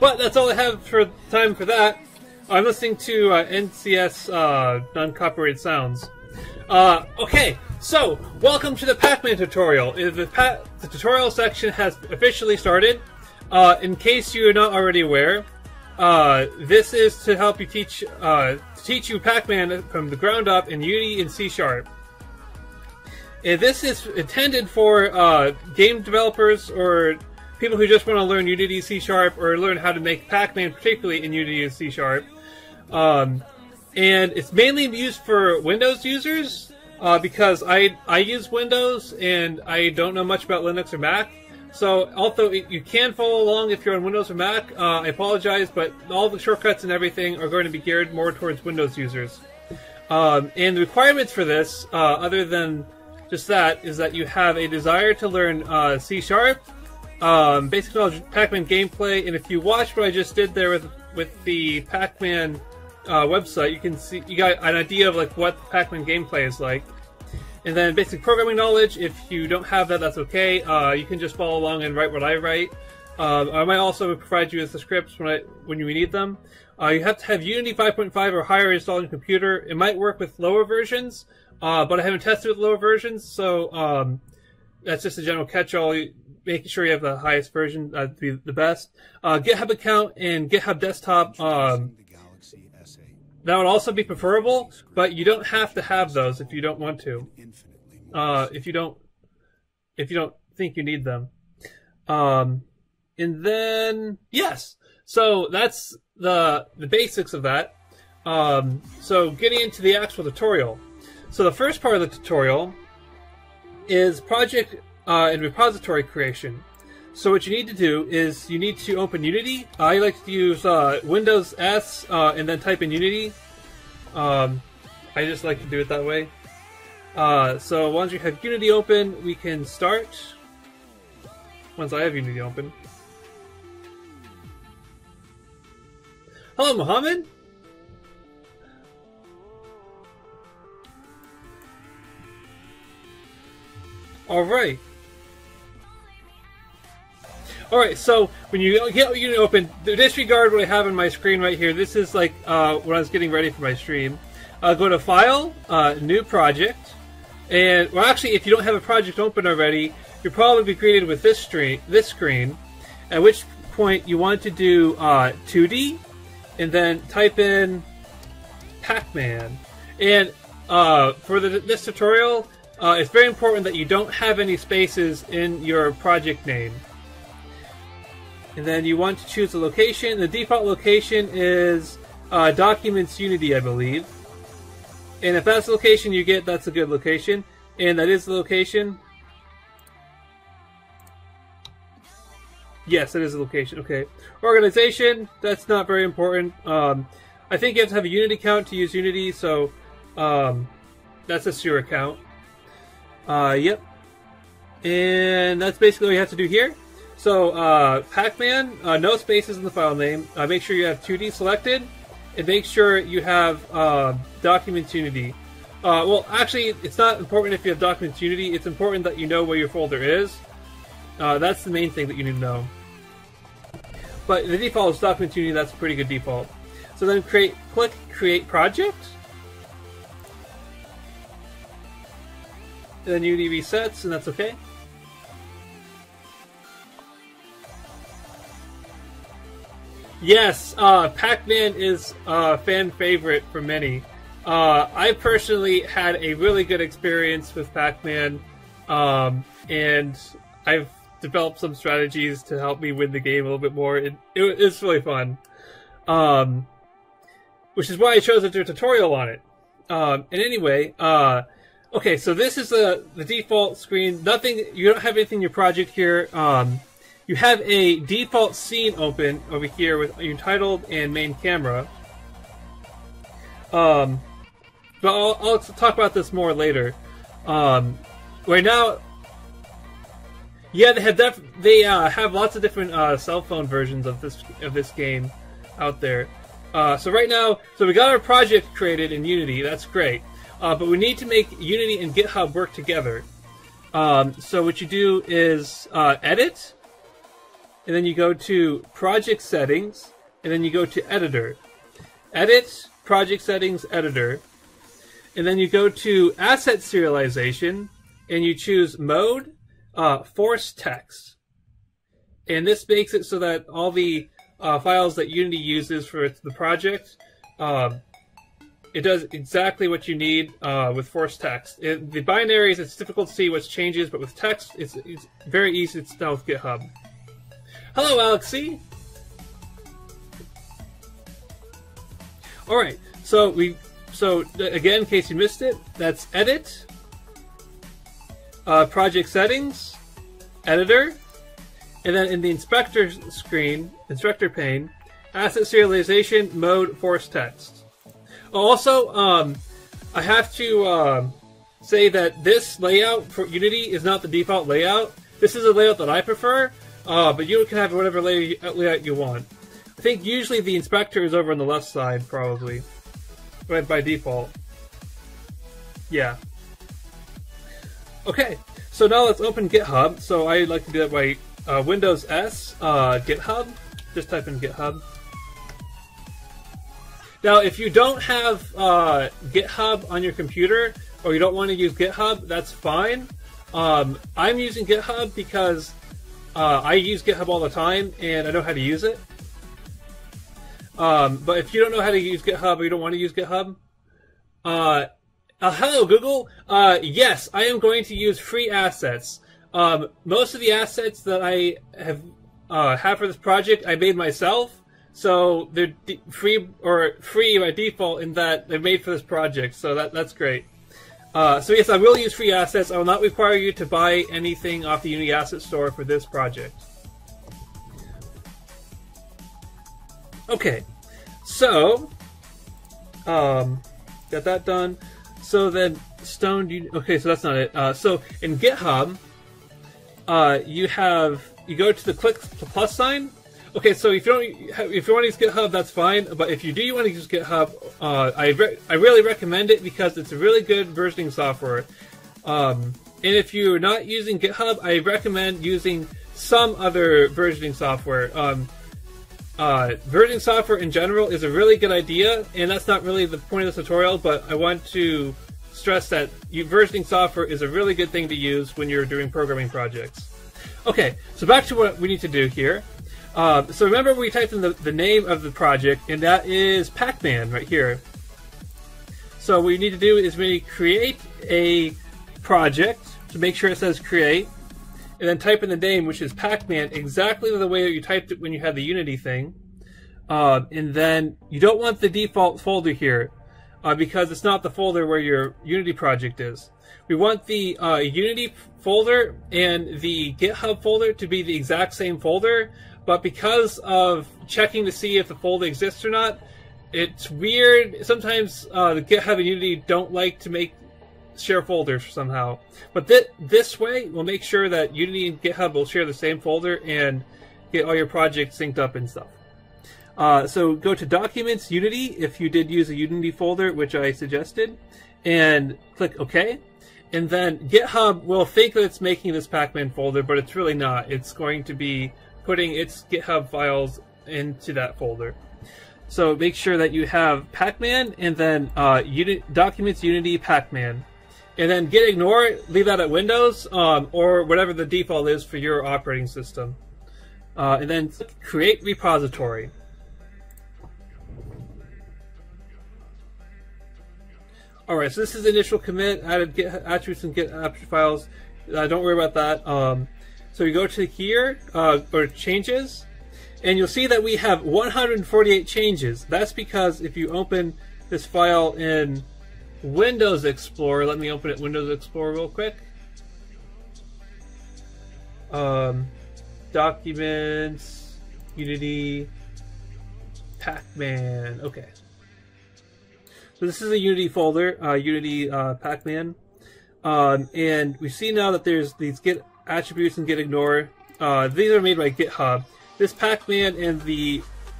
But that's all I have for time for that. I'm listening to NCS non-copyrighted sounds. Okay, so welcome to the PacMan tutorial. The tutorial section has officially started. In case you're not already aware, this is to help you teach you PacMan from the ground up in Unity and C#. And this is intended for game developers or people who just want to learn Unity, C#, or learn how to make PacMan, particularly in Unity and C#. And it's mainly used for Windows users because I use Windows and I don't know much about Linux or Mac. So although you can follow along if you're on Windows or Mac, I apologize, but all the shortcuts and everything are going to be geared more towards Windows users. And the requirements for this, other than just that, is that you have a desire to learn C#, basic knowledge of PacMan gameplay, and if you watch what I just did there with the PacMan website, you can see you got an idea of like what PacMan gameplay is like. And then basic programming knowledge. If you don't have that, that's okay. You can just follow along and write what I write. I might also provide you with the scripts when you need them. You have to have Unity 5.5 or higher installed on your computer. It might work with lower versions, but I haven't tested with lower versions, so that's just a general catch-all. Making sure you have the highest version to be the best. GitHub account and GitHub desktop. That would also be preferable, but you don't have to have those if you don't want to. If you don't think you need them. And then yes, so that's the basics of that. So getting into the actual tutorial. So the first part of the tutorial is project and repository creation. So what you need to do is you need to open Unity. I like to use Windows S and then type in Unity. I just like to do it that way. So once you have Unity open, we can start. Once I have Unity open. Hello, Mohammed. All right. Alright, so when you get Unity open, disregard what I have on my screen right here. This is like when I was getting ready for my stream. Go to File, New Project, and well, actually, if you don't have a project open already, you'll probably be greeted with this screen. At which point you want to do 2D, and then type in PacMan. And for this tutorial, it's very important that you don't have any spaces in your project name. And then you want to choose a location. The default location is Documents Unity, I believe. And if that's the location you get, that's a good location. And that is the location. Yes, it is the location. Okay. Organization, that's not very important. I think you have to have a Unity account to use Unity, so that's just your account. Yep. And that's basically what you have to do here. So, PacMan, no spaces in the file name. Make sure you have 2D selected, and make sure you have Documents Unity. Well, actually, it's not important if you have Documents Unity. It's important that you know where your folder is. That's the main thing that you need to know. But the default is Documents Unity. That's a pretty good default. So then click Create Project. And then Unity resets, and that's okay. Yes, PacMan is a fan favorite for many. I personally had a really good experience with PacMan, and I've developed some strategies to help me win the game a little bit more. It's really fun, which is why I chose to do a tutorial on it. And anyway, okay, so this is the default screen. You don't have anything in your project here. You have a default scene open over here with Entitled and Main Camera. But I'll talk about this more later. Right now, yeah, they have lots of different cell phone versions of this game out there. So right now, we got our project created in Unity. That's great. But we need to make Unity and GitHub work together. So what you do is edit. and then you go to Project Settings, and then you go to Editor. Edit, Project Settings, Editor. And then you go to Asset Serialization, and you choose Mode, Force Text. And this makes it so that all the files that Unity uses for the project, it does exactly what you need with force text. The binaries, it's difficult to see what changes, but with text, it's very easy to tell with GitHub. Hello, Alexi! Alright, so again, in case you missed it, that's Edit, Project Settings, Editor, and then in the Inspector pane, Asset Serialization, Mode, Force Text. Also, I have to say that this layout for Unity is not the default layout. This is a layout that I prefer, but you can have whatever layout you want. I think usually the inspector is over on the left side, probably, by default. Yeah. Okay, so now let's open GitHub. So I like to do that by Windows S, GitHub. Just type in GitHub. Now, if you don't have GitHub on your computer, or you don't want to use GitHub, that's fine. I'm using GitHub because I use GitHub all the time, and I know how to use it. But if you don't know how to use GitHub, or you don't want to use GitHub, hello, Google. Yes, I am going to use free assets. Most of the assets that I have for this project, I made myself. So they're free by default in that they're made for this project. So that's great. So yes, I will use free assets. I will not require you to buy anything off the Unity Asset Store for this project. Okay, so got that done. So then okay, so that's not it. So in GitHub, you go to the click the plus sign. Okay, so if you want to use GitHub, that's fine. But if you do want to use GitHub, I really recommend it because it's a really good versioning software. And if you're not using GitHub, I recommend using some other versioning software. Versioning software in general is a really good idea, and that's not really the point of this tutorial. But I want to stress that versioning software is a really good thing to use when you're doing programming projects. Okay, so back to what we need to do here. So remember we typed in the name of the project, and that is PacMan right here. So what we need to do is we need to create a project to make sure it says create, and then type in the name, which is PacMan, exactly the way that you typed it when you had the Unity thing. And then you don't want the default folder here, because it's not the folder where your Unity project is. We want the Unity folder and the GitHub folder to be the exact same folder, but because of checking to see if the folder exists or not, it's weird. Sometimes the GitHub and Unity don't like to share folders somehow. But this way, we'll make sure that Unity and GitHub will share the same folder and get all your projects synced up and stuff. So go to Documents, Unity, if you did use a Unity folder, which I suggested, and click OK. And then GitHub will think that it's making this PacMan folder, but it's really not. It's going to be putting its GitHub files into that folder. So make sure that you have PacMan and then Documents, Unity, PacMan. And then Git ignore, leave that at Windows, or whatever the default is for your operating system. And then create repository. Alright, so this is the initial commit, added Git attributes and Git attribute files. Don't worry about that. So you go to here, or changes, and you'll see that we have 148 changes. That's because if you open this file in Windows Explorer, let me open it in Windows Explorer real quick. Documents, Unity, PacMan, okay. So this is a Unity folder, Unity PacMan. And we see now that there's these Git attributes and Git ignore. These are made by GitHub. This PacMan and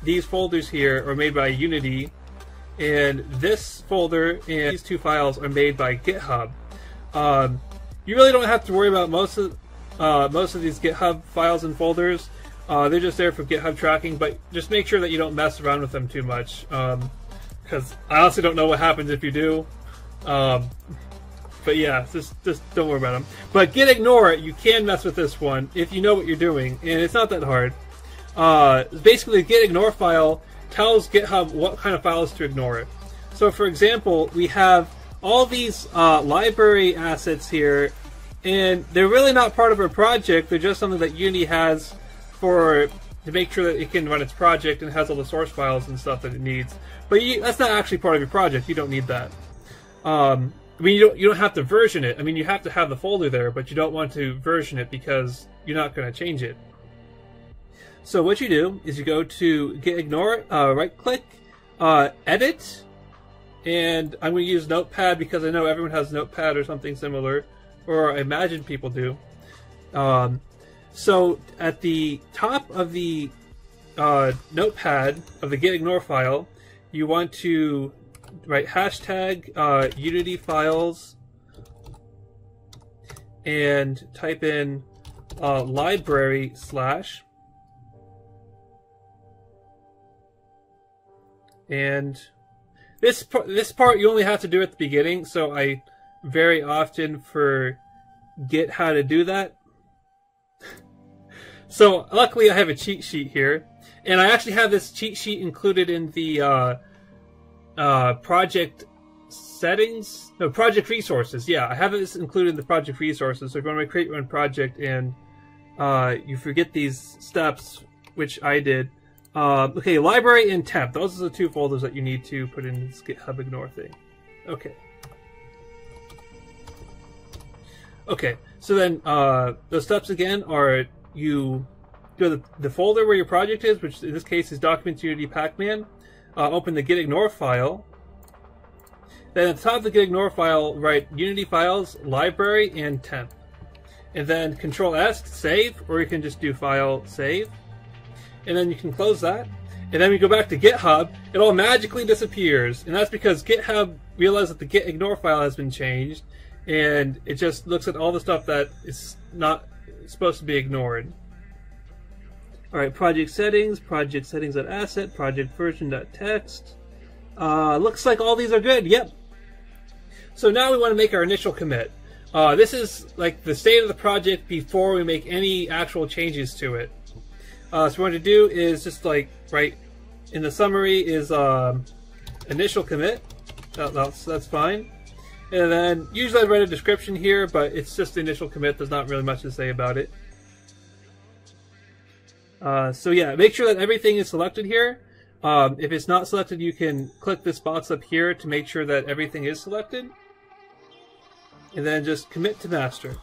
these folders here are made by Unity, and this folder and these two files are made by GitHub. You really don't have to worry about most of these GitHub files and folders. They're just there for GitHub tracking, but just make sure that you don't mess around with them too much, because I honestly don't know what happens if you do. But yeah, just don't worry about them. But git ignore, you can mess with this one if you know what you're doing, and it's not that hard. Basically, the git ignore file tells GitHub what kind of files to ignore. So for example, we have all these library assets here, and they're really not part of our project. They're just something that Unity has to make sure that it can run its project and has all the source files and stuff that it needs. But that's not actually part of your project. You don't need that. I mean, you don't have to version it. I mean, you have to have the folder there, but you don't want to version it because you're not going to change it. So what you do is you go to git ignore, right-click, edit, and I'm going to use Notepad because I know everyone has Notepad or something similar, or I imagine people do. So at the top of the Notepad of the git ignore file, you want to write hashtag Unity files and type in library / and this part you only have to do at the beginning, so I very often forget how to do that. So luckily I have a cheat sheet here, and I actually have this cheat sheet included in the project settings, no, project resources. Yeah, I have this included in the project resources. So if you want to create your own project and you forget these steps, which I did. Okay, library and temp. Those are the two folders that you need to put in this GitHub ignore thing. Okay. Okay, so then those steps again are you go to the folder where your project is, which in this case is Documents Unity PacMan. Open the git ignore file. Then at the top of the git ignore file, write Unity files, library, and temp. And then Control S to save, or you can just do File, Save. And then you can close that. And then we go back to GitHub, it all magically disappears. And that's because GitHub realized that the git ignore file has been changed, and it just looks at all the stuff that is not supposed to be ignored. Alright, project settings.asset, project version.text. Looks like all these are good, yep. So now we want to make our initial commit. This is like the state of the project before we make any actual changes to it. So what we want to do is just like write in the summary is initial commit. That's fine. And then usually I write a description here, but it's just the initial commit. There's not really much to say about it. So yeah, make sure that everything is selected here. If it's not selected, you can click this box up here to make sure that everything is selected. And then just commit to master.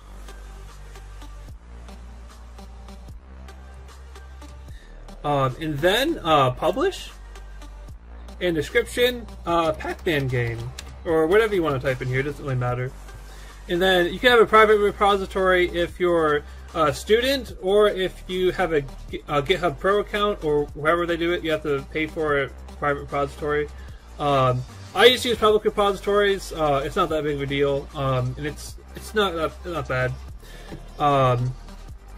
And then publish, and description, PacMan game, or whatever you want to type in here, it doesn't really matter. And then you can have a private repository if you're a student, or if you have a GitHub Pro account, or wherever they do it, you have to pay for a private repository. I used to use public repositories. It's not that big of a deal, and it's not bad.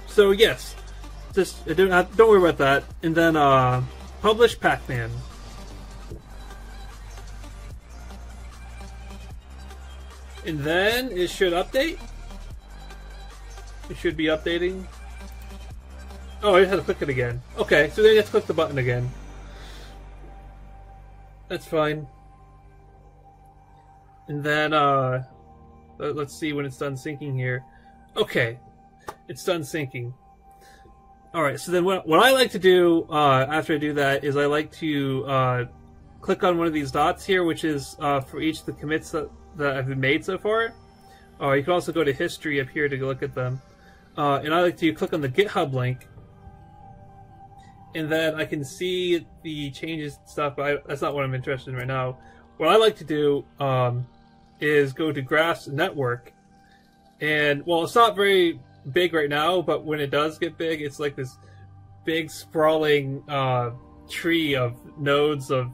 So yes. Just don't worry about that. And then publish PacMan. And then it should update. It should be updating. Oh, I just had to click it again. Okay, so then you have to click the button again. That's fine. And then let's see when it's done syncing here. Okay, it's done syncing. Alright, so then what I like to do after I do that is I like to click on one of these dots here, which is for each of the commits that have been made so far. You can also go to history up here to look at them. And I like to click on the GitHub link, and then I can see the changes and stuff, but that's not what I'm interested in right now. What I like to do is go to Graphs Network, and well, it's not very big right now, but when it does get big, it's like this big sprawling tree of nodes of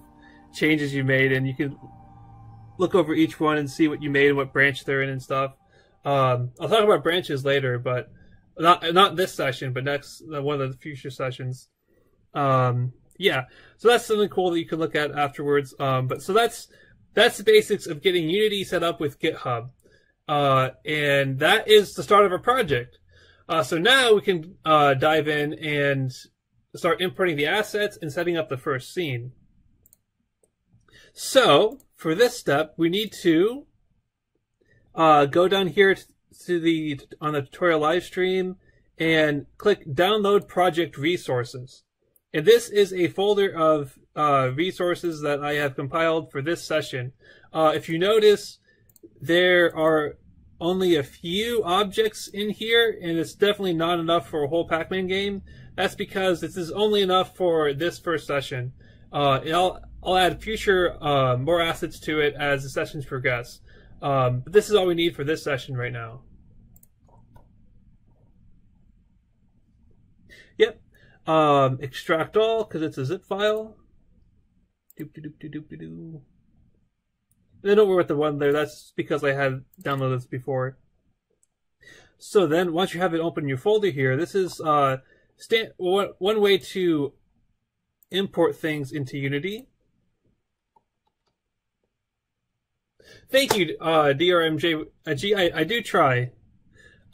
changes you made, and you can look over each one and see what you made and what branch they're in and stuff. I'll talk about branches later, but not this session, but next one of the future sessions. Yeah, so that's something cool that you can look at afterwards. But so that's the basics of getting Unity set up with GitHub, and that is the start of our project. So now we can dive in and start importing the assets and setting up the first scene. So for this step, we need to go down here to on the tutorial live stream and click Download Project Resources. And this is a folder of resources that I have compiled for this session. If you notice, there are only a few objects in here, and it's definitely not enough for a whole PacMan game. That's because this is only enough for this first session. I'll add future more assets to it as the sessions progress. But this is all we need for this session right now. Yep. Extract all, because it's a zip file. Doop-de-doop-de-doop-de-doo. Then don't worry about the one there. That's because I had downloaded this before. So then, once you have it open in your folder here, this is one way to import things into Unity. Thank you, DRMJ. I do try.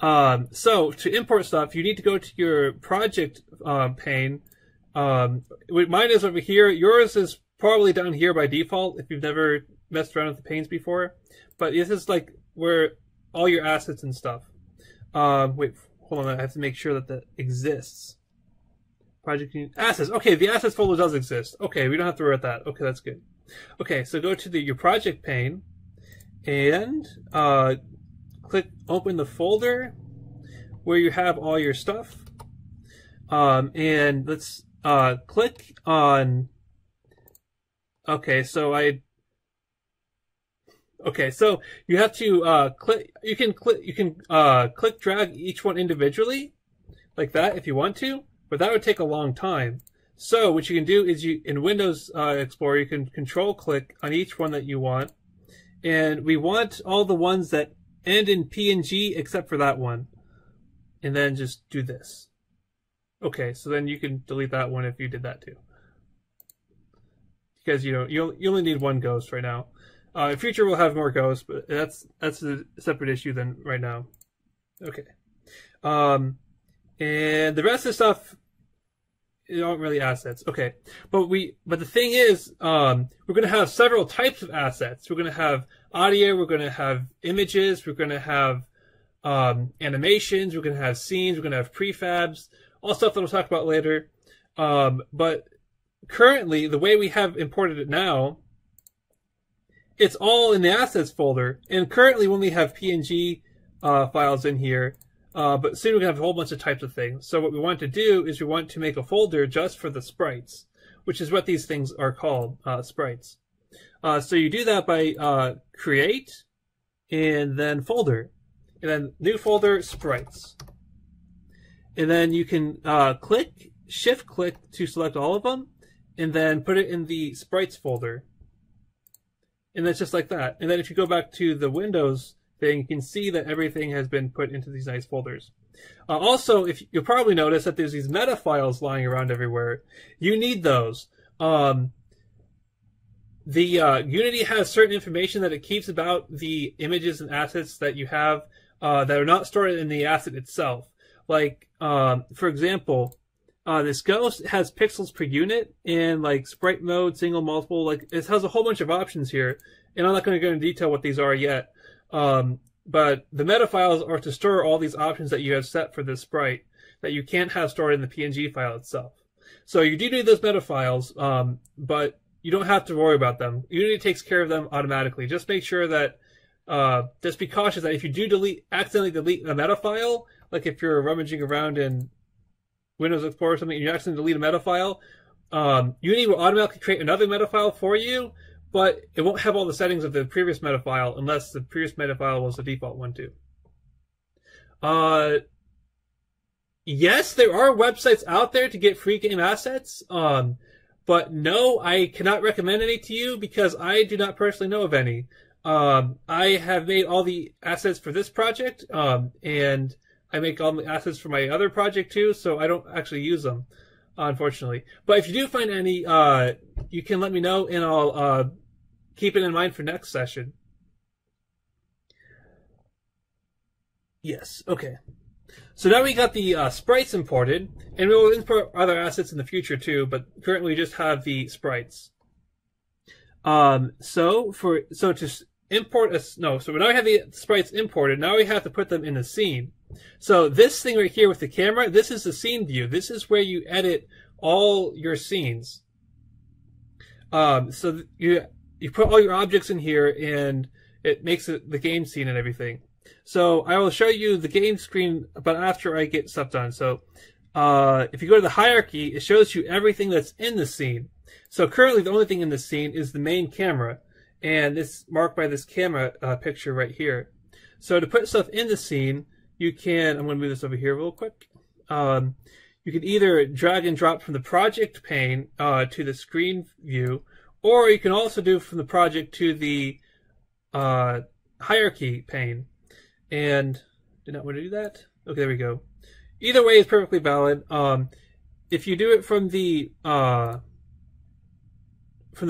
So to import stuff, you need to go to your project pane. Mine is over here. Yours is probably down here by default if you've never messed around with the panes before. But this is like where all your assets and stuff. Wait, hold on. I have to make sure that exists. Project assets. Okay, the assets folder does exist. Okay, we don't have to worry about that. Okay, that's good. Okay, so go to your project pane and click open the folder where you have all your stuff. And let's click on. Okay, so you have to click. You can click drag each one individually, like that, if you want to, but that would take a long time. So what you can do is in Windows Explorer, you can control click on each one that you want, and we want all the ones that end in PNG except for that one, and then just do this. Okay, so then you can delete that one if you did that too, because you only need one ghost right now. In future we'll have more ghosts, but that's a separate issue than right now. Okay, and the rest of the stuff aren't really assets. Okay, but the thing is, we're going to have several types of assets. We're going to have audio. We're going to have images. We're going to have animations. We're going to have scenes. We're going to have prefabs. All stuff that we'll talk about later. But currently, the way we have imported it now, it's all in the assets folder. And currently, we only have PNG files in here. But soon we're going to have a whole bunch of types of things. So what we want to do is we want to make a folder just for the sprites, which is what these things are called, sprites. So you do that by create and then folder, and then new folder sprites. And then you can shift click to select all of them, and then put it in the sprites folder. And that's just like that. And then if you go back to the Windows thing, you can see that everything has been put into these nice folders. Also, you'll probably notice that there's these meta files lying around everywhere. You need those. Unity has certain information that it keeps about the images and assets that you have that are not stored in the asset itself. Like, for example, this ghost has pixels per unit in like sprite mode, single, multiple. Like, it has a whole bunch of options here, and I'm not going to go into detail what these are yet. But the meta files are to store all these options that you have set for this sprite that you can't have stored in the PNG file itself. So you do need those meta files, but you don't have to worry about them. Unity takes care of them automatically. Just make sure that, just be cautious that if you do accidentally delete a meta file, like if you're rummaging around in Windows Explorer or something and you accidentally delete a meta file, Unity will automatically create another meta file for you, but it won't have all the settings of the previous meta file unless the previous meta file was the default one too. Yes, there are websites out there to get free game assets, but no, I cannot recommend any to you because I do not personally know of any. I have made all the assets for this project, and I make all the assets for my other project too, so I don't actually use them, unfortunately. But if you do find any, you can let me know, and I'll keep it in mind for next session. Yes, okay. So now we got the sprites imported, and we will import other assets in the future too, but currently we just have the sprites. So to import so now we have the sprites imported, now we have to put them in the scene. So this thing right here with the camera, this is the scene view. This is where you edit all your scenes. So you put all your objects in here, and it makes it the game scene and everything. So I will show you the game screen, but after I get stuff done. So if you go to the hierarchy, it shows you everything that's in the scene. So currently the only thing in the scene is the main camera, and it's marked by this camera picture right here. So to put stuff in the scene, you can, I'm going to move this over here real quick. You can either drag and drop from the project pane to the screen view, or you can also do from the project to the hierarchy pane. And did not want to do that. Okay, there we go. Either way is perfectly valid. If you do it from the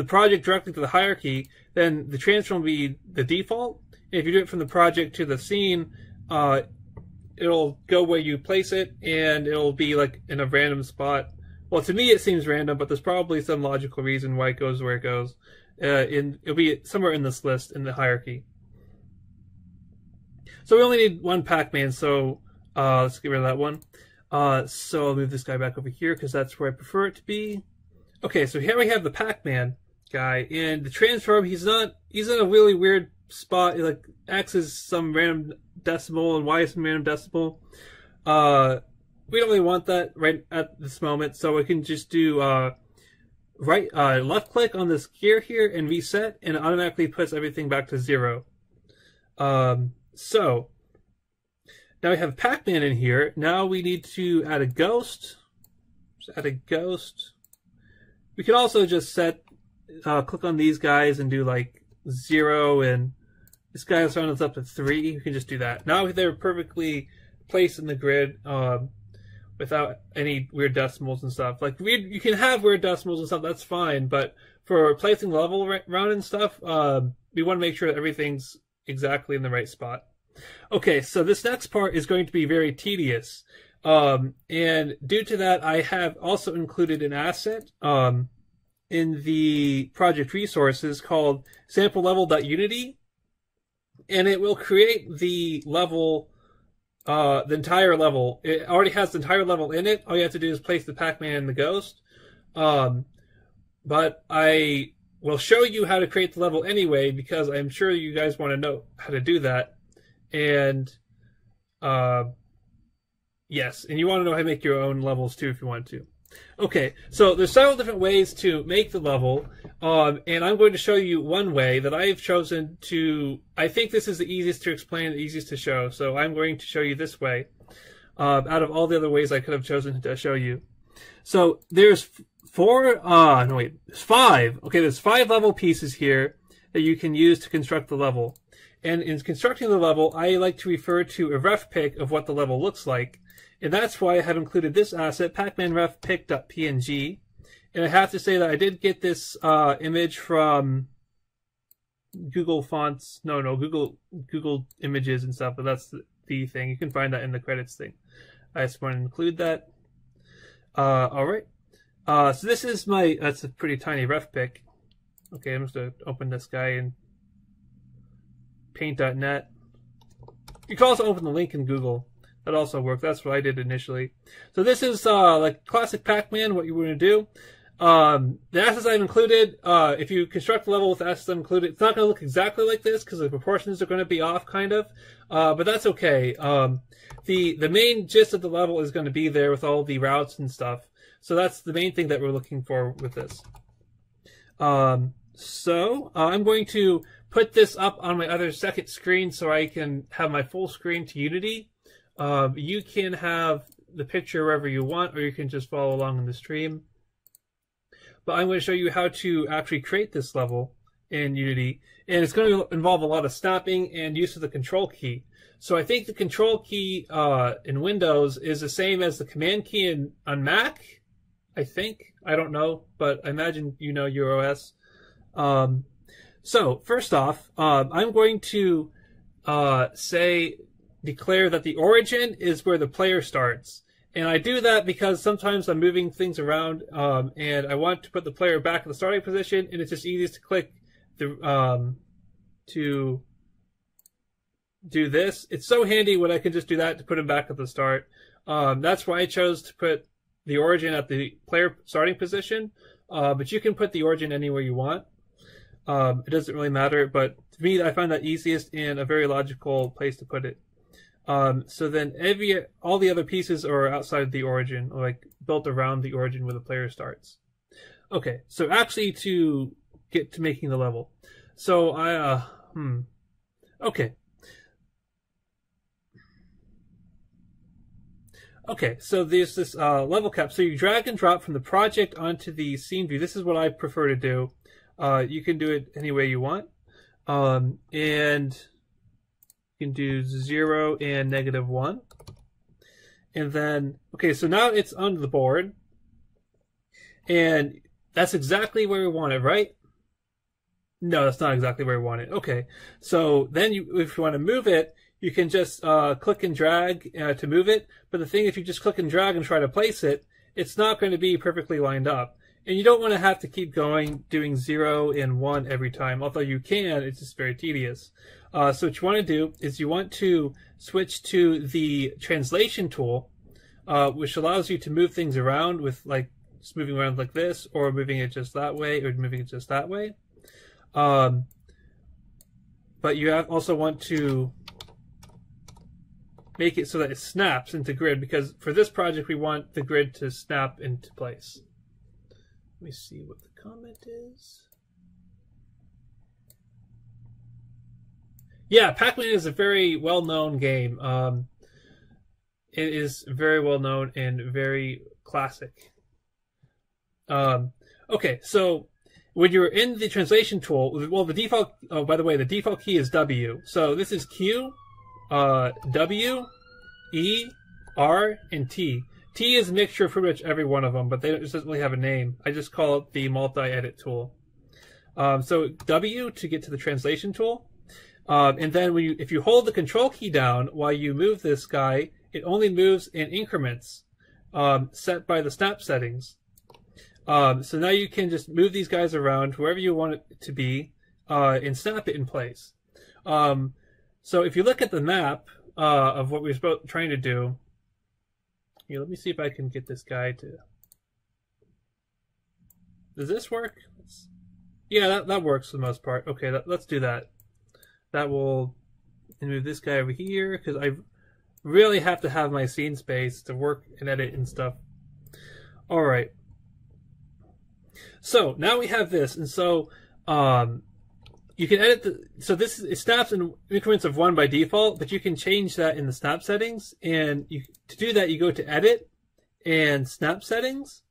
project directly to the hierarchy, then the transform will be the default. If you do it from the project to the scene, it'll go where you place it, and it'll be like in a random spot. Well, to me it seems random, but there's probably some logical reason why it goes where it goes. It'll be somewhere in this list in the hierarchy. So we only need one PacMan, so let's get rid of that one. So I'll move this guy back over here because that's where I prefer it to be. Okay, so here we have the PacMan guy, and the transform, he's in a really weird spot. Like X is some random decimal and Y is some random decimal. We don't really want that right at this moment, so we can just do left click on this gear here and reset, and it automatically puts everything back to 0. So now we have PacMan in here. Now we need to add a ghost. Just add a ghost. We can also just set, click on these guys and do like 0, and this guy's rounds up to 3. You can just do that. Now they're perfectly placed in the grid without any weird decimals and stuff. Like you can have weird decimals and stuff, that's fine, but for placing level around and stuff, we want to make sure that everything's exactly in the right spot. Okay, so this next part is going to be very tedious. And due to that, I have also included an asset in the project resources called sample level.unity, and it will create the level, the entire level. It already has the entire level in it. All you have to do is place the PacMan and the ghost. But I will show you how to create the level anyway, because I'm sure you guys want to know how to do that. And yes, and you want to know how to make your own levels too if you want to. Okay, so there's several different ways to make the level, and I'm going to show you one way that I've chosen to. I think this is the easiest to explain, the easiest to show, so I'm going to show you this way out of all the other ways I could have chosen to show you. So there's there's 5. Okay, there's 5 level pieces here that you can use to construct the level. And in constructing the level, I like to refer to a ref pic of what the level looks like. And that's why I have included this asset, pacmanrefpic.png. And I have to say that I did get this image from Google Fonts. No, Google Images and stuff, but that's the thing. You can find that in the credits thing. I just want to include that. Alright. So this is that's a pretty tiny ref pic. Okay, I'm just going to open this guy in paint.net. You can also open the link in Google. That also works. That's what I did initially. So this is like classic PacMan, what you want to do. The assets I've included, if you construct the level with the assets I've included, it's not going to look exactly like this because the proportions are going to be off, kind of. But that's okay. The main gist of the level is going to be there with all the routes and stuff. So that's the main thing that we're looking for with this. So I'm going to put this up on my other second screen so I can have my full screen to Unity. You can have the picture wherever you want, or you can just follow along in the stream. But I'm going to show you how to actually create this level in Unity, and it's going to involve a lot of snapping and use of the control key. So I think the control key in Windows is the same as the command key on Mac. I think. I don't know, but I imagine you know your OS. So first off, I'm going to declare that the origin is where the player starts. And I do that because sometimes I'm moving things around, and I want to put the player back in the starting position, and it's just easiest to click to do this. It's so handy when I can just do that to put him back at the start. That's why I chose to put the origin at the player starting position, but you can put the origin anywhere you want. It doesn't really matter, but to me, I find that easiest and a very logical place to put it. So then all the other pieces are outside the origin, like built around the origin where the player starts. Okay, so actually to get to making the level. So okay. Okay, so there's this level cap. So you drag and drop from the project onto the scene view. This is what I prefer to do. You can do it any way you want. And you can do 0 and -1. And then, okay, so now it's on the board. And that's exactly where we want it, right? No, that's not exactly where we want it. Okay, so then if you want to move it, you can just click and drag to move it. But the thing, if you just click and drag and try to place it, it's not going to be perfectly lined up. And you don't want to have to keep doing 0 and 1 every time. Although you can, it's just very tedious. So what you want to do is you want to switch to the translation tool, which allows you to move things around with like just moving around like this, or moving it just that way, or moving it just that way. But you also want to make it so that it snaps into grid, because for this project we want the grid to snap into place. Let me see what the comment is. Yeah, PacMan is a very well-known game. It is very well-known and very classic. Okay, so when you're in the translation tool, well, the default, oh, by the way, the default key is W. So this is Q, W, E, R, and T. T is a mixture of pretty much every one of them, but it doesn't really have a name. I just call it the multi-edit tool. So W to get to the translation tool. And then if you hold the control key down while you move this guy, it only moves in increments set by the snap settings. So now you can just move these guys around wherever you want it to be and snap it in place. So if you look at the map of what we're trying to do, here, let me see if I can get this guy to... Does this work? Yeah, that works for the most part. Okay, let's do that. That will move this guy over here, because I really have to have my scene space to work and edit and stuff. Alright. So, now we have this, and so you can edit so it snaps in increments of 1 by default, but you can change that in the snap settings, and to do that you go to Edit and Snap Settings,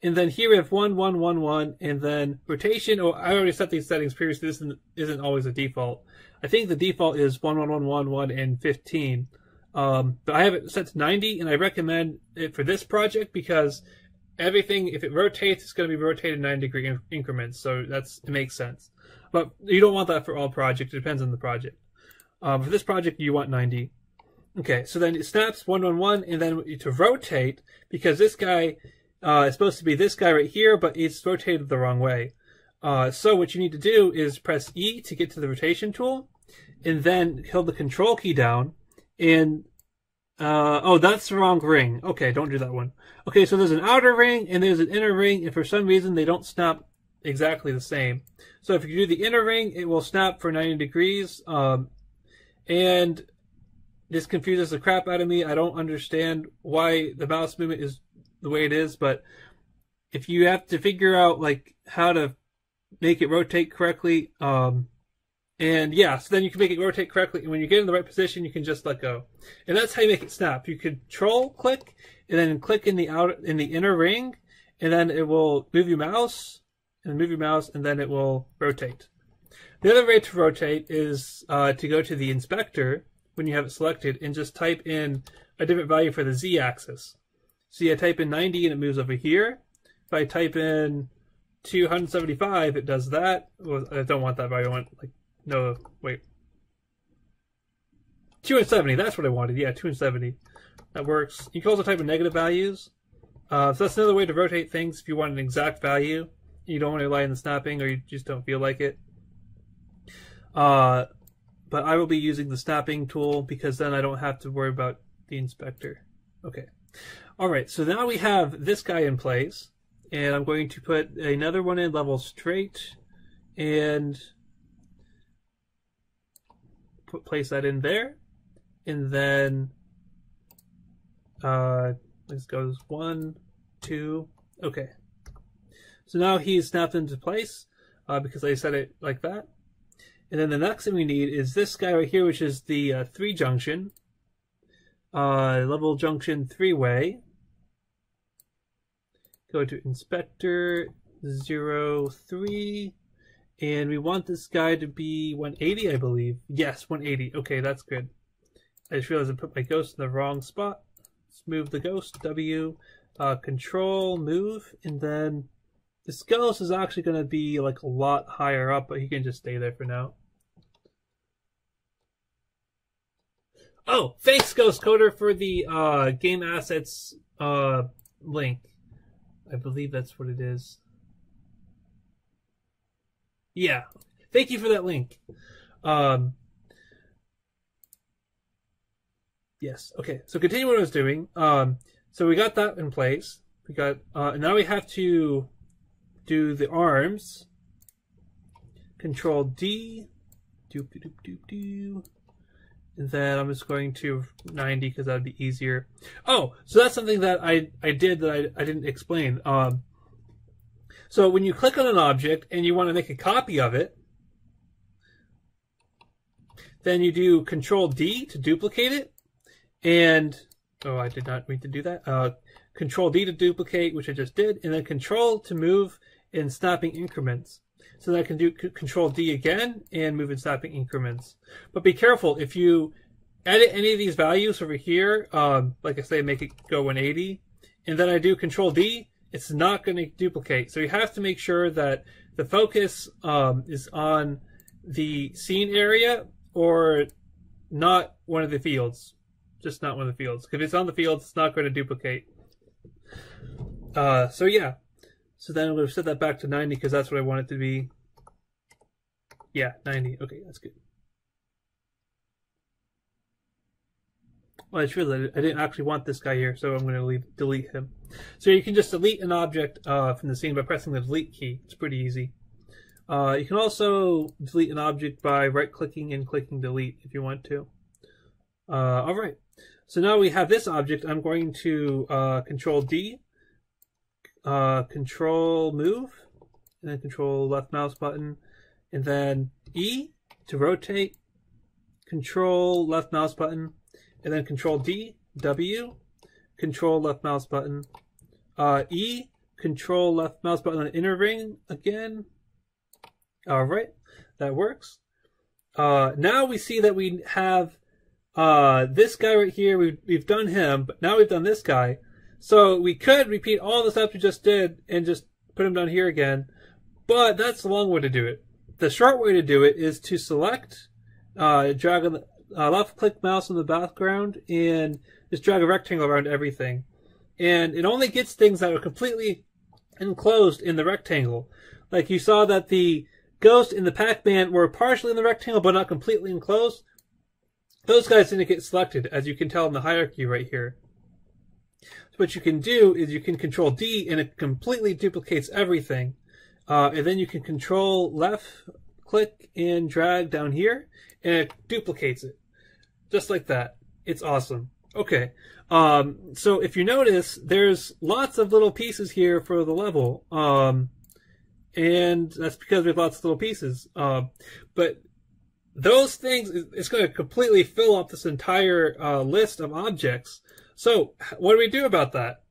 and then here we have 1, 1, 1, 1, and then rotation. Oh, I already set these settings previously. This isn't always a default. I think the default is 1, 1, 1, 1, 1, and 15. But I have it set to 90, and I recommend it for this project because everything, if it rotates, it's going to be rotated 90-degree increments, so it makes sense. But you don't want that for all projects. It depends on the project. For this project, you want 90. Okay, so then it snaps 1, 1, 1, and then to rotate, because this guy is supposed to be this guy right here, but it's rotated the wrong way. So what you need to do is press E to get to the rotation tool, and then hold the control key down, and oh, that's the wrong ring. Okay, don't do that one. Okay, so there's an outer ring and there's an inner ring, and for some reason they don't snap exactly the same. So if you do the inner ring, it will snap for 90 degrees, and this confuses the crap out of me. I don't understand why the mouse movement is the way it is, but if you have to figure out like how to make it rotate correctly, and yeah, so then you can make it rotate correctly, and when you get in the right position, you can just let go. And that's how you make it snap. You control click, and then click in the inner ring, and then it will move your mouse, and then it will rotate. The other way to rotate is to go to the inspector when you have it selected and just type in a different value for the z-axis. See, I type in 90 and it moves over here. If I type in 275, it does that. Well, I don't want that value. I want, like, no, wait. 270, that's what I wanted. Yeah, 270. That works. You can also type in negative values. So that's another way to rotate things if you want an exact value. You don't want to rely on the snapping or you just don't feel like it. But I will be using the snapping tool because then I don't have to worry about the inspector. Okay. Alright, so now we have this guy in place. And I'm going to put another one in level straight and place that in there. And then this goes 1, 2, okay. So now he's snapped into place because I set it like that. And then the next thing we need is this guy right here, which is the 3 junction, level junction 3-way. Go to inspector 03, and we want this guy to be 180, I believe. Yes, 180. Okay, that's good. I just realized I put my ghost in the wrong spot. Let's move the ghost, W, control, move, and then this ghost is actually going to be like a lot higher up, but he can just stay there for now. Oh, thanks, Ghost Coder, for the game assets link. I believe that's what it is. Yeah, thank you for that link. Yes, okay, so continue what I was doing. So we got that in place. We got, now we have to do the arms. Control D, doop doop doop doop. And then I'm just going to 90 because that'd be easier. Oh, so that's something that I did that I didn't explain. So when you click on an object and you want to make a copy of it, then you do Control D to duplicate it. And, oh, I did not mean to do that. Control D to duplicate, which I just did, and then Control to move in snapping increments. So that I can do Control D again and move in snapping increments. But be careful, if you edit any of these values over here, like I say, make it go 180, and then I do Control D, it's not going to duplicate. So you have to make sure that the focus is on the scene area or not one of the fields. Just not one of the fields. If it's on the fields, it's not going to duplicate. So yeah. So then I'm going to set that back to 90 because that's what I want it to be. Yeah, 90. Okay, that's good. Well, I just realized I didn't actually want this guy here, so I'm going to delete him. So you can just delete an object from the scene by pressing the delete key. It's pretty easy. You can also delete an object by right-clicking and clicking delete if you want to. All right. So now we have this object. I'm going to Control D. Control move, and then Control left mouse button, and then E to rotate, Control left mouse button, and then Control D, W, Control left mouse button, E, Control left mouse button on the inner ring again. All right, that works. Now we see that we have this guy right here. We've done him, but now we've done this guy. So we could repeat all the steps we just did and just put them down here again, but that's the long way to do it. The short way to do it is to select, drag on the left-click mouse on the background, and just drag a rectangle around everything. And it only gets things that are completely enclosed in the rectangle. Like you saw that the ghost and the PacMan were partially in the rectangle, but not completely enclosed. Those guys didn't get selected, as you can tell in the hierarchy right here. So what you can do is you can Control D and it completely duplicates everything. And then you can Control left click and drag down here and it duplicates it. Just like that. It's awesome. Okay. So if you notice, there's lots of little pieces here for the level. And that's because we have lots of little pieces. But those things, it's going to completely fill up this entire list of objects. So what do we do about that?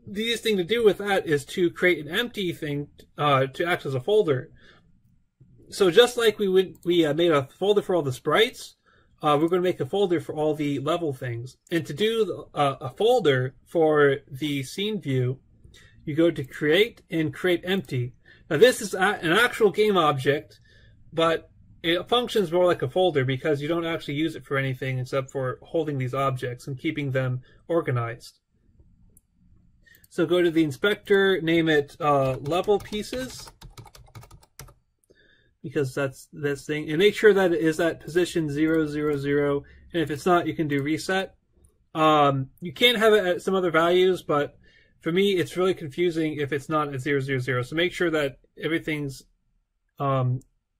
The easiest thing to do with that is to create an empty thing to act as a folder. So just like we made a folder for all the sprites, we're going to make a folder for all the level things. And to do a folder for the scene view, you go to create and create empty. Now this is an actual game object, but it functions more like a folder because you don't actually use it for anything except for holding these objects and keeping them organized. So go to the inspector, name it level pieces, because that's this thing, and make sure that it is at position 0, 0, 0, and if it's not, you can do reset. You can have it at some other values, but for me, it's really confusing if it's not at 0, 0, 0. So make sure that everything's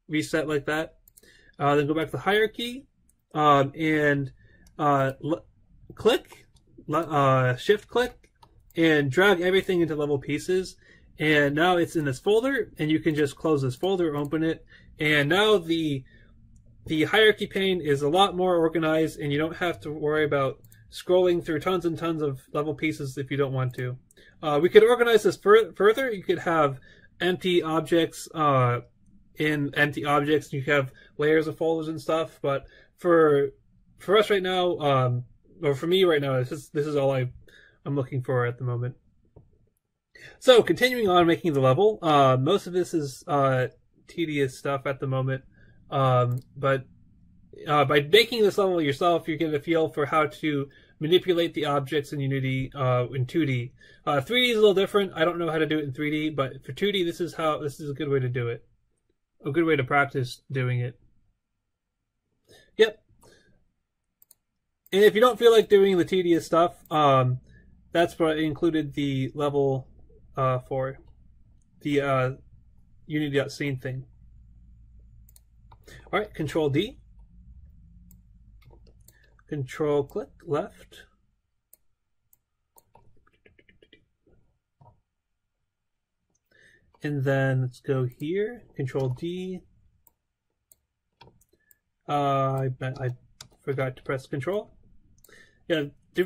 reset like that. Then go back to the hierarchy and click, shift click, and drag everything into level pieces. And now it's in this folder, and you can just close this folder, open it, and now the hierarchy pane is a lot more organized, and you don't have to worry about scrolling through tons and tons of level pieces if you don't want to. We could organize this further. You could have empty objects in empty objects. You could have layers of folders and stuff. But for us right now, or for me right now, this is all I'm looking for at the moment. So continuing on making the level, most of this is tedious stuff at the moment. But by making this level yourself, you get a feel for how to manipulate the objects in Unity in 2D. 3D is a little different. I don't know how to do it in 3D, but for 2D, this is a good way to do it. A good way to practice doing it. Yep. And if you don't feel like doing the tedious stuff, that's what I included the level for the Unity.scene thing. All right, Control D. Control click left. And then let's go here. Control D. I forgot to press Control. Yeah,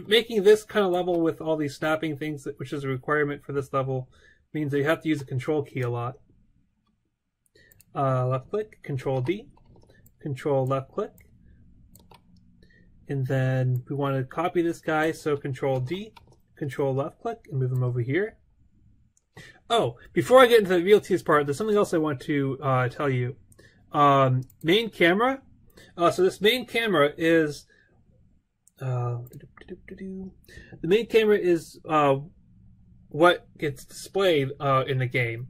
making this kind of level with all these snapping things, which is a requirement for this level, means that you have to use the Control key a lot. Left click, Control D, Control left click. And then we want to copy this guy, so Control D, Control left click, and move him over here. Oh, before I get into the real tedious part, there's something else I want to tell you. Main camera. So this main camera is the main camera is what gets displayed in the game.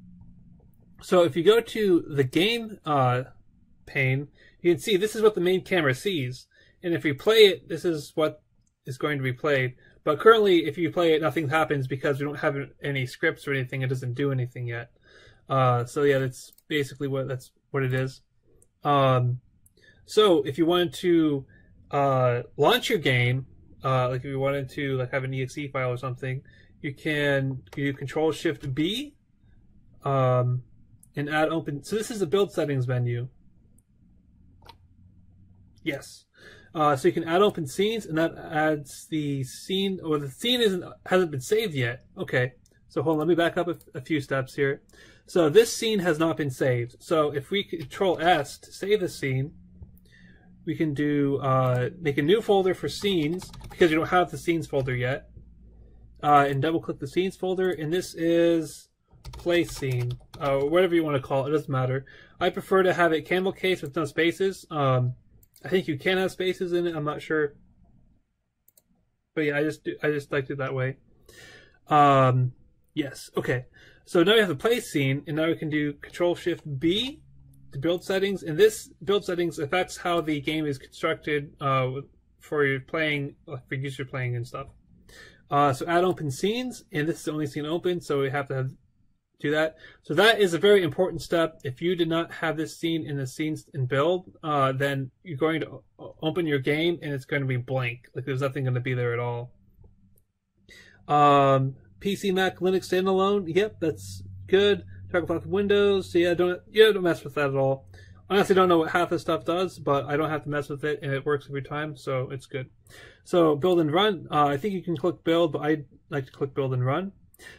So if you go to the game pane, you can see this is what the main camera sees. And if you play it, this is what is going to be played. But currently, if you play it, nothing happens because we don't have any scripts or anything. It doesn't do anything yet. So yeah, that's basically what it is. So if you wanted to launch your game, like if you wanted to have an exe file or something, you do Control Shift B and add open. So this is the build settings menu. Yes. So you can add open scenes, and that adds the scene, or the scene hasn't been saved yet. Okay, so hold on, let me back up a few steps here. So this scene has not been saved. So if we Control S to save the scene, we can do make a new folder for scenes because you don't have the scenes folder yet, and double click the scenes folder, and this is play scene, whatever you want to call it. It doesn't matter. I prefer to have it camel case with no spaces. I think you can have spaces in it. I'm not sure, but yeah, I just liked it that way. Yes. Okay. So now we have the play scene, and now we can do Control Shift B to build settings, and this build settings affects how the game is constructed for your playing, for user playing and stuff. So add open scenes, and this is the only scene open, so we have to do that. So that is a very important step. If you did not have this scene in the scenes in build, then you're going to open your game and it's going to be blank. Like there's nothing going to be there at all. PC, Mac, Linux standalone. Yep, that's good. Talk about Windows. So yeah, don't mess with that at all. Honestly, don't know what half this stuff does, but I don't have to mess with it, and it works every time, so it's good. So build and run. I think you can click build, but I like to click build and run.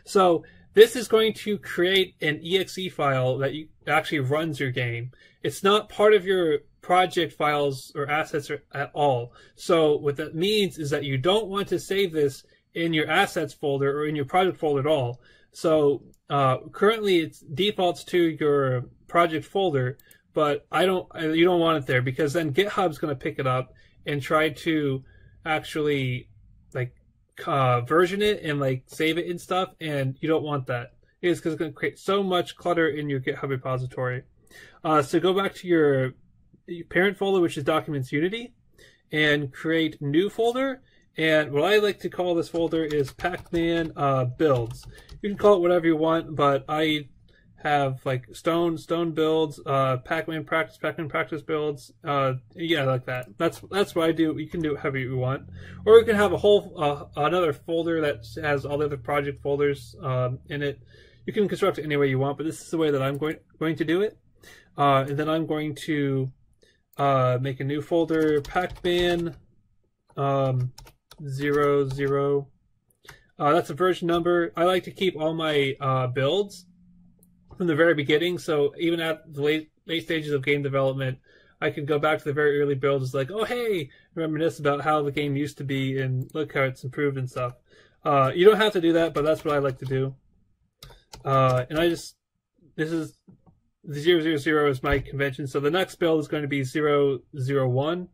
So this is going to create an exe file that actually runs your game. It's not part of your project files or assets at all. So what that means is that you don't want to save this in your assets folder or in your project folder at all. So currently it defaults to your project folder, but you don't want it there, because then GitHub's going to pick it up and try to actually like version it and like save it and stuff, and you don't want that. It's because it's going to create so much clutter in your GitHub repository. So go back to your parent folder, which is Documents Unity, and create new folder. And what I like to call this folder is PacMan builds. You can call it whatever you want, but I have like stone builds, PacMan practice builds, yeah, like that. That's what I do. You can do it however you want, or you can have a whole another folder that has all the other project folders in it. You can construct it any way you want, but this is the way that I'm going to do it. And then I'm going to make a new folder, PacMan 00. That's a version number. I like to keep all my builds from the very beginning, so even at the late stages of game development, I can go back to the very early builds, like, oh hey, reminisce about how the game used to be and look how it's improved and stuff. You don't have to do that, but that's what I like to do. And this is the 000 is my convention, so the next build is going to be 001,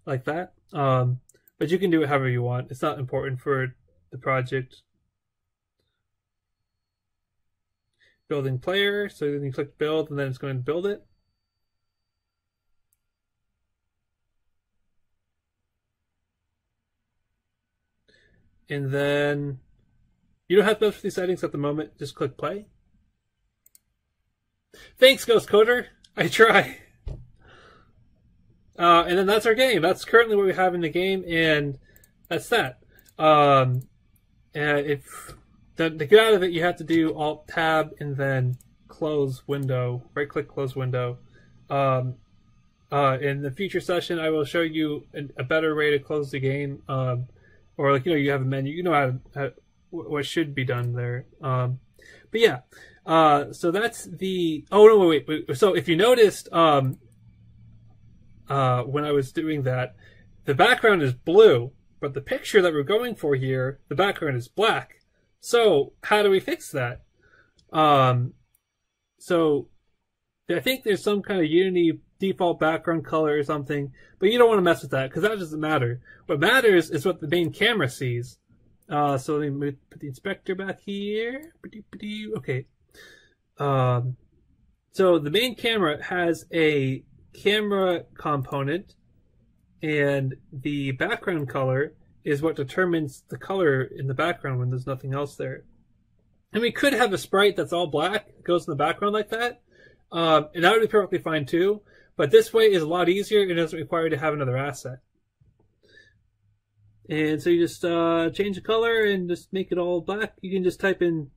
like that. But you can do it however you want. It's not important for the project. Building player, so then you click build and then it's going to build it. And then you don't have to mess with these settings at the moment, just click play. Thanks, Ghost Coder. I try. And then that's our game. That's currently what we have in the game, and that's that. And if to get out of it, you have to do Alt Tab and then close window. Right click, close window. In the future session, I will show you a better way to close the game. Or like, you have a menu. You know how what should be done there. But yeah. So that's the. Oh no! Wait. So if you noticed, when I was doing that, the background is blue, but the picture that we're going for here, the background is black. So how do we fix that? So I think there's some kind of Unity default background color or something, but you don't want to mess with that because that doesn't matter. What matters is what the main camera sees. So let me put the inspector back here. Okay. So the main camera has a camera component, and the background color is what determines the color in the background when there's nothing else there. And we could have a sprite that's all black, that goes in the background like that, and that would be perfectly fine too. But this way is a lot easier, and it doesn't require you to have another asset. And so you just change the color and just make it all black. You can just type in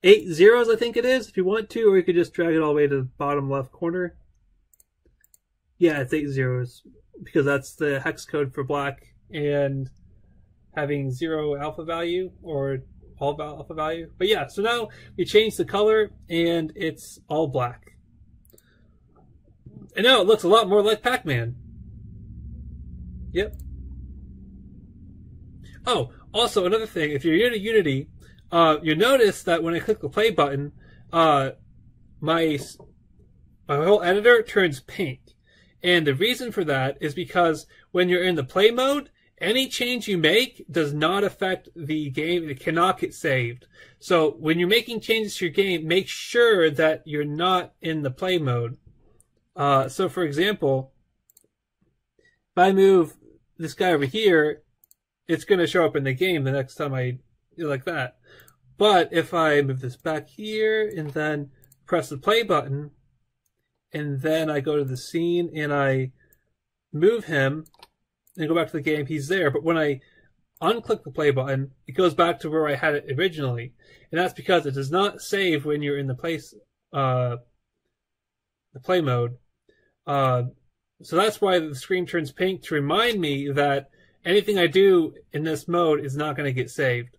8 zeros, I think it is, if you want to, or you could just drag it all the way to the bottom left corner. Yeah, it's 8 zeros, because that's the hex code for black, and having 0 alpha value, or all alpha value. But yeah, so now we change the color, and it's all black. And now it looks a lot more like PacMan. Yep. Oh, also another thing, if you're in Unity, you'll notice that when I click the play button, my whole editor turns pink. And the reason for that is because when you're in the play mode, any change you make does not affect the game. It cannot get saved. So when you're making changes to your game, make sure that you're not in the play mode. So for example, if I move this guy over here, it's going to show up in the game the next time I do like that. But if I move this back here and then press the play button, and then I go to the scene and I move him and go back to the game, he's there. But when I unclick the play button, it goes back to where I had it originally. And that's because it does not save when you're in the play mode. So that's why the screen turns pink, to remind me that anything I do in this mode is not going to get saved.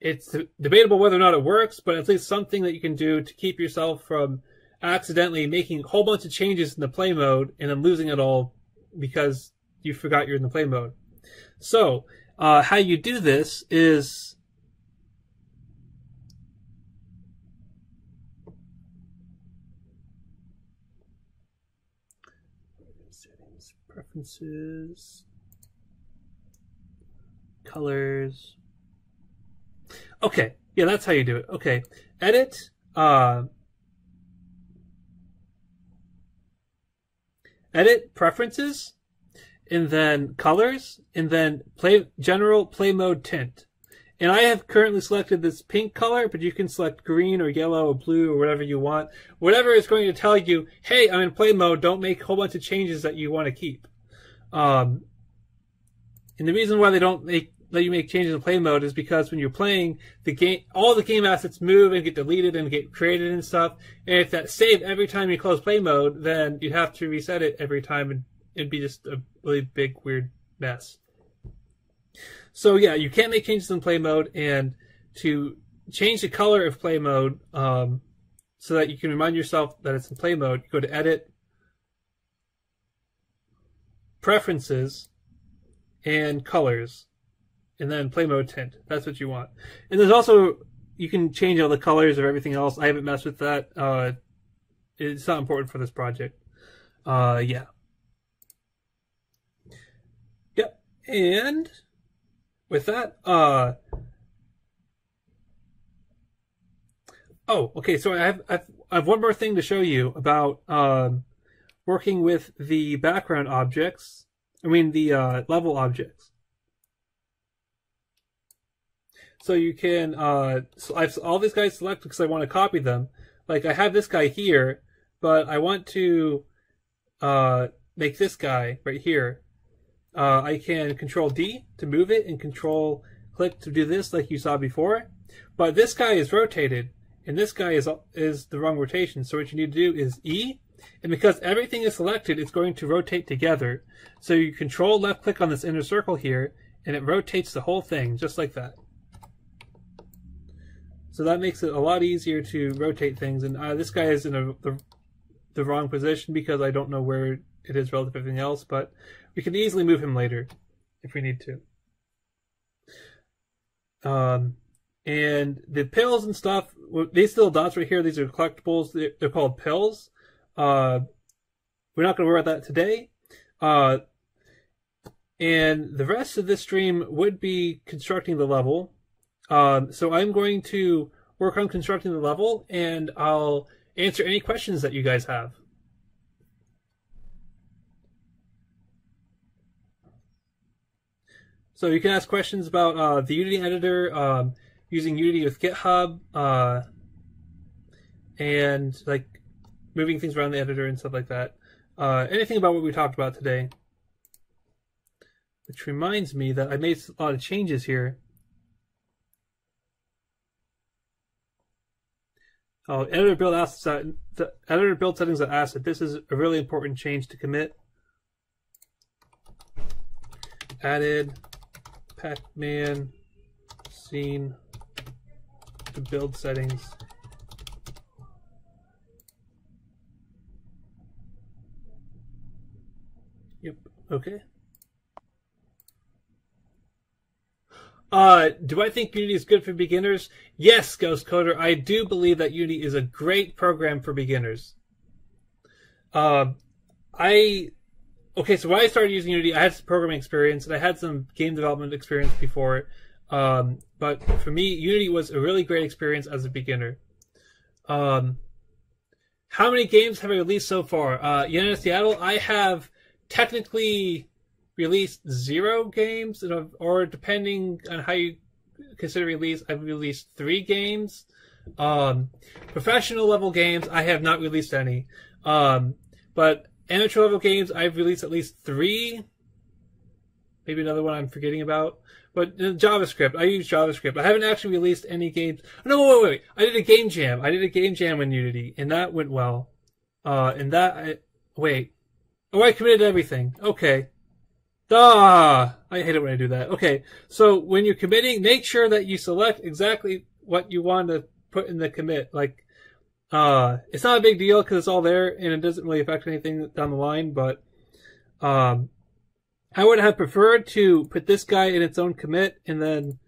it's debatable whether or not it works, but at least something that you can do to keep yourself from accidentally making a whole bunch of changes in the play mode and then losing it all because you forgot you're in the play mode. So, how you do this is settings, preferences, colors. Okay, yeah, that's how you do it. Okay, edit, edit preferences, and then colors, and then general play mode tint. And I have currently selected this pink color, but you can select green or yellow or blue or whatever you want. Whatever is going to tell you, hey, I'm in play mode, don't make a whole bunch of changes that you want to keep. And the reason why they don't let you make changes in play mode is because when you're playing the game, all the game assets move and get deleted and get created and stuff. And if that saved every time you close play mode, then you'd have to reset it every time, and it'd be just a really big, weird mess. So yeah, you can't make changes in play mode, and to change the color of play mode so that you can remind yourself that it's in play mode, you go to Edit, Preferences, and Colors, and then play mode tint. That's what you want. And there's also, you can change all the colors of everything else. I haven't messed with that. It's not important for this project. Yeah. Yep. And with that, oh, okay. So I have one more thing to show you about working with the background objects. I mean the level objects. So you can, so I've all these guys selected because I want to copy them. Like I have this guy here, but I want to make this guy right here. I can Control D to move it and Control click to do this like you saw before. But this guy is rotated, and this guy is the wrong rotation. So what you need to do is E, and because everything is selected, it's going to rotate together. So you Control left click on this inner circle here, and it rotates the whole thing just like that. So that makes it a lot easier to rotate things. And this guy is in the wrong position because I don't know where it is relative to everything else, but we can easily move him later if we need to. And the pills and stuff, these little dots right here, these are collectibles. They're called pills. We're not going to worry about that today. And the rest of this stream would be constructing the level. So I'm going to work on constructing the level, and I'll answer any questions that you guys have. So you can ask questions about the Unity editor, using Unity with GitHub, and like moving things around the editor and stuff like that. Anything about what we talked about today. Which reminds me that I made a lot of changes here. Oh, editor build assets. The editor build settings at asset. This is a really important change to commit. Added PacMan scene to build settings. Yep. Okay. Do I think Unity is good for beginners? Yes, Ghost Coder. I do believe that Unity is a great program for beginners. Okay, so when I started using Unity, I had some programming experience and I had some game development experience before. But for me, Unity was a really great experience as a beginner. How many games have I released so far? Unity Seattle, I have technically released 0 games, or depending on how you consider release, I've released 3 games. Professional level games, I have not released any. But amateur level games, I've released at least 3. Maybe another one I'm forgetting about. But JavaScript, I use JavaScript. I haven't actually released any games. No, wait. I did a game jam. I did a game jam in Unity, and that went well. Wait. Oh, I committed everything. Okay. Ah, I hate it when I do that. Okay, so when you're committing, make sure that you select exactly what you want to put in the commit. Like, it's not a big deal because it's all there and it doesn't really affect anything down the line. But I would have preferred to put this guy in its own commit and then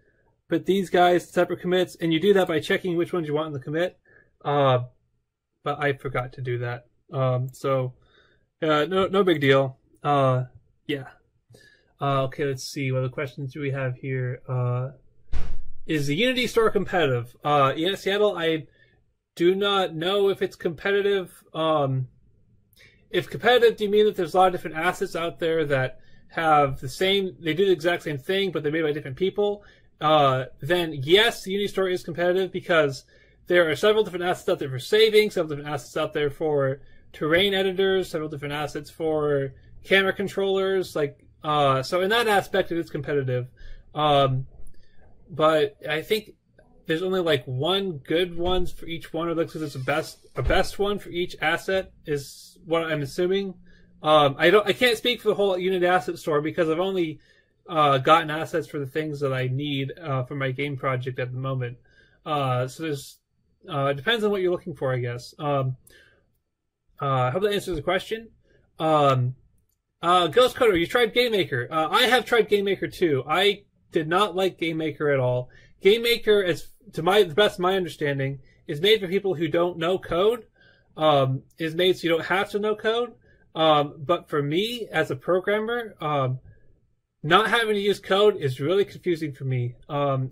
put these guys separate commits. And you do that by checking which ones you want in the commit. But I forgot to do that. No big deal. Yeah. Okay, let's see. What other questions do we have here? Is the Unity store competitive? Yeah, Seattle, I do not know if it's competitive. If competitive, do you mean that there's a lot of different assets out there that have they do the exact same thing, but they're made by different people? Then yes, the Unity store is competitive because there are several different assets out there for saving, several different assets out there for terrain editors, several different assets for camera controllers, so in that aspect, it is competitive. But I think there's only like one good one for each one, or because there's a best one for each asset is what I'm assuming. I can't speak for the whole Unity asset store because I've only gotten assets for the things that I need for my game project at the moment. So there's it depends on what you're looking for, I guess. I hope that answers the question. Ghost Coder, you tried GameMaker. I have tried GameMaker too. I did not like GameMaker at all. GameMaker, to the best of my understanding, is made for people who don't know code. Is made so you don't have to know code. But for me, as a programmer, not having to use code is really confusing for me.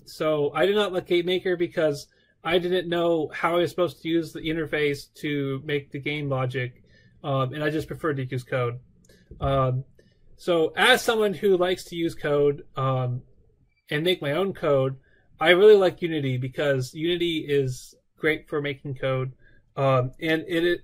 So I did not like GameMaker because I didn't know how I was supposed to use the interface to make the game logic, and I just preferred to use code. So as someone who likes to use code and make my own code, I really like Unity because Unity is great for making code. And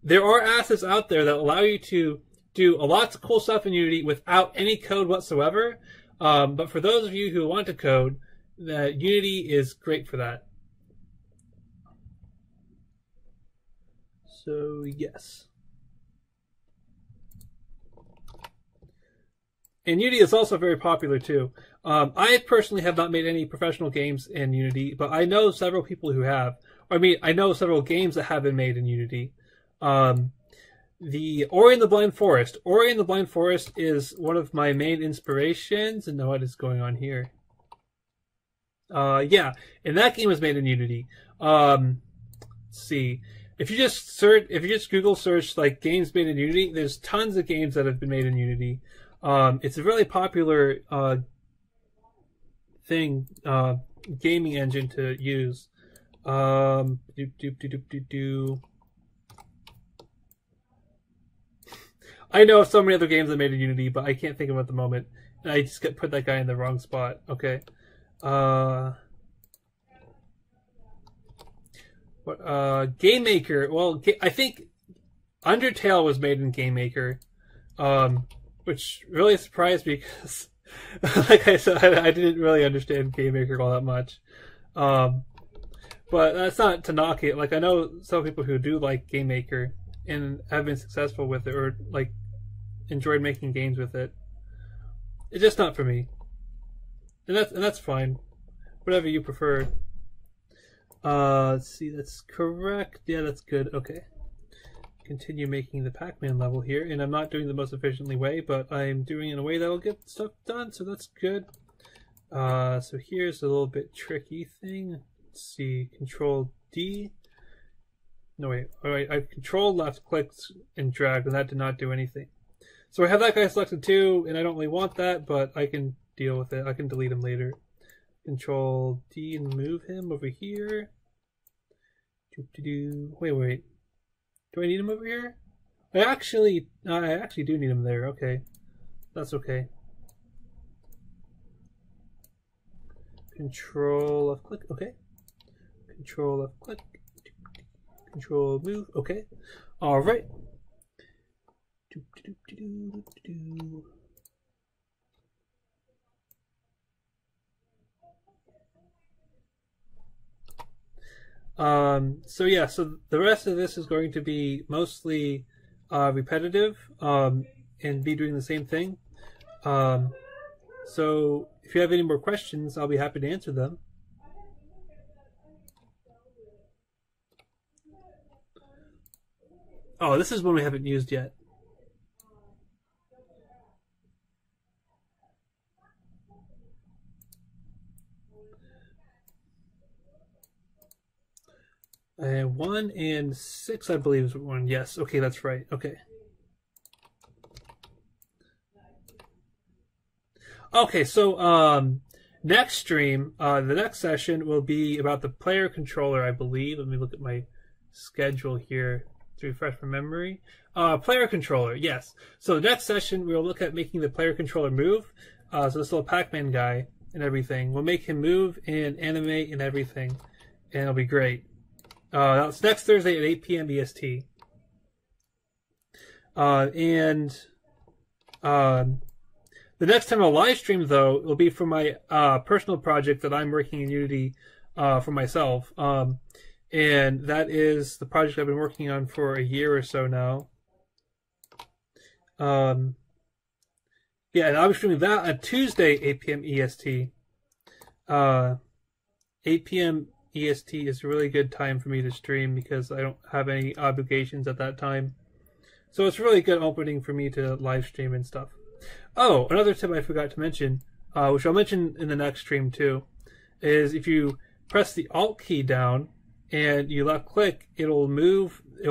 there are assets out there that allow you to do lots of cool stuff in Unity without any code whatsoever. But for those of you who want to code, Unity is great for that. So yes. And Unity is also very popular too. I personally have not made any professional games in Unity, but I know several people who have. I know several games that have been made in Unity. The Ori and the Blind Forest. Ori and the Blind Forest is one of my main inspirations. And what is going on here? Yeah, and that game was made in Unity. Let's see. If you just Google search like games made in Unity, there's tons of games that have been made in Unity. It's a really popular gaming engine to use. I know of so many other games that made in Unity, but I can't think of them at the moment. And I just put that guy in the wrong spot. Okay. GameMaker. Well, I think Undertale was made in GameMaker, which really surprised me because, like I said, I didn't really understand GameMaker all that much. But that's not to knock it. Like, I know some people who do like GameMaker and have been successful with it, or like enjoyed making games with it. It's just not for me, and that's fine. Whatever you prefer. Let's see, that's correct. Yeah, that's good. Okay. Continue making the PacMan level here, and I'm not doing the most efficiently way, but I'm doing it in a way that'll get stuff done, so that's good. So here's a little bit tricky thing. Let's see, Control D. No wait, alright, I Control left clicked and dragged, and that did not do anything. So I have that guy selected too, and I don't really want that, but I can deal with it. I can delete him later. Control D and move him over here. Wait. Do I need him over here? I actually do need him there. Okay, that's okay. Control left click. Okay. Control left click. Control move. Okay. All right. So yeah, so the rest of this is going to be mostly repetitive and be doing the same thing. So if you have any more questions, I'll be happy to answer them. Oh, this is one we haven't used yet. And 1 and 6, I believe, is one. Yes, okay, that's right. Okay. Okay, so next stream, the next session will be about the player controller, I believe. Let me look at my schedule here to refresh my memory. Player controller, yes. So the next session, we'll look at making the player controller move. So this little PacMan guy and everything. We'll make him move and animate and everything, and it'll be great. That's next Thursday at 8 p.m. EST. The next time I'll live stream, though, will be for my personal project that I'm working in Unity for myself. And that is the project I've been working on for a year or so now. Yeah, and I'll be streaming that on Tuesday, 8 p.m. EST. 8 p.m. EST is a really good time for me to stream because I don't have any obligations at that time. So it's really good opening for me to live stream and stuff. Oh, another tip I forgot to mention, which I'll mention in the next stream too, is if you press the Alt key down and you left click, it'll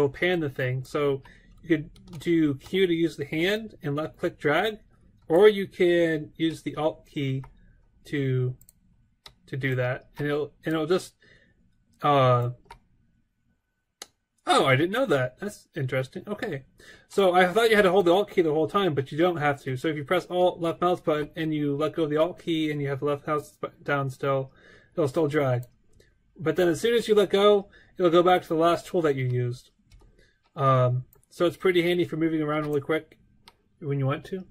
pan the thing. So you could do Q to use the hand and left click drag, or you can use the Alt key to do that, and it'll just oh, I didn't know that. That's interesting. Okay. So I thought you had to hold the Alt key the whole time, but you don't have to. So if you press Alt left mouse button and you let go of the Alt key and you have the left mouse button down still, it'll still drag. But then as soon as you let go, it'll go back to the last tool that you used. So it's pretty handy for moving around really quick when you want to.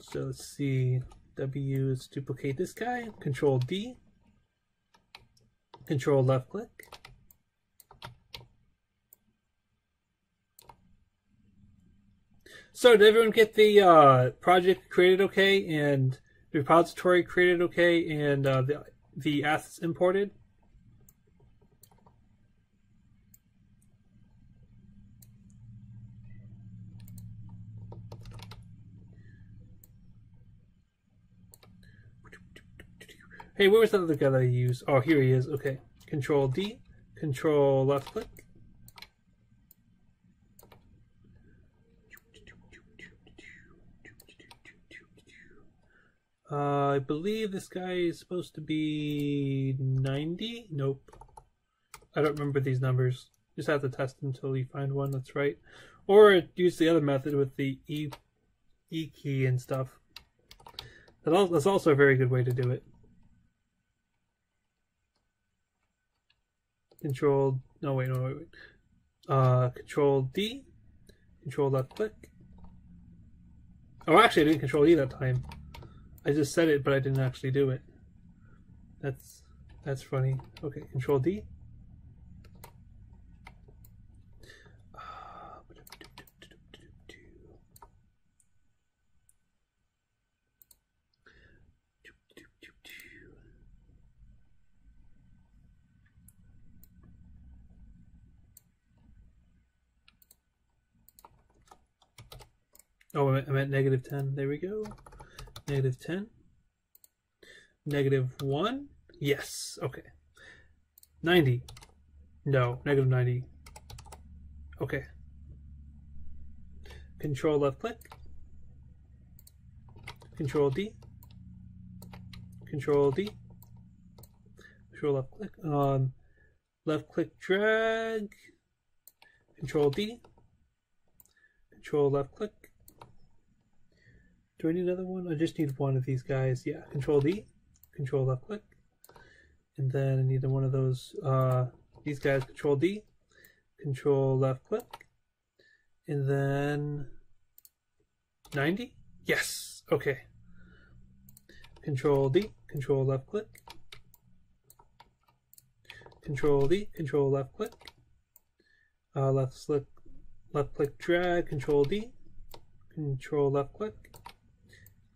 So let's see. W is duplicate this guy. Control D. Control left click. So did everyone get the project created okay, and the repository created okay, and the assets imported? Hey, where was that other guy that I used? Oh, here he is. Okay. Control D. Control left click. I believe this guy is supposed to be 90. Nope. I don't remember these numbers. Just have to test until you find one that's right. Or use the other method with the E key and stuff. That's also a very good way to do it. Control D, Control left click. Oh, actually I didn't Control E that time. I just said it, but I didn't actually do it. That's funny. Okay, Control D. Oh, I meant -10. There we go. -10. -1. Yes. Okay. 90. No. -90. Okay. Control left click. Control D. Control D. Control left click. Left click drag. Control D. Control left click. Do I need another one? I just need one of these guys. Yeah, Control D, Control left click, and then I need one of those. These guys, Control D, Control left click, and then 90. Yes. Okay. Control D, Control left click, Control D, Control left click, left click drag, Control D. Control left click.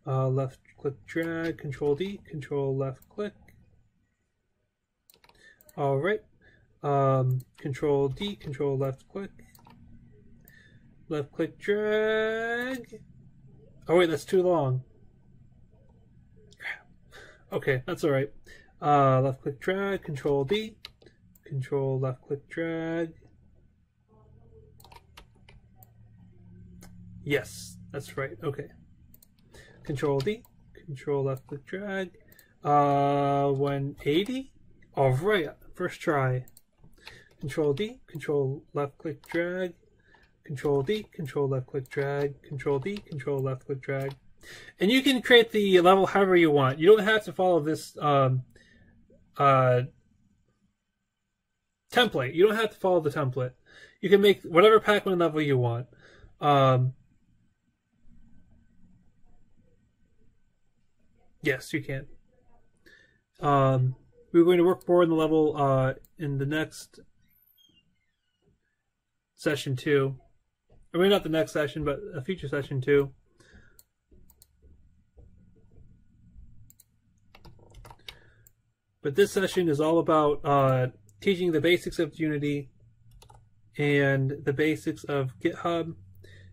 Left click drag, Control D, Control left click. Alright. Control D, Control left click. Left click drag. Oh wait, that's too long. Okay, that's alright. Left click drag, Control D, Control left click drag. Yes, that's right. Okay. Control D, Control left click drag. 180. All right, first try. Control D, Control left click drag. Control D, Control left click drag. Control D, Control left click drag. And you can create the level however you want. You don't have to follow this template. You don't have to follow the template. You can make whatever PacMan level you want. Yes, you can. We're going to work more on the level in the next session 2. I mean, not the next session, but a future session 2. But this session is all about teaching the basics of Unity and the basics of GitHub and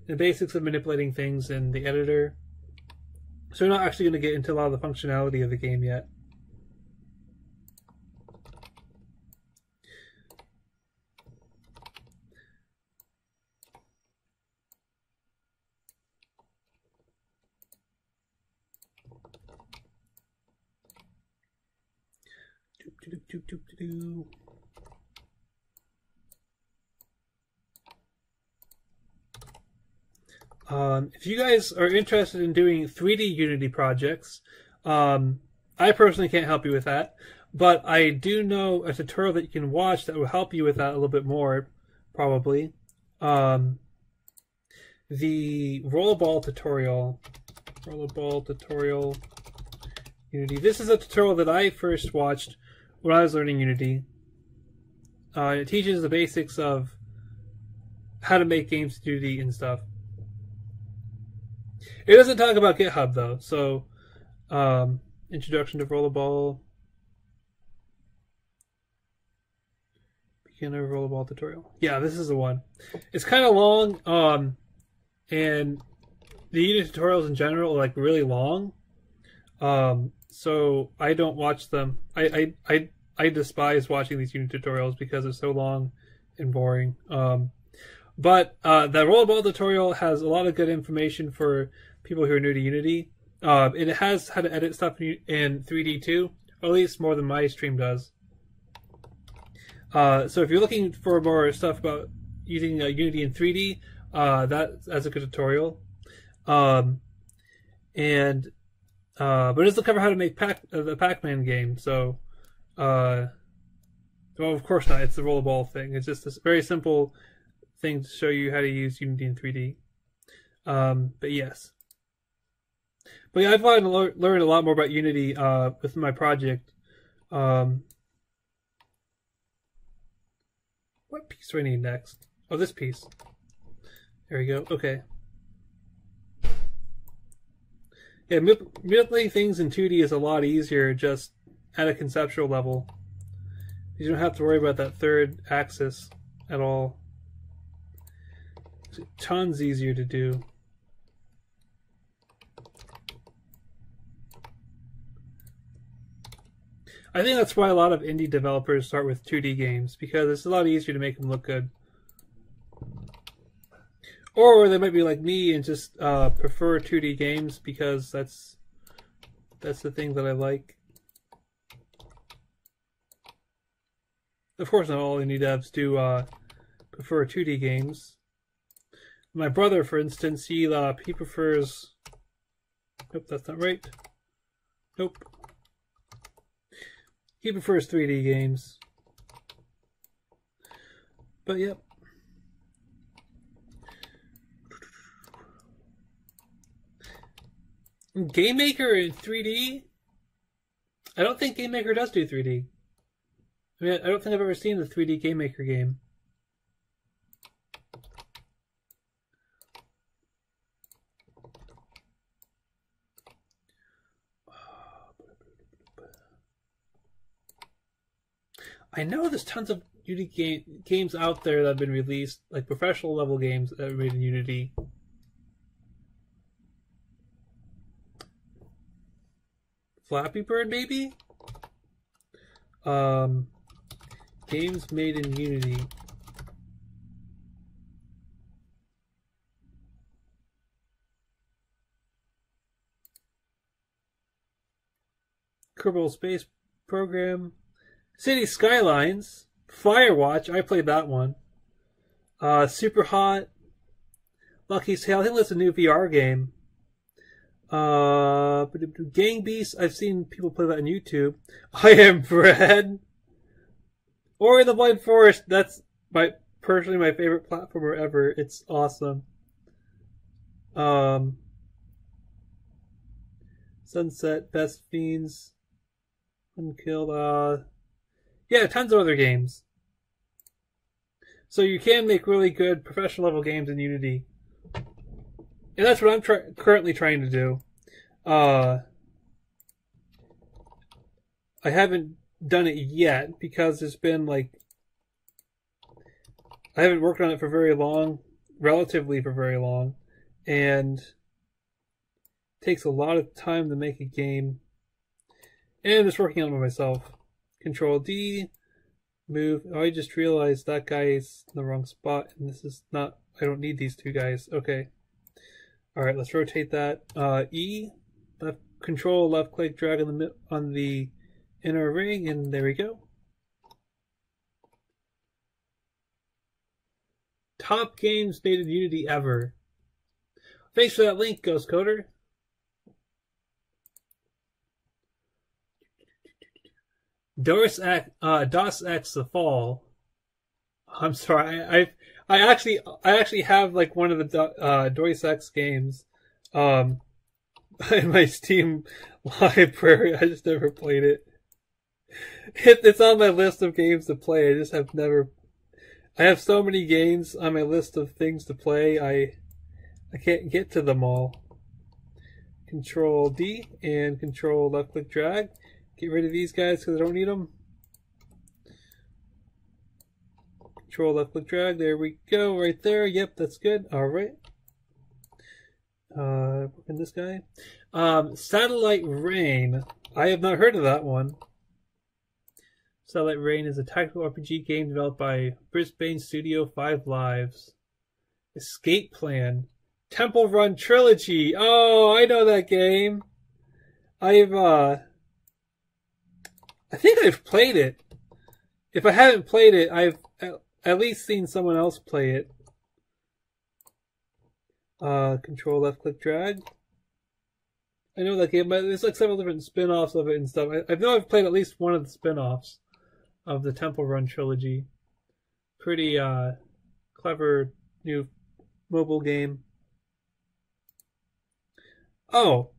the basics of manipulating things in the editor. So we're not actually going to get into a lot of the functionality of the game yet. If you guys are interested in doing 3D Unity projects, I personally can't help you with that, but I do know a tutorial that you can watch that will help you with that a little bit more, probably. The Rollerball tutorial Unity. This is a tutorial that I first watched when I was learning Unity. It teaches the basics of how to make games in Unity and stuff. It doesn't talk about GitHub though, so introduction to Rollerball, beginner Rollerball tutorial. Yeah, this is the one. It's kind of long, and the Unity tutorials in general are like really long. So I don't watch them. I despise watching these Unity tutorials because they're so long and boring. But the Rollerball tutorial has a lot of good information for people who are new to Unity. And it has how to edit stuff in 3D too, or at least more than my stream does. So if you're looking for more stuff about using Unity in 3D, that's a good tutorial. But it doesn't cover how to make the PacMan game, so well, of course not. It's the Rollerball thing. It's just this very simple thing to show you how to use Unity in 3D. But yes. But yeah, I've learned a lot more about Unity with my project. What piece do I need next? Oh, this piece. There we go. Okay. Yeah, manipulating things in 2D is a lot easier just at a conceptual level. You don't have to worry about that third axis at all. It's tons easier to do. I think that's why a lot of indie developers start with 2D games, because it's a lot easier to make them look good. Or they might be like me and just prefer 2D games because that's the thing that I like. Of course, not all indie devs do prefer 2D games. My brother, for instance, he prefers. Nope, that's not right. Nope. He prefers 3D games. But yep. Game Maker in 3D? I don't think Game Maker does do 3D. I mean, I don't think I've ever seen the 3D Game Maker game. I know there's tons of Unity games out there that have been released, like professional level games that are made in Unity. Flappy Bird, maybe? Games made in Unity. Kerbal Space Program. City Skylines. Firewatch. I played that one. Super Hot. Lucky Sail. I think that's a new VR game. Gang Beasts. I've seen people play that on YouTube. I Am Bread. Ori the Blind Forest. That's personally my favorite platformer ever. It's awesome. Sunset. Best Fiends. Unkilled. Yeah, tons of other games. So you can make really good professional level games in Unity. And that's what I'm currently trying to do. I haven't done it yet because there's been like... I haven't worked on it for very long. Relatively for very long. And it takes a lot of time to make a game. And I'm just working on it myself. Control D, move. Oh, I just realized that guy is in the wrong spot, and this is not. I don't need these two guys. Okay. All right, let's rotate that. E, left control, left click, drag on the inner ring, and there we go. Top games made in Unity ever. Thanks for that link, Ghost Coder. DOS X The Fall. I'm sorry, I actually have like one of the DOS X games in my Steam library. I just never played it. It's on my list of games to play. I just have never. I have so many games on my list of things to play. I can't get to them all. Control D and Control left click drag. Get rid of these guys because I don't need them. Control left click drag. There we go. Right there. Yep, that's good. All right. And this guy. Satellite Rain. I have not heard of that one. Satellite Rain is a tactical RPG game developed by Brisbane studio 5 Lives. Escape Plan. Temple Run Trilogy. Oh, I know that game. I think I've played it. If I haven't played it, I've at least seen someone else play it. Control left click drag. I know that game, but there's like several different spin-offs of it and stuff. I know I've played at least one of the spin-offs of the Temple Run trilogy. Pretty clever new mobile game. Oh,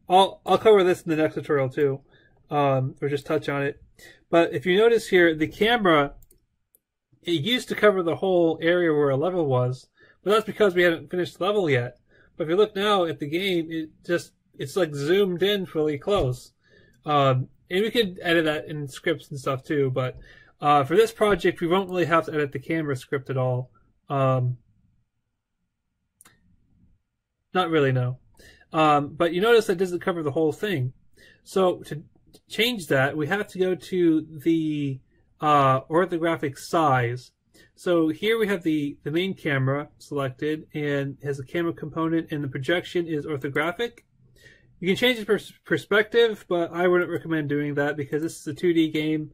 I'll cover this in the next tutorial too. Or just touch on it. But if you notice here, the camera, it used to cover the whole area where a level was, but that's because we hadn't finished the level yet. But if you look now at the game, it's like zoomed in really close. And we could edit that in scripts and stuff too, but for this project, we won't really have to edit the camera script at all. Not really, no. But you notice that doesn't cover the whole thing. So to change that, we have to go to the orthographic size. So here we have the main camera selected and has a camera component, and the projection is orthographic. You can change the perspective, but I wouldn't recommend doing that because this is a 2D game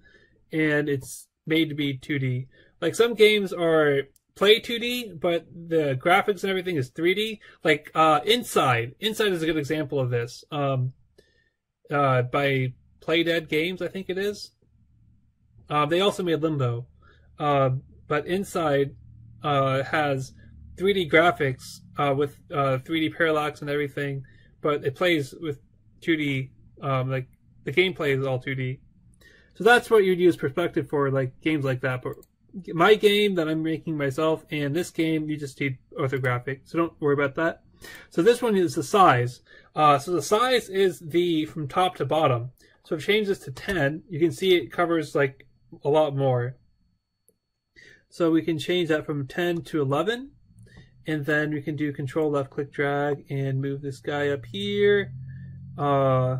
and it's made to be 2D. Like some games are play 2D, but the graphics and everything is 3D. Like Inside. Inside is a good example of this. By Playdead Games, I think it is. They also made Limbo. But Inside has 3D graphics with 3D parallax and everything, but it plays with 2D, like the gameplay is all 2D. So that's what you'd use perspective for, like games like that. But my game that I'm making myself and this game, you just need orthographic, so don't worry about that. So this one is the size. So the size is from top to bottom. So if I change this to 10, you can see it covers like a lot more. So we can change that from 10 to 11, and then we can do control left click drag and move this guy up here. I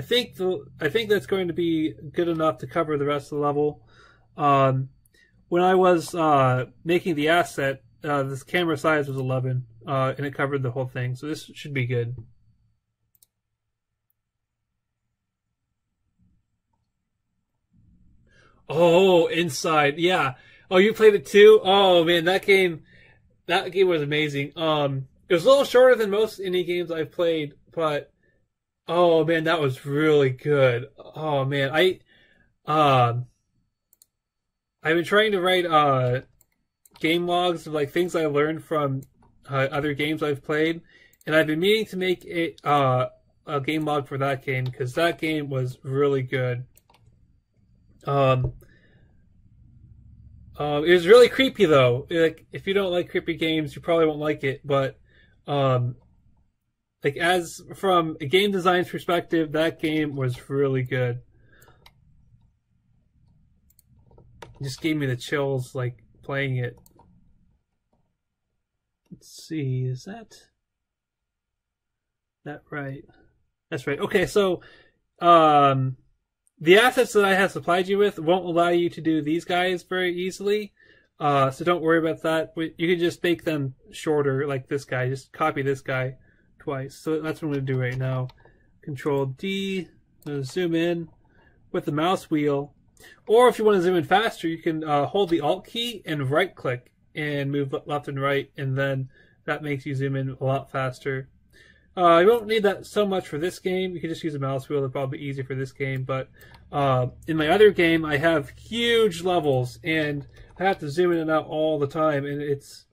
think that's going to be good enough to cover the rest of the level. When I was making the asset, this camera size was 11, and it covered the whole thing, so this should be good. Oh, Inside, yeah. Oh, you played it too? Oh man, that game was amazing. It was a little shorter than most indie games I've played, but oh man, that was really good. Oh man, I've been trying to write game logs of like things I learned from other games I've played, and I've been meaning to make a game log for that game because that game was really good. It was really creepy though. Like, if you don't like creepy games, you probably won't like it. But like, as from a game design perspective, that game was really good. It just gave me the chills, like, playing it. Let's see, is that right? That's right. Okay, so the assets that I have supplied you with won't allow you to do these guys very easily, so don't worry about that. You can just make them shorter, like this guy. Just copy this guy twice. So that's what I'm going to do right now. Control D, I'm going to zoom in with the mouse wheel. Or if you want to zoom in faster, you can hold the Alt key and right click and move left and right, and then that makes you zoom in a lot faster. You won't need that so much for this game. You can just use a mouse wheel. It'll probably be easier for this game. But in my other game, I have huge levels, and I have to zoom in and out all the time. And it's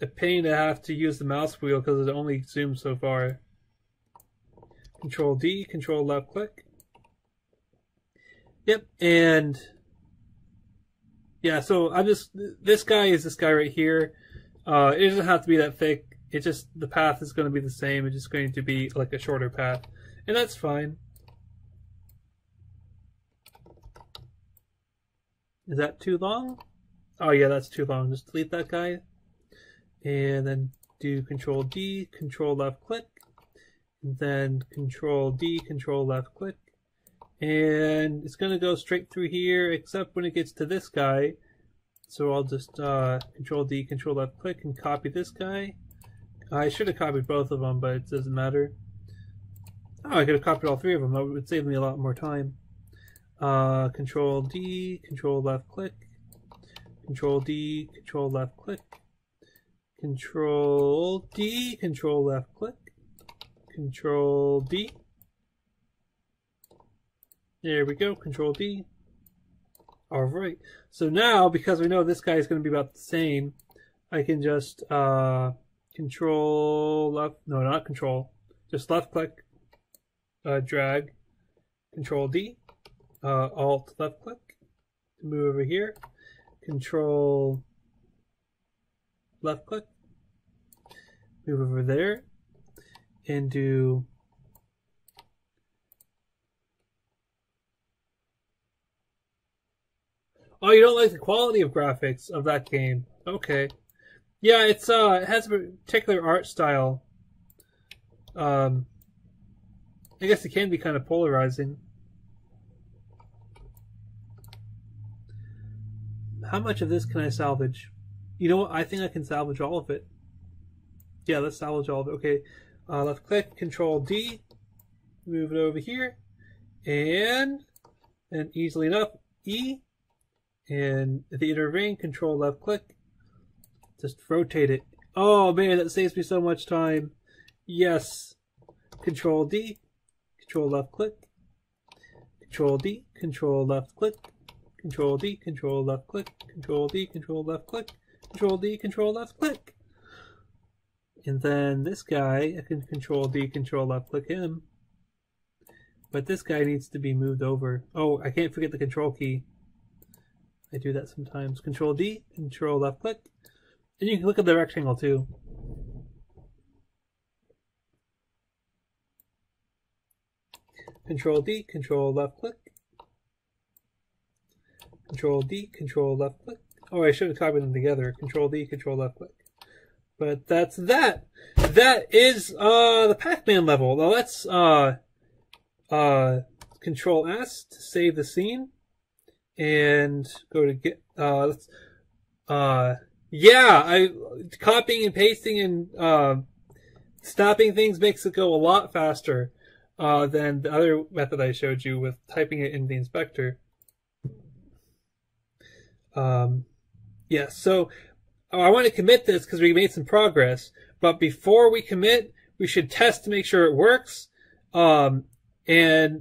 a pain to have to use the mouse wheel because it only zooms so far. Control D, control left click. Yep, and yeah, so this guy is this guy right here. It doesn't have to be that thick. It's just the path is going to be the same. It's just going to be like a shorter path, and that's fine. Is that too long? Oh yeah, that's too long. Just delete that guy, and then do Control D, Control left click, and then Control D, Control left click, and it's going to go straight through here, except when it gets to this guy. So I'll just Control D, Control left click, and copy this guy. I should have copied both of them, but it doesn't matter. Oh, I could have copied all three of them. That would save me a lot more time. Control D, Control left click, Control D, Control left click, Control D, Control left click, Control D. There we go, Control D. Alright, so now, because we know this guy is going to be about the same, I can just Control left, no, not Control, just left click, drag, Control D, Alt left click to move over here, Control left click, move over there, and do oh, you don't like the quality of graphics of that game? Okay. Yeah, it has a particular art style. I guess it can be kind of polarizing. How much of this can I salvage? You know what? I think I can salvage all of it. Yeah, let's salvage all of it. Okay. Left click, Control D, move it over here, and easily enough, E, and at the inner ring, Control left click. Just rotate it. Oh man, that saves me so much time. Yes. Control D, Control left click, Control D, Control left click, Control D, Control left click, Control D, Control left click, Control D, Control left click. And then this guy, I can Control D, Control left click him. But this guy needs to be moved over. Oh, I can't forget the Control key. I do that sometimes. Control D, Control left click. And you can look at the rectangle too. Control D, Control left click. Control D, Control left click. Oh, I should have copied them together. Control D, Control left click. But that's that. That is the PacMan level. Now let's Control S to save the scene and go to get copying and pasting and stopping things makes it go a lot faster than the other method I showed you with typing it in the inspector. So I want to commit this because we made some progress, but before we commit, we should test to make sure it works. And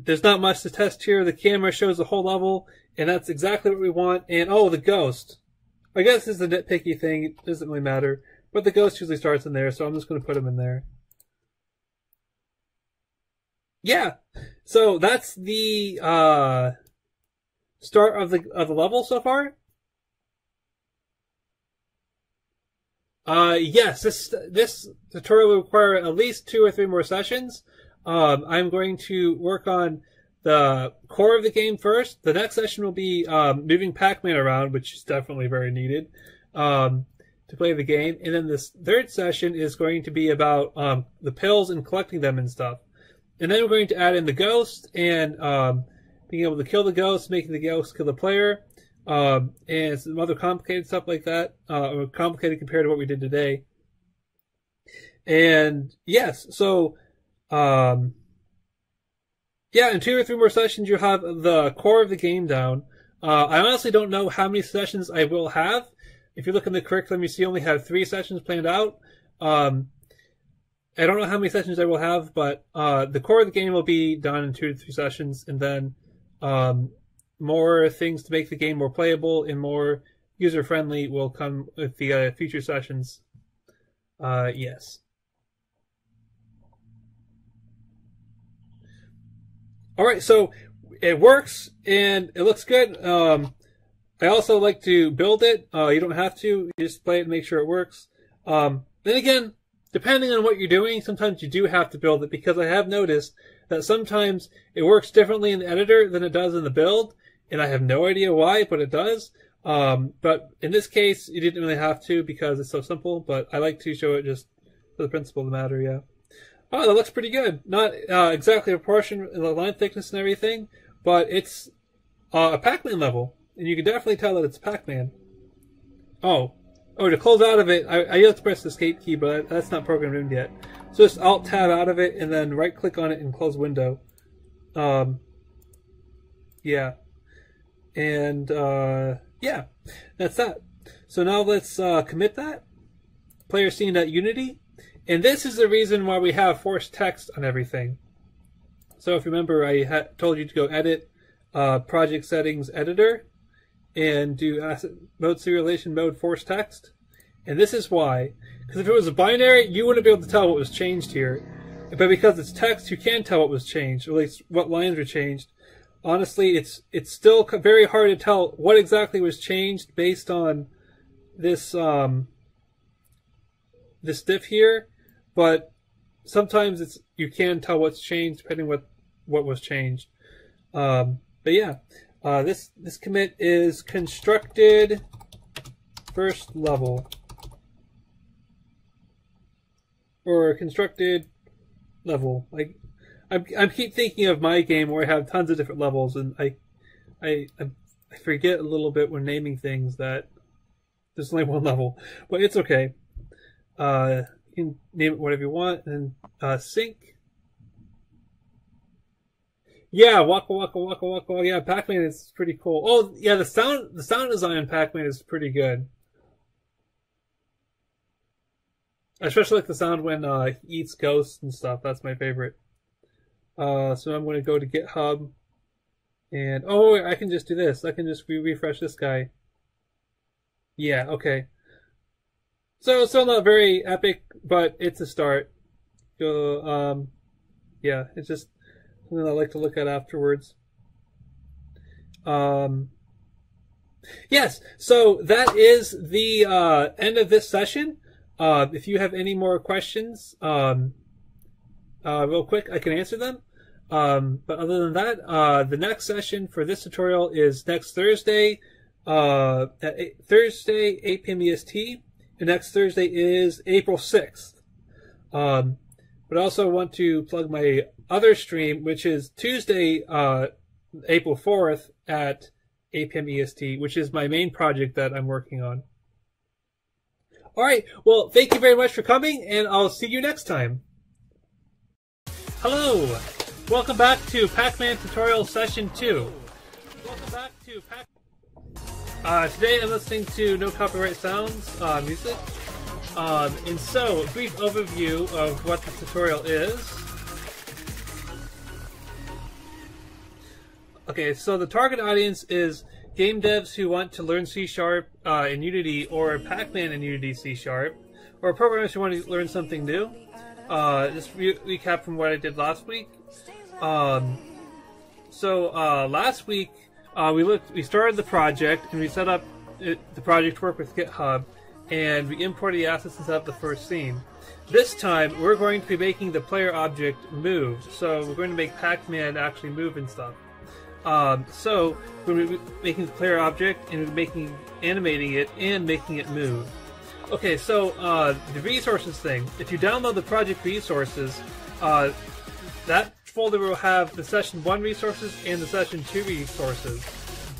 there's not much to test here. The camera shows the whole level, and that's exactly what we want. And oh, the ghost. I guess this is a nitpicky thing. It doesn't really matter. But the ghost usually starts in there, so I'm just going to put him in there. Yeah. So that's the start of the level so far. Yes, this tutorial will require at least 2 or 3 more sessions. I'm going to work on the core of the game first. The next session will be moving PacMan around, which is definitely very needed to play the game. And then this third session is going to be about the pills and collecting them and stuff. And then we're going to add in the ghost and being able to kill the ghost, making the ghost kill the player. And some other complicated stuff like that, complicated compared to what we did today. And yes, so in 2 or 3 more sessions you'll have the core of the game down. I honestly don't know how many sessions I will have. If you look in the curriculum, you see I only have 3 sessions planned out. I don't know how many sessions I will have, but the core of the game will be done in 2 to 3 sessions, and then more things to make the game more playable and more user-friendly will come with the future sessions. Yes. Alright, so it works and it looks good. I also like to build it. You don't have to. You just play it and make sure it works. Then again, depending on what you're doing, sometimes you do have to build it, because I have noticed that sometimes it works differently in the editor than it does in the build, and I have no idea why, but it does. But in this case, you didn't really have to because it's so simple, but I like to show it just for the principle of the matter, yeah. Oh, that looks pretty good. Not exactly proportion in the line thickness and everything, but it's a PacMan level, and you can definitely tell that it's PacMan. Oh, to close out of it, I have to press the escape key, but that's not programmed in yet. So just Alt-Tab out of it, and then right-click on it and close window. Yeah. And, yeah, that's that. So now let's commit that. Player scene.unity. And this is the reason why we have forced text on everything. So if you remember, I told you to go edit project settings editor and do asset mode serialization mode forced text. And this is why. Because if it was a binary, you wouldn't be able to tell what was changed here. But because it's text, you can tell what was changed, or at least what lines were changed. Honestly, it's still very hard to tell what exactly was changed based on this this diff here. But sometimes you can tell what's changed depending on what was changed. But yeah, this commit is constructed first level, or constructed level. Like I keep thinking of my game where I have tons of different levels, and I forget a little bit when naming things that there's only one level, but it's okay. You can name it whatever you want, and sync. Yeah, Waka Waka Waka Waka. Yeah, PacMan is pretty cool. Oh, yeah, the sound design in PacMan is pretty good. I especially like the sound when he eats ghosts and stuff. That's my favorite. So I'm going to go to GitHub, and I can just do this. I can just refresh this guy. Yeah, okay. So still not very epic, but it's a start. So yeah, it's just something I like to look at afterwards. Yes, so that is the end of this session. If you have any more questions, real quick, I can answer them. But other than that, the next session for this tutorial is next Thursday, Thursday, 8 p.m. EST, and next Thursday is April 6th. But I also want to plug my other stream, which is Tuesday, April 4th at 8 p.m. EST, which is my main project that I'm working on. Alright, well, thank you very much for coming, and I'll see you next time. Hello! Welcome back to PacMan Tutorial Session 2. Welcome back to today I'm listening to No Copyright Sounds music. And so, a brief overview of what the tutorial is. Okay, so the target audience is game devs who want to learn C# in Unity, or PacMan in Unity C#, or programmers who want to learn something new. Just recap from what I did last week. Last week we started the project and we set up the project to work with GitHub, and we imported the assets and set up the first scene. This time we're going to be making the player object move, so we're going to make PacMan actually move and stuff. So we're going to be making the player object and animating it and making it move. Okay, so the resources thing. If you download the project resources, that folder will have the Session 1 resources and the Session 2 resources.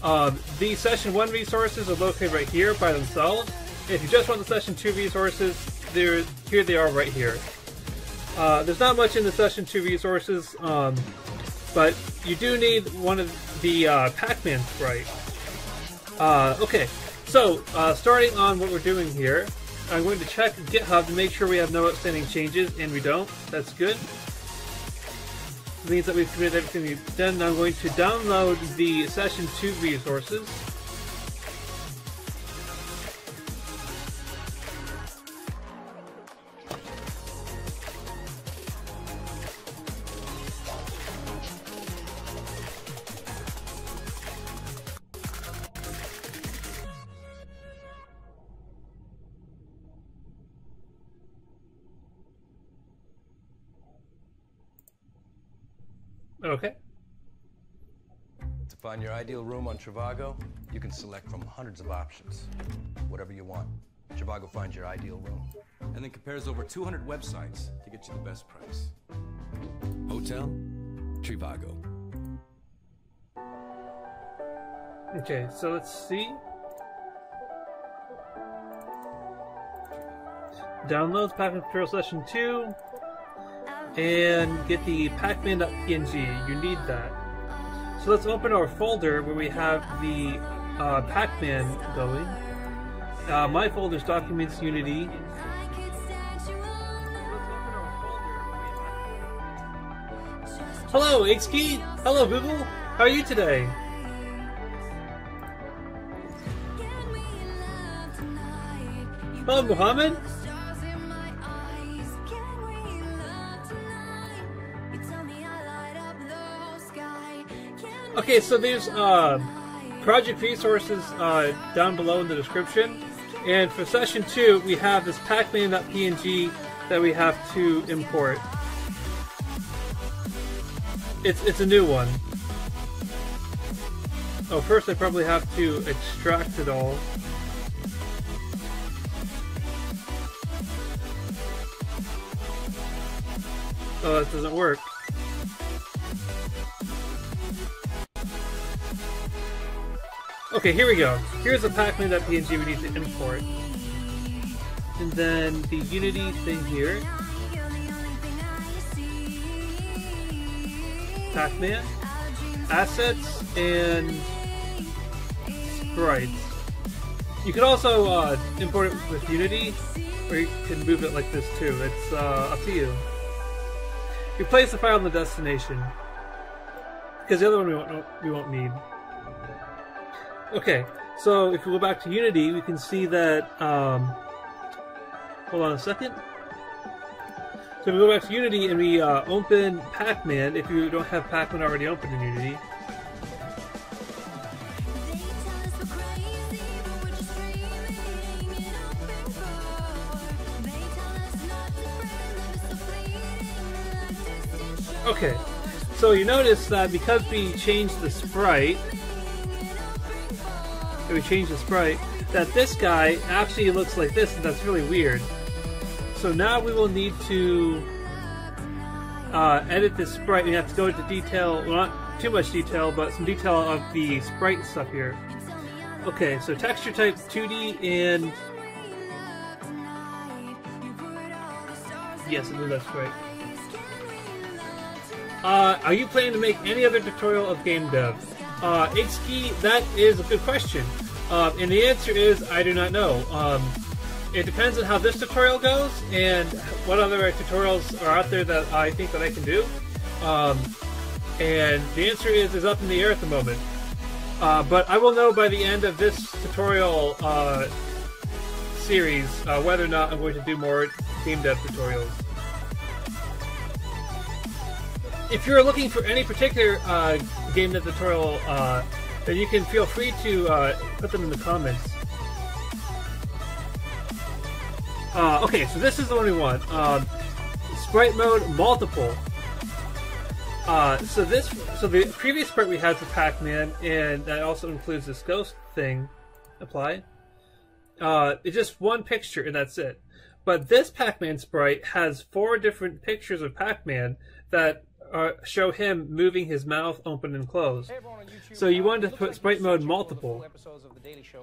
The Session 1 resources are located right here by themselves. If you just want the Session 2 resources, here they are right here. There's not much in the Session 2 resources, but you do need one of the PacMan sprite. Okay, so starting on what we're doing here, I'm going to check GitHub to make sure we have no outstanding changes, and we don't. That's good. It means that we've committed everything we've done. Now I'm going to download the Session 2 resources. Okay. To find your ideal room on Trivago, you can select from hundreds of options. Whatever you want. Trivago finds your ideal room, and then compares over 200 websites to get you the best price. Hotel, Trivago. Okay, so let's see. Downloads PacMan Tutorial Session 2. And get the PacMan.png. You need that. So let's open our folder where we have the PacMan going. My folder is Documents Unity. Hello, Ixki! Hello, Google! How are you today? Hello, Muhammad! Okay, so there's project resources down below in the description, and for Session 2 we have this PacMan.png that we have to import. It's a new one. Oh, first I probably have to extract it all. Oh, that doesn't work. Okay, here we go. Here's the PacMan.png we need to import. And then the Unity thing here. PacMan, assets, and sprites. You can also import it with Unity, or you can move it like this too. It's up to you. You place the file in the destination, because the other one we won't need. Okay, so if we go back to Unity, we can see that, hold on a second. So if we go back to Unity and we open PacMan, if you don't have PacMan already open in Unity. Okay, so you notice that because we changed the sprite, after we change the sprite, that this guy actually looks like this, and that's really weird. So now we will need to edit this sprite. We have to go into detail, well, not too much detail, but some detail of the sprite stuff here. Okay, so texture type 2D and... Yes, I believe that's right. Are you planning to make any other tutorial of game dev? Itsuki, that is a good question. And the answer is, I do not know. It depends on how this tutorial goes, and what other tutorials are out there that I think that I can do. And the answer is up in the air at the moment. But I will know by the end of this tutorial series whether or not I'm going to do more game dev tutorials. If you're looking for any particular game dev tutorial, then you can feel free to put them in the comments. Okay, so this is the one we want. Sprite mode multiple. So the previous sprite we had for PacMan, and that also includes this ghost thing. Apply. It's just one picture, and that's it. But this PacMan sprite has 4 different pictures of PacMan that show him moving his mouth open and closed. So you wanted to put sprite mode multiple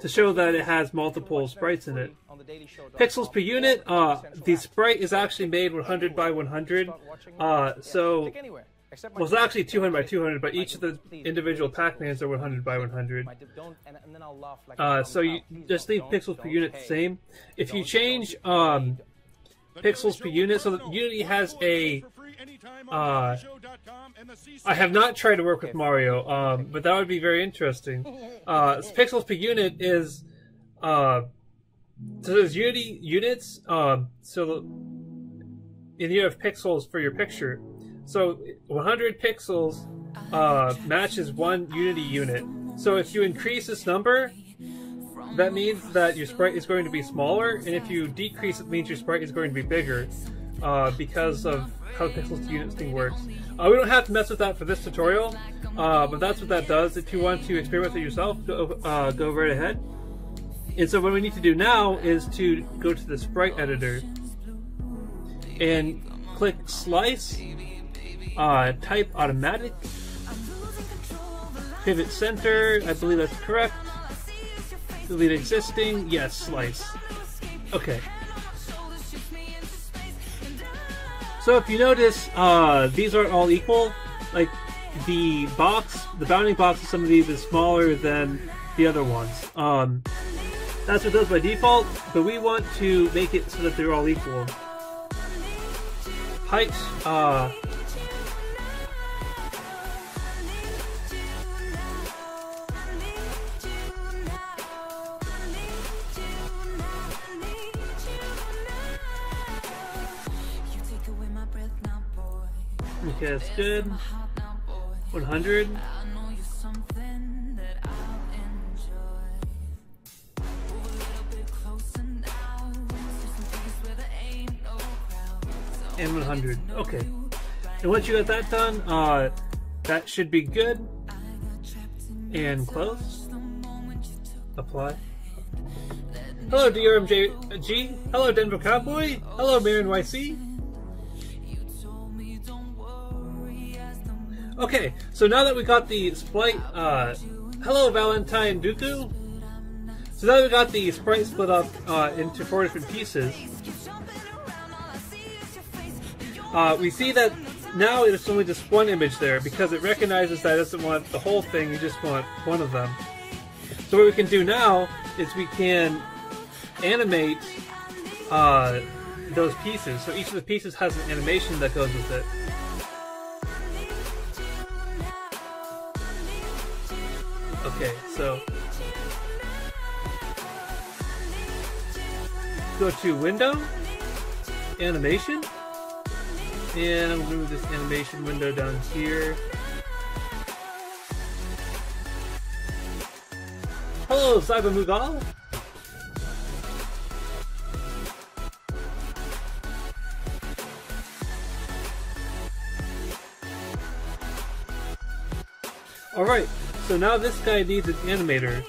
to show that it has multiple sprites in it. Pixels per unit, the sprite is actually made 100 by 100. Well, it's actually 200 by 200, but each of the individual PacMans are 100 by 100. So you just leave pixels per unit the same. If you change pixels per unit, so Unity has a... I have not tried to work with Mario, but that would be very interesting. Pixels per unit is... so there's Unity units, so you have pixels for your picture. So 100 pixels matches 1 Unity unit. So if you increase this number, that means that your sprite is going to be smaller, and if you decrease it, means your sprite is going to be bigger, because of how the pixels to units thing works. We don't have to mess with that for this tutorial, but that's what that does. If you want to experiment with it yourself, go right ahead. And so what we need to do now is to go to the sprite editor and click slice, type automatic, pivot center, I believe that's correct, delete existing, yes, slice. Okay. So if you notice, these aren't all equal. Like the bounding box of some of these is smaller than the other ones. That's what it does by default, but we want to make it so that they're all equal. Height, okay, that's good. 100. And 100. Okay. And once you got that done, that should be good. And close. Apply. Hello, DRMJG. Hello, Denver Cowboy. Hello, Marin YC. Okay, so now that we got the sprite, hello Valentine Dooku. So now that we got the sprite split up into 4 different pieces, we see that now it's only just one image there because it recognizes that it doesn't want the whole thing, you just want one of them. So what we can do now is we can animate those pieces. So each of the pieces has an animation that goes with it. Okay, so go to Window, Animation, and I'm going to move this animation window down here. Hello, Saiba Mughal. Alright, so now this guy needs an animator.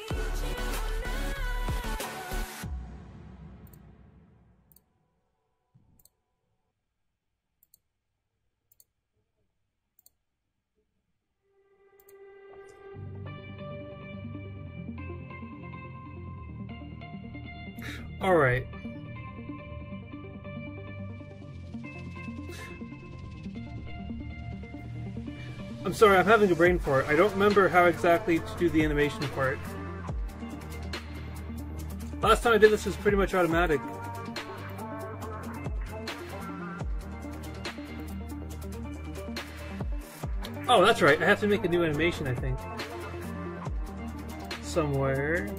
Alright. I'm sorry, I'm having a brain fart. I don't remember how exactly to do the animation part. Last time I did this was pretty much automatic. Oh, that's right. I have to make a new animation, I think. Somewhere.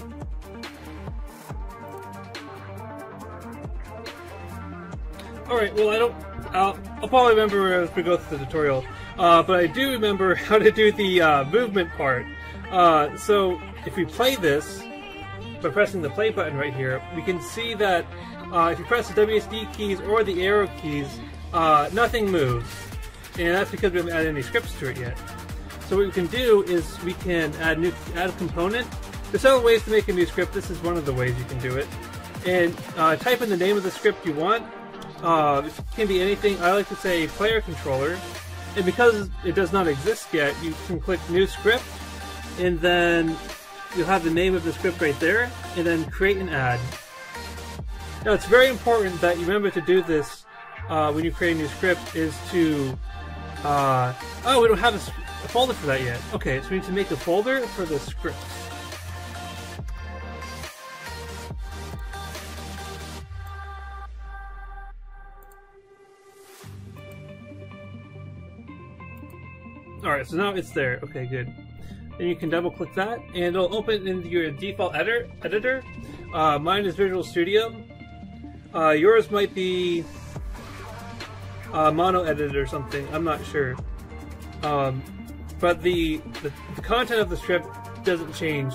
Alright, well I'll probably remember as we go through the tutorial. But I do remember how to do the movement part. So if we play this, by pressing the play button right here, we can see that if you press the WSD keys or the arrow keys, nothing moves. And that's because we haven't added any scripts to it yet. So what we can do is we can add a component. There's several ways to make a new script. This is one of the ways you can do it. And type in the name of the script you want. It can be anything. I like to say player controller. And because it does not exist yet, you can click new script, and then you'll have the name of the script right there, and then create and add. Now it's very important that you remember to do this when you create a new script, is to... oh, we don't have a folder for that yet. Okay, so we need to make a folder for the scripts. Alright, so now it's there. Okay, good. Then you can double click that, and it'll open in your default editor. Mine is Visual Studio. Yours might be Mono Edit or something. I'm not sure. But the content of the script doesn't change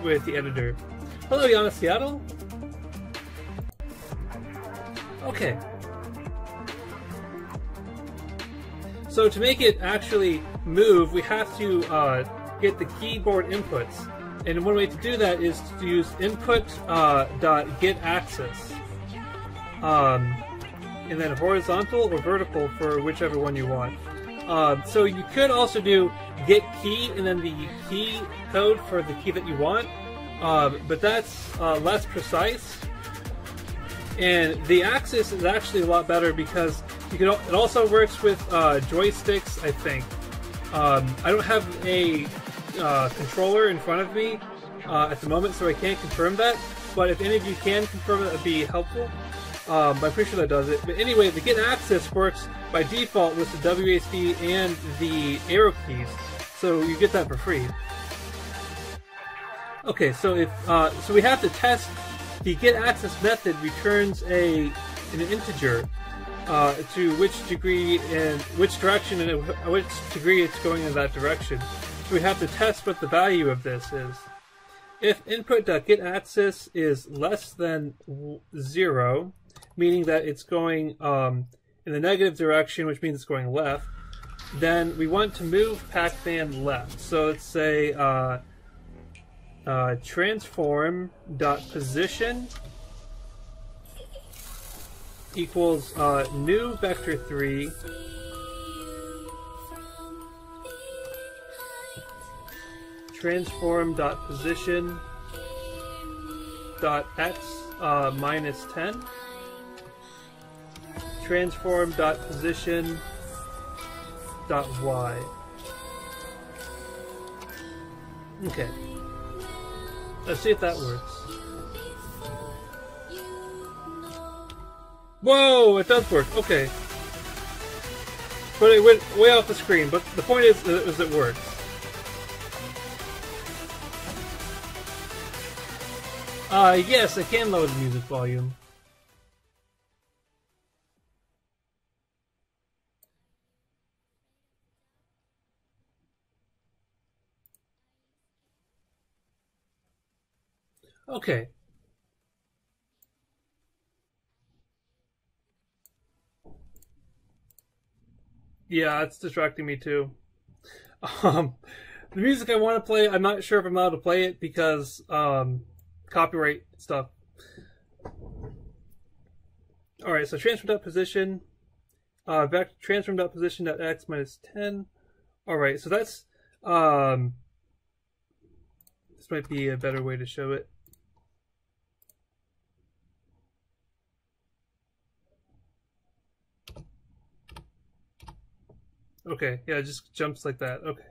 with the editor. Hello, Yana Seattle. Okay. So to make it actually move, we have to get the keyboard inputs. And one way to do that is to use input.getAxis. And then horizontal or vertical for whichever one you want. So you could also do get key and then the key code for the key that you want. But that's less precise. And the axis is actually a lot better because it also works with joysticks, I think. I don't have a controller in front of me at the moment, so I can't confirm that. But if any of you can confirm it, that would be helpful. I'm pretty sure that does it. But anyway, the get axis works by default with the WASD and the arrow keys, so you get that for free. Okay, so if so, we have to test. The get axis method returns an integer to which degree and which direction and which degree it's going in that direction. So we have to test what the value of this is. If input.getAxis is less than 0, meaning that it's going in the negative direction, which means it's going left, then we want to move PacMan left. So let's say transform.position equals new vector 3 transform.position x minus 10 transform.position y. Okay. Let's see if that works. Whoa, it does work. Okay. But it went way off the screen. But the point is it works. Yes, I can lower the music volume. Okay. Yeah, it's distracting me too. The music I want to play, I'm not sure if I'm allowed to play it because copyright stuff. Alright, so transform.position back to transform.position.x minus 10. Alright, so that's this might be a better way to show it. Okay, yeah, it just jumps like that. Okay.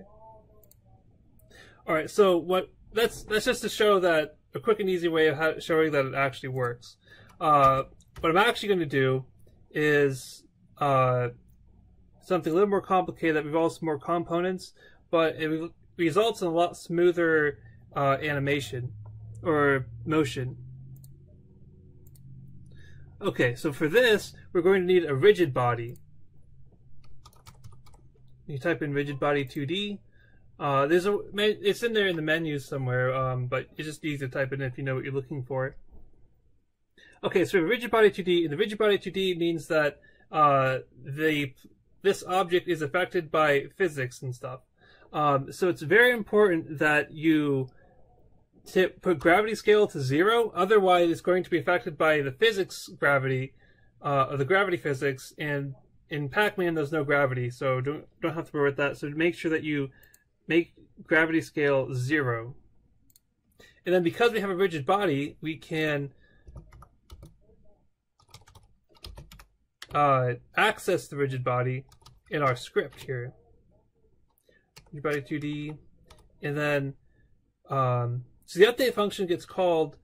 All right, so that's just to show that a quick and easy way of showing that it actually works. What I'm actually going to do is something a little more complicated that involves more components, but it results in a lot smoother animation or motion. Okay, so for this, we're going to need a rigid body. You type in rigid body 2D. It's in there in the menu somewhere, but it's just easy to type it in if you know what you're looking for. Okay, so rigid body 2D, and the rigid body 2D means that this object is affected by physics and stuff. So it's very important that you put gravity scale to 0, otherwise it's going to be affected by the physics gravity, or the gravity physics, and in PacMan there's no gravity, so don't have to worry about that. So make sure that you make gravity scale 0. And then because we have a rigid body, we can access the rigid body in our script here. Rigid body 2D, and then so the update function gets called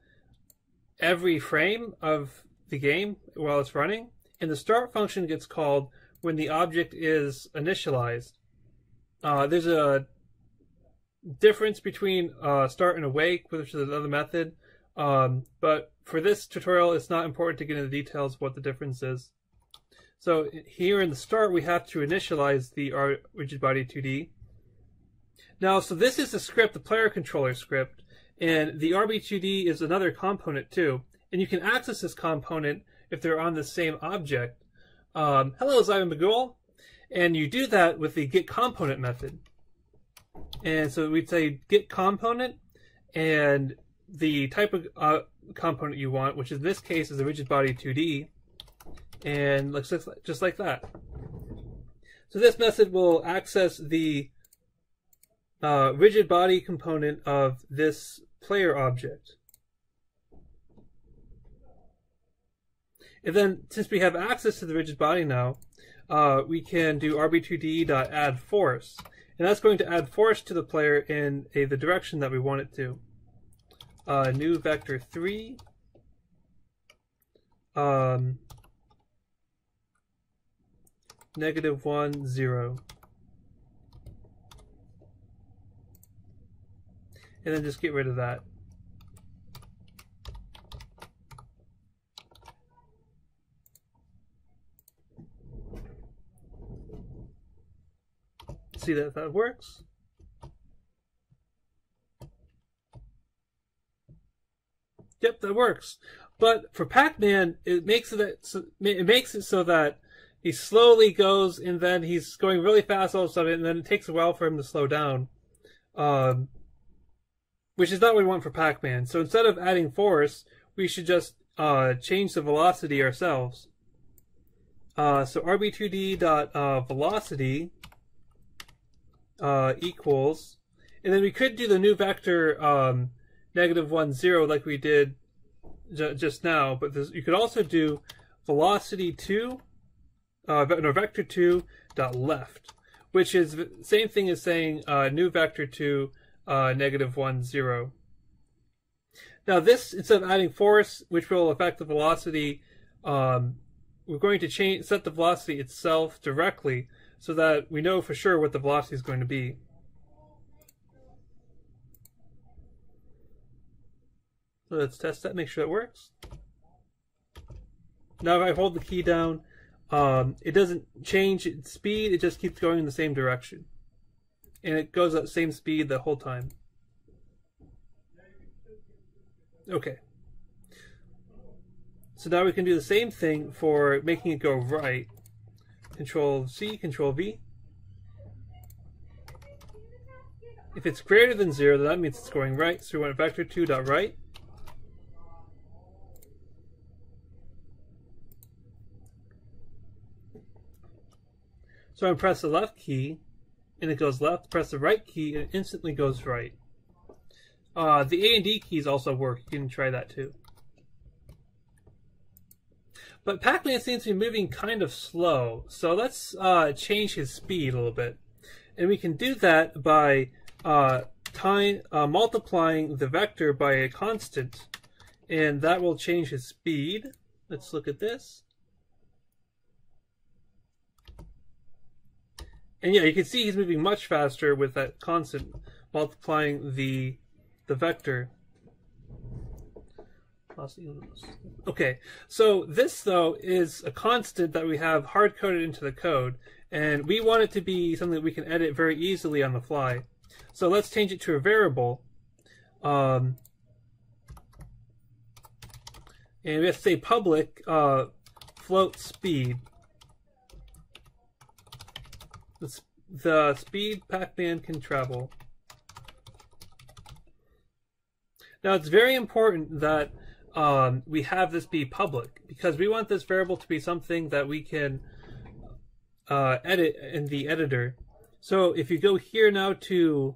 every frame of the game while it's running, and the start function gets called when the object is initialized. There's a difference between start and awake, which is another method, but for this tutorial it's not important to get into the details of what the difference is. So here in the start we have to initialize the rigid body 2D. Now, so this is the script, the player controller script, and the RB2D is another component too, and you can access this component if they're on the same object. Hello, Simon Bagul, and you do that with the getComponent method. And so we'd say getComponent and the type of component you want, which in this case is a rigid body 2D, and looks just like that. So this method will access the rigid body component of this player object. And then, since we have access to the rigid body now, we can do rb2d.addForce, and that's going to add force to the player in the direction that we want it to. New vector 3. -1, 0. And then just get rid of that. See that that works. Yep, that works. But for PacMan, it makes it so that he slowly goes, and then he's going really fast all of a sudden, and then it takes a while for him to slow down. Which is not what we want for PacMan. So instead of adding force, we should just change the velocity ourselves. So rb2d.velocity equals, and then we could do the new vector -1, 0 like we did just now, but you could also do velocity 2, vector 2.left, which is the same thing as saying new vector 2 -1, 0. Now this, instead of adding force, which will affect the velocity, we're going to set the velocity itself directly so that we know for sure what the velocity is going to be. So let's test that, make sure it works. Now if I hold the key down, it doesn't change its speed, it just keeps going in the same direction. And it goes at the same speed the whole time. Okay. So now we can do the same thing for making it go right. Control C, Control V. If it's greater than 0, then that means it's going right. So we want vector 2.right. So I press the left key, and it goes left. Press the right key, and it instantly goes right. The A and D keys also work. You can try that too. But PacMan seems to be moving kind of slow, so let's change his speed a little bit. And we can do that by multiplying the vector by a constant, and that will change his speed. Let's look at this. And yeah, you can see he's moving much faster with that constant multiplying the vector. Okay, so this though is a constant that we have hard-coded into the code, and we want it to be something that we can edit very easily on the fly. So let's change it to a variable. And we have to say public float speed. The speed PacMan can travel. Now it's very important that we have this be public, because we want this variable to be something that we can edit in the editor. So if you go here now to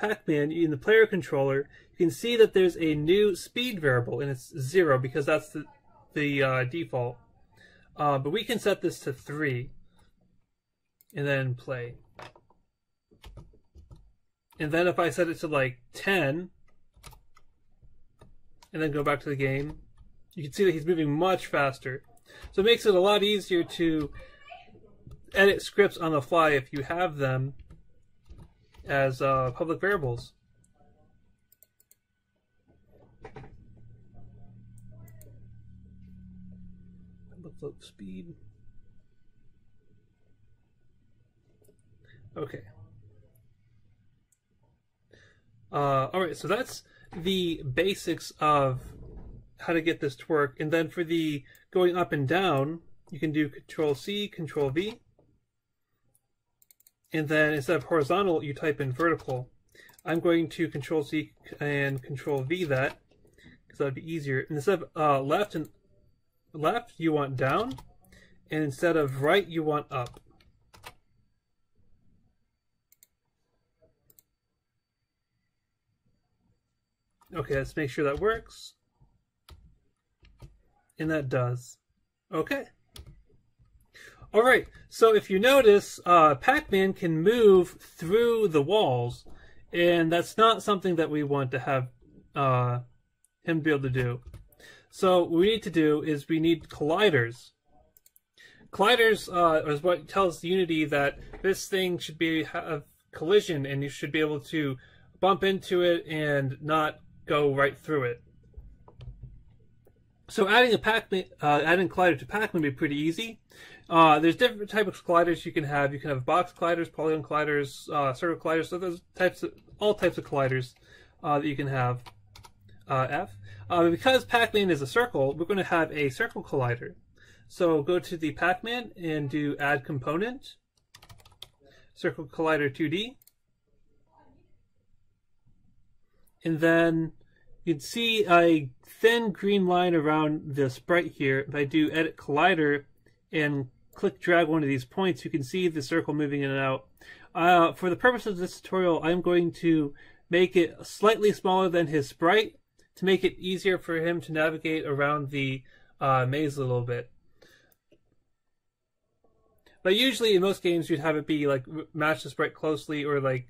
PacMan in the player controller, you can see that there's a new speed variable, and it's 0 because that's the default. But we can set this to 3 and then play. And then if I set it to like 10 and then go back to the game, you can see that he's moving much faster. So it makes it a lot easier to edit scripts on the fly if you have them as public variables. Public float speed. Okay. Alright, so that's the basics of how to get this to work. And then for the going up and down, you can do Control-C, Control-V. And then instead of horizontal, you type in vertical. I'm going to Control-C and Control-V that, because that would be easier. And instead of left, you want down. And instead of right, you want up. Okay, let's make sure that works. And that does. Okay. Alright, so if you notice, PacMan can move through the walls, and that's not something that we want to have him be able to do. So what we need to do is we need colliders. Colliders is what tells Unity that this thing should have collision, and you should be able to bump into it and not go right through it. So adding a collider to PacMan would be pretty easy. There's different types of colliders you can have. You can have box colliders, polygon colliders, circle colliders. So there's all types of colliders that you can have. Because PacMan is a circle, we're going to have a circle collider. So go to the PacMan and do Add Component, Circle Collider 2D. And then you'd see a thin green line around the sprite here. If I do Edit Collider and click drag one of these points, you can see the circle moving in and out. For the purpose of this tutorial, I'm going to make it slightly smaller than his sprite to make it easier for him to navigate around the maze a little bit. But usually in most games you'd have it be like match the sprite closely, or like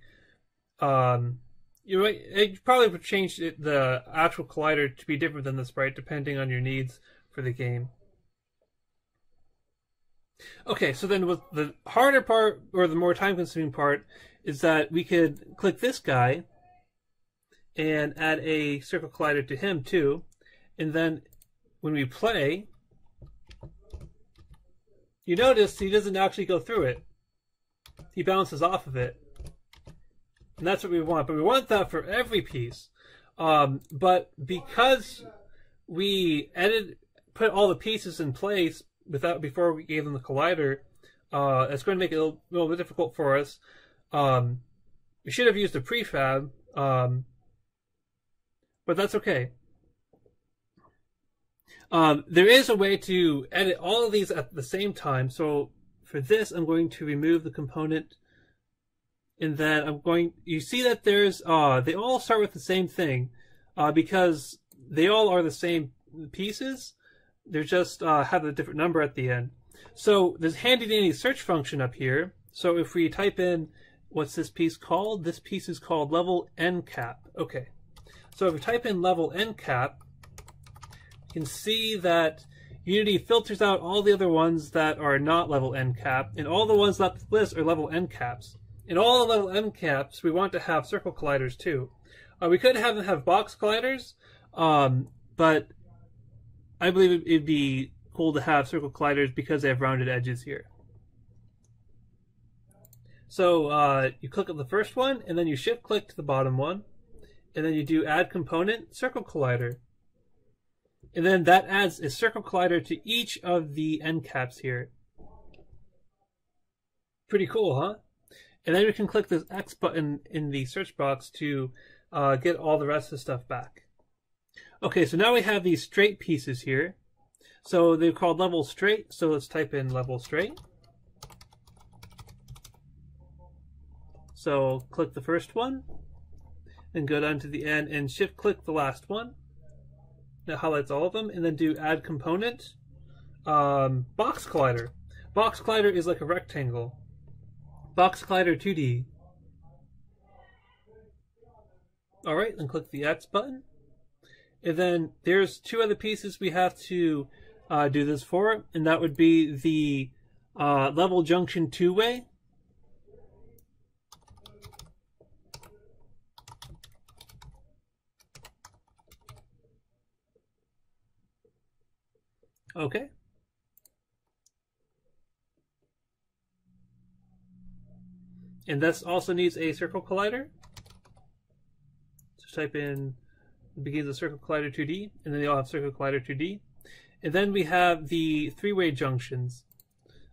you probably would change the actual collider to be different than the sprite depending on your needs for the game. Okay, so then with the harder part, or the more time-consuming part, is that we could click this guy and add a circle collider to him too, and then when we play, you notice he doesn't actually go through it. He bounces off of it. And that's what we want, but we want that for every piece. But because we put all the pieces in place before we gave them the collider, it's going to make it a little bit difficult for us. We should have used a prefab, but that's okay. There is a way to edit all of these at the same time. So for this, I'm going to remove the component, and then you see that there's, they all start with the same thing, because they all are the same pieces. They just have a different number at the end. So there's handy dandy search function up here. So if we type in, what's this piece called? This piece is called level NCAP. Okay. So if we type in level NCAP, you can see that Unity filters out all the other ones that are not level NCAP, and all the ones left of the list are level NCAPs. In all the level NCAPs, we want to have circle colliders too. We could have them have box colliders, but I believe it'd be cool to have circle colliders because they have rounded edges here. So you click on the first one, and then you shift click to the bottom one, and then you do add component, circle collider. And then that adds a circle collider to each of the end caps here. Pretty cool, huh? And then we can click this X button in the search box to get all the rest of the stuff back. Okay, so now we have these straight pieces here. So they're called level straight, so let's type in level straight. So click the first one, and go down to the end and shift click the last one. That highlights all of them, and then do add component, box collider. Box collider is like a rectangle. Box collider 2D. Alright, then click the X button. And then there's two other pieces we have to do this for, and that would be the level junction two-way. Okay. And this also needs a circle collider. So type in, begins the circle collider 2D, and then they all have circle collider 2D. And then we have the three-way junctions.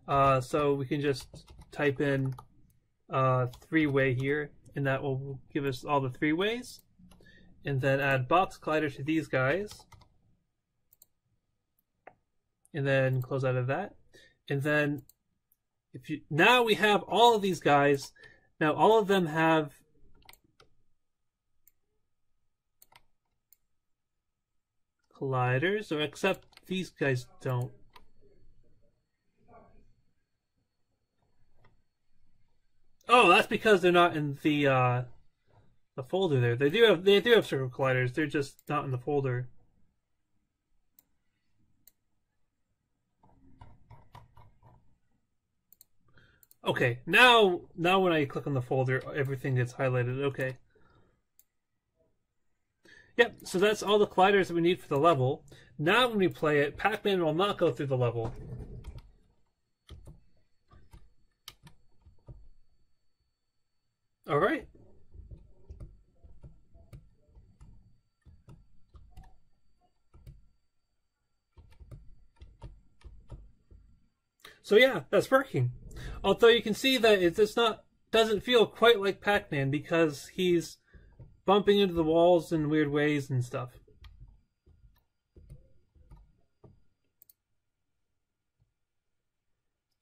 So we can just type in three-way here, and that will give us all the three ways. And then add box collider to these guys. And then close out of that. And then now we have all of these guys. Now all of them have colliders, or except these guys don't. Oh, that's because they're not in the folder there. They do have circle colliders. They're just not in the folder. Okay, now when I click on the folder, everything gets highlighted. Okay. Yep, so that's all the colliders that we need for the level. Now when we play it, PacMan will not go through the level. Alright. So yeah, that's working. Although you can see that it doesn't feel quite like PacMan because he's bumping into the walls in weird ways and stuff.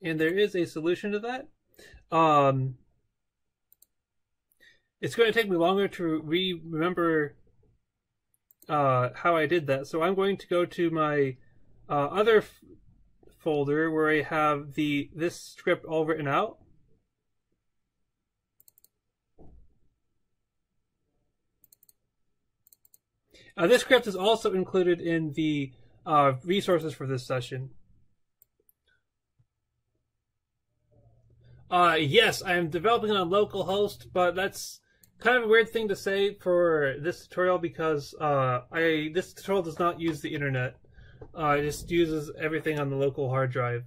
And there is a solution to that. It's going to take me longer to remember how I did that. So I'm going to go to my other folder where I have this script all written out. This script is also included in the resources for this session. Yes, I am developing it on localhost, but that's kind of a weird thing to say for this tutorial because this tutorial does not use the internet. It just uses everything on the local hard drive.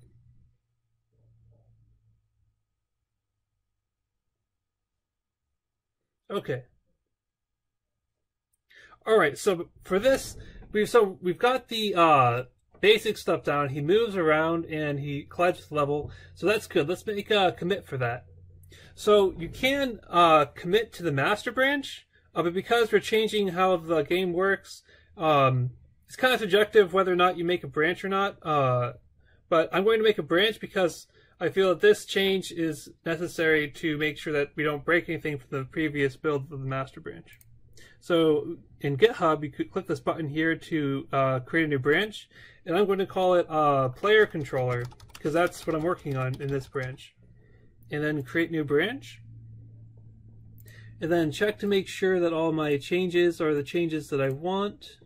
Okay. Alright, so for this, we've got the basic stuff down. He moves around and he collides with level, so that's good. Let's make a commit for that. So you can commit to the master branch, but because we're changing how the game works, it's kind of subjective whether or not you make a branch or not. But I'm going to make a branch because I feel that this change is necessary to make sure that we don't break anything from the previous build of the master branch. So in GitHub, you could click this button here to create a new branch, and I'm going to call it player controller because that's what I'm working on in this branch. And then create new branch, and then check to make sure that all my changes are the changes that I want.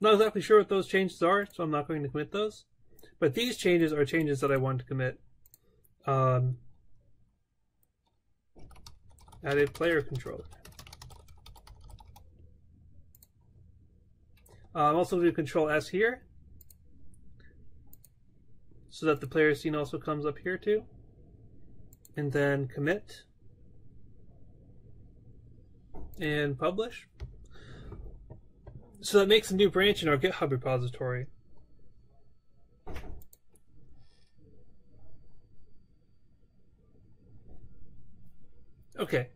Not exactly sure what those changes are, so I'm not going to commit those. But these changes are changes that I want to commit. Add a player controller. I'm also going to Control S here, so that the player scene also comes up here too. And then commit and publish. So that makes a new branch in our GitHub repository. Okay.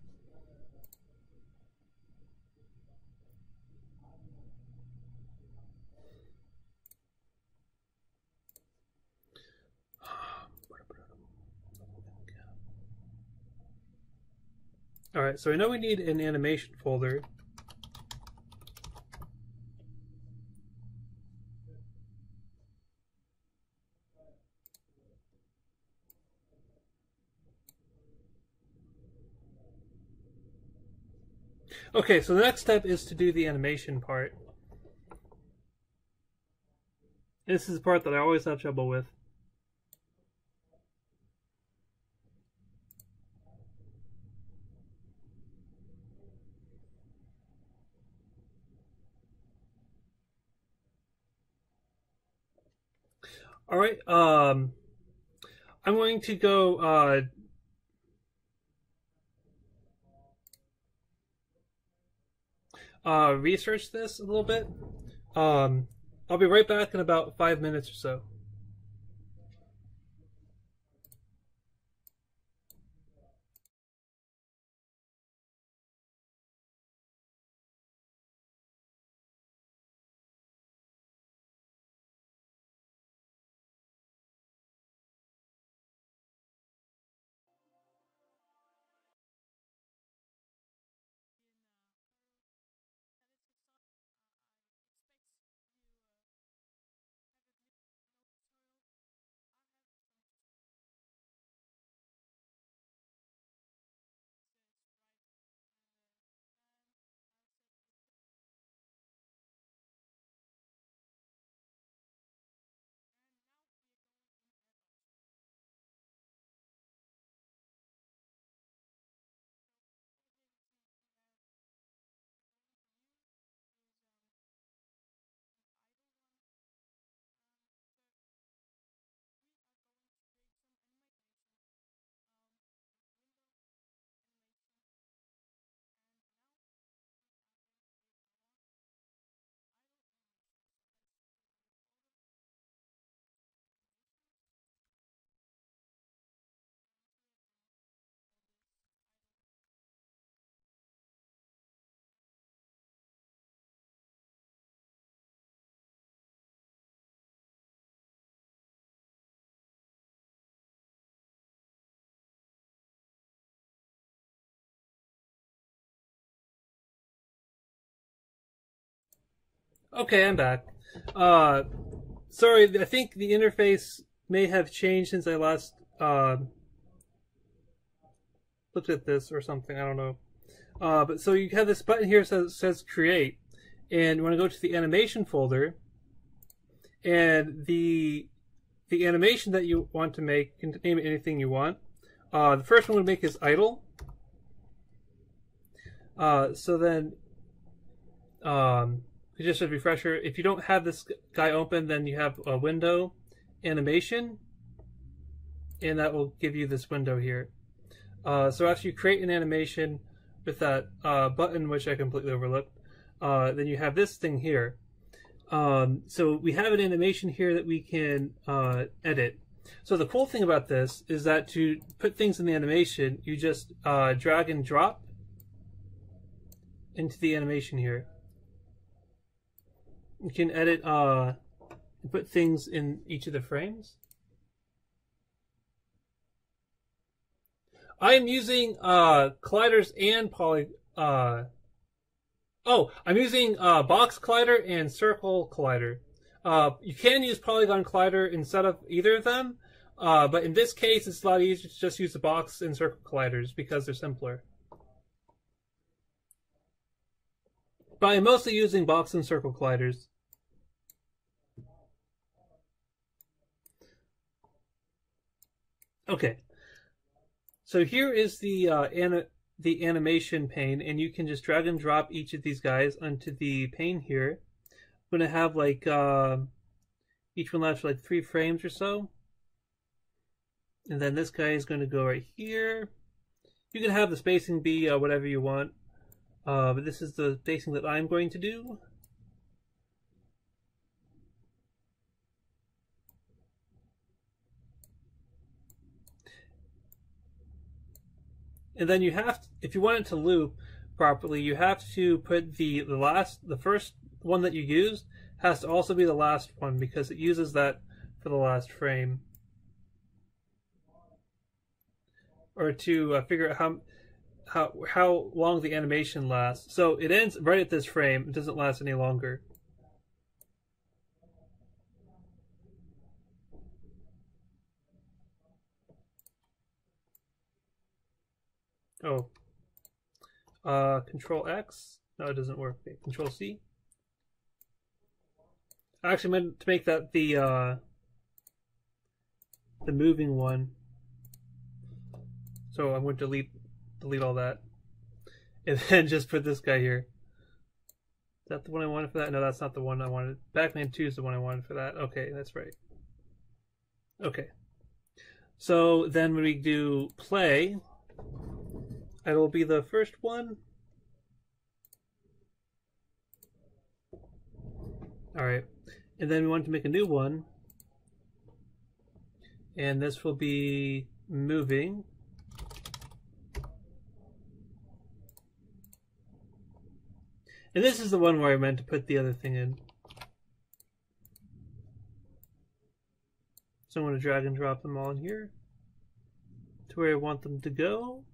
Alright, so I know we need an animation folder. Okay, so the next step is to do the animation part. This is the part that I always have trouble with. Alright, I'm going to go research this a little bit. I'll be right back in about 5 minutes or so. Okay, I'm back. Sorry, I think the interface may have changed since I last looked at this or something. I don't know. But so you have this button here that says Create, and you want to go to the animation folder, and the animation that you want to make, you can name it anything you want. The first one we're going to make is idle. So then, just a refresher, if you don't have this guy open, then you have a window animation, and that will give you this window here. So after you create an animation with that button, which I completely overlooked, then you have this thing here. So we have an animation here that we can edit. So the cool thing about this is that to put things in the animation, you just drag and drop into the animation here. You can edit, put things in each of the frames. I am using colliders and I'm using box collider and circle collider. You can use polygon collider instead of either of them, but in this case, it's a lot easier to just use the box and circle colliders because they're simpler. But I'm mostly using box and circle colliders. Okay, so here is the animation pane, and you can just drag and drop each of these guys onto the pane here. I'm going to have like each one lasts for like 3 frames or so. And then this guy is going to go right here. You can have the spacing be whatever you want. But this is the spacing that I'm going to do. And then you have to, if you want it to loop properly, you have to put the first one that you used has to also be the last one because it uses that for the last frame. Or to figure out how long the animation lasts. So it ends right at this frame. It doesn't last any longer. Oh. Control X. No, it doesn't work. Okay. Control C. I actually meant to make that the moving one. So I'm going to delete all that. And then just put this guy here. Is that the one I wanted for that? No, that's not the one I wanted. PacMan 2 is the one I wanted for that. Okay, that's right. Okay. So then when we do play, it'll be the first one. Alright. And then we want to make a new one. And this will be moving. And this is the one where I meant to put the other thing in. So I'm going to drag and drop them all in here to where I want them to go.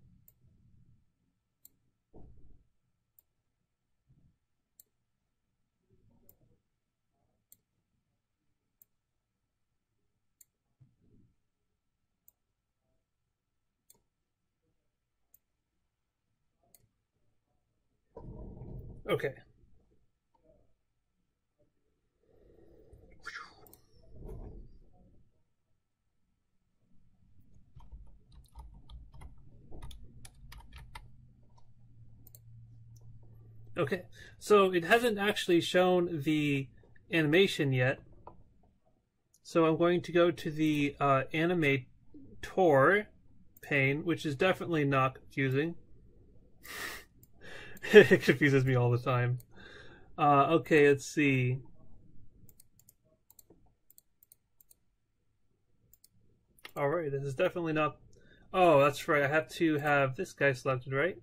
Okay. Okay, so it hasn't actually shown the animation yet. So I'm going to go to the Animator pane, which is definitely not confusing. It confuses me all the time. Okay, let's see. Alright, this is definitely not... Oh, that's right, I have to have this guy selected, right?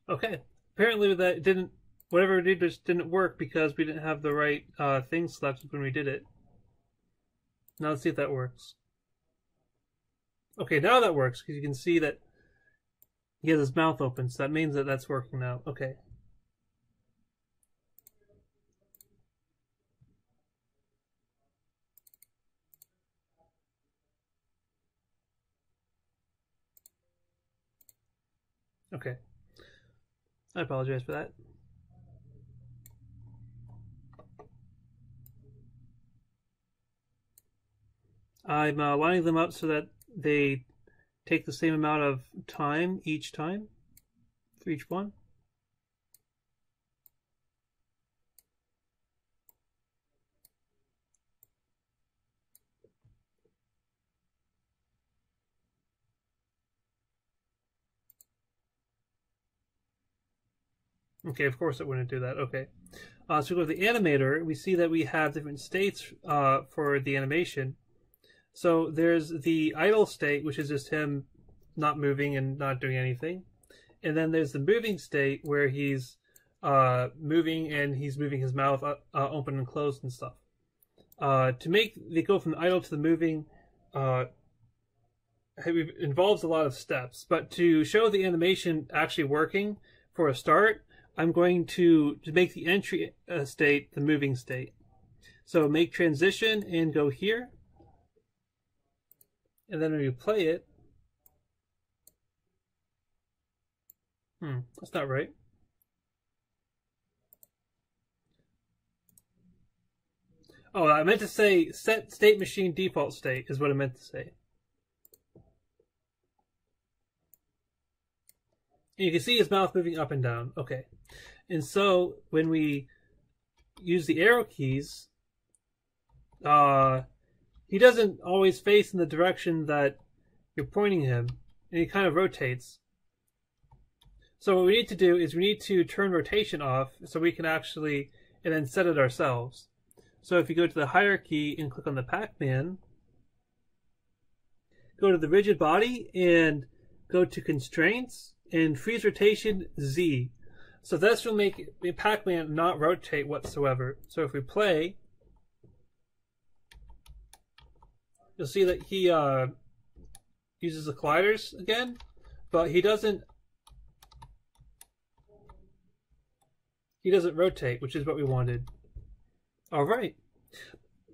Okay, apparently that didn't... Whatever we did just didn't work because we didn't have the right thing selected when we did it. Now let's see if that works. Okay, now that works because you can see that he has his mouth open, so that means that that's working now. Okay. Okay. I apologize for that. I'm lining them up so that they take the same amount of time each time for each one. Okay, of course it wouldn't do that. Okay. So we go to the animator. We see that we have different states for the animation. So there's the idle state, which is just him not moving and not doing anything. And then there's the moving state where he's moving and he's moving his mouth open and closed and stuff. To make they go from the idle to the moving involves a lot of steps. But to show the animation actually working for a start, I'm going to make the entry state the moving state. So make transition and go here. And then when you play it, that's not right. Oh, I meant to say set state machine default state is what I meant to say. And you can see his mouth moving up and down. Okay. And so when we use the arrow keys, he doesn't always face in the direction that you're pointing him, and he kind of rotates. So what we need to do is we need to turn rotation off so we can actually, and then set it ourselves. So if you go to the hierarchy and click on the PacMan, go to the rigid body and go to constraints and freeze rotation Z. So this will make the PacMan not rotate whatsoever. So if we play, you'll see that he uses the colliders again, but he doesn't rotate, which is what we wanted. All right.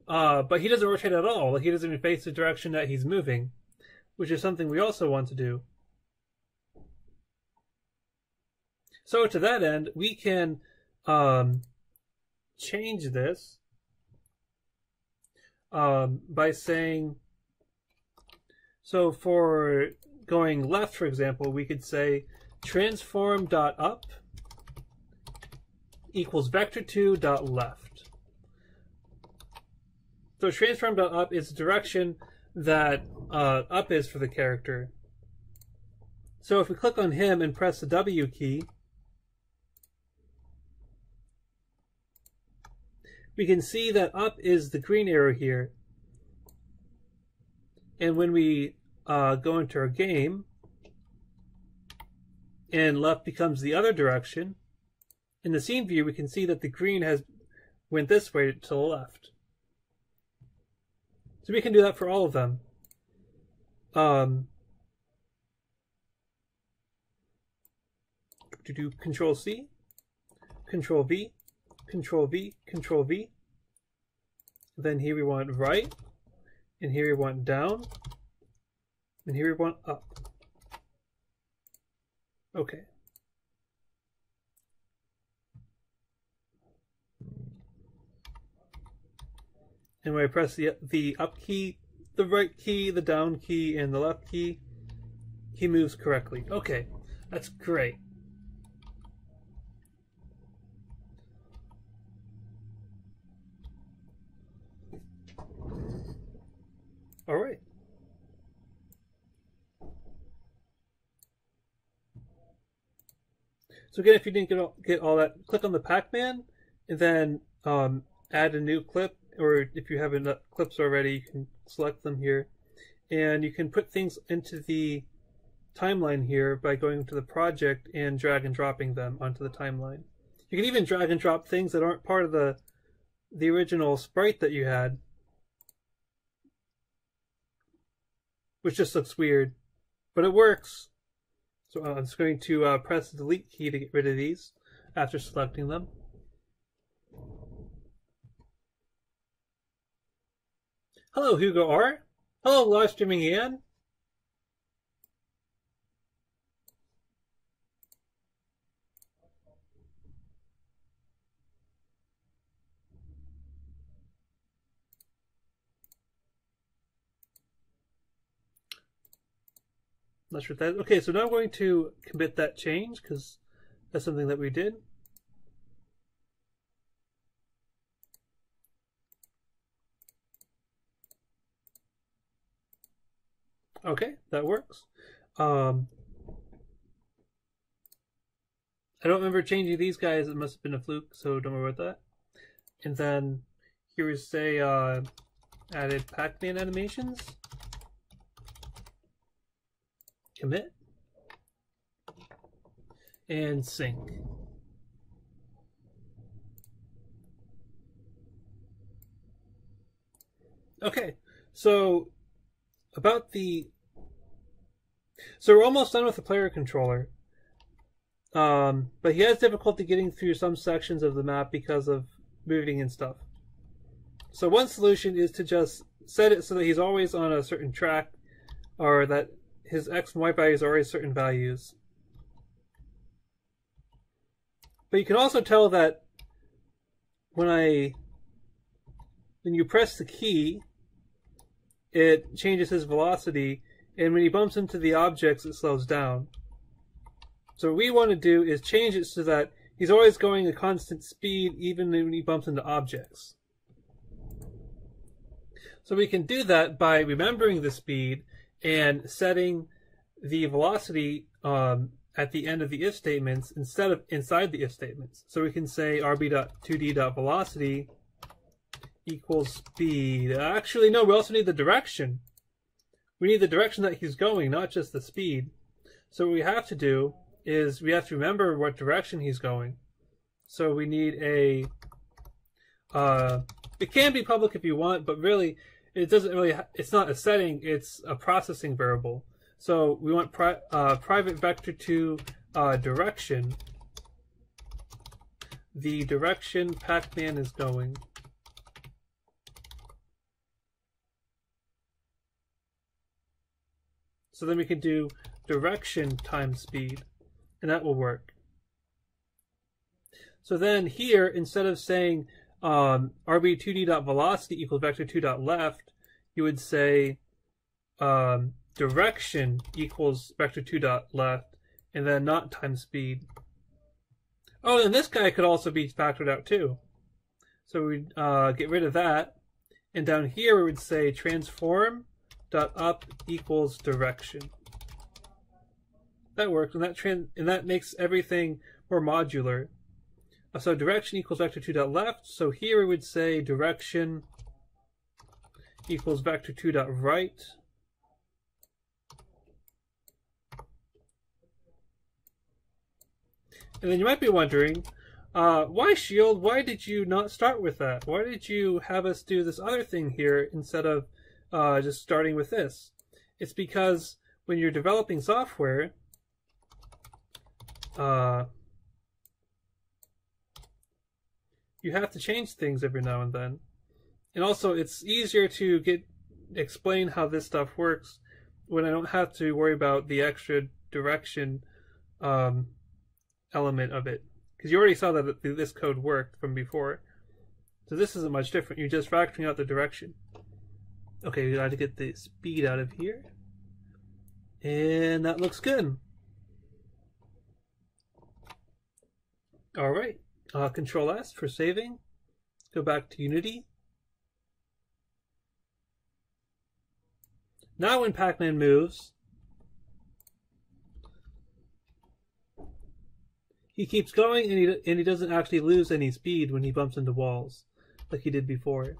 But he doesn't rotate at all. He doesn't even face the direction that he's moving, which is something we also want to do. So to that end, we can change this by saying, so for going left, for example, we could say transform.up equals vector2.left. So transform.up is the direction that up is for the character. So if we click on him and press the W key, we can see that up is the green arrow here. And when we go into our game, and left becomes the other direction, in the scene view, we can see that the green went this way to the left. So we can do that for all of them. To do Control C, Control V, Control V, Control V. Then here we want right, and here we want down, and here we want up. Okay. And when I press the up key, the right key, the down key, and the left key, he moves correctly. Okay, that's great. All right. So again, if you didn't get all that, click on the PacMan, and then add a new clip, or if you have enough clips already, you can select them here. And you can put things into the timeline here by going to the project and drag and dropping them onto the timeline. You can even drag and drop things that aren't part of the original sprite that you had, which just looks weird, but it works. So I'm just going to press the delete key to get rid of these after selecting them. Hello, Hugo R. Hello, live streaming Ian. Not sure what that is. Okay, so now I'm going to commit that change because that's something that we did. Okay, that works. I don't remember changing these guys. It must have been a fluke, so don't worry about that. And then here we say added PacMan animations. Commit. And sync. Okay, so so we're almost done with the player controller. But he has difficulty getting through some sections of the map because of moving and stuff. So one solution is to just set it so that he's always on a certain track, or that his X and Y values are always certain values. But you can also tell that when you press the key, it changes his velocity, and when he bumps into the objects, it slows down. So what we want to do is change it so that he's always going a constant speed even when he bumps into objects. So we can do that by remembering the speed and setting the velocity at the end of the if statements instead of inside the if statements. So we can say rb.2d.velocity equals speed. Actually, no, we also need the direction. We need the direction that he's going, not just the speed. So what we have to do is we have to remember what direction he's going. So we need a... it can be public if you want, but really, it doesn't really... it's not a setting, it's a processing variable. So we want private vector2 direction. The direction PacMan is going. So then we can do direction times speed, and that will work. So then here, instead of saying rb2d.velocity equals vector2.left, you would say direction equals vector2.left, and then not times speed. Oh, and this guy could also be factored out too. So we'd get rid of that, and down here we would say transform.up equals direction. That works, and that makes everything more modular. So direction equals vector2.left. So here we would say direction equals vector2.right. And then you might be wondering, why Shield? Why did you not start with that? Why did you have us do this other thing here instead of just starting with this? It's because when you're developing software, you have to change things every now and then. And also, it's easier to explain how this stuff works when I don't have to worry about the extra direction element of it. Because you already saw that this code worked from before. So this isn't much different. You're just factoring out the direction. Okay, we got to get the speed out of here. And that looks good. Alright, Control S for saving. Go back to Unity. Now when PacMan moves, he keeps going and he doesn't actually lose any speed when he bumps into walls like he did before.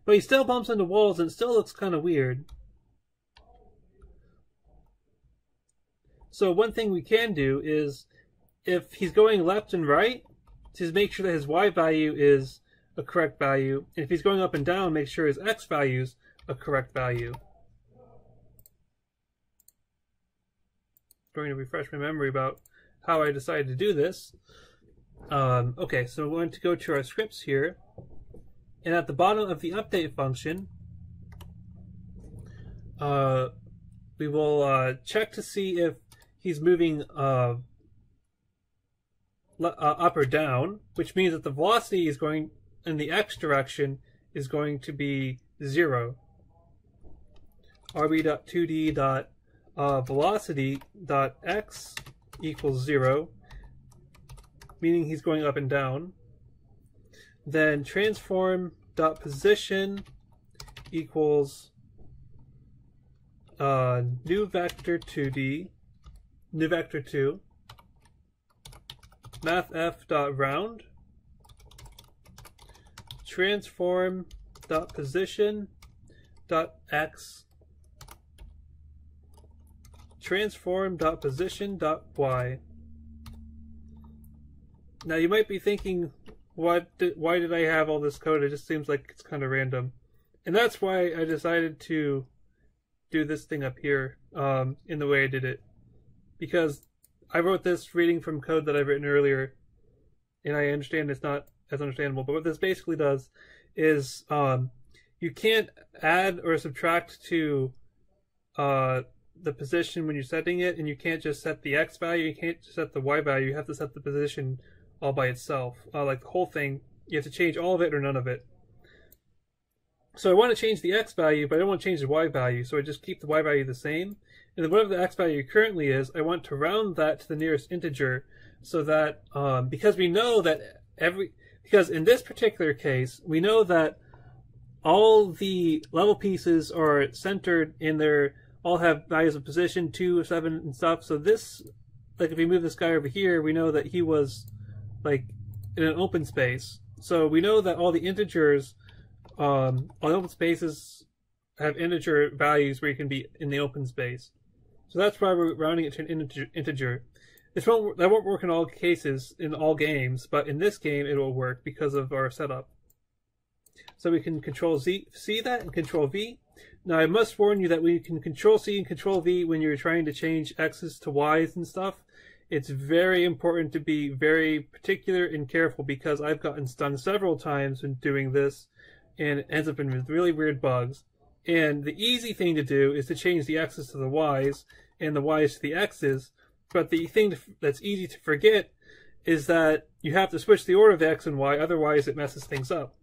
But he still bumps into walls and it still looks kind of weird. So one thing we can do is, if he's going left and right, to make sure that his Y value is a correct value. And if he's going up and down, make sure his X value is a correct value. I'm going to refresh my memory about how I decided to do this. Okay, so we're going to go to our scripts here. And at the bottom of the update function, we will check to see if he's moving up or down, which means that the velocity is going in the X direction is going to be 0. rb.2d.velocity.x equals 0, meaning he's going up and down. Then transform.position equals new vector 2d new vector 2, mathf.round, transform.position.x, transform.position.y. Now you might be thinking, why did I have all this code? It just seems like it's kind of random. And that's why I decided to do this thing up here in the way I did it. Because I wrote this reading from code that I've written earlier, and I understand it's not as understandable. But what this basically does is you can't add or subtract to the position when you're setting it, and you can't just set the x value, you can't just set the y value, you have to set the position all by itself. Like the whole thing, you have to change all of it or none of it. So I want to change the x value, but I don't want to change the y value, so I just keep the y value the same. And then whatever the x value currently is, I want to round that to the nearest integer, so that, because we know that because in this particular case, we know that all the level pieces are centered in their, all have values of position, 2, 7, and stuff. So this, like if we move this guy over here, we know that he was like in an open space. So we know that all the integers, all the open spaces have integer values where you can be in the open space. So that's why we're rounding it to an integer. That won't work in all cases, in all games, but in this game it will work because of our setup. So we can control C that and control V. Now I must warn you that we can control C and control V when you're trying to change X's to Y's and stuff. It's very important to be very particular and careful, because I've gotten stung several times when doing this, and it ends up in with really weird bugs. And the easy thing to do is to change the X's to the Y's and the Y's to the X's. But the thing that's easy to forget is that you have to switch the order of the X and Y, otherwise it messes things up.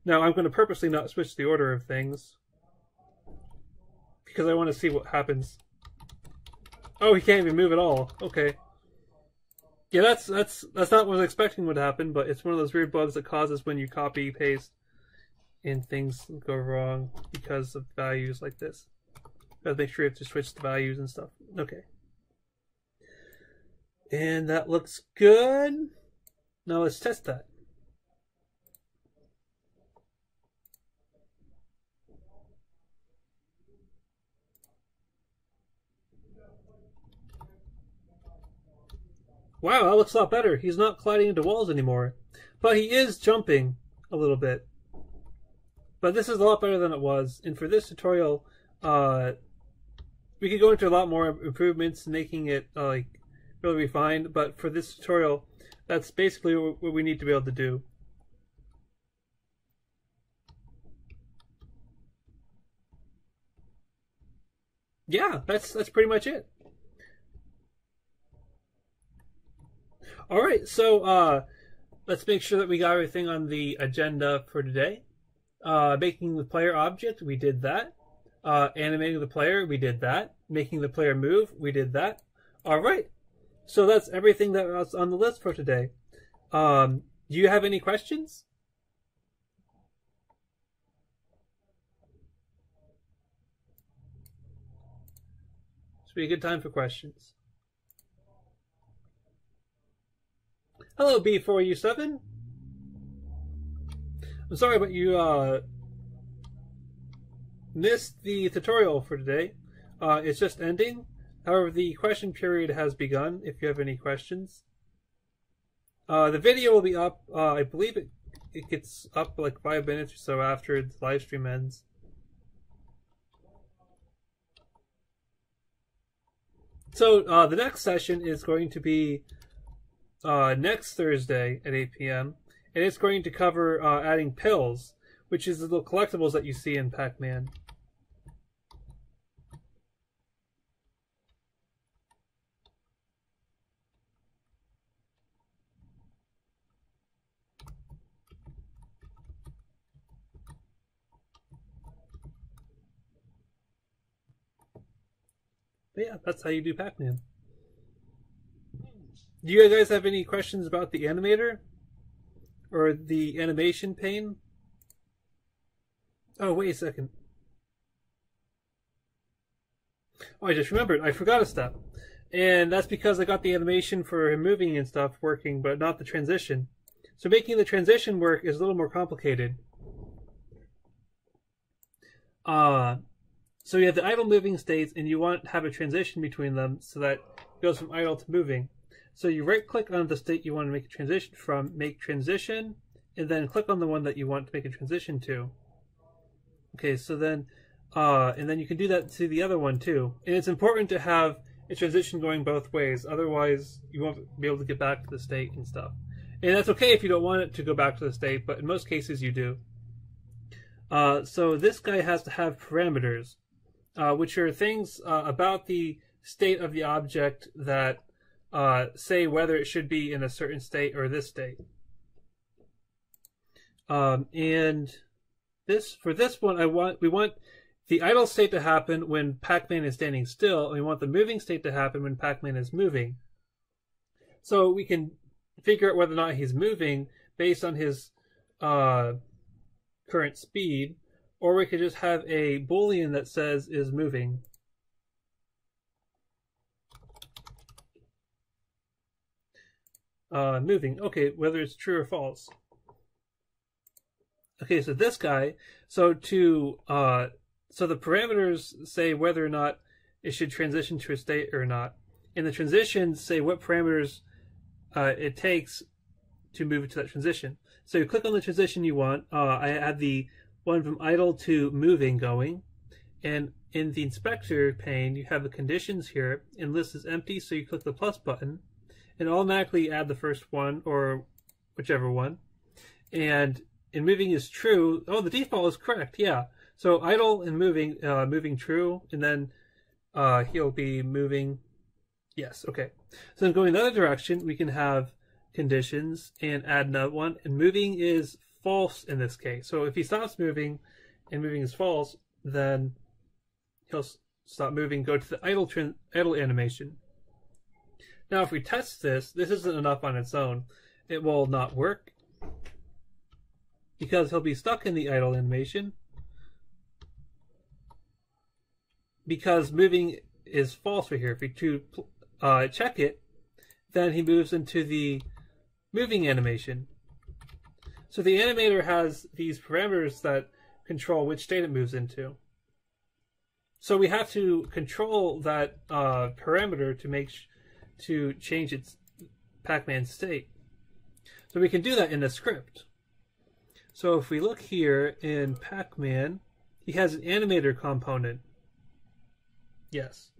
Now I'm going to purposely not switch the order of things, because I want to see what happens. Oh, he can't even move at all. Okay. Yeah, that's not what I was expecting would happen, but it's one of those weird bugs that causes when you copy paste and things go wrong because of values like this. Gotta make sure you have to switch the values and stuff. Okay. And that looks good. Now let's test that. Wow, that looks a lot better. He's not colliding into walls anymore. But he is jumping a little bit. But this is a lot better than it was. And for this tutorial, we could go into a lot more improvements, making it like really refined. But for this tutorial, that's basically what we need to be able to do. Yeah, that's pretty much it. Alright, so let's make sure that we got everything on the agenda for today. Making the player object, we did that. Animating the player, we did that. Making the player move, we did that. Alright, so that's everything that was on the list for today. Do you have any questions? This would be a good time for questions. Hello, B4U7. I'm sorry, but you missed the tutorial for today. It's just ending. However, the question period has begun, if you have any questions. The video will be up, I believe it gets up like 5 minutes or so after the live stream ends. So, the next session is going to be next Thursday at 8 p.m. and it's going to cover adding pills, which is the little collectibles that you see in PacMan. But yeah, that's how you do PacMan. Do you guys have any questions about the animator? Or the animation pane? Oh, wait a second. Oh, I just remembered. I forgot a step. And that's because I got the animation for him moving and stuff working, but not the transition. So making the transition work is a little more complicated. So you have the idle moving states, and you want to have a transition between them so that it goes from idle to moving. So you right-click on the state you want to make a transition from, make transition, and then click on the one that you want to make a transition to. Okay, so then, and then you can do that to the other one too. And it's important to have a transition going both ways, otherwise you won't be able to get back to the state and stuff. And that's okay if you don't want it to go back to the state, but in most cases you do. So this guy has to have parameters, which are things about the state of the object that say whether it should be in a certain state or this state. And for this one, we want the idle state to happen when PacMan is standing still, and we want the moving state to happen when PacMan is moving. So we can figure out whether or not he's moving based on his current speed, or we could just have a Boolean that says is moving. Moving. Okay, whether it's true or false. Okay, so this guy, so the parameters say whether or not it should transition to a state or not. And the transitions say what parameters it takes to move it to that transition. So you click on the transition you want. I had the one from idle to moving going. And in the inspector pane, you have the conditions here, and list is empty, so you click the plus button, and automatically add the first one, or whichever one. And in moving is true. Oh, the default is correct, yeah. So idle and moving, moving true, and then he'll be moving, yes, okay. So then going the other direction, we can have conditions and add another one, and moving is false in this case. So if he stops moving and moving is false, then he'll stop moving, go to the idle animation. Now if we test this isn't enough on its own. It will not work because he'll be stuck in the idle animation because moving is false right here. If we check it, then he moves into the moving animation. So the animator has these parameters that control which state it moves into. So we have to control that parameter to change its PacMan state. So we can do that in the script. So if we look here in PacMan, he has an animator component. Yes.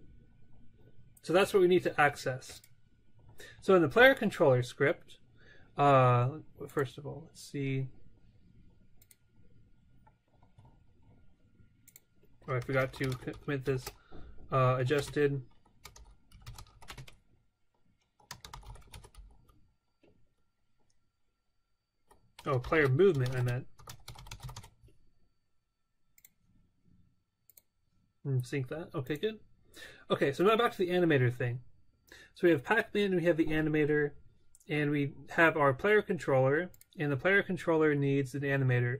So that's what we need to access. So in the player controller script, first of all, let's see. Oh, I forgot to commit this adjusted. Oh, player movement, I meant. Sync that. Okay, good. Okay, so now back to the animator thing. So we have PacMan, and we have the animator, and we have our player controller, and the player controller needs an animator.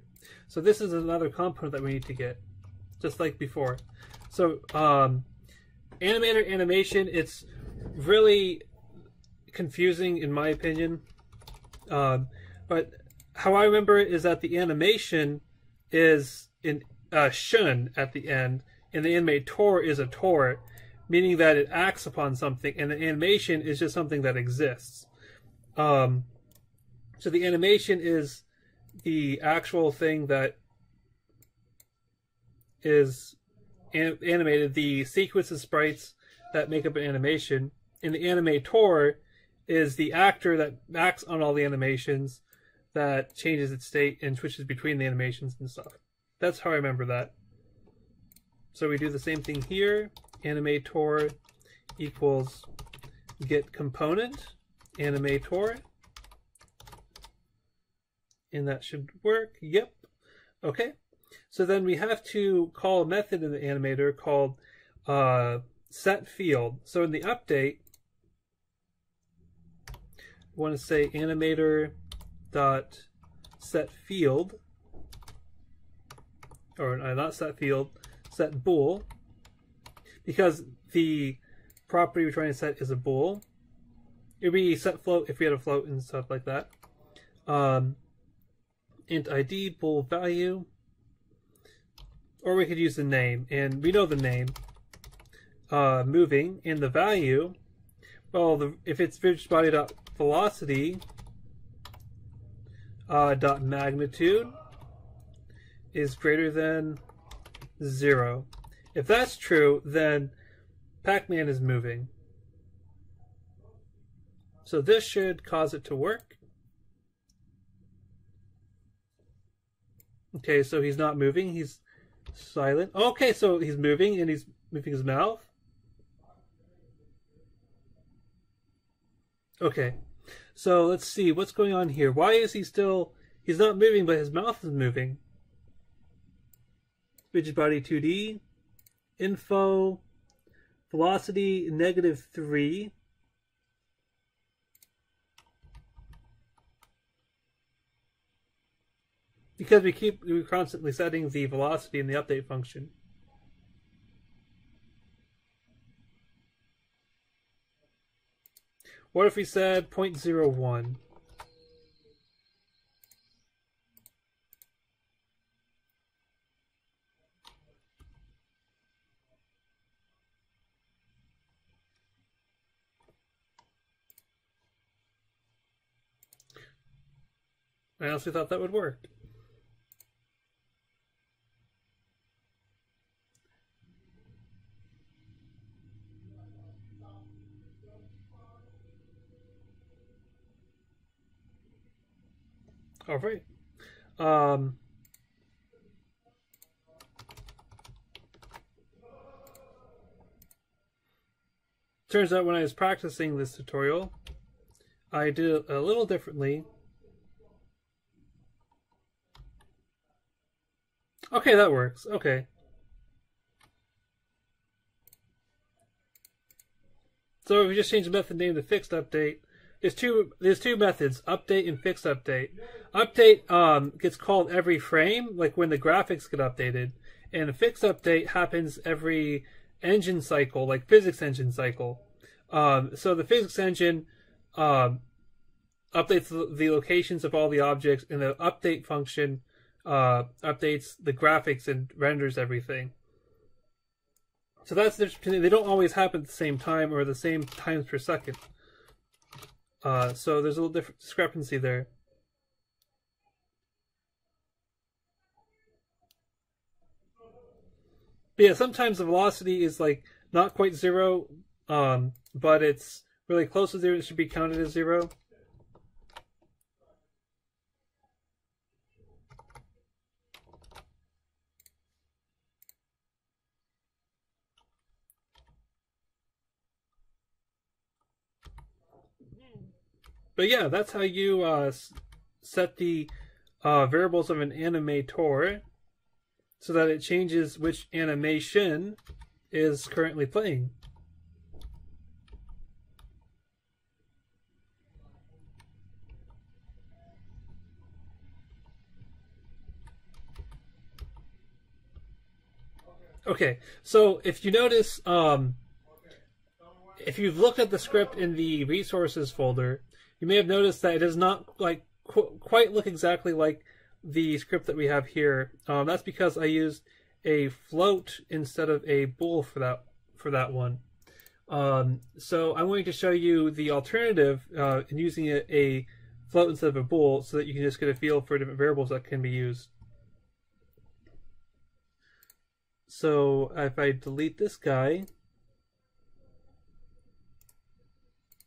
So this is another component that we need to get, just like before. So animator animation, it's really confusing in my opinion. But how I remember it is that the animation is in shun at the end, and the animator is a tor, meaning that it acts upon something, and the animation is just something that exists. So the animation is the actual thing that is animated, the sequence of sprites that make up an animation, and the animator is the actor that acts on all the animations, that changes its state and switches between the animations and stuff. That's how I remember that. So we do the same thing here. Animator equals get component, animator. And that should work. Yep. Okay. So then we have to call a method in the animator called set field. So in the update, we want to say animator dot set field, or not set field, set bool, because the property we're trying to set is a bool. It would be set float if we had a float and stuff like that. Int ID, bool value. Or we could use the name, and we know the name. Moving, and the value, well, if it's rigid body dot velocity dot magnitude is greater than 0. If that's true, then PacMan is moving. So this should cause it to work. Okay, so he's not moving, he's silent. Okay, so he's moving, and he's moving his mouth. Okay, so let's see what's going on here. Why is he still... He's not moving, but his mouth is moving. Rigid body 2D. Info. Velocity -3. Because we're constantly setting the velocity in the update function. What if we said 0.01? I honestly thought that would work. All right. Turns out when I was practicing this tutorial, I did it a little differently. Okay, that works. Okay. So if we just change the method name to fixed update, there's two methods, update and fixed update. Update gets called every frame, like when the graphics get updated, and a fixed update happens every engine cycle, like physics engine cycle. So the physics engine updates the locations of all the objects, and the update function updates the graphics and renders everything. So that's the difference. They don't always happen at the same time or the same times per second. So there's a little different discrepancy there. But yeah, sometimes the velocity is like not quite 0, but it's really close to 0. It should be counted as 0. But yeah, that's how you set the variables of an animator so that it changes which animation is currently playing. Okay, so if you notice, if you've looked at the script in the resources folder, you may have noticed that it does not like quite look exactly like the script that we have here. That's because I used a float instead of a bool for that one. So I'm going to show you the alternative in using a float instead of a bool, so that you can just get a feel for different variables that can be used. So if I delete this guy,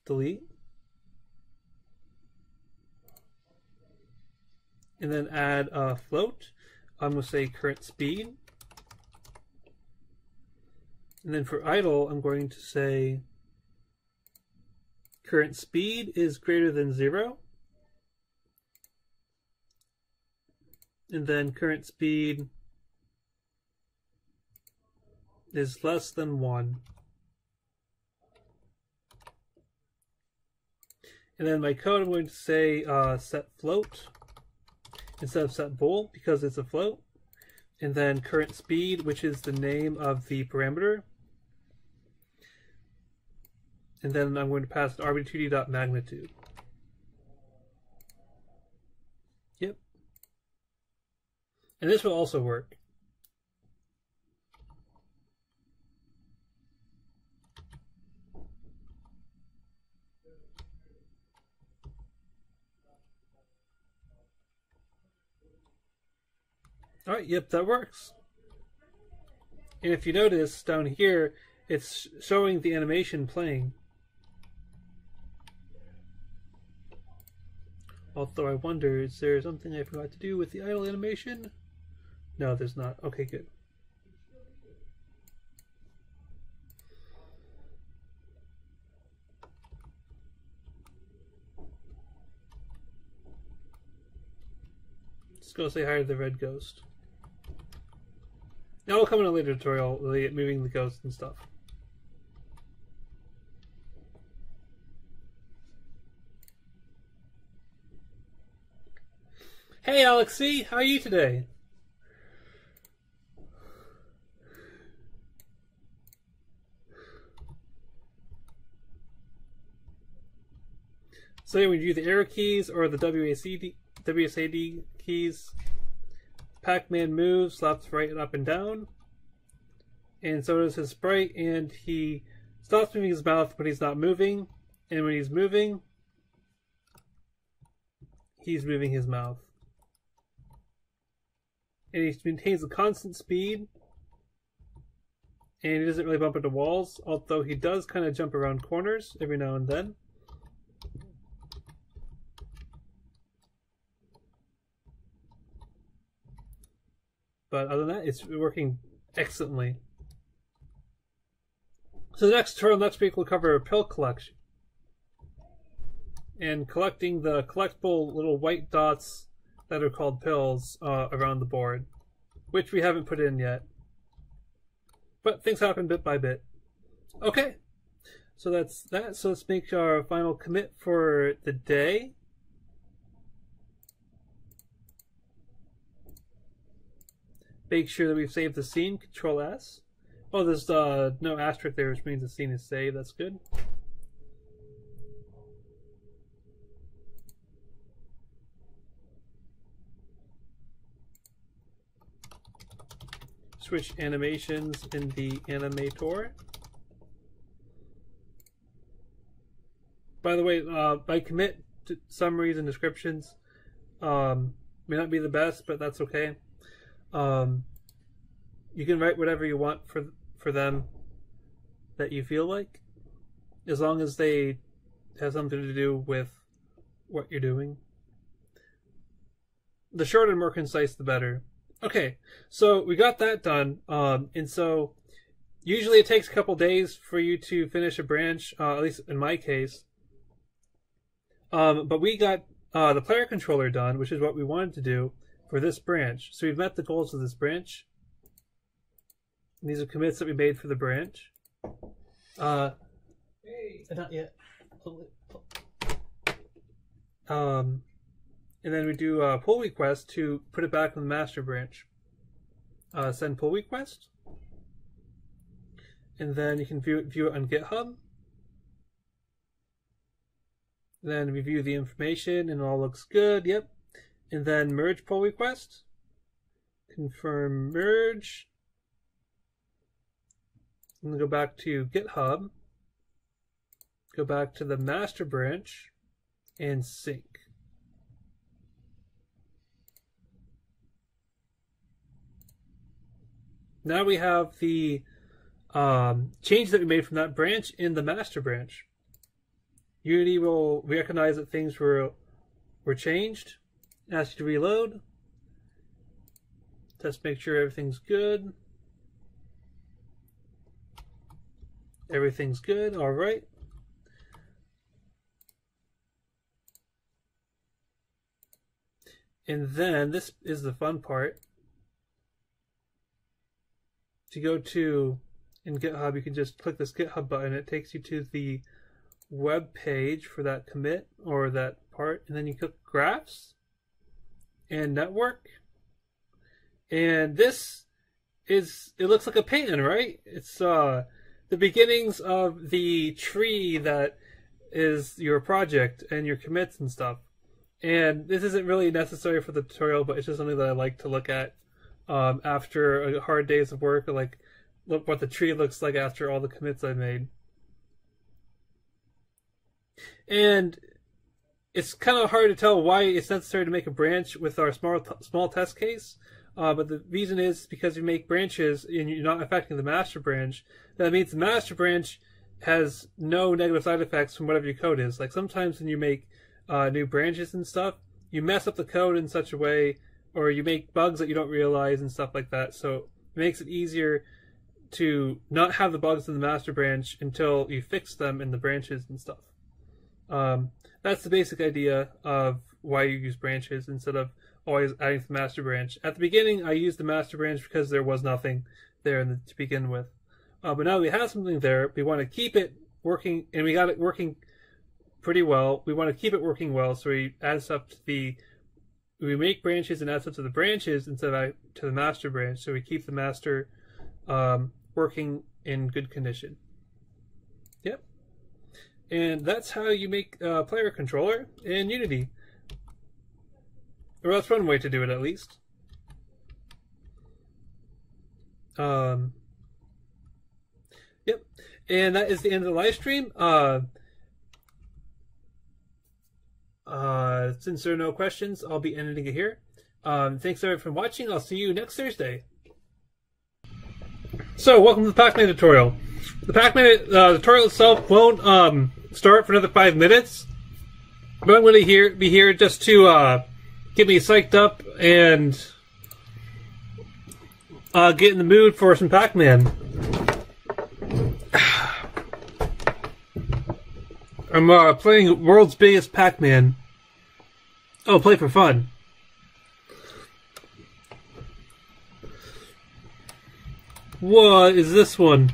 delete, and then add a float, I'm going to say current speed. And then for idle, I'm going to say current speed is greater than 0. And then current speed is less than 1. And then my code, I'm going to say set float instead of set bool, because it's a float. And then current speed, which is the name of the parameter. And then I'm going to pass rb2d.magnitude. Yep. And this will also work. Alright, yep, that works. And if you notice down here, it's showing the animation playing. Although I wonder, is there something I forgot to do with the idle animation? No, there's not. Okay, good. Let's go say hi to the red ghost. Now we'll come in a later tutorial, moving the ghost and stuff. Hey Alexi, how are you today? So when you do the arrow keys or the WSAD keys, PacMan moves left, right, and up and down. And so does his sprite, and he stops moving his mouth when he's not moving. And when he's moving his mouth. And he maintains a constant speed. And he doesn't really bump into walls, although he does kind of jump around corners every now and then. But other than that, it's working excellently. So the next tutorial next week we'll cover a pill collection. And collecting the collectible little white dots that are called pills around the board. Which we haven't put in yet. But things happen bit by bit. Okay. So that's that. So let's make our final commit for the day. Make sure that we've saved the scene, Control S. Oh, there's no asterisk there, which means the scene is saved. That's good. Switch animations in the animator. By the way, my commit summaries and descriptions may not be the best, but that's okay. You can write whatever you want for them that you feel like, as long as they have something to do with what you're doing. The shorter and more concise, the better. Okay, so we got that done, and so usually it takes a couple days for you to finish a branch, at least in my case. But we got the player controller done, which is what we wanted to do for this branch. So we've met the goals of this branch. And these are commits that we made for the branch. Not yet. And then we do a pull request to put it back in the master branch. Send pull request. And then you can view it on GitHub. Then review the information and it all looks good. Yep. And then merge pull request. Confirm merge. And then go back to GitHub. Go back to the master branch and sync. Now we have the change that we made from that branch in the master branch. Unity will recognize that things were changed. Ask you to reload. Just make sure everything's good. Everything's good. All right. And then this is the fun part. To go to in GitHub, you can just click this GitHub button. It takes you to the web page for that commit or that part, and then you click graphs and network. And this is, it looks like a pan, right? It's the beginnings of the tree that is your project and your commits and stuff. And this isn't really necessary for the tutorial, but it's just something that I like to look at after a hard days of work, like look what the tree looks like after all the commits I've made. And it's kind of hard to tell why it's necessary to make a branch with our small test case. But the reason is because you make branches and you're not affecting the master branch. That means the master branch has no negative side effects from whatever your code is. Like sometimes when you make new branches and stuff, you mess up the code in such a way, or you make bugs that you don't realize and stuff like that. So it makes it easier to not have the bugs in the master branch until you fix them in the branches and stuff. That's the basic idea of why you use branches instead of always adding to the master branch. At the beginning, I used the master branch because there was nothing there to begin with. But now we have something there. We want to keep it working, and we got it working pretty well. We want to keep it working well, so we add stuff to we make branches and add stuff to the branches instead of to the master branch, so we keep the master working in good condition. Yep. And that's how you make a player controller in Unity. Or that's one way to do it, at least. Yep. And that is the end of the live stream. Since there are no questions, I'll be ending it here. Thanks everyone for watching. I'll see you next Thursday. So, welcome to the PacMan tutorial. The PacMan tutorial itself won't start for another 5 minutes, but I'm going to be here just to get me psyched up and get in the mood for some PacMan. I'm playing world's biggest PacMan. Oh, play for fun. What is this one?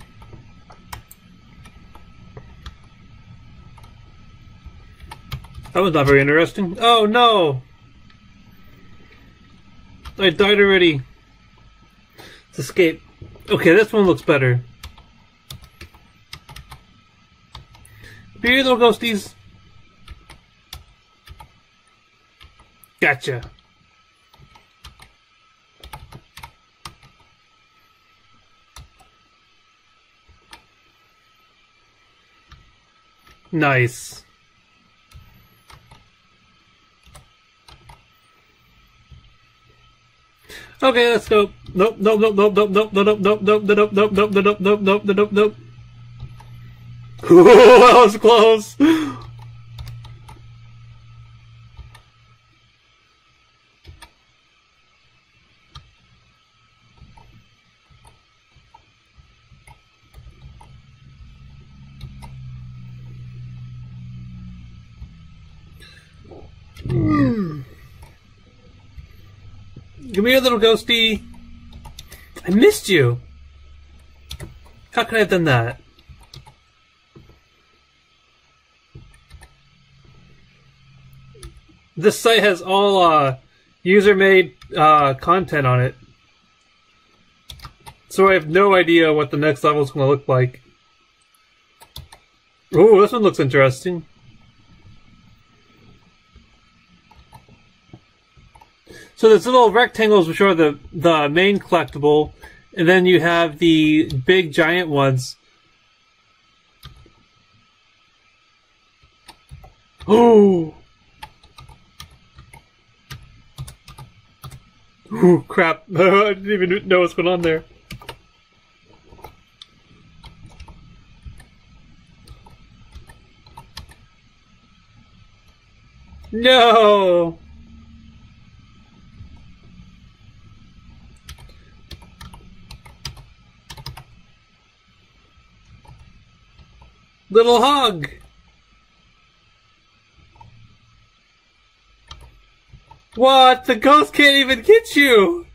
That was not very interesting. Oh no! I died already. Let's escape. Okay, this one looks better. Be here, little ghosties. Gotcha. Nice. Okay, let's go. Nope, nope, nope, nope, nope, nope, nope, nope, nope, nope, nope, nope, nope, nope, nope, nope, nope. Ooh, that was close. Come here, little ghosty. I missed you. How could I have done that? This site has all user-made content on it, so I have no idea what the next level is going to look like. Ooh, this one looks interesting. So there's little rectangles which are the main collectible, and then you have the big giant ones. Oh! Ooh, crap. I didn't even know what's going on there. No! Little hog! What? The ghost can't even get you!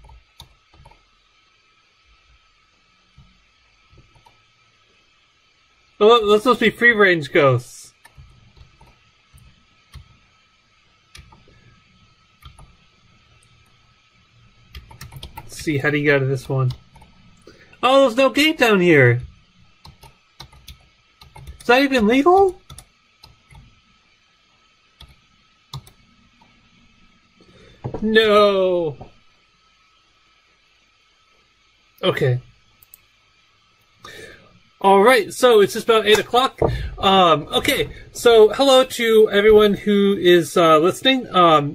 Well, that's supposed to be free-range ghosts. Let's see, how do you get out of this one? Oh, there's no gate down here! that even legal? No. Okay. Alright, so it's just about 8 o'clock. Okay, so hello to everyone who is listening.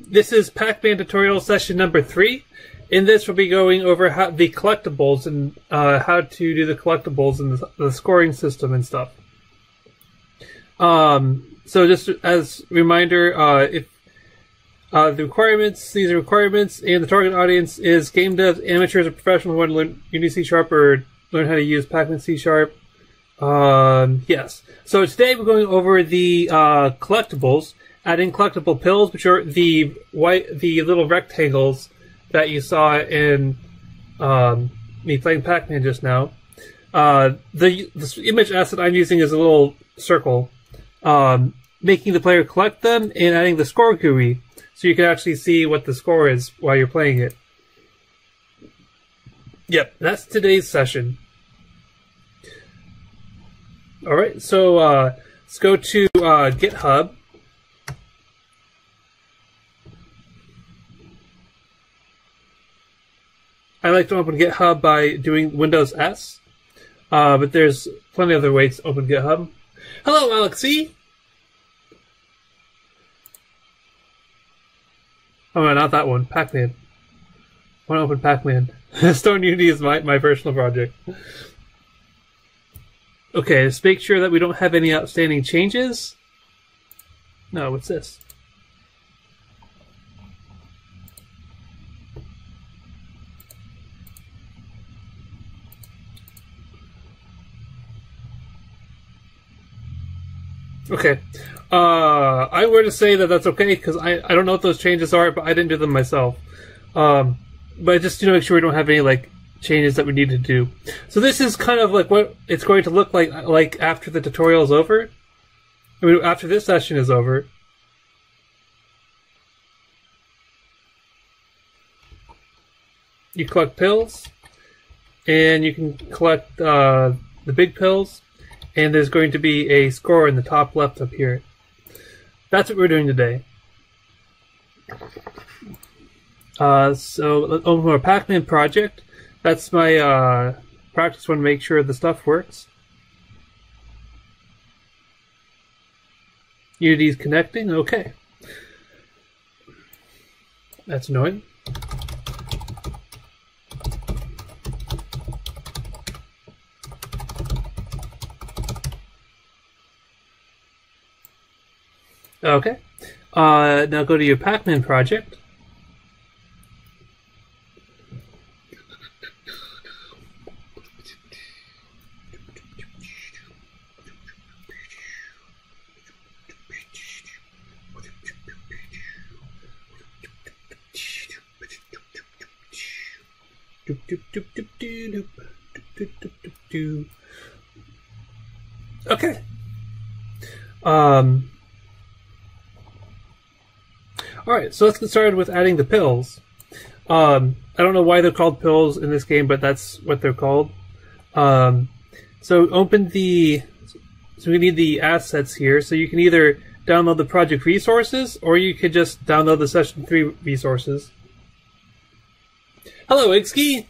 This is PacMan tutorial session number 3. In this, we'll be going over the collectibles and how to do the collectibles and the scoring system and stuff. So just as a reminder, if the requirements, these are requirements, and the target audience is game devs, amateurs, or professionals who want to learn Unity C# or learn how to use PacMan C#. Yes. So today we're going over the collectibles, adding collectible pills, which are the little rectangles that you saw in me playing Pac-Man just now. This image asset I'm using is a little circle, making the player collect them and adding the score GUI, so you can actually see what the score is while you're playing it. Yep, that's today's session. Alright, so let's go to GitHub. I like to open GitHub by doing Windows S, but there's plenty of other ways to open GitHub. Hello, Alexi! Oh, no, not that one. PacMan. I want to open PacMan. Stone Unity is my personal project. Okay, let's make sure that we don't have any outstanding changes. No, what's this? Okay. I were to say that that's okay, because I don't know what those changes are, but I didn't do them myself. But just to make sure we don't have any, like, changes that we need to do. So this is kind of like what it's going to look like after the tutorial is over. I mean, after this session is over. You collect pills, and you can collect the big pills, and there's going to be a score in the top left up here. That's what we're doing today. So let's open our PacMan project. That's my practice one to make sure the stuff works. Unity's connecting, okay. That's annoying. Okay. Now go to your PacMan project. Okay. Alright, so let's get started with adding the pills. I don't know why they're called pills in this game, but that's what they're called. So open the... So we need the assets here, so you can either download the project resources, or you could just download the session 3 resources. Hello, Igski!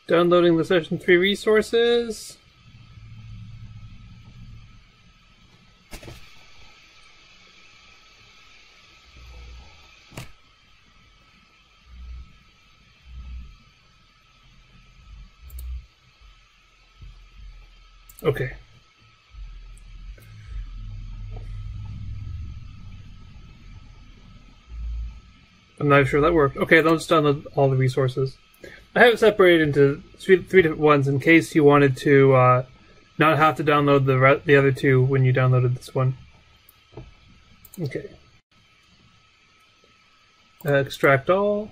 Downloading the session 3 resources. Okay. I'm not sure that worked. Okay, then I'll just download all the resources. I have it separated into three different ones in case you wanted to not have to download the other two when you downloaded this one. Okay. Extract all.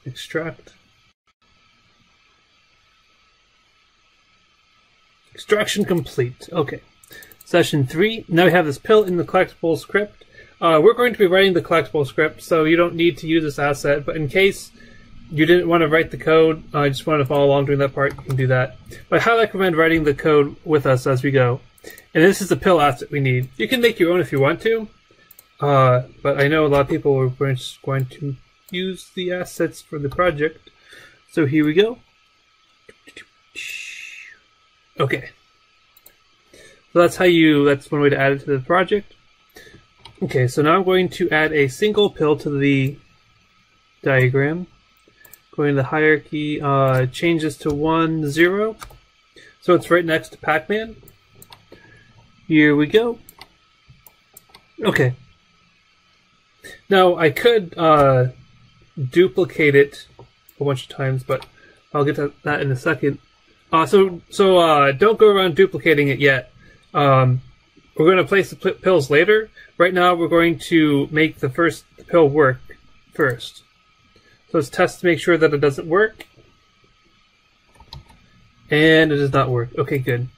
Extract. Extraction complete. Okay. Session 3. Now we have this pill in the collectible script. We're going to be writing the collectible script, so you don't need to use this asset, but in case you didn't want to write the code, I just want to follow along during that part, you can do that. But I highly recommend writing the code with us as we go. And this is the pill asset we need. You can make your own if you want to, but I know a lot of people are just going to use the assets for the project. So here we go. Okay. So that's one way to add it to the project. Okay, so now I'm going to add a single pill to the diagram. Going to the hierarchy, change this to 1, 0. So it's right next to PacMan. Here we go. Okay. Now I could duplicate it a bunch of times, but I'll get to that in a second. So don't go around duplicating it yet. We're going to place the pills later. Right now we're going to make the pill work first. So let's test to make sure that it doesn't work. And it does not work. Okay, good.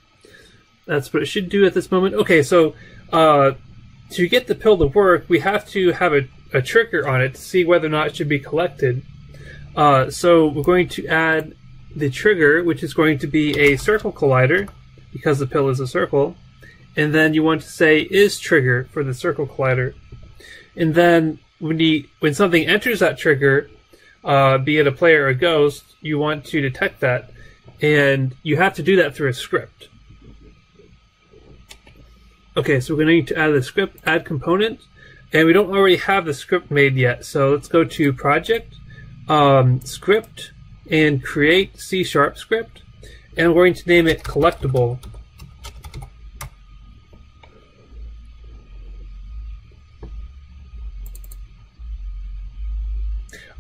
That's what it should do at this moment. Okay, so to get the pill to work, we have to have a trigger on it to see whether or not it should be collected. So we're going to add the trigger, which is going to be a circle collider, because the pill is a circle. And then you want to say is trigger for the circle collider. And then when something enters that trigger, be it a player or a ghost, you want to detect that. And you have to do that through a script. Okay, so we're going to need to add the script, add component. And we don't already have the script made yet. So let's go to project, script, and create C# script. And we're going to name it collectible.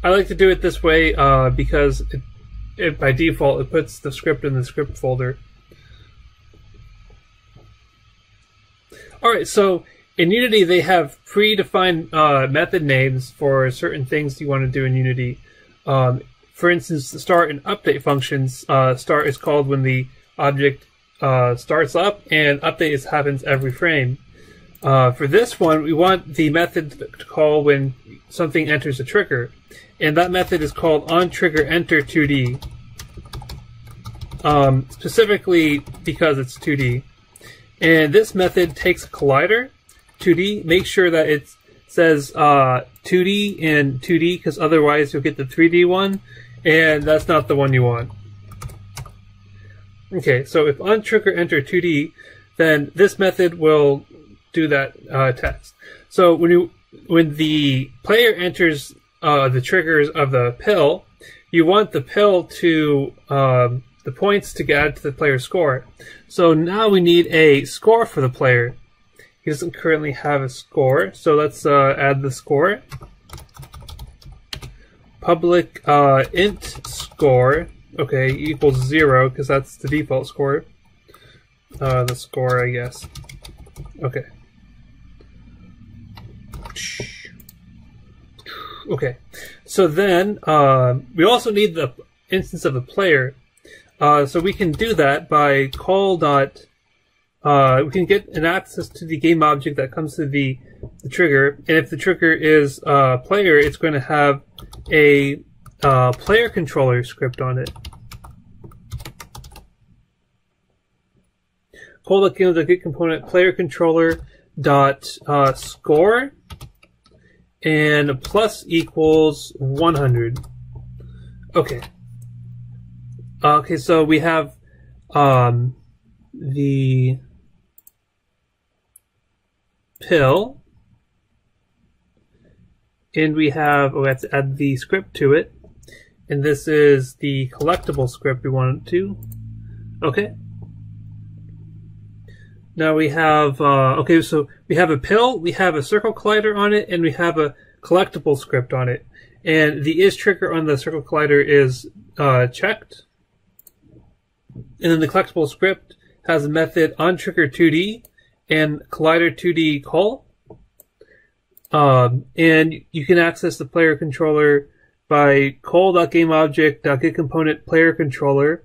I like to do it this way because by default it puts the script in the script folder. Alright, so in Unity they have predefined method names for certain things you want to do in Unity. For instance, the start and update functions, start is called when the object starts up, and update happens every frame. For this one, we want the method to call when something enters a trigger. And that method is called onTriggerEnter2D. Specifically because it's 2D. And this method takes a collider, 2D, make sure that it says 2D and 2D, because otherwise you'll get the 3D one, and that's not the one you want. Okay, so if onTriggerEnter2D, then this method will do that text. So when the player enters the triggers of the pill, you want the pill to the points to add to the player's score. So now we need a score for the player. He doesn't currently have a score, so let's add the score. Public int score, okay, equals 0 because that's the default score. The score, I guess. Okay. Okay, so then we also need the instance of the player. So we can do that by call dot. We can get an access to the game object that comes to the trigger, and if the trigger is player, it's going to have a player controller script on it. Call dot get component player controller dot score. And plus equals 100. Okay. Okay, so we have the pill, and we have we have to add the script to it, and this is the collectible script we want it to. Okay. Now we have, okay, so we have a pill, we have a circle collider on it, and we have a collectible script on it. And the is trigger on the circle collider is checked. And then the collectible script has a method onTrigger2D and collider2D call. And you can access the player controller by call.gameObject.getComponentPlayerController.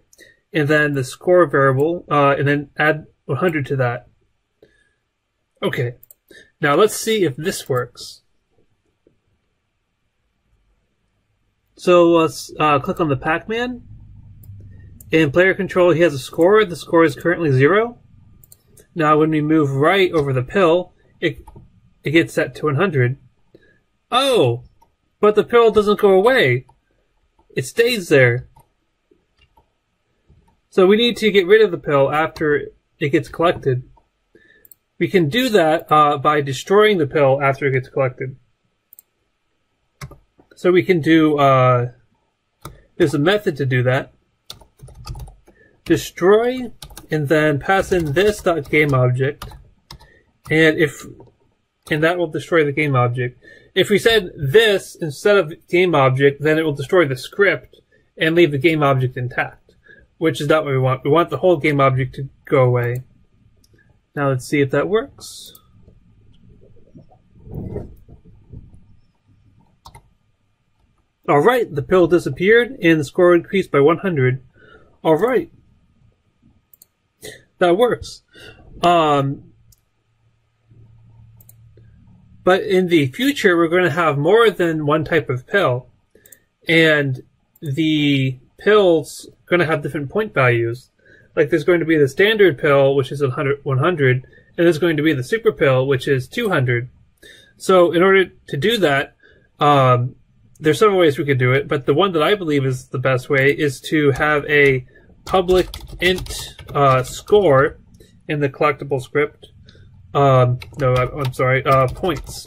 and then the score variable, and then add 100 to that. Okay, now let's see if this works. So let's click on the PacMan. In player control, he has a score. The score is currently 0. Now when we move right over the pill, it gets set to 100. Oh, but the pill doesn't go away. It stays there. So we need to get rid of the pill after it gets collected. We can do that by destroying the pill after it gets collected. So we can do, there's a method to do that. Destroy, and then pass in this.gameObject, and that will destroy the game object. If we said this instead of game object, then it will destroy the script and leave the game object intact, which is not what we want. We want the whole game object to go away. Now let's see if that works. Alright, the pill disappeared and the score increased by 100. Alright. That works. But in the future, we're going to have more than one type of pill. And the pills are going to have different point values. Like there's going to be the standard pill, which is 100, and there's going to be the super pill, which is 200. So in order to do that, there's several ways we could do it, but the one that I believe is the best way is to have a public int score in the collectible script. I'm sorry, points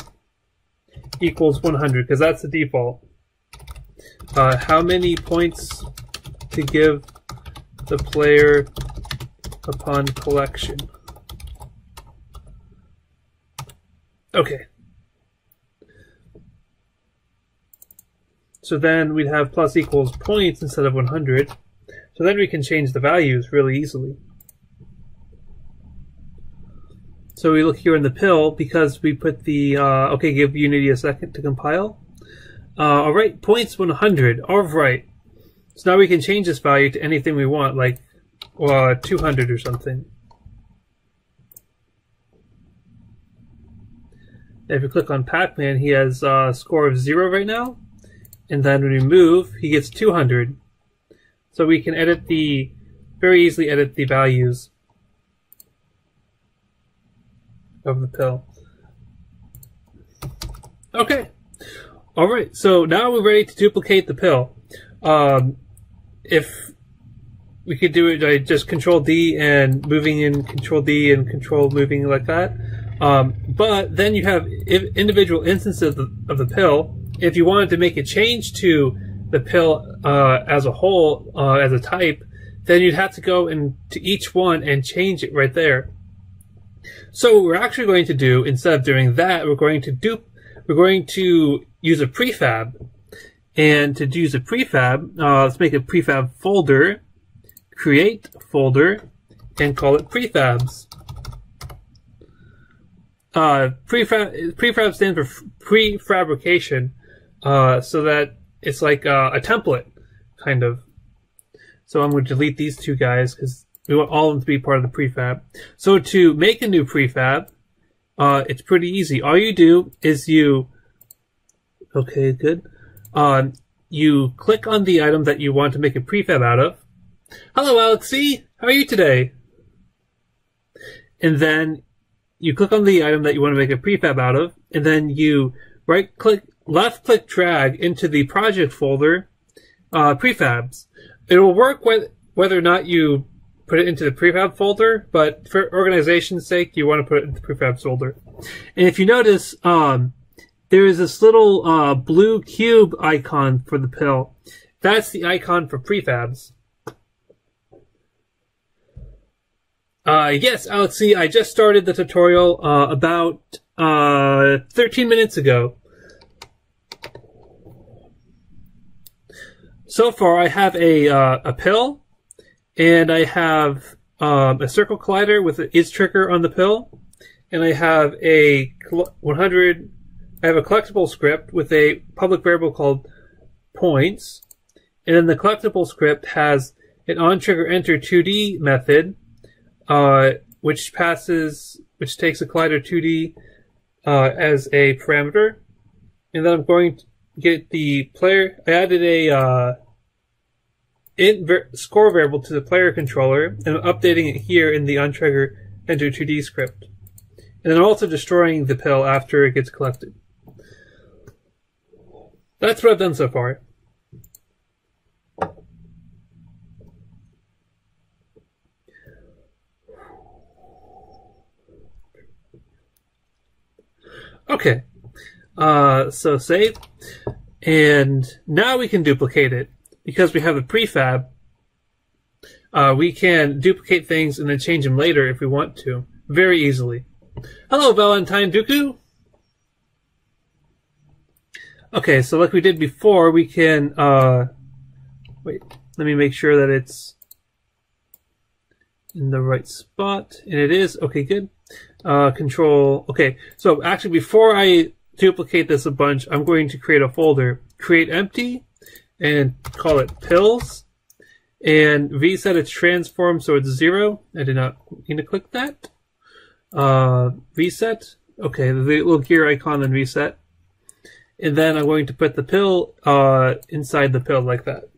equals 100, because that's the default. How many points to give the player upon collection? Okay. So then we'd have plus equals points instead of 100. So then we can change the values really easily. So we look here in the pill because we put the, okay, give Unity a second to compile. Alright, points 100. Alright. So now we can change this value to anything we want, like 200 or something. If you click on PacMan, he has a score of 0 right now. And then when we move, he gets 200. So we can very easily edit the values of the pill. Okay. Alright, so now we're ready to duplicate the pill. If we could do it by just Control D and moving in Control D and Control moving like that. But then you have individual instances of the pill. If you wanted to make a change to the pill as a whole, as a type, then you'd have to go into each one and change it right there. So what we're actually going to do, instead of doing that, we're going to use a prefab. And to use a prefab, let's make a prefab folder, create folder, and call it prefabs. Prefab stands for prefabrication, so that it's like a template, kind of. So I'm going to delete these two guys because we want all of them to be part of the prefab. So to make a new prefab, it's pretty easy. All you do is you click on the item that you want to make a prefab out of. Hello, Alexi. How are you today? And then you click on the item that you want to make a prefab out of, and then you left-click drag into the project folder, prefabs. It will work whether or not you put it into the prefab folder, but for organization's sake, you want to put it in the prefab folder. And if you notice, there is this little blue cube icon for the pill. That's the icon for prefabs. Yes, Alexi, I just started the tutorial about 13 minutes ago. So far, I have a pill, and I have a circle collider with an is trigger on the pill, and I have a collectible script with a public variable called points, and then the collectible script has an onTriggerEnter2D method, which takes a collider2D as a parameter, and then I'm going to get the player. I added a score variable to the player controller, and I'm updating it here in the onTriggerEnter2D script. And then I'm also destroying the pill after it gets collected. That's what I've done so far. Okay, so save, and now we can duplicate it. Because we have the prefab, we can duplicate things and then change them later if we want to, very easily. Hello, Valentine Dooku! Okay, so like we did before, we can, wait, let me make sure that it's in the right spot, and it is. Okay, good. Control, okay, so actually before I duplicate this a bunch, I'm going to create a folder, create empty, and call it pills, and reset its transform so it's 0. I did not need to click that. Reset, okay, the little gear icon, then reset. And then I'm going to put the pill inside the pill like that.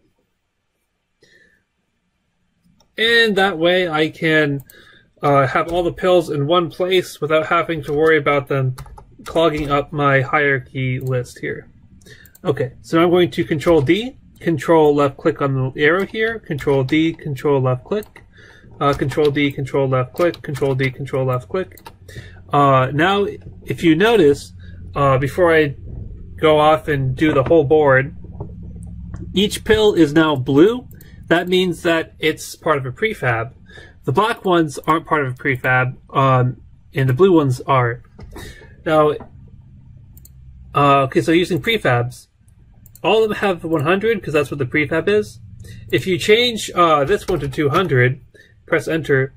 And that way I can have all the pills in one place without having to worry about them clogging up my hierarchy list here. Okay, so now I'm going to Control D, Control left click on the arrow here, Control D, Control left click, Control D, Control left click, Control D, Control left click. Now, if you notice, before I go off and do the whole board, each pill is now blue. That means that it's part of a prefab. The black ones aren't part of a prefab, and the blue ones are. Now, okay, so using prefabs, all of them have 100 because that's what the prefab is. If you change this one to 200, press enter,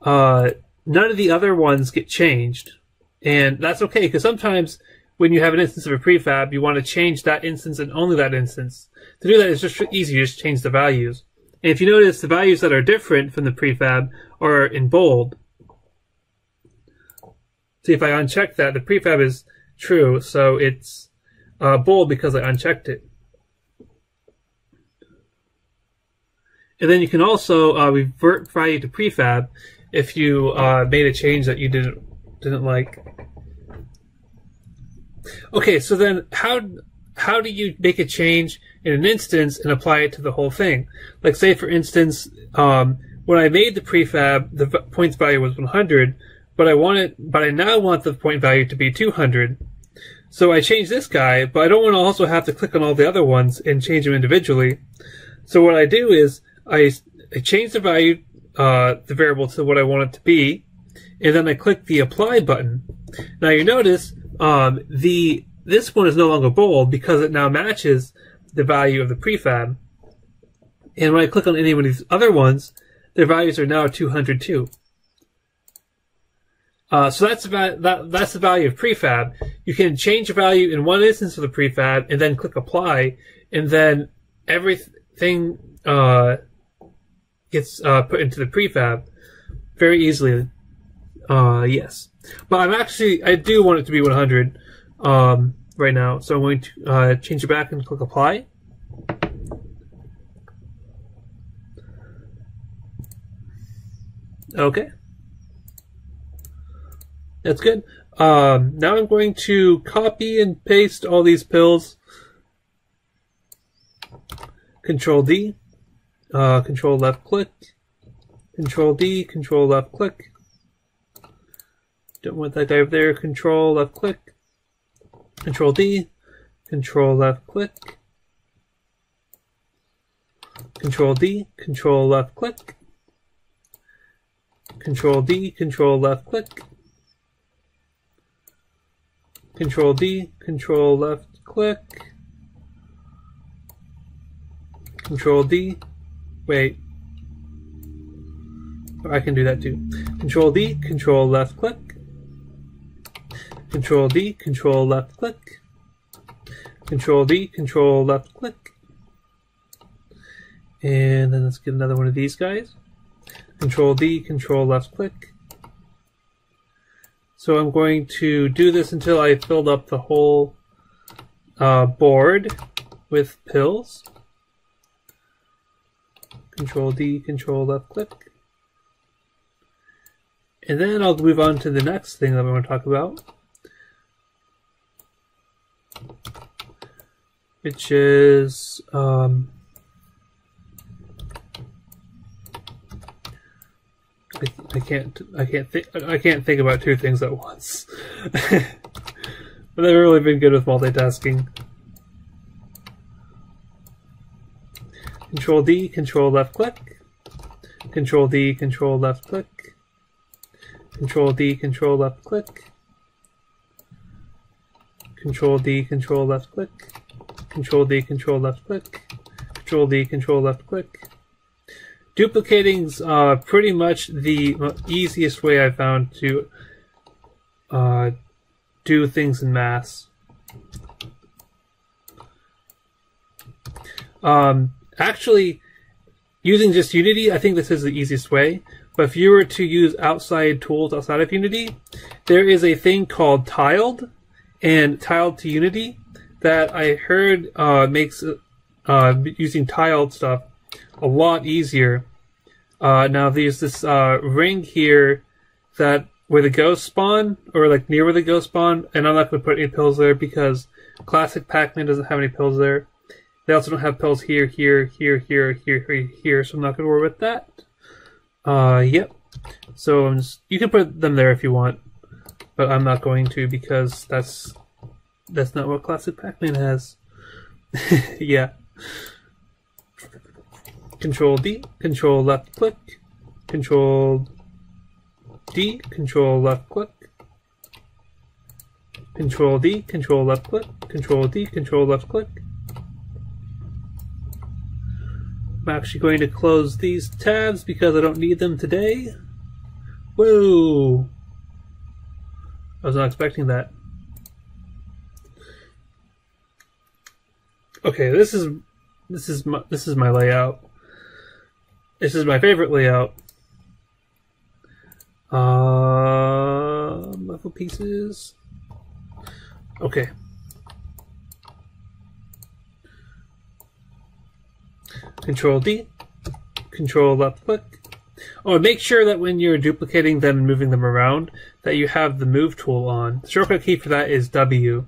none of the other ones get changed. And that's okay, because sometimes when you have an instance of a prefab, you want to change that instance and only that instance. To do that, it's just easy. You just change the values. And if you notice, the values that are different from the prefab are in bold. See, if I uncheck that, the prefab is true, so it's bold because I unchecked it. And then you can also revert value to prefab if you made a change that you didn't like. Okay, so then how do you make a change in an instance and apply it to the whole thing? Like, say for instance, when I made the prefab, the points value was 100, but I now want the point value to be 200. So I change this guy, but I don't want to also have to click on all the other ones and change them individually. So what I do is I change the value, the variable to what I want it to be, and then I click the apply button. Now you notice this one is no longer bold because it now matches the value of the prefab. And when I click on any one of these other ones, their values are now 202. So that's the value of prefab. You can change a value in one instance of the prefab and then click apply, and then everything gets put into the prefab very easily. Yes, but I do want it to be 100 right now, so I'm going to change it back and click apply. Okay. That's good. Now I'm going to copy and paste all these pills. Control D, Control left click, Control D, Control left click. Don't want that guy over there. Control left click, Control D, Control left click, Control D, Control left click, Control D, Control left click, Control D, Control left click, Control D, wait, I can do that too. Control D, Control left click, Control D, Control left click, Control D, Control left click, And then let's get another one of these guys. Control D, Control left click. So I'm going to do this until I filled up the whole board with pills. Control D, Control left click. And then I'll move on to the next thing that we want to talk about, which is I can't think about two things at once. But I've really been good with multitasking. Control D, Control left click. Control D, Control left click. Control D, Control left click. Control D, Control left click. Control D, Control left click. Control D, Control left click. Duplicating's pretty much the easiest way I found to do things in mass. Actually, using just Unity, I think this is the easiest way. But if you were to use outside tools outside of Unity, there is a thing called Tiled and Tiled to Unity that I heard makes using tiled stuff a lot easier. Now there's this ring here that where the ghosts spawn, or like near where the ghosts spawn, and I'm not going to put any pills there because classic PacMan doesn't have any pills there. They also don't have pills here, here, here, here, here, here, so I'm not going to worry about that. Yep. So you can put them there if you want, but I'm not going to because that's not what classic PacMan has. Yeah. Control D, Control left click. Control D, Control left click. Control D, Control left click. Control D, Control left click. I'm actually going to close these tabs because I don't need them today. Whoa! I was not expecting that. Okay, this is my layout. This is my favorite layout. Level pieces. Okay. Control D, Control left click. Oh, and make sure that when you're duplicating them and moving them around, that you have the move tool on. The shortcut key for that is W.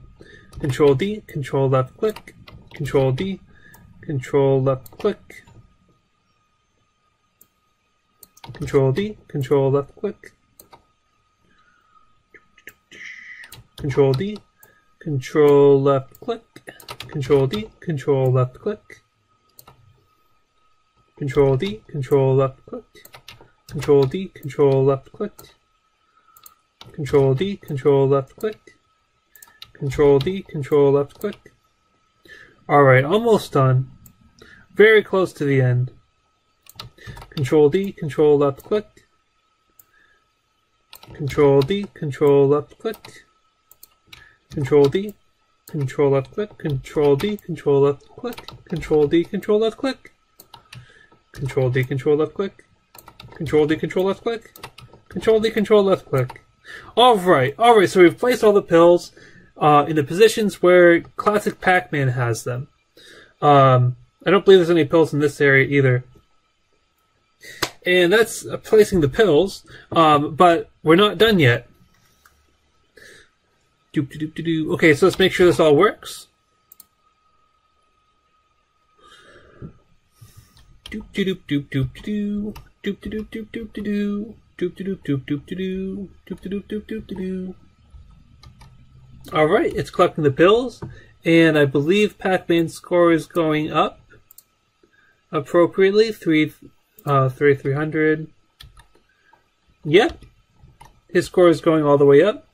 Control D, Control left click. Control D, Control left click. Control D, Control left click. Control D, Control left click. Control D, Control left click. Control D, Control left click. Control D, Control left click. Control D, Control left click. Control D, Control left click. Alright, almost done. Very close to the end. Control D, Control left click. Control D, Control left click. Control D, Control left click. Control D, Control left click. Control D, Control left click. Control D, Control left click. Control D, Control left click. Control D, Control left click. Alright, so we've placed all the pills in the positions where classic PacMan has them. I don't believe there's any pills in this area either. And that's placing the pills, but we're not done yet. Okay, so let's make sure this all works. Alright, it's collecting the pills, and I believe PacMan's score is going up appropriately. 300. Yep. His score is going all the way up.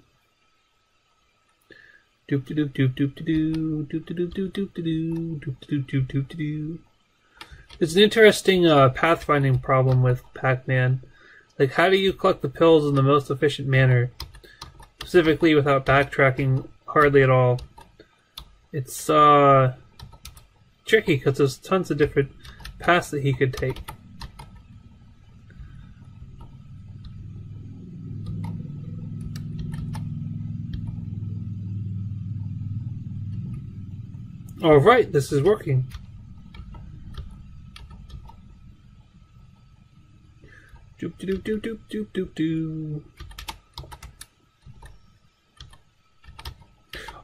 It's an interesting pathfinding problem with PacMan. Like, how do you collect the pills in the most efficient manner? Specifically without backtracking hardly at all. It's tricky because there's tons of different paths that he could take. Alright, this is working. Doop doop doop doop doop doop doop.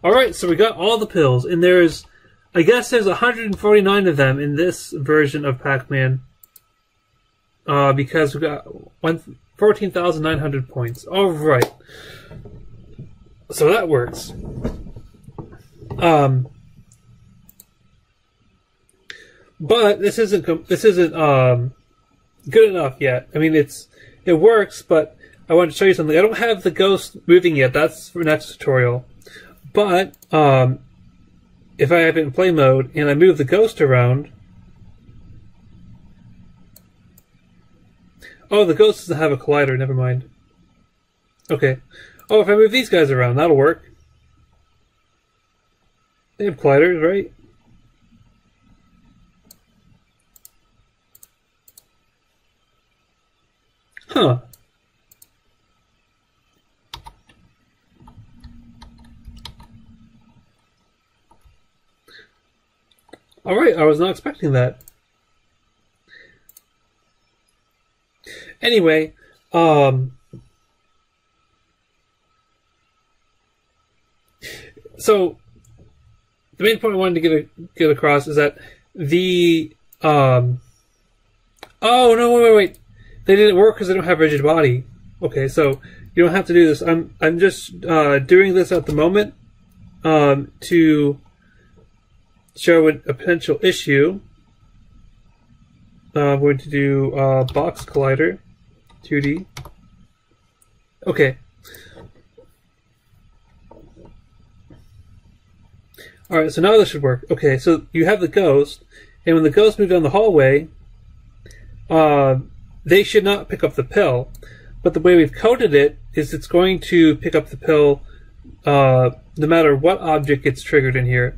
Alright, so we got all the pills, and I guess there's 149 of them in this version of PacMan. Because we got 14,900 points. Alright. So that works. But this isn't good enough yet. I mean, it works, but I want to show you something. I don't have the ghost moving yet. That's for next tutorial. But if I have it in play mode and I move the ghost around, oh, the ghost doesn't have a collider. Never mind. Okay. Oh, if I move these guys around, that'll work. They have colliders, right? Huh. Alright, I was not expecting that. Anyway, so the main point I wanted to get across is that the oh no, wait. They didn't work because they don't have rigid body. Okay, so you don't have to do this. I'm just doing this at the moment to show a potential issue. I'm going to do box collider 2D. Okay. Alright, so now this should work. Okay, so you have the ghost, and when the ghost moves down the hallway, they should not pick up the pill. But the way we've coded it is it's going to pick up the pill no matter what object gets triggered in here.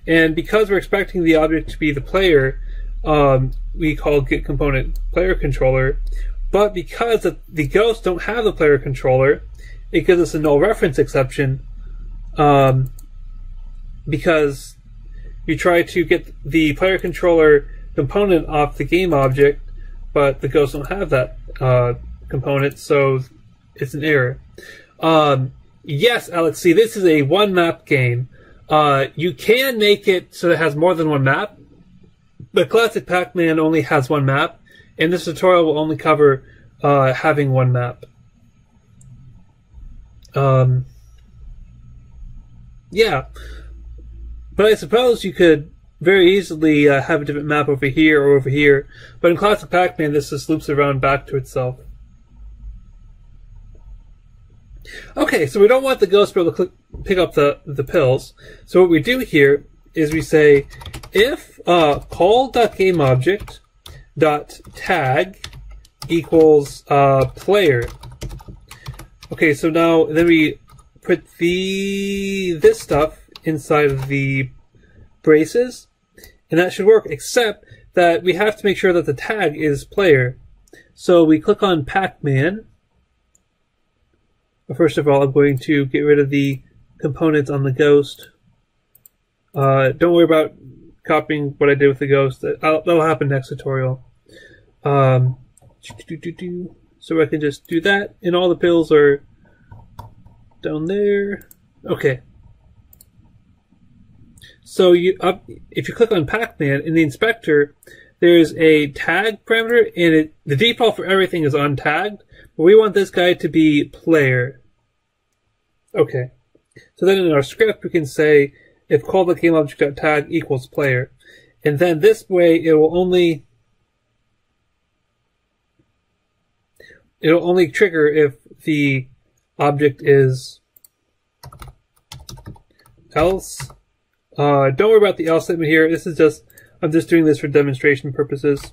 And because we're expecting the object to be the player, we call getComponent player controller. But because the ghosts don't have the player controller, it gives us a null reference exception, because you try to get the player controller component off the game object, but the ghosts don't have that component, so it's an error. Yes, Alex, see, this is a one map game. You can make it so it has more than one map, but classic PacMan only has one map, and this tutorial will only cover having one map. Yeah, but I suppose you could very easily have a different map over here or over here, but in classic PacMan this just loops around back to itself. Okay, so we don't want the ghost to be able to pick up the pills. So what we do here is we say if call.gameObject.tag equals player. Okay, so now then we put this stuff inside of the braces, and that should work, except that we have to make sure that the tag is player. So we click on PacMan. First of all, I'm going to get rid of the components on the ghost. Don't worry about copying what I did with the ghost. That'll happen next tutorial. So I can just do that, and all the pills are down there. Okay. So if you click on PacMan in the inspector, there's a tag parameter, and the default for everything is untagged. But we want this guy to be player. Okay. So then in our script we can say if call.gameObject.tag equals player. And then this way it'll only trigger if the object is else. Don't worry about the else statement here. This is just, I'm just doing this for demonstration purposes.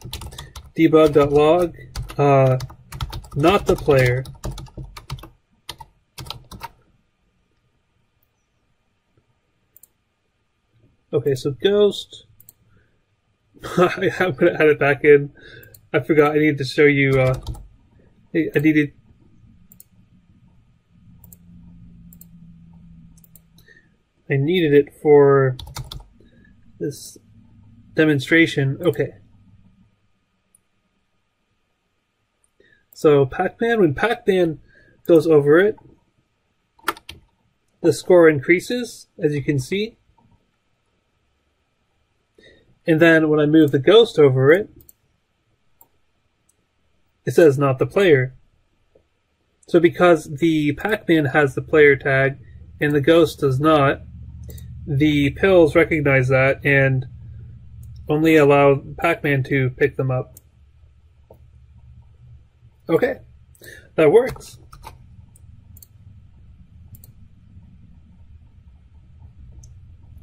Debug.log, not the player. Okay, so ghost. I'm going to add it back in. I forgot I needed to show you, I needed it for this demonstration. Okay. So PacMan, when PacMan goes over it, the score increases, as you can see. And then when I move the ghost over it, it says not the player. So because the PacMan has the player tag and the ghost does not, the pills recognize that and only allow PacMan to pick them up. Okay, that works.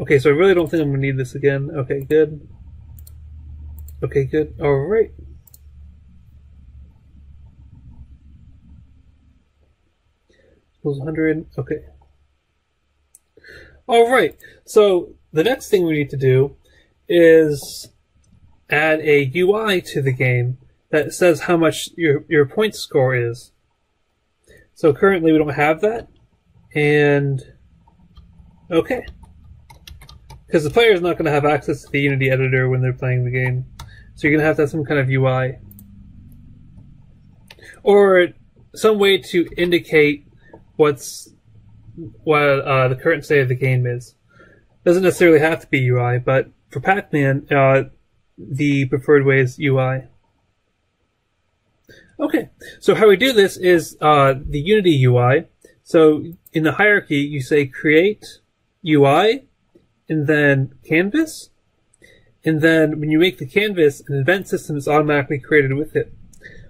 Okay, so I really don't think I'm going to need this again. Okay, good. Okay, good. Alright. Equals 100. Okay. Alright, so the next thing we need to do is add a UI to the game that says how much your point score is. So currently we don't have that. And okay. Because the player is not going to have access to the Unity editor when they're playing the game. So you're going to have some kind of UI. Or some way to indicate what the current state of the game is. Doesn't necessarily have to be UI, but for PacMan, the preferred way is UI. Okay, so how we do this is the Unity UI. So in the hierarchy, you say create UI, and then canvas, and then when you make the canvas, an event system is automatically created with it.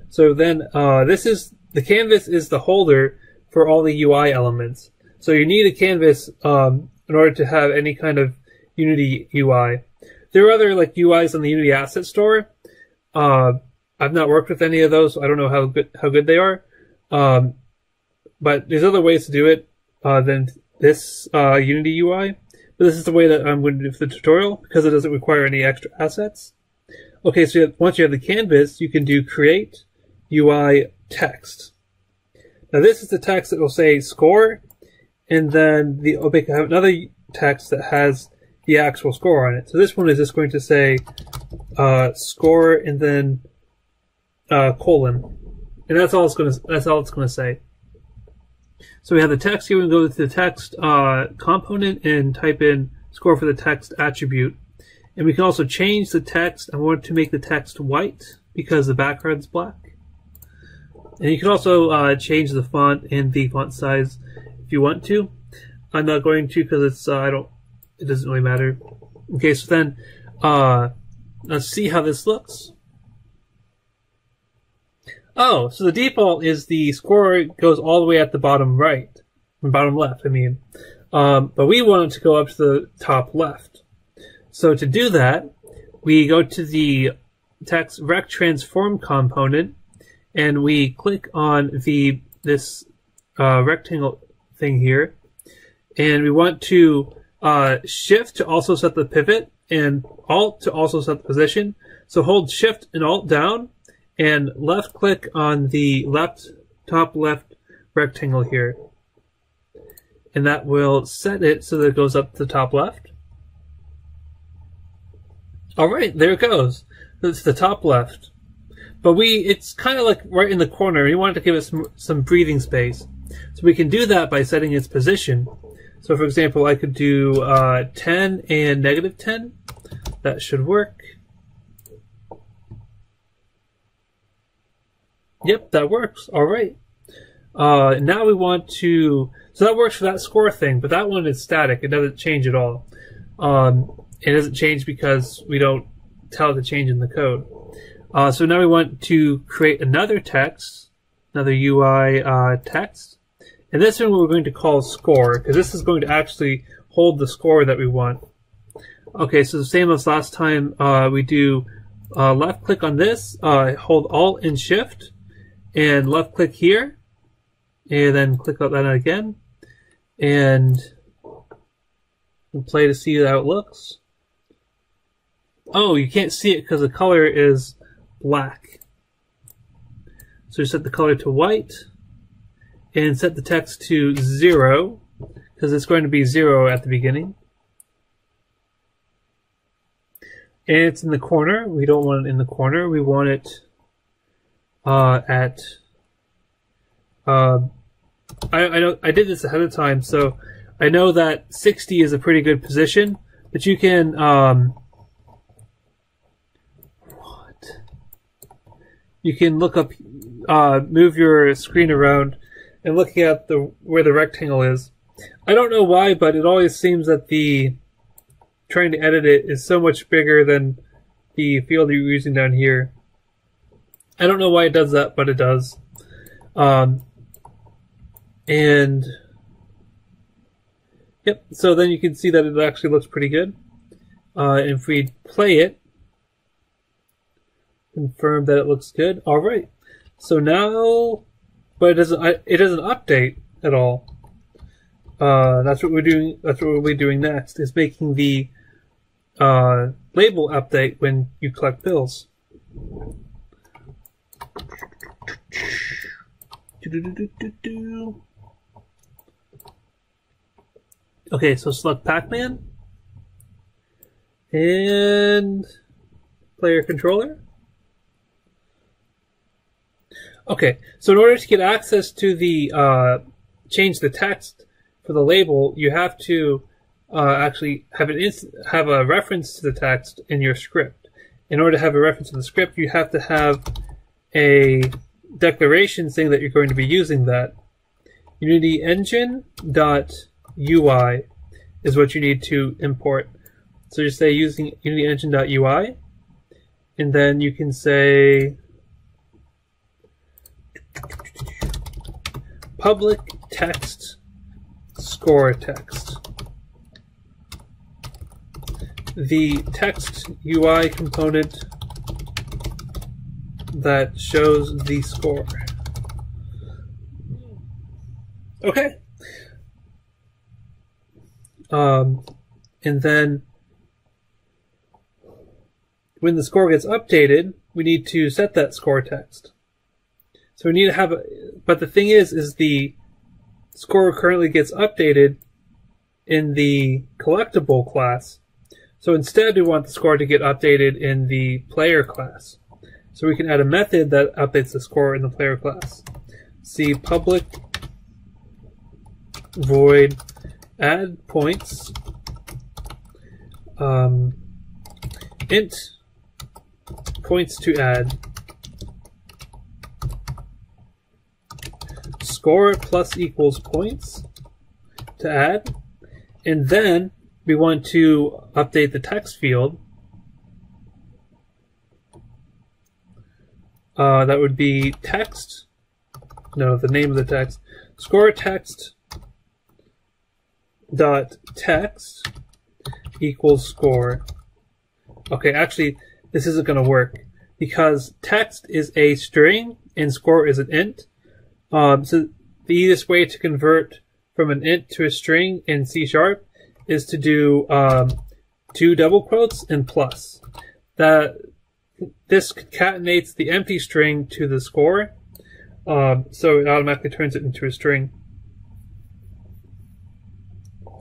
So then the canvas is the holder for all the UI elements. So you need a canvas in order to have any kind of Unity UI. There are other like UIs on the Unity Asset Store. I've not worked with any of those, so I don't know how good they are. But there's other ways to do it than this Unity UI. But this is the way that I'm going to do for the tutorial because it doesn't require any extra assets. Okay, so once you have the canvas, you can do create UI text. Now this is the text that will say score, and then I'll have another text that has the actual score on it. So this one is just going to say score and then colon, and that's all it's going to say. So we have the text here. We can go to the text component and type in score for the text attribute. And we can also change the text. I want to make the text white because the background's black. And you can also change the font and the font size if you want to. I'm not going to because it doesn't really matter. Okay, so then let's see how this looks. Oh, so the default is the score goes all the way at the bottom right, bottom left, I mean. But we want it to go up to the top left. So to do that, we go to the text rect transform component, and we click on this rectangle thing here, and we want to shift to also set the pivot and alt to also set the position. So hold shift and alt down, and left click on the top left rectangle here. And that will set it so that it goes up to the top left. Alright, there it goes. It's the top left. But it's kind of like right in the corner. We want it to give it some breathing space. So we can do that by setting its position. So for example, I could do 10 and -10. That should work. Yep, that works. Alright. Now we want to... So that works for that score thing, but that one is static. It doesn't change at all. It doesn't change because we don't tell it to change in the code. So now we want to create another text, another UI text. And this one we're going to call score, because this is going to actually hold the score that we want. Okay, so the same as last time, we do left click on this, hold Alt and Shift, and left click here, and then click on that again, and we'll play to see how it looks. Oh, you can't see it because the color is black. So set the color to white and set the text to 0 because it's going to be 0 at the beginning. And it's in the corner. We don't want it in the corner. We want it at I know I did this ahead of time, so I know that 60 is a pretty good position, but you can you can look up, move your screen around and looking at where the rectangle is. I don't know why, but it always seems that trying to edit it is so much bigger than the field you're using down here. I don't know why it does that, but it does. And yep, so then you can see that it actually looks pretty good. And if we play it, confirm that it looks good. All right. So now, but it doesn't update at all. That's what we're doing. That's what we'll be doing next. Is making the label update when you collect bills. Okay, so select PacMan and player controller. Okay, so in order to get access to the change the text for the label, you have to actually have have a reference to the text in your script. In order to have a reference to the script, you have to have a declaration saying that you're going to be using that. Unity engine.ui is what you need to import. So just say using Unity engine.ui, and then you can say public text score text. The text UI component that shows the score. Okay. And then when the score gets updated, we need to set that score text. So we need to have but the thing is the score currently gets updated in the collectible class. So instead we want the score to get updated in the player class. So we can add a method that updates the score in the player class. See public void add points int points to add score plus equals points to add, and then we want to update the text field. That would be text, no, the name of the text, score text dot text equals score. Okay, actually, this isn't going to work because text is a string and score is an int. So the easiest way to convert from an int to a string in C# is to do 2 double quotes and plus. This concatenates the empty string to the score, so it automatically turns it into a string.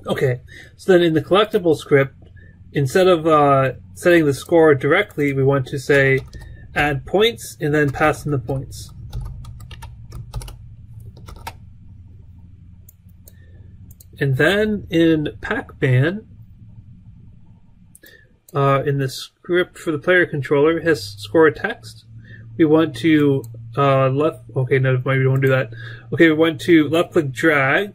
Okay, so then in the collectible script, instead of setting the score directly, we want to say add points and then pass in the points. And then in PacMan, in the script for the player controller, it has score text. We want to okay, no, we don't do that. Okay, we want to left click drag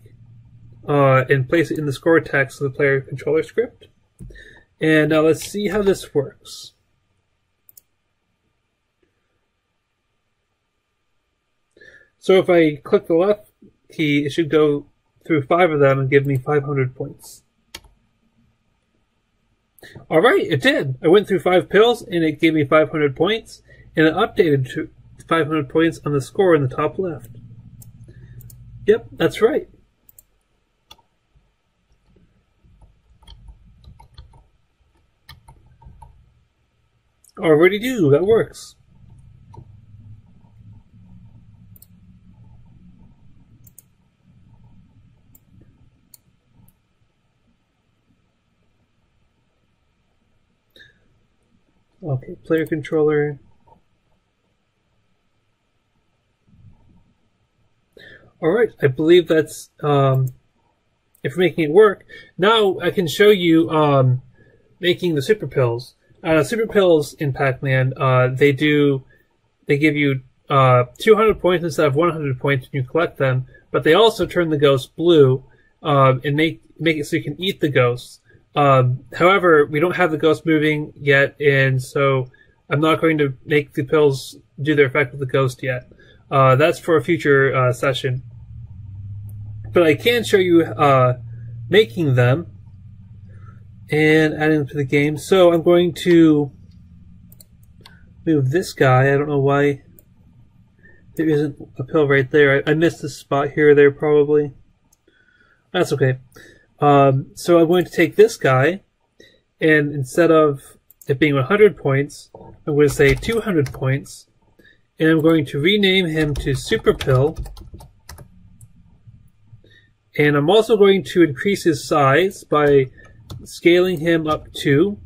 and place it in the score text of the player controller script. And now let's see how this works. So if I click the left key, it should go through 5 of them and give me 500 points. Alright, it did. I went through 5 pills and it gave me 500 points, and it updated to 500 points on the score in the top left. Yep, that's right. Already do. That works. Okay, player controller. Alright, I believe that's if making it work. Now I can show you making the super pills. Super pills in PacMan, they give you 200 points instead of 100 points when you collect them, but they also turn the ghost blue and make it so you can eat the ghosts. However, we don't have the ghost moving yet, and so I'm not going to make the pills do their effect with the ghost yet. That's for a future session. But I can show you making them and adding them to the game. So I'm going to move this guy. I don't know why there isn't a pill right there. I missed this spot here or there probably. That's okay. So I'm going to take this guy, and instead of it being 100 points, I'm going to say 200 points, and I'm going to rename him to Super Pill. And I'm also going to increase his size by scaling him up 2.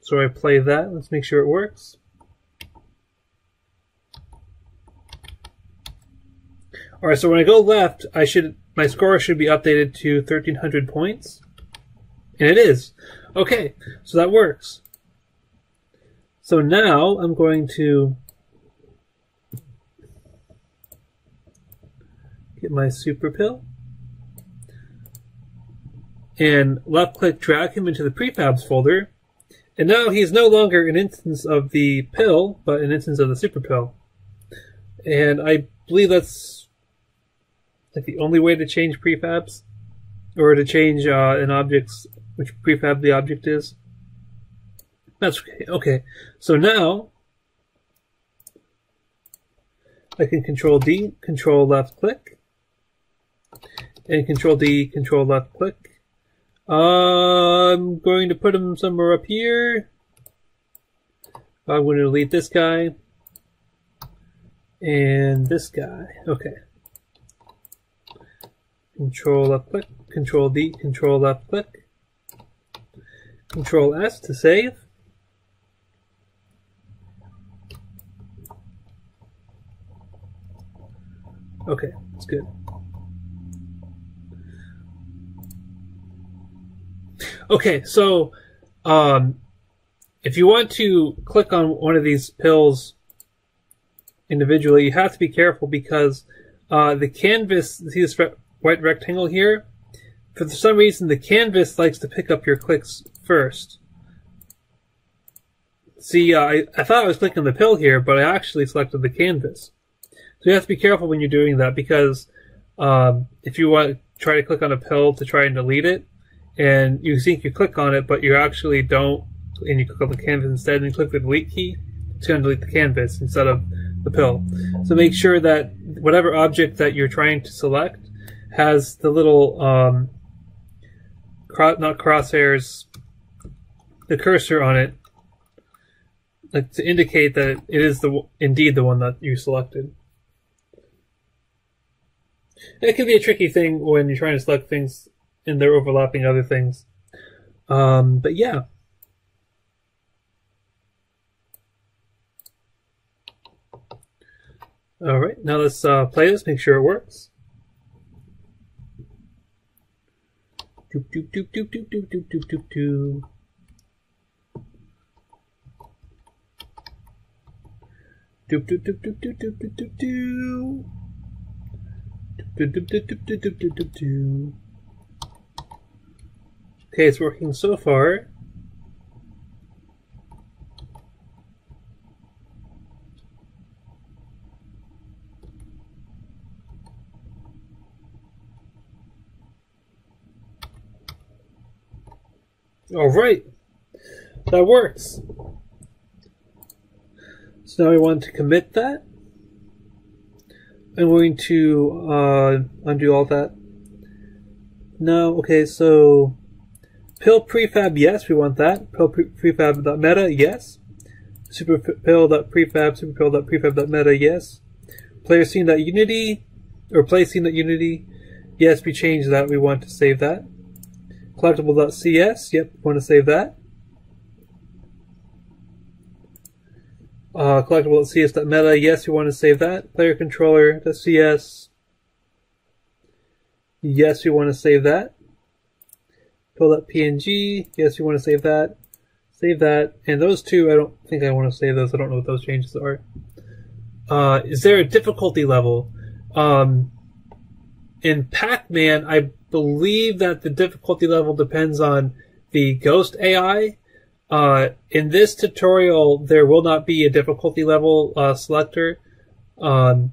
So I play that. Let's make sure it works. Alright, so when I go left, my score should be updated to 1,300 points. And it is. Okay, so that works. So now I'm going to get my super pill and left click drag him into the prefabs folder, and now he's no longer an instance of the pill but an instance of the super pill. And I believe that's like the only way to change prefabs, or to change an object's which prefab the object is. That's okay. Okay, so now I can Control D, Control left click, and Control D, Control left click. I'm going to put him somewhere up here. I'm going to delete this guy and this guy. Okay. Control left click, Control D, Control left click, Control S to save. Okay, that's good. Okay, so if you want to click on one of these pills individually, you have to be careful because the canvas, see this white rectangle here? For some reason, the canvas likes to pick up your clicks first. See, I thought I was clicking the pill here, but I actually selected the canvas. So you have to be careful when you're doing that because if you want to try to click on a pill to try and delete it, and you think you click on it, but you actually don't, and you click on the canvas instead, and you click the delete key, it's going to delete the canvas instead of the pill. So make sure that whatever object that you're trying to select has the little, not crosshairs, the cursor on it, like to indicate that it is indeed the one that you selected. And it can be a tricky thing when you're trying to select things and they're overlapping other things. But yeah. Alright, now let's play this, make sure it works. Doop doop doop doop doop doop doop doop doop doop. Doop doop doop doop doop doop doop doop doop. Doop doop doop doop doop doop doop doop doop. Okay, it's working so far. All right, that works. So now we want to commit that. I'm going to undo all that. No, okay, so Pill prefab, yes, we want that. Pill prefab.meta, yes. Superpill.prefab, superpill.prefab.meta, yes. Player scene.unity, or play scene.unity, yes, we changed that, we want to save that. Collectables.cs, yep, we want to save that. Collectable.cs.meta, yes, we want to save that. Player controller.cs, yes, we want to save that. Pill.png, yes, we want to save that. Save that. And those two, I don't think I want to save those. I don't know what those changes are. Is there a difficulty level? In PacMan, I believe that the difficulty level depends on the Ghost AI. In this tutorial, there will not be a difficulty level selector. The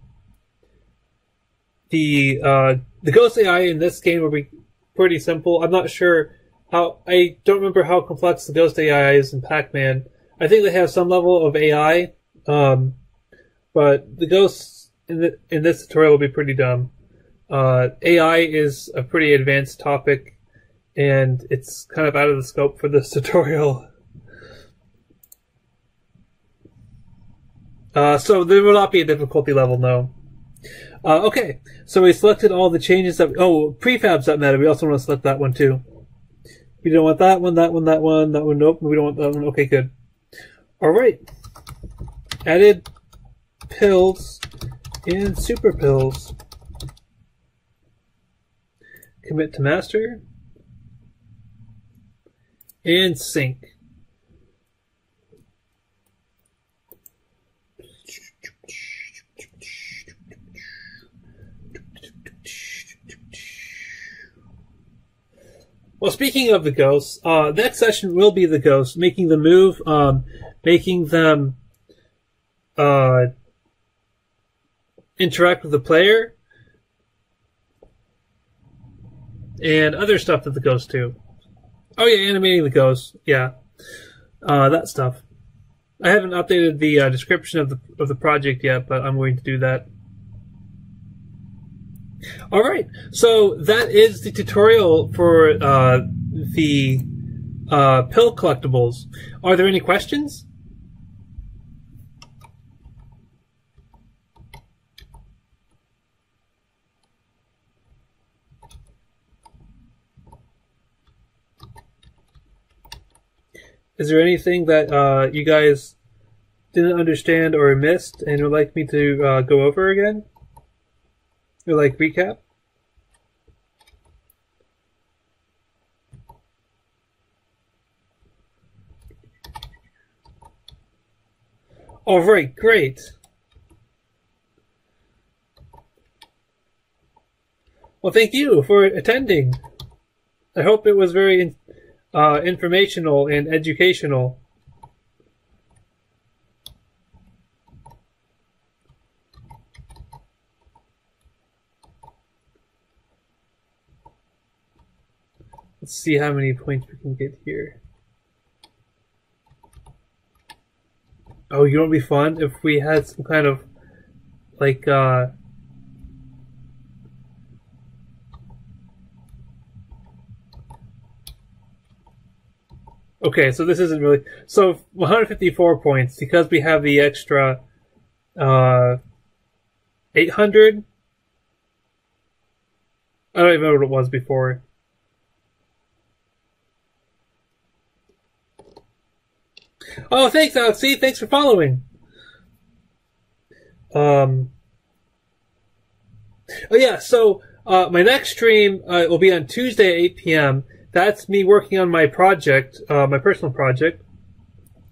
Ghost AI in this game will be pretty simple. I'm not sure how. I don't remember how complex the Ghost AI is in PacMan. I think they have some level of AI, but the ghosts in this tutorial will be pretty dumb. AI is a pretty advanced topic, and it's kind of out of the scope for this tutorial. So there will not be a difficulty level, no. Okay, so we selected all the changes that... prefabs.meta, we also want to select that one too. We don't want that one, that one, that one, that one, nope, we don't want that one, okay, good. Alright. Added pills and super pills. Commit to master. And sync. Well, speaking of the ghosts, next session will be the ghosts, making the move, making them interact with the player, and other stuff that the ghosts do. Oh yeah, animating the ghosts, yeah, that stuff. I haven't updated the description of the project yet, but I'm going to do that. Alright, so that is the tutorial for the pill collectibles. Are there any questions? Is there anything that you guys didn't understand or missed and would like me to go over again? Or like recap? Alright, great. Well, thank you for attending. I hope it was very informational and educational. Let's see how many points we can get here. Oh, you know what would be fun? If we had some kind of, like, okay, so this isn't really... So, 154 points, because we have the extra, 800? I don't even know what it was before. Oh, thanks, Alexi. Thanks for following. Oh, yeah, so my next stream will be on Tuesday at 8 p.m. That's me working on my project, my personal project.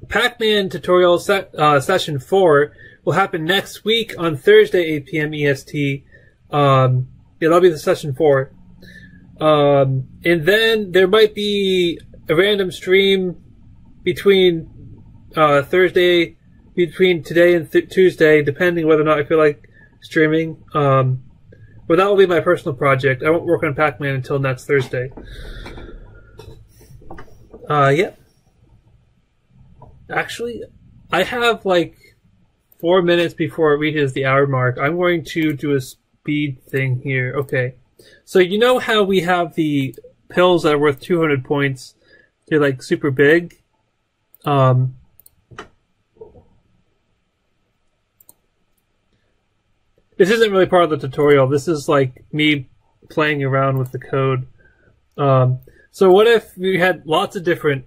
PacMan tutorial session 4 will happen next week on Thursday, 8 p.m. EST. Yeah, that'll be the session 4. And then there might be a random stream between Thursday, between today and Tuesday, depending whether or not I feel like streaming. But that will be my personal project. I won't work on PacMan until next Thursday. Yeah. Actually, I have like 4 minutes before it reaches the hour mark. I'm going to do a speed thing here. Okay. So you know how we have the pills that are worth 200 points they're like super big. This isn't really part of the tutorial. This is like me playing around with the code. So what if we had lots of different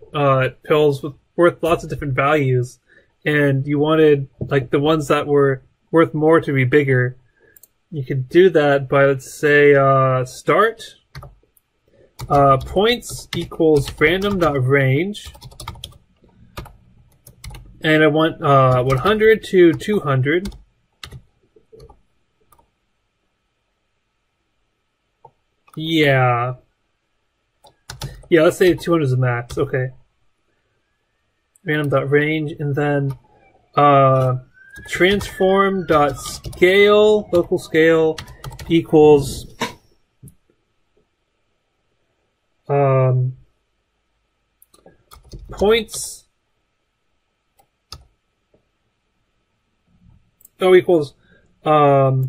pills worth lots of different values, and you wanted like the ones that were worth more to be bigger? You could do that by, let's say, start points equals random.range, and I want 100 to 200. Yeah, let's say 200 is the max. Okay. Random.range, and then transform.scale, local scale, equals points equals float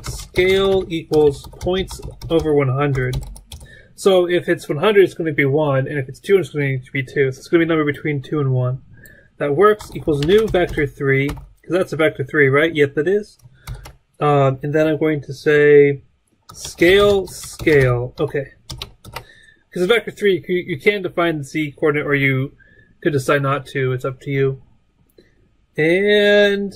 scale equals points over 100. So if it's 100, it's going to be 1, and if it's 200, it's going to be 2. So it's going to be a number between 2 and 1. That works, equals new vector 3, because that's a vector 3, right? Yep, that is. And then I'm going to say scale. Okay. Because vector 3, you can define the z coordinate, or you could decide not to. It's up to you. And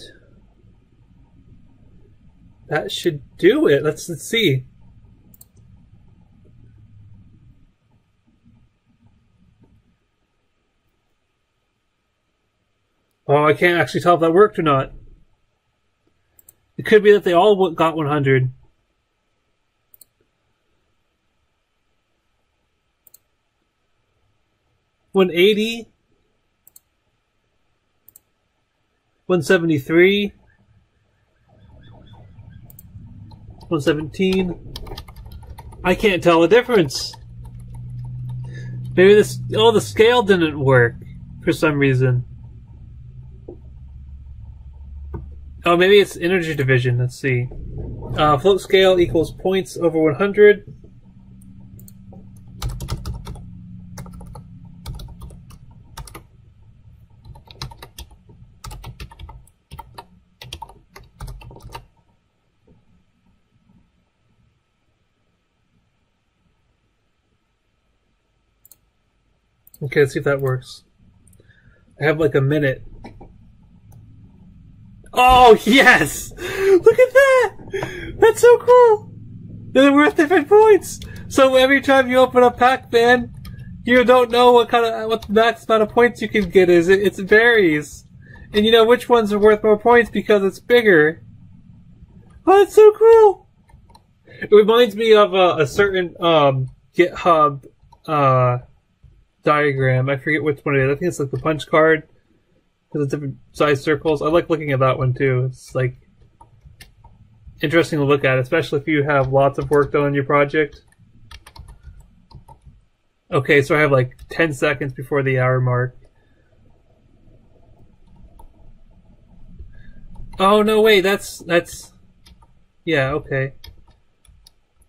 that should do it. Let's see. Oh, I can't actually tell if that worked or not. It could be that they all got 100. $180, $173, $117. I can't tell the difference. Maybe the scale didn't work for some reason. Oh, maybe it's integer division. Let's see. Float scale equals points over 100. Okay, let's see if that works. I have like a minute. Oh, yes! Look at that! That's so cool! They're worth different points! So every time you open up PacMan, you don't know what the max amount of points you can get is. It varies. And you know which ones are worth more points because it's bigger. Oh, that's so cool! It reminds me of a certain GitHub diagram. I forget which one it is. I think it's like the punch card. Because it's different size circles. I like looking at that one too. It's like interesting to look at, especially if you have lots of work done on your project. Okay, so I have like 10 seconds before the hour mark. Oh no, wait, that's yeah, okay.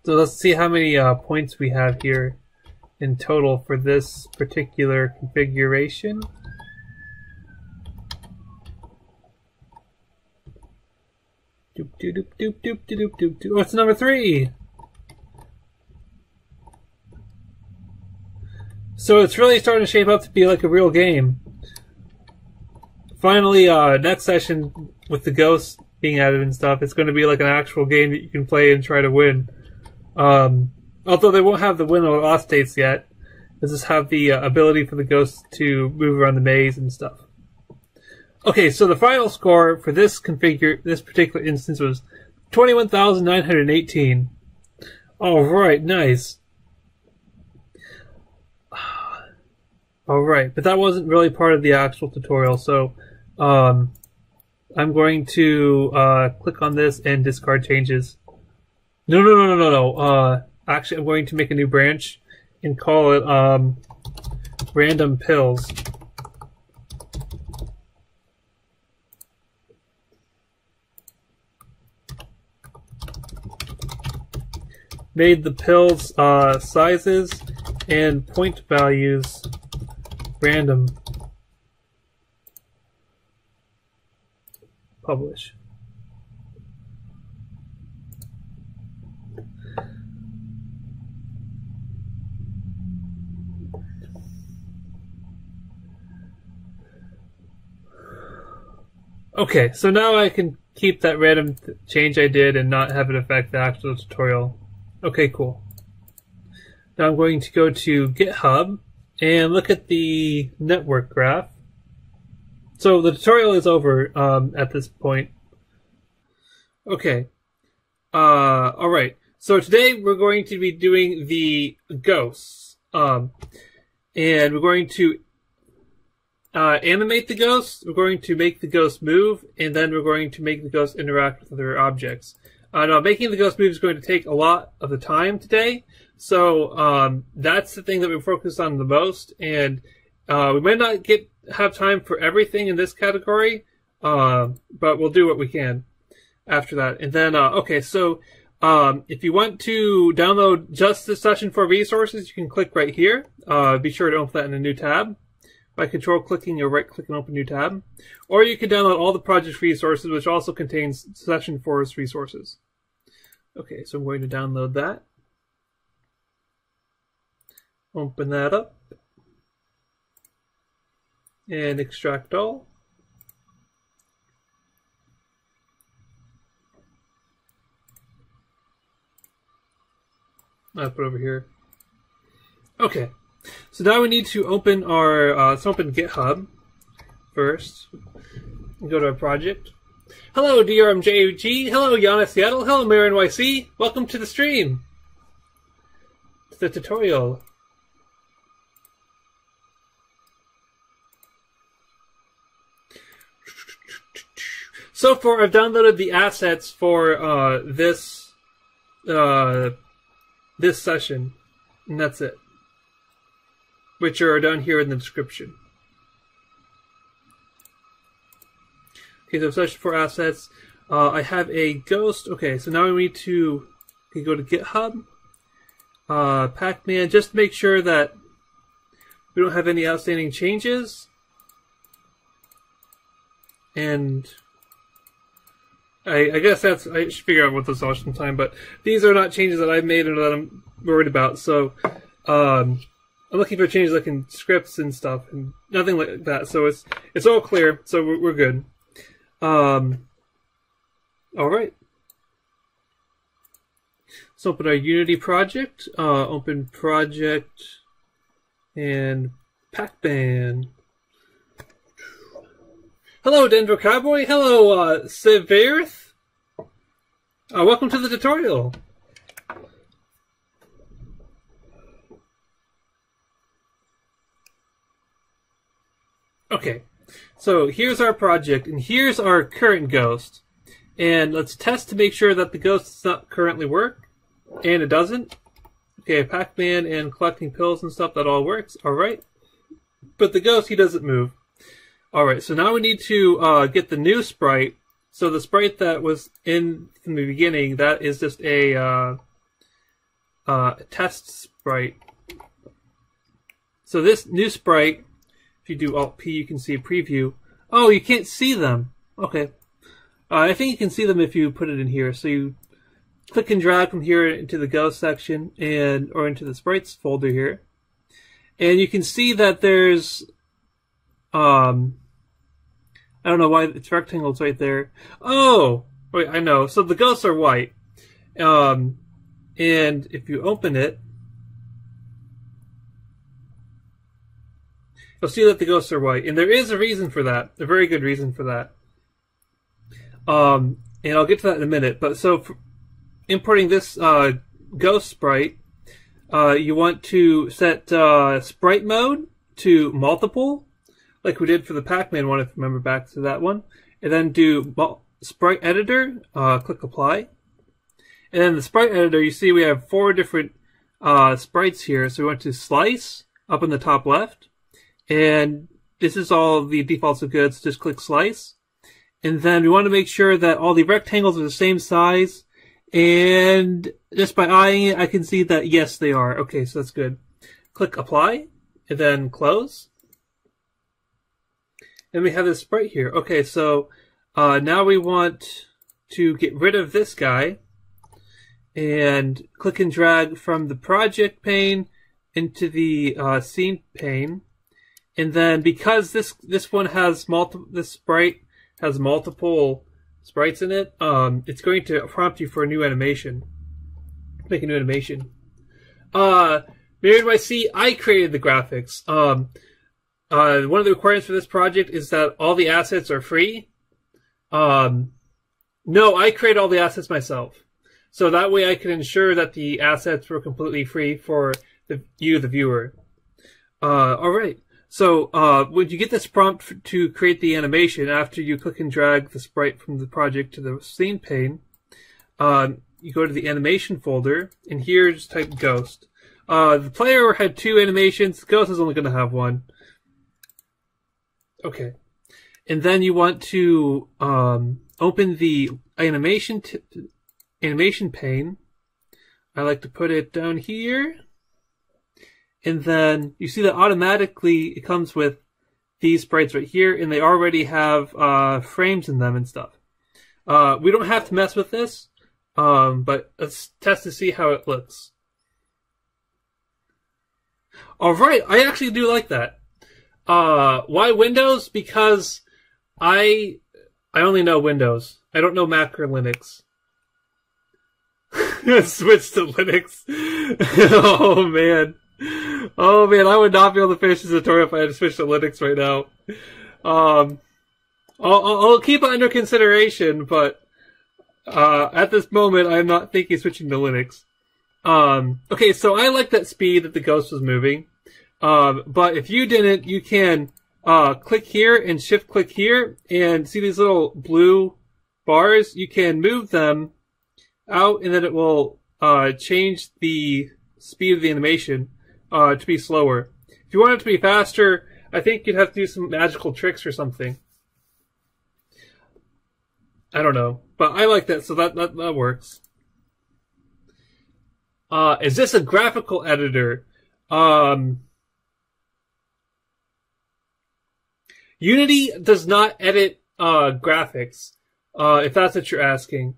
So let's see how many points we have here in total for this particular configuration. Oh, it's number 3. So it's really starting to shape up to be like a real game. Finally, next session with the ghosts being added and stuff, it's going to be like an actual game that you can play and try to win. Although they won't have the win or loss states yet, they'll just have the ability for the ghosts to move around the maze and stuff. Okay, so the final score for this particular instance was 21,918. Alright, nice. Alright, but that wasn't really part of the actual tutorial, so I'm going to click on this and discard changes. No. Actually, I'm going to make a new branch and call it random pills. Made the pills sizes and point values random. Publish. Okay, so now I can keep that random change I did and not have it affect the actual tutorial. Okay, cool. Now I'm going to go to GitHub and look at the network graph. So the tutorial is over at this point. Okay. Alright. So today we're going to be doing the ghosts. And we're going to animate the ghosts, we're going to make the ghost move, and then we're going to make the ghost interact with other objects. Now, making the ghost move is going to take a lot of the time today, so that's the thing that we focus on the most, and we might not have time for everything in this category, but we'll do what we can after that. And then, okay, so if you want to download just this session for resources, you can click right here. Be sure to open that in a new tab by control-clicking or right-click and open new tab. Or you can download all the project resources, which also contains session 4's resources. Okay, so I'm going to download that. Open that up. And extract all. I'll put it over here. Okay. So now we need to open our, let's open GitHub first. And go to our project. Hello, DRMJG. Hello, Yana Seattle. Hello, Mayor NYC. Welcome to the stream. To the tutorial. So far, I've downloaded the assets for this session, and that's it. Which are down here in the description. Okay, so session 4 assets. I have a ghost. Okay, so now we need to go to GitHub. PacMan, just to make sure that we don't have any outstanding changes. And I guess I should figure out what those are sometime, but these are not changes that I've made or that I'm worried about. So, I'm looking for changes like in scripts and stuff, and nothing like that. So it's all clear. So we're good. All right. Let's open our Unity project. Open project and PacMan. Hello, Denver Cowboy. Hello, Severth. Welcome to the tutorial. Okay, so here's our project, and here's our current ghost. And let's test to make sure that the ghost does not currently work. And it doesn't. Okay, PacMan and collecting pills and stuff, that all works. Alright. But the ghost, he doesn't move. Alright, so now we need to get the new sprite. So the sprite that was in the beginning, that is just a test sprite. So this new sprite, if you do Alt-P, you can see a preview. Oh, you can't see them. Okay. I think you can see them if you put it in here. So you click and drag from here into the ghost section or into the sprites folder here. And you can see that there's, I don't know why it's rectangles right there. Oh, wait, I know. So the ghosts are white. And if you open it, you'll see that the ghosts are white. And there is a reason for that. A very good reason for that. And I'll get to that in a minute. But so for importing this ghost sprite, you want to set sprite mode to multiple, like we did for the PacMan one, if you remember back to that one. And then do sprite editor, click apply. And then the sprite editor, you see we have 4 different sprites here. So we went to slice up in the top left. And this is all the defaults of goods. Just click slice. And then we want to make sure that all the rectangles are the same size. And just by eyeing it, I can see that, yes, they are. Okay, so that's good. click apply, and then close. And we have this sprite here. Okay, so now we want to get rid of this guy, and click and drag from the project pane into the scene pane. And then because this one has this sprite has multiple sprites in it, it's going to prompt you for a new animation. Make a new animation. Married by C, I created the graphics. One of the requirements for this project is that all the assets are free. No, I create all the assets myself. So that way I can ensure that the assets were completely free for you, the viewer. Alright. So, when you get this prompt to create the animation, after you click and drag the sprite from the project to the scene pane, you go to the animation folder, and here just type ghost. The player had 2 animations, Ghost is only going to have 1. Okay. And then you want to open the animation pane. I like to put it down here. And then you see that automatically it comes with these sprites right here, and they already have frames in them and stuff. We don't have to mess with this, but let's test to see how it looks. Alright, I actually do like that. Why Windows? Because I only know Windows. I don't know Mac or Linux. Switch to Linux. Oh man. Oh man, I would not be able to finish this tutorial if I had to switch to Linux right now. I'll keep it under consideration, but at this moment I'm not thinking switching to Linux. Okay, so I like that speed that the ghost was moving. But if you didn't, you can click here and shift click here, and see these little blue bars? You can move them out, and then it will change the speed of the animation to be slower. If you want it to be faster, I think you'd have to do some magical tricks or something. I don't know, but I like that, so that works. Is this a graphical editor? Unity does not edit graphics, if that's what you're asking.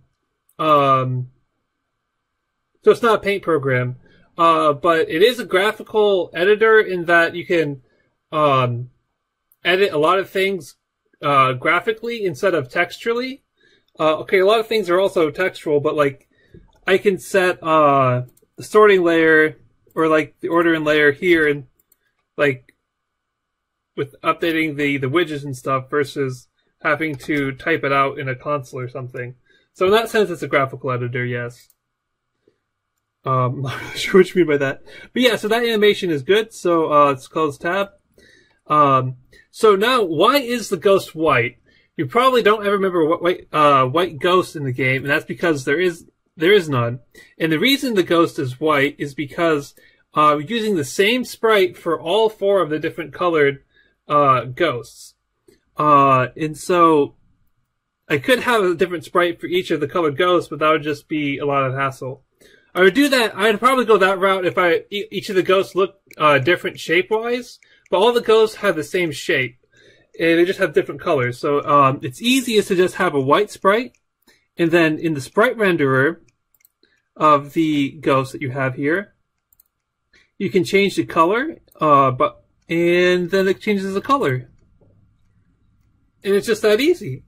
So it's not a paint program. But it is a graphical editor in that you can edit a lot of things graphically instead of texturally. Okay, a lot of things are also textual, but like I can set the sorting layer or like the ordering layer here, and like with updating the widgets and stuff versus having to type it out in a console or something. So in that sense, it's a graphical editor, yes. I'm not really sure what you mean by that. But yeah, so that animation is good, so let's close tab. So now, why is the ghost white? You probably don't ever remember what white ghost in the game, and that's because there is none. And the reason the ghost is white is because we're using the same sprite for all 4 of the different colored ghosts. And so I could have a different sprite for each of the colored ghosts, but that would just be a lot of hassle. I would do that. I'd probably go that route if each of the ghosts look different shape-wise, but all the ghosts have the same shape, and they just have different colors. So it's easiest to just have a white sprite, and then in the sprite renderer of the ghost that you have here, you can change the color, and then it changes the color, and it's just that easy.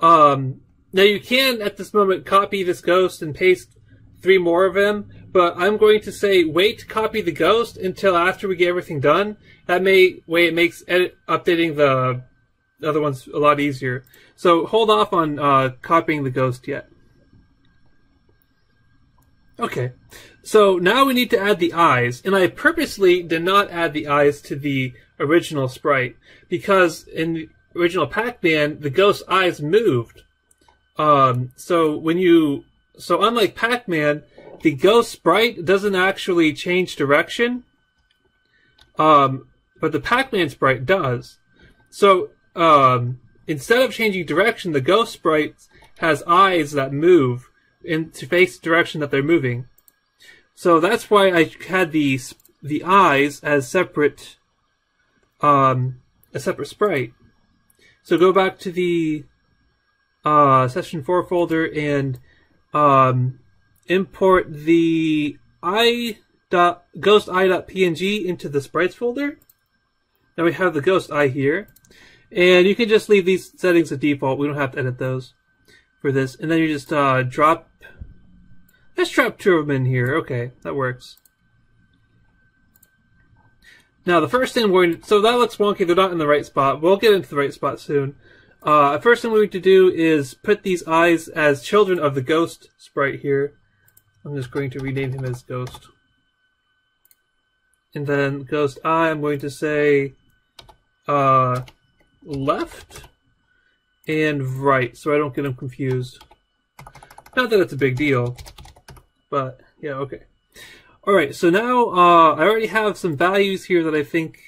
Now you can at this moment copy this ghost and paste 3 more of them, but I'm going to say wait to copy the ghost until after we get everything done. That way it makes updating the other ones a lot easier. So hold off on copying the ghost yet. Okay, so now we need to add the eyes, and I purposely did not add the eyes to the original sprite because in the original PacMan the ghost eyes moved. So unlike PacMan, the ghost sprite doesn't actually change direction, but the PacMan sprite does. So instead of changing direction, the ghost sprite has eyes that move to face the direction that they're moving. So that's why I had the the eyes as separate, a separate sprite. So go back to the session 4 folder and import the ghost.eye.png into the sprites folder. Now we have the ghost eye here. And you can just leave these settings as default. We don't have to edit those for this. And then you just let's drop 2 of them in here. Okay, that works. Now the first thing so that looks wonky, they're not in the right spot. We'll get into the right spot soon. First thing we need to do is put these eyes as children of the ghost sprite here. I'm just going to rename him as Ghost. And then ghost eye, I'm going to say left and right, so I don't get them confused. Not that it's a big deal, but yeah, okay. Alright, so now I already have some values here that I think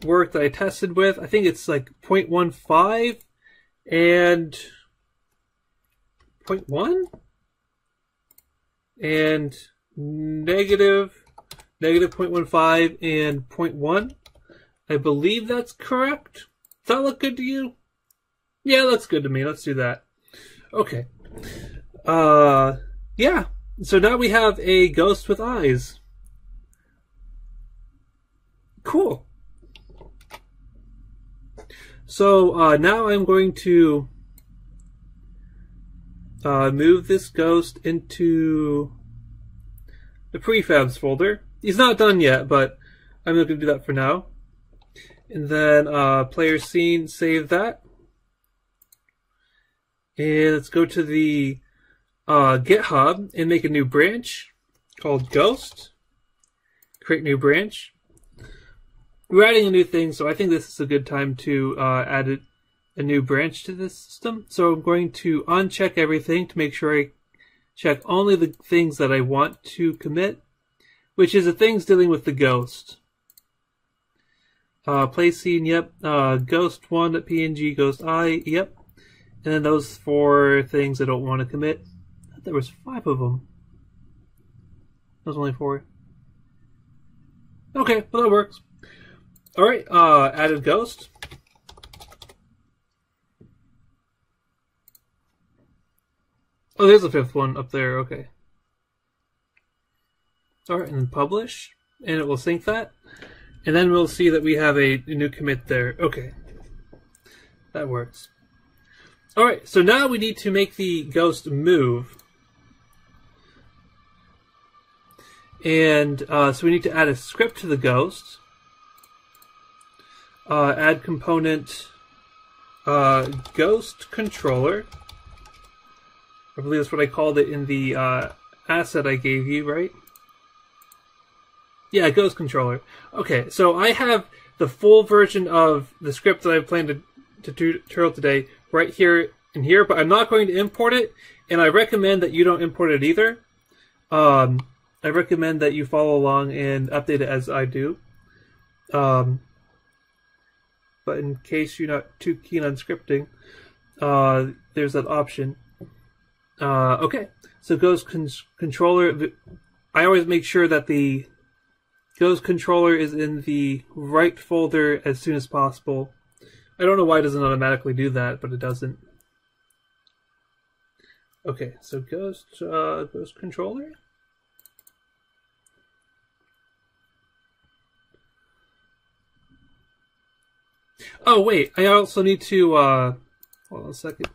work that I tested with. I think it's like 0.15 and 0.1 and negative 0.15 and 0.1. I believe that's correct. Does that look good to you? Yeah, it looks good to me. Let's do that. Okay. Yeah. So now we have a ghost with eyes. Cool. So now I'm going to move this ghost into the prefabs folder. He's not done yet, but I'm not going to do that for now. And then player scene, save that. And let's go to the GitHub and make a new branch called Ghost. Create new branch. We're adding a new thing, so I think this is a good time to add a new branch to this system. So I'm going to uncheck everything to make sure I check only the things that I want to commit, which is the things dealing with the ghost. Play scene, yep. Ghost1.png, ghost eye, yep. And then those 4 things I don't want to commit. I thought there was 5 of them. There's only 4. Okay, well that works. Alright, added ghost. Oh, there's a 5th one up there, okay. Alright, and then publish. And it will sync that. And then we'll see that we have a new commit there. Okay. That works. Alright, so now we need to make the ghost move. And so we need to add a script to the ghost. Add component ghost controller. I believe that's what I called it in the asset I gave you, right? Yeah, ghost controller. Okay, so I have the full version of the script that I planned to tutorial today right here and here, but I'm not going to import it, and I recommend that you don't import it either. I recommend that you follow along and update it as I do. But in case you're not too keen on scripting, there's that option. Okay, so Ghost controller. I always make sure that the Ghost controller is in the right folder as soon as possible. I don't know why it doesn't automatically do that, but it doesn't. Okay, so Ghost controller. Oh wait, I also need to hold on a second.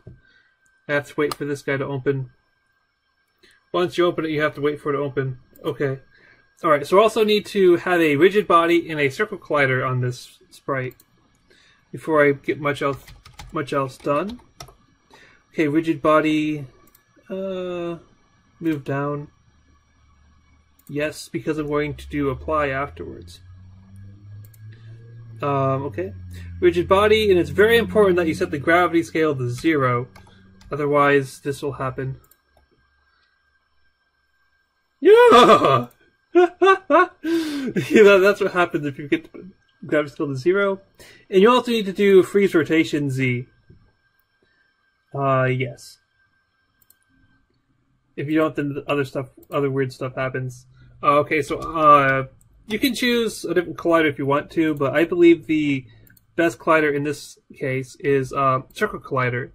I have to wait for this guy to open. Once you open it, you have to wait for it to open. Okay. Alright, so I also need to have a rigid body and a circle collider on this sprite before I get much else done. Okay, rigid body, move down. Yes, because I'm going to do apply afterwards. Okay. Rigid body, and it's very important that you set the gravity scale to 0. Otherwise, this will happen. Yeah! That's what happens if you get the gravity scale to 0. And you also need to do freeze rotation Z. Yes. If you don't, then other weird stuff happens. Okay, so You can choose a different collider if you want to, but I believe the best collider in this case is Circle Collider.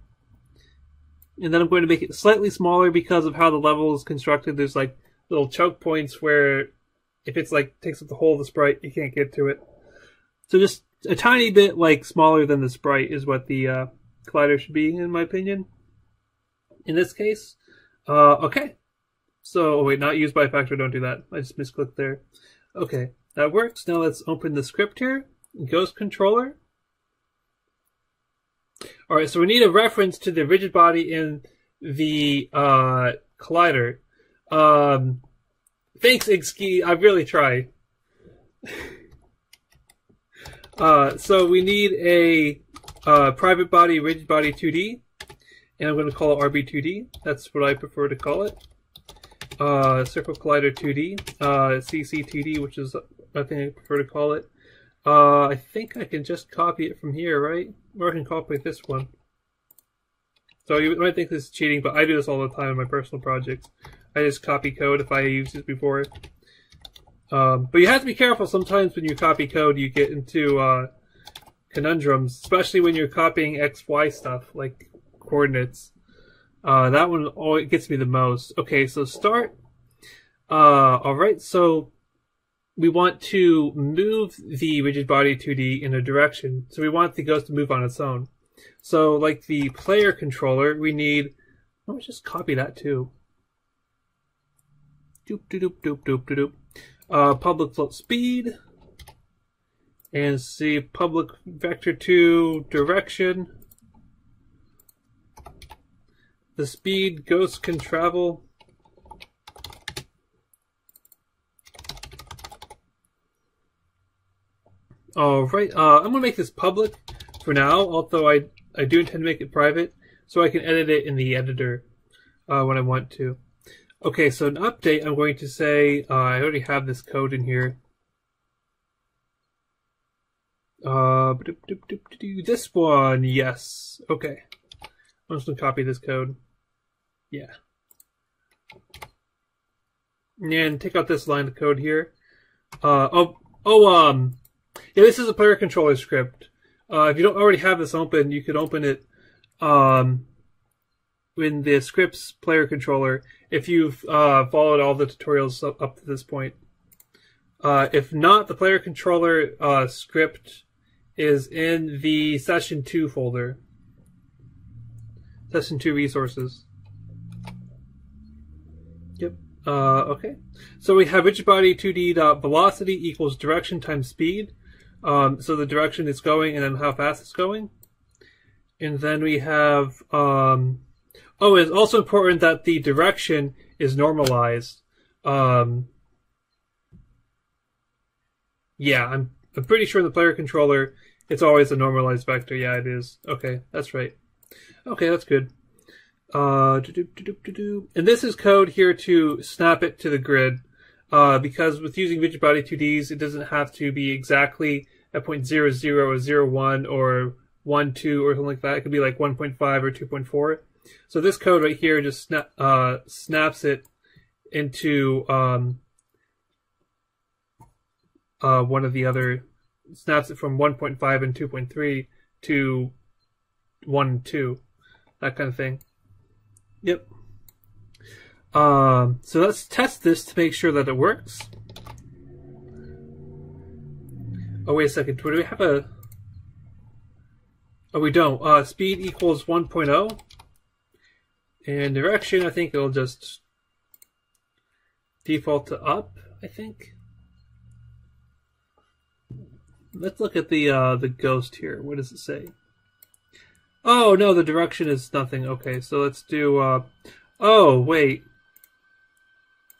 And then I'm going to make it slightly smaller because of how the level is constructed. There's like little choke points where if it's like takes up the whole of the sprite, you can't get to it. So just a tiny bit like smaller than the sprite is what the collider should be, in my opinion. In this case, okay. So wait, not used by factor. Don't do that. I just misclicked there. Okay, that works. Now let's open the script here. Ghost controller. All right, so we need a reference to the rigid body in the collider. Thanks, Igski. I really tried. So we need a private body, rigid body 2D, and I'm going to call it RB2D. That's what I prefer to call it. Circle Collider 2D, CC2D, which is I think I prefer to call it. I think I can just copy it from here, right? Or I can copy this one. So you might think this is cheating, but I do this all the time in my personal projects. I just copy code if I used it before. But you have to be careful. Sometimes when you copy code, you get into conundrums, especially when you're copying XY stuff, like coordinates. That one always gets me the most. Okay, so start. Alright, so we want to move the rigid body 2D in a direction. So we want the ghost to move on its own. So like the player controller, we need... Let's just copy that too. Doop doop doop doop doop doop. Public float speed. And see public vector 2 direction. The speed ghost can travel. Alright, I'm going to make this public for now, although I do intend to make it private, so I can edit it in the editor when I want to. Okay, so an update, I'm going to say, I already have this code in here. This one, yes. Okay. I'm just going to copy this code. Yeah. And take out this line of code here. Yeah, this is a player controller script. If you don't already have this open, you could open it in the scripts player controller if you've followed all the tutorials up to this point. If not, the player controller script is in the session 2 folder. Session 2 resources. Yep. Okay. So we have rigid body 2D velocity equals direction times speed. So the direction it's going and then how fast it's going. And then we have, it's also important that the direction is normalized. Yeah, I'm pretty sure in the player controller it's always a normalized vector. Yeah, it is. Okay, that's right. Okay, that's good. And this is code here to snap it to the grid. Because with using rigid body 2Ds, it doesn't have to be exactly at 0.00 or 0.1 or 1.2 or something like that. It could be like 1.5 or 2.4. So this code right here just snaps it into one of the other, snaps it from 1.5 and 2.3 to 1 and 2, that kind of thing. Yep. So let's test this to make sure that it works. Oh, wait a second. Do we have a... Oh, we don't. Speed equals 1.0. And direction, I think it'll just default to up, I think. Let's look at the ghost here. What does it say? Oh, no, the direction is nothing. Okay, so let's do... oh, wait.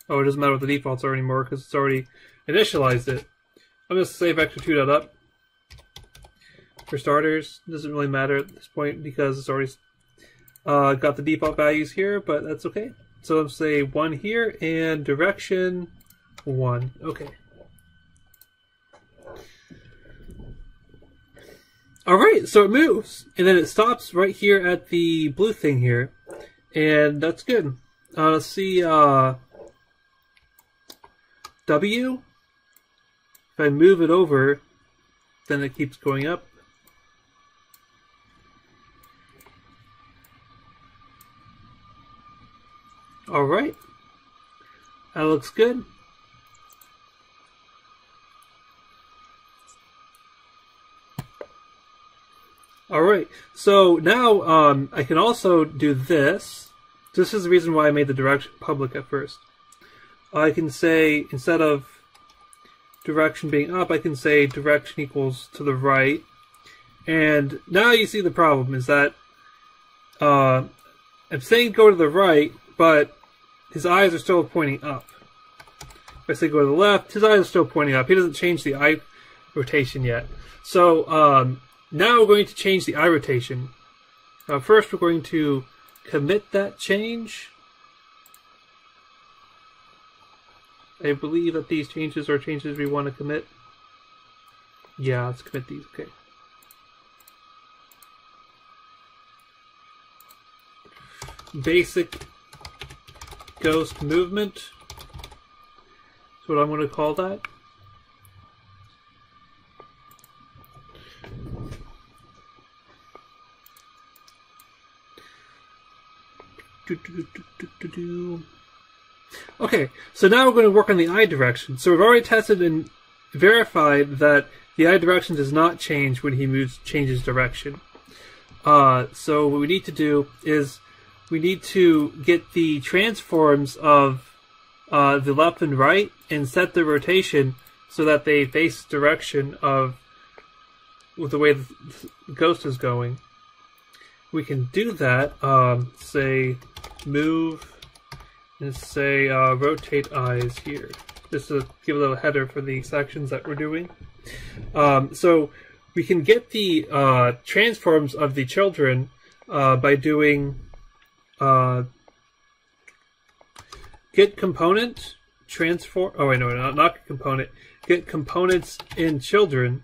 Oh, it doesn't matter what the defaults are anymore because it's already initialized it. I'm going to say vector2.up. For starters, it doesn't really matter at this point because it's already got the default values here, but that's okay. So let's say 1 here and direction 1. Okay. Alright, so it moves. And then it stops right here at the blue thing here. And that's good. Let's see, W. If I move it over, then it keeps going up. Alright. That looks good. Alright, so now I can also do this. This is the reason why I made the direction public at first. I can say, instead of direction being up, I can say direction equals to the right. And now you see the problem is that I'm saying go to the right, but his eyes are still pointing up. If I say go to the left, his eyes are still pointing up. He doesn't change the eye rotation yet. So now we're going to change the eye rotation. First, we're going to commit that change. I believe that these changes are changes we want to commit. Yeah, let's commit these. Okay. Basic ghost movement. That's what I'm going to call that. Okay, so now we're going to work on the eye direction. So we've already tested and verified that the eye direction does not change when he changes direction. So what we need to do is we need to get the transforms of the left and right and set the rotation so that they face the direction of the way the ghost is going. We can do that, say move, and say rotate eyes here, just to give a little header for the sections that we're doing. So we can get the transforms of the children by doing get component transform. Oh wait, no, not component. Get components in children,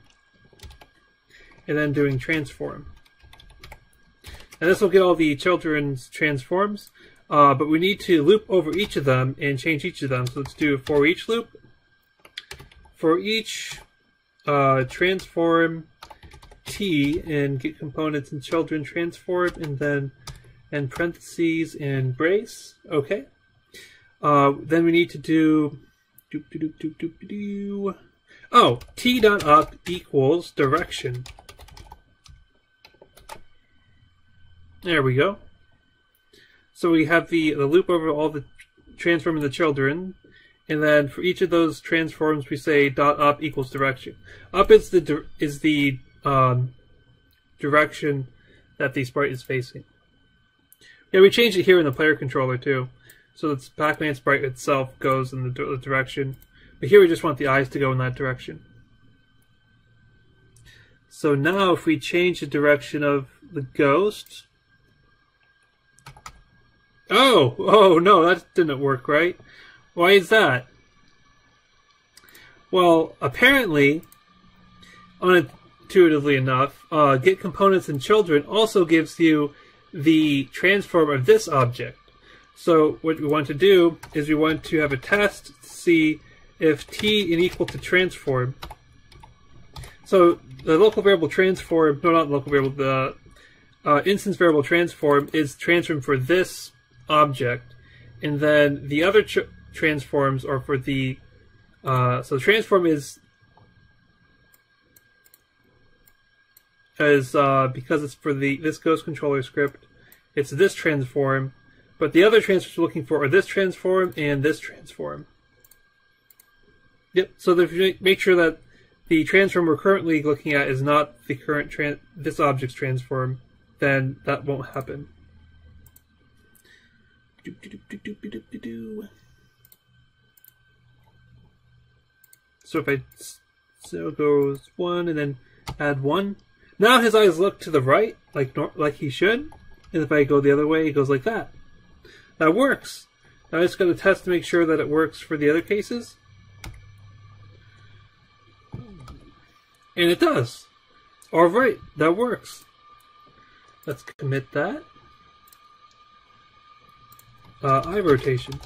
and then doing transform. And this will get all the children's transforms, but we need to loop over each of them and change each of them. So let's do a for each loop. For each transform T and get components in children transform, and then in parentheses and brace. Okay. Then we need to do t.up equals direction. There we go. So we have the loop over all the transform in the children, and then for each of those transforms we say dot up equals direction. Up is the direction that the sprite is facing. Yeah, we changed it here in the player controller too. So the PacMan sprite itself goes in the direction, but here we just want the eyes to go in that direction. So now if we change the direction of the ghost... Oh no, that didn't work right. Why is that? Well, apparently, unintuitively enough, get components in children also gives you the transform of this object. So what we want to do is we want to have a test to see if t is equal to transform. So the local variable transform, no, not local variable, the instance variable transform is transform for this object, and then the other transforms are for the so the transform is because it's for this ghost controller script, it's this transform, but the other transforms we're looking for are this transform and this transform. Yep. So if you make sure that the transform we're currently looking at is not the current this object's transform, then that won't happen. So if so goes 1 and then add 1. Now his eyes look to the right, like he should. And if I go the other way, it goes like that. That works. Now I just got to test to make sure that it works for the other cases. And it does. Alright, that works. Let's commit that. Eye rotation. .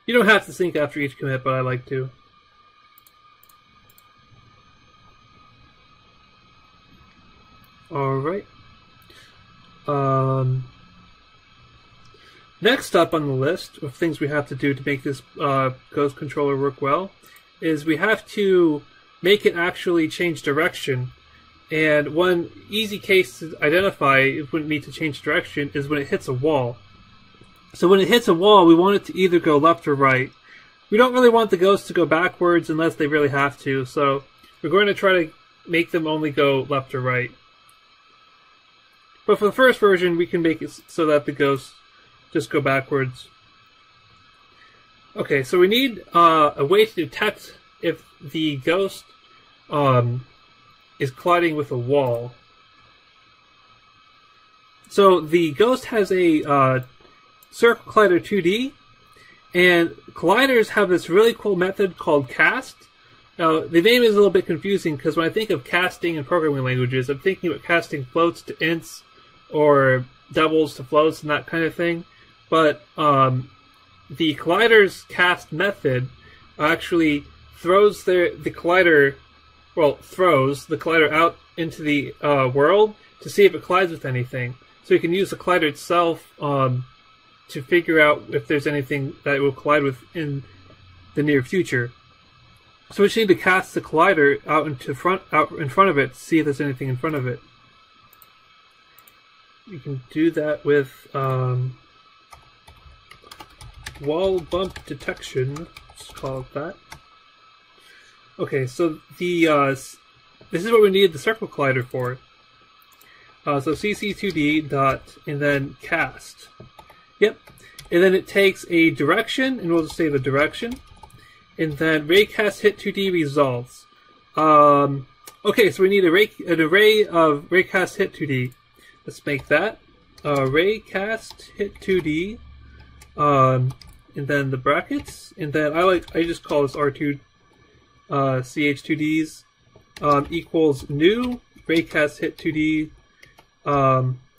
You don't have to sync after each commit, but I like to. Alright. Next up on the list of things we have to do to make this Ghost controller work well is we have to make it actually change direction. And one easy case to identify if we need to change direction is when it hits a wall. So when it hits a wall, we want it to either go left or right. We don't really want the ghosts to go backwards unless they really have to, so we're going to try to make them only go left or right. But for the first version, we can make it so that the ghosts just go backwards. Okay, so we need a way to detect if the ghost is colliding with a wall. So the ghost has a Circle Collider 2D, and colliders have this really cool method called cast. Now, the name is a little bit confusing because when I think of casting in programming languages, I'm thinking about casting floats to ints or doubles to floats and that kind of thing. But the collider's cast method actually throws the collider out into the world to see if it collides with anything. So you can use the collider itself to figure out if there's anything that it will collide with in the near future. So we just need to cast the collider out in front of it to see if there's anything in front of it. You can do that with wall bump detection. Let's call it that. Okay, so this is what we need the Circle Collider for. So cc2d dot and then cast. Yep, and then it takes a direction, and we'll just say the direction, and then raycast hit 2d results. Okay, so we need an array of raycast hit 2d. Let's make that raycast hit 2d, and then the brackets, and then I just call this R2 ch2ds equals new raycast hit 2d.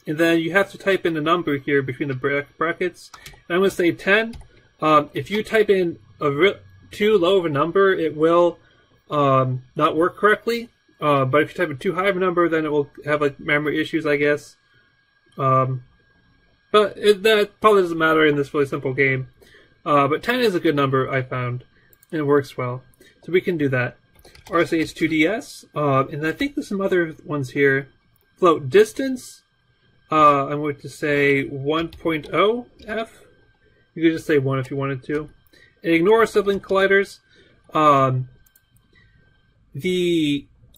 And then you have to type in a number here between the brackets. And I'm going to say 10. If you type in too low of a number, it will not work correctly. But if you type in too high of a number, then it will have like memory issues, I guess. But that probably doesn't matter in this really simple game. But 10 is a good number, I found, and it works well. So we can do that. RSH2DS, and I think there's some other ones here. Float distance. I'm going to say 1.0 f. You could just say 1 if you wanted to. And ignore sibling colliders. I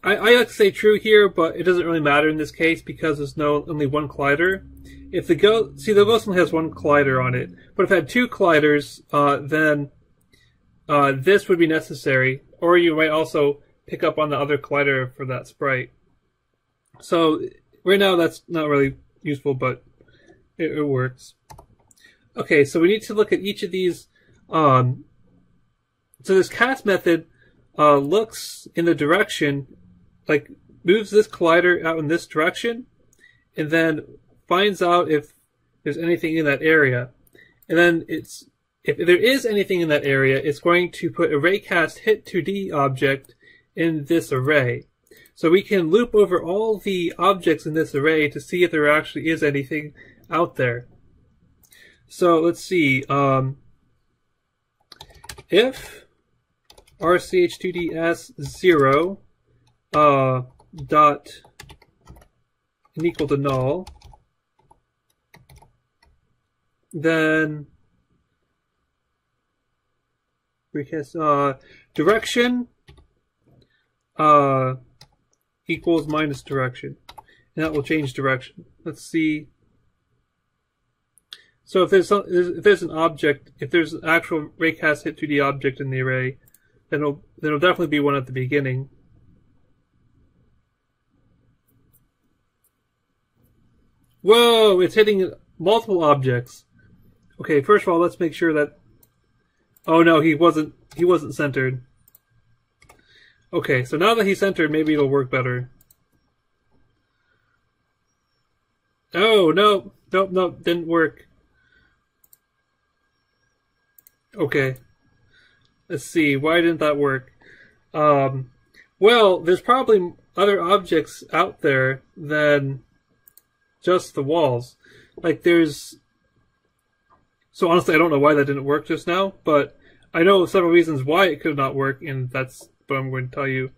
like to say true here, but it doesn't really matter in this case because there's only one collider. If the ghost only has one collider on it, but if it had two colliders, then this would be necessary, or you might also pick up on the other collider for that sprite. So right now that's not really useful, but it works. Okay, so we need to look at each of these. So this cast method looks in the direction, like moves this collider out in this direction, and then finds out if there's anything in that area. And then if there is anything in that area, it's going to put a raycast hit 2D object in this array. So we can loop over all the objects in this array to see if there actually is anything out there. So let's see. If rch2ds0 dot and equal to null, then raycast direction equals minus direction, and that will change direction. Let's see. So if there's an object, if there's an actual raycast hit 2D object in the array, then it'll definitely be one at the beginning. Whoa! It's hitting multiple objects. Okay, first of all, let's make sure that. Oh no, he wasn't centered. Okay, so now that he's centered, maybe it'll work better. Oh, no. Nope, didn't work. Okay. Let's see. Why didn't that work? Well, there's probably other objects out there than just the walls. Like there's... So honestly, I don't know why that didn't work just now, but I know several reasons why it could not work, and that's what I'm going to tell you.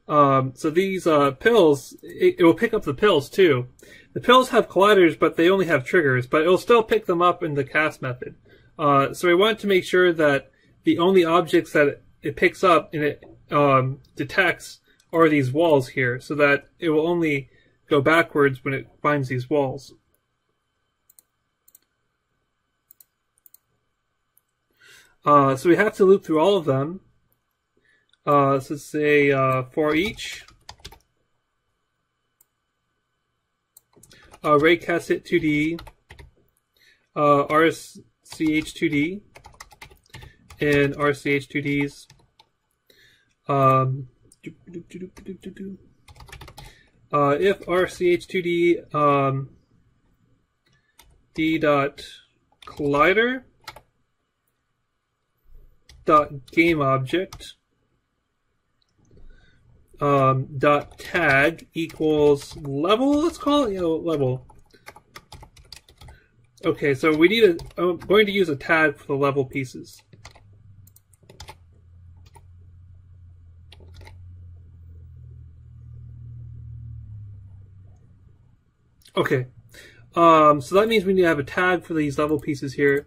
So these pills, it will pick up the pills too. The pills have colliders, but they only have triggers, but it will still pick them up in the cast method. So we want to make sure that the only objects that it picks up and it detects are these walls here, so that it will only go backwards when it finds these walls. So we have to loop through all of them. So let's say for each. Raycast hit 2D, RCH2D, and RCH2Ds. If RCH2D D dot collider dot game object dot tag equals level, let's call it, level. Okay, so we need I'm going to use a tag for the level pieces. Okay, so that means we need to have a tag for these level pieces here.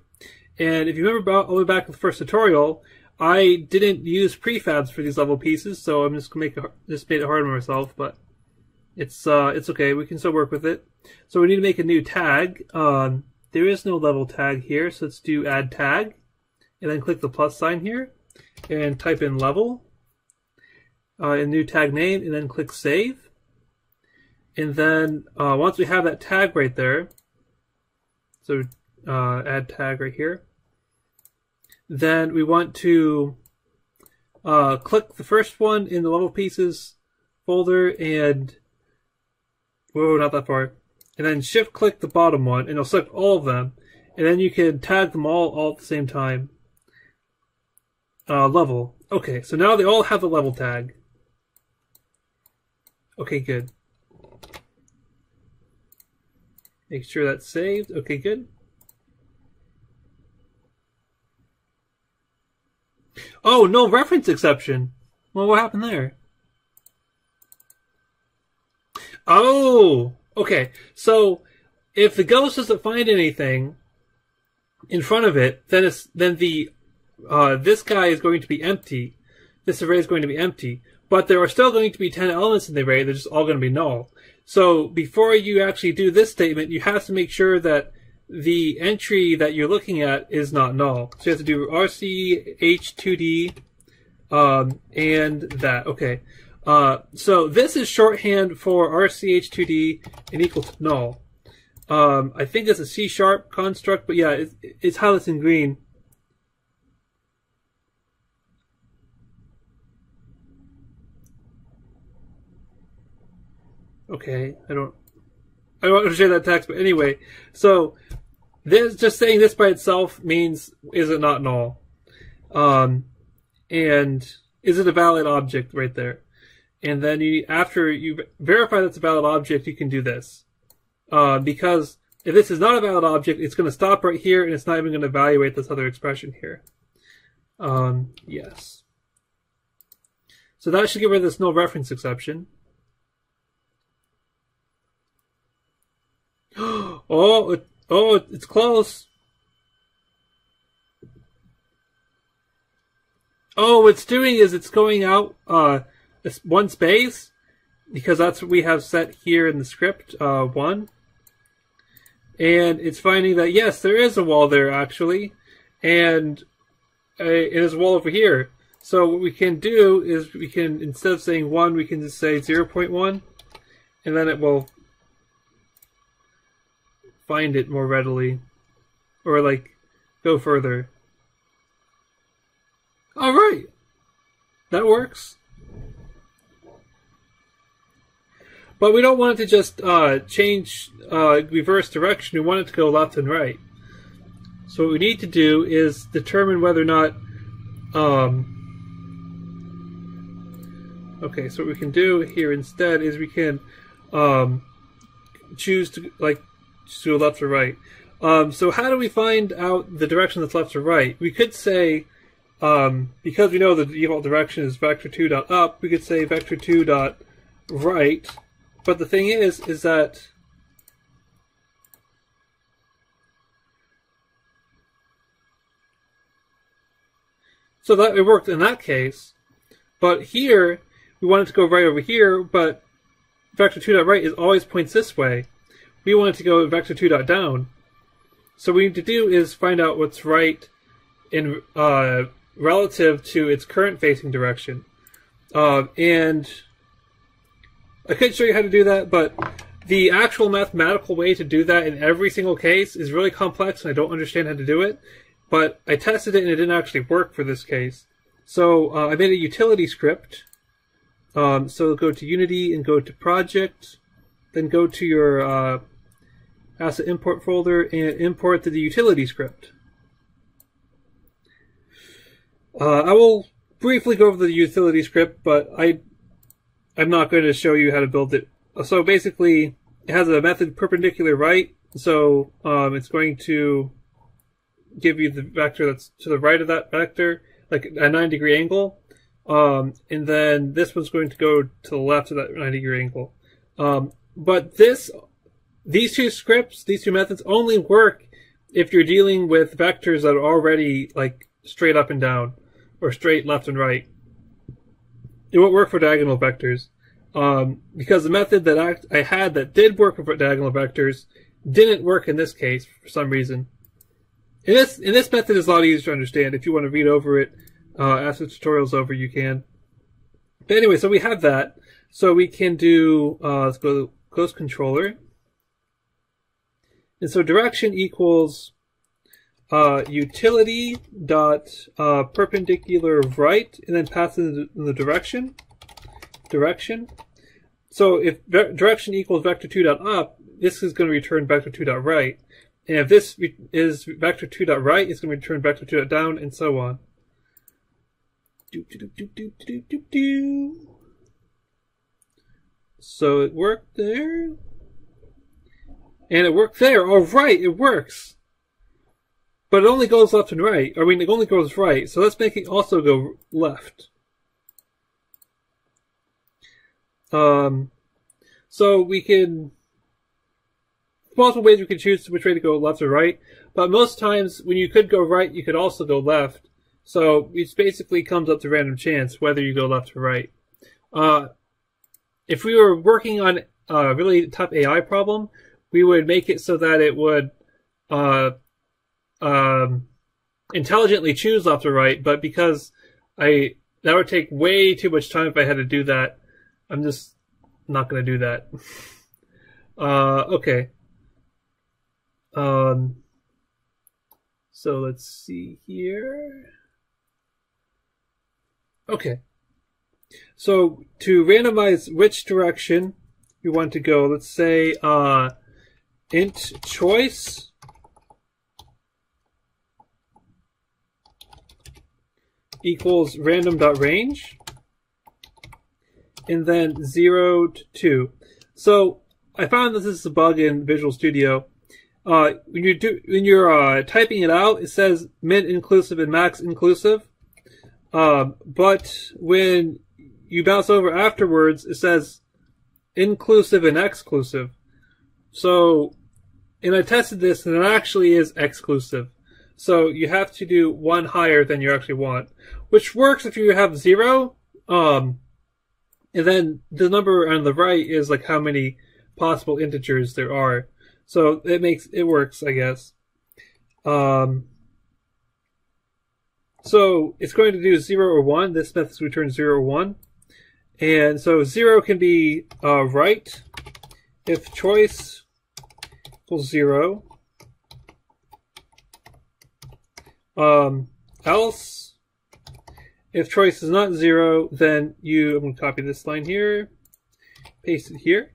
And if you remember all the way back to the first tutorial, I didn't use prefabs for these level pieces, so I'm just gonna just made it hard on myself, but it's okay. We can still work with it. So we need to make a new tag. There is no level tag here, so let's do add tag, and then click the plus sign here, and type in level, a new tag name, and then click save. And then once we have that tag right there, so add tag right here, then we want to click the first one in the level pieces folder and, whoa, not that far, and then shift click the bottom one and it'll select all of them, and then you can tag them all at the same time. Level. Okay, so now they all have the level tag. Okay, good. Make sure that's saved. Okay, good. Oh, no reference exception. Well, what happened there? Oh, okay. So if the ghost doesn't find anything in front of it, then this guy is going to be empty. This array is going to be empty. But there are still going to be 10 elements in the array. They're just all going to be null. So before you actually do this statement, you have to make sure that the entry that you're looking at is not null. So you have to do RCH2D and that. Okay. So this is shorthand for RCH2D and equal to null. I think it's a C# construct, but yeah, it's highlighted in green. Okay, I don't understand that text, but anyway, so this just saying this by itself means is it not null, and is it a valid object right there, and then after you verify that's a valid object, you can do this, because if this is not a valid object, it's going to stop right here, and it's not even going to evaluate this other expression here. Yes, so that should get rid of this no reference exception. Oh, it's close. Oh, what it's doing is it's going out one space, because that's what we have set here in the script, 1. And it's finding that, yes, there is a wall there, actually, and it is a wall over here. So what we can do is we can, instead of saying 1, we can just say 0.1, and then it will find it more readily, or like go further. All right, that works. But we don't want it to just change reverse direction. We want it to go left and right. So what we need to do is determine whether or not. Okay, so what we can do here instead is we can choose to go left or right. So how do we find out the direction that's left or right? We could say, because we know the default direction is vector2.up, we could say vector2.right. But the thing is that so that it worked in that case, but here we want it to go right over here, but vector2.right is always points this way. We want it to go vector2.down. So what we need to do is find out what's right in relative to its current facing direction. And I could show you how to do that, but the actual mathematical way to do that in every single case is really complex, and I don't understand how to do it. But I tested it, and it didn't actually work for this case. So I made a utility script. So go to Unity and go to Project, then go to your asset import folder and import the utility script. I will briefly go over the utility script, but I'm not going to show you how to build it. So basically, it has a method perpendicular right, so it's going to give you the vector that's to the right of that vector, like a 9-degree angle. And then this one's going to go to the left of that 90-degree angle. But these two scripts, these two methods only work if you're dealing with vectors that are already like straight up and down or straight left and right. It won't work for diagonal vectors. Because the method that I had that did work for diagonal vectors didn't work in this case for some reason. And this method is a lot easier to understand. If you want to read over it, after the tutorial's over, you can. But anyway, so we have that. So we can do, let's go to close controller. And so direction equals utility dot perpendicular right, and then pass in the direction. So if direction equals vector2.up, this is going to return vector2.right. And if this is vector2.right, it's going to return vector2.down, and so on. So it worked there. And it worked there. All right, it works. But it only goes left and right. I mean, it only goes right. So let's make it also go left. So we can... multiple ways we can choose which way to go, left or right. But most times, when you could go right, you could also go left. So it basically comes up to random chance whether you go left or right. If we were working on a really tough AI problem, we would make it so that it would intelligently choose left or right. But because that would take way too much time if I had to do that, I'm just not going to do that. Okay. So let's see here. Okay. So to randomize which direction we want to go, let's say int choice equals random.range, and then 0 to 2. So I found that this is a bug in Visual Studio. When you're typing it out, it says min inclusive and max inclusive. But when you bounce over afterwards, it says inclusive and exclusive. So, and I tested this, and it actually is exclusive. So you have to do one higher than you actually want, which works if you have 0. And then the number on the right is like how many possible integers there are. So it works, I guess. So it's going to do 0 or 1. This method returns 0 or 1. And so 0 can be right if choice equals 0. Else, if choice is not 0, then I'm going to copy this line here, paste it here,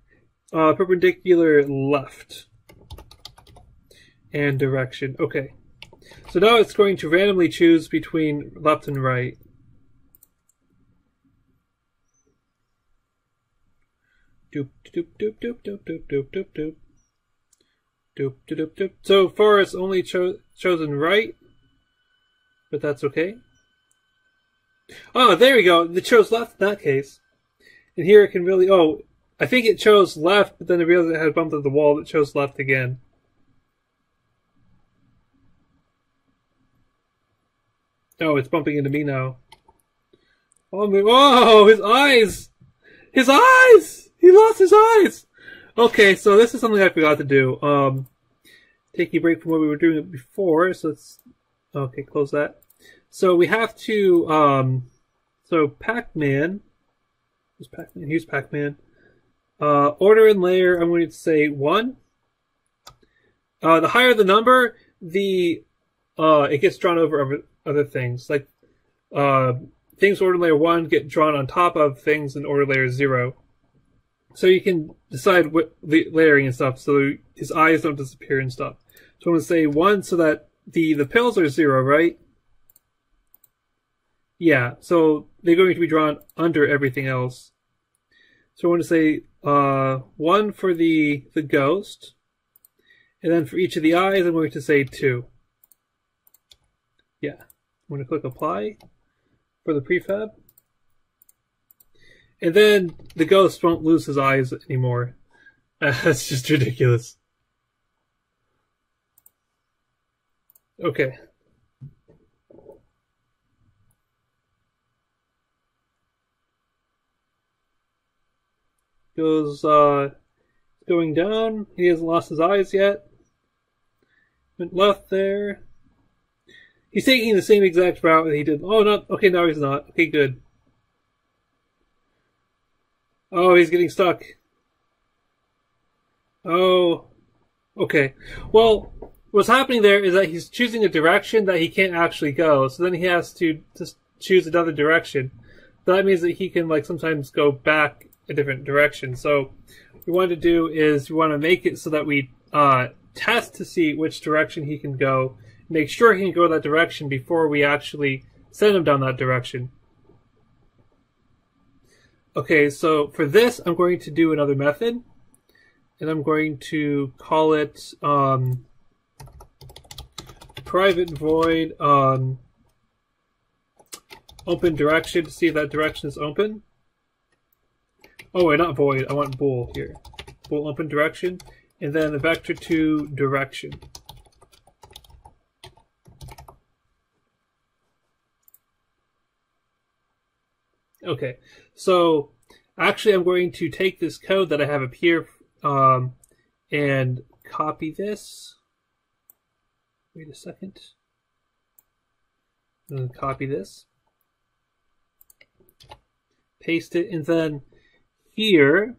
perpendicular left, and direction. Okay. So now it's going to randomly choose between left and right. Doop doop doop doop doop doop doop doop doop. Doop doop doop. So far it's only chosen right, but that's okay. Oh, there we go. It chose left in that case. And here it can really... Oh, I think it chose left, but then it realized it had bumped into the wall that chose left again. Oh, it's bumping into me now. Oh, his eyes! His eyes! He lost his eyes! Okay, so this is something I forgot to do. Take a break from what we were doing before, so let's... Okay, close that. So we have to, so PacMan... Here's PacMan. Order and layer, I'm going to say 1. The higher the number, the it gets drawn over other things. Like things order layer 1 get drawn on top of things in order layer 0. So you can decide what the layering and stuff, so his eyes don't disappear and stuff. So I'm going to say 1 so that the pills are 0, right? Yeah, so they're going to be drawn under everything else. So I want to say 1 for the ghost, and then for each of the eyes I'm going to say 2. Yeah, I'm going to click apply for the prefab. And then the ghost won't lose his eyes anymore. That's just ridiculous. Okay. Goes going down. He hasn't lost his eyes yet. Went left there. He's taking the same exact route that he did. Oh, not okay. No, he's not. Okay, good. Oh, he's getting stuck. Oh, okay. Well, what's happening there is that he's choosing a direction that he can't actually go. So then he has to just choose another direction. But that means that he can like sometimes go back a different direction. So what we want to do is we want to make it so that we test to see which direction he can go. Make sure he can go that direction before we actually send him down that direction. Okay, so for this, I'm going to do another method, and I'm going to call it private void open direction to see if that direction is open. Oh wait, not void. I want bool here. Bool open direction, and then the vector to direction. Okay, so actually I'm going to take this code that I have up here and copy this. Wait a second. I'm going to copy this. Paste it, and then here.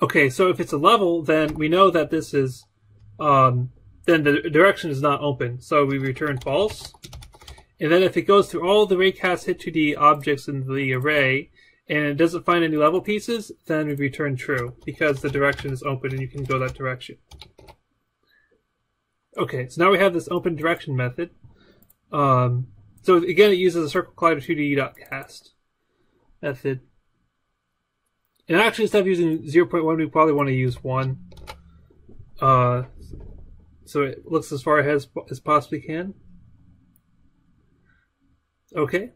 Okay, so if it's a level, then we know that this is, then the direction is not open, so we return false. And then if it goes through all the raycast hit2d objects in the array and it doesn't find any level pieces, then we return true because the direction is open and you can go that direction. Okay, so now we have this open direction method. So again, it uses a circle collider 2d.cast method. And actually, instead of using 0.1, we probably want to use 1. So it looks as far ahead as possibly can. Okay.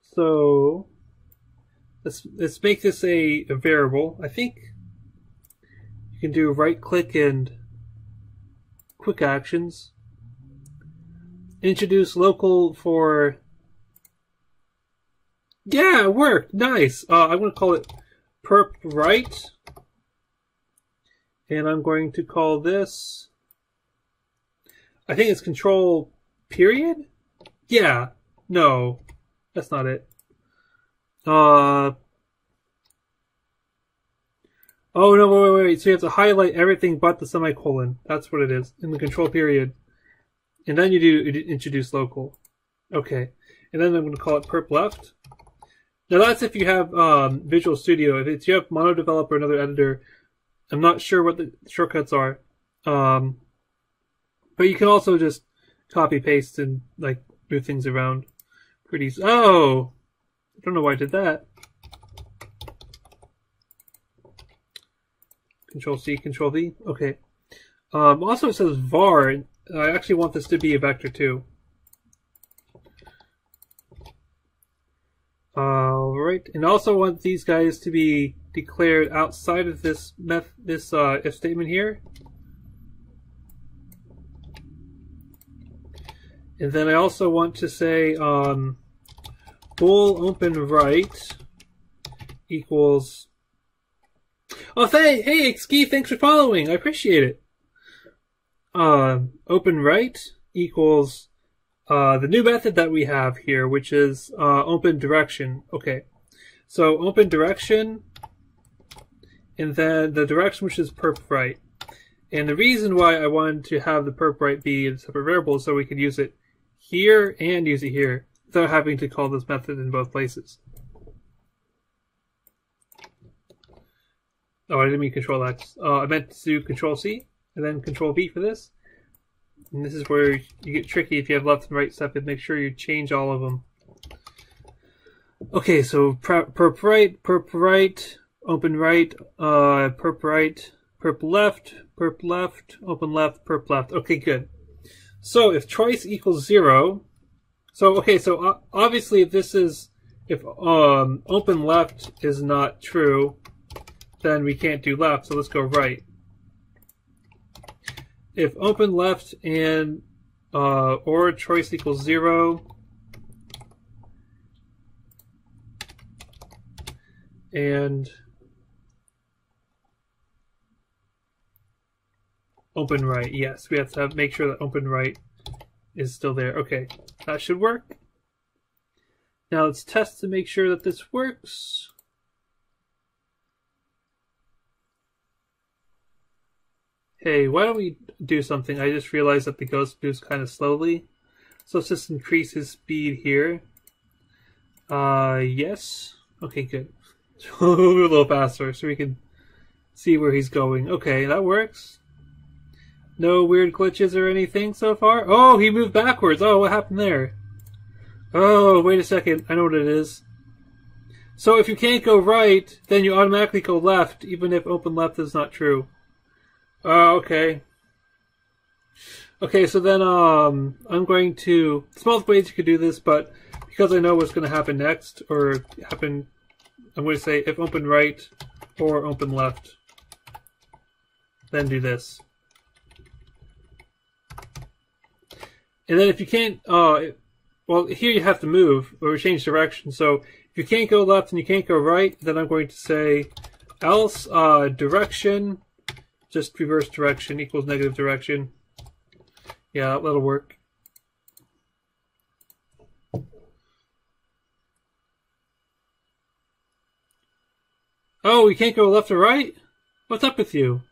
So let's make this a variable. I think you can do right click and quick actions. Introduce local for... Yeah, it worked. Nice. I'm going to call it perp right. And I'm going to call this... I think it's control period? Yeah. No. That's not it. Oh, no, wait. So you have to highlight everything but the semicolon. That's what it is in the control period. And then you do introduce local. Okay. And then I'm going to call it perp left. Now that's if you have Visual Studio. If you have Mono Developer or another editor, I'm not sure what the shortcuts are. But you can also just copy paste and like move things around pretty easy. Oh, I don't know why I did that. Control C, Control V. Okay. Also, it says var. I actually want this to be a vector too. Alright, and also want these guys to be declared outside of this if statement here. And then I also want to say bool open right equals. Oh, hey, Ski, thanks for following. I appreciate it. Open right equals the new method that we have here, which is open direction. Okay, so open direction, and then the direction which is perp right. And the reason why I wanted to have the perp right be a separate variable is so we could use it here and use it here without having to call this method in both places. Oh, I didn't mean Control X. I meant to do Control C and then Control V for this. And this is where you get tricky if you have left and right stuff, and make sure you change all of them. Okay, so perp right, open right, perp right, perp left, open left, perp left. Okay, good. So if choice equals 0, so okay, so obviously if open left is not true, then we can't do left, so let's go right. If open left and or choice equals 0, and open right, yes, we have to make sure that open right is still there. Okay, that should work. Now let's test to make sure that this works. Hey, why don't we do something? I just realized that the ghost moves kind of slowly. So let's just increase his speed here. Yes. Okay, good. We'll move a little faster so we can see where he's going. Okay, that works. No weird glitches or anything so far. Oh, he moved backwards. Oh, what happened there? Oh, wait a second. I know what it is. So if you can't go right, then you automatically go left, even if open left is not true. Oh, okay. Okay, so then I'm going to... There's multiple ways you could do this, but because I know what's going to happen next, I'm going to say if open right or open left, then do this. And then if you can't... well, here you have to move or change direction. So if you can't go left and you can't go right, then I'm going to say else direction... Just reverse direction equals negative direction. Yeah, that'll work. Oh, we can't go left or right? What's up with you?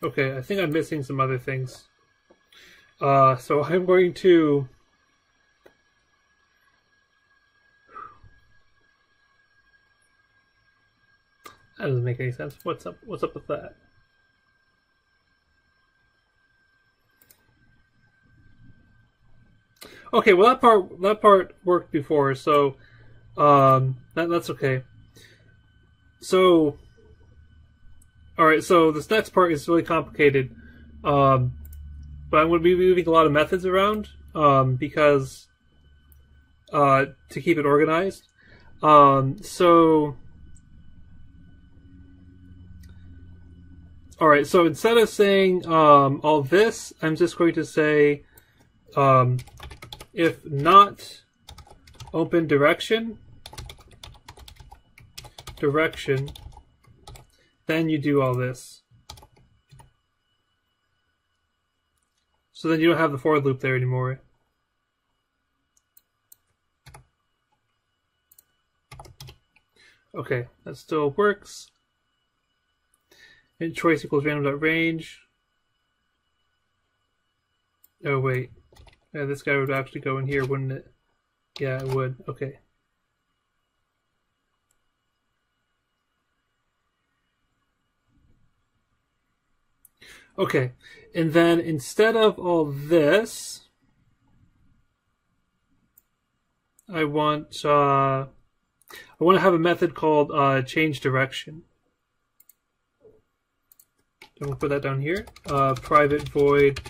Okay, I think I'm missing some other things. So I'm going to... That doesn't make any sense. What's up with that? Okay, well that part worked before, so that's okay. So alright, so this next part is really complicated. But I'm going to be moving a lot of methods around because to keep it organized. Alright, so instead of saying all this, I'm just going to say if not open direction, then you do all this. So then you don't have the for loop there anymore. Okay, that still works. Int choice equals random.range. Oh wait. Yeah, this guy would actually go in here, wouldn't it? Yeah, it would. Okay. Okay, and then instead of all this, I want to have a method called change direction. So we'll put that down here. Private void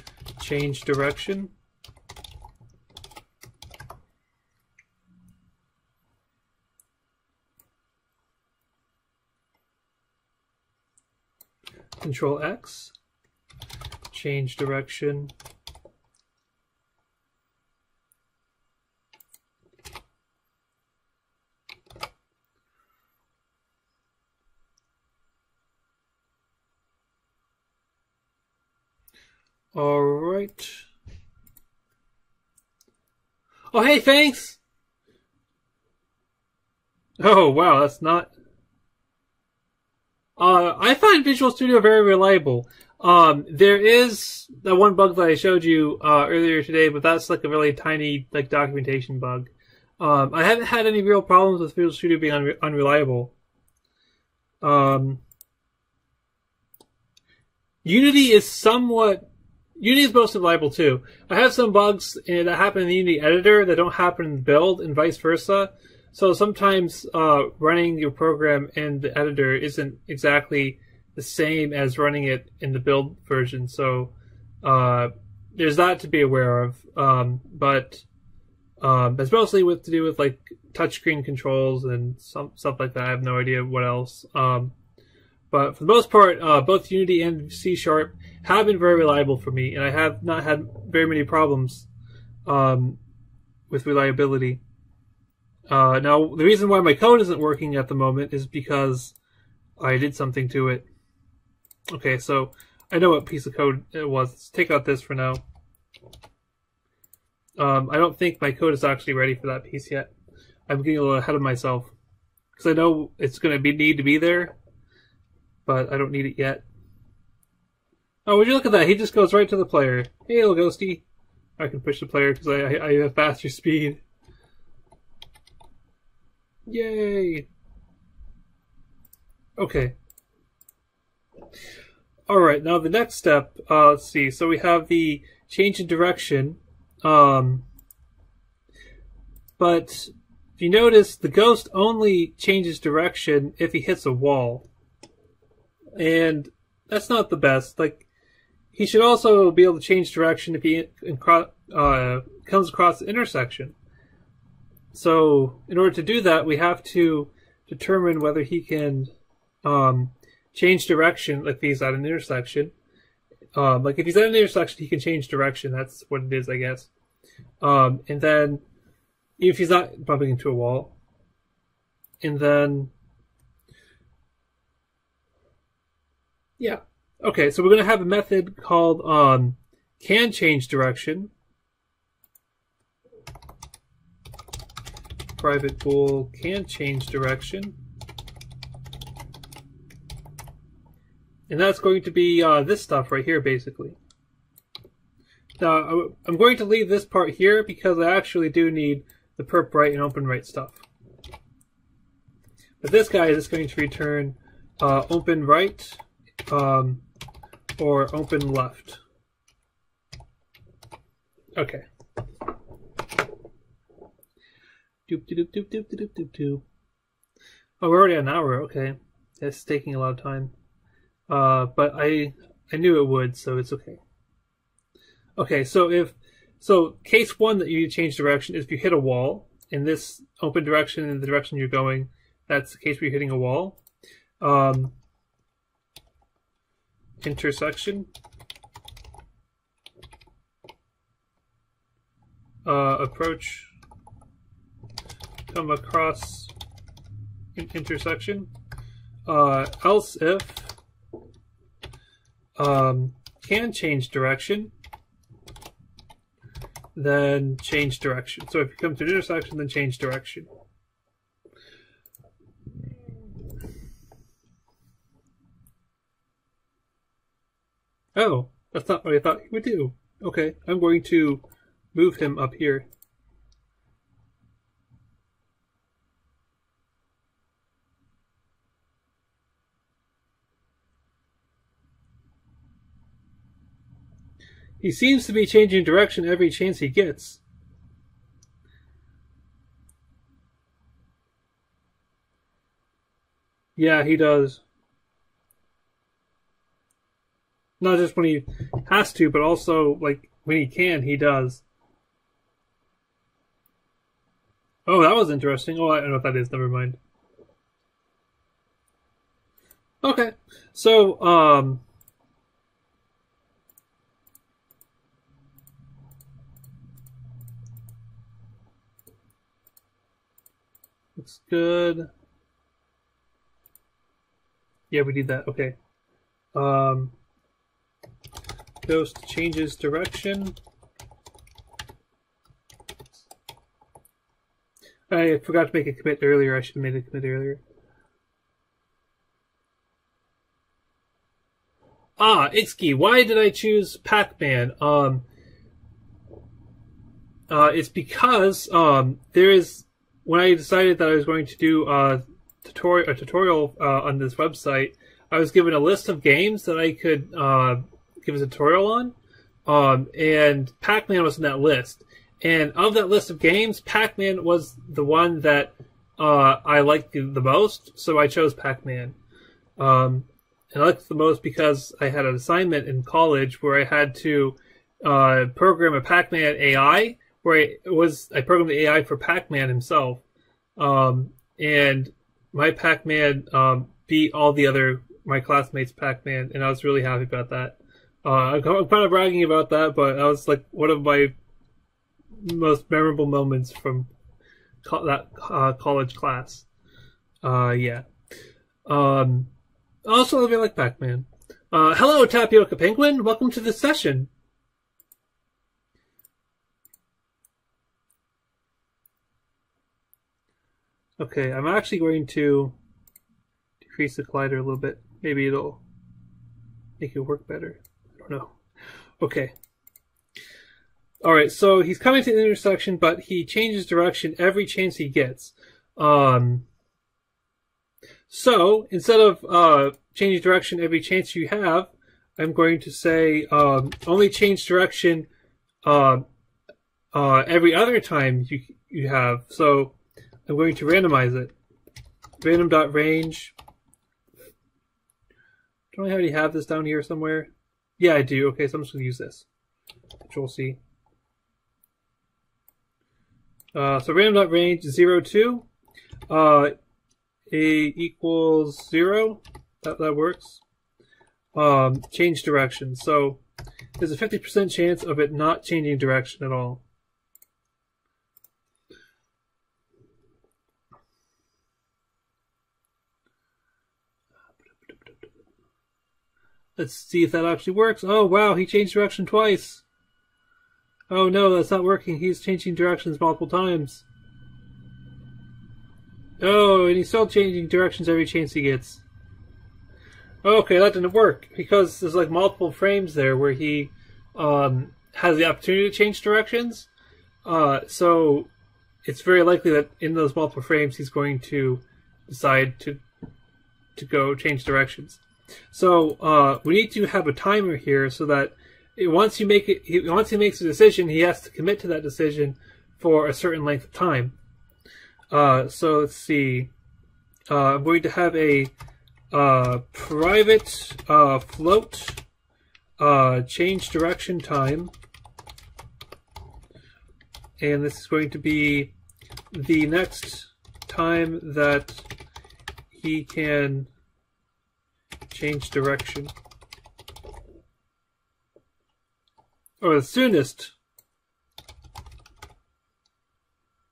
change direction. Control X. Change direction. All right. Oh, hey, thanks. Oh, wow, that's not. I find Visual Studio very reliable. There is that one bug that I showed you earlier today, but that's like a really tiny like documentation bug. I haven't had any real problems with Visual Studio being unreliable. Unity is mostly reliable too. I have some bugs that happen in the Unity editor that don't happen in the build, and vice versa. So sometimes running your program in the editor isn't exactly the same as running it in the build version. So there's that to be aware of. But it's mostly to do with like touchscreen controls and stuff like that. I have no idea what else. But for the most part, both Unity and C# have been very reliable for me, and I have not had very many problems with reliability. Now, the reason why my code isn't working at the moment is because I did something to it. Okay, so I know what piece of code it was. Let's take out this for now. I don't think my code is actually ready for that piece yet. I'm getting a little ahead of myself because I know it's going to need to be there, but I don't need it yet. Oh, would you look at that? He just goes right to the player. Hey, little ghosty. I can push the player because I have faster speed. Yay! Okay. Alright, now the next step, let's see. So we have the change in direction. But if you notice, the ghost only changes direction if he hits a wall. And that's not the best. Like, he should also be able to change direction if he comes across the intersection. So, in order to do that, we have to determine whether he can change direction if he's at an intersection. Like, if he's at an intersection, he can change direction. That's what it is, I guess. And then, if he's not bumping into a wall. And then, yeah. Okay, so we're going to have a method called can change direction. Private bool can change direction. And that's going to be this stuff right here, basically. Now, I'm going to leave this part here because I actually do need the perp right and open right stuff. But this guy is just going to return open right or open left. Okay. Doop doop doop doop doop doop doop. Oh, we're already at an hour. Okay, it's taking a lot of time. But I knew it would, so it's okay. Okay, so case one that you need to change direction is if you hit a wall in this open direction in the direction you're going. That's the case where you're hitting a wall. Intersection. Approach. Come across intersection. Else if can change direction, then change direction. So if you come to an intersection, then change direction. Oh, that's not what I thought you would do. Okay, I'm going to move him up here. He seems to be changing direction every chance he gets. Yeah, he does. Not just when he has to, but also, like, when he can, he does. Oh, that was interesting. Oh, I don't know what that is. Never mind. Okay. So, looks good. Yeah, we need that. Okay. Ghost changes direction. I forgot to make a commit earlier. I should have made a commit earlier. Ah, Ixky, why did I choose PacMan? It's because there is, when I decided that I was going to do a tutorial on this website, I was given a list of games that I could give a tutorial on, and PacMan was in that list. And of that list of games, PacMan was the one that I liked the most, so I chose PacMan. And I liked it the most because I had an assignment in college where I had to program a PacMan AI, where I programmed the AI for PacMan himself. And my PacMan beat all the other my classmates' PacMan, and I was really happy about that. I'm kind of bragging about that, but that was like one of my most memorable moments from that college class. Yeah. Also, I really like PacMan. Hello, Tapioca Penguin. Welcome to the session. Okay, I'm actually going to decrease the collider a little bit. Maybe it'll make it work better. I don't know. Okay. Alright, so he's coming to the intersection, but he changes direction every chance he gets. So, instead of changing direction every chance you have, I'm going to say only change direction every other time you have. So, I'm going to randomize it. Random.range. Don't I already have this down here somewhere? Yeah, I do. Okay, so I'm just going to use this. Control C. So random.range 0, 2. A equals 0. That works. Change direction. So there's a 50% chance of it not changing direction at all. Let's see if that actually works. Oh, wow, he changed direction twice. Oh, no, that's not working. He's changing directions multiple times. Oh, and he's still changing directions every chance he gets. Okay, that didn't work, because there's like multiple frames there where he has the opportunity to change directions. So it's very likely that in those multiple frames he's going to decide to go change directions. So we need to have a timer here so that once he makes a decision, he has to commit to that decision for a certain length of time. So let's see. I'm going to have a private float change direction time, and this is going to be the next time that he can change direction, or the soonest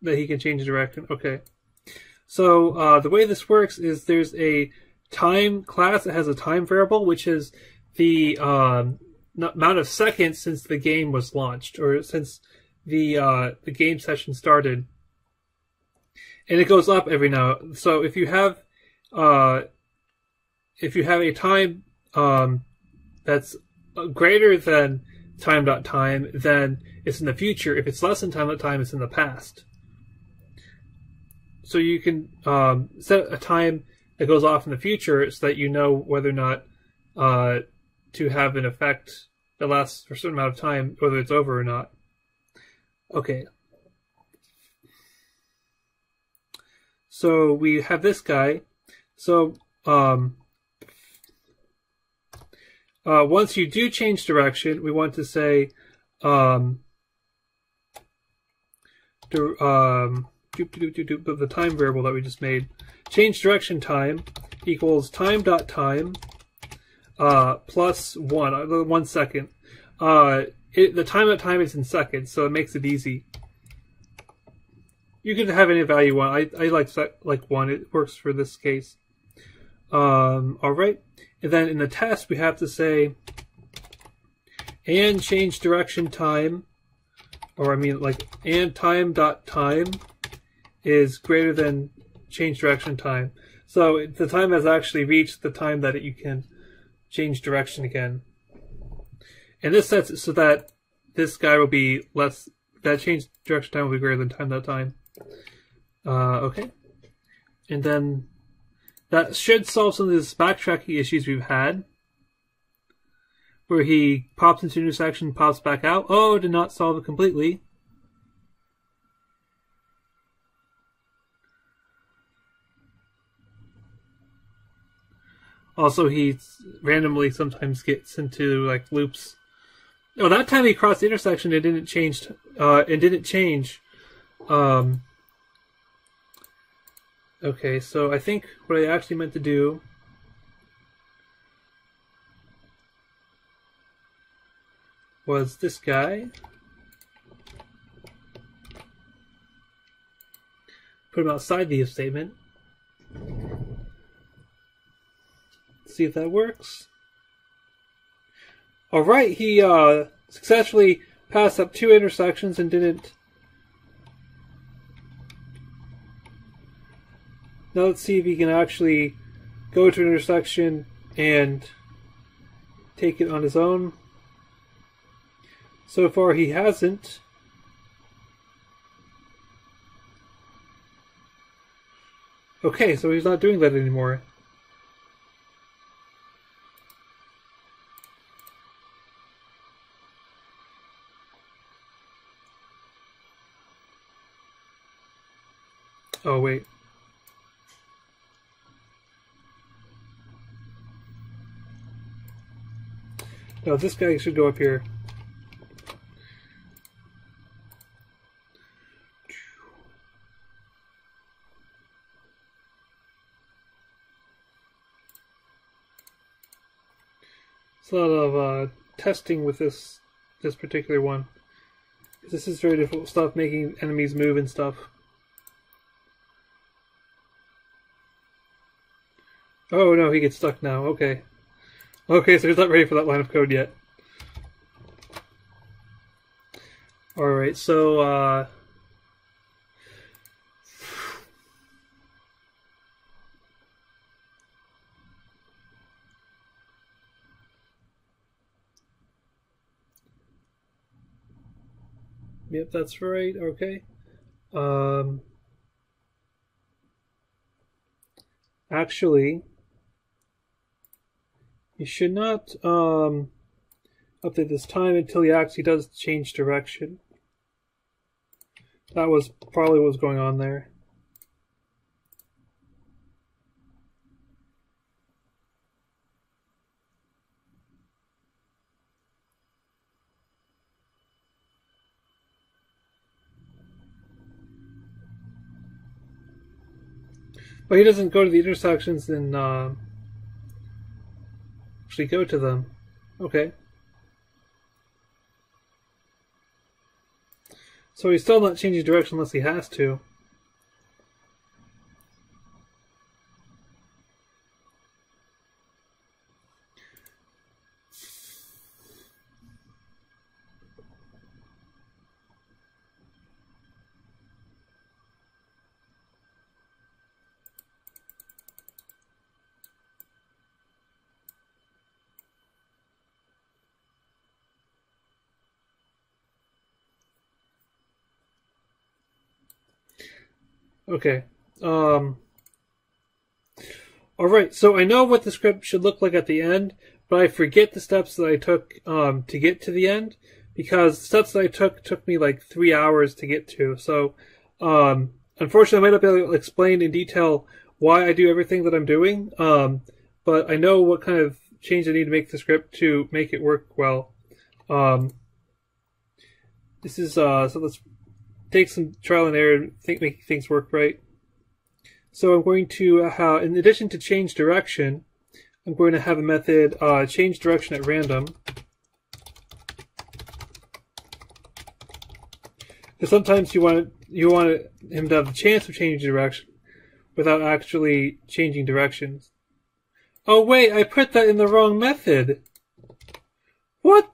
that he can change direction. Okay, so the way this works is there's a time class that has a time variable, which is the amount of seconds since the game was launched, or since the game session started, and it goes up every now. So if you have a time that's greater than time.time, then it's in the future. If it's less than time.time, it's in the past. So you can set a time that goes off in the future so that you know whether or not to have an effect that lasts for a certain amount of time, whether it's over or not. Okay. So we have this guy. So once you do change direction, we want to say the time variable that we just made, change direction time equals time.time plus 1 second. The time.time is in seconds, so it makes it easy. You can have any value you want. I like 1. It works for this case. Alright. And then in the test, we have to say, and change direction time, or I mean, like, and time.time is greater than change direction time. So the time has actually reached the time that you can change direction again. And this sets it so that this guy will be less, that change direction time will be greater than time.time. Okay. And then that should solve some of these backtracking issues we've had, where he pops into intersection, pops back out. Oh, did not solve it completely. Also, he randomly sometimes gets into like loops. Oh, that time he crossed the intersection, it didn't change. Okay, so I think what I actually meant to do was this guy. Put him outside the if statement. See if that works. Alright, he successfully passed up 2 intersections and didn't. Now let's see if he can actually go to an intersection and take it on his own. So far he hasn't. Okay, so he's not doing that anymore. Oh, wait. No, this guy should go up here. It's a lot of testing with this particular one. This is very difficult stuff, making enemies move and stuff. Oh no, he gets stuck now. Okay. Okay, so he's not ready for that line of code yet. Alright, so yep, that's right. Okay. Actually, you should not update this time until he actually does change direction. That was probably what was going on there. But he doesn't go to the intersections and actually go to them. Okay. So he's still not changing direction unless he has to. Okay. Alright, so I know what the script should look like at the end, but I forget the steps that I took to get to the end, because the steps that I took me like 3 hours to get to. So, unfortunately, I might not be able to explain in detail why I do everything that I'm doing, but I know what kind of change I need to make the script to make it work well. This is, so let's take some trial and error and make things work right. So I'm going to, in addition to change direction, I'm going to have a method change direction at random. Because sometimes you want him to have the chance of changing direction without actually changing directions. Oh wait, I put that in the wrong method. What?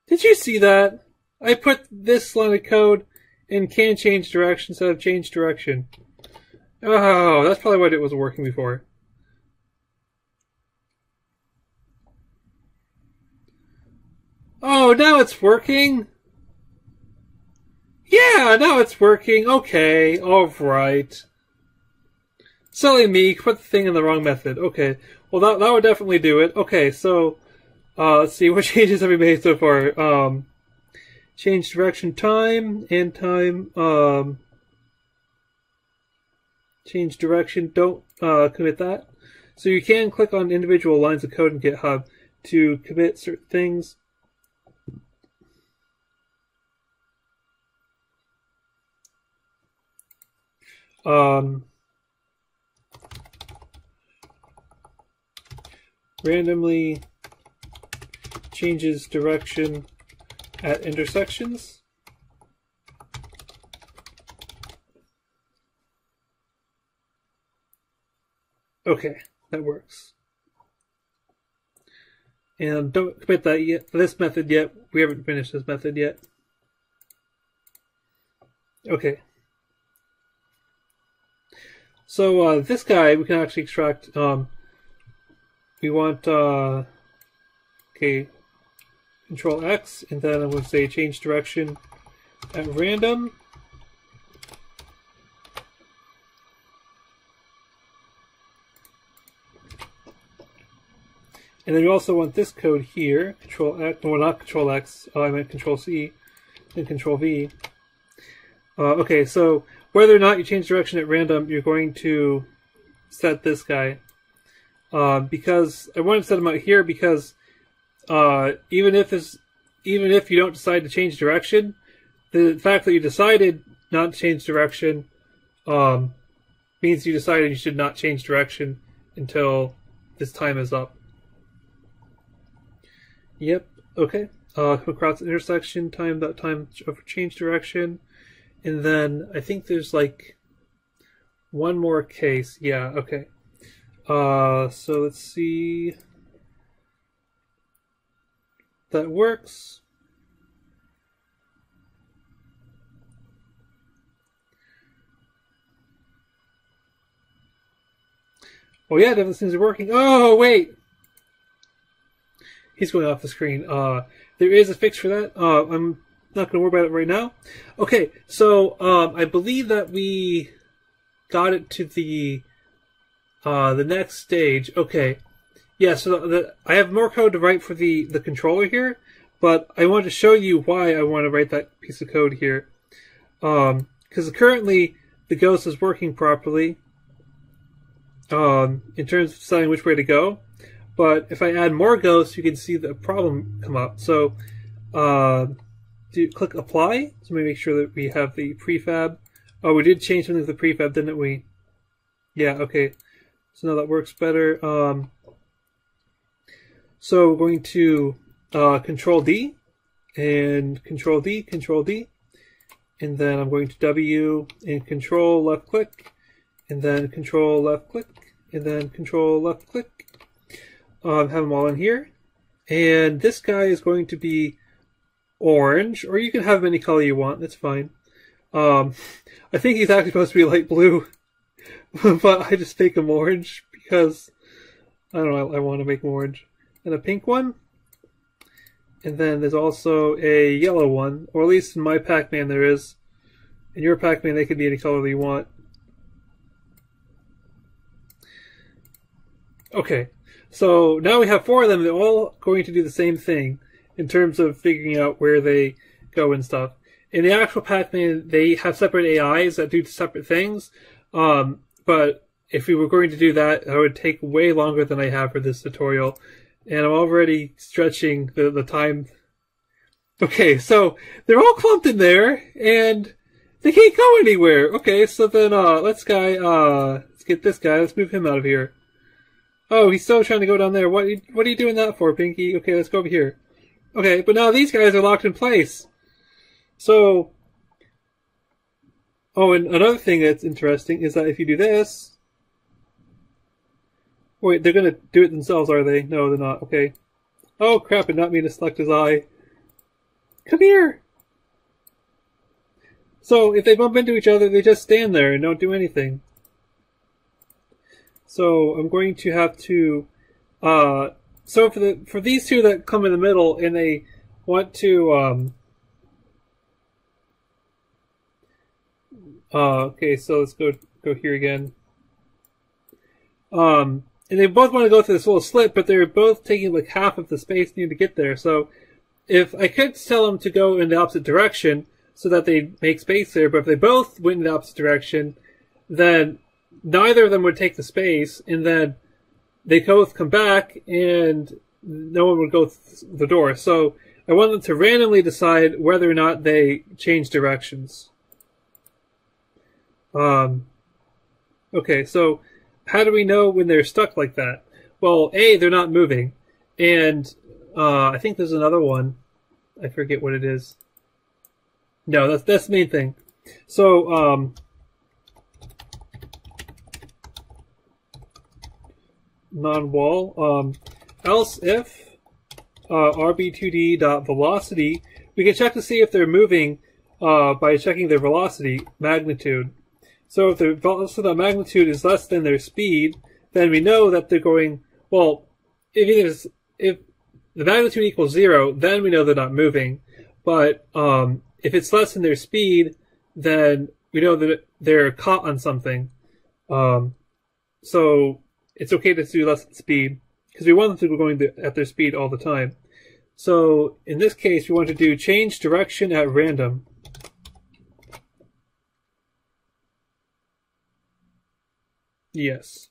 Did you see that? I put this line of code in can change direction instead of change direction. Oh, that's probably why it wasn't working before. Oh, now it's working. Yeah, now it's working. Okay, alright. Silly me, put the thing in the wrong method. Okay, well that would definitely do it. Okay, so, let's see, what changes have we made so far? Change direction time, and time, change direction, don't commit that. So you can click on individual lines of code in GitHub to commit certain things. Randomly changes direction at intersections. Okay, that works. And don't commit that yet. This method yet. We haven't finished this method yet. Okay. So this guy we can actually extract. We want okay, Control X, and then I'm going to say change direction at random. And then you also want this code here, Control X, no, not Control X, I meant Control C, then Control V. Okay, so whether or not you change direction at random, you're going to set this guy. Because I want to set him out here because even if you don't decide to change direction, the fact that you decided not to change direction means you decided you should not change direction until this time is up. Yep, okay. Come across intersection, time that time of change direction, and then I think there's like one more case. Yeah, okay. So let's see. That works. Oh yeah, definitely seems to be working. Oh wait! He's going off the screen. There is a fix for that. I'm not going to worry about it right now. Okay, so I believe that we got it to the next stage. Okay, yeah. So I have more code to write for the controller here, but I want to show you why I want to write that piece of code here. Because currently the ghost is working properly in terms of deciding which way to go. But if I add more ghosts, you can see the problem come up. So click apply. So let me make sure that we have the prefab. Oh, we did change something to the prefab, didn't we? Yeah, okay. So now that works better. So we're going to Control D and Control D, Control D. And then I'm going to W and Control left click. And then Control left click. And then Control left click. Have them all in here. And this guy is going to be orange, or you can have him any color you want, that's fine. I think he's actually supposed to be light blue, but I just make him orange because, I don't know, I want to make him orange. And a pink one. And then there's also a yellow one, or at least in my PacMan there is. And your Pac-Man, they can be any color you want. Okay, so now we have 4 of them. They're all going to do the same thing in terms of figuring out where they go and stuff. In the actual Pac-Man, they have separate AIs that do separate things. But if we were going to do that, it would take way longer than I have for this tutorial. And I'm already stretching the time. Okay, so they're all clumped in there, and they can't go anywhere. Okay, so then let's get this guy. Let's move him out of here. Oh, he's still trying to go down there. What are you doing that for, Pinky? Okay, let's go over here. Okay, but now these guys are locked in place. So, oh, and another thing that's interesting is that if you do this... Wait, they're gonna do it themselves, are they? No, they're not. Okay. Oh, crap, I did not mean to select his eye. Come here! So, if they bump into each other, they just stand there and don't do anything. So, I'm going to have to... so, for these two that come in the middle and they want to... okay, so let's go here again. And they both want to go through this little slit, but they're both taking like half of the space needed to get there. So if I could tell them to go in the opposite direction so that they make space there, but if they both went in the opposite direction, then neither of them would take the space, and then they both come back and no one would go through the door. So I want them to randomly decide whether or not they change directions. Okay, so how do we know when they're stuck like that? Well, A, they're not moving. And I think there's another one. I forget what it is. No, that's the main thing. So, non-wall. Else if rb2d.velocity, we can check to see if they're moving by checking their velocity magnitude. So if the magnitude is less than their speed, then we know that they're going, well, if the magnitude equals 0, then we know they're not moving. But if it's less than their speed, then we know that they're caught on something. So it's okay to do less than speed, because we want them to be going at their speed all the time. So in this case, we want to do change direction at random. Yes.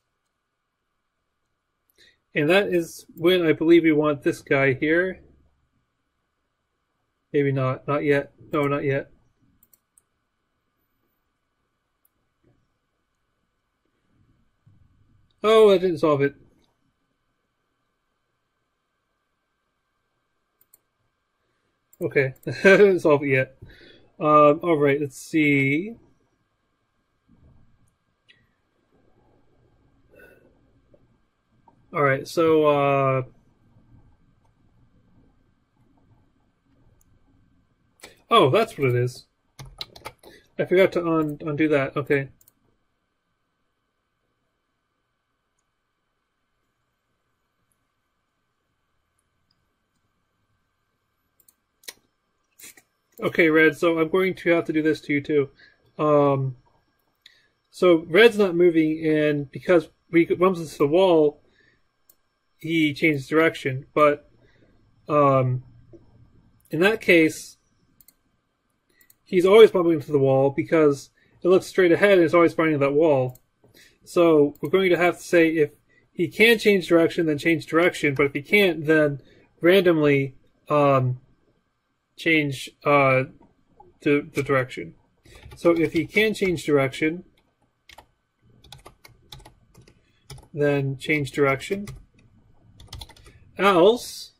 And that is when I believe we want this guy here. Maybe not. Not yet. No, not yet. Oh, I didn't solve it. Okay. I didn't solve it yet. Alright, let's see. Alright, so, oh, that's what it is. I forgot to undo that. Okay. Okay, Red, so I'm going to have to do this to you, too. So, Red's not moving, and because we bumps into the wall, he changes direction, but in that case, he's always bumping into the wall because it looks straight ahead and it's always finding that wall. So we're going to have to say if he can change direction, then change direction, but if he can't, then randomly change the direction. So if he can change direction, then change direction. Else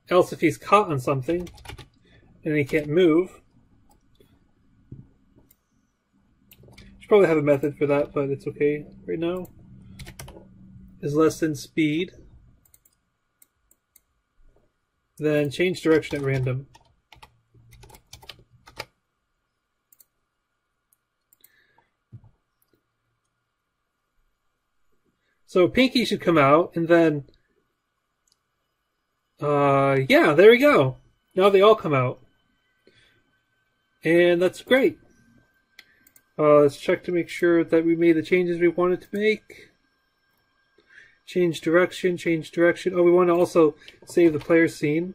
if he's caught on something and he can't move, should probably have a method for that, but it's okay right now. Is less than speed, then change direction at random. So Pinky should come out, and then, yeah, there we go. Now they all come out. And that's great. Let's check to make sure that we made the changes we wanted to make. Change direction, change direction. Oh, we want to also save the player scene.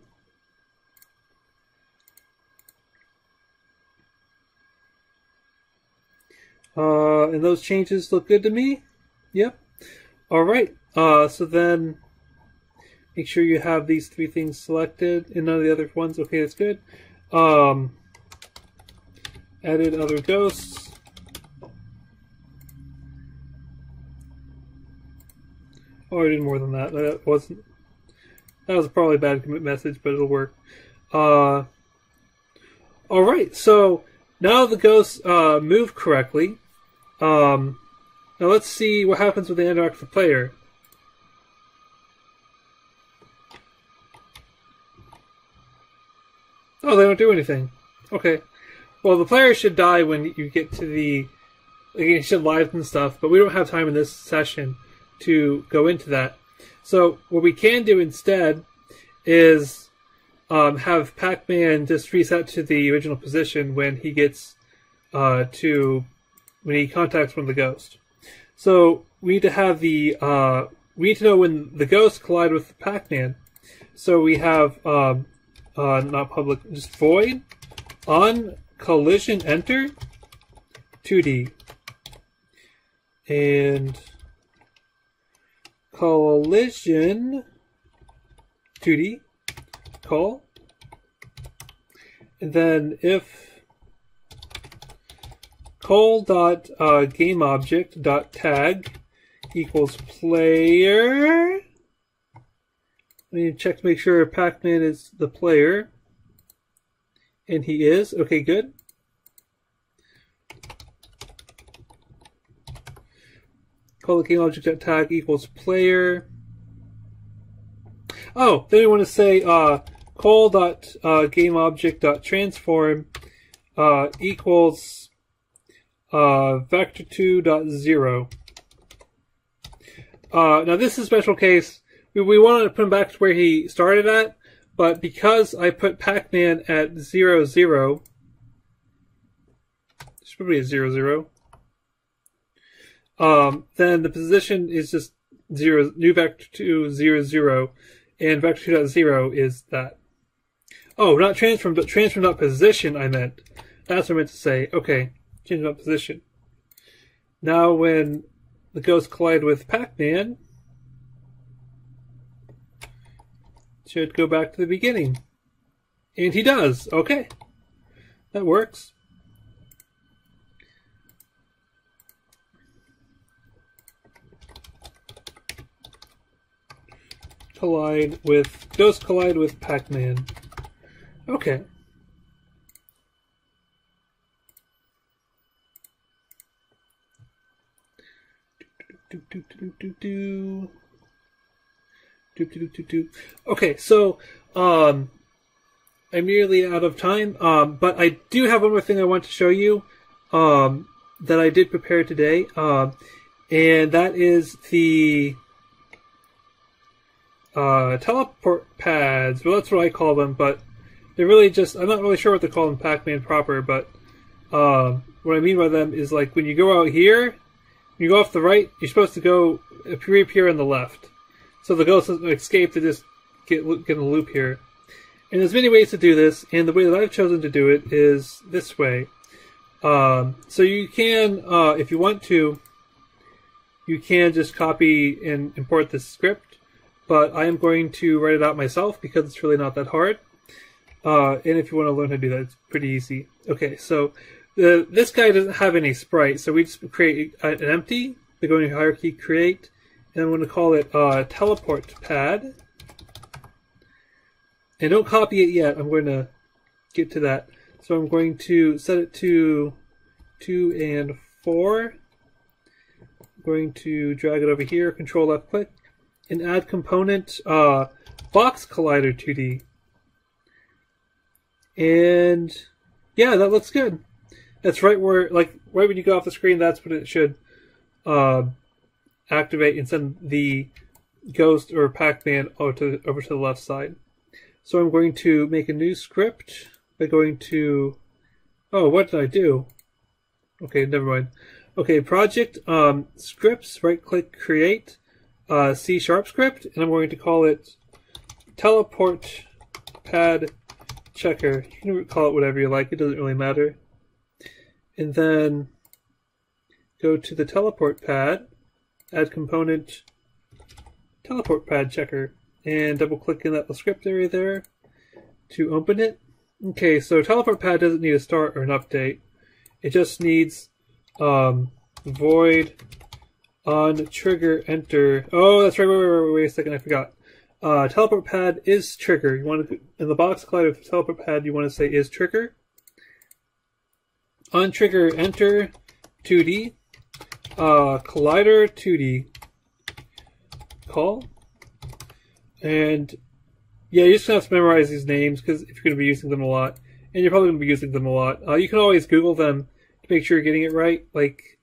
And those changes look good to me. Yep. Alright. So then make sure you have these 3 things selected and none of the other ones. Okay, that's good. Added other ghosts. Oh, I did more than that. That was probably a bad commit message, but it'll work. Alright, so now the ghosts move correctly. Now let's see what happens when they interact with the player. Oh, they don't do anything. Okay. Well, the player should die when you get to the... You should live and stuff, but we don't have time in this session to go into that. So what we can do instead is have PacMan just reset to the original position when he gets when he contacts one of the ghosts. So we need to have we need to know when the ghosts collide with PacMan. So we have not public, just void on collision enter 2D and collision 2D call, and then if call.gameObject.tag equals player. I need to check to make sure PacMan is the player, and he is. Okay, good. Call the gameObject.tag equals player. Oh, then we want to say call.gameObject.transform equals vector2.0. Now this is a special case. We wanted to put him back to where he started at, but because I put PacMan at 0, 0, it's probably a 0, 0. Then the position is just 0, new vector2 0, 0, and vector2.0 is that. Oh, not transform, but transform.position I meant. That's what I meant to say. Okay, change.position. Now when the ghosts collide with PacMan, should go back to the beginning. And he does. Okay. That works. Ghosts collide with PacMan. Okay. Okay, so I'm nearly out of time, but I do have one more thing I want to show you that I did prepare today, and that is the teleport pads. Well, that's what I call them, but they're really just, I'm not really sure what they're called in PacMan proper, but what I mean by them is like when you go out here, when you go off the right, you're supposed to go reappear on the left. So the ghost doesn't escape to just get in a loop here. And there's many ways to do this, and the way that I've chosen to do it is this way. So you can, if you want to, you can just copy and import this script, but I am going to write it out myself because it's really not that hard. And if you want to learn how to do that, it's pretty easy. Okay, so this guy doesn't have any sprite, so we just create an empty, we go into hierarchy, create, and I'm going to call it teleport pad. And don't copy it yet, I'm going to get to that. So I'm going to set it to 2 and 4. I'm going to drag it over here, control left click, and add component box collider 2D. And yeah, that looks good. That's right where, like, right when you go off the screen, that's when it should activate and send the ghost or PacMan over to the left side. So I'm going to make a new script by going to, Oh, what did I do? Okay, never mind. Okay, project, scripts, right-click, create, C# script, and I'm going to call it teleport pad checker. You can call it whatever you like, it doesn't really matter. And then go to the teleport pad, add component, teleport pad checker, and double click in that script area there to open it. Okay, so teleport pad doesn't need a start or an update. It just needs void on trigger enter. Oh, that's right. Wait a second. I forgot. Teleport pad is trigger. You want to in the box collider with teleport pad. You want to say is trigger. On trigger enter 2D. Collider 2D. Call. And yeah, you're just gonna have to memorize these names because if you're gonna be using them a lot, and you're probably gonna be using them a lot. You can always Google them to make sure you're getting it right. Like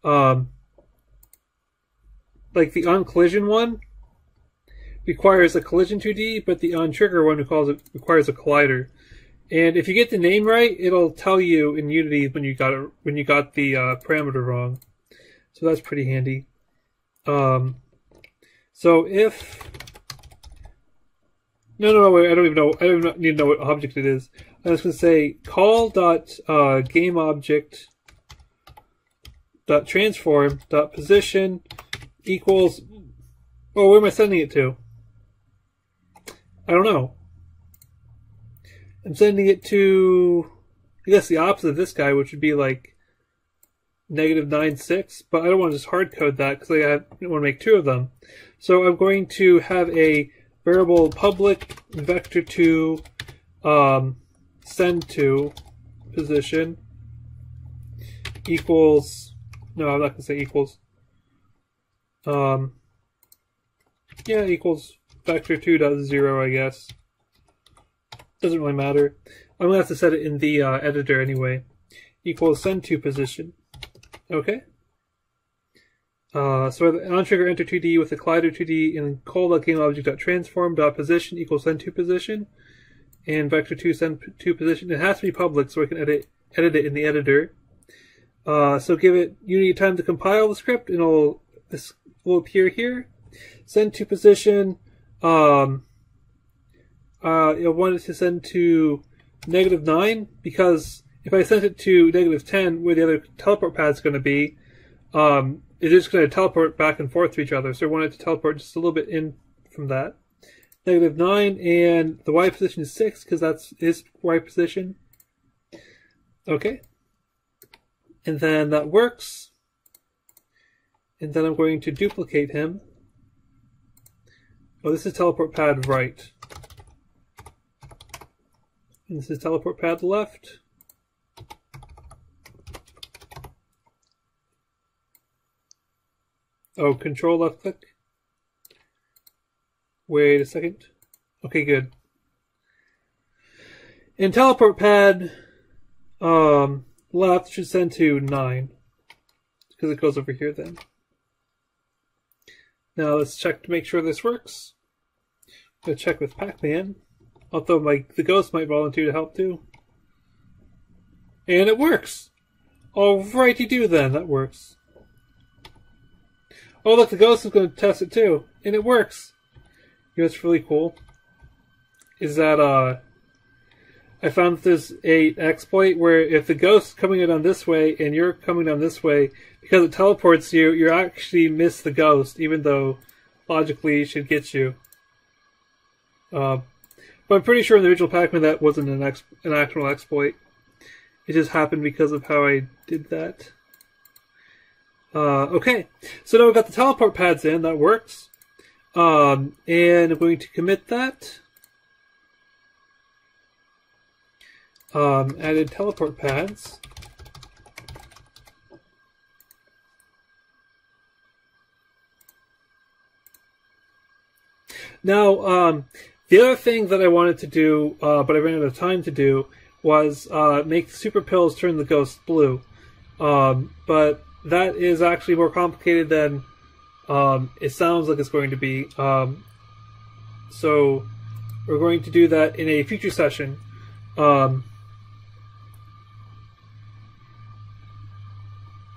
the on collision one requires a collision 2D, but the on trigger one requires a collider. And if you get the name right, it'll tell you in Unity when you got the parameter wrong. So that's pretty handy. So if no, wait, I don't even know. I don't even need to know what object it is. I'm just going to say call.gameObject.transform.position equals. Oh, where am I sending it to? I don't know. I'm sending it to, I guess, the opposite of this guy, which would be like -96. But I don't want to just hard code that because I want to make two of them. So I'm going to have a variable public vector2 send to position equals. No, I'm not going to say equals. Yeah, equals vector2.0, I guess. Doesn't really matter. I'm going to have to set it in the editor anyway. Equals send to position. Okay. So on trigger enter 2D with the collider 2D and call.gameObject.transform.position equals send to position and vector2 send to position. It has to be public so I can edit it in the editor. So give it Unity time to compile the script and this will appear here. Send to position. You'll want it to send to -9 because if I sent it to -10 where the other teleport pad is going to be, it's just going to teleport back and forth to each other. So I want it to teleport just a little bit in from that. -9 and the Y position is 6 because that's his Y position. Okay. And then that works. And then I'm going to duplicate him. Oh, this is teleport pad right. And this is teleport pad left. Oh, control left click. Wait a second. Okay, good. And teleport pad left should send to 9. Because it goes over here then. Now let's check to make sure this works. I'm going to check with PacMan. Although the ghost might volunteer to help too. And it works! Alrighty do then, that works. Oh look, the ghost is going to test it too. And it works! You know what's really cool? Is that I found there's a exploit where if the ghost's coming down this way and you're coming down this way, because it teleports you, you actually miss the ghost, even though logically it should get you. But I'm pretty sure in the original PacMan that wasn't an actual exploit. It just happened because of how I did that. Okay, so now we've got the teleport pads in, that works. And I'm going to commit that. Added teleport pads. Now, the other thing that I wanted to do, but I ran out of time to do, was make super pills turn the ghost blue. But that is actually more complicated than it sounds like it's going to be. So we're going to do that in a future session.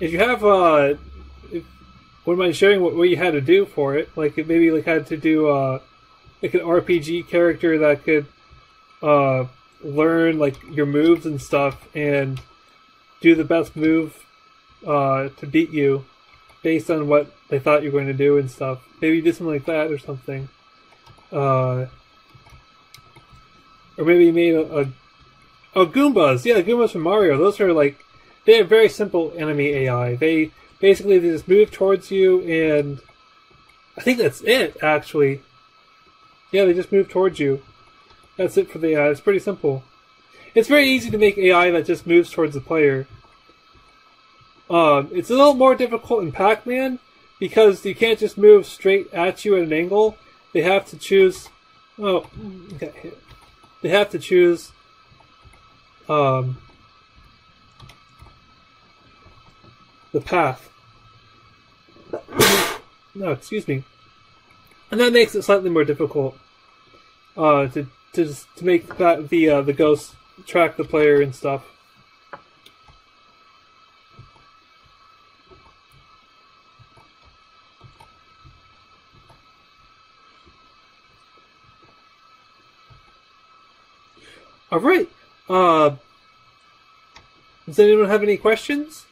if you have wouldn't mind sharing what you had to do for it? Like it maybe like had to do like an RPG character that could learn like your moves and stuff and do the best move to beat you based on what they thought you were going to do and stuff. Maybe do something like that or something. Or maybe you made a Goombas. Yeah, Goombas from Mario. Those are like, they have very simple enemy AI. They just move towards you, and I think that's it, actually. Yeah, they just move towards you. That's it for the AI. It's pretty simple. It's very easy to make AI that just moves towards the player. It's a little more difficult in PacMan, because you can't just move straight at you at an angle. They have to choose... Oh, got hit. They have to choose... the path. No, excuse me. And that makes it slightly more difficult to make that the ghost track the player and stuff. All right. Does anyone have any questions?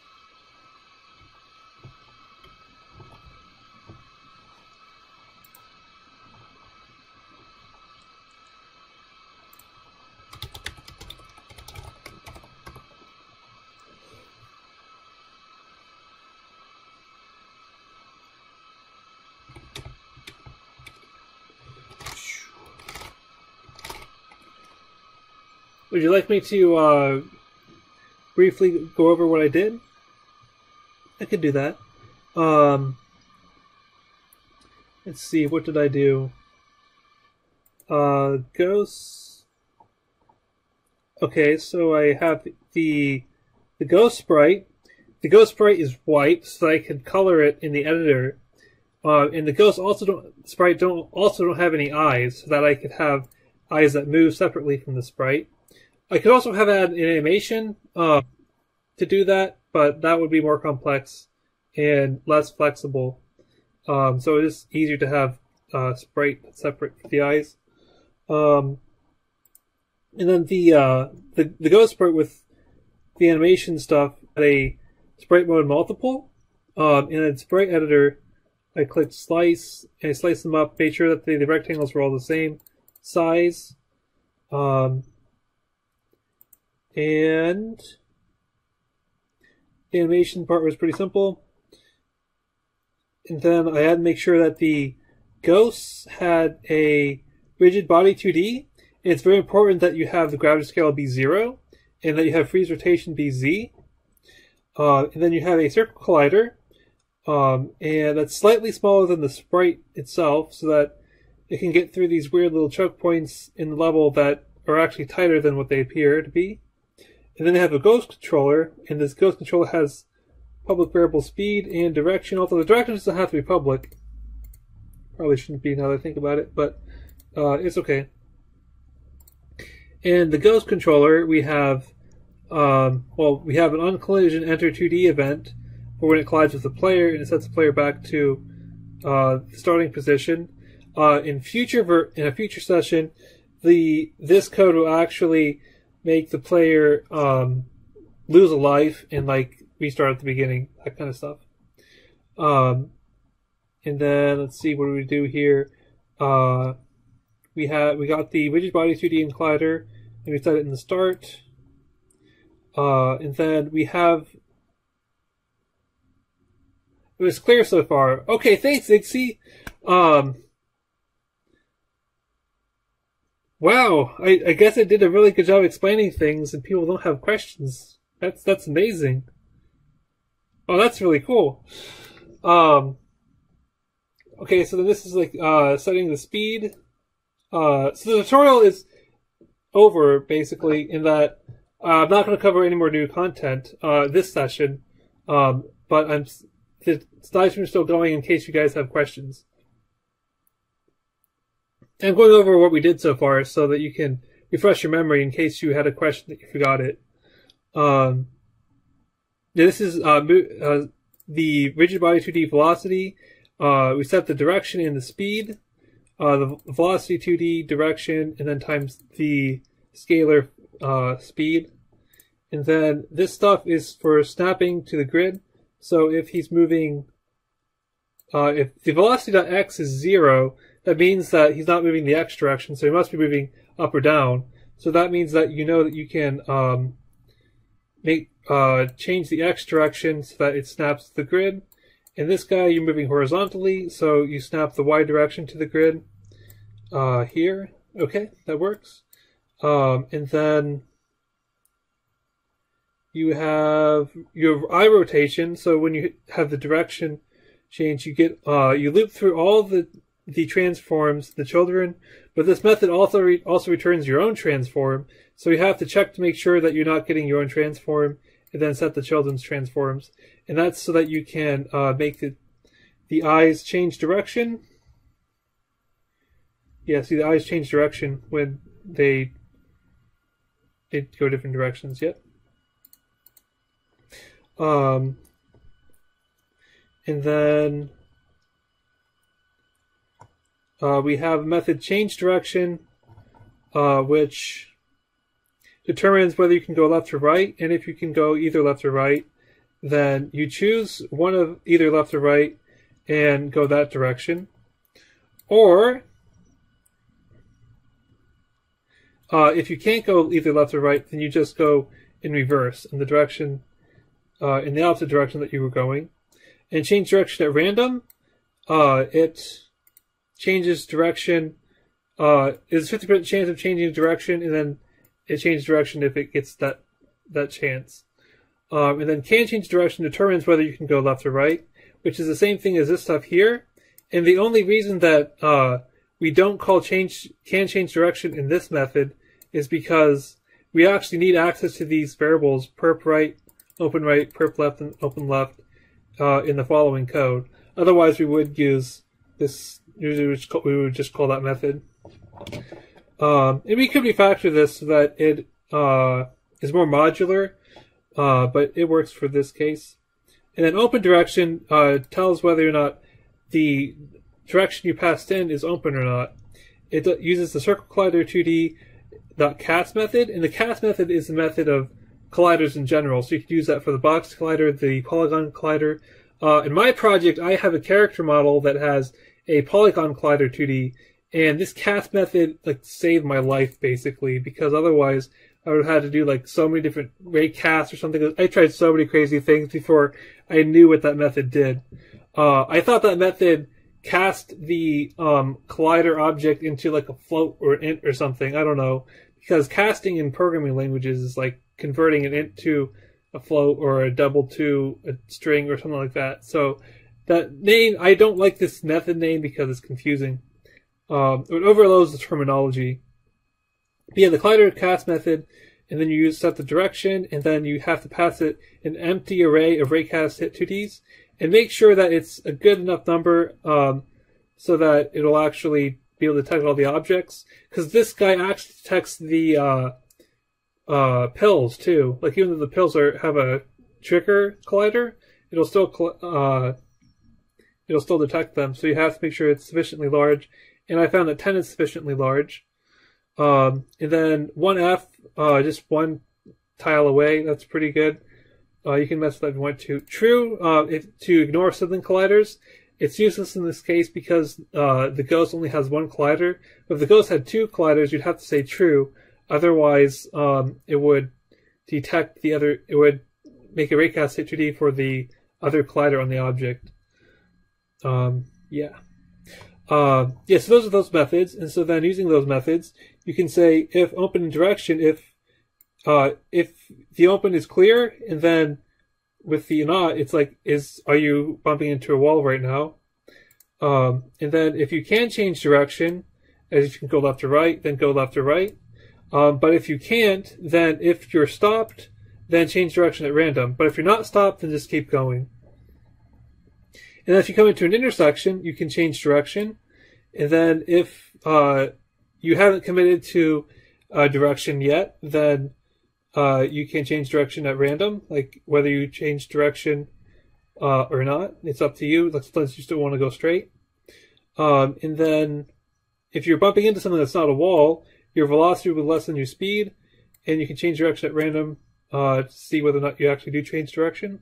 Would you like me to briefly go over what I did? I could do that. Let's see, what did I do? Ghosts. Okay, so I have the ghost sprite. The ghost sprite is white, so I can color it in the editor. And the ghosts don't have any eyes, so that I could have eyes that move separately from the sprite. I could also have an animation to do that, but that would be more complex and less flexible. So it is easier to have sprite separate for the eyes. And then the ghost sprite with the animation stuff had a sprite mode multiple. And in sprite editor, I clicked slice and I sliced them up, made sure that the rectangles were all the same size. And the animation part was pretty simple. And then I had to make sure that the ghosts had a rigid body 2D. And it's very important that you have the gravity scale be 0 and that you have freeze rotation be Z. And then you have a circle collider. And that's slightly smaller than the sprite itself so that it can get through these weird little choke points in the level that are actually tighter than what they appear to be. And then they have a ghost controller, and this ghost controller has public variable speed and direction, although the direction doesn't have to be public. Probably shouldn't be now that I think about it, but it's okay. And the ghost controller, we have we have an on-collision enter 2D event for when it collides with the player, and it sets the player back to the starting position. In a future session, this code will actually make the player lose a life and like restart at the beginning, that kind of stuff. And then let's see, what do we do here? We got the rigid body 2D collider, and we set it in the start. And then we have. It was clear so far. Okay, thanks, Ixie. Wow, I guess I did a really good job explaining things and people don't have questions. That's amazing. Oh, that's really cool. Okay, so then this is like setting the speed. So the tutorial is over, basically, in that I'm not going to cover any more new content this session, but the live stream is still going in case you guys have questions. I'm going over what we did so far so that you can refresh your memory in case you had a question that you forgot it. this is the rigid body 2D velocity. We set the direction and the speed, the velocity 2D direction, and then times the scalar speed. And then this stuff is for snapping to the grid. So if he's moving, if the velocity.x is 0, that means that he's not moving the x direction, so he must be moving up or down. So that means that you know that you can change the x direction so that it snaps to the grid. And this guy, you're moving horizontally, so you snap the y direction to the grid here. Okay, that works. And then you have your eye rotation. So when you have the direction change, you get you loop through all the transforms, the children, but this method also returns your own transform. So you have to check to make sure that you're not getting your own transform, and then set the children's transforms. And that's so that you can make the eyes change direction. Yeah, see, the eyes change direction when they go different directions. Yep. And then we have a method change direction, which determines whether you can go left or right. And if you can go either left or right, then you choose one of either left or right and go that direction. Or if you can't go either left or right, then you just go in reverse in the direction, in the opposite direction that you were going. And change direction at random, it changes direction. There's a 50% chance of changing direction, and then it changes direction if it gets that chance. And then can change direction determines whether you can go left or right, which is the same thing as this stuff here. And the only reason that we don't call can change direction in this method is because we actually need access to these variables perp right, perp left, and open left in the following code. Otherwise, we would use this. We would just call that method. And we could refactor this so that it is more modular, but it works for this case. And then open direction tells whether or not the direction you passed in is open or not. It uses the circle collider 2D.cast method, and the cast method is the method of colliders in general. So you can use that for the box collider, the polygon collider. In my project, I have a character model that has a polygon collider 2D, and this cast method saved my life basically, because otherwise I would have had to do so many different ray casts or something. I tried so many crazy things before I knew what that method did. I thought that method cast the collider object into a float or an int or something. I don't know, because casting in programming languages is like converting an int to a float or a double to a string or something like that. So that name, I don't like this method name because it's confusing. It overloads the terminology. But yeah, the collider cast method, and then you set the direction, and then you have to pass it an empty array of raycast hit 2Ds, and make sure that it's a good enough number so that it'll actually be able to detect all the objects. Because this guy actually detects the pills too. Even though the pills have a trigger collider, it'll still detect them. So you have to make sure it's sufficiently large. And I found that 10 is sufficiently large. And then 1F, just one tile away. That's pretty good. You can mess with that if you want to. True, to ignore sibling colliders. It's useless in this case because the ghost only has one collider. But if the ghost had two colliders, you'd have to say true. Otherwise, it would detect the other. It would make a raycast hit 2D for the other collider on the object. So those are those methods. And so then using those methods, you can say if open in direction, if the open is clear, and then with the not, it's are you bumping into a wall right now? And then if you can change direction, as you can go left or right, then go left or right. But if you can't, then if you're stopped, then change direction at random. But if you're not stopped, then just keep going. And then if you come into an intersection, you can change direction. And then if you haven't committed to direction yet, then you can change direction at random, like whether you change direction or not. It's up to you. Let's you still want to go straight. And then if you're bumping into something that's not a wall, your velocity will lessen your speed, and you can change direction at random to see whether or not you actually do change direction.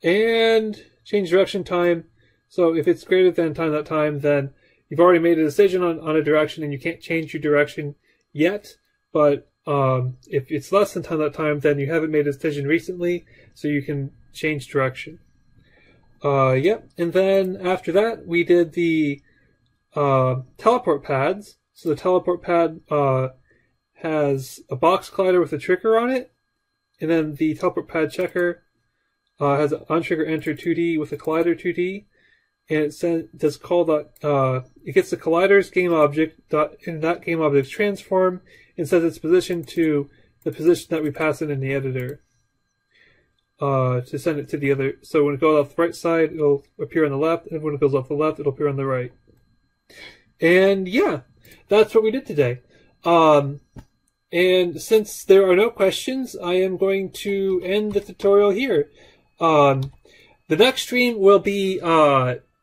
And change direction time. So if it's greater than that time, then you've already made a decision on a direction and you can't change your direction yet. But if it's less than that time, then you haven't made a decision recently, so you can change direction. Yep. And then after that, we did the teleport pads. So the teleport pad has a box collider with a trigger on it, and then the teleport pad checker has an untrigger enter 2D with a collider 2D, and it does call that it gets the collider's game object and that game object's transform and sets its position to the position that we pass in the editor to send it to the other. So when it goes off the right side, it'll appear on the left, and when it goes off the left, it'll appear on the right. And yeah, that's what we did today. And since there are no questions, I am going to end the tutorial here. The next stream will be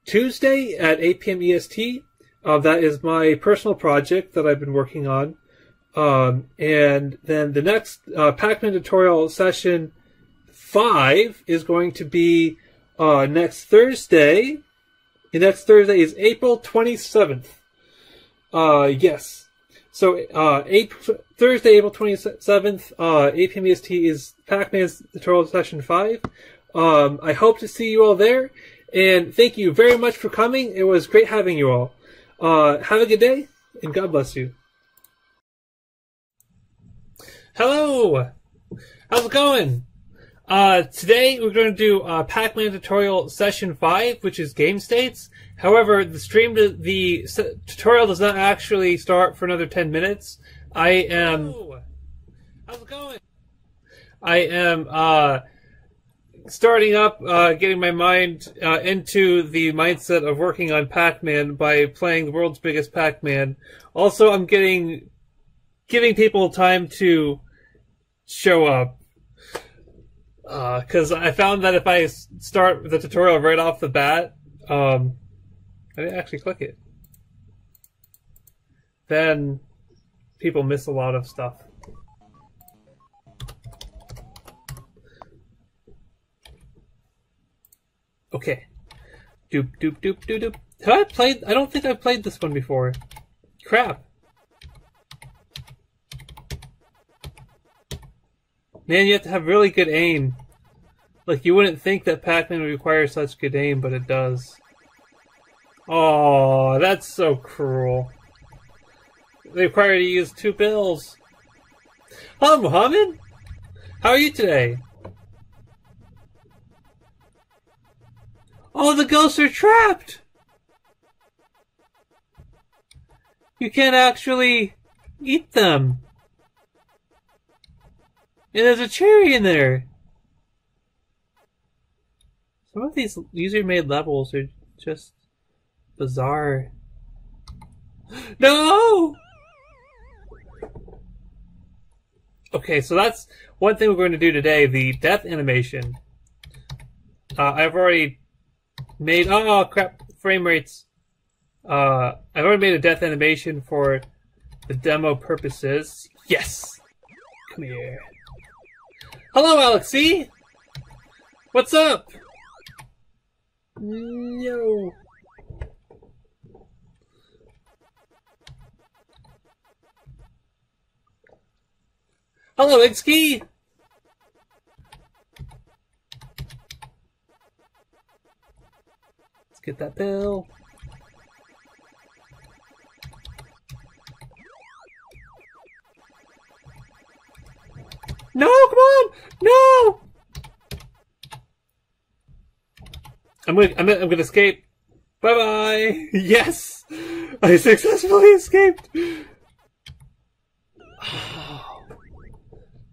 Tuesday at 8 p.m. EST. That is my personal project that I've been working on. And then the next PacMan tutorial session 5 is going to be next Thursday. The next Thursday is April 27th. Yes. So, Thursday, April 27th, 8 p.m. EST is PacMan's tutorial session 5. I hope to see you all there, and thank you very much for coming. It was great having you all. Have a good day, and God bless you. Hello! How's it going? Today we're going to do PacMan tutorial session 5, which is game states. However, the tutorial does not actually start for another 10 minutes. Hello. How's it going? I am starting up, getting my mind into the mindset of working on PacMan by playing the world's biggest PacMan. Also, I'm giving people time to show up. Because I found that if I start the tutorial right off the bat, I didn't actually click it, then people miss a lot of stuff. Okay. Doop doop doop doop doop. I don't think I've played this one before. Crap. Man, you have to have really good aim. Like, you wouldn't think that PacMan would require such good aim, but it does. Oh, that's so cruel. They require you to use 2 bills. Hello, Muhammad. How are you today? Oh, the ghosts are trapped! You can't actually eat them. And there's a cherry in there. Some of these user-made levels are just bizarre. No! Okay, so that's one thing we're going to do today, the death animation. I've already made... Oh, crap. Frame rates. I've already made a death animation for the demo purposes. Yes! Come here. Hello, Alexi! What's up? No. Hello, Igski! Let's get that bill. No, come on! No! I'm gonna escape. Bye bye! Yes! I successfully escaped!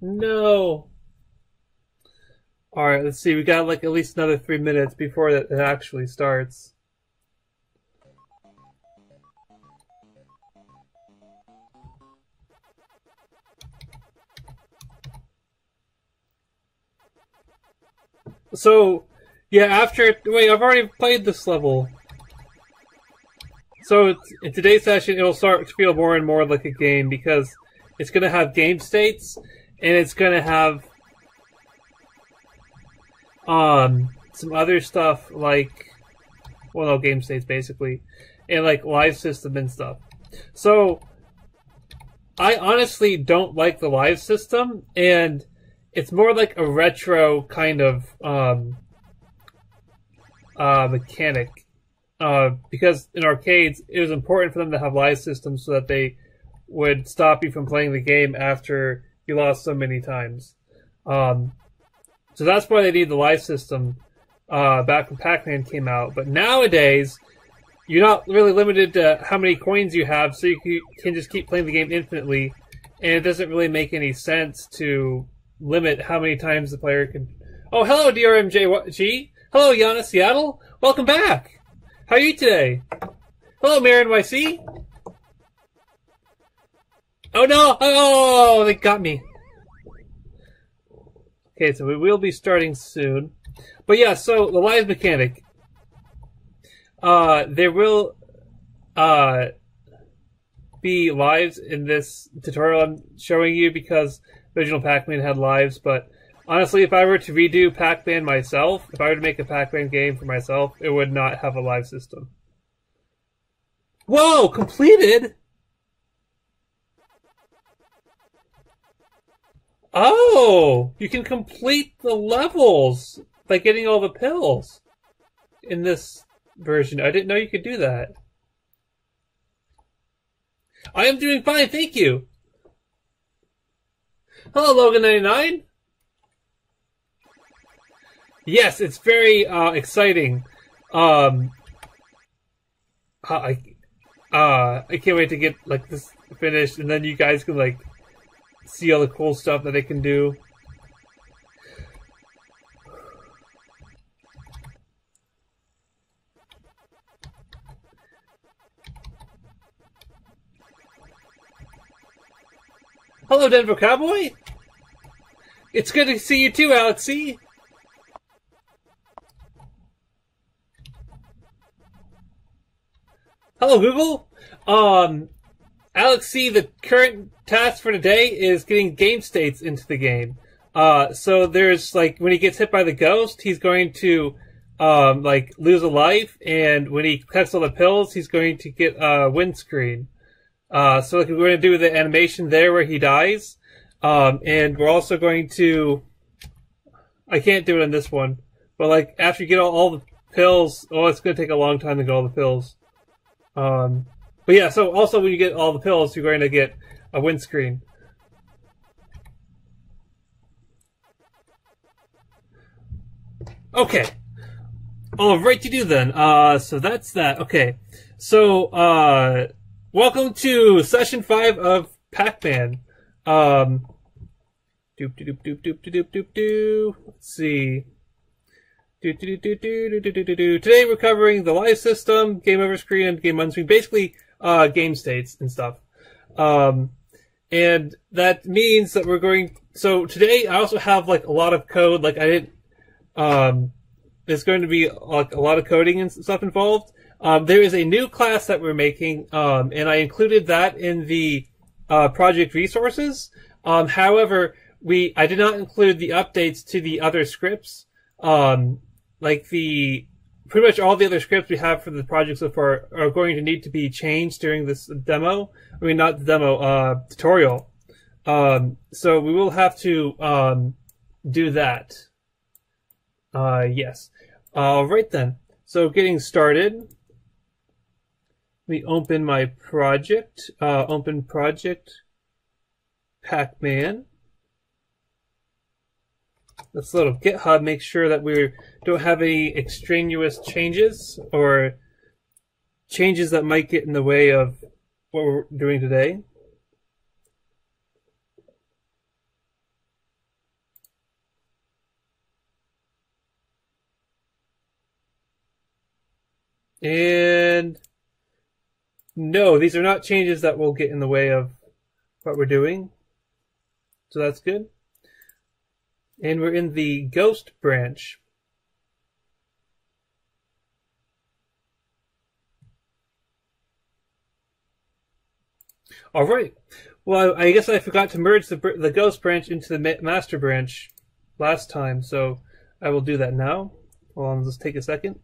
No. Alright, let's see. We got like at least another 3 minutes before it actually starts. So, yeah, wait, I've already played this level. So, in today's session, it'll start to feel more and more like a game because it's going to have game states, and it's going to have some other stuff like, well, no, game states basically, and like live system and stuff. So, I honestly don't like the live system, and it's more like a retro kind of mechanic. Because in arcades, it was important for them to have live systems so that they would stop you from playing the game after you lost so many times. So that's why they need the live system back when PacMan came out. But nowadays, you're not really limited to how many coins you have, so you can just keep playing the game infinitely. And it doesn't really make any sense to limit how many times the player can... Oh, hello, DRMJG. Hello, Yana Seattle. Welcome back. How are you today? Hello, Marin YC. Oh, no. Oh, they got me. Okay, so we will be starting soon. But yeah, so the live mechanic. There will be lives in this tutorial I'm showing you because original PacMan had lives, but honestly, if I were to redo PacMan myself, if I were to make a PacMan game for myself, it would not have a live system. Whoa! Completed? Oh! You can complete the levels by getting all the pills in this version. I didn't know you could do that. I am doing fine, thank you! Hello, Logan99! Yes, it's very exciting. I can't wait to get like this finished, and then you guys can like see all the cool stuff that they can do. Hello, Denver Cowboy. It's good to see you too, Alexi. Hello, Google. Alex C, the current task for today is getting game states into the game. So there's like when he gets hit by the ghost, he's going to like lose a life, and when he collects all the pills, he's going to get a windscreen. So like we're going to do the animation there where he dies, and we're also going to. I can't do it in this one, but like after you get all the pills, oh, it's going to take a long time to get all the pills. But yeah, so also when you get all the pills, you're going to get a windscreen. Okay. All right to do then. So that's that. Okay. So, welcome to session 5 of PacMan. Let's see. Today we're covering the live system, game over screen, and game on screen. Basically, game states and stuff. And that means that we're going... So today I also have like a lot of code. Like I didn't... there's going to be like a lot of coding and stuff involved. There is a new class that we're making, and I included that in the project resources. However, I did not include the updates to the other scripts. Like pretty much all the other scripts we have for the project so far are going to need to be changed during this demo. I mean, not the demo, tutorial. So we will have to do that. Yes. All right then. So getting started. Let me open my project. Open project. PacMan. Let's load up GitHub. Make sure that we don't have any extraneous changes or changes that might get in the way of what we're doing today. And no, these are not changes that will get in the way of what we're doing. So that's good. And we're in the ghost branch. All right. Well, I guess I forgot to merge the ghost branch into the master branch last time, so I will do that now. Hold on, let's take a second.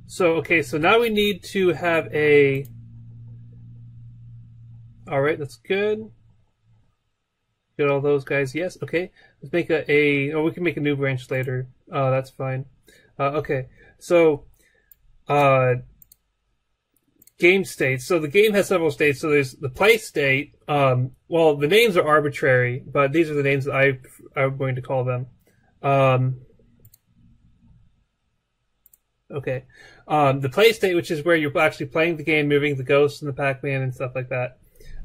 So, okay, so now we need to have a... Alright, that's good. Get all those guys, yes, okay. Let's make oh, we can make a new branch later. That's fine. Okay, so, game states. So the game has several states. So there's the play state. Well, the names are arbitrary, but these are the names that I'm going to call them. Okay. The play state, which is where you're actually playing the game, moving the ghosts and the Pac-Man and stuff like that.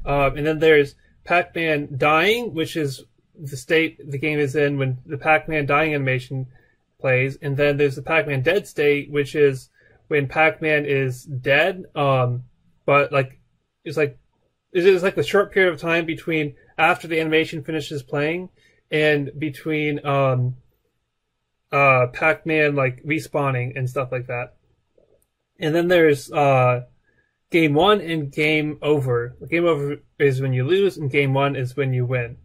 And then there's Pac-Man dying, which is the state the game is in when the Pac-Man dying animation plays. And then there's the Pac-Man dead state, which is when Pac-Man is dead. But like it's like the short period of time between after the animation finishes playing and between Pac-Man like respawning and stuff like that. And then there's game 1 and game over. Game over is when you lose, and game 1 is when you win.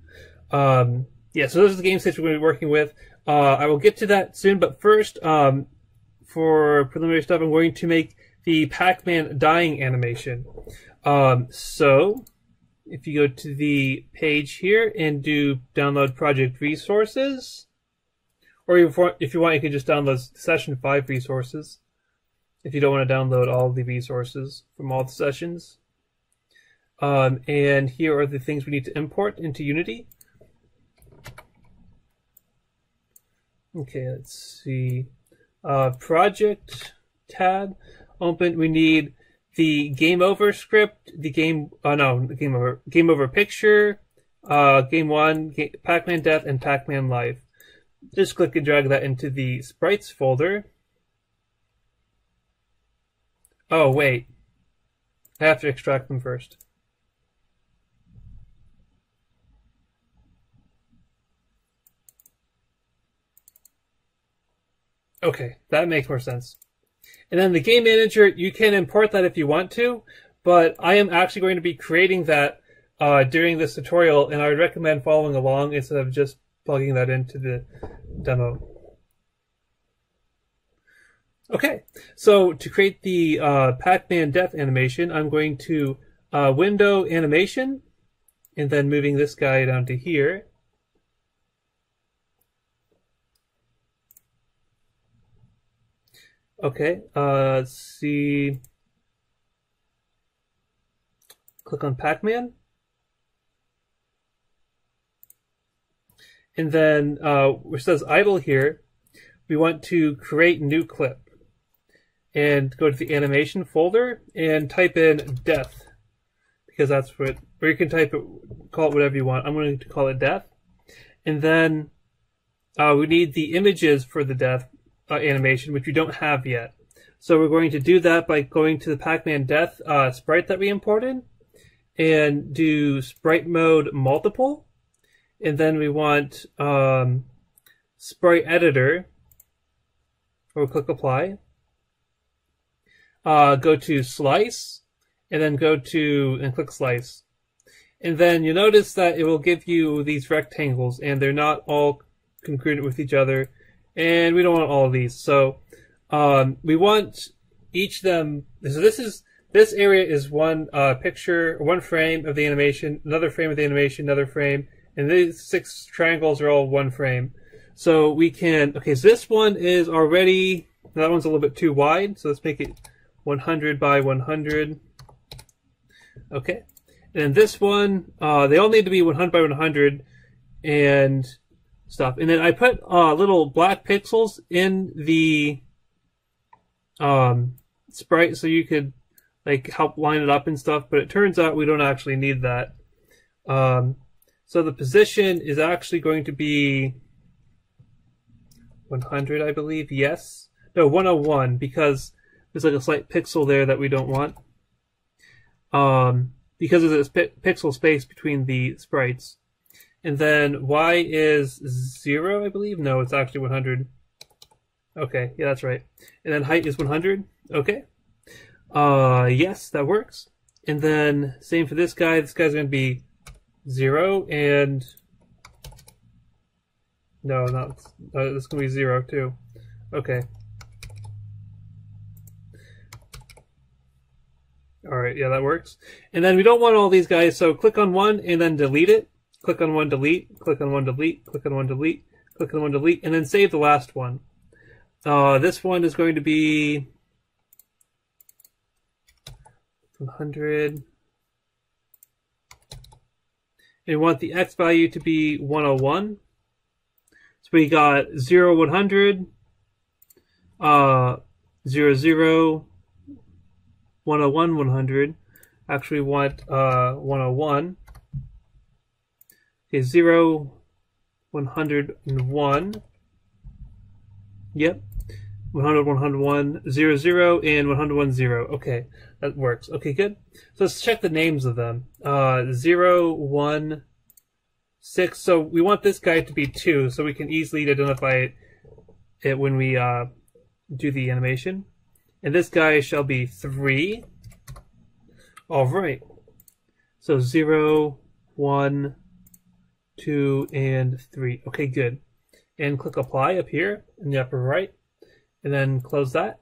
Yeah, so those are the game states we're going to be working with. I will get to that soon, but first, for preliminary stuff, I'm going to make the Pac-Man dying animation. So, if you go to the page here and do download project resources, or if you want, you can just download session 5 resources. If you don't want to download all the resources from all the sessions. And here are the things we need to import into Unity. Okay, let's see. Project tab, open. We need the game over script, the game over picture, game 1, Pac-Man Death, and Pac-Man Life. Just click and drag that into the sprites folder. Oh, wait. I have to extract them first. Okay, that makes more sense. And then the game manager, you can import that if you want to, but I am actually going to be creating that during this tutorial, and I would recommend following along instead of just plugging that into the demo. Okay, so to create the Pac-Man death animation, I'm going to window animation, and then moving this guy down to here. Okay, let's see. Click on Pac-Man. And then, which says idle here, we want to create new clip. And go to the animation folder and type in death, because that's what, or you can type it, call it whatever you want. I'm going to call it death. And then we need the images for the death animation, which we don't have yet. So we're going to do that by going to the Pac-Man death sprite that we imported and do sprite mode multiple. And then we want sprite editor, or click apply. Go to slice, and then click slice. And then you'll notice that it will give you these rectangles, and they're not all congruent with each other, and we don't want all of these. So we want each of them. So this area is one picture, one frame of the animation, another frame of the animation, another frame, and these 6 triangles are all one frame. So we can, okay, so this one is already, that one's a little bit too wide, so let's make it 100 by 100. Okay. And then this one, they all need to be 100 by 100 and stuff. And then I put little black pixels in the sprite so you could like help line it up and stuff, but it turns out we don't actually need that. So the position is actually going to be 100, I believe. Yes. No, 101, because there's like a slight pixel there that we don't want. Because there's a pixel space between the sprites. And then Y is 0, I believe. No, it's actually 100. Okay, yeah, that's right. And then height is 100. Okay. Yes, that works. And then same for this guy. This guy's going to be 0 and no, not this is going to be 0 too. Okay. All right, yeah, that works. And then we don't want all these guys, so click on one and then delete it. Click on one, delete. Click on one, delete. Click on one, delete. Click on one, delete, and then save the last one. This one is going to be 100. And we want the X value to be 101. So we got 0, 100, 0, 0, 101, 100. Actually, we want 101. Okay, 0, 101. Yep. 100, 101, 0, 0, and 101, 0. Okay, that works. Okay, good. So let's check the names of them. 0, 1, 6. So we want this guy to be 2, so we can easily identify it when we do the animation. And this guy shall be 3. All right. So 0, 1, 2, and 3. Okay, good. And click apply up here in the upper right. And then close that.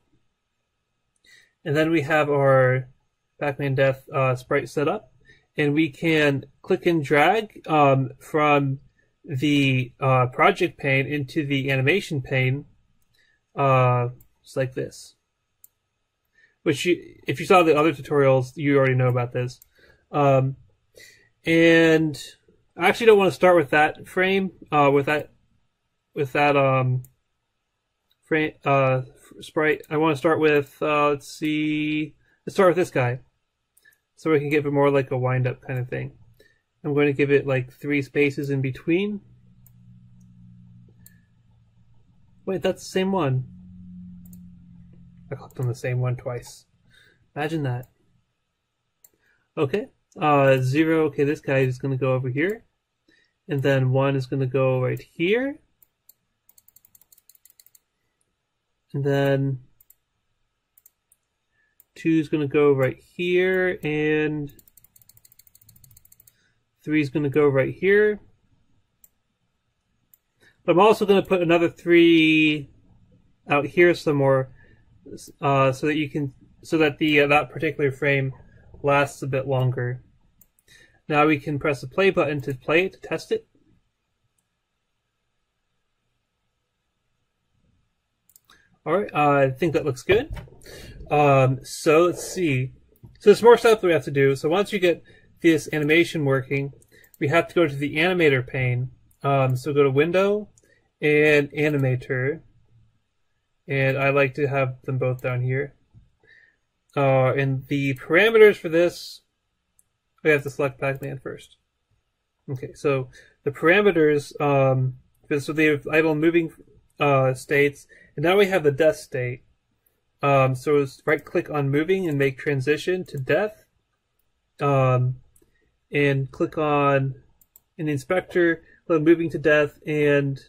And then we have our PacMan Death sprite set up. And we can click and drag from the project pane into the animation pane, just like this. Which, if you saw the other tutorials, you already know about this. And I actually don't want to start with that frame, with that frame, sprite. I want to start with, let's start with this guy. So we can give it more like a wind-up kind of thing. I'm going to give it like 3 spaces in between. Wait, that's the same one. I clicked on the same one twice. Imagine that. Okay. 0, okay, this guy is going to go over here. And then 1 is going to go right here. And then 2 is going to go right here. And 3 is going to go right here. But I'm also going to put another 3 out here somewhere, so that you can, so that the that particular frame lasts a bit longer. Now we can press the play button to play it, to test it. Alright, I think that looks good. So let's see. So there's more stuff that we have to do. So once you get this animation working, we have to go to the animator pane. So go to Window and Animator. And I like to have them both down here. And the parameters for this, we have to select PacMan first. Okay, so the parameters, so they have idle and moving states, and now we have the death state. So right click on moving and make transition to death. And click on in the inspector, click on moving to death, and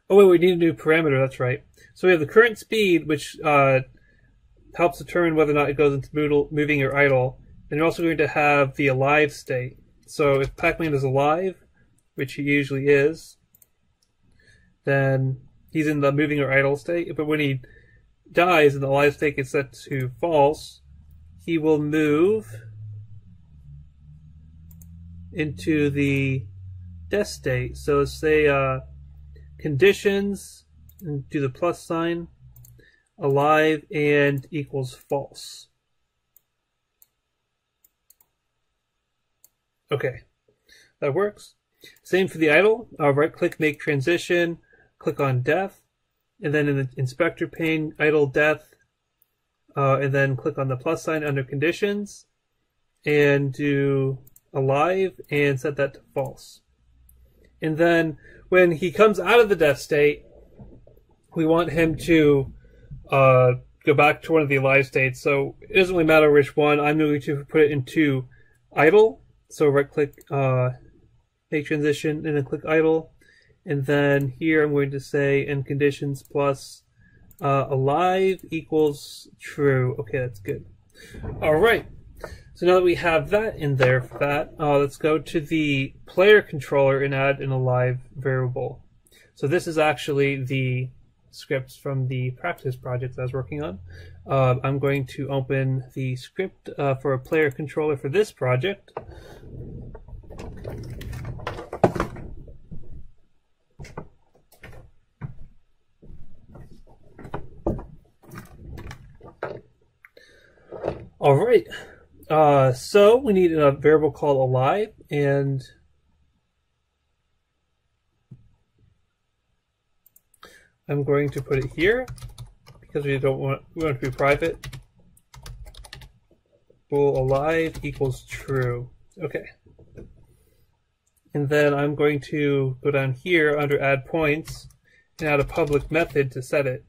oh wait, we need a new parameter, that's right. So we have the current speed, which helps determine whether or not it goes into moving or idle. And we're also going to have the alive state. So if PacMan is alive, which he usually is, then he's in the moving or idle state. But when he dies and the alive state gets set to false, he will move into the death state. So let's say conditions, and do the plus sign, alive, and equals false. Okay, that works. Same for the idle. Right click, make transition, click on death, and then in the inspector pane, idle death, and then click on the plus sign under conditions, and do alive, and set that to false. And then when he comes out of the death state, we want him to go back to one of the alive states. So it doesn't really matter which one. I'm going to put it into idle. So right click, make transition, and then click idle. And then here I'm going to say end conditions plus alive equals true. Okay, that's good. All right. So now that we have that in there for that, let's go to the player controller and add an alive variable. So this is actually the scripts from the practice project I was working on. I'm going to open the script for a player controller for this project. All right. So we need a variable called alive, and I'm going to put it here because we want it to be private. Bool alive equals true. Okay. And then I'm going to go down here under add points and add a public method to set it.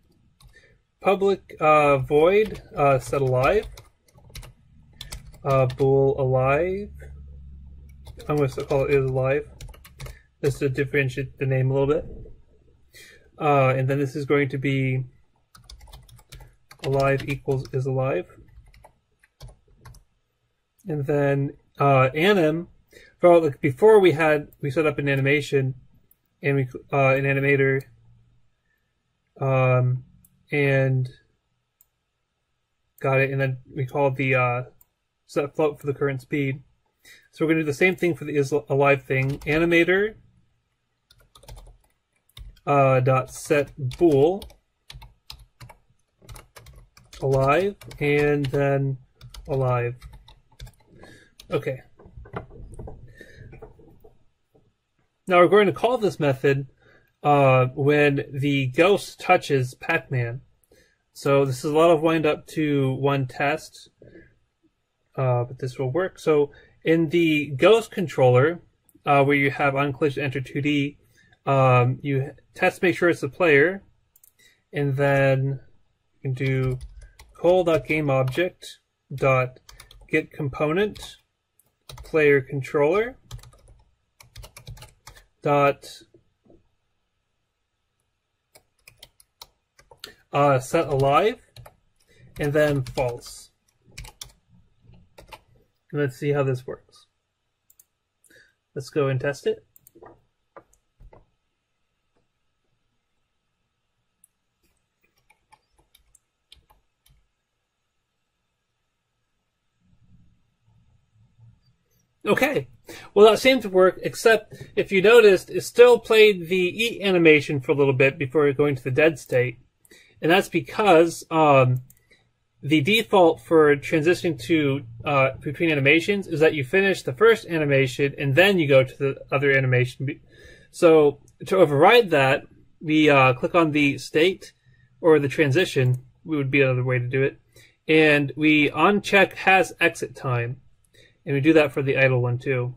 Public void set alive. Bool alive. I'm going to call it is alive, just to differentiate the name a little bit. And then this is going to be alive equals is alive. And then anim. Well, like before we set up an animation and we an animator, and got it, and then we called the set float for the current speed. So we're going to do the same thing for the is alive thing. Animator dot set bool alive, and then alive. Okay. Now we're going to call this method when the ghost touches PacMan. So this is a lot of wind up to one test, but this will work. So in the ghost controller, where you have onCollision enter 2D, you test to make sure it's the player, and then you can do col.gameObject.getComponent player controller dot set alive, and then false. And let's see how this works. Let's go and test it. Okay, well that seemed to work, except if you noticed, it still played the eat animation for a little bit before going to the dead state. And that's because the default for transitioning to between animations is that you finish the first animation and then you go to the other animation. So to override that, we click on the state or the transition, would be another way to do it, and we uncheck has exit time. And we do that for the idle one too.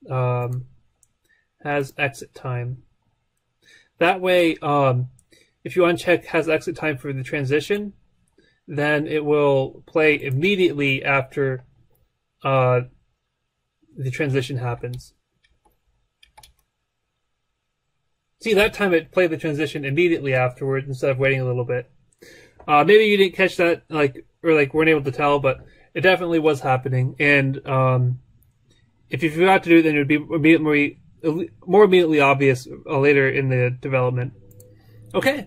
Has exit time. That way, if you uncheck has exit time for the transition, then it will play immediately after the transition happens. See, that time it played the transition immediately afterwards instead of waiting a little bit. Maybe you didn't catch that, or weren't able to tell, but it definitely was happening, and if you forgot to do it, then it would be more immediately obvious later in the development. Okay,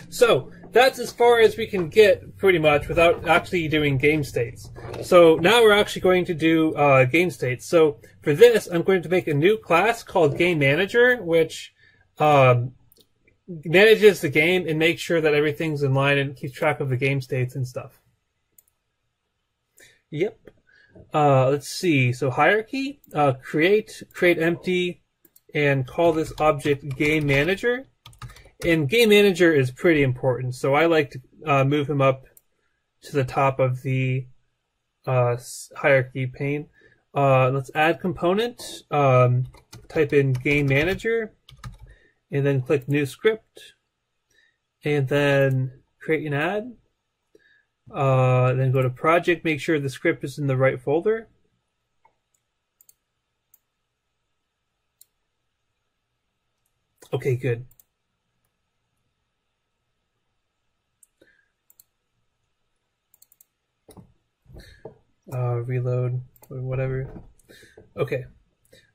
so that's as far as we can get, pretty much, without actually doing game states. So now we're actually going to do game states. So for this, I'm going to make a new class called Game Manager, which manages the game and makes sure that everything's in line and keeps track of the game states and stuff. Yep. Let's see. So hierarchy, create empty, and call this object Game Manager. And Game Manager is pretty important, so I like to move him up to the top of the hierarchy pane. Let's add component. Type in Game Manager, and then click New Script, and then create an ad. Then go to project, make sure the script is in the right folder. Okay, good. Reload or whatever. Okay.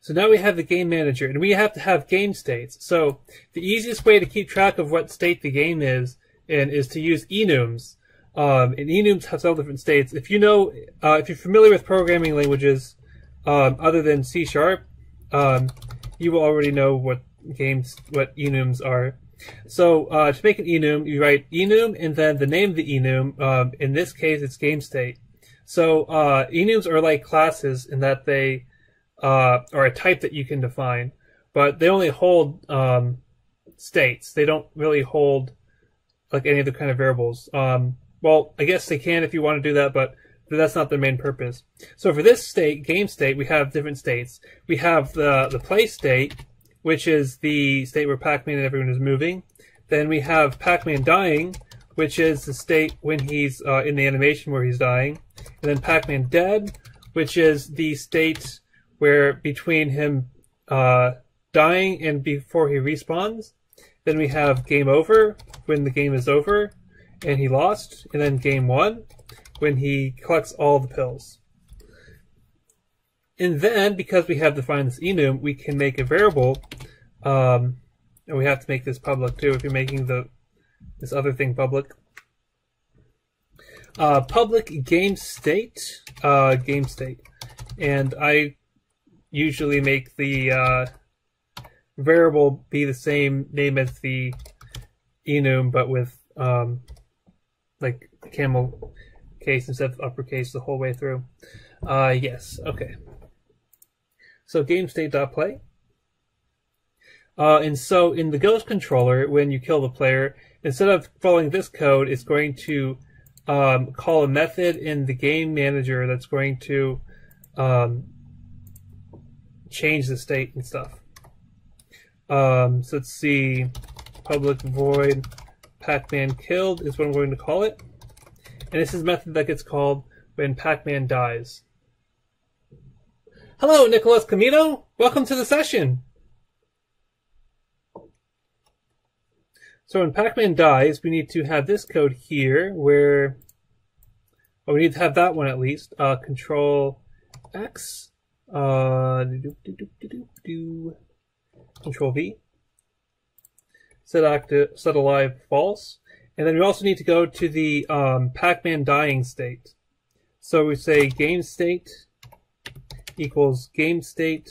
So now we have the game manager, and we have to have game states. So the easiest way to keep track of what state the game is to use enums. And enums have several different states. If you know, if you're familiar with programming languages other than C#, you will already know what enums are. So to make an enum, you write enum and then the name of the enum. In this case, it's game state. So enums are like classes in that they are a type that you can define, but they only hold states. They don't really hold like any other kind of variables. Well, I guess they can if you want to do that, but that's not their main purpose. So for this state, game state, we have different states. We have the play state, which is the state where Pac-Man and everyone is moving. Then we have Pac-Man dying, which is the state when he's in the animation where he's dying. And then Pac-Man dead, which is the state where between him dying and before he respawns. Then we have game over, when the game is over and he lost. And then game one, when he collects all the pills. And then, because we have defined this enum, we can make a variable, and we have to make this public too if you're making this other thing public. Public game state, and I usually make the variable be the same name as the enum, but with like camel case instead of uppercase the whole way through. Yes, okay. So GameState.play. And so in the Ghost controller, when you kill the player, instead of following this code, it's going to call a method in the game manager that's going to change the state and stuff. So let's see, public void Pac-Man killed is what I'm going to call it. And this is a method that gets called when Pac-Man dies. Hello, Nicholas Camino. Welcome to the session. So when Pac-Man dies, we need to have this code here where, we need to have that one at least. Control X, Control V, set alive false. And then we also need to go to the Pac-Man dying state. So we say game state equals game state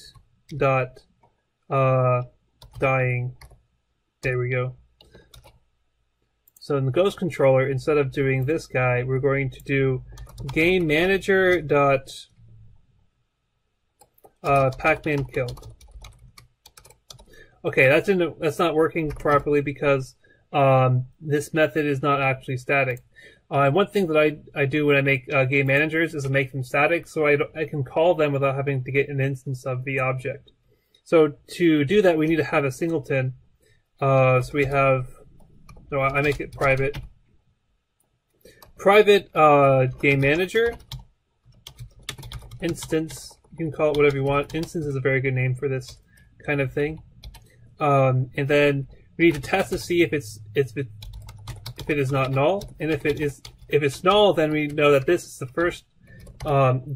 dot dying. There we go. So in the Ghost controller, instead of doing this guy, we're going to do game manager dot Pac-Man killed. Okay, that's not working properly because this method is not actually static. One thing that I do when I make game managers is I make them static, so I can call them without having to get an instance of the object. So to do that, we need to have a singleton. So we have, no, I make it private. Private game manager instance. You can call it whatever you want. Instance is a very good name for this kind of thing. And then we need to test to see if it is not null, and if it's null, then we know that this is the first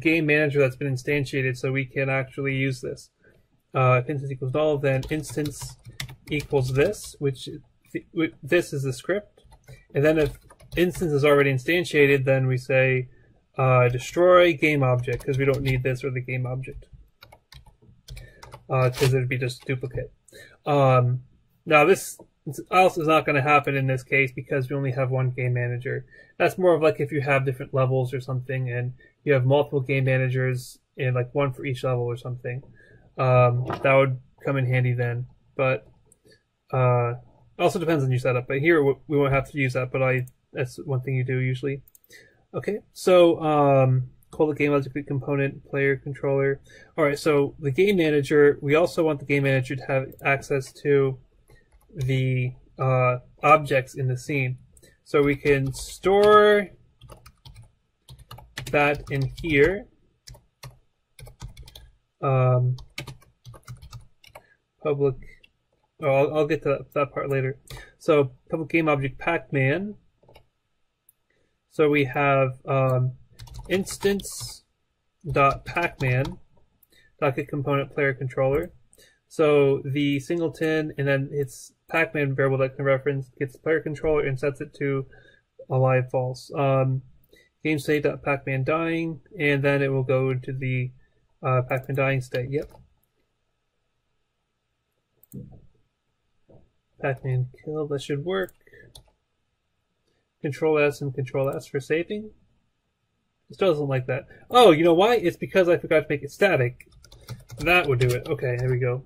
game manager that's been instantiated, so we can actually use this. If instance equals null, then instance equals this, which this is the script, and then if instance is already instantiated, then we say destroy game object, because we don't need this or the game object, because it would be just duplicate. Now this else is not going to happen in this case because we only have one game manager. That's more of like if you have different levels or something and you have multiple game managers and like one for each level or something. That would come in handy then. But also depends on your setup. But here we won't have to use that, but that's one thing you do usually. Okay, so call the game object component player controller. Alright, so the game manager, we also want the game manager to have access to the objects in the scene. So we can store that in here. Public. Oh, I'll get to that part later. So public game object PacMan. So we have instance.pacman docket component player controller. So the singleton and then its PacMan variable that can reference gets the player controller and sets it to alive false. Game state.pacman dying, and then it will go to the PacMan dying state. Yep. PacMan kill, that should work. Control S and Control S for saving. It still doesn't like that. Oh, you know why? It's because I forgot to make it static. That would do it. Okay, here we go.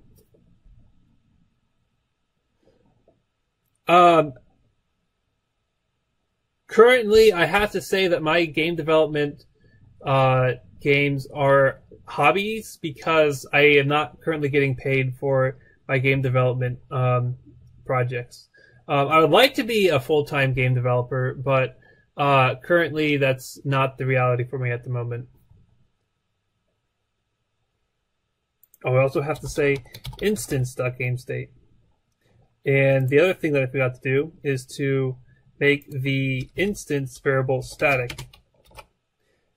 Currently, I have to say that my game development games are hobbies because I am not currently getting paid for my game development projects. I would like to be a full-time game developer, but currently that's not the reality for me at the moment. Oh, I also have to say instance.gameState. And the other thing that I forgot to do is to make the instance variable static.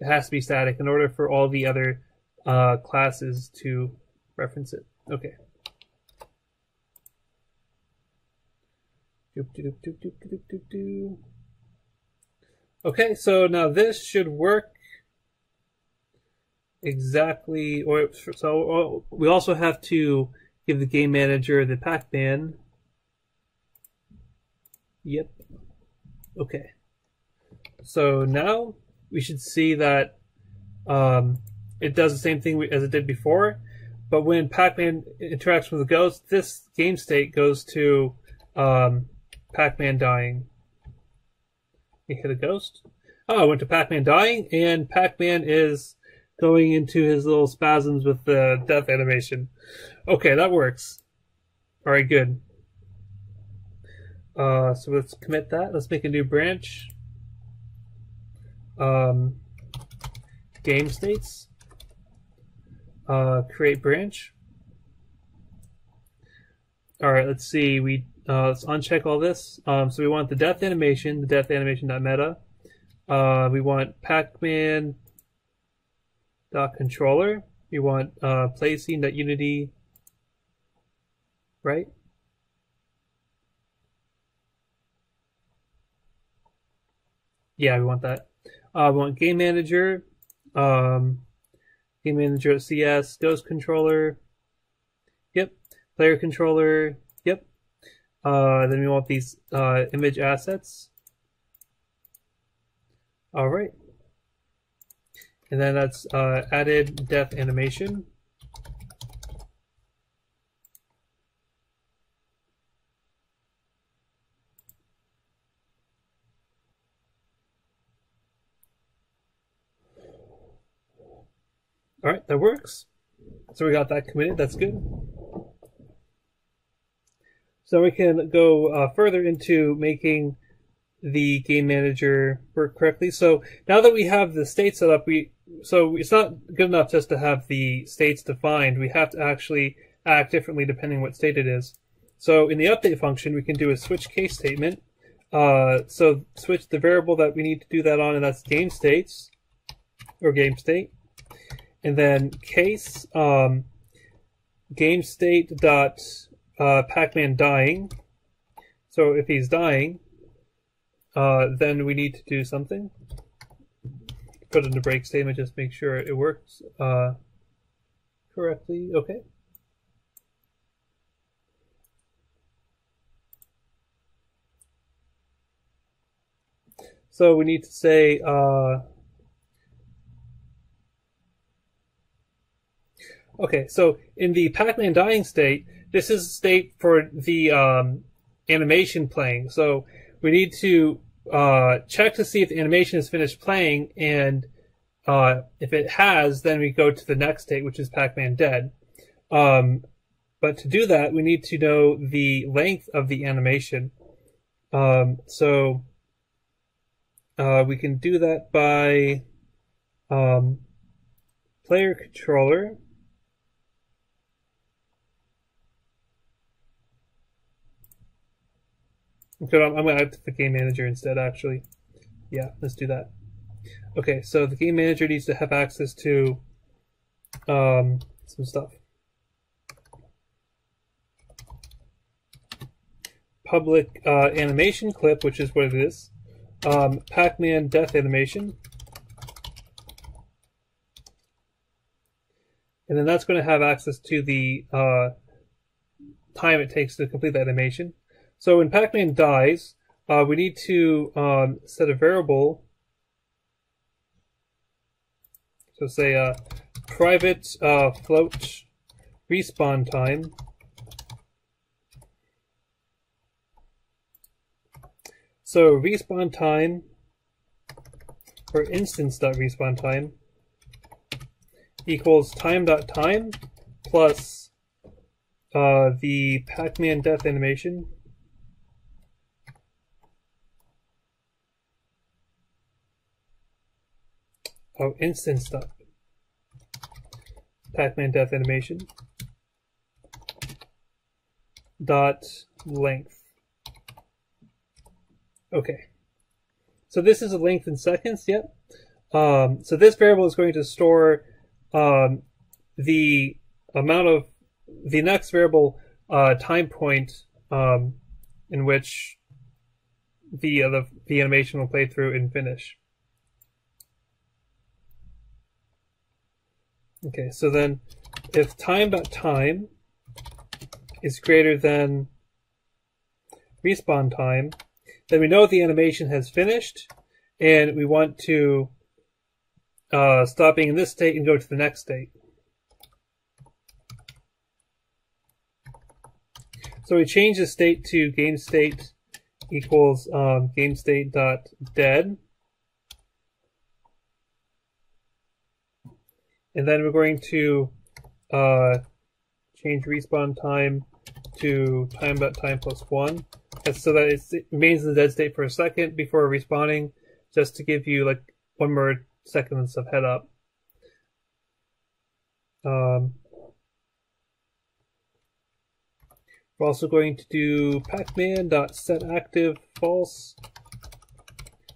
It has to be static in order for all the other classes to reference it. Okay. Okay, so now this should work exactly. So we also have to give the game manager the PacMan. Yep. Okay. So now we should see that it does the same thing as it did before, but when PacMan interacts with the ghost, this game state goes to PacMan dying. You hit a ghost. Oh, I went to PacMan dying, and PacMan is going into his little spasms with the death animation. Okay, that works. Alright, good. So let's commit that. Let's make a new branch. Game states. Create branch. Alright, let's see. Let's uncheck all this. So we want the death animation.meta. We want PacMan.controller. We want placing.unity. Right? Yeah, we want that. We want game manager. Game manager CS. Ghost controller. Yep. Player controller. Yep. Then we want these image assets. All right. And then that's added death animation. All right, that works. So we got that committed. That's good. So we can go further into making the game manager work correctly. So now that we have the state set up, so it's not good enough just to have the states defined. We have to actually act differently depending what state it is. So in the update function, we can do a switch case statement. So switch the variable that we need to do that on, and that's game states or game state. And then case game state dot PacMan dying. So if he's dying, then we need to do something. Put in the break statement, just make sure it works correctly. Okay. So we need to say okay, so in the PacMan dying state, this is a state for the animation playing. So we need to check to see if the animation is finished playing, and if it has, then we go to the next state, which is PacMan dead. But to do that, we need to know the length of the animation. So we can do that by player controller. Okay, I'm going to add the game manager instead, actually. Yeah, let's do that. Okay, so the game manager needs to have access to some stuff. Public animation clip, which is what it is. PacMan death animation. And then that's going to have access to the time it takes to complete the animation. So when PacMan dies, we need to set a variable. So say private float respawn time. So respawn time, or instance.respawn time, equals time.time plus the PacMan death animation. Oh, instance dot PacMan death animation dot length. Okay. So this is a length in seconds, yep. So this variable is going to store the amount of the next variable time point in which the animation will play through and finish. Okay, so then if time.time is greater than respawn time, then we know the animation has finished, and we want to stop being in this state and go to the next state. So we change the state to game state equals game state dot dead. And then we're going to change respawn time to time.time plus 1. That's so that it remains in the dead state for a second before respawning, just to give you like 1 more seconds of head up. We're also going to do PacMan.setActive false,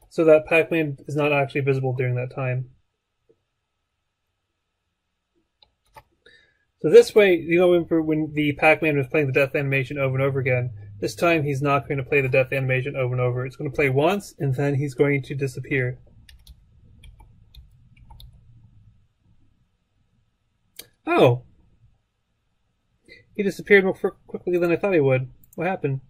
so that PacMan is not actually visible during that time. So this way, you know, when the PacMan was playing the death animation over and over again, this time he's not going to play the death animation over and over. It's going to play once, and then he's going to disappear. Oh! He disappeared more quickly than I thought he would. What happened?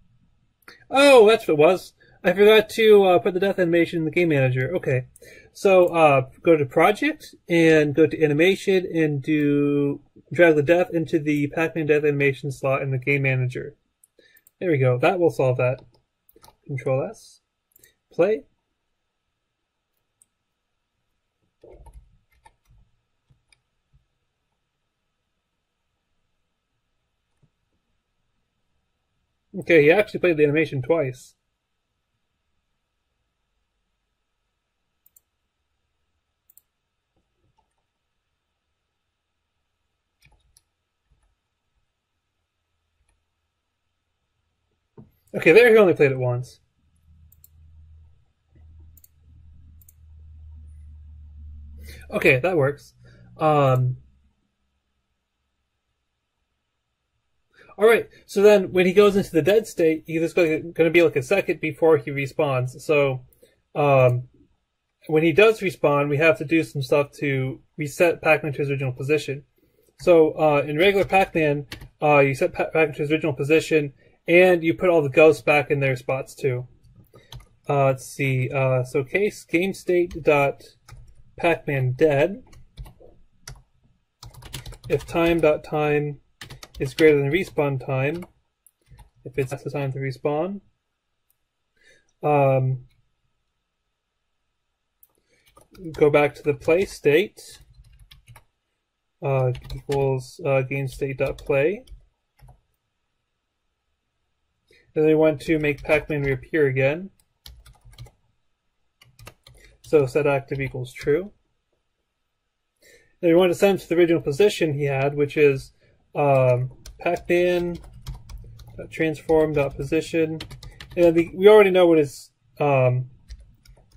Oh, that's what it was. I forgot to put the death animation in the game manager. Okay. So go to project and go to animation and drag the death into the PacMan death animation slot in the game manager. There we go. That will solve that. Control S. Play. Okay, he actually played the animation twice. Okay, there he only played it once. Okay, that works. Alright, so then when he goes into the dead state, there's going to be like a second before he respawns. So when he does respawn, we have to do some stuff to reset PacMan to his original position. So in regular PacMan, you set PacMan to his original position, and you put all the ghosts back in their spots too. Let's see. So case game state dot PacMan dead. If time.time is greater than respawn time, if it's the time to respawn, go back to the play state. Equals game state dot play. Then we want to make PacMan reappear again. So set active equals true. Then we want to send him to the original position he had, which is PacMan.transform.position. And we already know what his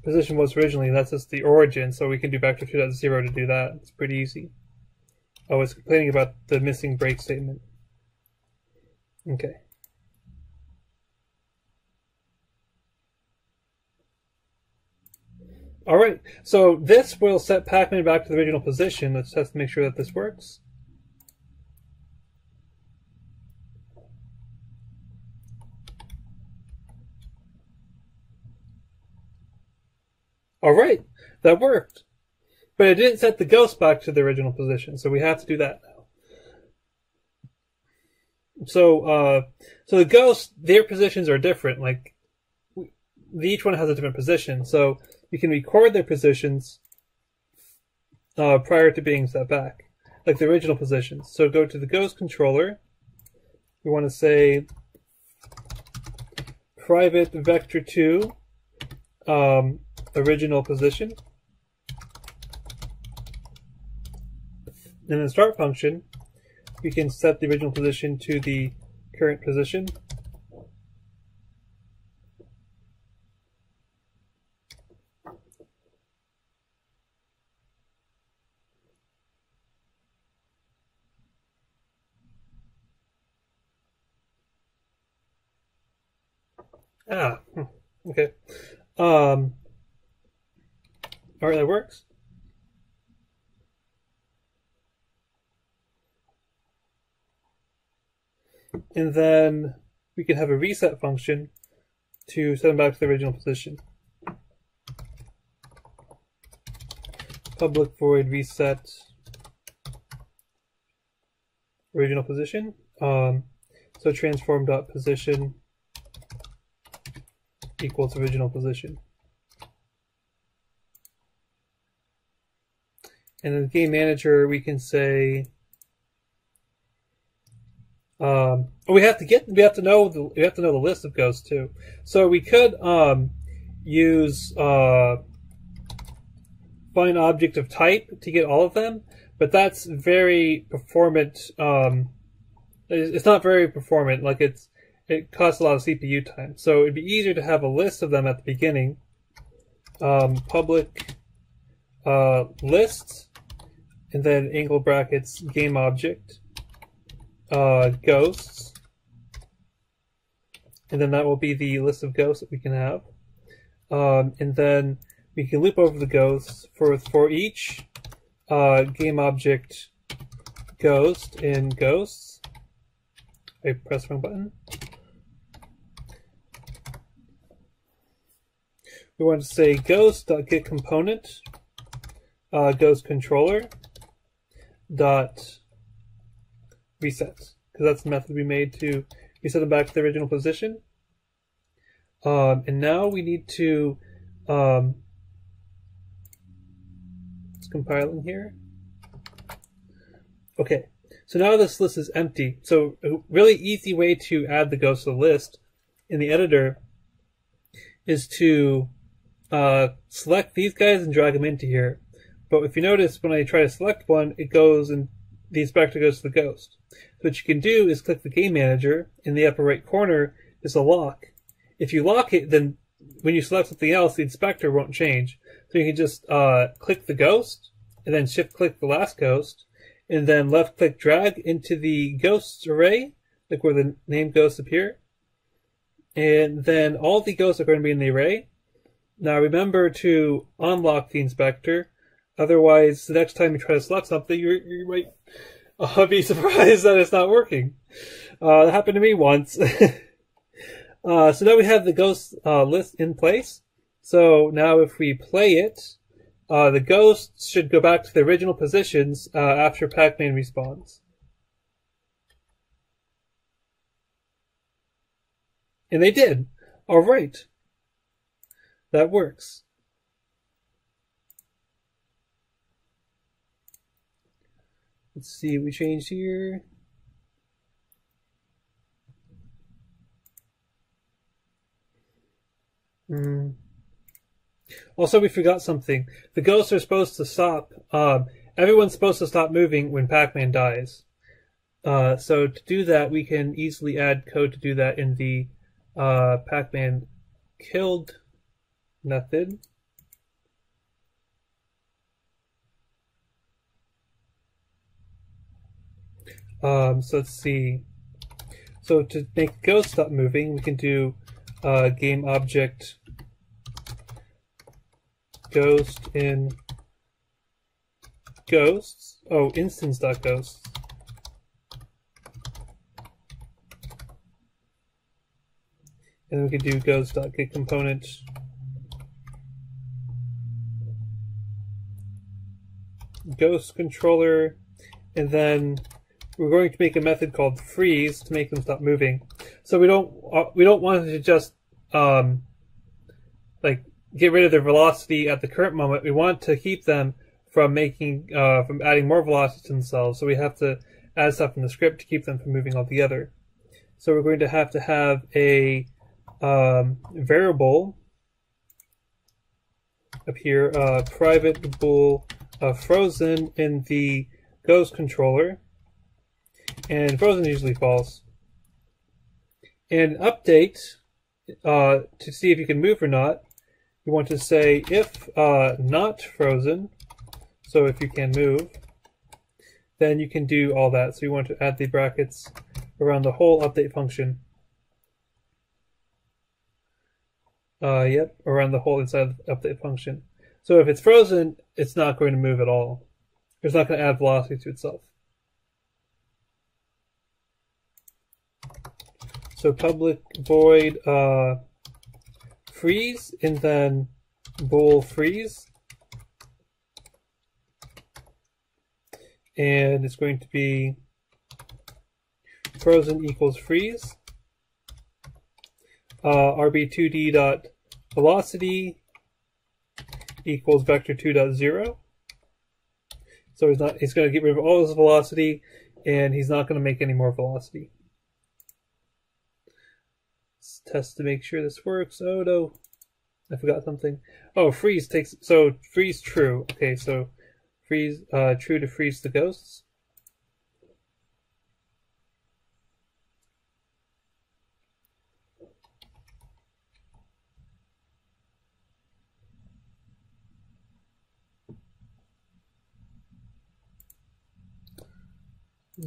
position was originally. That's just the origin, so we can do vector 2.0 to do that. It's pretty easy. I was complaining about the missing break statement. Okay. Alright, so this will set PacMan back to the original position. Let's test to make sure that this works. Alright, that worked. But it didn't set the ghost back to the original position, so we have to do that now. So the ghosts, their positions are different. Like, each one has a different position, so we can record their positions prior to being set back, like the original positions. So go to the ghost controller. We want to say private vector2 original position. In the start function, we can set the original position to the current position. Okay. Alright, that works. And then we can have a reset function to set them back to the original position. Public void reset original position. So transform.position equals original position. And in the game manager, we can say we have to know the list of ghosts too. So we could use find object of type to get all of them, but that's very performant. It's not very performant. Like it costs a lot of CPU time. So it'd be easier to have a list of them at the beginning. Public list, and then angle brackets game object ghosts, and then that will be the list of ghosts that we can have. And then we can loop over the ghosts for each game object ghost in ghosts. I pressed the wrong button. We want to say ghost.getComponent ghost controller dot resets, because that's the method we made to reset them back to the original position. And now we need to it's compiling here. Okay, so now this list is empty. So a really easy way to add the ghost to the list in the editor is to select these guys and drag them into here. But if you notice, when I try to select one, it goes and the inspector goes to the ghost. So what you can do is click the game manager. In the upper right corner is a lock. If you lock it, then when you select something else, the inspector won't change. So you can just click the ghost, and then shift click the last ghost, and then left click drag into the ghosts array, like where the name ghosts appear. And then all the ghosts are going to be in the array. Now remember to unlock the inspector. Otherwise, the next time you try to select something, you might be surprised that it's not working. That happened to me once. So now we have the ghost list in place. So now if we play it, the ghosts should go back to the original positions after PacMan respawns. And they did. Alright. That works. Let's see, we changed here. Also, we forgot something. The ghosts are supposed to stop. Everyone's supposed to stop moving when PacMan dies. So to do that, we can easily add code to do that in the PacMan killed method. So let's see. So to make ghost stop moving, we can do game object ghost in ghosts. Oh, instance.ghosts. And then we can do ghost.getComponent ghost controller, and then we're going to make a method called freeze to make them stop moving. So we don't want to just like get rid of their velocity at the current moment. We want to keep them from making from adding more velocity to themselves. So we have to add stuff in the script to keep them from moving altogether. So we're going to have a variable up here, private bool frozen in the ghost controller, and frozen usually false. And update to see if you can move or not. You want to say if not frozen, so if you can move, then you can do all that. So you want to add the brackets around the whole update function. Yep, around the whole inside of the update function. So if it's frozen, it's not going to move at all. It's not going to add velocity to itself. So public void freeze, and then bool freeze. And it's going to be frozen equals freeze. RB2D dot velocity equals vector2.0. So he's going to get rid of all his velocity, and he's not going to make any more velocity. Let's test to make sure this works. Oh no, I forgot something. Oh, freeze takes, so freeze true. Okay, so freeze true to freeze the ghosts.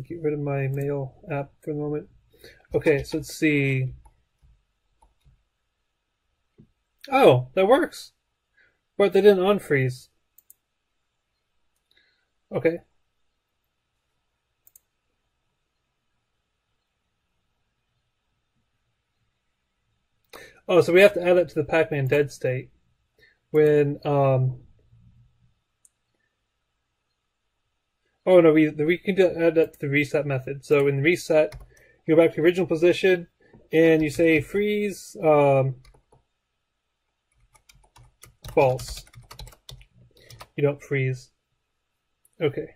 Get rid of my mail app for the moment. Okay, so let's see. Oh, that works. But they didn't unfreeze. Okay. Oh, so we have to add that to the PacMan dead state. When oh no, we can add that to the reset method. So in the reset, you go back to the original position, and you say freeze false. You don't freeze. Okay.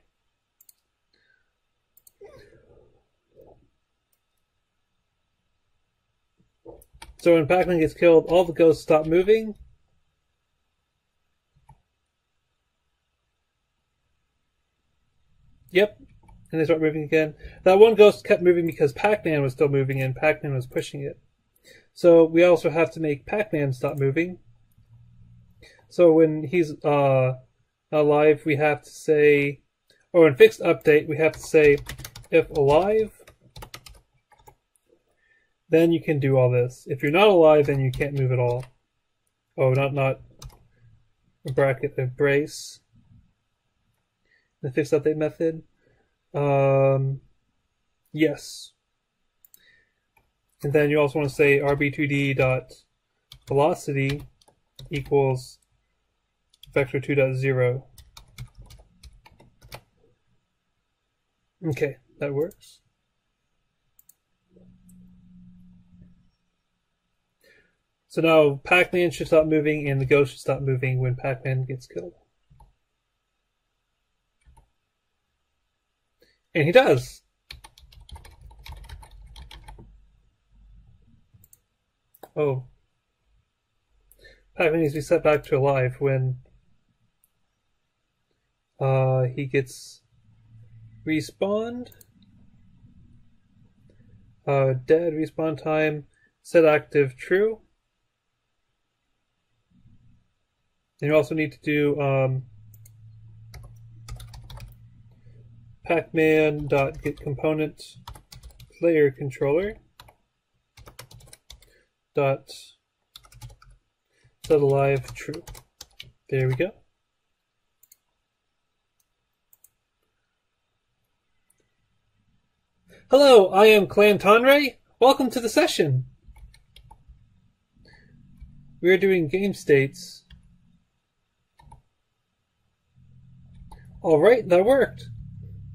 So when PacMan gets killed, all the ghosts stop moving. Yep, and they start moving again. That one ghost kept moving because PacMan was still moving and PacMan was pushing it. So we also have to make PacMan stop moving. So when he's alive, we have to say, or in fixed update, we have to say if alive, then you can do all this. If you're not alive, then you can't move at all. Oh, not a bracket, a brace. The fixed update method. Yes. And then you also want to say rb2d dot velocity equals vector2.0. Okay, that works. So now PacMan should stop moving and the ghost should stop moving when PacMan gets killed. And he does. Oh. Pac-Man needs to be set back to alive when he gets respawned. Dead, respawn time, set active true. And you also need to do pacman.getComponent player controller dot set alive true. There we go. Hello, I am Clan Tonray. Welcome to the session. We are doing game states. Alright, that worked.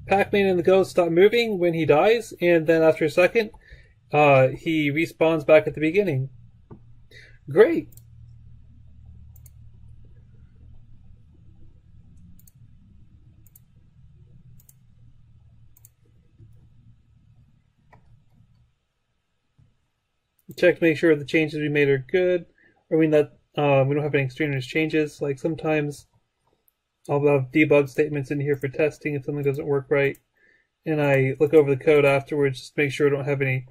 Pac-Man and the ghost stop moving when he dies, and then after a second, he respawns back at the beginning. Great! Check to make sure the changes we made are good. I mean that we don't have any extraneous changes. Like sometimes I'll have debug statements in here for testing if something doesn't work right. And I look over the code afterwards just to make sure I don't have any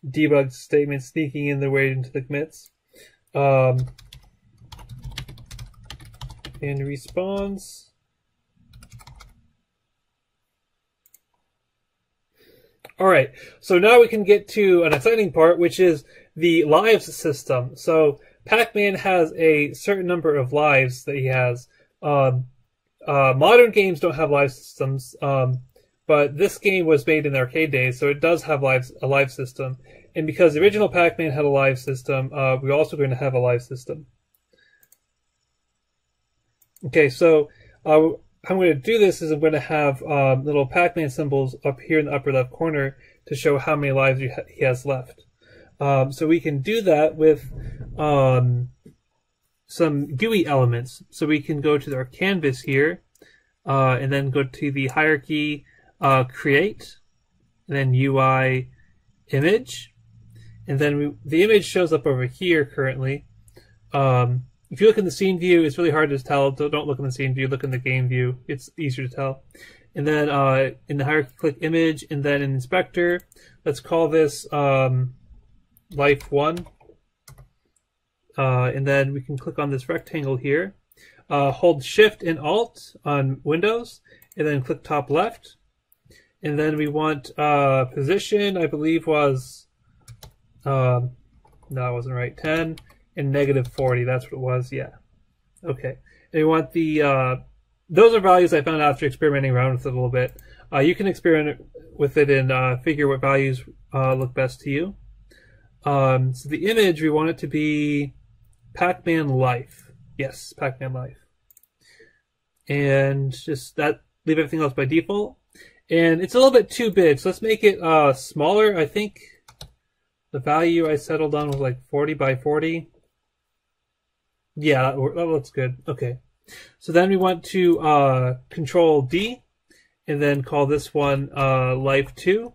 debug statements sneaking in their way into the commits. And respawns. Alright, so now we can get to an exciting part, which is the lives system. So Pac-Man has a certain number of lives that he has. Modern games don't have live systems, but this game was made in the arcade days, so it does have a live system. And because the original Pac-Man had a live system, we're also going to have a live system. Okay, so how I'm going to do this is I'm going to have little Pac-Man symbols up here in the upper left corner to show how many lives he has left. So we can do that with some GUI elements. So we can go to our canvas here, and then go to the hierarchy, create, and then UI image. And then the image shows up over here currently. If you look in the scene view, it's really hard to tell. Don't look in the scene view, look in the game view. It's easier to tell. And then in the hierarchy, click image, and then in inspector, let's call this life 1. And then we can click on this rectangle here. Hold Shift and Alt on Windows, and then click top left. And then we want position, I believe was, no, it wasn't right, 10. And -40, that's what it was, yeah. Okay. And we want the, those are values I found after experimenting around with it a little bit. You can experiment with it and figure what values look best to you. So the image, we want it to be Pac-Man Life. Yes, Pac-Man Life. And just that, leave everything else by default. And it's a little bit too big, so let's make it smaller. I think the value I settled on was like 40 by 40. Yeah, that looks good. Okay. So then we want to Control D and then call this one Life 2.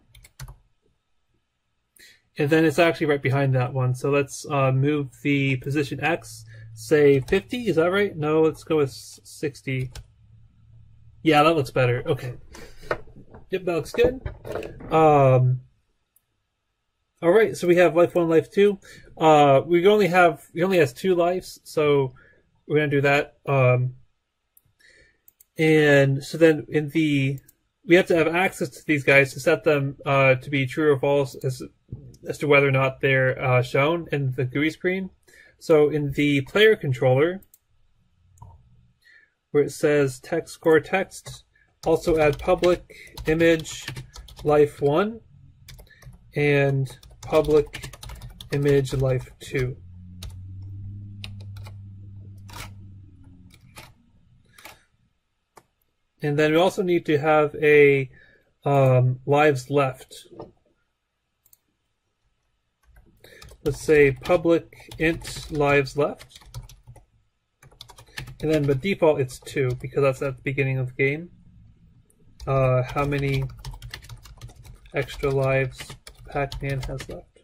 And then it's actually right behind that one. So let's move the position X, say 50. Is that right? No, let's go with 60. Yeah, that looks better. Okay. Yep, that looks good. All right, so we have life 1, life 2. He only has 2 lives, so we're gonna do that. And so then we have to have access to these guys to set them to be true or false as to whether or not they're shown in the GUI screen. So in the player controller, where it says text score text, also add public image life 1 and public image life 2. And then we also need to have a lives left. Let's say public int lives left. And then by default it's 2 because that's at the beginning of the game. How many extra lives Pac-Man has left.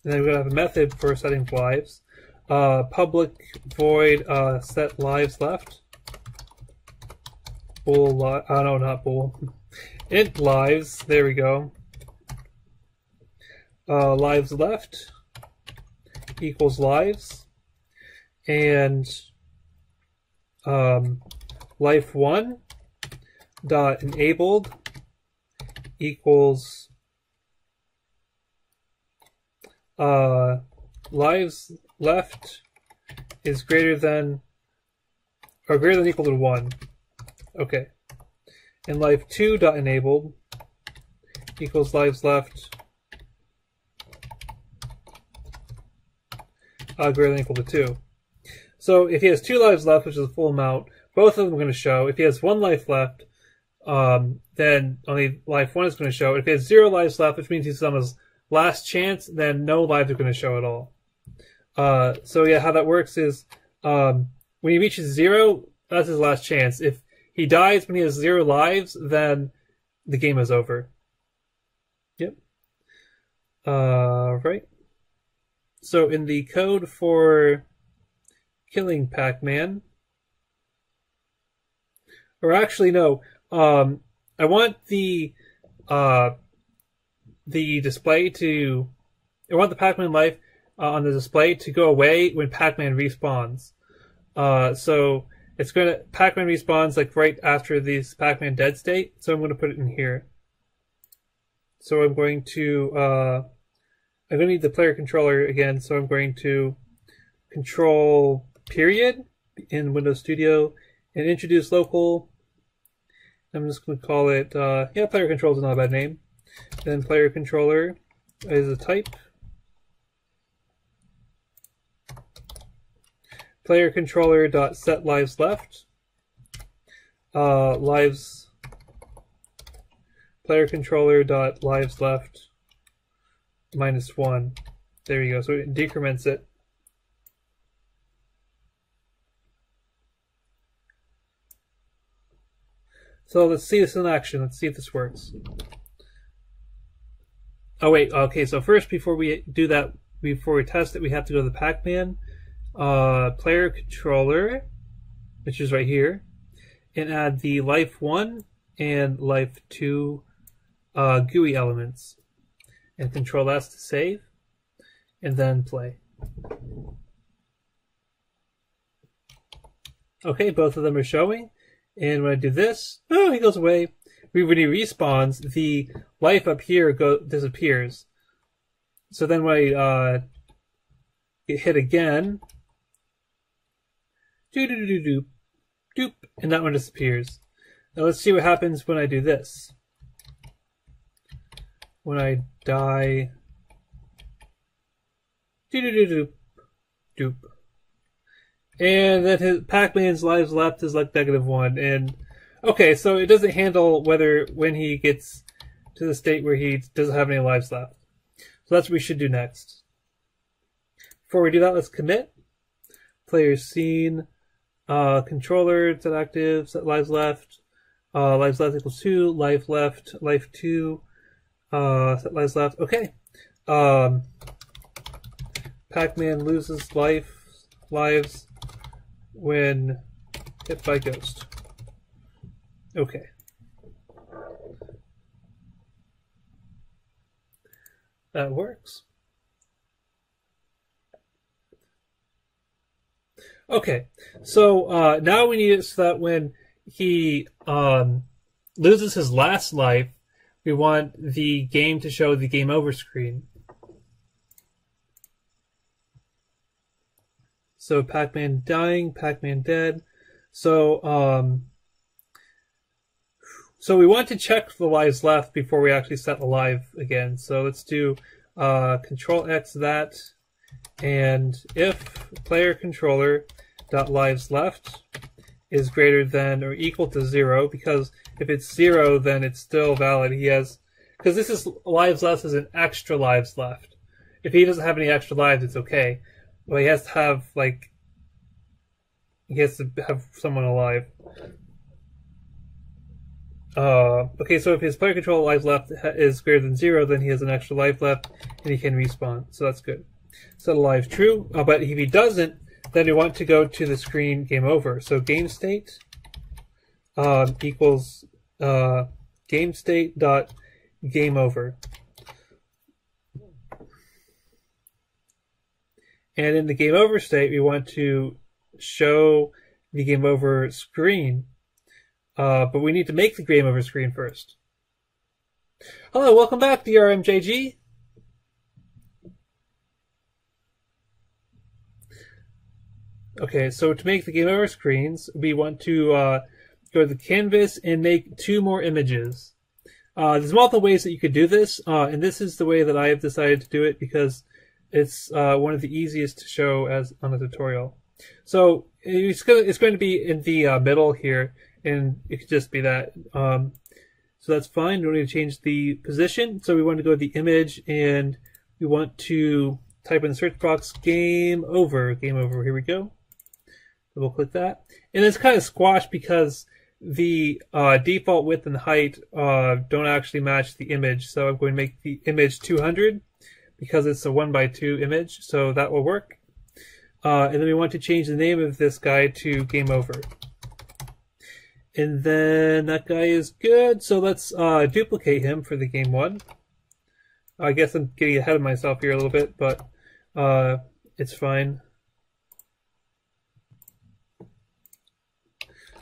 And then we're going to have a method for setting lives. Public void set lives left. Bool, no, not bool. Int lives, there we go. Lives left equals lives. And life1 dot enabled equals lives left is greater than or equal to 1. Okay. And life2 dot enabled equals lives left greater than equal to 2. So if he has 2 lives left, which is the full amount, both of them are going to show. If he has 1 life left, then only life 1 is going to show. If he has 0 lives left, which means he's on his last chance, then no lives are going to show at all. So yeah, how that works is when he reaches 0, that's his last chance. If he dies when he has 0 lives, then the game is over. Yep. Right. So in the code for killing PacMan, or actually no, I want the display to, I want the PacMan life on the display to go away when PacMan respawns. So it's going to, PacMan respawns like right after this PacMan dead state, so I'm going to put it in here. So I'm going to need the player controller again, so I'm going to control period in Windows Studio and introduce local. I'm just going to call it, player controller is not a bad name. Then player controller is a type. Player controller dot set lives left. Lives. Player controller dot lives left -1. There you go. So it decrements it. So let's see this in action. Let's see if this works. Oh wait, okay, so first before we do that, before we test it, we have to go to the PacMan player controller, which is right here, and add the life1 and life2 GUI elements. And Control S to save, and then play. Okay, both of them are showing. And when I do this, oh, he goes away. When he respawns, the life up here disappears. So then when I get hit again, doop, and that one disappears. Now let's see what happens when I do this. When I die, doop. And then his PacMan's lives left is like -1. And okay, so it doesn't handle when he gets to the state where he doesn't have any lives left. So that's what we should do next. Before we do that, let's commit. Player scene, controller set active, set lives left equals 2, life left, life 2, set lives left. Okay. PacMan loses lives when hit by ghost. Okay. That works. Okay, so now we need it so that when he loses his last life, we want the game to show the game over screen. So PacMan dying, PacMan dead. So so we want to check the lives left before we actually set alive again. So let's do Control X that, and if player controller dot lives left is greater than or equal to 0, because if it's 0, then it's still valid. He has, because this is lives left as an extra lives left. If he doesn't have any extra lives, it's okay. Well, he has to have, like, he has to have someone alive. Okay, so if his player control life left is greater than 0, then he has an extra life left, and he can respawn. So that's good. Set alive true, but if he doesn't, then we want to go to the screen game over. So game state equals game state dot game over. And in the game over state, we want to show the game over screen, but we need to make the game over screen first. Hello, welcome back, DRMJG. Okay, so to make the game over screens, we want to go to the canvas and make 2 more images. There's multiple ways that you could do this, and this is the way that I have decided to do it because it's one of the easiest to show as on a tutorial. So it's going to be in the middle here, and it could just be that. So that's fine. We don't need to change the position. So we want to go to the image, and we want to type in the search box game over. Game over. Here we go. We'll click that, and it's kind of squashed because the default width and height don't actually match the image. So I'm going to make the image 200 because it's a 1x2 image. So that will work. And then we want to change the name of this guy to game over. And then that guy is good. So let's duplicate him for the game 1. I guess I'm getting ahead of myself here a little bit, but it's fine.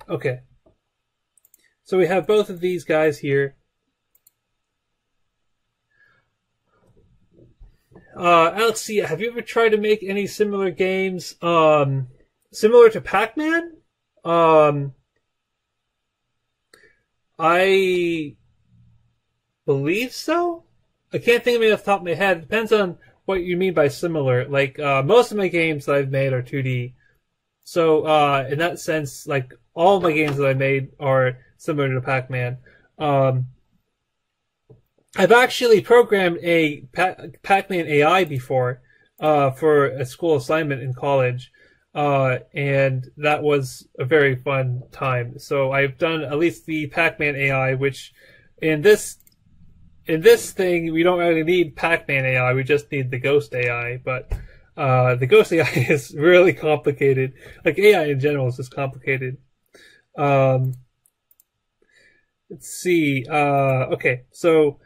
Okay. So we have both of these guys here. Alex, have you ever tried to make any similar games similar to PacMan? I believe so. I can't think of it off the top of my head. It depends on what you mean by similar. Like most of my games that I've made are 2D. So in that sense, like all of my games that I made are similar to PacMan. I've actually programmed a PacMan AI before for a school assignment in college, and that was a very fun time. So I've done at least the PacMan AI, which in this thing we don't really need PacMan AI, we just need the Ghost AI. But the Ghost AI is really complicated. Like AI in general is just complicated. Let's see. Okay, so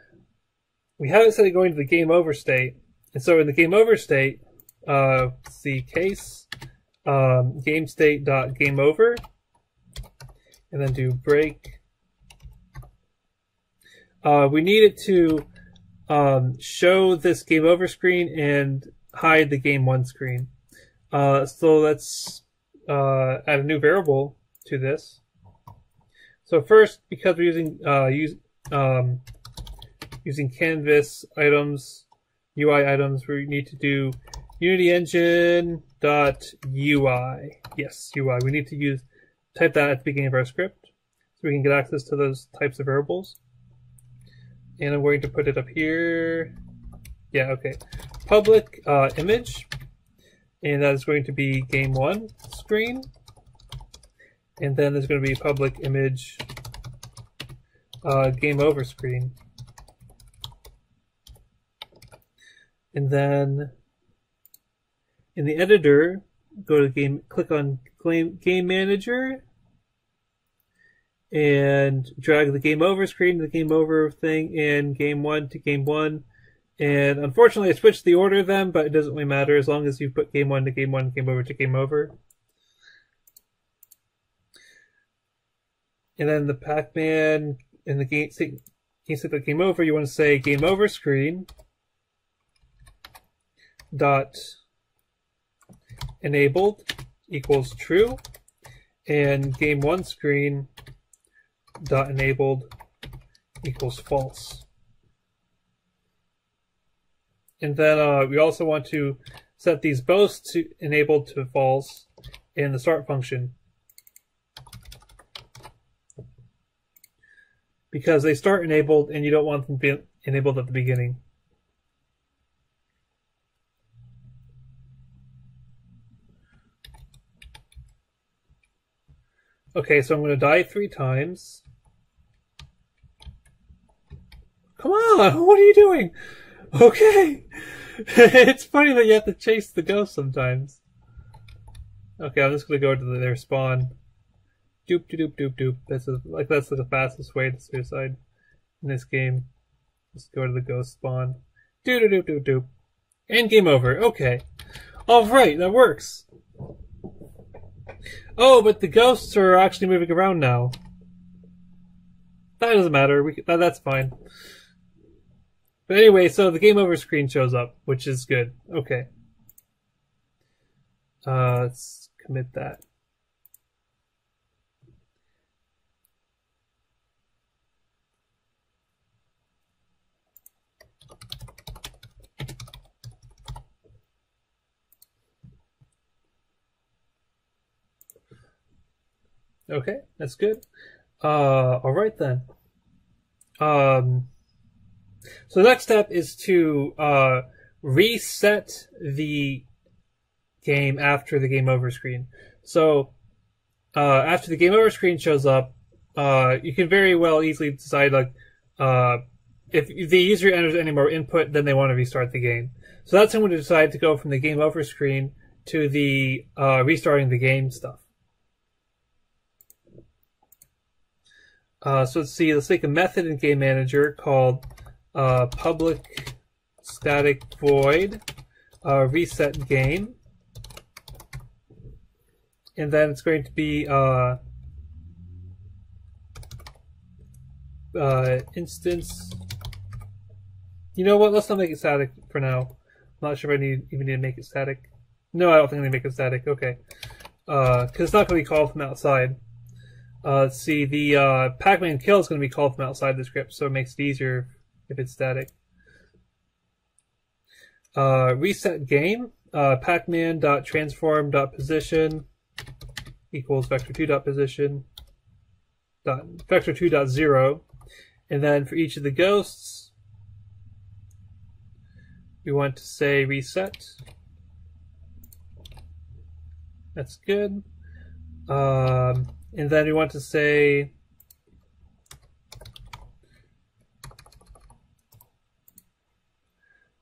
we have it set to going to the game over state. And so in the game over state, let's see, case game state dot game over, and then do break. We need it to show this game over screen and hide the game 1 screen. So let's add a new variable to this. So first, because we're using canvas items, UI items, we need to do Unity Engine .ui. Yes, UI. We need to type that at the beginning of our script so we can get access to those types of variables. And I'm going to put it up here. Yeah, okay. Public image, and that is going to be game 1 screen. And then there's going to be public image game over screen. And then in the editor, go to game, click on game manager, and drag the game over screen to the game over thing, and game 1 to game 1. And unfortunately, I switched the order of them, but it doesn't really matter as long as you put game 1 to game 1, game over to game over. And then the PacMan in the game state that game over, you want to say game over screen dot enabled equals true, and game 1 screen dot enabled equals false. And then we also want to set these both to enabled to false in the start function, because they start enabled and you don't want them to be enabled at the beginning. Okay, so I'm going to die 3 times. Come on, what are you doing? Okay. It's funny that you have to chase the ghost sometimes. Okay, I'm just gonna go to their spawn. Doop doop doop doop. That's the fastest way to suicide in this game. Just go to the ghost spawn. Doop doop doop doop. And game over. Okay. Alright, that works. Oh, but the ghosts are actually moving around now. That doesn't matter. That's fine. But anyway, so the game over screen shows up, which is good. Okay. Let's commit that. Okay, that's good. Alright then. So the next step is to reset the game after the game over screen. So after the game over screen shows up, you can very well easily decide like if the user enters any more input, then they want to restart the game. So that's when we decide to go from the game over screen to the restarting the game stuff. So let's see, let's make a method in Game Manager called public static void reset game. And then it's going to be instance. You know what? Let's not make it static for now. I'm not sure if I even need to make it static. No, I don't think I need to make it static. Okay. Because it's not going to be called from outside. Let's see, the PacMan kill is going to be called from outside the script, so it makes it easier if it's static. Reset game, pacman.transform.position equals vector2.position vector2.0, and then for each of the ghosts, we want to say reset. That's good. And then we want to say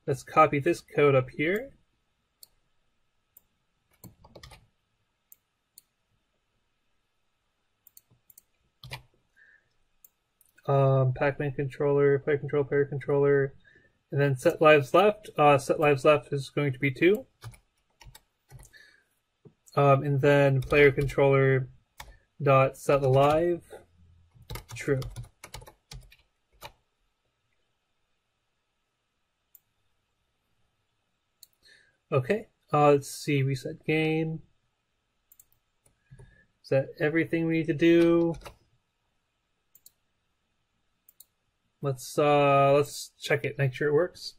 let's copy this code up here. PacMan controller, player controller, and then set lives left. Set lives left is going to be 2. And then player controller dot set alive true. Okay, let's see, reset game. Is that everything we need to do? Let's check it, make sure it works.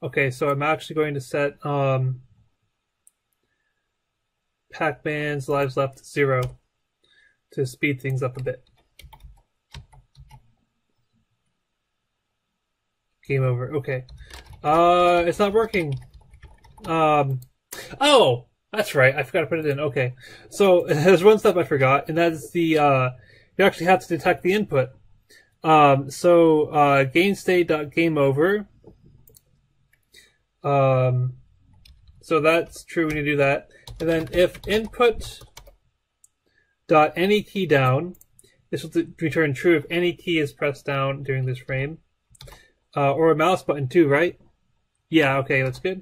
Okay, so I'm actually going to set PacMan's lives left to 0 to speed things up a bit. Game over. Okay. It's not working. Oh, that's right. I forgot to put it in. Okay. So there's one step I forgot, and that is the you actually have to detect the input. So GameState.GameOver. So that's true when you do that. And then if input dot any key down, this will return true if any key is pressed down during this frame. Or a mouse button too, right? Yeah, okay, that's good.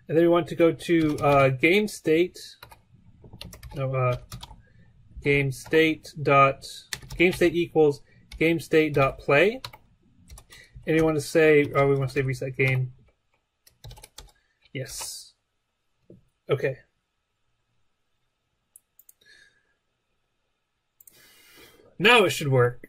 And then we want to go to GameState equals GameState.play. And we want to say reset game. Yes. Okay. Now it should work.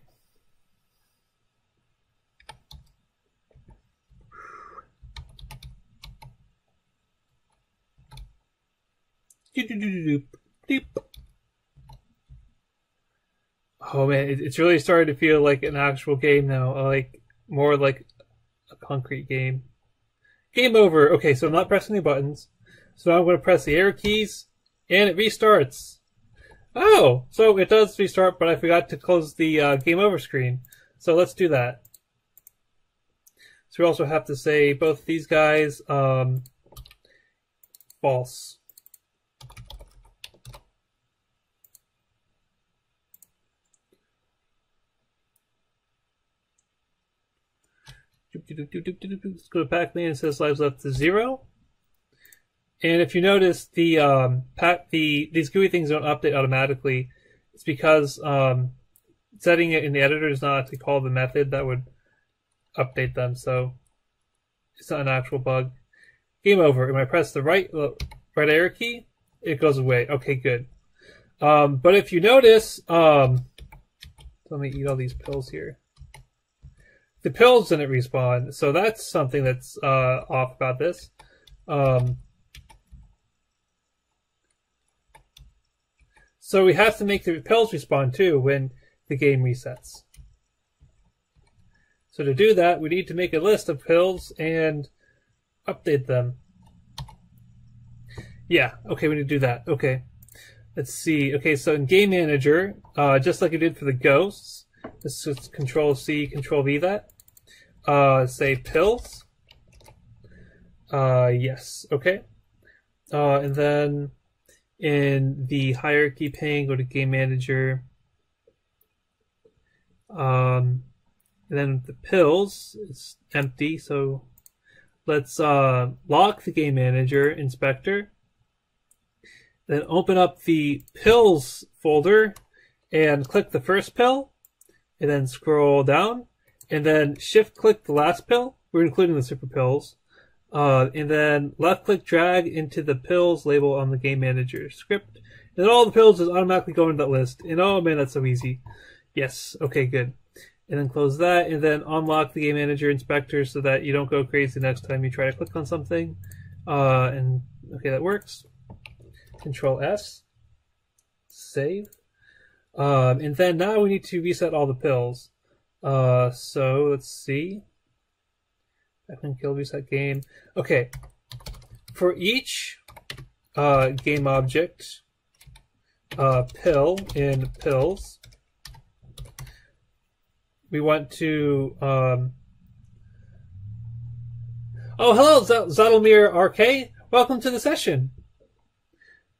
Oh man, it's really starting to feel like an actual game now, like more like a concrete game. Game over. Okay, so I'm not pressing the buttons. So now I'm going to press the arrow keys, and it restarts. Oh, so it does restart, but I forgot to close the game over screen. So let's do that. So we also have to say both these guys false. Let's go to PacMan and says lives left to 0. And if you notice, these GUI things don't update automatically. It's because setting it in the editor does not actually call the method that would update them. So it's not an actual bug. Game over. When I press the right arrow key, it goes away. Okay, good. But if you notice, let me eat all these pills here. The pills didn't respawn, so that's something that's off about this. So we have to make the pills respawn too when the game resets. So to do that, we need to make a list of pills and update them. Yeah, okay, we need to do that. Okay, let's see. Okay, so in Game Manager, just like we did for the ghosts, let's just Control-C, Control-V that. Say pills. Yes, okay. And then in the hierarchy pane, go to Game Manager. And then the pills, it's empty, so let's lock the Game Manager inspector. Then open up the pills folder and click the first pill, and then scroll down, and then shift click the last pill. We're including the super pills. And then left click drag into the pills label on the Game Manager script. And then all the pills just automatically go into that list. And oh man, that's so easy. Yes, okay, good. And then close that, and then unlock the Game Manager inspector so that you don't go crazy next time you try to click on something. And okay, that works. Control S. Save. And then now we need to reset all the pills. So let's see. PacMan kill reset game. Okay. For each game object pill in pills, we want to oh, hello, Zadelmir RK. Welcome to the session.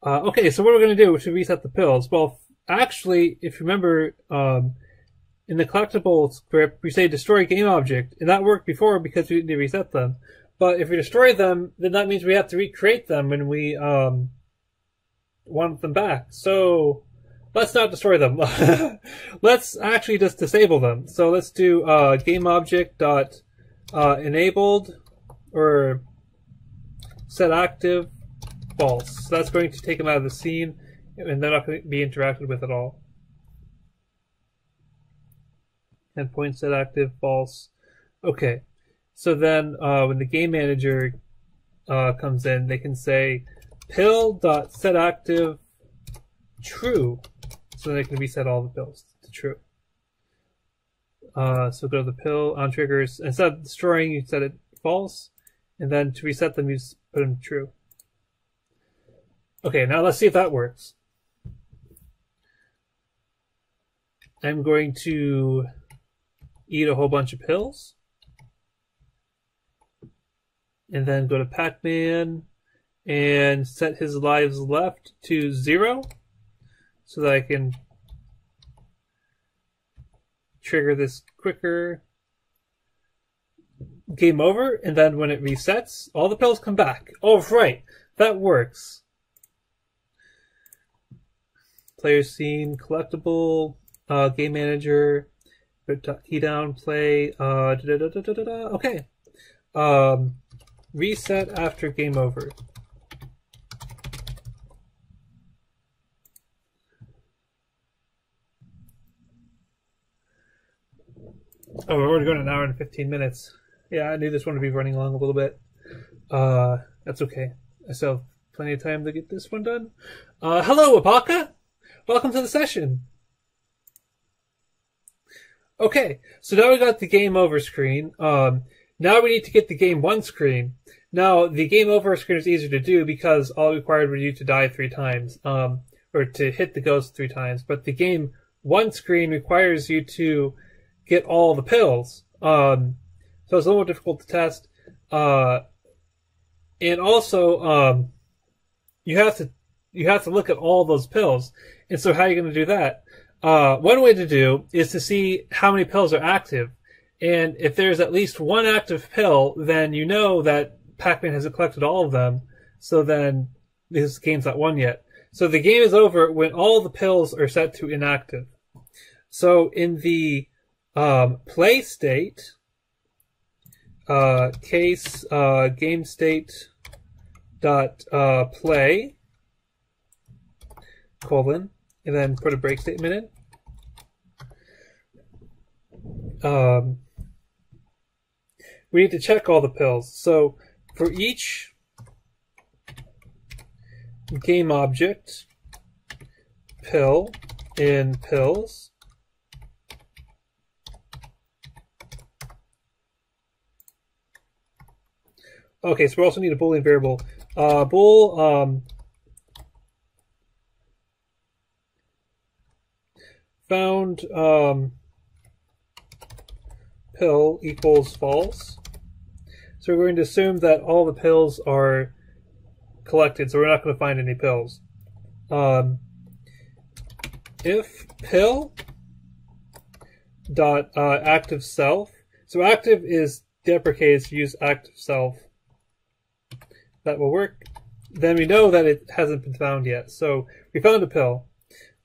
Okay, so what we're going to do is reset the pills. Well, actually, if you remember, in the collectible script, we say destroy game object, and that worked before because we didn't reset them. But if we destroy them, then that means we have to recreate them when we want them back. So let's not destroy them. Let's actually just disable them. So let's do game object dot enabled or set active false. So that's going to take them out of the scene, and they're not going to be interacted with at all. Endpoint set active false. Okay, so then when the game manager comes in, they can say pill.setActive true, so they can reset all the pills to true. So go to the pill on triggers. Instead of destroying, you set it false, and then to reset them, you just put them true. Okay, now let's see if that works. I'm going to eat a whole bunch of pills, and then go to PacMan and set his lives left to 0 so that I can trigger this quicker. Game over, and then when it resets, all the pills come back. Oh, right, that works. Player scene, collectible, game manager, key down, play, okay. Reset after game over. Oh, we're already going an hour and 15 minutes. Yeah, I knew this one would be running along a little bit. That's okay. I still have plenty of time to get this one done. Hello, Apaka! Welcome to the session. Okay, so now we got the game over screen. Now we need to get the game one screen. Now, the game over screen is easier to do because all it required was you to die 3 times. or to hit the ghost 3 times, but the game 1 screen requires you to get all the pills. So it's a little more difficult to test. And also, you have to look at all those pills. And so how are you going to do that? One way to do is to see how many pills are active. And if there's at least 1 active pill, then you know that PacMan hasn't collected all of them. So then this game's not won yet. So the game is over when all the pills are set to inactive. So in the play state, case game state dot play colon, and then put a break statement in. We need to check all the pills. So for each game object pill in pills, okay, so we also need a Boolean variable. Bool found pill equals false. So we're going to assume that all the pills are collected, so we're not going to find any pills. If pill dot active self, so active is deprecated, so use active self. That will work. Then we know that it hasn't been found yet. So we found a pill.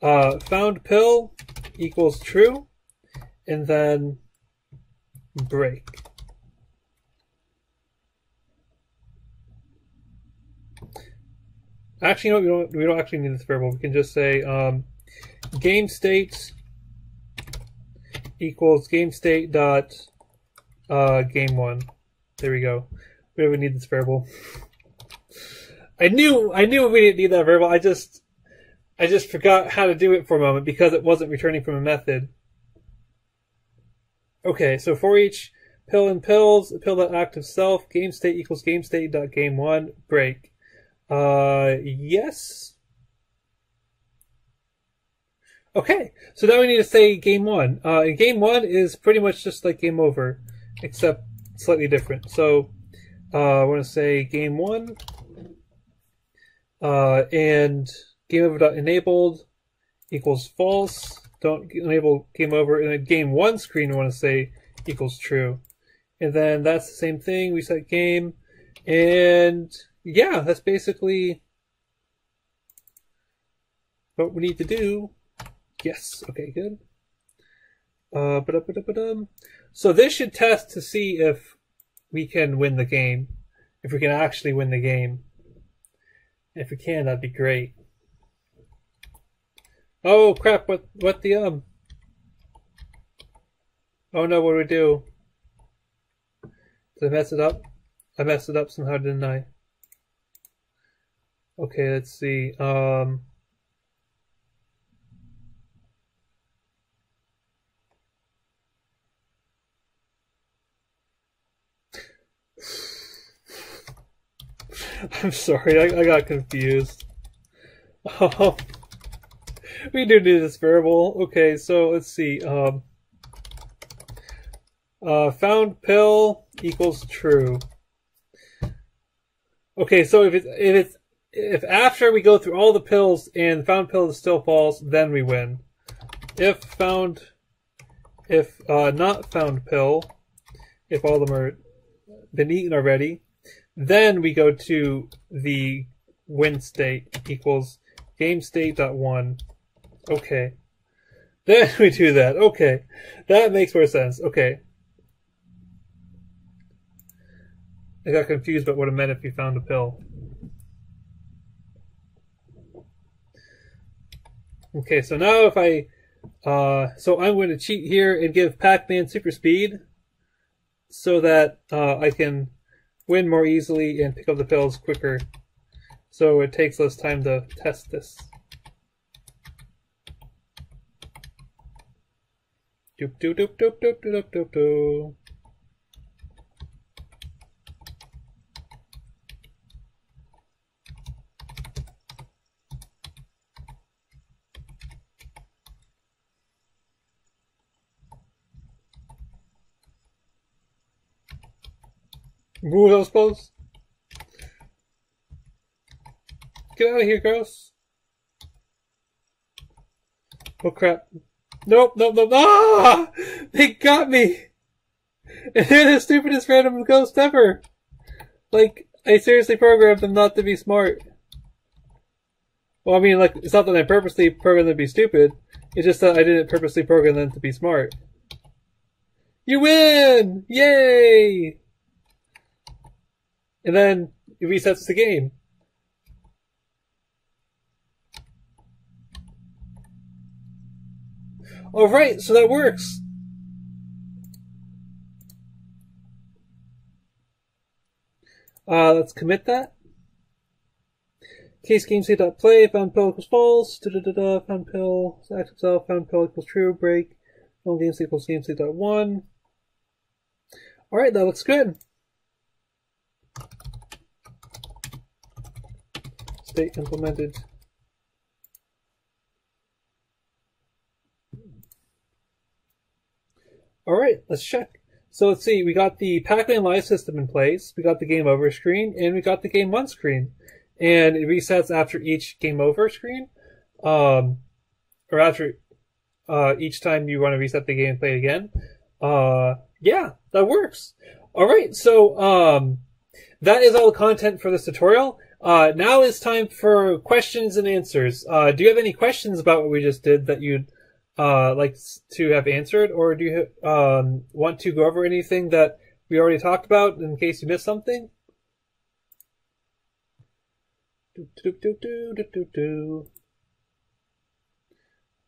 Found pill equals true, and then break. Actually, no, we don't actually need this variable. We can just say game state equals game state dot game 1. There we go. We don't even need this variable. I knew we didn't need that variable. I just forgot how to do it for a moment because it wasn't returning from a method. Okay, so for each pill in pills, pill.active self, game state equals game state dot game 1 break. Yes. Okay, so now we need to say game 1. And game 1 is pretty much just like game over, except slightly different. So I want to say game 1, and game over.enabled equals false. Don't enable game over. And then game 1 screen I want to say equals true. And then that's the same thing. We set game, and yeah, that's basically what we need to do. Yes. Okay, good. So this should test to see if we can win the game. If we can actually win the game. If we can, that'd be great. Oh crap, what the oh no, what do we do? Did I mess it up? I messed it up somehow, didn't I? Okay, let's see. I'm sorry, I got confused. Oh, we do need this variable. Okay, so let's see. Found pill equals true. Okay, so if after we go through all the pills and found pill is still false, then we win. If not found pill, if all of them are been eaten already, then we go to the win state equals game state dot 1. Okay. Then we do that. Okay. That makes more sense. Okay. I got confused about what it meant if you found a pill. Okay, so now if I so I'm going to cheat here and give PacMan super speed so that I can win more easily and pick up the pills quicker, so it takes less time to test this. Doop doop doop doop doop doop doop doop. Ooh, that was close. Get out of here, Ghost. Oh crap. Nope, nope, nope. Ah! They got me! And they're the stupidest random ghost ever! Like, I seriously programmed them not to be smart. Well, I mean, like, it's not that I purposely programmed them to be stupid. It's just that I didn't purposely program them to be smart. You win! Yay! And then it resets the game. Alright, so that works. Let's commit that. Case gamestate.play, found pill equals false, found pill, acts itself, found pill equals true, break, null gamestate equals gamestate.1. Alright, that looks good. State implemented. Alright, let's check. So let's see, we got the PacMan Live system in place, we got the game over screen, and we got the game one screen. And it resets after each game over screen, or after each time you want to reset the game and play again. Yeah, that works. Alright, so that is all the content for this tutorial. Now it's time for questions and answers. Do you have any questions about what we just did that you'd like to have answered, or do you want to go over anything that we already talked about in case you missed something?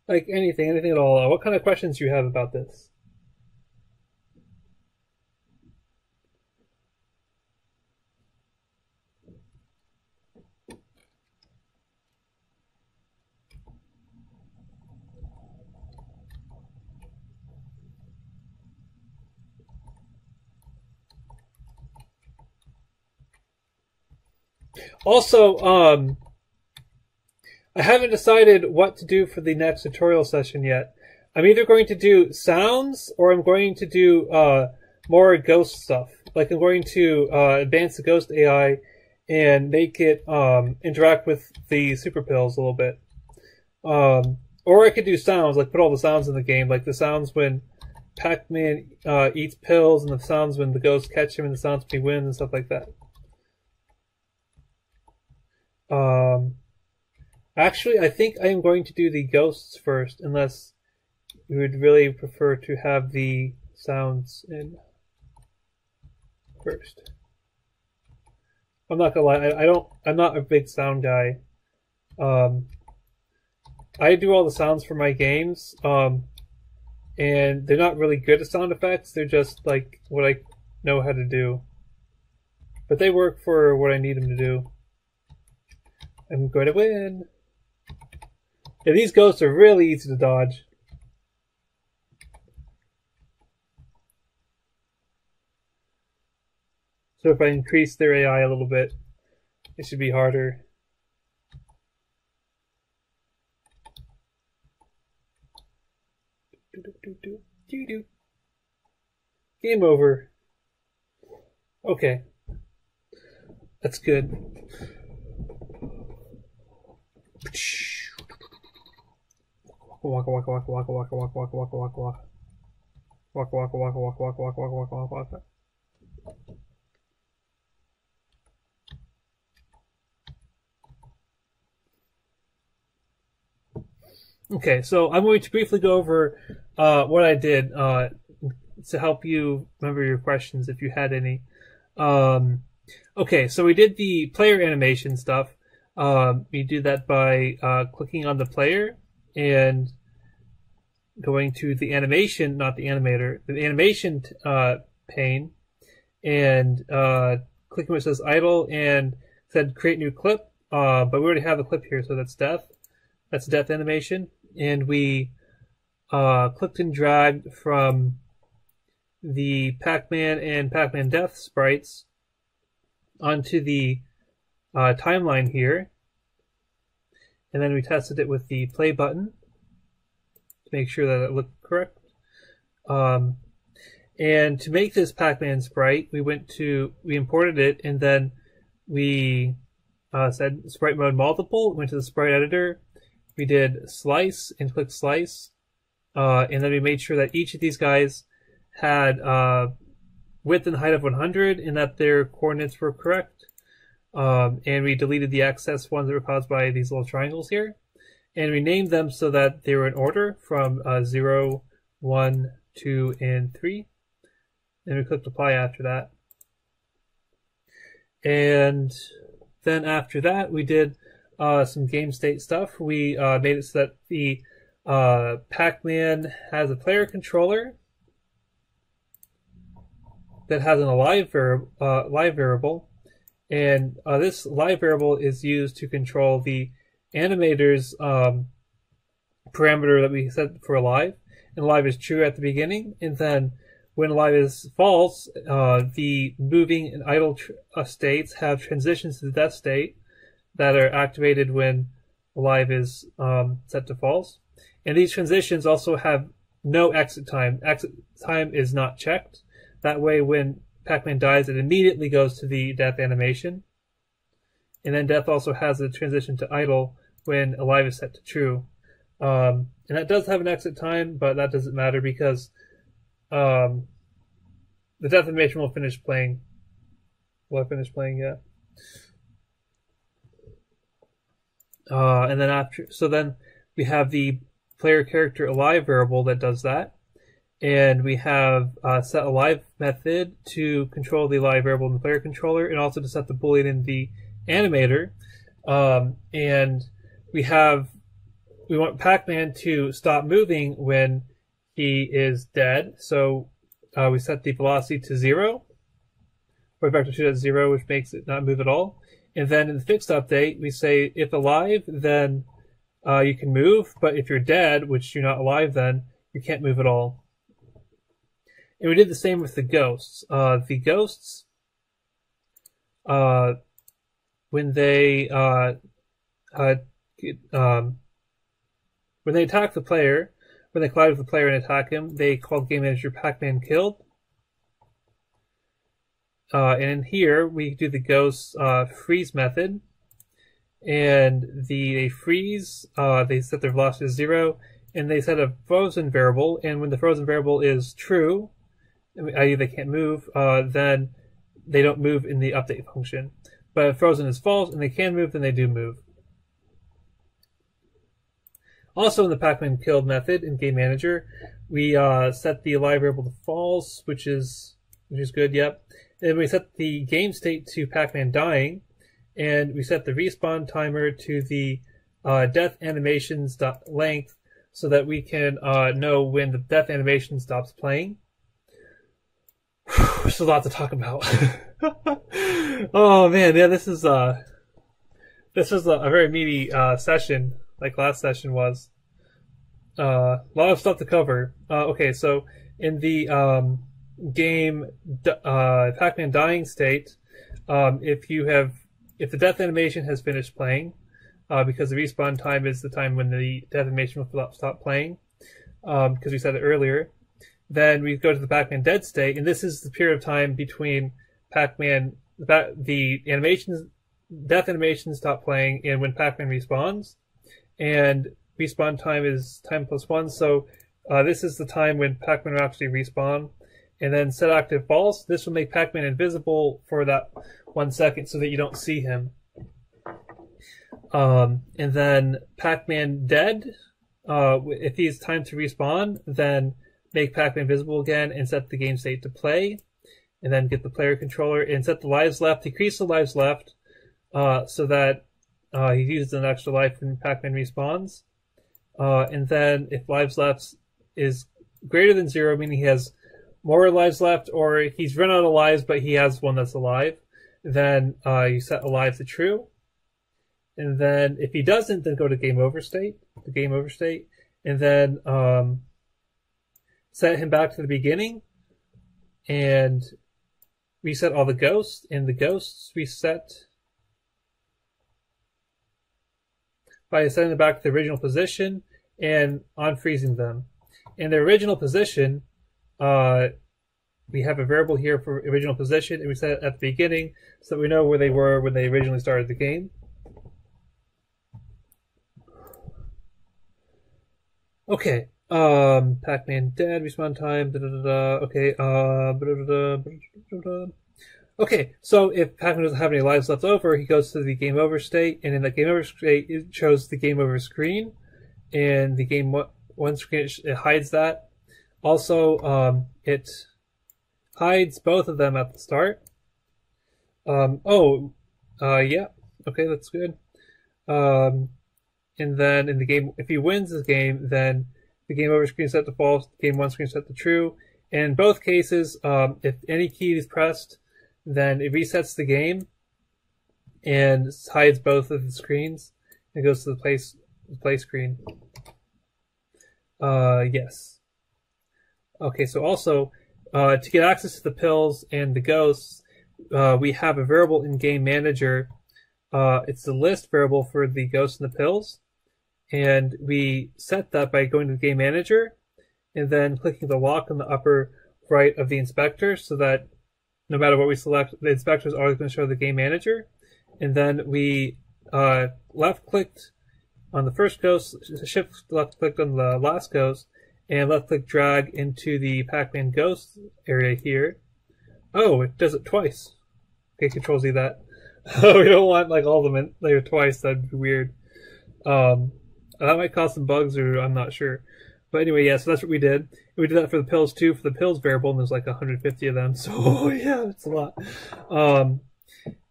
Like anything at all. What kind of questions do you have about this? Also, I haven't decided what to do for the next tutorial session yet. I'm either going to do sounds or I'm going to do more ghost stuff. Like I'm going to advance the ghost AI and make it interact with the super pills a little bit. Or I could do sounds, like put all the sounds in the game, like the sounds when PacMan eats pills and the sounds when the ghosts catch him and the sounds when he wins and stuff like that. Actually, I think I am going to do the ghosts first, unless you would really prefer to have the sounds in first. I'm not gonna lie, I'm not a big sound guy. I do all the sounds for my games, and they're not really good at sound effects, they're just like what I know how to do. But they work for what I need them to do. I'm going to win. Yeah, these ghosts are really easy to dodge. So if I increase their AI a little bit, it should be harder. Game over. Okay. That's good. Waka waka waka waka waka waka waka waka waka waka waka waka waka waka waka waka waka waka waka. Okay, so I'm going to briefly go over what I did to help you remember your questions if you had any. Okay, so we did the player animation stuff. We do that by clicking on the player and going to the animation, not the animator, the animation pane, and clicking where it says idle and said create new clip. But we already have a clip here, so that's death. That's death animation. And we clicked and dragged from the PacMan and PacMan Death sprites onto the timeline here. And then we tested it with the play button to make sure that it looked correct. And to make this PacMan sprite, we imported it, and then we said sprite mode multiple, went to the sprite editor, we did slice and clicked slice, and then we made sure that each of these guys had width and height of 100 and that their coordinates were correct. And we deleted the excess ones that were caused by these little triangles here. And we named them so that they were in order from 0, 1, 2, and 3. And we clicked apply after that. And then after that, we did some game state stuff. We made it so that the PacMan has a player controller that has an live variable, and this live variable is used to control the animator's parameter that we set for alive. And alive is true at the beginning, and then when alive is false, the moving and idle states have transitions to the death state that are activated when alive is set to false. And these transitions also have no exit time. Exit time is not checked. That way, when PacMan dies, it immediately goes to the death animation. And then death also has a transition to idle when alive is set to true. And that does have an exit time, but that doesn't matter because the death animation will finish playing. Will I finish playing? Yeah. And then then we have the player character alive variable that does that. And we have set alive method to control the alive variable in the player controller, and also to set the boolean in the animator. And we want PacMan to stop moving when he is dead. So we set the velocity to 0, or vector 2 at 0, which makes it not move at all. And then in the fixed update, we say if alive, then you can move, but if you're dead, which you're not alive, then you can't move at all. And we did the same with the ghosts. The ghosts, when they attack the player, when they collide with the player and attack him, they call the game manager PacMan killed. And in here, we do the ghost freeze method, and they freeze. They set their velocity to 0, and they set a frozen variable. And when the frozen variable is true, i.e. they can't move, then they don't move in the update function. But if frozen is false and they can move, then they do move. Also in the PacMan killed method in Game Manager, we set the alive variable to false, which is good, yep. And we set the game state to PacMan dying, and we set the respawn timer to the death animations length so that we can know when the death animation stops playing. There's a lot to talk about. Oh man, yeah, this is a very meaty session, like last session was. A lot of stuff to cover. Okay, so in the game PacMan dying state, if the death animation has finished playing, because the respawn time is the time when the death animation will stop playing, because we said it earlier. Then we go to the PacMan dead state, and this is the period of time between PacMan, the death animations stop playing, and when PacMan respawns. And respawn time is time plus 1, so this is the time when PacMan will actually respawn. And then set active false. This will make PacMan invisible for that 1 second so that you don't see him. And then PacMan dead, if he's time to respawn, then make PacMan visible again and set the game state to play, and then get the player controller and set the lives left, decrease the lives left, so that he uses an extra life when PacMan respawns. And then if lives left is greater than 0, meaning he has more lives left, or he's run out of lives but he has one that's alive, then you set alive to true. And then if he doesn't, then go to game over state, and then set him back to the beginning, and reset all the ghosts. And the ghosts we set by setting them back to the original position and unfreezing them. In their original position, we have a variable here for original position, and we set it at the beginning so that we know where they were when they originally started the game. Okay, PacMan dead, respawn time, okay, okay, so if PacMan doesn't have any lives left over, he goes to the game over state, and in the game over state, it shows the game over screen, and the game one screen, it hides that. Also, it hides both of them at the start. Yeah, okay, that's good. And then in the game, if he wins the game, then the game over screen is set to false, game one screen is set to true. And in both cases, if any key is pressed, then it resets the game and hides both of the screens. It goes to the play screen. Yes. Okay, so also, to get access to the pills and the ghosts, we have a variable in Game Manager. It's the list variable for the ghosts and the pills. And we set that by going to the Game Manager and then clicking the lock on the upper right of the inspector so that no matter what we select, the inspector is always going to show the Game Manager. And then we left-clicked on the first ghost, shift left-clicked on the last ghost, and left-click drag into the PacMan ghost area here. Oh, it does it twice. Okay, Control-Z that. We don't want like all of them in there twice, that'd be weird. That might cause some bugs, or I'm not sure. But anyway, yeah, so that's what we did. We did that for the pills too, for the pills variable, and there's like 150 of them, so yeah, it's a lot.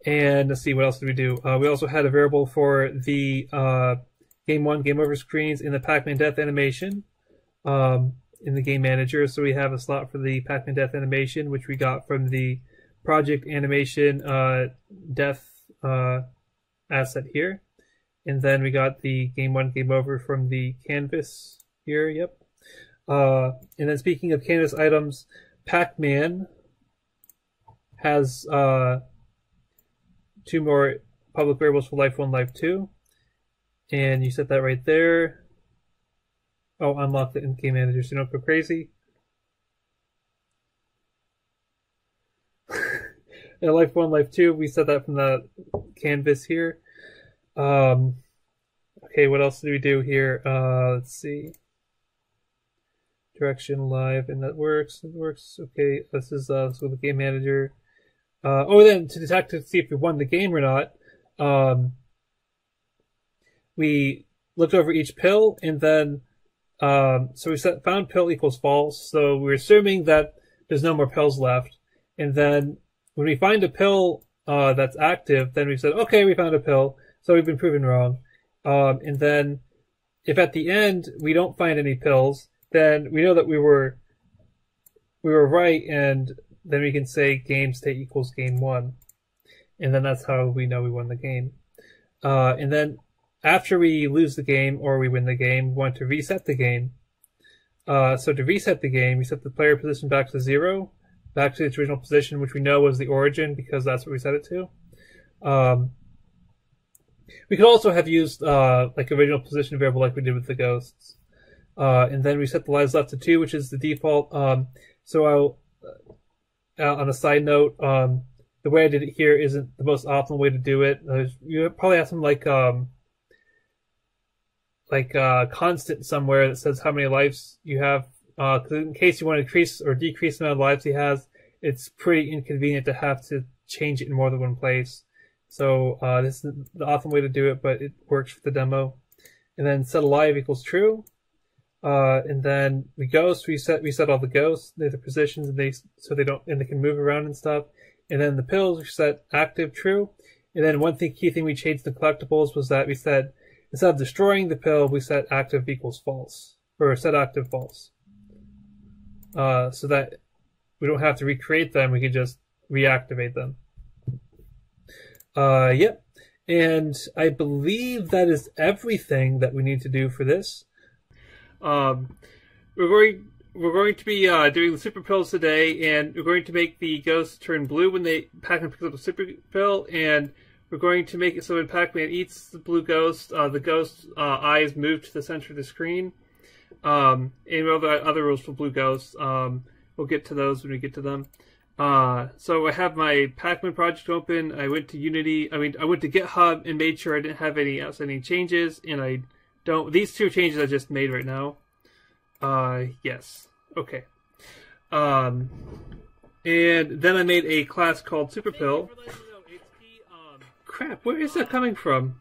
And let's see, what else did we do? We also had a variable for the game one, game over screens in the PacMan death animation in the game manager. So we have a slot for the PacMan death animation, which we got from the project animation death asset here. And then we got the game one, game over from the canvas here, yep. And then speaking of canvas items, PacMan has 2 more public variables for Life 1, Life 2. And you set that right there. Oh, unlock it in Game Manager so you don't go crazy. And Life 1, Life 2, we set that from the canvas here. Okay, what else did we do here? Let's see. Direction live, and that works. It works. Okay, this is so the game manager. Then to detect to see if we won the game or not, we looked over each pill, and then so we found pill equals false. So we're assuming that there's no more pills left, and then when we find a pill that's active, then we said, okay, we found a pill, so we've been proven wrong. And then if at the end we don't find any pills, then we know that we were right, and then we can say game state equals game one. And then that's how we know we won the game. And then after we lose the game or we win the game, we want to reset the game. So to reset the game, we set the player position back to 0, back to its original position, which we know was the origin because that's what we set it to. We could also have used like original position variable like we did with the ghosts. And then we set the lives left to 2, which is the default. So I'll, on a side note, the way I did it here isn't the most optimal way to do it. You probably have some like constant somewhere that says how many lives you have. Because in case you want to increase or decrease the amount of lives he has, it's pretty inconvenient to have to change it in more than one place. So this is the optimal way to do it, but it works for the demo. And then set alive equals true. And then the ghosts, we set all the ghosts, the positions, and they can move around and stuff. And then the pills, we set active true. And then one key thing we changed in the collectibles was that we said instead of destroying the pill, we set active equals false, or set active false, so that we don't have to recreate them. We can just reactivate them. Yep. And I believe that is everything that we need to do for this. We're going to be doing the super pills today, and we're going to make the ghosts turn blue when PacMan picks up the super pill, and we're going to make it so when PacMan eats the blue ghost, the ghost's eyes move to the center of the screen. And we have other rules for blue ghosts. we'll get to those when we get to them. So I have my PacMan project open. I went to Unity. I went to GitHub and made sure I didn't have any outstanding changes, and I don't. These two changes I just made right now. Yes. Okay. And then I made a class called Superpill. Crap, where is that coming from?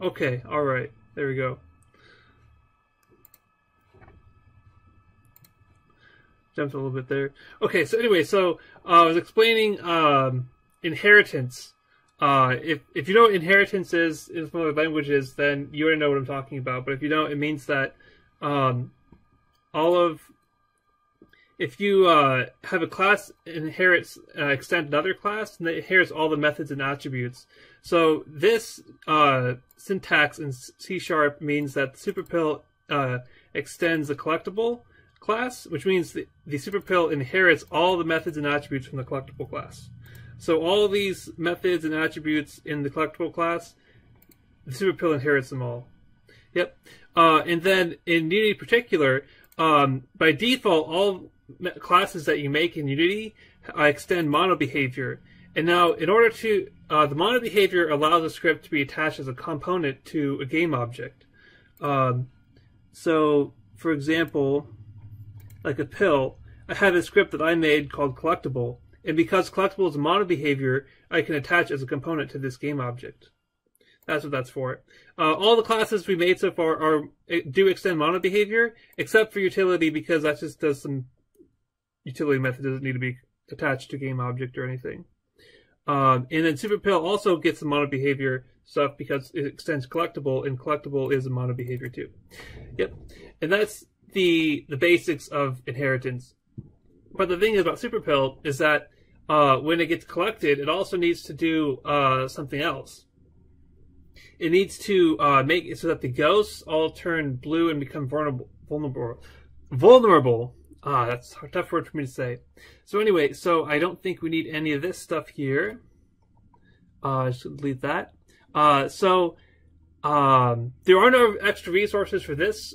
Okay, alright. There we go. Jumped a little bit there. Okay, so anyway, I was explaining inheritance. If you know what inheritance is in some other languages, then you already know what I'm talking about. But if you don't, it means that if you have a class inherits extend another class, and it inherits all the methods and attributes. So this syntax in C# means that the superpill extends the collectible class, which means the superpill inherits all the methods and attributes from the collectible class. So all these methods and attributes in the collectible class, the superpill inherits them all. Yep. And then in Unity in particular, by default, all classes that you make in Unity extend mono behavior. And now, in order to the mono behavior allows a script to be attached as a component to a game object. So, for example, like a pill, I have a script that I made called Collectable, and because Collectable is a mono behavior, I can attach as a component to this game object. That's what that's for. All the classes we made so far do extend mono behavior, except for utility, because that just does some utility method, doesn't need to be attached to game object or anything. And then superpill also gets the mono behavior stuff because it extends collectible, and collectible is a mono behavior too. Yep, and that's the basics of inheritance. But the thing about superpill is that when it gets collected, it also needs to do something else. It needs to make it so that the ghosts all turn blue and become vulnerable. That's a tough word for me to say. So anyway, I don't think we need any of this stuff here. I should delete that. There are no extra resources for this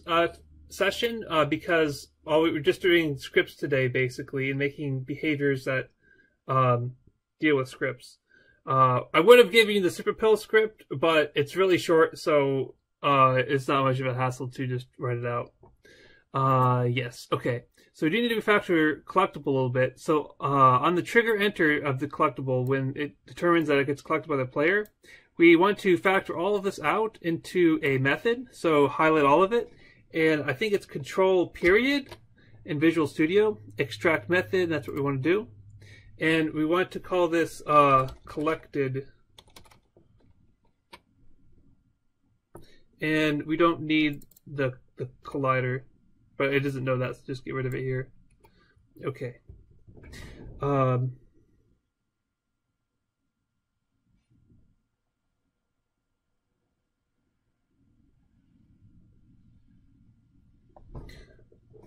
session because we were just doing scripts today, basically, and making behaviors that deal with scripts. I would have given you the superpill script, but it's really short, so it's not much of a hassle to just write it out. Yes, okay. So we do need to refactor collectible a little bit. So on the trigger enter of the collectible, when it determines that it gets collected by the player, we want to factor all of this out into a method. So highlight all of it, and I think it's control period in Visual Studio, extract method, that's what we want to do. And we want to call this collected. And we don't need the collider, but it doesn't know that, so just get rid of it here. Okay.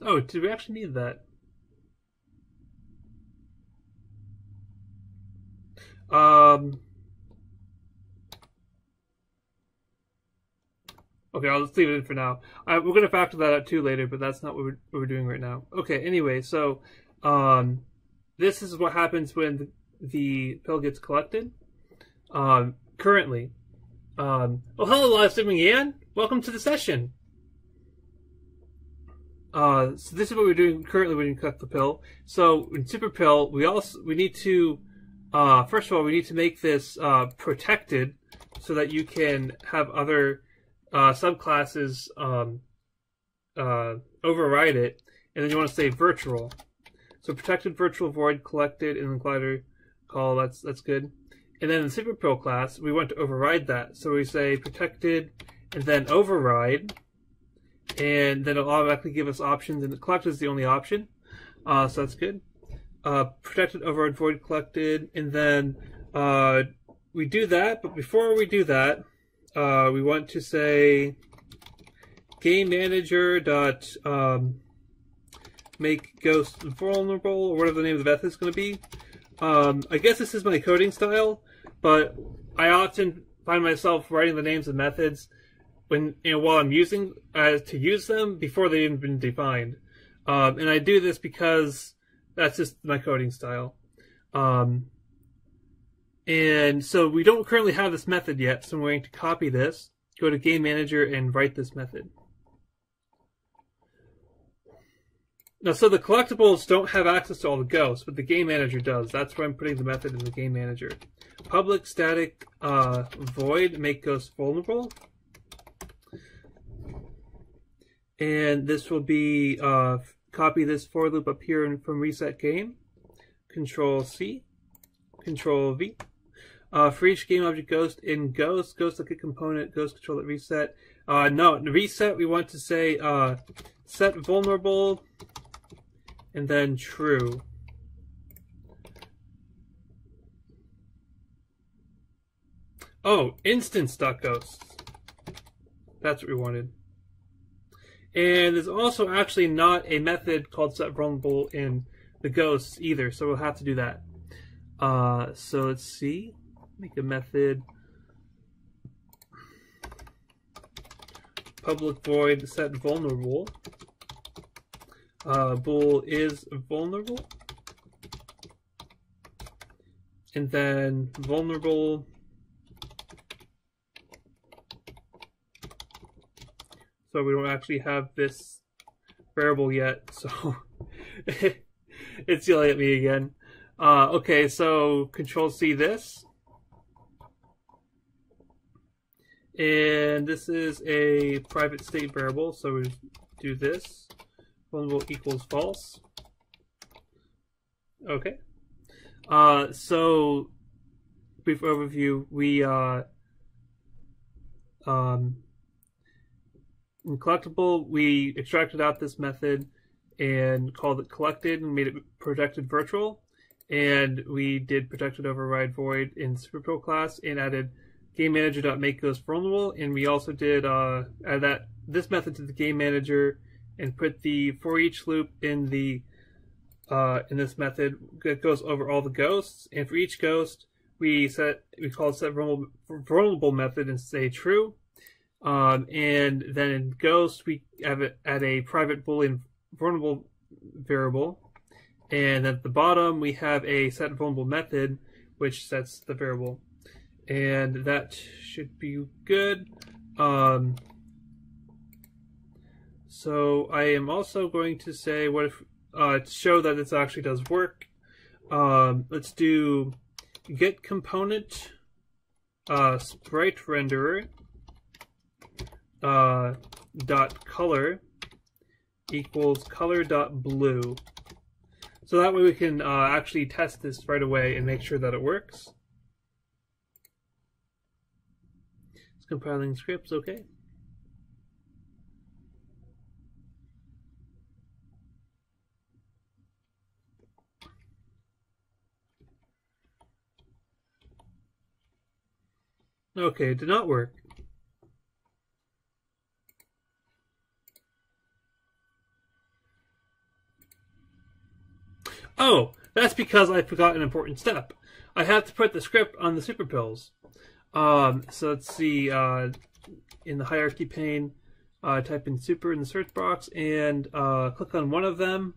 Oh, did we actually need that? Okay, I'll just leave it in for now. We're going to factor that out too later, but that's not what we're doing right now. Okay, anyway, so this is what happens when the pill gets collected. Currently. Oh, hello, live streaming Yan. Welcome to the session. So this is what we're doing currently when you collect the pill. So in superpill, we need to first of all, we need to make this protected so that you can have other subclasses override it, and then you want to say virtual. So protected, virtual, void, collected, and then collider call. That's good. And then in the superpill class, we want to override that. So we say protected, and then override, and then it'll automatically give us options. And the collected is the only option, so that's good. Protected, override, void, collected, and then we do that. But before we do that, we want to say game manager dot make ghost vulnerable, or whatever the name of the method is going to be. I guess this is my coding style, but I often find myself writing the names of methods when while I'm using to use them before they've even been defined. And I do this because that's just my coding style. And so we don't currently have this method yet, so I'm going to copy this, go to Game Manager, and write this method. Now, so the collectibles don't have access to all the ghosts, but the Game Manager does. That's why I'm putting the method in the Game Manager. Public static void make ghosts vulnerable. And this will be, copy this for loop up here from reset game. Control C, Control V. For each game object ghost in ghost like a component, ghost control at reset. No, in reset we want to say set vulnerable and then true. Oh, instance.ghosts. That's what we wanted. And there's also actually not a method called set vulnerable in the ghosts either, so we'll have to do that. So let's see. Make a method. Public void set vulnerable. Bool is vulnerable. And then vulnerable. So we don't actually have this variable yet, so it's yelling at me again. Okay, so Control C this. And this is a private state variable, so we do this. Vulnerable equals false. Okay. So brief overview, we in collectible, we extracted out this method and called it collected and made it projected virtual. And we did protected override void in SuperPro class and added game manager.make ghost vulnerable. And we also did add this method to the game manager and put the for each loop in the in this method that goes over all the ghosts. And for each ghost, we call it set vulnerable method and say true. And then in ghost, we have it at a private boolean vulnerable variable. And at the bottom, we have a set vulnerable method, which sets the variable. And that should be good. So I am also going to say, what if to show that this actually does work, let's do get component sprite renderer dot color equals color dot blue. So that way we can actually test this right away and make sure that it works. It's compiling scripts, okay. Okay, it did not work. Oh, that's because I forgot an important step. I have to put the script on the super pills. So let's see, in the hierarchy pane, type in super in the search box and click on one of them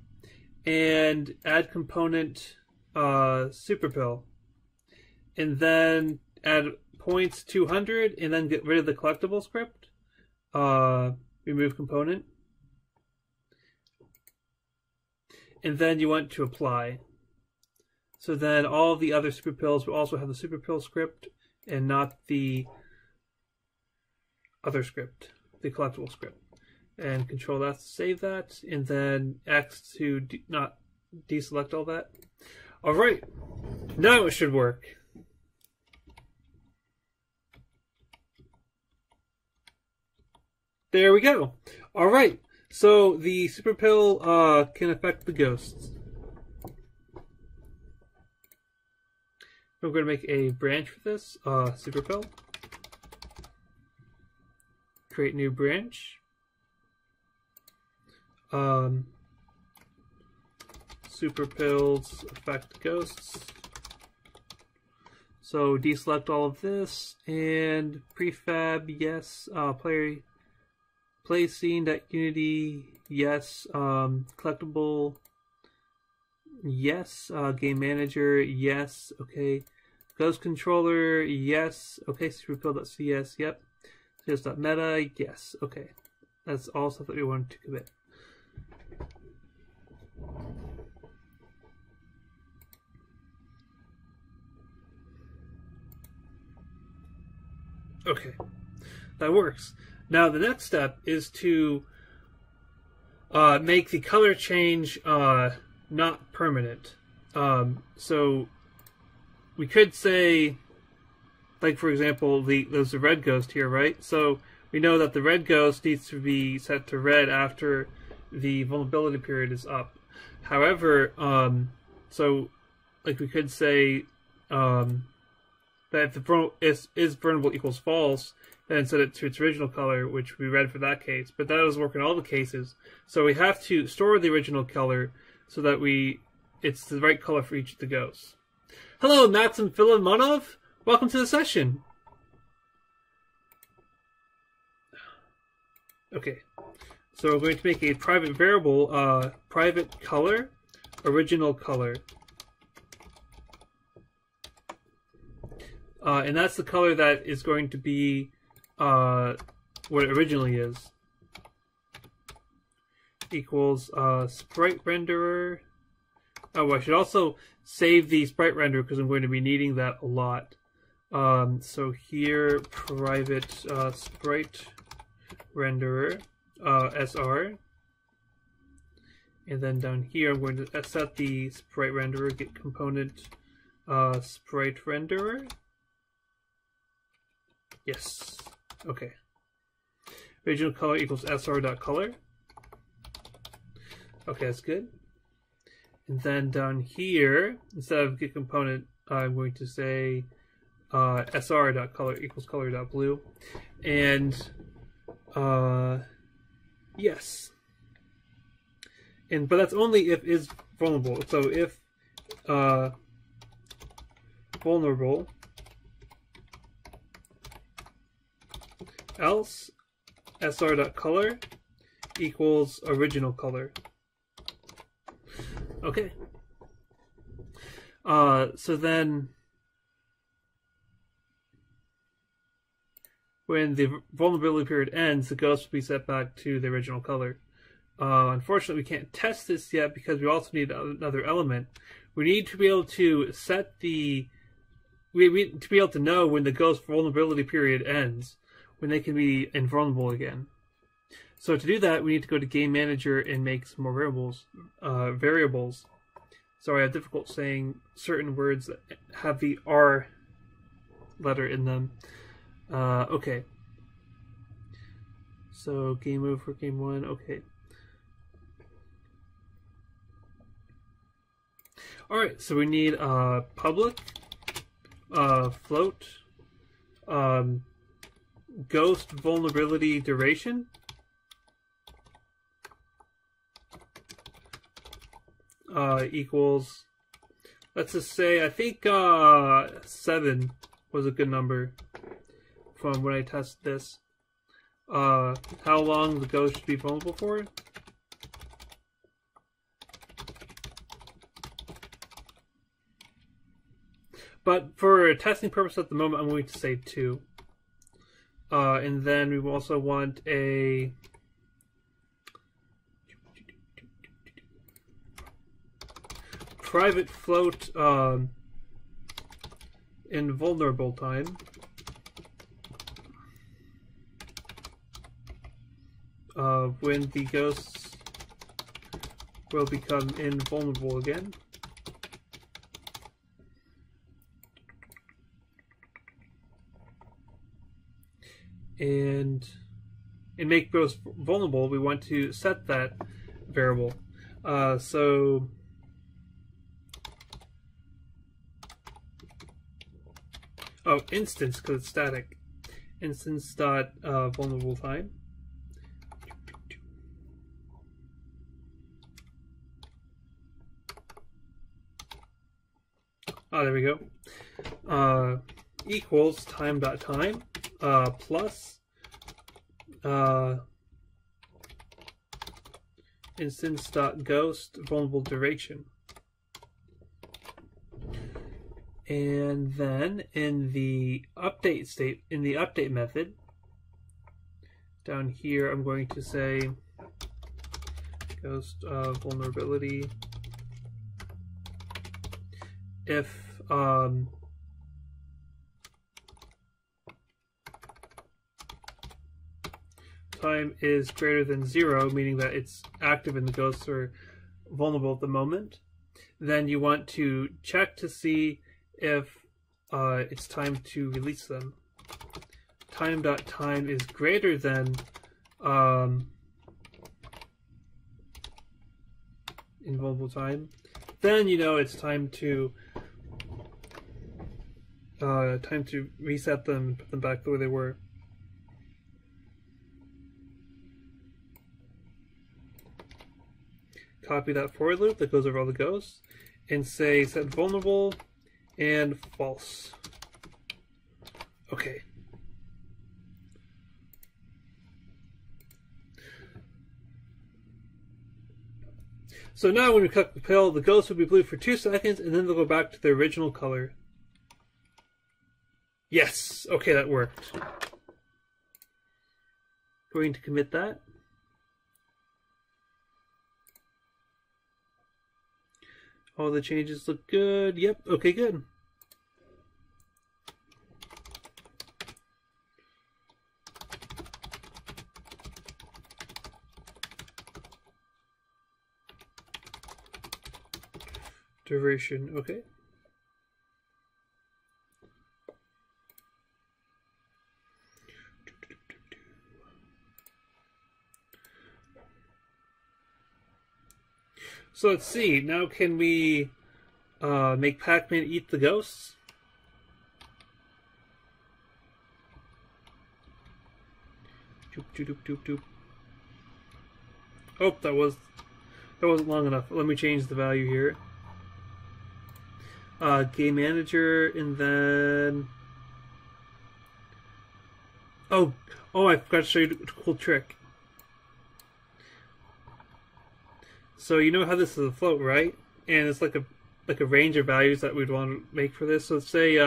and add component super pill. And then add points 200 and then get rid of the collectible script. Remove component. And then you want to apply. So then all the other super pills will also have the super pill script and not the other script, the collectible script. And Control F to save that, and then X to not deselect all that. All right, now it should work. There we go. All right. So the super pill can affect the ghosts. We're going to make a branch for this, super pill. Create new branch. Super pills affect ghosts. So deselect all of this and prefab yes. Play scene.unity yes. Collectible, yes. Game manager, yes. Okay. Ghost controller, yes. Okay. Repeal.cs, yep. CS.meta, yes. Okay. That's all stuff that we want to commit. Okay, that works. Now the next step is to make the color change not permanent. So we could say, like for example, there's a red ghost here, right? So we know that the red ghost needs to be set to red after the vulnerability period is up. However, so like we could say that if the is vulnerable equals false, then set it to its original color, which we read for that case. But that doesn't work in all the cases. So we have to store the original color so that it's the right color for each of the ghosts. Hello, Maxim Filimonov. Welcome to the session. Okay, so we're going to make a private variable, private color, original color. And that's the color that is going to be what it originally is. Equals sprite renderer. Oh, I should also save the sprite renderer because I'm going to be needing that a lot. So here, private sprite renderer, SR. And then down here, I'm going to set the sprite renderer, get component sprite renderer. Yes. Okay. Original color equals sr.color. Okay, that's good. And then down here, instead of get component, I'm going to say sr.color equals color.blue. And yes. But that's only if is vulnerable. So if vulnerable, else sr.color equals original color. Okay. So then when the vulnerability period ends, the ghost will be set back to the original color. Unfortunately, we can't test this yet because we also need another element. We need to be able to set the... We need to be able to know when the ghost vulnerability period ends, when they can be invulnerable again. So to do that, we need to go to Game Manager and make some more variables. Sorry, I have difficult saying certain words that have the R letter in them. Okay. So game move for game 1. Okay. All right. So we need public, float, ghost vulnerability duration, equals, let's just say, I think 7 was a good number from when I tested this. How long the ghost should be vulnerable for. But for testing purpose at the moment, I'm going to say 2. And then we also want a private float invulnerable time. When the ghosts will become invulnerable again. And in make ghosts vulnerable, we want to set that variable. So instance, because it's static. Instance dot vulnerable time. There we go. Equals time.time plus instance.ghost vulnerable duration. And then in the update method, down here I'm going to say ghost vulnerability if time is greater than 0, meaning that it's active and the ghosts are vulnerable at the moment, then you want to check to see if it's time to release them. Time is greater than invulnerable time, then you know it's time to reset them and put them back the way they were. Copy that for loop that goes over all the ghosts and say set vulnerable and false. Okay. So now when we cut the pill, the ghosts will be blue for 2 seconds and then they'll go back to their original color. Yes! Okay, that worked. Going to commit that. All the changes look good. Yep, okay, good. Duration, okay. So let's see, now can we make PacMan eat the ghosts? Doop, doop, doop, doop. Oh, that wasn't long enough. Let me change the value here. Game manager, and then oh, I forgot to show you a cool trick. So you know how this is a float, right? And it's like a range of values that we'd want to make for this. So let's say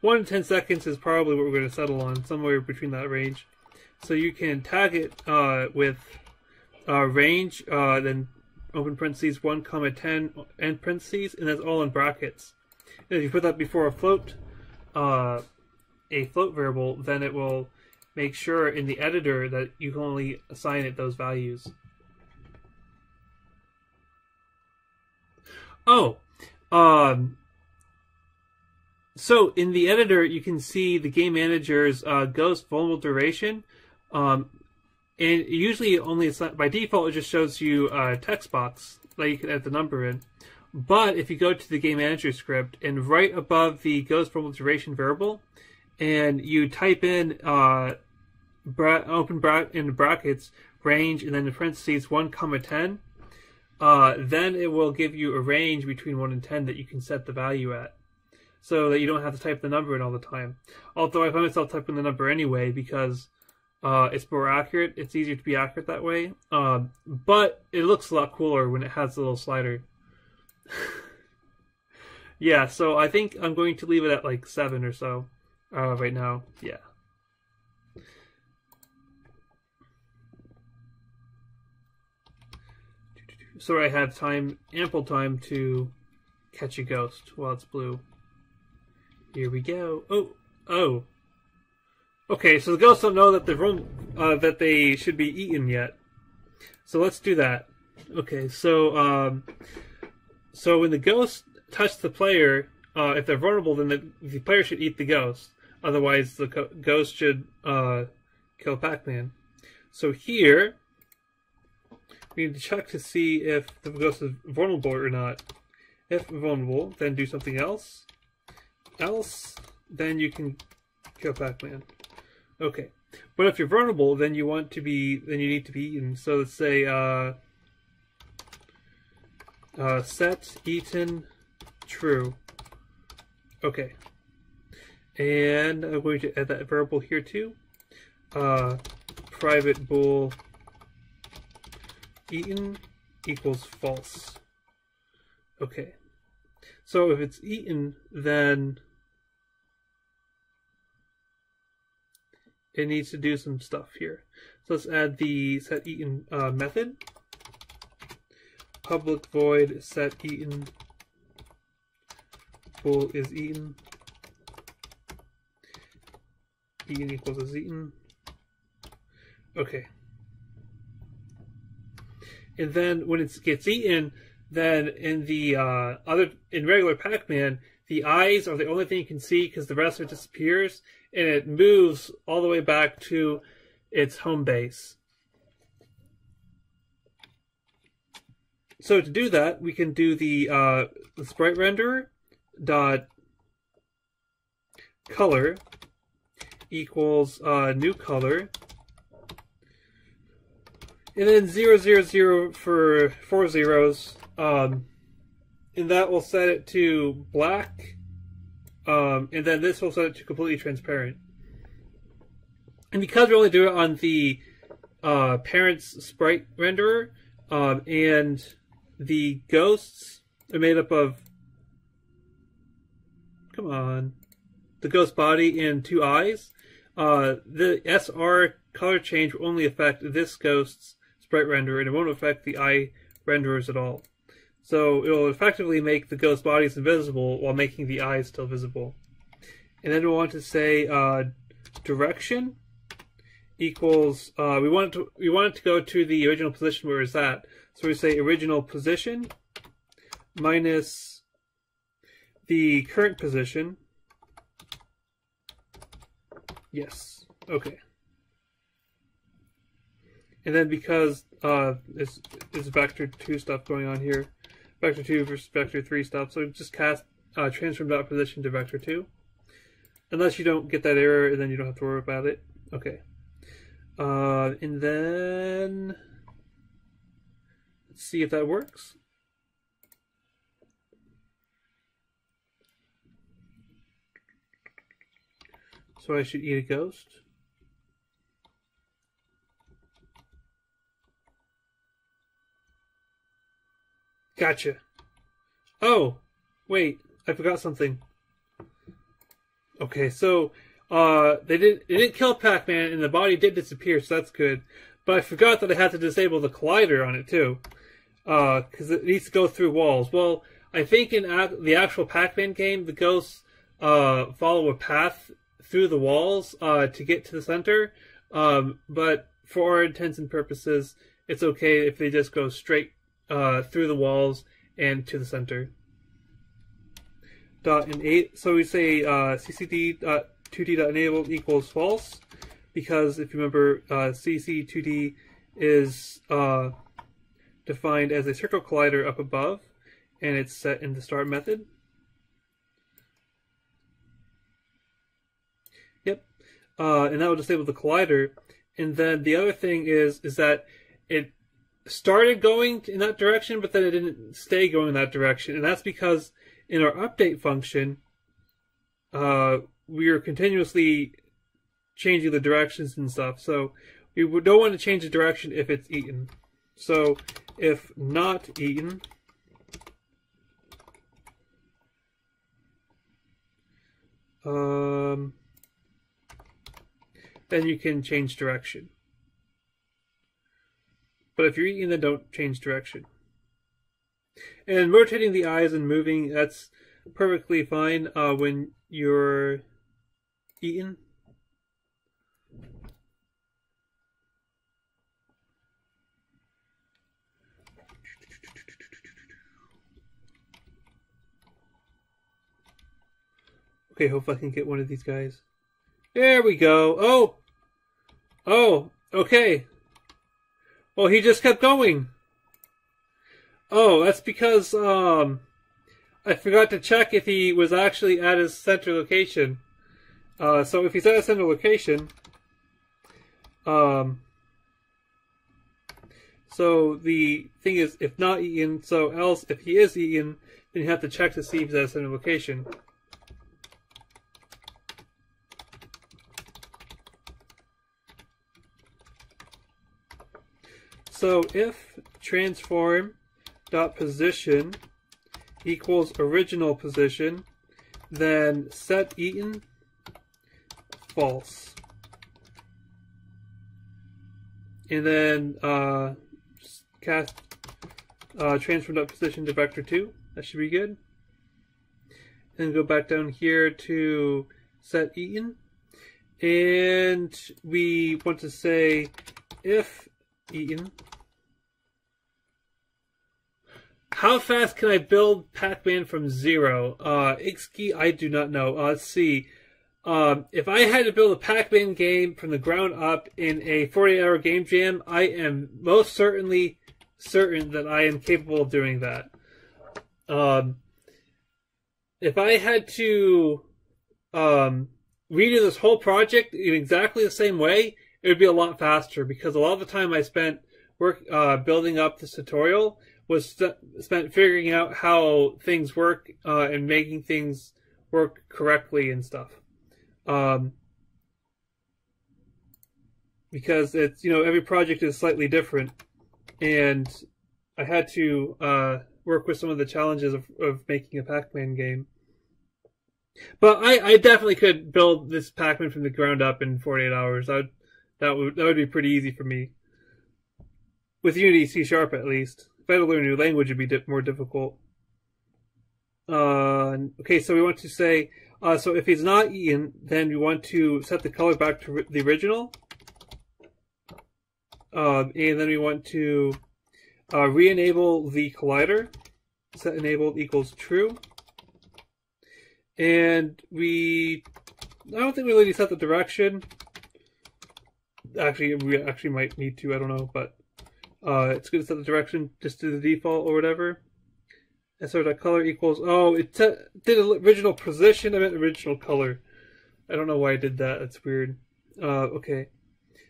1 to 10 seconds is probably what we're going to settle on, somewhere between that range. So you can tag it with range, then open parentheses 1, 10 end parentheses, and that's all in brackets. And if you put that before a float variable, then it will make sure in the editor that you can only assign it those values. Oh, so in the editor you can see the game manager's ghost vulnerable duration, and usually only by default it just shows you a text box that you can add the number in. But if you go to the game manager script and right above the ghost vulnerable duration variable, and you type in in brackets range and then in parentheses 1, 10. Then it will give you a range between 1 and 10 that you can set the value at, so that you don't have to type the number in all the time. Although I find myself typing the number anyway because it's more accurate. It's easier to be accurate that way. But it looks a lot cooler when it has the little slider. Yeah, so I think I'm going to leave it at like 7 or so right now. Yeah. So I have ample time to catch a ghost while it's blue. Here we go. Oh. Okay, so the ghosts don't know that that they should be eaten yet. So let's do that. Okay, so when the ghosts touch the player, if they're vulnerable, then the player should eat the ghost. Otherwise, the ghost should kill PacMan. So here, we need to check to see if the ghost is vulnerable or not. If vulnerable, then do something else. Else, then you can kill PacMan. Okay, but if you're vulnerable, then you need to be eaten. So let's say set eaten true. Okay, and I'm going to add that variable here too. Private bool eaten equals false. Okay. So if it's eaten, then it needs to do some stuff here. So let's add the set eaten method. Public void set eaten bool is eaten. Eaten equals is eaten. Okay. And then when it gets eaten, then in the in regular PacMan, the eyes are the only thing you can see because the rest of it disappears, and it moves all the way back to its home base. So to do that, we can do the sprite renderer dot color equals new color, and then 000 for 4 zeros, and that will set it to black, and then this will set it to completely transparent. And because we only do it on the parent's sprite renderer, and the ghosts are made up of, come on, the ghost body and 2 eyes, the SR color change will only affect this ghost's sprite renderer, and it won't affect the eye renderers at all. So it will effectively make the ghost bodies invisible while making the eyes still visible. And then we want to say direction equals we want it to go to the original position where it's at. So we say original position minus the current position. Yes. Okay. And then because it's vector 2 stuff going on here, vector 2 versus vector 3 stuff, so just cast transform.position to vector 2. Unless you don't get that error, and then you don't have to worry about it. Okay. And then let's see if that works. So I should eat a ghost. Gotcha. Oh, wait, I forgot something. Okay, so it didn't kill PacMan, and the body did disappear, so that's good. But I forgot that I had to disable the collider on it too, because it needs to go through walls. Well, I think in the actual PacMan game, the ghosts follow a path through the walls to get to the center. But for our intents and purposes, it's okay if they just go straight through the walls and to the center. So we say ccd.2d.enable equals false, because if you remember, cc2d is defined as a circle collider up above, and it's set in the start method. Yep, and that will disable the collider. And then the other thing is that it started going in that direction, but then it didn't stay going in that direction, and that's because in our update function, we are continuously changing the directions and stuff. So we don't want to change the direction if it's eaten. So if not eaten, then you can change direction. But if you're eating, then don't change direction. And rotating the eyes and moving, that's perfectly fine when you're eating. Okay, hopefully I can get one of these guys. There we go. Oh! Oh, okay. Well, he just kept going. Oh, that's because I forgot to check if he was actually at his center location. So if he's at a center location, so the thing is, if not eaten, so else if he is eaten, then you have to check to see if he's at a center location. So if transform dot position equals original position, then set eaten false, and then cast transform dot position to vector 2. That should be good. And go back down here to set eaten, and we want to say if eaten. How fast can I build PacMan from 0? Ixki, I do not know. Let's see. If I had to build a PacMan game from the ground up in a 48-hour game jam, I am most certainly certain that I am capable of doing that. If I had to redo this whole project in exactly the same way, it would be a lot faster, because a lot of the time I spent building up this tutorial was spent figuring out how things work and making things work correctly and stuff. Because it's, every project is slightly different, and I had to work with some of the challenges of making a PacMan game. But I definitely could build this PacMan from the ground up in 48 hours. That would be pretty easy for me. With Unity C# at least. If I had to learn a new language, it'd be more difficult. Okay, so we want to say, so if it's not eaten, then we want to set the color back to the original. And then we want to re-enable the collider. Set enabled equals true. And I don't think we really set the direction. Actually, we actually might need to, I don't know, but it's good to set the direction just to the default or whatever. And so that color equals, it did original position, I meant original color. I don't know why I did that, that's weird. Okay,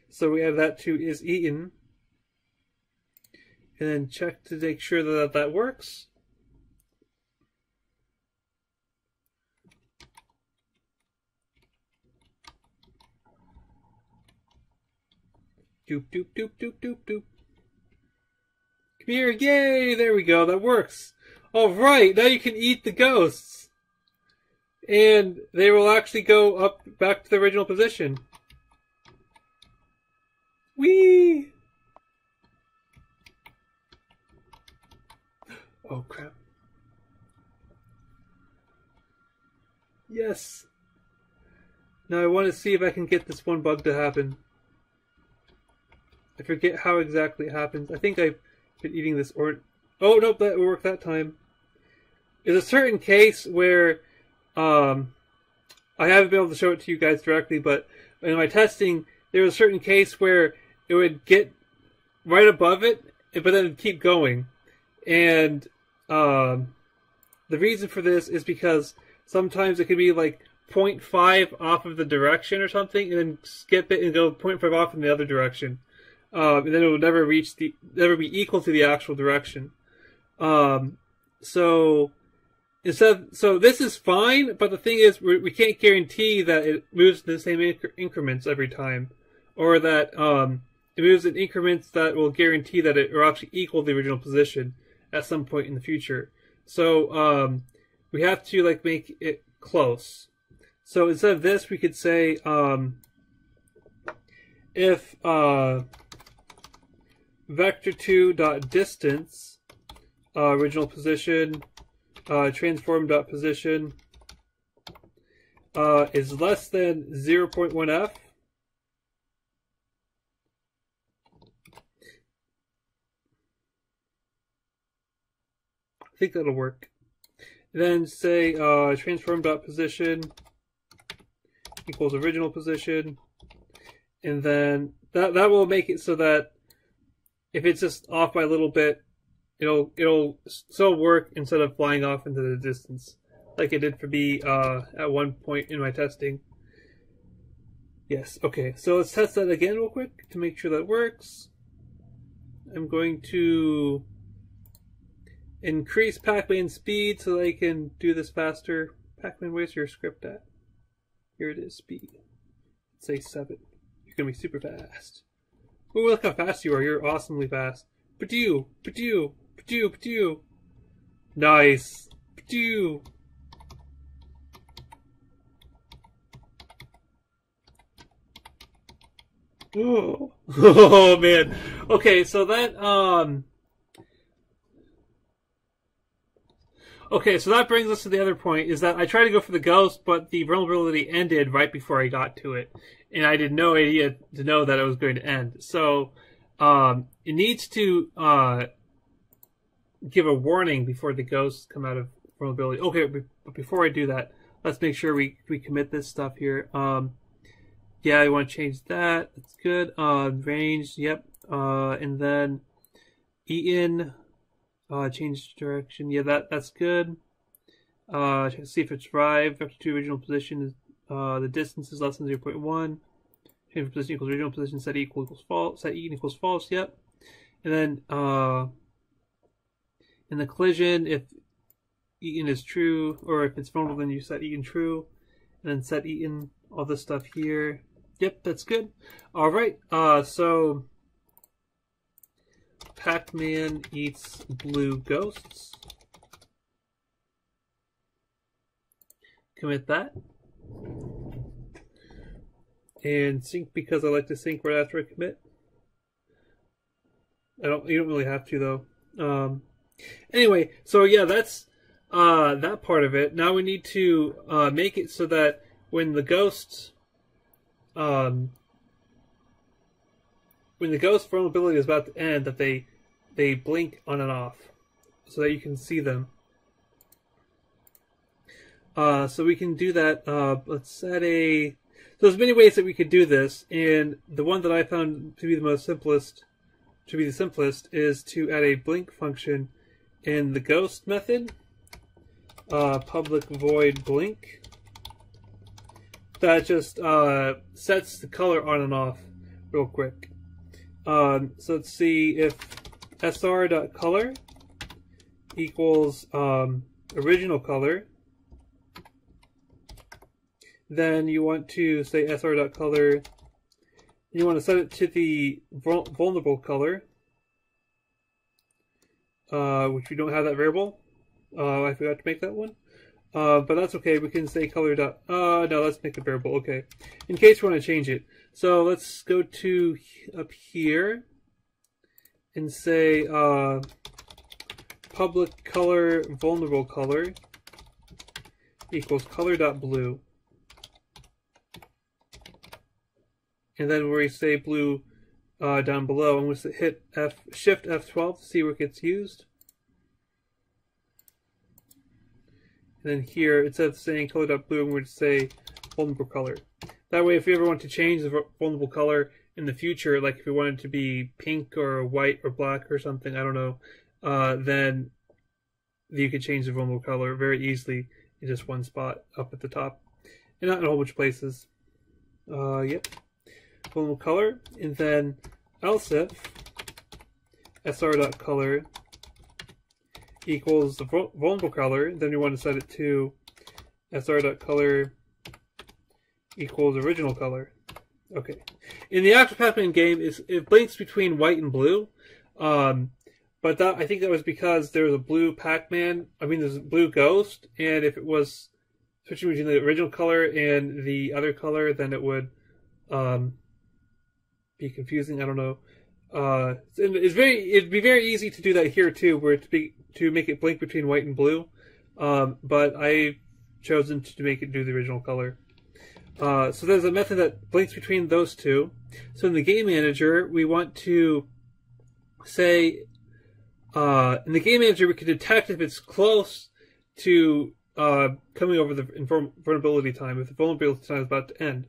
so we have that to is eaten. And then check to make sure that works. Doop, doop, doop, doop, doop, doop. Come here, yay! There we go, that works. Alright, now you can eat the ghosts. And they will actually go up back to the original position. Whee! Oh crap. Yes! Now I want to see if I can get this one bug to happen. I forget how exactly it happens. I think I've been eating this or... Oh, nope, that worked that time. There's a certain case where I haven't been able to show it to you guys directly, but in my testing, there was a certain case where it would get right above it, but then it'd keep going. And the reason for this is because sometimes it could be like 0.5 off of the direction or something, and then skip it and go 0.5 off in the other direction. And then it will never be equal to the actual direction. So this is fine, but the thing is, we can't guarantee that it moves in the same increments every time, or that it moves in increments that will guarantee that it will actually equal the original position at some point in the future. So we have to make it close. So instead of this, we could say if vector2.distance original position transform.position is less than 0.1f. I think that'll work. Then say transform.position equals original position, and then that will make it so that if it's just off by a little bit, it'll still work instead of flying off into the distance, like it did for me at one point in my testing. Yes, okay, so let's test that again real quick to make sure that works. I'm going to increase PacMan speed so that I can do this faster. PacMan, where's your script at? Here it is, speed. Let's say 7. You're going to be super fast. Oh, look how fast you are. You're awesomely fast. Ba-doo, ba-doo, ba-doo, ba-doo. Nice. Ba-doo. Oh. Oh man. Okay, so that okay, so that brings us to the other point, is that I tried to go for the ghost, but the vulnerability ended right before I got to it. And I had no idea to know that it was going to end. So it needs to give a warning before the ghosts come out of vulnerability. Okay, but before I do that, let's make sure we commit this stuff here. Yeah, I want to change that. That's good. Range, yep. And then Eaton, change direction. Yeah, that's good. See if it's arrived. Vector 2 original position is the distance is less than 0.1. Change position equals original position. Set equals false. Set Eaton equals false. Yep. And then in the collision, if Eaton is true, or if it's vulnerable, then you set Eaton true, and then set Eaton. All this stuff here. Yep, that's good. All right. So PacMan eats blue ghosts. Commit that. And sync, because I like to sync right after I commit. You don't really have to though. Anyway, so yeah, that's that part of it. Now we need to make it so that when the ghosts when the ghost vulnerability is about to end, that they blink on and off so that you can see them. So we can do that. Let's set a. So there's many ways that we could do this, and the one that I found to be the simplest is to add a blink function in the ghost method. Public void blink. That just sets the color on and off real quick. So let's see if sr.color equals original color. Then you want to say sr.color. You want to set it to the vulnerable color, which we don't have that variable. I forgot to make that one. But that's okay. We can say color dot. No, let's make a variable. Okay, in case we want to change it. So let's go to up here and say public color vulnerable color equals color dot blue, and then where we say blue down below, I'm going to hit Shift F12 to see where it gets used. And then here, instead of saying color.blue, I'm going to say vulnerable color. That way, if you ever want to change the vulnerable color in the future, like if you want it to be pink or white or black or something, I don't know, then you can change the vulnerable color very easily in just one spot up at the top. And not in a whole bunch of places. Yep. Vulnerable color. And then else if sr.color equals the vulnerable color, then you want to set it to sr.color equals original color. Okay. In the actual PacMan game, it blinks between white and blue, but that, I think that was because there was a blue PacMan. I mean, there's a blue ghost, and if it was switching between the original color and the other color, then it would be confusing. I don't know. It'd be very easy to do that here too, where to make it blink between white and blue, but I've chosen to make it do the original color. So there's a method that blinks between those two. So in the game manager, we want to say in the game manager we can detect if it's close to coming over the vulnerability time, if the vulnerability time is about to end.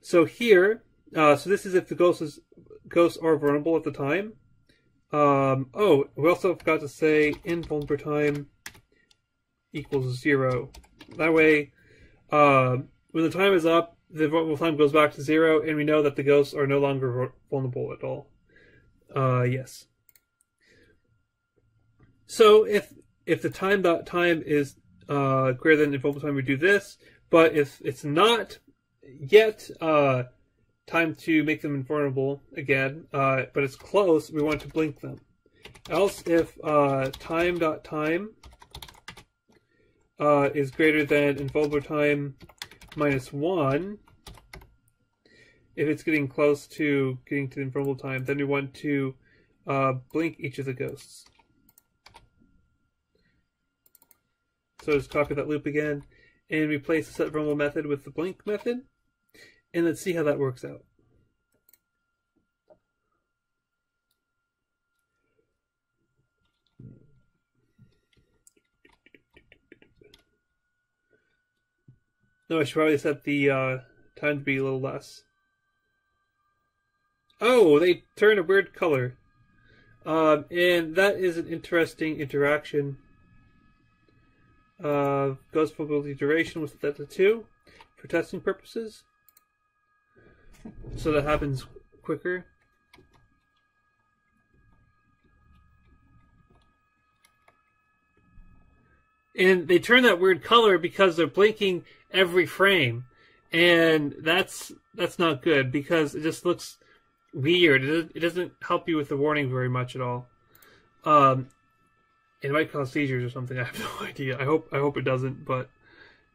So here, so this is if the ghosts are vulnerable at the time. Oh, we also forgot to say invulnerable time equals 0. That way, when the time is up, the vulnerable time goes back to 0, and we know that the ghosts are no longer vulnerable at all. Yes. So if the time is greater than the invulnerable time, we do this. But if it's not yet time to make them invulnerable again, but it's close, we want to blink them. else if time.time is greater than invulnerable time -1. If it's getting close to getting to the invulnerable time, then we want to blink each of the ghosts. So just copy that loop again and replace the set vulnerable method with the blink method, and let's see how that works out. No, I should probably set the time to be a little less. Oh, they turn a weird color. And that is an interesting interaction. Ghost vulnerability duration was set to 2 for testing purposes. So that happens quicker. And they turn that weird color because they're blinking every frame. And that's not good because it just looks weird. It doesn't help you with the warning very much at all. It might cause seizures or something. I have no idea. I hope it doesn't, but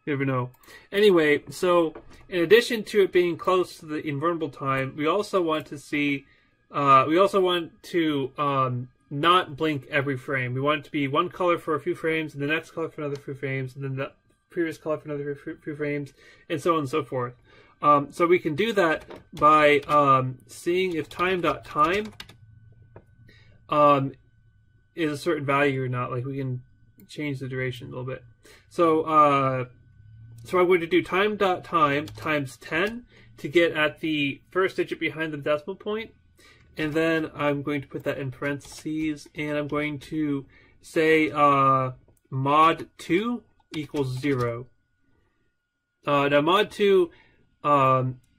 you never know. Anyway, so in addition to it being close to the invulnerable time, we also want to see. We also want to not blink every frame. We want it to be one color for a few frames, and the next color for another few frames, and then the previous color for another few frames, and so on and so forth. So we can do that by seeing if time.time is a certain value or not. Like we can change the duration a little bit. So I'm going to do time.time times 10 to get at the first digit behind the decimal point. And then I'm going to put that in parentheses, and I'm going to say mod 2 equals 0. Now mod 2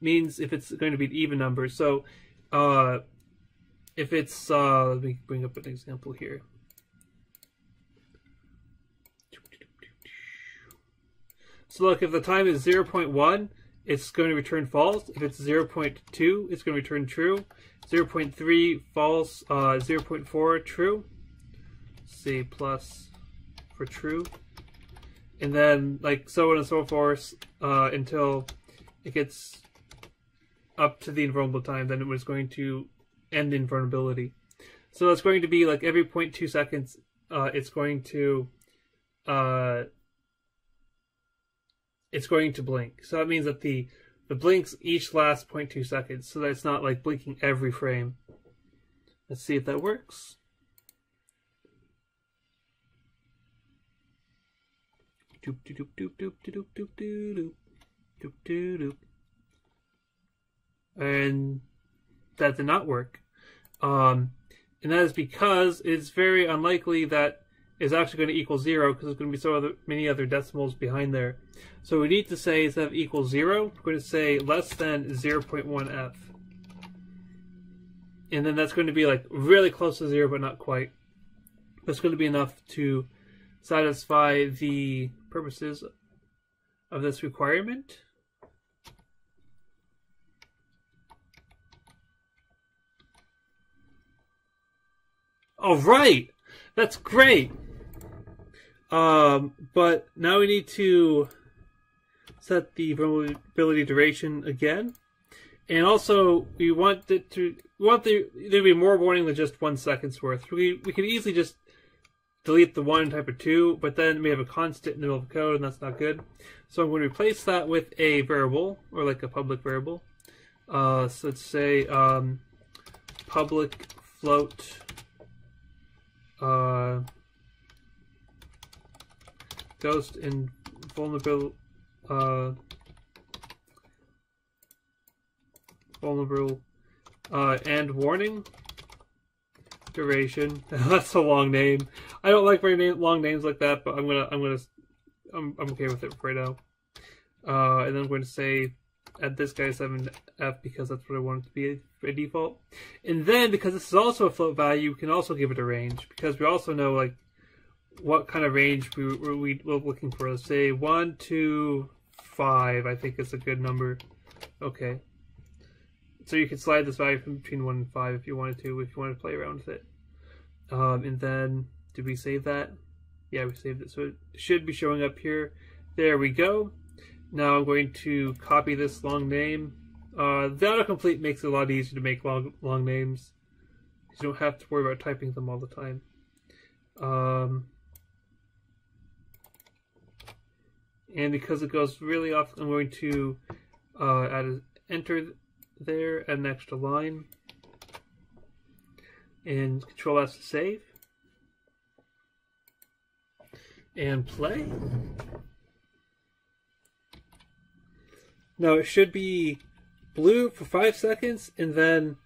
means if it's going to be an even number. So if it's, let me bring up an example here. So look, if the time is 0.1, it's going to return false. If it's 0.2, it's going to return true. 0.3 false, 0.4 true. C plus for true. And then like so on and so forth until it gets up to the invulnerable time. Then it was going to end invulnerability. So it's going to be like every 0.2 seconds it's going to blink. So that means that the blinks each last 0.2 seconds, so that it's not like blinking every frame. Let's see if that works. Doop doop doop doop doop doop doop doop doop doop. And that did not work. And that is because it's very unlikely that it's actually going to equal 0 because there's going to be so many other decimals behind there. So we need to say instead of equals 0, we're going to say less than 0.1f. And then that's going to be like really close to 0 but not quite. That's going to be enough to satisfy the purposes of this requirement. All right, that's great. But now we need to set the vulnerability duration again, and also we want there to be more warning than just 1 second's worth. We can easily just delete the 1 and type a 2, but then we have a constant in the middle of the code, and that's not good. So I'm going to replace that with a variable, or like a public variable. So let's say public float ghost and vulnerable and warning duration. That's a long name. I don't like very long names like that, but I'm okay with it right now. And then I'm going to say add this guy 7f because that's what I want it to be by default. And then because this is also a float value, we can also give it a range because we also know like what kind of range we're looking for. Let's say 1 to 5. I think is a good number. Okay. So you can slide this value from between 1 and 5 if you wanted to play around with it. And then, did we save that? Yeah, we saved it. So it should be showing up here. There we go. Now I'm going to copy this long name. The autocomplete makes it a lot easier to make long names. You don't have to worry about typing them all the time. And because it goes really off, I'm going to add an enter there, add an extra line, and Control S to save, and play. Now it should be blue for 5 seconds, and then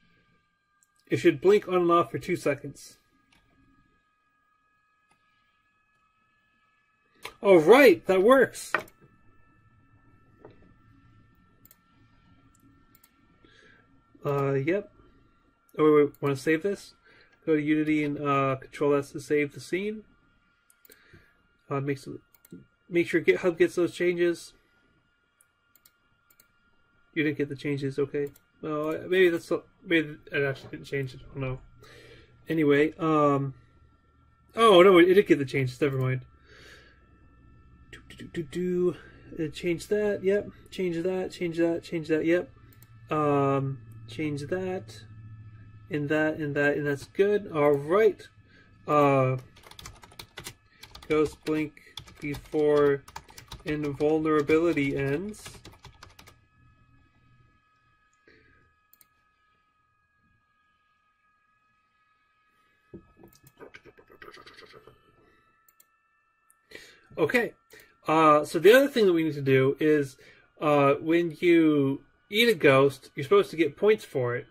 it should blink on and off for 2 seconds. All right, that works. Yep. Oh, wait, want to save this? Go to Unity and Control S to save the scene. Make sure GitHub gets those changes. You didn't get the changes, okay? Well, maybe maybe it actually didn't change it. I don't know. Anyway, oh no, it did get the changes. Never mind. Change that. Yep. Change that. Change that. Change that. Yep. Change that. And that. And that. And that's good. All right. Ghost blink before invulnerability ends. Okay, so the other thing that we need to do is when you eat a ghost, you're supposed to get points for it.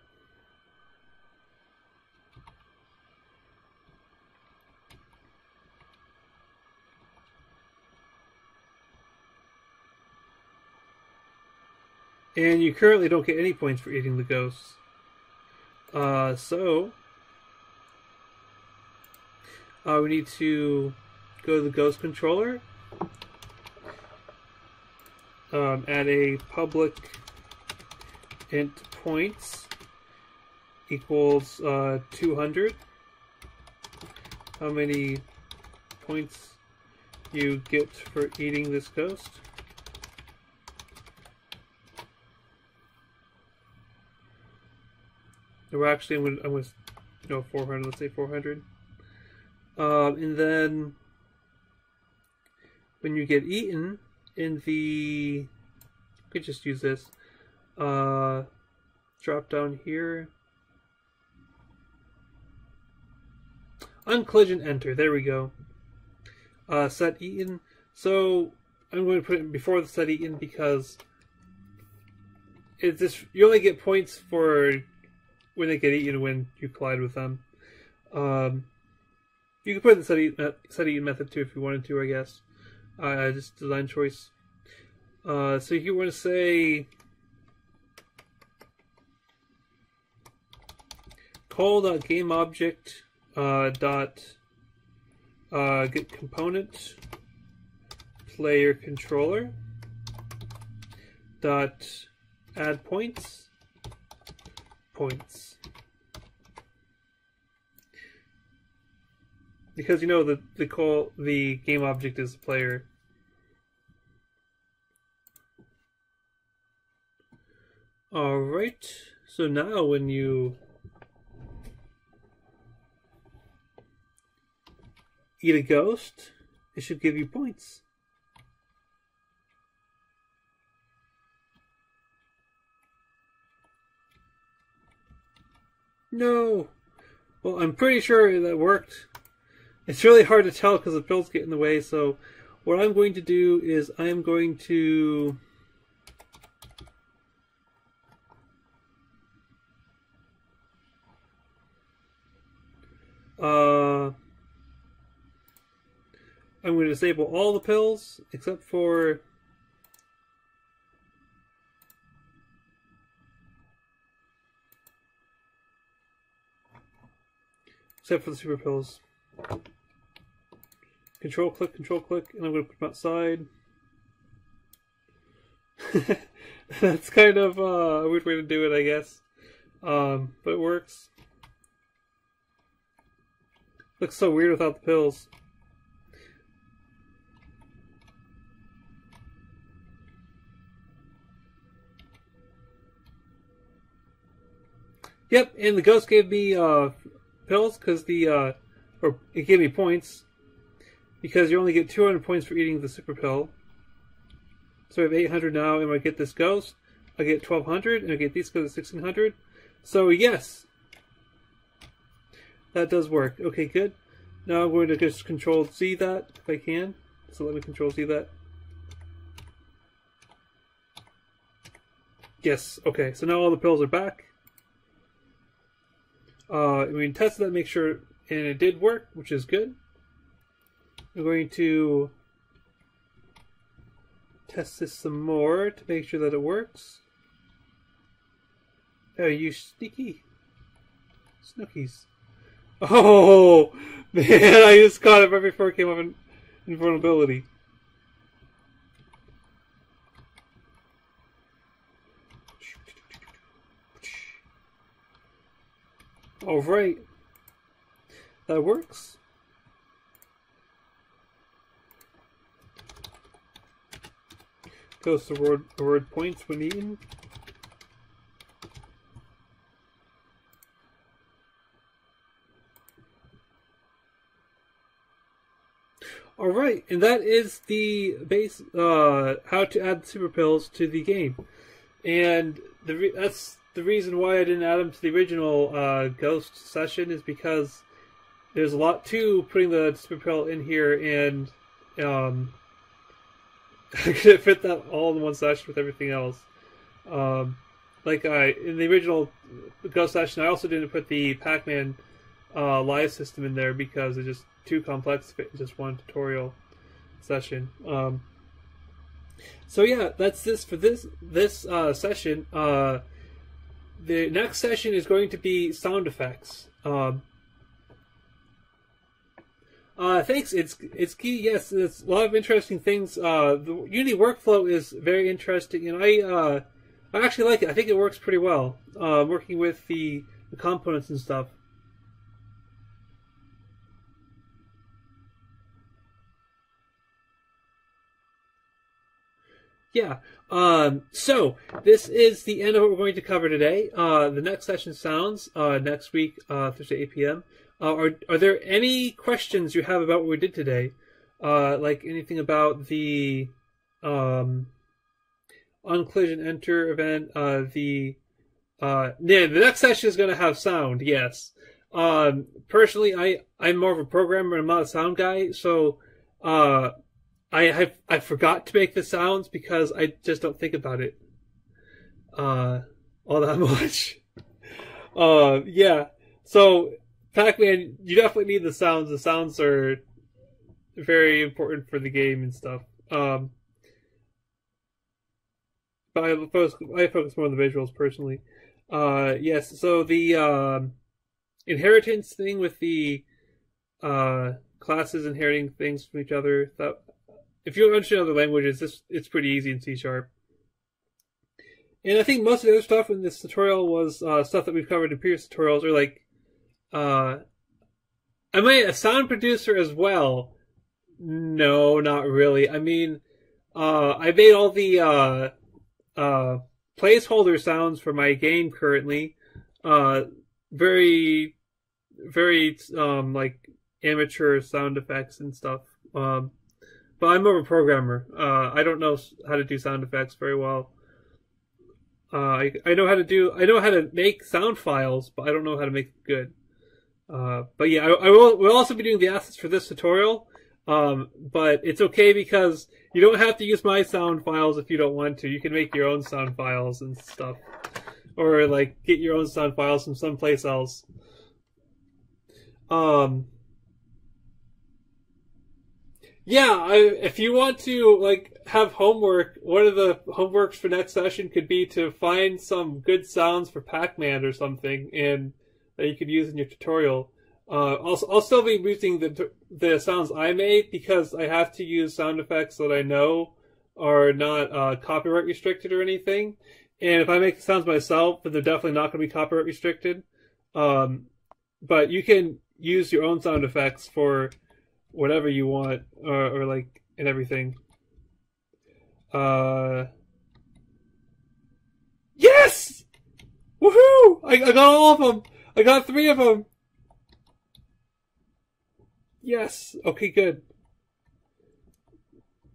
And you currently don't get any points for eating the ghosts. So we need to go to the ghost controller, add a public int points equals 200. How many points you get for eating this ghost? Or actually, I'm gonna no 400. Let's say 400. And then when you get eaten in the, you could just use this, drop down here, uncollision enter, there we go, set eaten. So I'm going to put it before the set eaten because it's just, you only get points for when they get eaten when you collide with them. You can put in the set eaten method too if you wanted to, I guess. Just design choice. So you want to say call.gameObject get component player controller dot add points. Because you know the game object is the player. Alright, so now when you eat a ghost, it should give you points. No! Well, I'm pretty sure that worked. It's really hard to tell because the builds get in the way, so what I'm going to do is I'm going to I'm going to disable all the pills except for the super pills. Control click, and I'm going to put them outside. That's kind of a weird way to do it, I guess. But it works. Looks so weird without the pills. Yep, and the ghost gave me pills because or it gave me points because you only get 200 points for eating the super pill. So I have 800 now, and when I get this ghost, I get 1200, and I get these because it's 1600. So yes, that does work. Okay, good. Now I'm going to just Control Z that if I can. So let me Control Z that. Yes. Okay. So now all the pills are back. We tested that, make sure, and it did work, which is good. I'm going to test this some more to make sure that it works. Oh, you sneaky snookies. Oh, man, I just caught it right before it came up in invulnerability. Alright. That works. Goes to reward points when eaten. Alright, and that is the base, how to add super pills to the game. And that's the reason why I didn't add them to the original Ghost session, is because there's a lot to putting the super pill in here, and I couldn't fit that all in one session with everything else. In the original Ghost session, I also didn't put the PacMan live system in there because it's just too complex to fit in just one tutorial session. So yeah, that's this for this session. The next session is going to be sound effects. Thanks. It's key. Yes, there's a lot of interesting things. The Unity workflow is very interesting, and I actually like it. I think it works pretty well. Working with the components and stuff. Yeah. So this is the end of what we're going to cover today. The next session sounds next week, Thursday 8 p.m. Are there any questions you have about what we did today? Like anything about the on-collision enter event? The next session is going to have sound. Yes. Personally, I'm more of a programmer. I'm not a sound guy, so I forgot to make the sounds because I just don't think about it all that much. Yeah. So PacMan, you definitely need the sounds. The sounds are very important for the game and stuff. But I focus more on the visuals personally. Yes. So the inheritance thing with the classes inheriting things from each other. That, if you understand other languages, it's pretty easy in C#. And I think most of the other stuff in this tutorial was stuff that we've covered in previous tutorials, or like, am I a sound producer as well? No, not really. I mean, I made all the placeholder sounds for my game currently. Very, very like amateur sound effects and stuff. But I'm more of a programmer. I don't know how to do sound effects very well. I know how to make sound files, but I don't know how to make them good. But yeah, we'll also be doing the assets for this tutorial. But it's okay because you don't have to use my sound files if you don't want to. You can make your own sound files and stuff. Or like get your own sound files from someplace else. Yeah, if you want to like have homework, one of the homeworks for next session could be to find some good sounds for PacMan or something, and that you could use in your tutorial. I'll still be using the sounds I made because I have to use sound effects that I know are not copyright restricted or anything. And if I make the sounds myself, then they're definitely not going to be copyright restricted. But you can use your own sound effects for whatever you want, or like, and everything. Yes! Woohoo! I got all of them! I got 3 of them! Yes! Okay, good.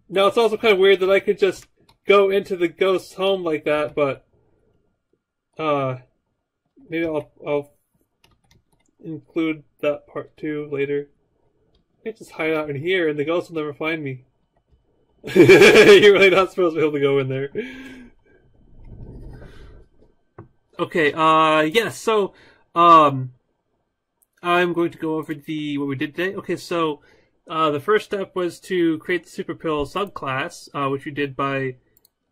Now, it's also kind of weird that I could just go into the ghost's home like that, but maybe I'll include that part too later. I can't just hide out in here and the ghost will never find me. You're really not supposed to be able to go in there. Okay, yeah, so, I'm going to go over what we did today. Okay, so, the first step was to create the Super Pill subclass, which we did by,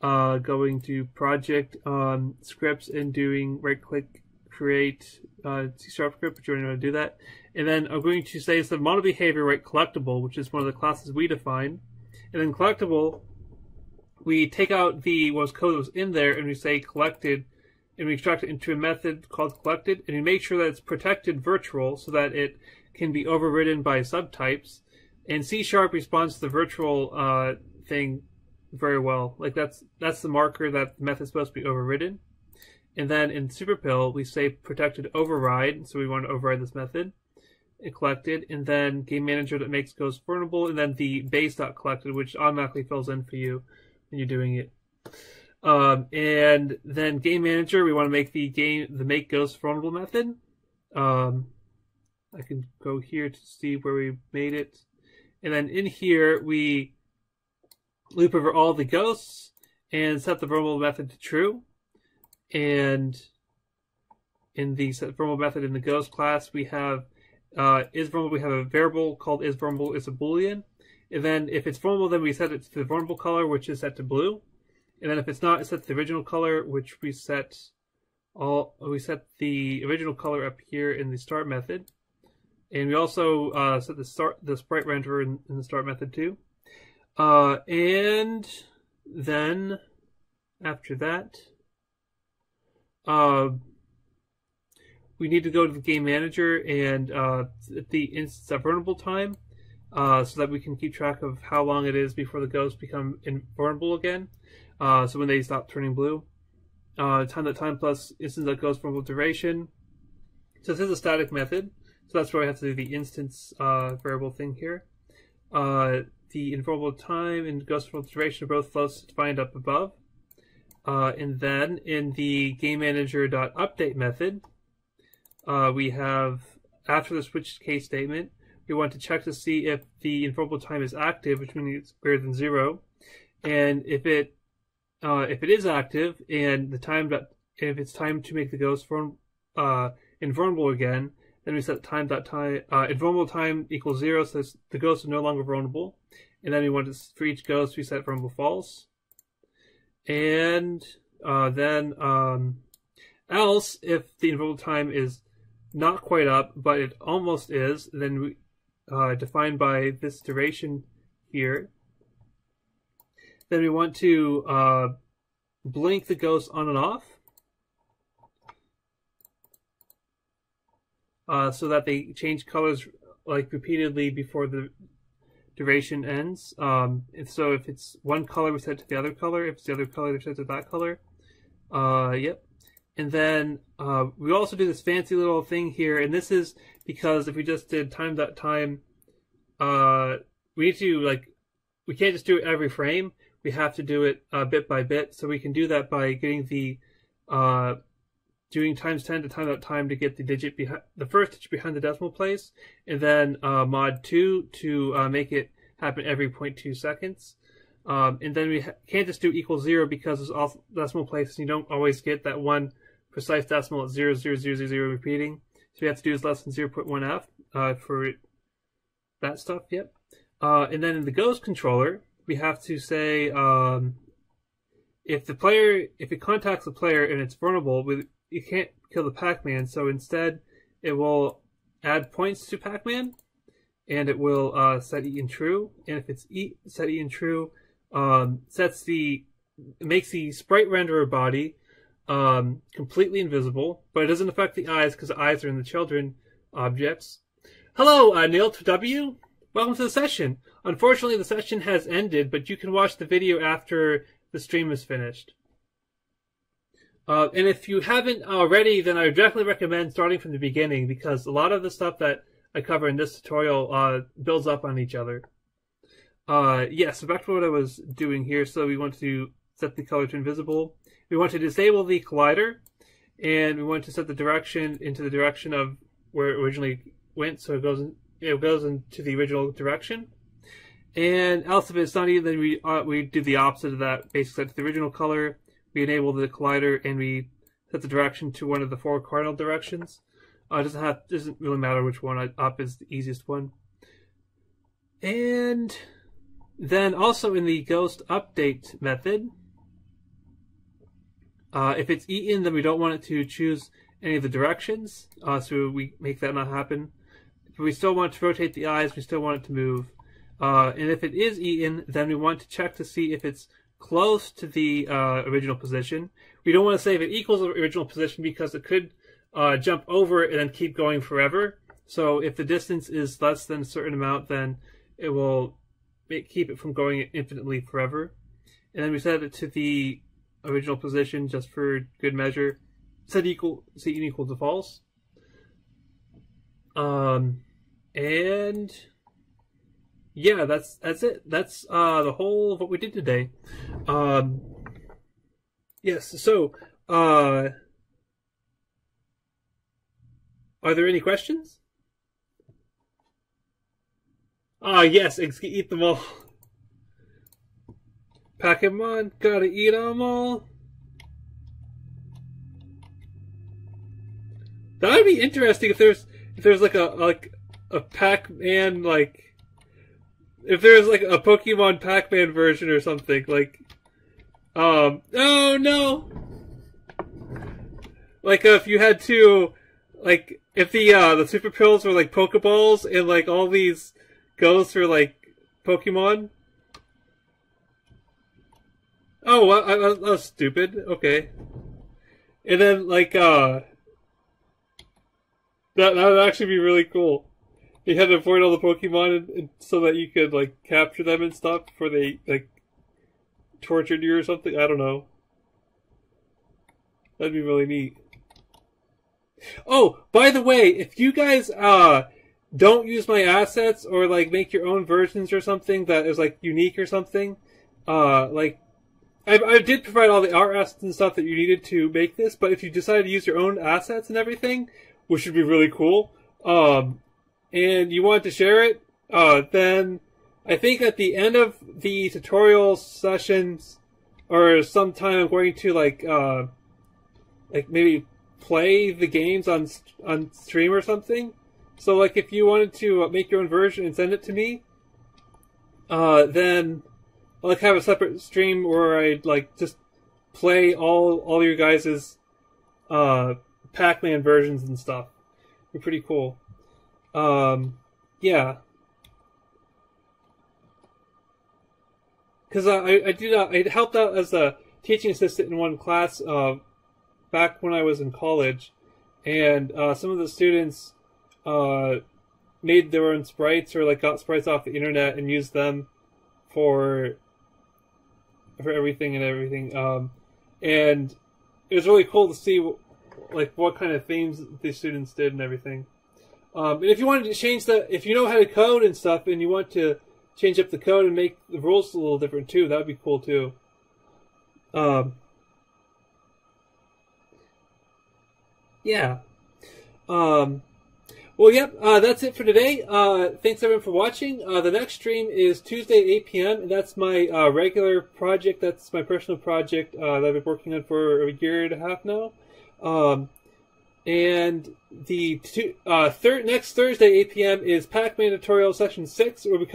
going to Project, Scripts and doing right-click, Create, C# script, but you already know how to do that. And then I'm going to say it's the model behavior right collectible, which is one of the classes we define. And then collectible, we take out the code that was in there and we say collected, and we extract it into a method called collected, and we make sure that it's protected virtual so that it can be overridden by subtypes. And C# responds to the virtual thing very well. Like that's the marker that the method's supposed to be overridden. And then in SuperPill, we say protected override, so we want to override this method. And collected, and then game manager that makes ghost vulnerable, and then the base.collected, which automatically fills in for you when you're doing it. And then game manager, we want to make the make ghost vulnerable method. I can go here to see where we made it. And then in here, we loop over all the ghosts and set the vulnerable method to true. And in the set vulnerable method in the ghost class, we have is vulnerable. We have a variable called is vulnerable is a boolean. And then if it's vulnerable, then we set it to the vulnerable color, which is set to blue. And then if it's not, it's set to the original color, which we set the original color up here in the start method. And we also set the sprite renderer in the start method too. And then after that, we need to go to the game manager and the instance of vulnerable time, so that we can keep track of how long it is before the ghosts become invulnerable again. So when they stop turning blue. Time plus instance that ghost vulnerable duration. So this is a static method. So that's where I have to do the instance variable thing here. The invulnerable time and ghost vulnerable duration are both floats defined up above. And then in the game manager.update method, we have, after the switch case statement, we want to check to see if the invulnerable time is active, which means it's greater than 0. And if it is active and if it's time to make the ghost invulnerable again, then we set invulnerable time equals 0, so the ghost is no longer vulnerable. And then we want to, for each ghost, we set vulnerable false. And then else, if the invulnerable time is not quite up, but it almost is, then we defined by this duration here. Then we want to blink the ghost on and off, so that they change colors like repeatedly before the duration ends. And so if it's one color, we set it to the other color. If it's the other color, we set it to that color. Yep. And then we also do this fancy little thing here, and this is because if we just did time.time, we need to, we can't just do it every frame. We have to do it bit by bit. So we can do that by getting the doing times 10 to time.time to get the first digit behind the decimal place, and then mod 2 to make it happen every 0.2 seconds. And then we can't just do equals 0 because there's all decimal places. You don't always get that one precise decimal at 0.0000 repeating. So we have to do is less than 0.1f for that stuff. Yep. And then in the ghost controller, we have to say if it contacts the player and it's vulnerable, you can't kill the PacMan. So instead, it will add points to PacMan, and it will set E in true. And if it's set E in true, makes the sprite renderer body completely invisible, but it doesn't affect the eyes because the eyes are in the children objects. Hello, Neil to W. Welcome to the session. Unfortunately, the session has ended, but you can watch the video after the stream is finished. And if you haven't already, then I would definitely recommend starting from the beginning, because a lot of the stuff that I cover in this tutorial builds up on each other. So back to what I was doing here. So we want to set the color to invisible. We want to disable the collider, and we want to set the direction into the direction of where it originally went, so it goes into the original direction. And else if it's not even, then we do the opposite of that. Basically, set the original color, we enable the collider, and we set the direction to one of the 4 cardinal directions. Doesn't really matter which one. Up is the easiest one. And then also in the ghost update method, if it's eaten, then we don't want it to choose any of the directions, so we make that not happen. But we still want to rotate the eyes, we still want it to move. And if it is eaten, then we want to check to see if it's close to the original position. We don't want to say if it equals the original position, because it could jump over it and then keep going forever. So if the distance is less than a certain amount, then it will keep it from going infinitely forever. And then we set it to the original position just for good measure. Set equal to false. And yeah, that's it. That's the whole of what we did today. Yes. So, are there any questions? Yes, eat them all. PacMan, gotta eat them all. That would be interesting if there's like a PacMan, like if there's like a Pokemon PacMan version or something, like oh no, like if you had to, like if the super pills were like Pokeballs and like all these goes for like Pokemon. Oh, that was stupid. Okay. And then, like, that would actually be really cool. You had to avoid all the Pokemon and so that you could, like, capture them and stuff before they, like, tortured you or something. I don't know. That'd be really neat. Oh, by the way, if you guys, don't use my assets or, like, make your own versions or something that is, like, unique or something, like, I did provide all the art assets and stuff that you needed to make this, but if you decide to use your own assets and everything, which would be really cool, and you want to share it, then I think at the end of the tutorial sessions, or sometime I'm going to like maybe play the games on stream or something. So like if you wanted to make your own version and send it to me, then I'll like have a separate stream where I'd like just play all your guys's PacMan versions and stuff. They're pretty cool. Yeah. Because I helped out as a teaching assistant in one class back when I was in college, and some of the students made their own sprites or like got sprites off the internet and used them for everything and everything. And it was really cool to see like what kind of themes the students did and everything. And if you wanted to change if you know how to code and stuff, and you want to change up the code and make the rules a little different too, that would be cool too. Yeah. Well, yep, that's it for today. Thanks everyone for watching. The next stream is Tuesday at 8 p.m. and that's my regular project. That's my personal project that I've been working on for a year and a half now. And the next Thursday, 8 p.m. is PacMan Tutorial Session 6. We'll be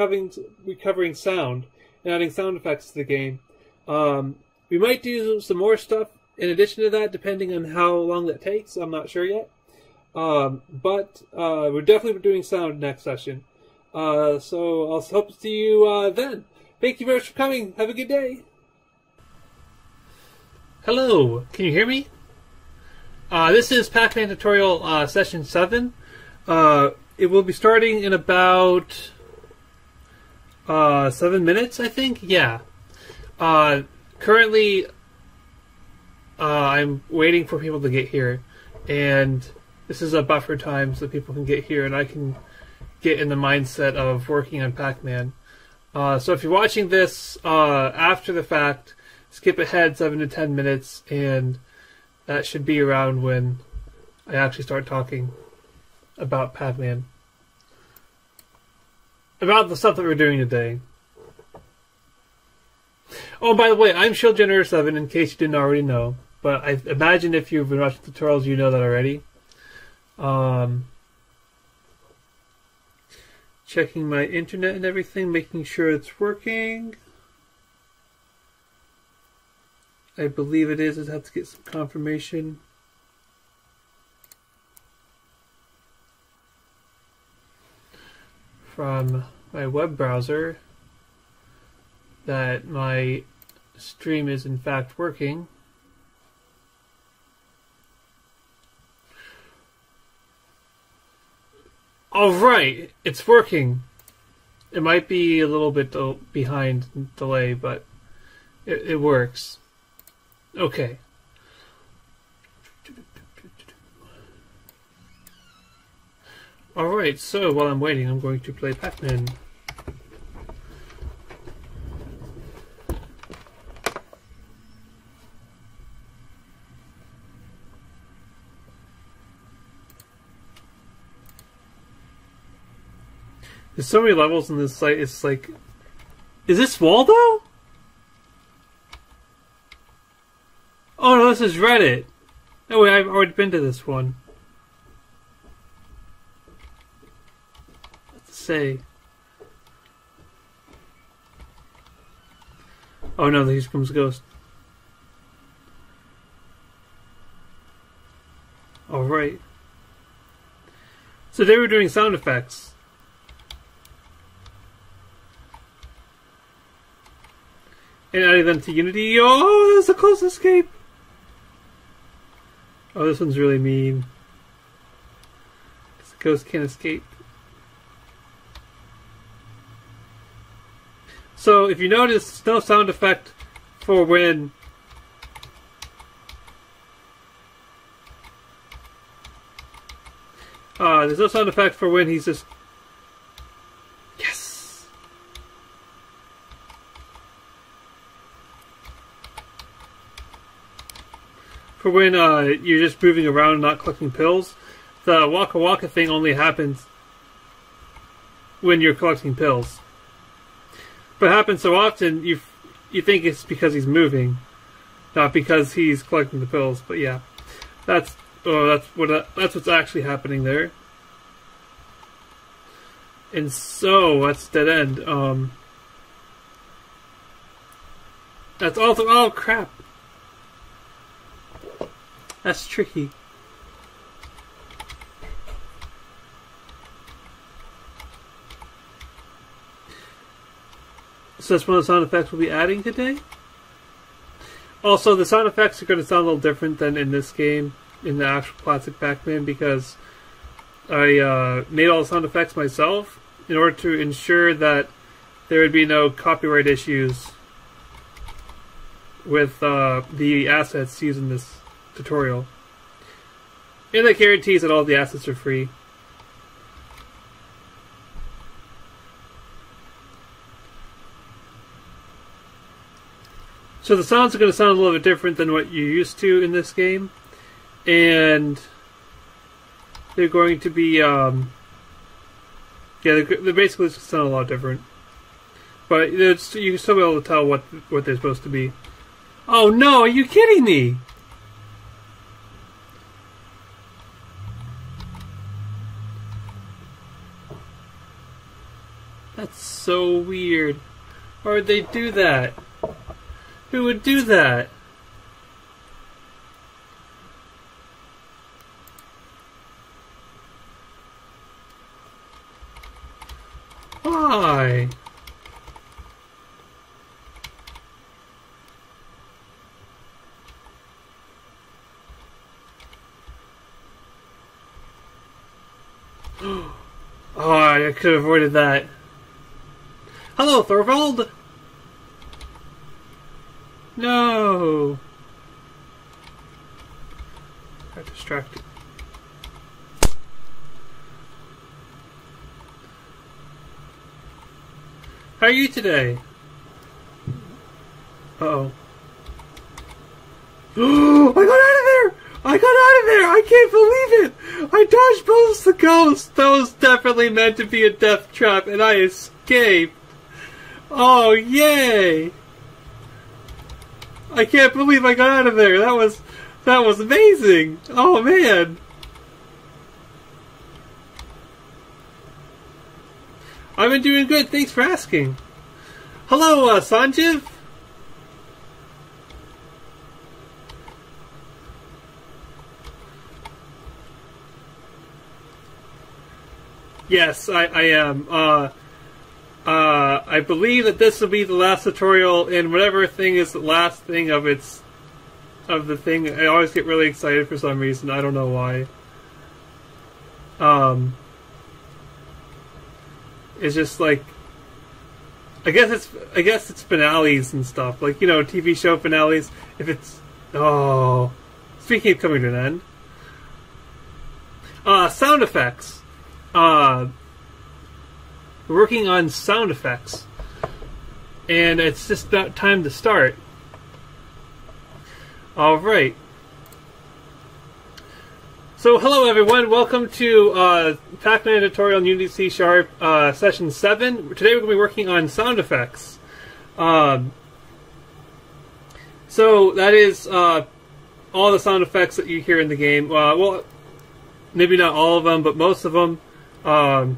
covering sound and adding sound effects to the game. We might do some more stuff in addition to that, depending on how long that takes. I'm not sure yet. But we're definitely doing sound next session. So I'll hope to see you then. Thank you very much for coming. Have a good day. Hello, can you hear me? This is PacMan Tutorial Session 7. It will be starting in about 7 minutes, I think. Yeah. Currently, I'm waiting for people to get here, and this is a buffer time so people can get here, and I can get in the mindset of working on PacMan. So if you're watching this after the fact, skip ahead 7 to 10 minutes, and that should be around when I actually start talking about PacMan. About the stuff that we're doing today. Oh, by the way, I'm Shield Generator 7, in case you didn't already know. But I imagine if you've been watching tutorials, you know that already. Checking my internet and everything, making sure it's working. I believe it is. I have to get some confirmation. From my web browser that my stream is in fact working. Alright, it's working. It might be a little bit behind delay, but it works. Okay. Alright, so while I'm waiting, I'm going to play PacMan. There's so many levels in this site, it's like... Is this Waldo? Oh no, this is Reddit. Oh wait, I've already been to this one. What to say? Oh no, here comes Ghost. Alright. So they were doing sound effects. And adding them to Unity. Oh, that's a close escape. Oh, this one's really mean. The ghost can't escape. So, if you notice, there's no sound effect for when... there's no sound effect for when he's just... Yes! For when you're just moving around and not collecting pills. The Waka Waka thing only happens when you're collecting pills. But it happens so often, you think it's because he's moving, not because he's collecting the pills. But yeah, that's what's actually happening there. And so that's dead end. That's also crap. That's tricky. So that's one of the sound effects we'll be adding today. Also, the sound effects are going to sound a little different than in this game, in the actual classic PacMan, because I made all the sound effects myself in order to ensure that there would be no copyright issues with the assets used in this tutorial. And that guarantees that all the assets are free. So the sounds are going to sound a little bit different than what you're used to in this game. And they're going to be, yeah, they're basically just sound a lot different. But you can still be able to tell what they're supposed to be. Oh no, are you kidding me? That's so weird. Why would they do that? Who would do that? Why? God, I could have avoided that. Hello, Thorvald! No! Got distracted. How are you today? Uh-oh. I got out of there! I got out of there! I can't believe it! I dodged both the ghosts! That was definitely meant to be a death trap, and I escaped! Oh, yay! I can't believe I got out of there! That was amazing! Oh, man! I've been doing good, thanks for asking. Hello, Sanjiv? Yes, I am. I believe that this will be the last tutorial, and whatever thing is the last thing of the thing. I always get really excited for some reason. I don't know why. It's just like, I guess it's finales and stuff, like, you know, TV show finales. If it's speaking of coming to an end, sound effects. We're working on sound effects, and it's just about time to start. Alright. So hello everyone, welcome to PacMan tutorial in Unity C# session 7. Today we're going to be working on sound effects. So that is all the sound effects that you hear in the game. Well, maybe not all of them, but most of them. You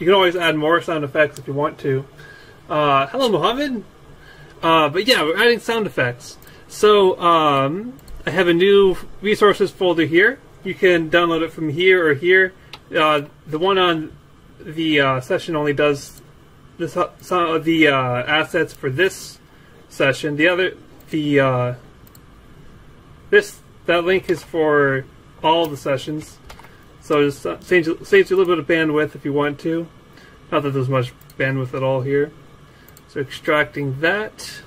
can always add more sound effects if you want to. Hello, Mohammed. But yeah, we're adding sound effects. So I have a new resources folder here. You can download it from here or here. The one on the session only does this, some of the assets for this session. That link is for all the sessions. So it just saves you a little bit of bandwidth if you want to. Not that there's much bandwidth at all here. So extracting that.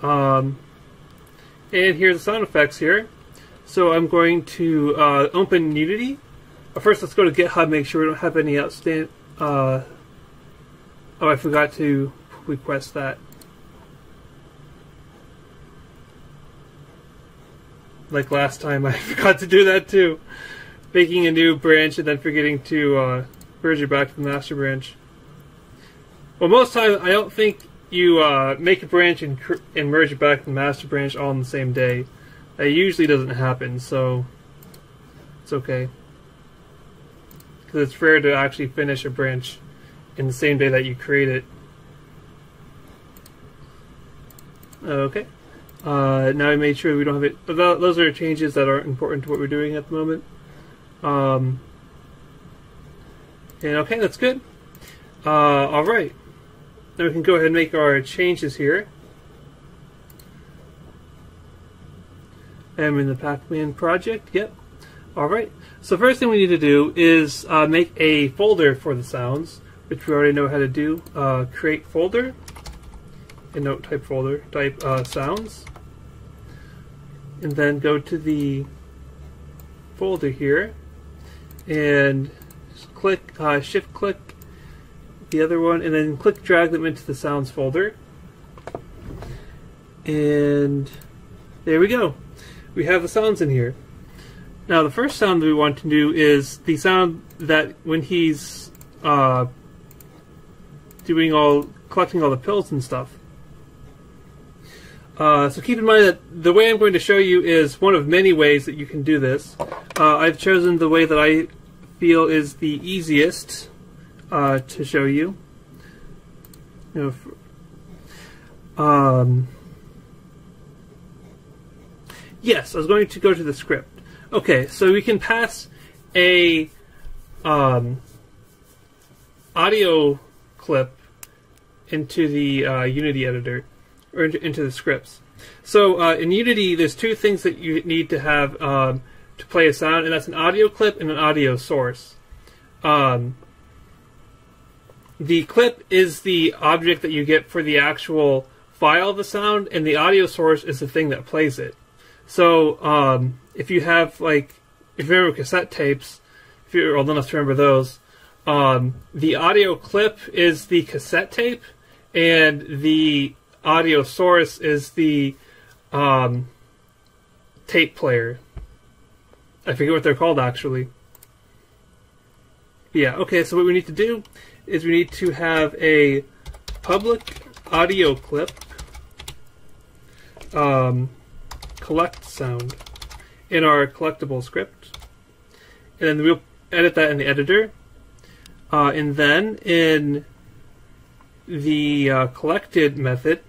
And here's the sound effects here. So I'm going to open Unity. First, let's go to GitHub, make sure we don't have any outstanding... oh, I forgot to request that. Like last time, I forgot to do that too. Making a new branch and then forgetting to merge it back to the master branch. Well, most times I don't think you make a branch and merge it back to the master branch all on the same day. That usually doesn't happen, so it's okay. Because it's rare to actually finish a branch in the same day that you create it. Okay. Now I made sure we don't have it. Those are changes that aren't important to what we're doing at the moment. And okay, that's good. Alright. Now we can go ahead and make our changes here. I'm in the PacMan project, yep. Alright. So first thing we need to do is make a folder for the sounds, which we already know how to do. Create folder. And note type folder, type sounds. And then go to the folder here and just click, shift click the other one, and then click drag them into the sounds folder. And there we go. We have the sounds in here. Now the first sound that we want to do is the sound that when he's collecting all the pills and stuff. So keep in mind that the way I'm going to show you is one of many ways that you can do this. I've chosen the way that I feel is the easiest to show you. Yes, I was going to go to the script. Okay, so we can pass a audio clip into the Unity editor, or into the scripts. So in Unity, there's two things that you need to have to play a sound, and that's an audio clip and an audio source. the clip is the object that you get for the actual file of the sound, and the audio source is the thing that plays it. So if you have, like, if you remember cassette tapes, if you're old enough to remember those, the audio clip is the cassette tape, and the audio source is the tape player. I forget what they're called, actually. Yeah, okay, so what we need to do is we need to have a public audio clip collect sound in our collectible script. And then we'll edit that in the editor. And then in the collected method,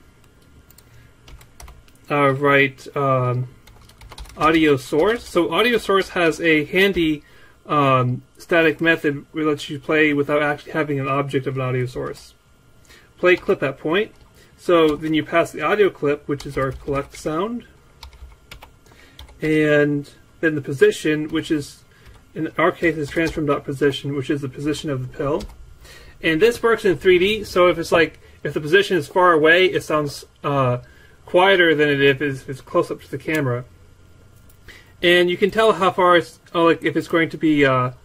write audio source. So audio source has a handy static method that lets you play without actually having an object of an audio source. Play clip at point. So then you pass the audio clip, which is our collect sound, and then the position, which is, in our case, is transform.position, which is the position of the pill. And this works in 3D, so if it's like, if the position is far away, it sounds quieter than it is if it's close up to the camera. And you can tell how far it's, like, if it's going to be loud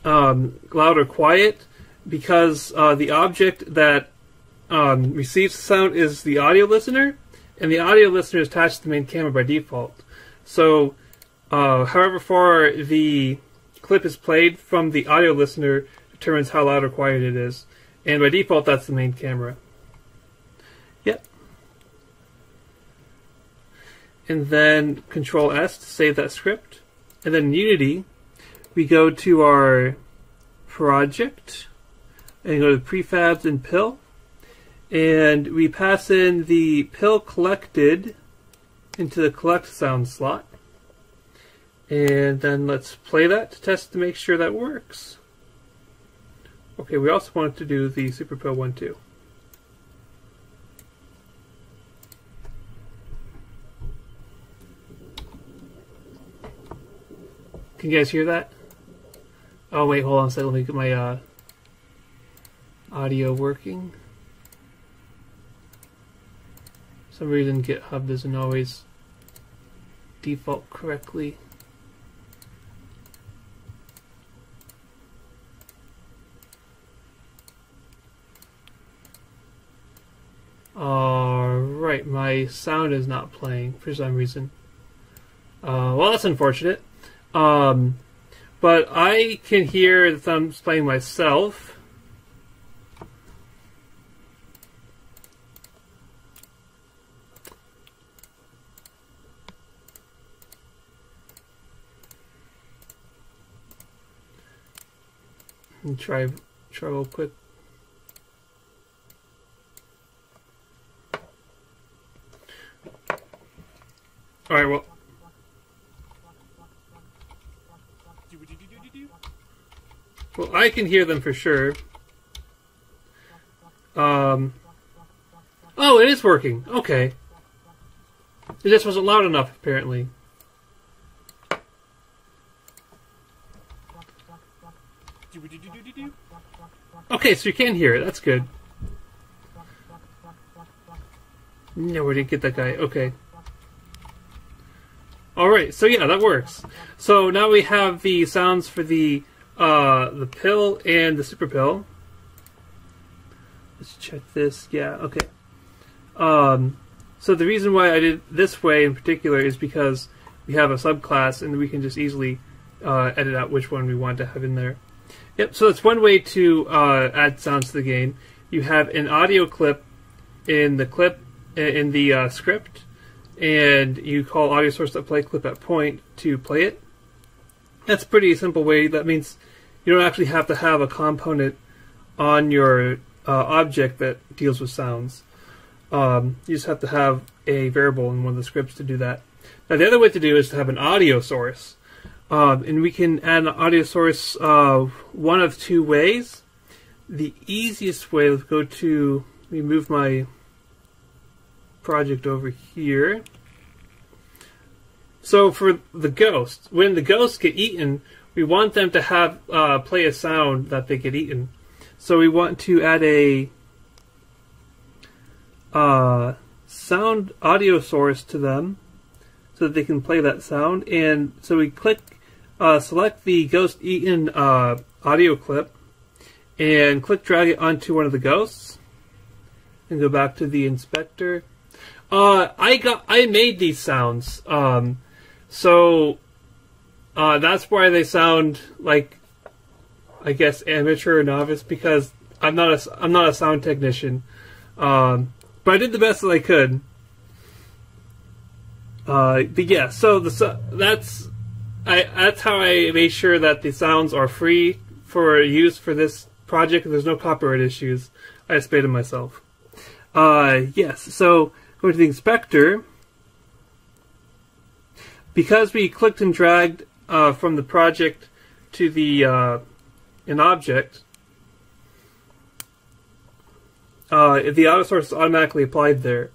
or quiet, because the object that receives the sound is the audio listener, and the audio listener is attached to the main camera by default. So, however far the clip is played from the audio listener determines how loud or quiet it is. And by default, that's the main camera. Yep. And then Control S to save that script. And then in Unity, we go to our project, and go to prefabs and pill. And we pass in the pill collected into the collect sound slot. And then let's play that to test to make sure that works. Okay, we also wanted to do the super pill one too. Can you guys hear that? Oh wait, hold on a second, let me get my audio working. For some reason GitHub doesn't always default correctly. Alright, my sound is not playing for some reason. Well, that's unfortunate. But I can hear that I'm playing myself. And try real quick. Alright, well. Well, I can hear them for sure. Oh, it is working. Okay. It just wasn't loud enough, apparently. Okay, so you can hear it. That's good. No, we didn't get that guy. Okay. Alright, so yeah, that works. So now we have the sounds for the pill and the super pill. Let's check this. Yeah, okay. So the reason why I did this way in particular is because we have a subclass and we can just easily edit out which one we want to have in there. Yep, so that's one way to add sounds to the game. You have an audio clip in the script, and you call audio source play clip at point to play it. That's a pretty simple way. That means you don't actually have to have a component on your object that deals with sounds. You just have to have a variable in one of the scripts to do that. Now the other way to do is to have an audio source. And we can add an audio source one of two ways. The easiest way, let's go to, let me move my project over here. So for the ghosts, when the ghosts get eaten, we want them to have play a sound that they get eaten. So we want to add a sound audio source to them so that they can play that sound. And so we select the ghost eaten audio clip and drag it onto one of the ghosts and go back to the inspector. I made these sounds, so that's why they sound like, I guess, amateur or novice, because I'm not a sound technician, but I did the best that I could. But yeah, so that's how I made sure that the sounds are free for use for this project. There's no copyright issues. I just made them myself. Yes, so going to the inspector, because we clicked and dragged from the project to the an object, the audio source is automatically applied there.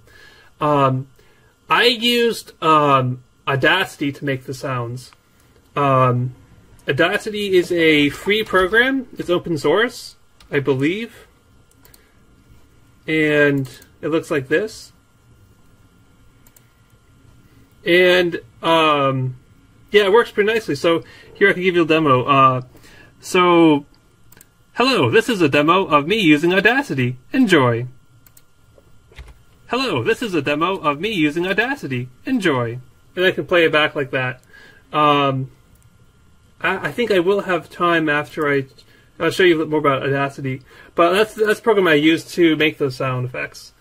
I used Audacity to make the sounds. Audacity is a free program. It's open source, I believe. And it looks like this. And yeah, it works pretty nicely. So here I can give you a demo. So hello, this is a demo of me using Audacity. Enjoy. Hello, this is a demo of me using Audacity. Enjoy. And I can play it back like that. I think I will have time after I'll show you a little more about Audacity. But that's the program I use to make those sound effects.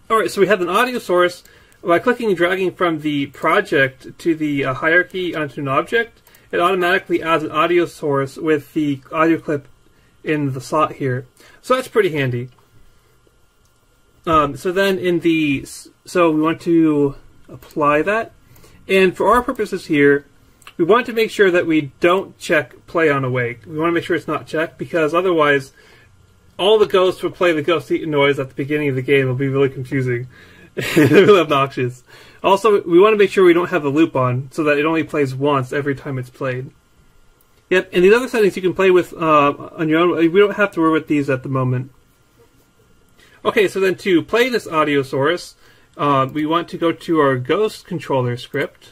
Alright, so we have an audio source. By clicking and dragging from the project to the hierarchy onto an object, it automatically adds an audio source with the audio clip in the slot here. So that's pretty handy. So then so we want to apply that. And for our purposes here, we want to make sure that we don't check play on awake. We want to make sure it's not checked, because otherwise all the ghosts will play the ghost eating noise at the beginning of the game. It'll be really confusing. Really obnoxious. Also, we want to make sure we don't have the loop on, so that it only plays once every time it's played. Yep, and these other settings you can play with on your own. We don't have to worry with these at the moment. Okay, so then to play this audio source, we want to go to our ghost controller script.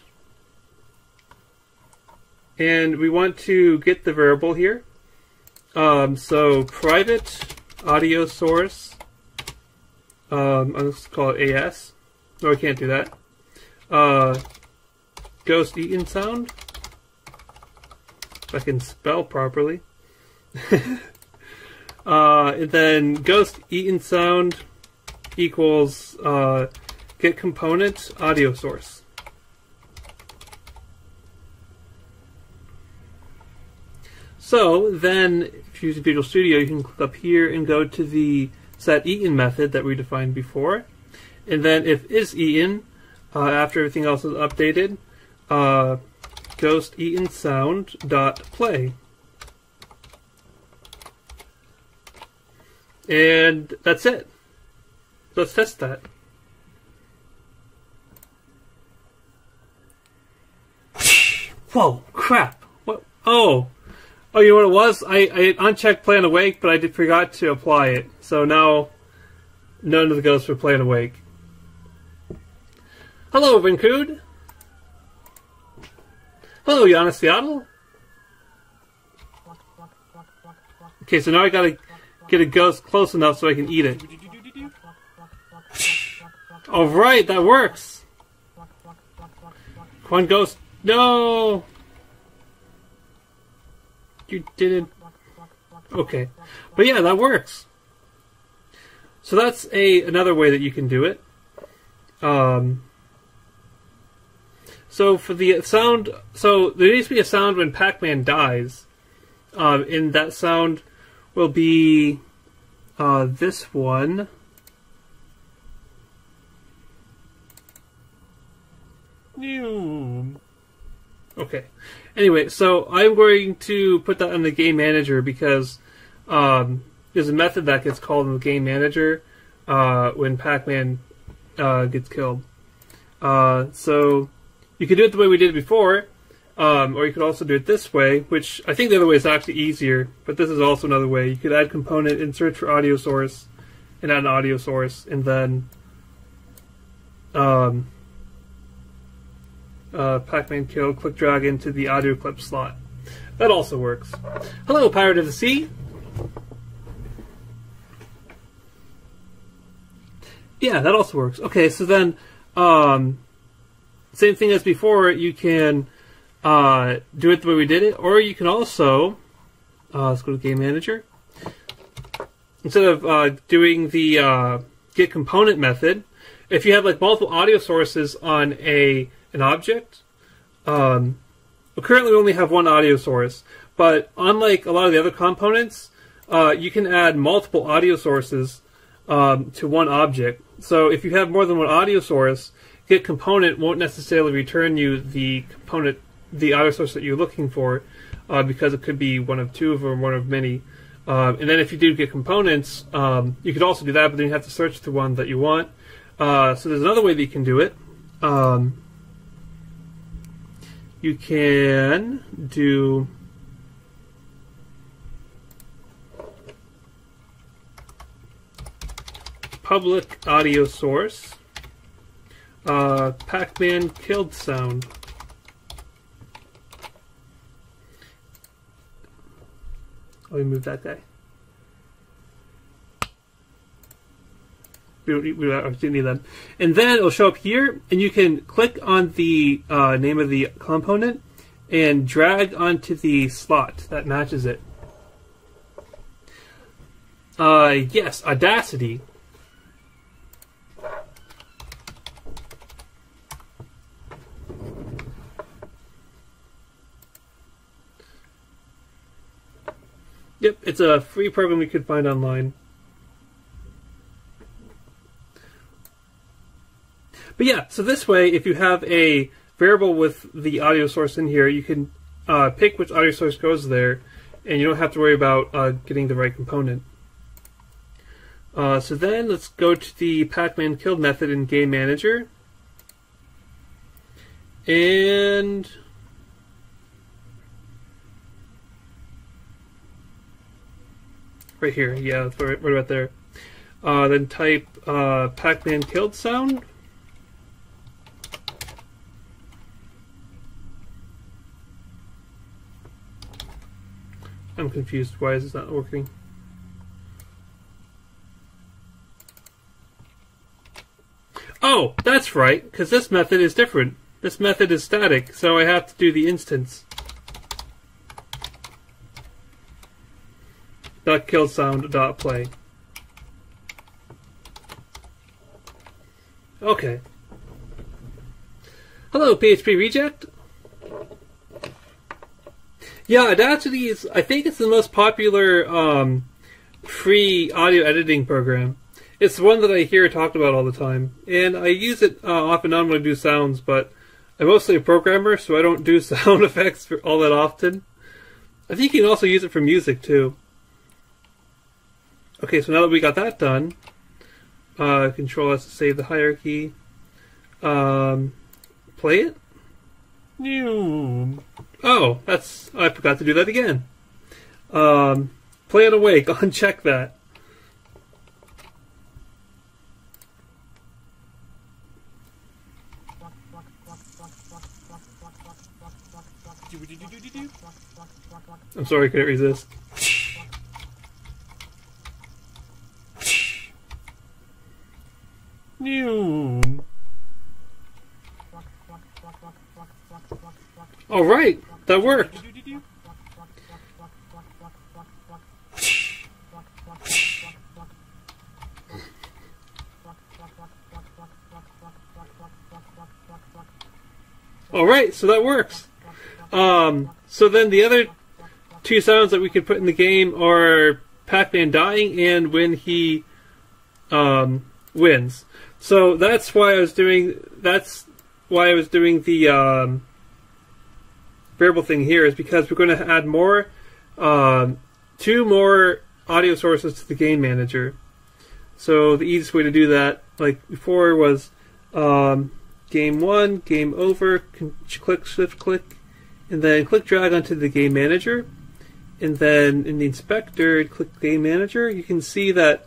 And we want to get the variable here. So private audio source. Let's call it AS. No, I can't do that. Ghost eaten sound. If I can spell properly. And then ghost eaten sound equals get component audio source. So then, if you use Visual Studio, you can click up here and go to the set eaten method that we defined before. And then if is eaten, after everything else is updated, ghost eaten sound dot play. And that's it. Let's test that. Whoa, crap. What? Oh, you know what it was? I unchecked play on awake, but I forgot to apply it. So now none of the ghosts were playing awake. Hello, Vincood. Hello, Yana Seattle. Okay, so now I gotta get a ghost close enough so I can eat it. Alright, that works. Come on, ghost. No! You didn't. Okay. But yeah, that works. So that's another way that you can do it. So for the sound, so there needs to be a sound when PacMan dies. And that sound will be this one. Okay. Anyway, so I'm going to put that on the game manager because there's a method that gets called in the game manager when PacMan gets killed. So you can do it the way we did before. Or you could also do it this way, which I think the other way is actually easier, but this is also another way. You could add component and search for audio source, and add an audio source, and then PacMan kill, click drag into the audio clip slot. That also works. Hello, Pirate of the Sea. Yeah, that also works. Okay, so then same thing as before. You can do it the way we did it, or you can also let's go to Game Manager. Instead of doing the get component method, if you have like multiple audio sources on an object, currently we only have one audio source, but unlike a lot of the other components, you can add multiple audio sources to one object. So if you have more than one audio source, get component won't necessarily return you the audio source that you're looking for, because it could be one of two or one of many. And then if you do get components, you could also do that, but then you have to search the one that you want. So there's another way that you can do it. You can do public audio source, PacMan killed sound. Let me move that guy. We don't need that. And then it'll show up here, and you can click on the name of the component and drag onto the slot that matches it. Yes, Audacity. Yep, it's a free program you could find online. But yeah, so this way, if you have a variable with the audio source in here, you can pick which audio source goes there, and you don't have to worry about getting the right component. So then let's go to the PacMan killed method in Game Manager. And right here, yeah, right about there. Then type PacMan killed sound. I'm confused. Why is this not working? Oh, that's right, because this method is different. This method is static, so I have to do the instance. .killsound.play. Okay. Hello, PHP Reject. Yeah, Audacity is, I think it's the most popular free audio editing program. It's the one that I hear talked about all the time. And I use it off and on when I do sounds, but I'm mostly a programmer, so I don't do sound effects all that often. I think you can also use it for music, too. Okay, so now that we got that done, Control S to save the hierarchy. Play it? Oh, I forgot to do that again. Play it away. Go and check that. I'm sorry, I couldn't resist. All right, that worked. All right, so that works. So then the other two sounds that we could put in the game are PacMan dying and when he wins. So that's why I was doing. That's why I was doing the variable thing here, is because we're going to add more, 2 more audio sources to the game manager. So the easiest way to do that, like before, was game 1, game over, click, shift click, and then click drag onto the game manager, and then in the inspector, click game manager. You can see that.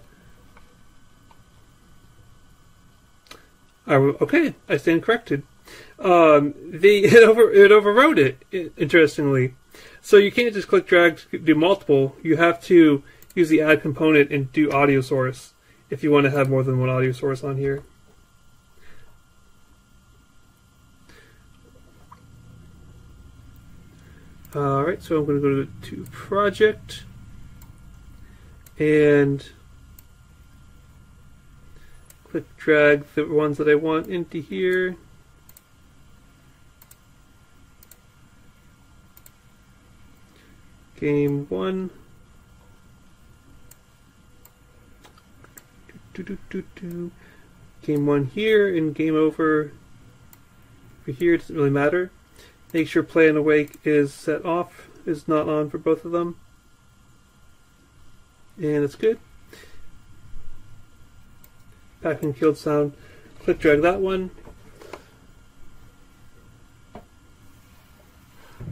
Okay, I stand corrected. It overrode it, interestingly. So you can't just click drag to do multiple. You have to use the add component and do audio source if you want to have more than one audio source on here. Alright, so I'm going to go to project and click drag the ones that I want into here. Game 1. Game 1 here and game over here. It doesn't really matter. Make sure play and awake is set off, is not on for both of them. And it's good. PacMan killed sound. Click drag that one.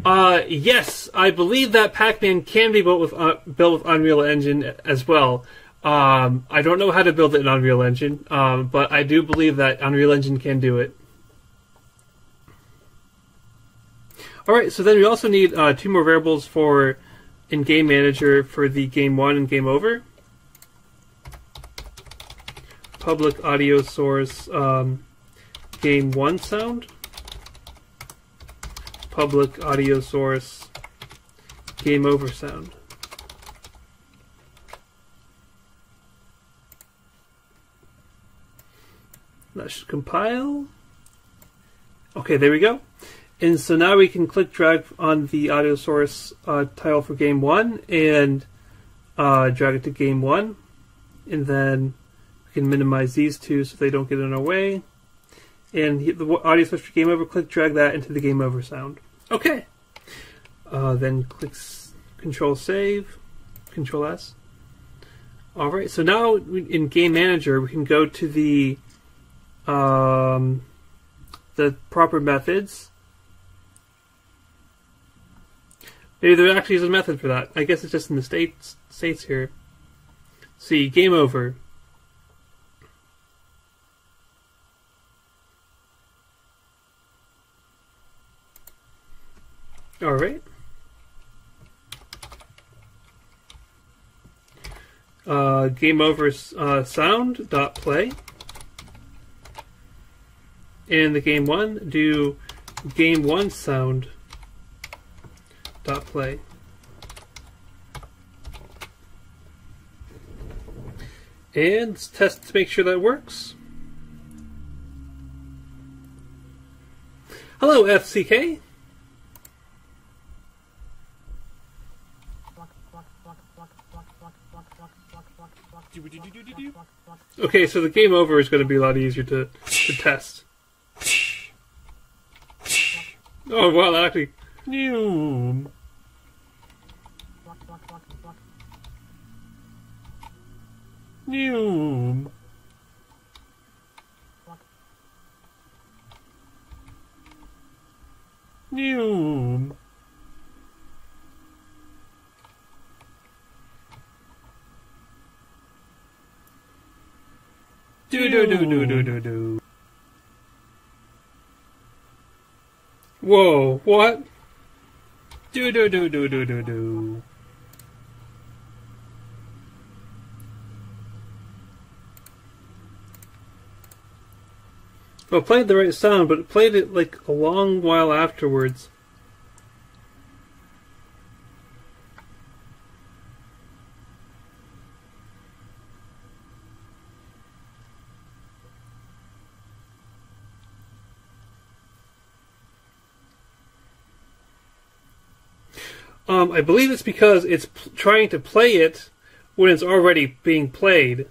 Yes, I believe that PacMan can be built with Unreal Engine as well. I don't know how to build it in Unreal Engine, but I do believe that Unreal Engine can do it. Alright, so then we also need 2 more variables for in Game Manager for the Game 1 and Game Over. Public audio source Game 1 sound. Public audio source Game Over sound. That should compile. Okay, there we go. And so now we can click drag on the audio source tile for Game 1 and drag it to Game 1. And then we can minimize these two so they don't get in our way. And the audio source for Game Over, click drag that into the Game Over sound. Okay. Then click Control Save, Control S. Alright, so now in Game Manager we can go to the proper methods. Maybe there actually is a method for that. I guess it's just in the states here. See, Game Over. Alright. Game Over sound dot play. And the Game 1, do Game 1 sound dot play. And let's test to make sure that works. Hello, FCK. Okay, so the Game Over is going to be a lot easier to test. Oh, well, that actually... New. New. New. Do. Whoa, what? Do. Well, it played the right sound, but it played it like a long while afterwards. I believe it's because it's trying to play it when it's already being played.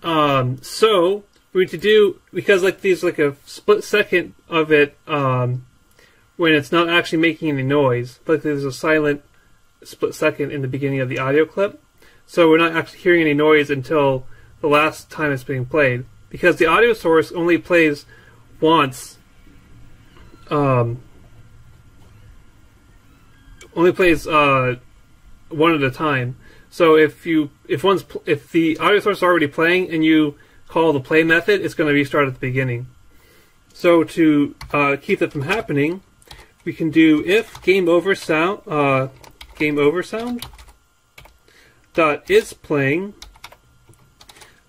So we need to do, because like there's like a split second of it when it's not actually making any noise, like there's a silent split second in the beginning of the audio clip. So we're not actually hearing any noise until the last time it's being played, because the audio source only plays once. only plays one at a time. So if the audio source is already playing and you call the play method, it's going to restart at the beginning. So to keep that from happening, we can do if game over sound dot is playing.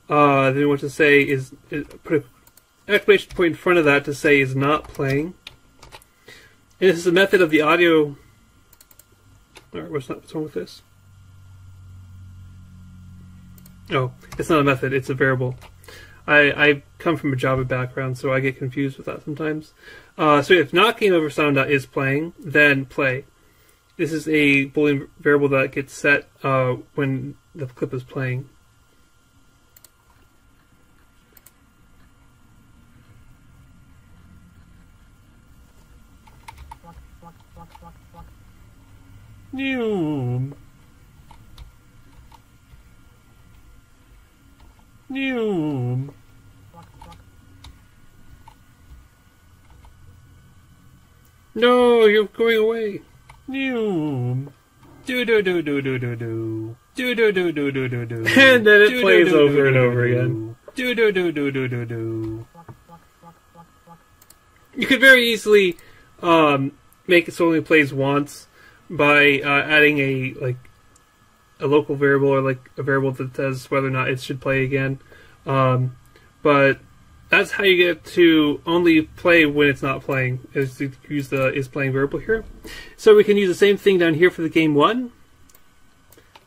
Then what to say is put an exclamation point in front of that to say is not playing. And this is a method of the audio. Alright, what's wrong with this? Oh, it's not a method, it's a variable. I come from a Java background, so I get confused with that sometimes. So if not game over sound dot is playing, then play. This is a Boolean variable that gets set when the clip is playing. New. No, you're going away. New. Do do do do do do do. Do do do do do do do. And then it plays over and over again. Do do do do do do do. You could very easily make it so it only plays once by adding a local variable or like a variable that says whether or not it should play again. But that's how you get to only play when it's not playing, is to use the is playing variable here. So we can use the same thing down here for the game 1.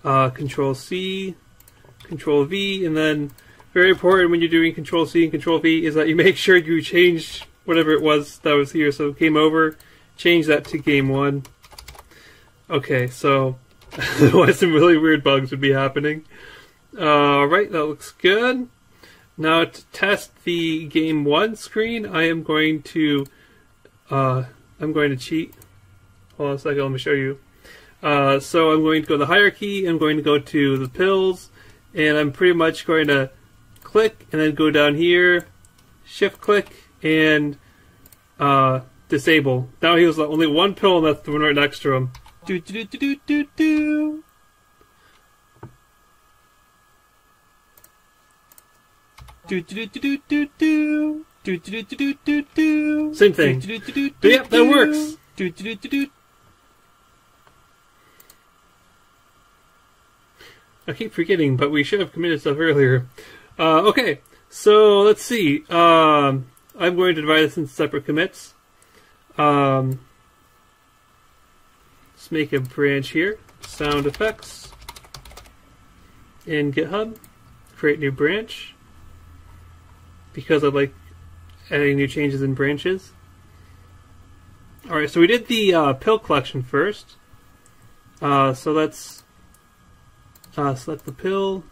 Control C, Control V, and then very important when you're doing Control C and Control V is that you make sure you change whatever it was that was here. So game over, change that to game 1. Okay, so otherwise some really weird bugs would be happening. Alright, that looks good. Now to test the game 1 screen, I'm going to cheat. Hold on a second, let me show you. So I'm going to go to the hierarchy, I'm going to go to the pills, and I'm pretty much going to click and then go down here, shift click, and disable. Now he has only one pill, and that's the one right next to him. Do do do do do do. Do do do do do do. Do do do do do do. Same thing. But yeah, that works. Do do do do. I keep forgetting, but we should have committed stuff earlier. Okay, so let's see. I'm going to divide this into separate commits. Let's make a branch here. Sound effects. In GitHub. Create new branch. Because I like adding new changes in branches. Alright, so we did the pill collection first. So let's select the pill.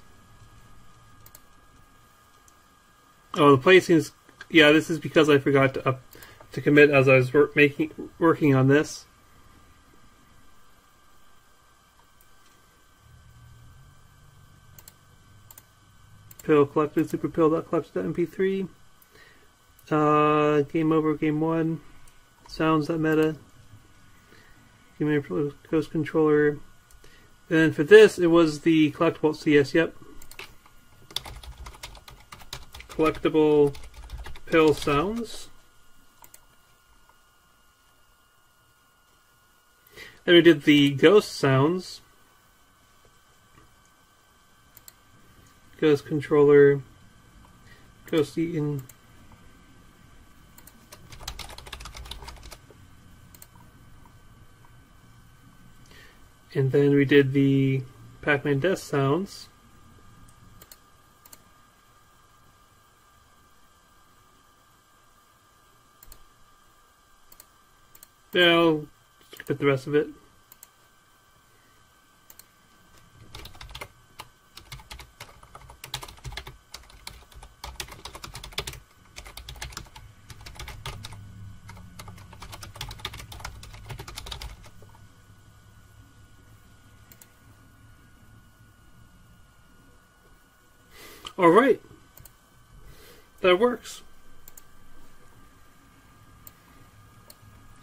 Oh, the placing is... Yeah, this is because I forgot to commit as I was working on this. Pill collected, super pill.collected.mp3. Game over, game 1. Sounds.meta. Game over, ghost controller. And then for this, it was the collectible CS, yep. Collectible pill sounds. Then we did the ghost sounds. Ghost controller, ghost eaten. And then we did the PacMan death sounds. Yeah, I'll skip the rest of it. Alright, that works.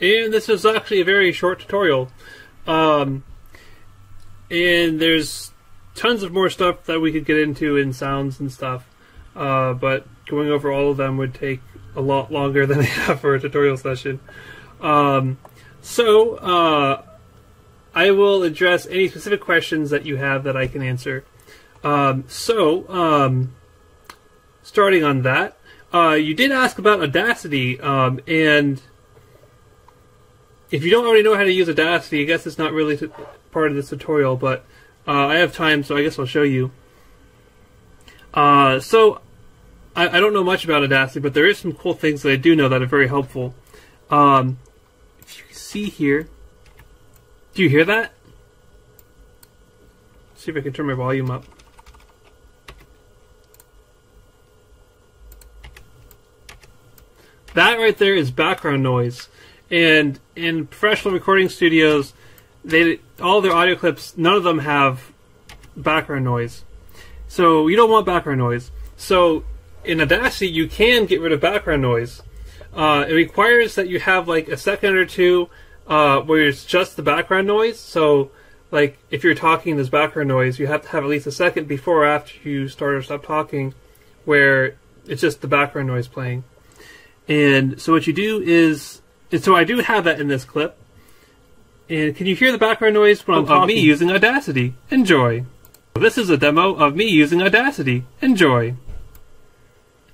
And this is actually a very short tutorial. And there's tons of more stuff that we could get into in sounds and stuff, but going over all of them would take a lot longer than I have for a tutorial session. So I will address any specific questions that you have that I can answer. Starting on that, you did ask about Audacity, and if you don't already know how to use Audacity, I guess it's not really part of this tutorial, but I have time, so I guess I'll show you. So I don't know much about Audacity, but there is some cool things that I do know that are very helpful. If you see here, do you hear that? Let's see if I can turn my volume up. That right there is background noise. And in professional recording studios, all their audio clips, none of them have background noise. So you don't want background noise. So in Audacity, you can get rid of background noise. It requires that you have like a second or two where it's just the background noise. So like if you're talking, there's background noise, you have to have at least a second before or after you start or stop talking where it's just the background noise playing. And so what you do is, and so I do have that in this clip. And can you hear the background noise when I'm talking? Of me using Audacity. Enjoy. This is a demo of me using Audacity. Enjoy.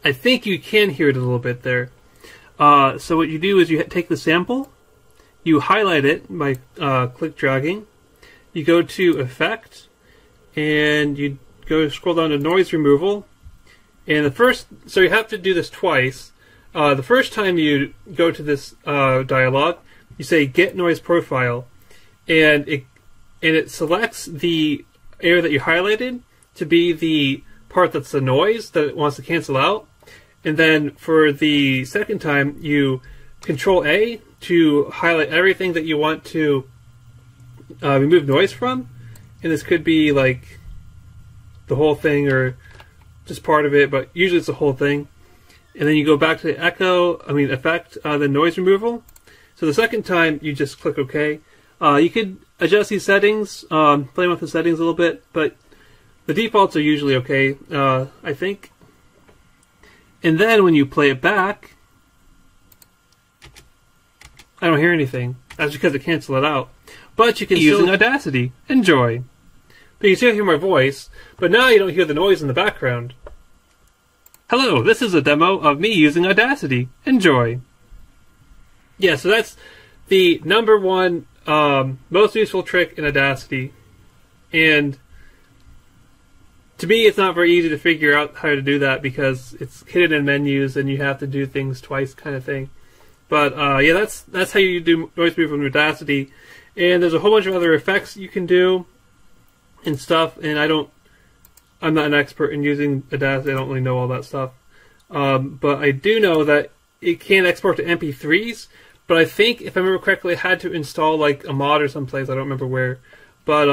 I think you can hear it a little bit there. So what you do is you take the sample, you highlight it by click dragging, you go to Effect, and you go scroll down to Noise Removal. And so you have to do this twice. The first time you go to this dialog, you say Get Noise Profile, and it selects the area that you highlighted to be the part that's the noise that it wants to cancel out. And then for the second time, you Control A to highlight everything that you want to remove noise from. And this could be like the whole thing or just part of it, but usually it's the whole thing. And then you go back to the effect, the noise removal. So the second time, you just click OK. You could adjust these settings, play with the settings a little bit, but the defaults are usually okay, I think. And then when you play it back, I don't hear anything. That's because it canceled it out. But you can still using Audacity. Enjoy. But you still hear my voice, but now you don't hear the noise in the background. Hello, this is a demo of me using Audacity. Enjoy. Yeah, so that's the #1 most useful trick in Audacity. And to me, it's not very easy to figure out how to do that because it's hidden in menus and you have to do things twice kind of thing. But yeah, that's how you do noise removal in Audacity. And there's a whole bunch of other effects you can do and stuff, and I'm not an expert in using Audacity. I don't really know all that stuff. But I do know that it can export to MP3s, but I think, if I remember correctly, I had to install like a mod or someplace. I don't remember where. But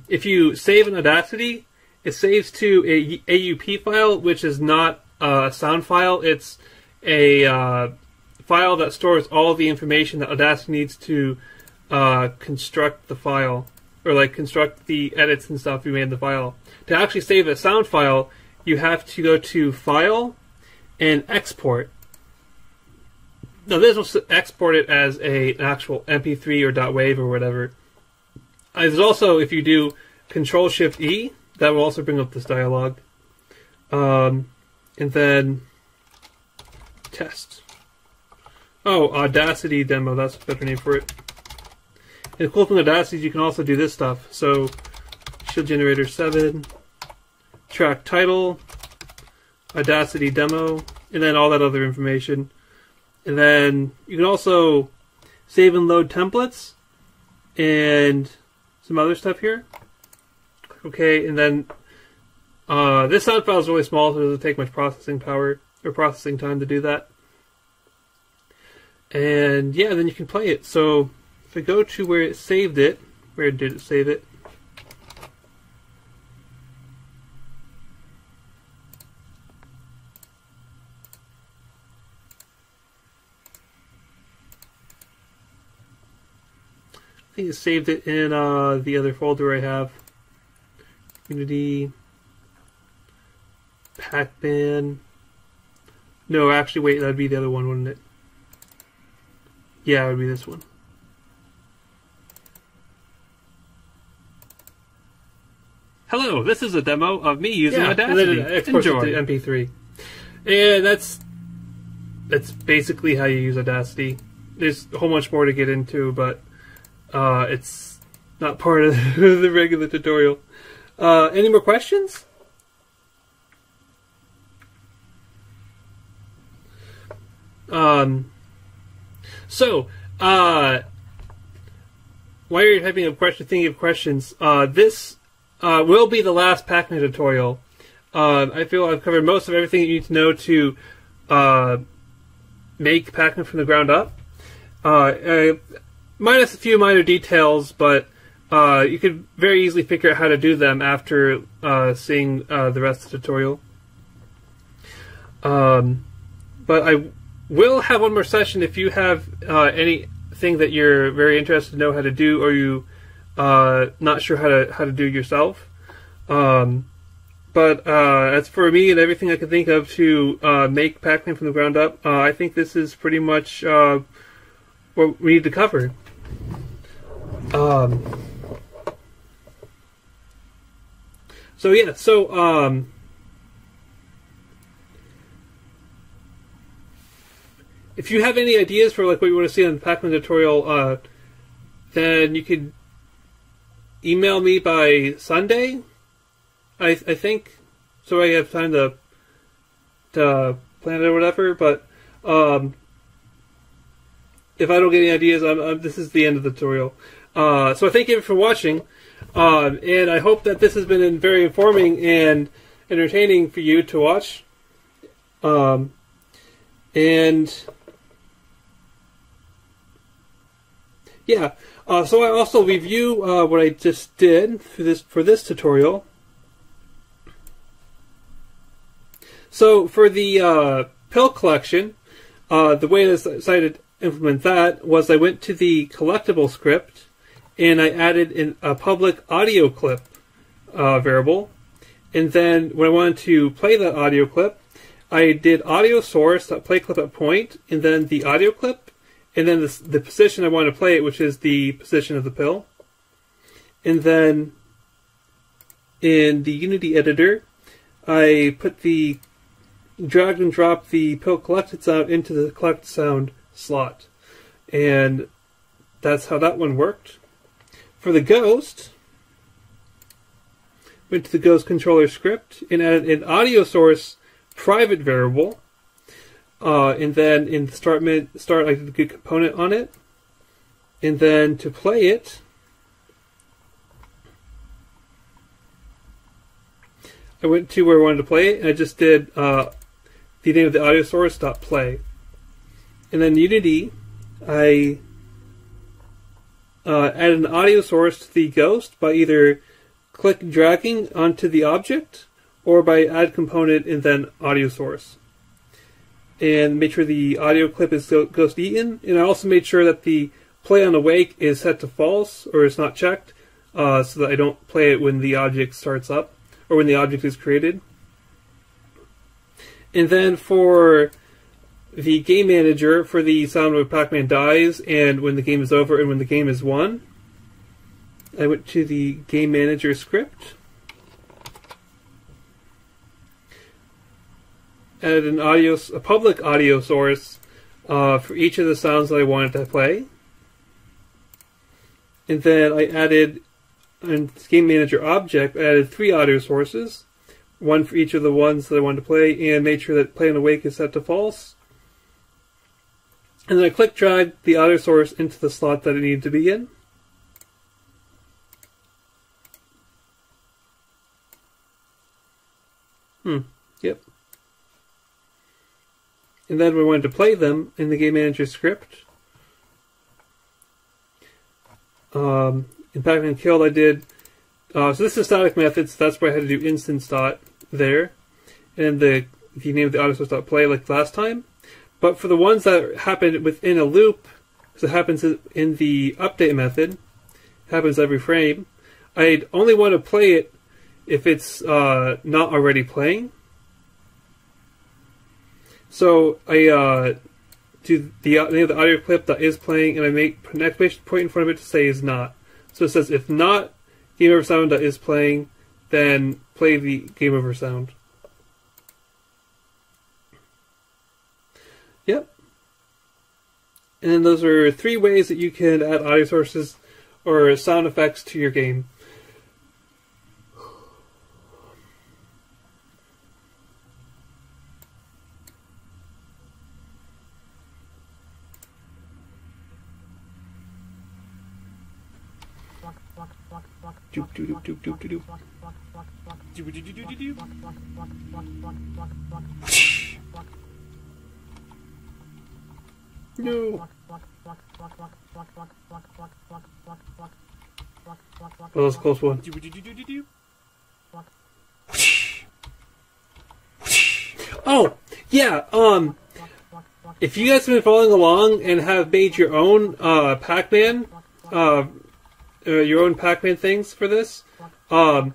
if you save in Audacity, it saves to a AUP file, which is not a sound file. It's a file that stores all the information that Audacity needs to construct the file, or like construct the edits and stuff you made in the file. To actually save a sound file, you have to go to File and Export. Now this will export it as an actual MP3 or .wav or whatever. There's also, if you do Control-Shift-E, that will also bring up this dialog. And then Test. Oh, Audacity Demo, that's a better name for it. And the cool thing with Audacity is you can also do this stuff. So, Shield Generator 7, Track Title, Audacity Demo, and then all that other information. And then you can also save and load templates and some other stuff here. Okay, and then this sound file is really small, so it doesn't take much processing power or processing time to do that. And yeah, then you can play it. So if I go to where it saved it, where did it save it? I I saved it in the other folder I have. Unity, PacMan. No, actually, wait, that'd be the other one, wouldn't it? Yeah, it would be this one. Hello, this is a demo of me using Audacity. Enjoy. The MP3. And that's basically how you use Audacity. There's a whole bunch more to get into, but it's not part of the regular tutorial. Any more questions? While you're typing up questions, thinking of questions, this will be the last PacMan tutorial. I feel I've covered most of everything you need to know to make PacMan from the ground up. Minus a few minor details, but you could very easily figure out how to do them after seeing the rest of the tutorial. But I will have one more session if you have anything that you're very interested to know how to do, or you not sure how to do yourself. But as for me and everything I can think of to make PacMan from the ground up, I think this is pretty much what we need to cover. If you have any ideas for like what you want to see on the PacMan tutorial, then you could email me by Sunday, I think, so I have time to plan it or whatever. But if I don't get any ideas, this is the end of the tutorial. So I thank you for watching, and I hope that this has been very informing and entertaining for you to watch. So I also review what I just did for this tutorial. So for the pill collection, the way I decided to implement that was I went to the Collectables script and I added in a public audio clip variable. And then when I wanted to play that audio clip, I did audio source.play clip at point, and then the audio clip, and then the position I wanted to play it, which is the position of the pill. And then in the Unity editor, I dragged and dropped the pill collected sound into the collect sound slot. And that's how that one worked. For the ghost, went to the ghost controller script and added an audio source private variable. And then in the start I did the good component on it. And then to play it, I went to where I wanted to play it, and I just did the name of the audio source .play. And then Unity, I added an audio source to the ghost by either click dragging onto the object or by add component and then audio source. And make sure the audio clip is ghost eaten. And I also made sure that the play on awake is set to false or is not checked, so that I don't play it when the object starts up or when the object is created. And then for the game manager, for the sound when PacMan dies and when the game is over and when the game is won, I went to the game manager script, added a public audio source for each of the sounds that I wanted to play. And then I added, in the game manager object, I added 3 audio sources, one for each of the ones that I wanted to play, and made sure that play on awake is set to false. And then I click drag the audio source into the slot that it needed to be in. Yep. And then we wanted to play them in the game manager script. In PacMan killed, I did. So this is static methods. So that's where I had to do instance dot there, and the name of the audio source .play like last time. But for the ones that happen within a loop, because it happens in the update method, happens every frame. I'd only want to play it if it's not already playing. So I do the name of the audio clip that is playing, and I make an exclamation point in front of it to say is not. So it says if not game over sound that is playing, then play the game over sound. Yep. And then those are 3 ways that you can add audio sources or sound effects to your game. Doop doop doop doop doop doop. No. Oh, that was a close one. Oh, yeah, if you guys have been following along and have made your own PacMan, your own PacMan things for this, I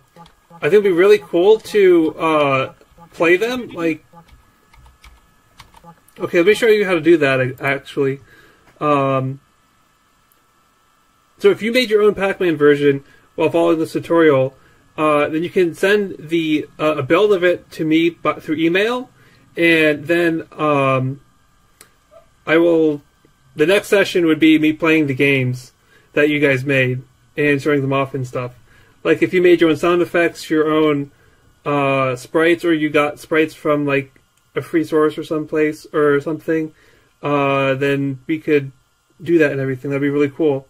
think it'd be really cool to play them. Like, okay, let me show you how to do that, actually. So if you made your own PacMan version while following this tutorial, then you can send the a build of it to me through email, and then I will. The next session would be me playing the games that you guys made and showing them off and stuff. Like if you made your own sound effects, your own sprites, or you got sprites from like a free source or someplace or something, then we could do that and everything. That'd be really cool.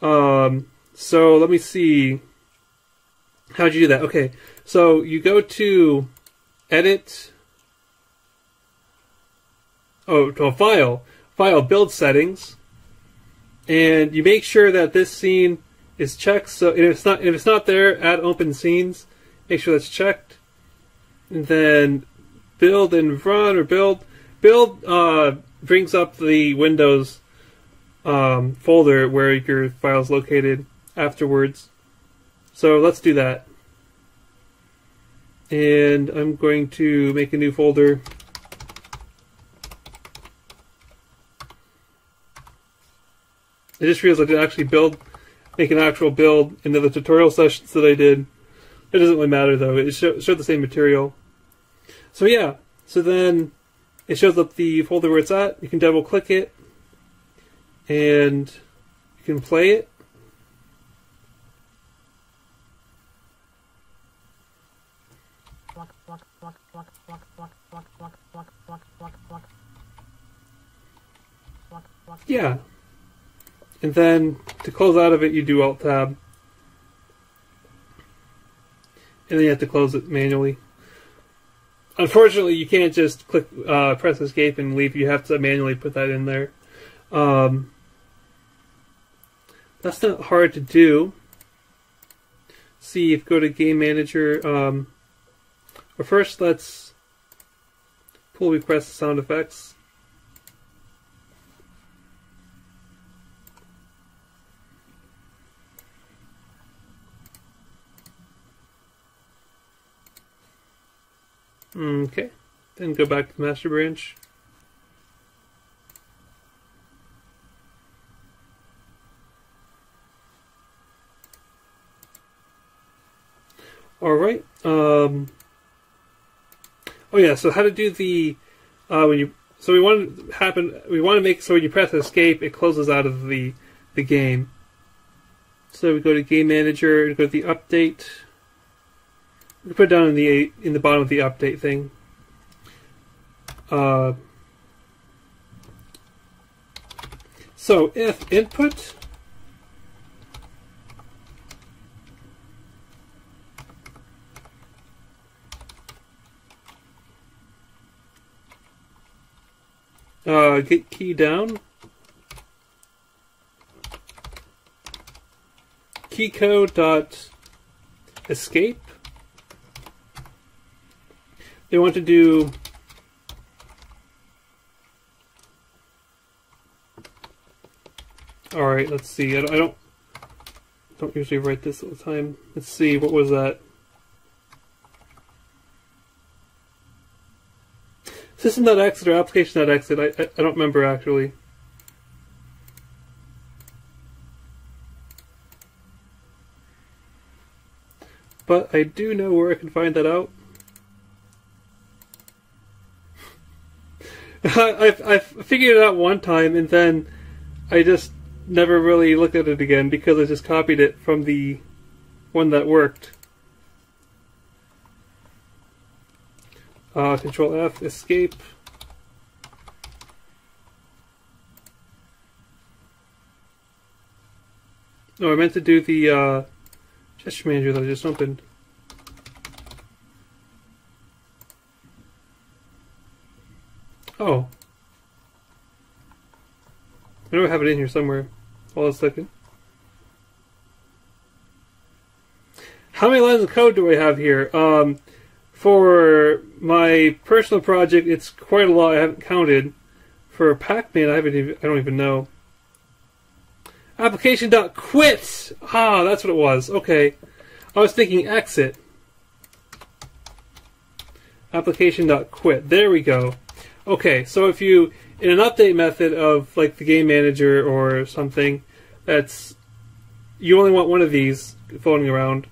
So let me see. How'd you do that? Okay, so you go to Edit. Oh, to File, Build Settings, and you make sure that this scene is checked. So if it's not there, add Open Scenes. Make sure that's checked, and then Build and Run or Build brings up the Windows folder where your file is located afterwards. So let's do that. And I'm going to make a new folder. I just realized I didn't actually make an actual build into the tutorial sessions that I did. It doesn't really matter though, it showed the same material. So yeah, so then it shows up the folder where it's at. You can double click it and you can play it. Yeah. And then to close out of it, you do Alt Tab. And then you have to close it manually. Unfortunately, you can't just click, press Escape and leave. You have to manually put that in there. That's not hard to do. See, if go to Game Manager. But first, let's pull request sound effects. Okay, then go back to the master branch. All right. Oh yeah. So how to do the when you we want to make so when you press Escape, it closes out of the game. So we go to Game Manager and go to the Update. We put it down in the bottom of the update thing. So if input get key down, keycode dot escape. They want to do all right. Let's see. I don't. don't usually write this all the time. Let's see, what was that? System.exit or application.exit. I don't remember actually. But I do know where I can find that out. I figured it out one time, and then I just never really looked at it again because I just copied it from the one that worked. Control F, escape. No, I meant to do the gesture manager that I just opened. Oh. I know I have it in here somewhere. Hold on a second. How many lines of code do I have here? For my personal project, it's quite a lot. I haven't counted. For PacMan, I don't even know. Application.quit! Ah, that's what it was. Okay. I was thinking exit. Application.quit. There we go. Okay, so if you, in an update method of like the game manager or something, that's, you only want one of these floating around.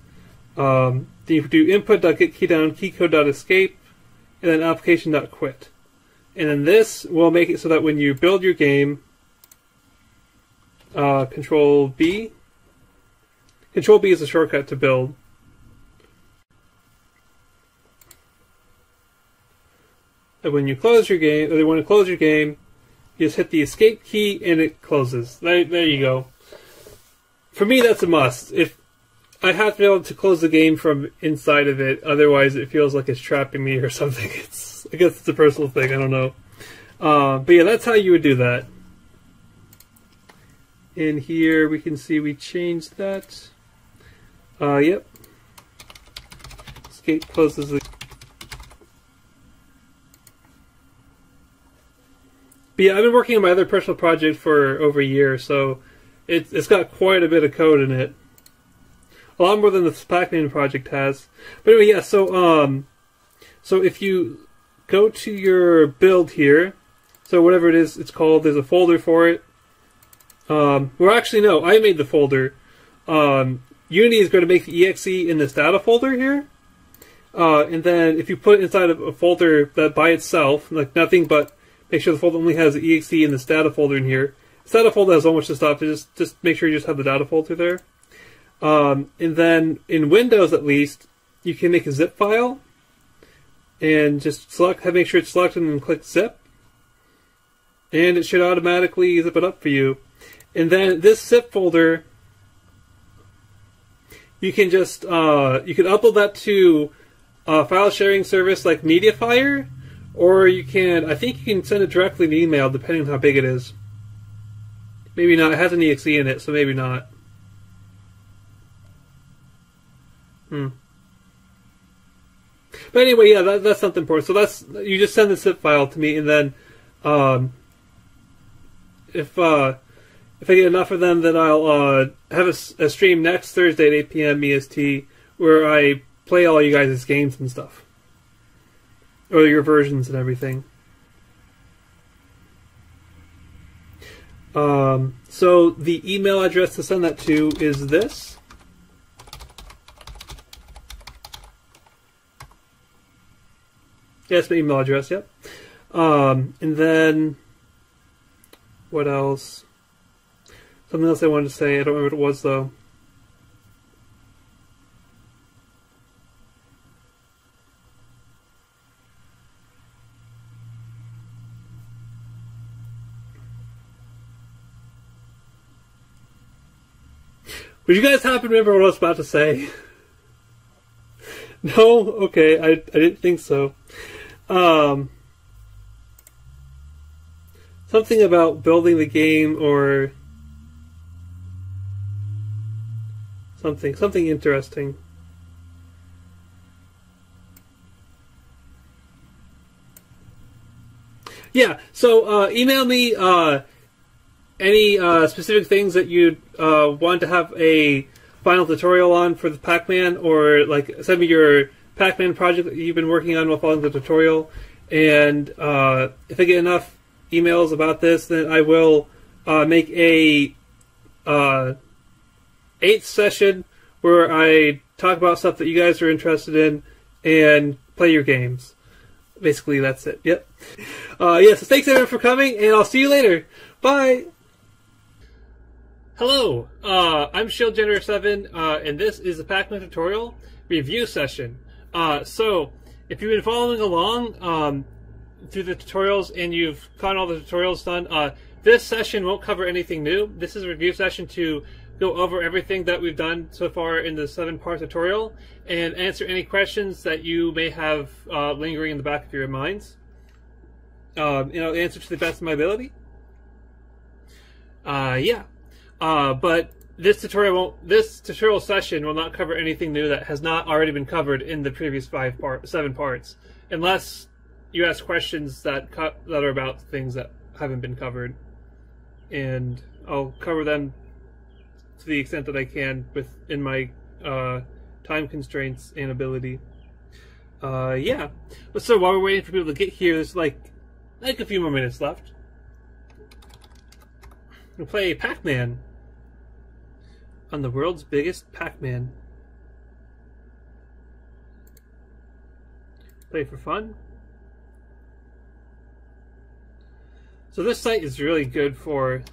Then you do input.getKeyDown, keycode.escape, and then application.quit. And then this will make it so that when you build your game, Control B. Control B is a shortcut to build. And when you close your game, or when you close your game, you just hit the escape key and it closes. There you go. For me, that's a must. If I have to be able to close the game from inside of it, otherwise it feels like it's trapping me or something. I guess it's a personal thing. I don't know. But yeah, that's how you would do that. In here, we can see we changed that. Yep. Escape closes the. But yeah, I've been working on my other personal project for over a year, so it's got quite a bit of code in it. A lot more than the PacMan project has. But anyway, yeah, so if you go to your build here, so whatever it is it's called, there's a folder for it. Well, actually, no, I made the folder. Unity is going to make the exe in this data folder here. And then if you put it inside of a folder that by itself, like nothing but make sure the folder only has the exe in this data folder in here. This data folder has so much stuff, just make sure you just have the data folder there. And then in Windows, at least, you can make a zip file and just make sure it's selected and click zip. And it should automatically zip it up for you. And then this zip folder, you can just you can upload that to a file sharing service like Mediafire, or you can, I think you can send it directly in email depending on how big it is. Maybe not. It has an exe in it, so maybe not. But anyway, yeah, that's something important. So that's, you just send the zip file to me, and then if I get enough of them, then I'll have a stream next Thursday at 8 p.m. EST where I play all you guys' games and stuff. Or your versions and everything. So the email address to send that to is this. Yeah, it's my email address, yep. And then, what else? Something else I wanted to say, I don't remember what it was though. Would you guys happen to remember what I was about to say? No? Okay, I didn't think so. Something about building the game or something interesting. Yeah, so email me any specific things that you'd want to have a final tutorial on for the PacMan, or like send me your PacMan project that you've been working on while following the tutorial. And if I get enough emails about this, then I will make a 8th session where I talk about stuff that you guys are interested in and play your games. Basically, that's it. Yep. So thanks everyone for coming, and I'll see you later. Bye! Hello, I'm ShieldGenerator7, and this is the PacMan tutorial review session. So, if you've been following along through the tutorials and you've gotten all the tutorials done, this session won't cover anything new. This is a review session to go over everything that we've done so far in the 7-part tutorial and answer any questions that you may have lingering in the back of your minds. Answer to the best of my ability. But this tutorial session will not cover anything new that has not already been covered in the previous 7 parts, unless you ask questions that are about things that haven't been covered, and I'll cover them to the extent that I can within my time constraints and ability. So while we're waiting for people to get here, there's like a few more minutes left. We'll play PacMan on the world's biggest PacMan. Play for fun. So this site is really good for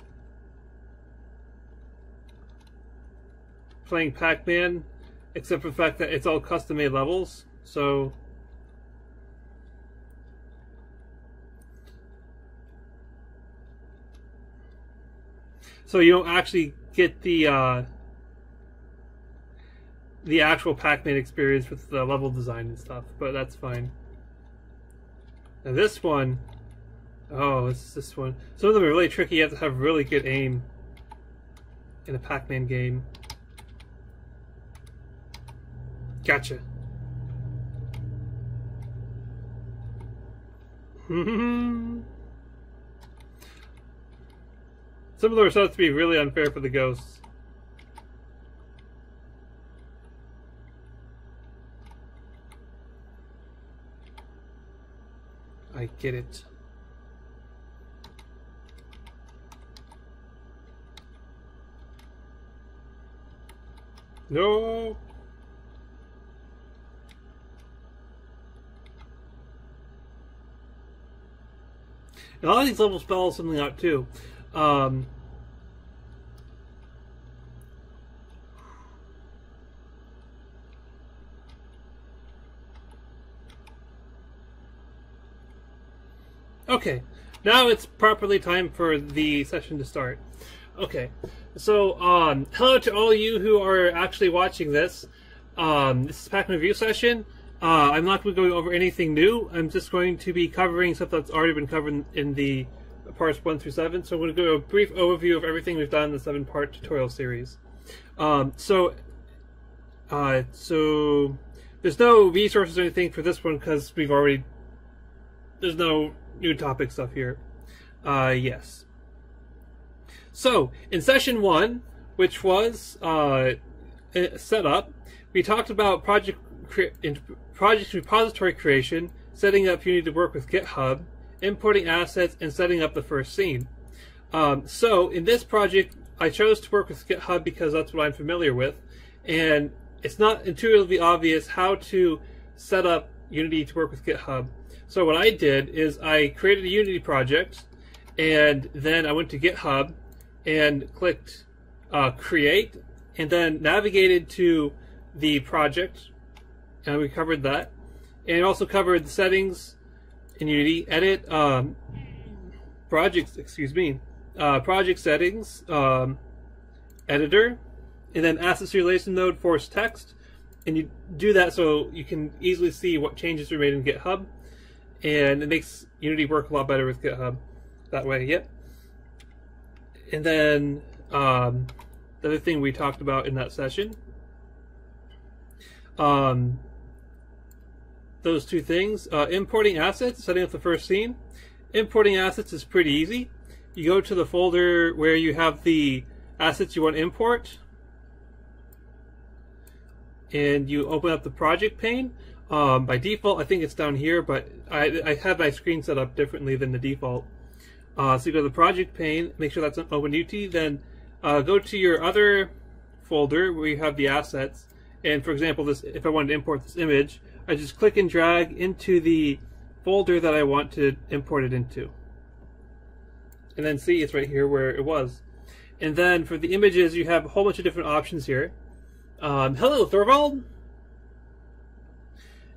playing PacMan, except for the fact that it's all custom-made levels. So you don't actually get the actual PacMan experience with the level design and stuff, but that's fine. Now this one, this one. Some of them are really tricky. You have to have really good aim in a PacMan game. Gotcha. Some of them are supposed to be really unfair for the ghosts. I get it. No. And a lot of these levels spell something out too. Okay, now it's properly time for the session to start. Okay, so hello to all you who are actually watching this. This is PacMan review session. I'm not going to go over anything new. I'm just going to be covering stuff that's already been covered in the parts 1 through 7. So I'm going to do a brief overview of everything we've done in the 7-part tutorial series. So there's no resources or anything for this one because there's no new topic stuff here. Yes. So in session 1, which was set up, we talked about project repository creation, setting up Unity to work with GitHub, importing assets, and setting up the first scene. So in this project, I chose to work with GitHub because that's what I'm familiar with, and it's not intuitively obvious how to set up Unity to work with GitHub. So what I did is I created a Unity project, and then I went to GitHub and clicked create, and then navigated to the project, and we covered that. And it also covered the settings in Unity, edit, project settings, editor, and then assets relation node, force text. And you do that so you can easily see what changes were made in GitHub, and it makes Unity work a lot better with GitHub that way. Yep. And then the other thing we talked about in that session, those two things, importing assets, setting up the first scene. Importing assets is pretty easy. You go to the folder where you have the assets you want to import, and you open up the project pane. By default, I think it's down here, but I have my screen set up differently than the default. So you go to the project pane, make sure that's an OpenUT, then go to your other folder where you have the assets. And for example, this, if I wanted to import this image, I just click and drag into the folder that I want to import it into. And then see, it's right here where it was. And then for the images, you have a whole bunch of different options here. Hello, Thorvald!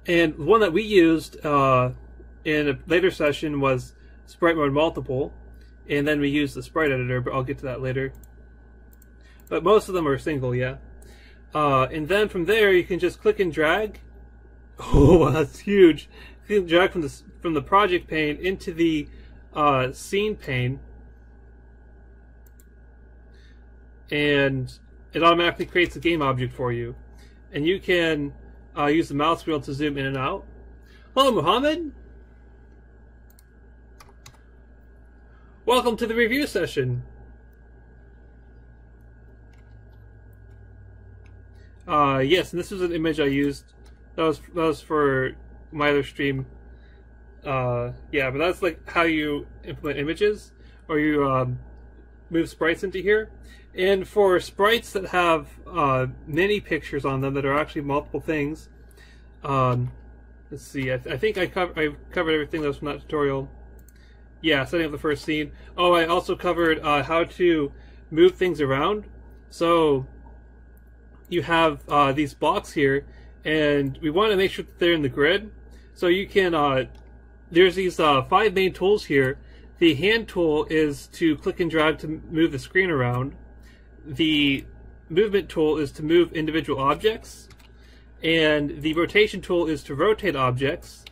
And the one that we used in a later session was Sprite Mode Multiple. And then we used the sprite editor, but I'll get to that later. But most of them are single, yeah. And then from there, you can just click and drag. Oh, that's huge! You can drag from the project pane into the scene pane, and it automatically creates a game object for you. And you can use the mouse wheel to zoom in and out. Hello, Muhammad. Welcome to the review session. Yes, and this was an image I used. That was for my other stream. Yeah, but that's like how you implement images, or you move sprites into here. And for sprites that have many pictures on them that are actually multiple things, let's see. I think I covered everything that was from that tutorial. Yeah, setting up the first scene. Oh, I also covered how to move things around. So you have these blocks here, and we want to make sure that they're in the grid. So you can, there's these 5 main tools here. The hand tool is to click and drag to move the screen around. The movement tool is to move individual objects. And the rotation tool is to rotate objects.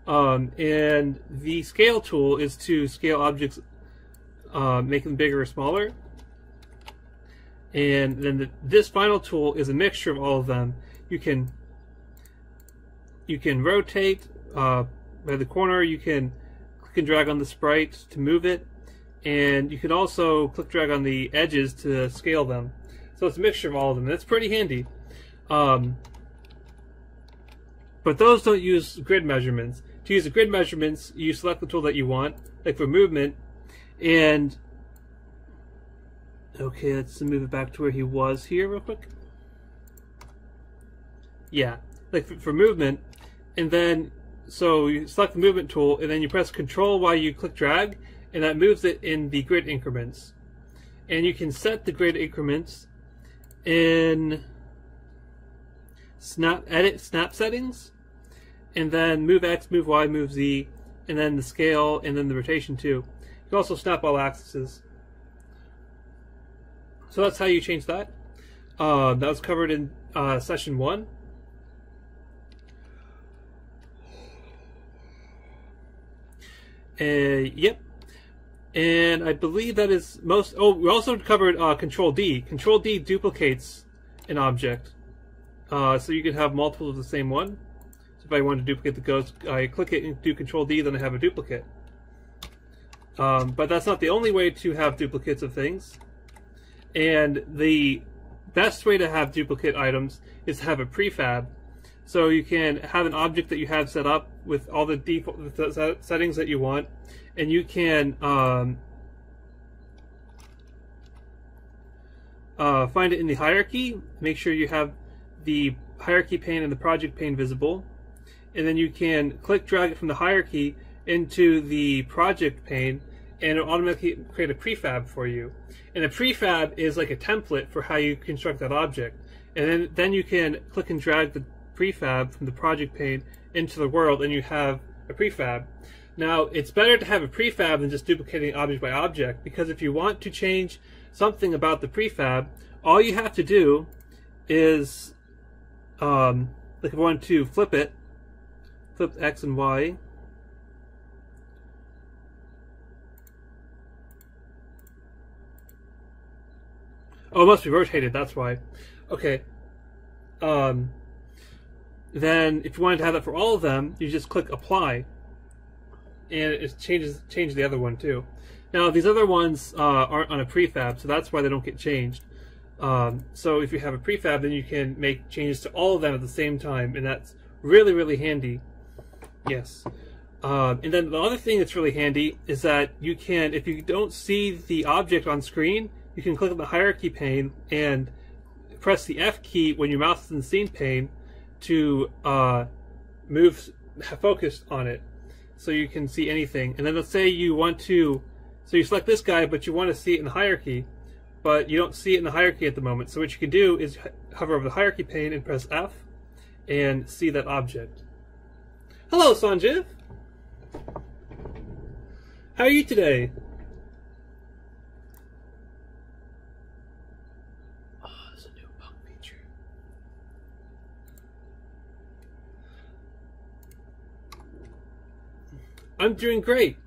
And the scale tool is to scale objects, make them bigger or smaller. And then this final tool is a mixture of all of them. You can rotate by the corner. You can click and drag on the sprite to move it, and you can also click drag on the edges to scale them. So it's a mixture of all of them. That's pretty handy. But those don't use grid measurements. To use the grid measurements, you select the tool that you want, like for movement, and okay, let's move it back to where he was here real quick. Yeah, like for movement, and then so you select the movement tool, and then you press Control while you click drag, and that moves it in the grid increments. And you can set the grid increments in edit snap settings, and then move X, move Y, move Z, and then the scale, and then the rotation too. You can also snap all axes. So that's how you change that. That was covered in session 1. Yep. And I believe that is most. Oh, we also covered Control D. Control D duplicates an object, so you can have multiples of the same one. So if I want to duplicate the ghost, I click it and do Control D, then I have a duplicate. But that's not the only way to have duplicates of things. And the best way to have duplicate items is to have a prefab. So you can have an object that you have set up with all the default settings that you want, and you can find it in the hierarchy. Make sure you have the hierarchy pane and the project pane visible, and then you can click drag it from the hierarchy into the project pane, and it'll automatically create a prefab for you. And a prefab is like a template for how you construct that object. And then you can click and drag the prefab from the project pane into the world, and you have a prefab. Now, it's better to have a prefab than just duplicating object by object, because if you want to change something about the prefab, all you have to do is, like if I want to flip it, flip X and Y, oh, it must be rotated, that's why. Okay. Then, if you wanted to have that for all of them, you just click Apply. And it changes the other one too. Now, these other ones aren't on a prefab, so that's why they don't get changed. So if you have a prefab, then you can make changes to all of them at the same time, and that's really, really handy. Yes. And then the other thing that's really handy is that you can, if you don't see the object on screen, you can click on the hierarchy pane and press the F key when your mouse is in the scene pane to move focus on it, so you can see anything. And then let's say you want to, so you select this guy, but you want to see it in the hierarchy, but you don't see it in the hierarchy at the moment. So what you can do is hover over the hierarchy pane and press F and see that object. Hello, Sanjiv. How are you today? Oh, there's a new bug feature. I'm doing great.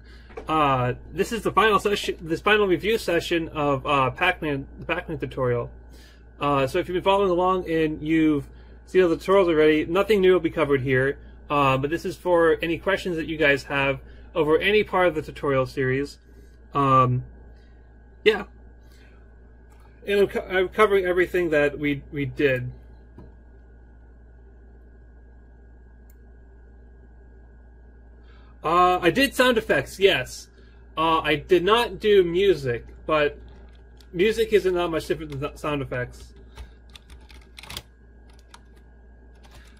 This is the final session, this final review session of PacMan, the PacMan tutorial. So if you've been following along and you've seen all the tutorials already, nothing new will be covered here. But this is for any questions that you guys have over any part of the tutorial series. Yeah. And I'm covering everything that we did. I did sound effects, yes. I did not do music, but music isn't that much different than sound effects.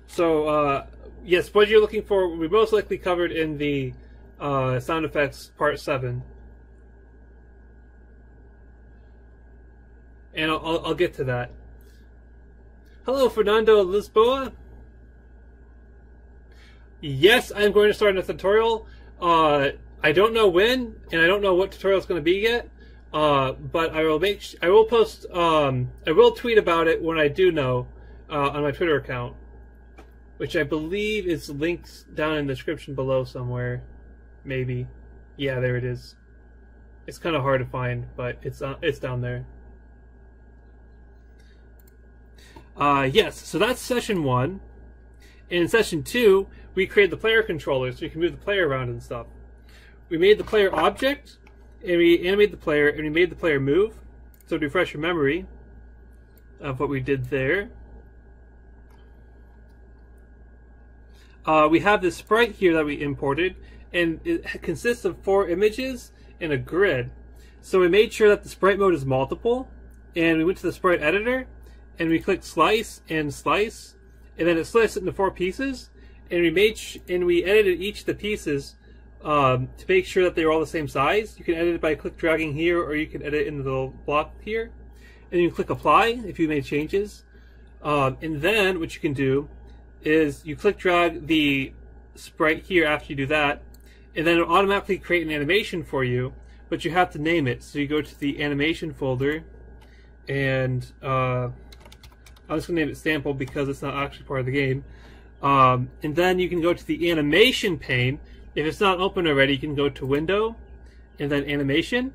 So, yes, what you're looking for, we most likely covered in the sound effects part 7. And I'll get to that. Hello, Fernando Lisboa. Yes, I'm going to start a tutorial. I don't know when, and I don't know what tutorial it's going to be yet. But I will post. I will tweet about it when I do know on my Twitter account, which I believe is linked down in the description below somewhere. Maybe. Yeah, there it is. It's kind of hard to find, but it's down there. Yes, so that's session 1. In session 2, we created the player controller so you can move the player around and stuff. We made the player object, and we animated the player, and we made the player move. So to refresh your memory of what we did there. We have this sprite here that we imported, and it consists of 4 images and a grid. So we made sure that the sprite mode is multiple, and we went to the sprite editor, and we clicked slice, and then it sliced it into 4 pieces, and we edited each of the pieces to make sure that they were all the same size. You can edit it by click dragging here, or you can edit in the little block here, and you can click apply if you made changes. And then what you can do is you click drag the sprite here after you do that, and then it'll automatically create an animation for you, but you have to name it. So you go to the animation folder, and I'm just going to name it sample because it's not actually part of the game. And then you can go to the animation pane. If it's not open already, you can go to window and then animation.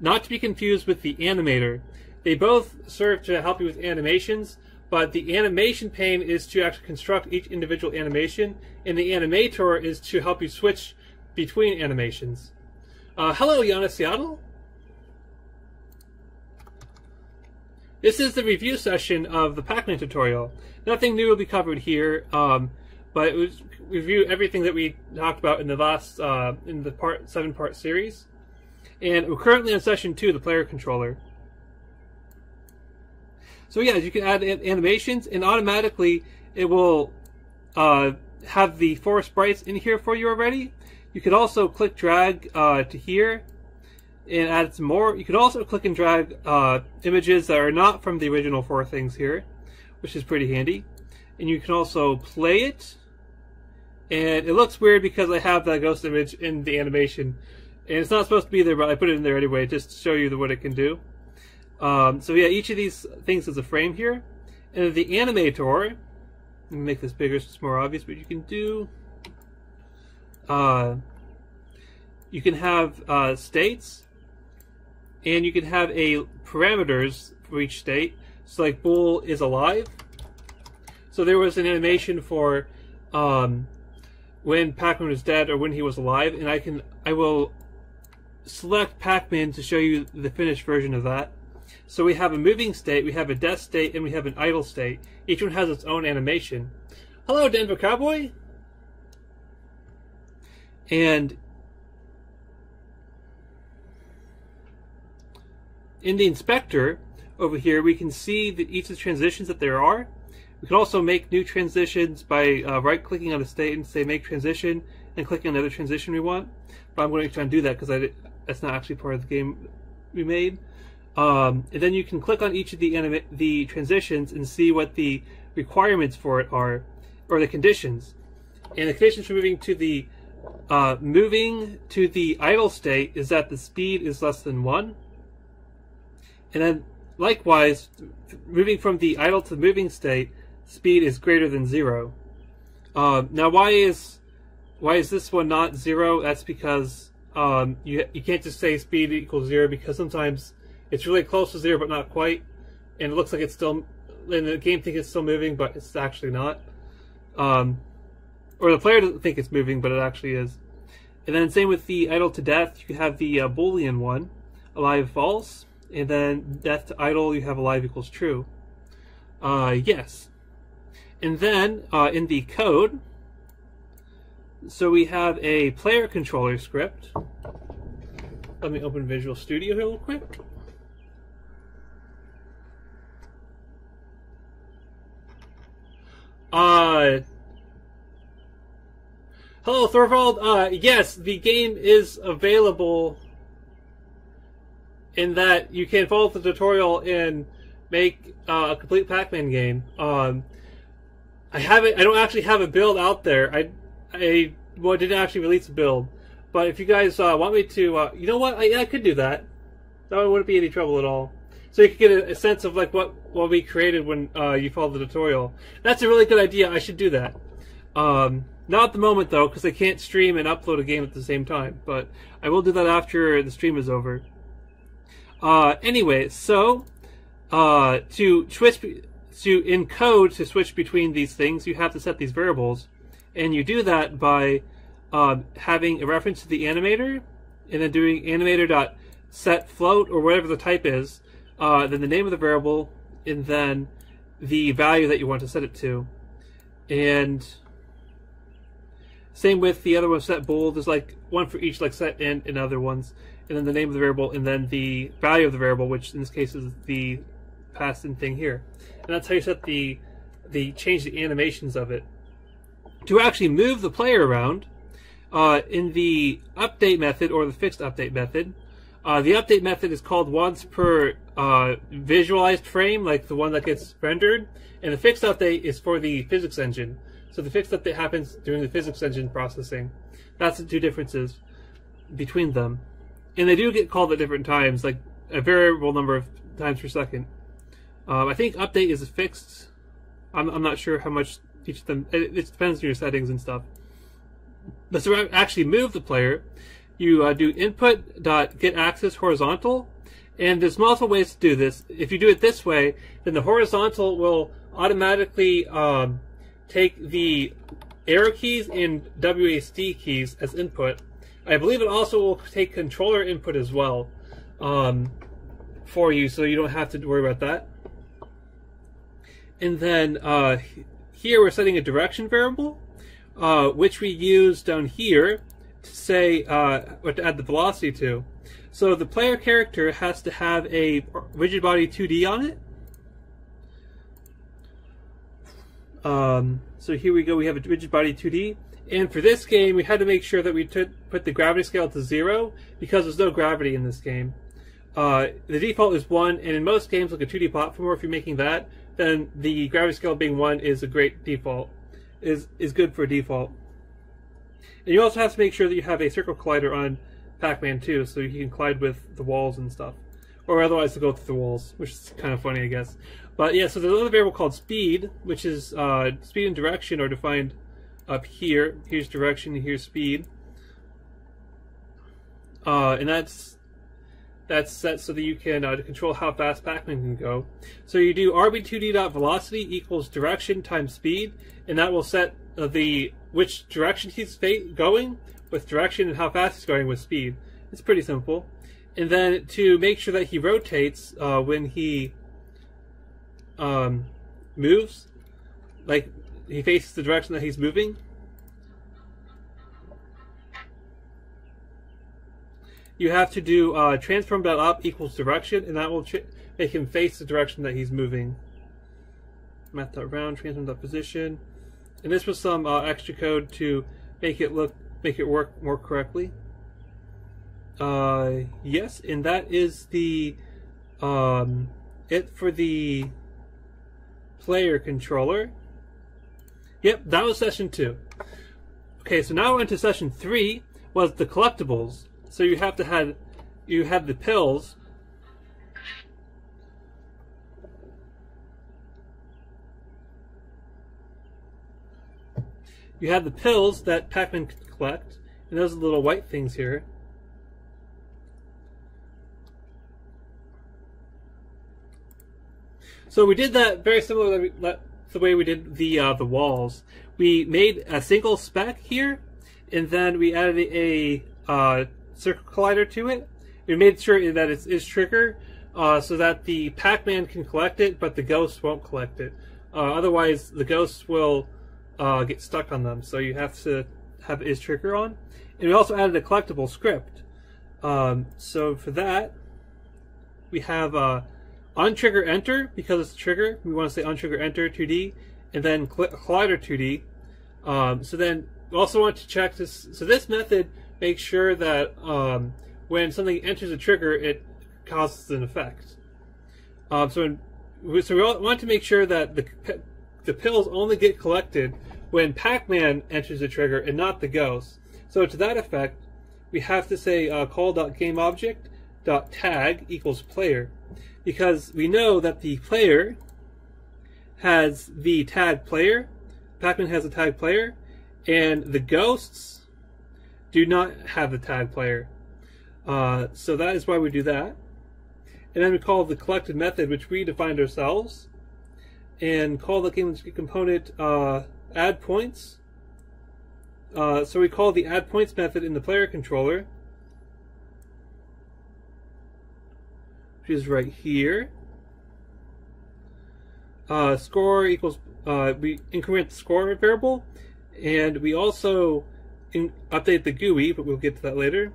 Not to be confused with the animator. They both serve to help you with animations, but the animation pane is to actually construct each individual animation, and the animator is to help you switch between animations. Hello, Yana Seattle. This is the review session of the PacMan tutorial. Nothing new will be covered here, but it was review everything that we talked about in the last in the 7-part series. And we're currently on session 2, the player controller. So yeah, you can add animations, and automatically it will have the 4 sprites in here for you already. You could also click drag to here and add some more. You could also click and drag images that are not from the original 4 things here, which is pretty handy. And you can also play it. And it looks weird because I have that ghost image in the animation. And it's not supposed to be there, but I put it in there anyway, just to show you what it can do. So yeah, each of these things is a frame here. And the animator, let me make this bigger so it's more obvious what you can do. You can have states, and you can have parameters for each state. So like bool is alive. So there was an animation for when PacMan was dead or when he was alive, and I will select PacMan to show you the finished version of that. So we have a moving state, we have a death state, and we have an idle state. Each one has its own animation. Hello, Denver Cowboy! And in the inspector over here, we can see that each of the transitions that there are. We can also make new transitions by right-clicking on a state and say make transition and clicking on the other transition we want. But I'm going to try and do that because that's not actually part of the game we made. And then you can click on each of the transitions and see what the requirements for it are, or the conditions. And the conditions for moving to the idle state is that the speed is less than 1. And then likewise, moving from the idle to the moving state, speed is greater than 0. Now why is this one not 0? That's because you can't just say speed equals 0, because sometimes it's really close to 0 but not quite, and it looks like it's still, and the game thinks it's still moving but it's actually not. Or the player doesn't think it's moving but it actually is. And then same with the idle to death, you can have the Boolean one, alive false, and then death to idle you have alive equals true. Yes. And then in the code, so we have a player controller script. Let me open Visual Studio here real quick. Hello, Thorvald. Yes, the game is available in that you can follow the tutorial and make a complete PacMan game. I don't actually have a build out there. I didn't actually release a build, but if you guys want me to, you know what? I could do that. That wouldn't be any trouble at all. So you could get a sense of like what we created when you followed the tutorial. That's a really good idea. I should do that. Not at the moment though, because I can't stream and upload a game at the same time. But I will do that after the stream is over. Anyway, so to encode to switch between these things, you have to set these variables, and you do that by having a reference to the animator, and then doing animator.setFloat or whatever the type is, then the name of the variable, and then the value that you want to set it to. And same with the other one, set bool. There's like one for each, like set int and other ones, and then the name of the variable, and then the value of the variable, which in this case is the passed in thing here. And that's how you set change the animations of it. To actually move the player around, in the update method or the fixed update method, the update method is called once per visualized frame, like the one that gets rendered, and the fixed update is for the physics engine. So the fixed update happens during the physics engine processing. That's the two differences between them. And they do get called at different times, like a variable number of times per second. I think update is fixed. I'm not sure how much each of them, it depends on your settings and stuff. But to actually move the player, you do input.getAxis horizontal, and there's multiple ways to do this. If you do it this way, then the horizontal will automatically take the arrow keys and WASD keys as input. I believe it also will take controller input as well for you, so you don't have to worry about that. And then here we're setting a direction variable, which we use down here to say what to add the velocity to. So the player character has to have a rigid body 2D on it. So here we go, we have a rigid body 2D. And for this game, we had to make sure that we put the gravity scale to 0, because there's no gravity in this game. The default is 1, and in most games, like a 2D platformer, if you're making that, then the gravity scale being 1 is a great default, is good for a default. And you also have to make sure that you have a circle collider on PacMan too, so you can collide with the walls and stuff. Or otherwise to go through the walls, which is kind of funny, I guess. But yeah, so there's another variable called speed, which is speed and direction are defined up here. Here's direction, here's speed. And that's set so that you can control how fast PacMan can go. So you do rb2d.velocity equals direction times speed, and that will set which direction he's going with direction and how fast he's going with speed. It's pretty simple. And then to make sure that he rotates when he moves, like he faces the direction that he's moving, you have to do transform.up equals direction, and that will make him face the direction that he's moving. Math.round, transform.position. And this was some extra code to make it work more correctly. Yes, and that is the it for the player controller. Yep, that was session 2. Okay, so now we're into session 3, was the collectibles. So you have the pills. You have the pills that PacMan can collect, and those are the little white things here. So we did that very similar to the way we did the walls. We made a single spec here, and then we added a circle collider to it. We made sure that it is trigger, so that the PacMan can collect it, but the ghost won't collect it. Otherwise, the ghosts will get stuck on them. So you have to have is trigger on. And we also added a collectible script. So for that, we have untrigger enter, because it's a trigger. We want to say untrigger enter 2D, and then collider 2D. So then we also want to check this. So this method makes sure that when something enters a trigger, it causes an effect. So we want to make sure that the pills only get collected when PacMan enters the trigger and not the ghost. So to that effect, we have to say call.gameObject.tag equals player, because we know that the player has the tag player, PacMan has the tag player, and the ghosts do not have the tag player. So that is why we do that. And then we call the collected method, which we defined ourselves, and call the game component add points. So we call the add points method in the player controller, which is right here. Score equals, we increment the score variable, and we also update the GUI, but we'll get to that later.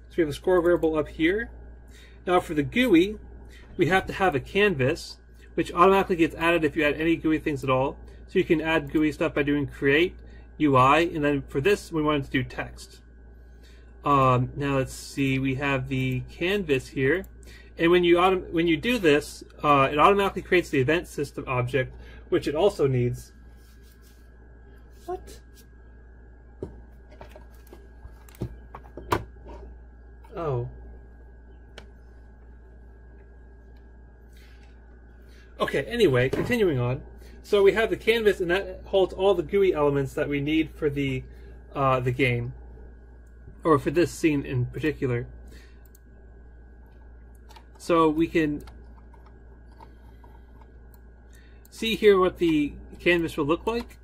So we have a score variable up here. Now for the GUI, we have to have a canvas, which automatically gets added if you add any GUI things at all. So you can add GUI stuff by doing create UI, and then for this we wanted to do text. Now let's see, we have the canvas here, and when you do this, it automatically creates the event system object, which it also needs. What? Oh. Okay, anyway, continuing on. So we have the canvas, and that holds all the GUI elements that we need for the game, or for this scene in particular. So we can see here what the canvas will look like.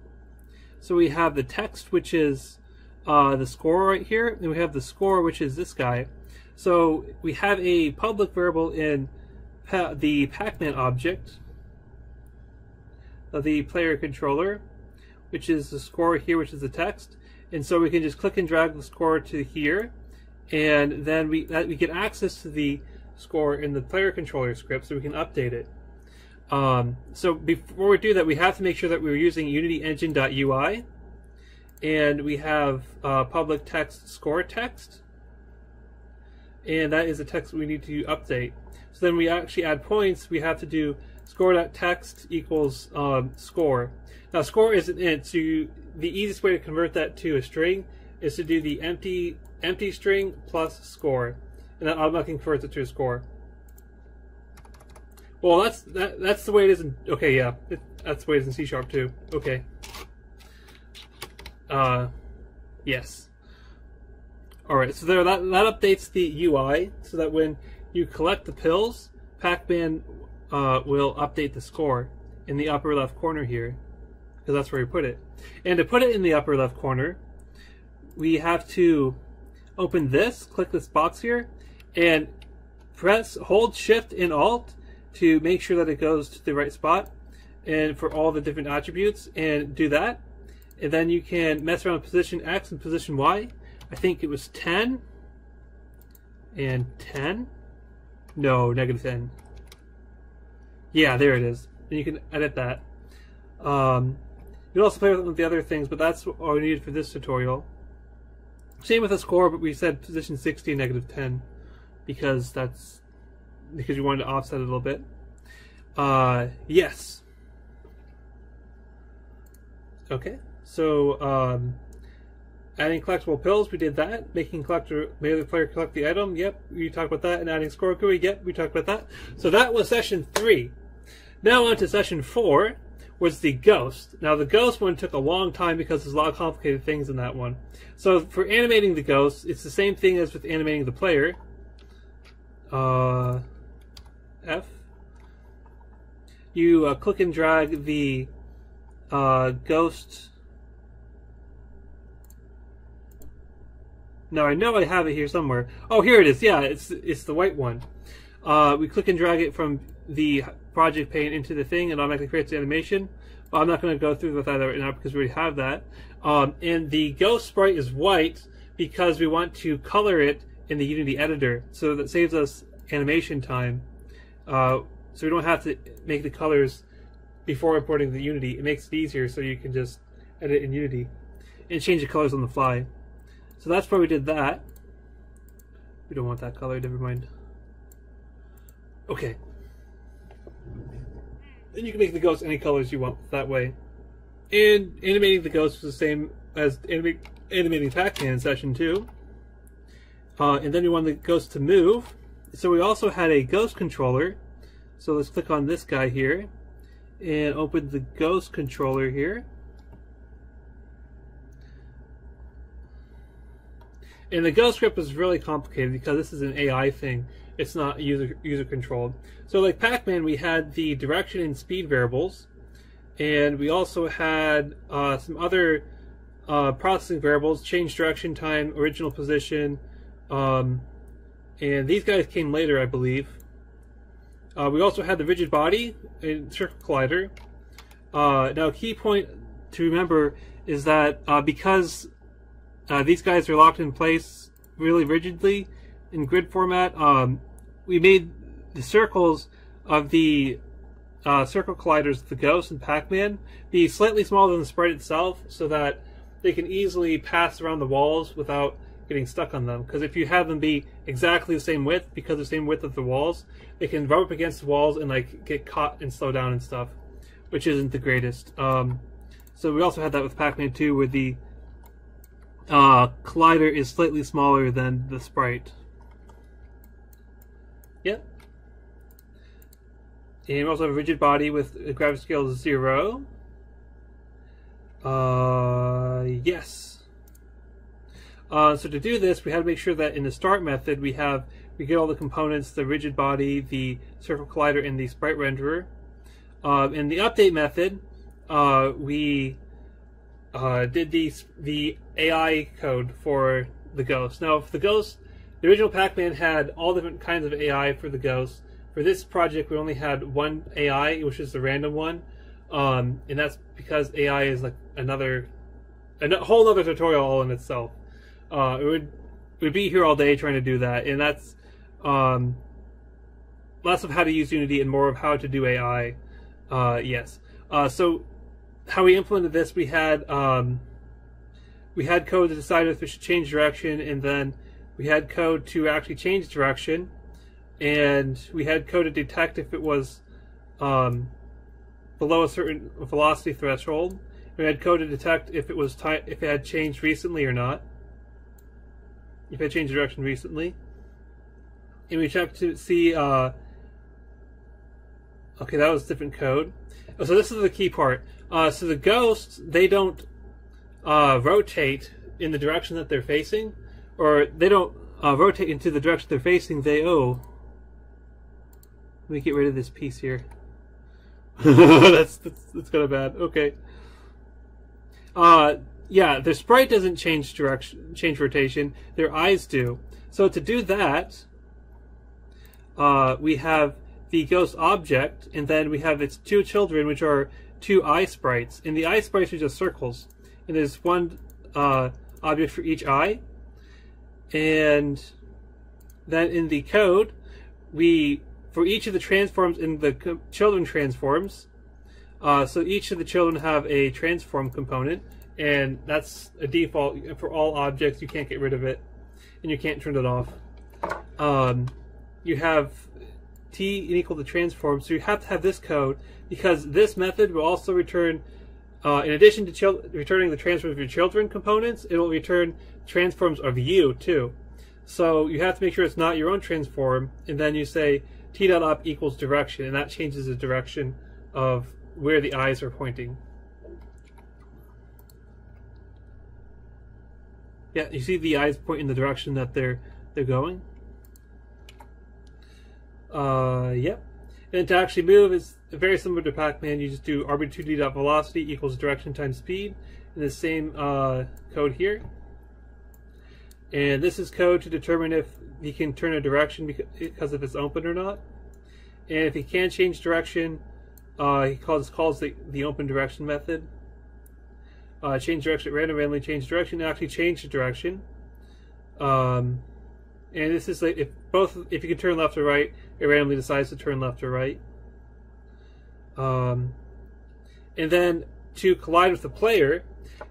So we have the text, which is the score right here, and we have the score, which is this guy. So we have a public variable in the PacMan object of the player controller, which is the score here, which is the text. And so we can just click and drag the score to here, and then we get access to the score in the player controller script, so we can update it. So before we do that, we have to make sure that we're using UnityEngine.ui, and we have public text score text, and that is the text we need to update. So then we actually add points. We have to do score.text equals score. Now score is an int, so the easiest way to convert that to a string is to do the empty string plus score, and that automatically converts it to a score. Well, that's the way it is in, okay, yeah, that's the way it is in C# too. Okay. Yes. Alright, so there, that updates the UI, so that when you collect the pills, PacMan will update the score in the upper left corner here, because that's where we put it. And to put it in the upper left corner, we have to open this, click this box here, and hold Shift and Alt to make sure that it goes to the right spot, and for all the different attributes, and do that. And then you can mess around with position X and position Y. I think it was 10 and 10. No, -10. Yeah, there it is. And you can edit that. You can also play with the other things, but that's all we needed for this tutorial. Same with the score, but we said position 60 and -10 because we wanted to offset it a little bit. Yes. Okay. So, adding collectible pills, we did that. Making the player collect the item, yep, we talked about that. And adding score GUI, yep, we talked about that. So that was session 3. Now on to session 4, was the ghost. Now the ghost one took a long time because there's a lot of complicated things in that one. So for animating the ghost, it's the same thing as with animating the player. F. You click and drag the ghost. Now I know I have it here somewhere. Oh, here it is. Yeah, it's the white one. We click and drag it from the project pane into the thing, and automatically creates the animation. I'm not going to go through with that right now because we already have that. And the ghost sprite is white because we want to color it in the Unity editor, so that saves us animation time. So we don't have to make the colors before importing the Unity. It makes it easier, so you can just edit in Unity and change the colors on the fly. So that's why we did that. We don't want that color, never mind. Okay. Then you can make the ghost any colors you want that way. And animating the ghost was the same as animating PacMan in session 2. And then you want the ghost to move. So we also had a ghost controller. So let's click on this guy here and open the ghost controller here. And the ghost script was really complicated because this is an AI thing. It's not user controlled. So like PacMan, we had the direction and speed variables, and we also had some other processing variables: change direction time, original position, and these guys came later, I believe. We also had the rigid body and circle collider. Now, a key point to remember is that because these guys are locked in place really rigidly in grid format, we made the circles of the circle colliders, the Ghost and PacMan, be slightly smaller than the sprite itself, so that they can easily pass around the walls without getting stuck on them. Because if you have them be exactly the same width, because the same width of the walls, they can rub up against the walls and like get caught and slow down and stuff, which isn't the greatest. So we also had that with PacMan 2, where the collider is slightly smaller than the sprite. Yep. And we also have a rigid body with a gravity scale of 0. Yes. So to do this, we had to make sure that in the start method we get all the components: the rigid body, the circle collider, and the sprite renderer. In the update method, we did the AI code for the Ghost. Now, for the Ghost, the original PacMan had all different kinds of AI for the Ghost. For this project, we only had one AI, which is the random one, and that's because AI is like a whole other tutorial all in itself. It would be here all day trying to do that, and that's less of how to use Unity and more of how to do AI. Yes. So how we implemented this, we had code to decide if it should change direction, and then we had code to actually change direction, and we had code to detect if it was below a certain velocity threshold. We had code to detect if it had changed recently or not, if it had changed direction recently, and we checked to see. Okay, that was different code. So this is the key part. So the Ghosts, they don't rotate in the direction that they're facing, or they don't rotate into the direction they're facing. Let me get rid of this piece here. that's kind of bad. Okay. Yeah, their sprite doesn't change rotation. Their eyes do. So to do that, we have the ghost object, and then we have its two children, which are two eye sprites. And the eye sprites are just circles, and there's one object for each eye. And then in the code, for each of the transforms in the children transforms, so each of the children have a transform component, and that's a default for all objects. You can't get rid of it, and you can't turn it off. You have t equal to transform, so you have to have this code, because this method will also return, in addition to returning the transforms of your children components, it will return transforms of you too. So you have to make sure it's not your own transform, and then you say t.up equals direction, and that changes the direction of where the eyes are pointing. Yeah, you see the eyes point in the direction that they're going. Yep. And to actually move is very similar to PacMan. You just do arbitrary2d.velocity equals direction times speed, in the same code here. And this is code to determine if you can turn a direction because if it's open or not. And if you can change direction, he calls the open direction method. Change direction at random, randomly change direction, and actually change the direction. And this is like if you can turn left or right, it randomly decides to turn left or right. And then to collide with the player,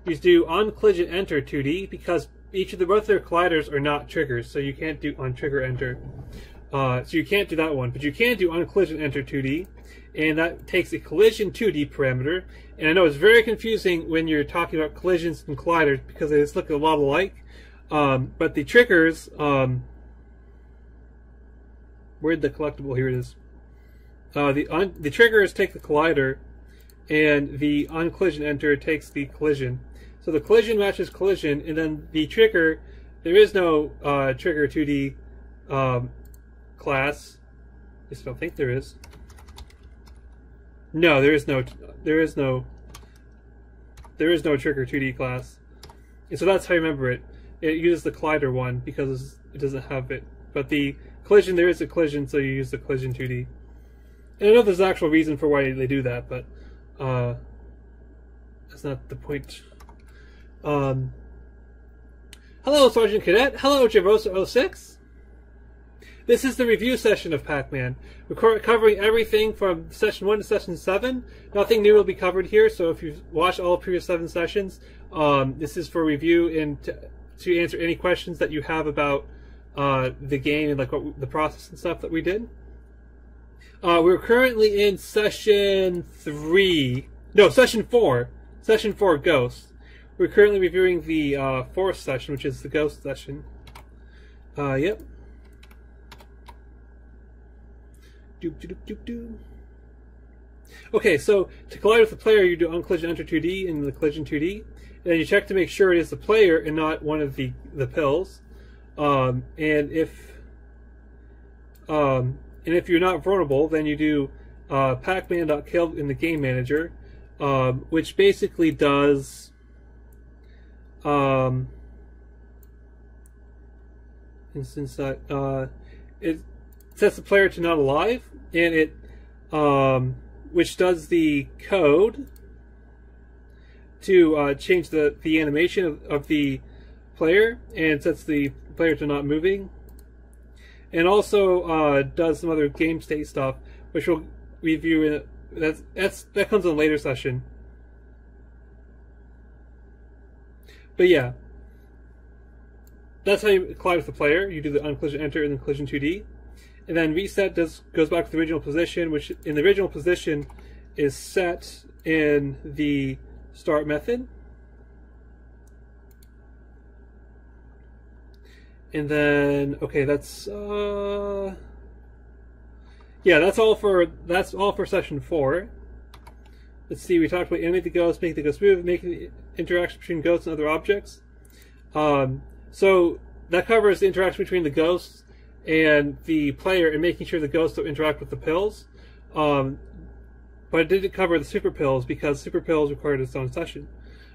you do on collision enter 2D, because both of their colliders are not triggers, so you can't do on trigger enter. So you can't do that one, but you can do on collision enter 2D, and that takes a collision 2D parameter. And I know it's very confusing when you're talking about collisions and colliders because they just look a lot alike. But the triggers, where'd the collectible? Here it is. The triggers take the collider, and the on collision enter takes the collision. So the collision matches collision, and then the trigger, there is no trigger 2D class. I just don't think there is. No, there is no trigger 2D class. And so that's how you remember it. It uses the collider one because it doesn't have it. But the collision, there is a collision, so you use the collision 2D. And I know there's an actual reason for why they do that, but that's not the point. Hello, Sergeant Cadet. Hello, Javosa06. This is the review session of PacMan. We're covering everything from session 1 to session 7. Nothing new will be covered here, so if you've watched all previous 7 sessions, this is for review and to answer any questions that you have about the game and like the process and stuff that we did. We're currently in session 4. Session 4, Ghost. We're currently reviewing the 4th session, which is the Ghost session. Yep. Okay, so to collide with the player, you do on collision enter 2D in the collision 2D, and then you check to make sure it is the player and not one of the pills. And if you're not vulnerable, then you do PacMan.kill in the game manager, which basically does instance that it sets the player to not alive, and it which does the code to change the animation of the player and sets the player to not moving, and also does some other game state stuff, which we'll review in that comes in a later session. But yeah, that's how you collide with the player. You do the on-collision enter in the collision 2D. And then reset goes back to the original position, which in the original position is set in the start method. And then, okay, that's yeah, that's all for session 4. Let's see, we talked about animate the ghost, make the ghost move, making the interaction between ghosts and other objects. So that covers the interaction between the ghosts and the player and making sure the ghosts don't interact with the pills. But it didn't cover the super pills because super pills required its own session.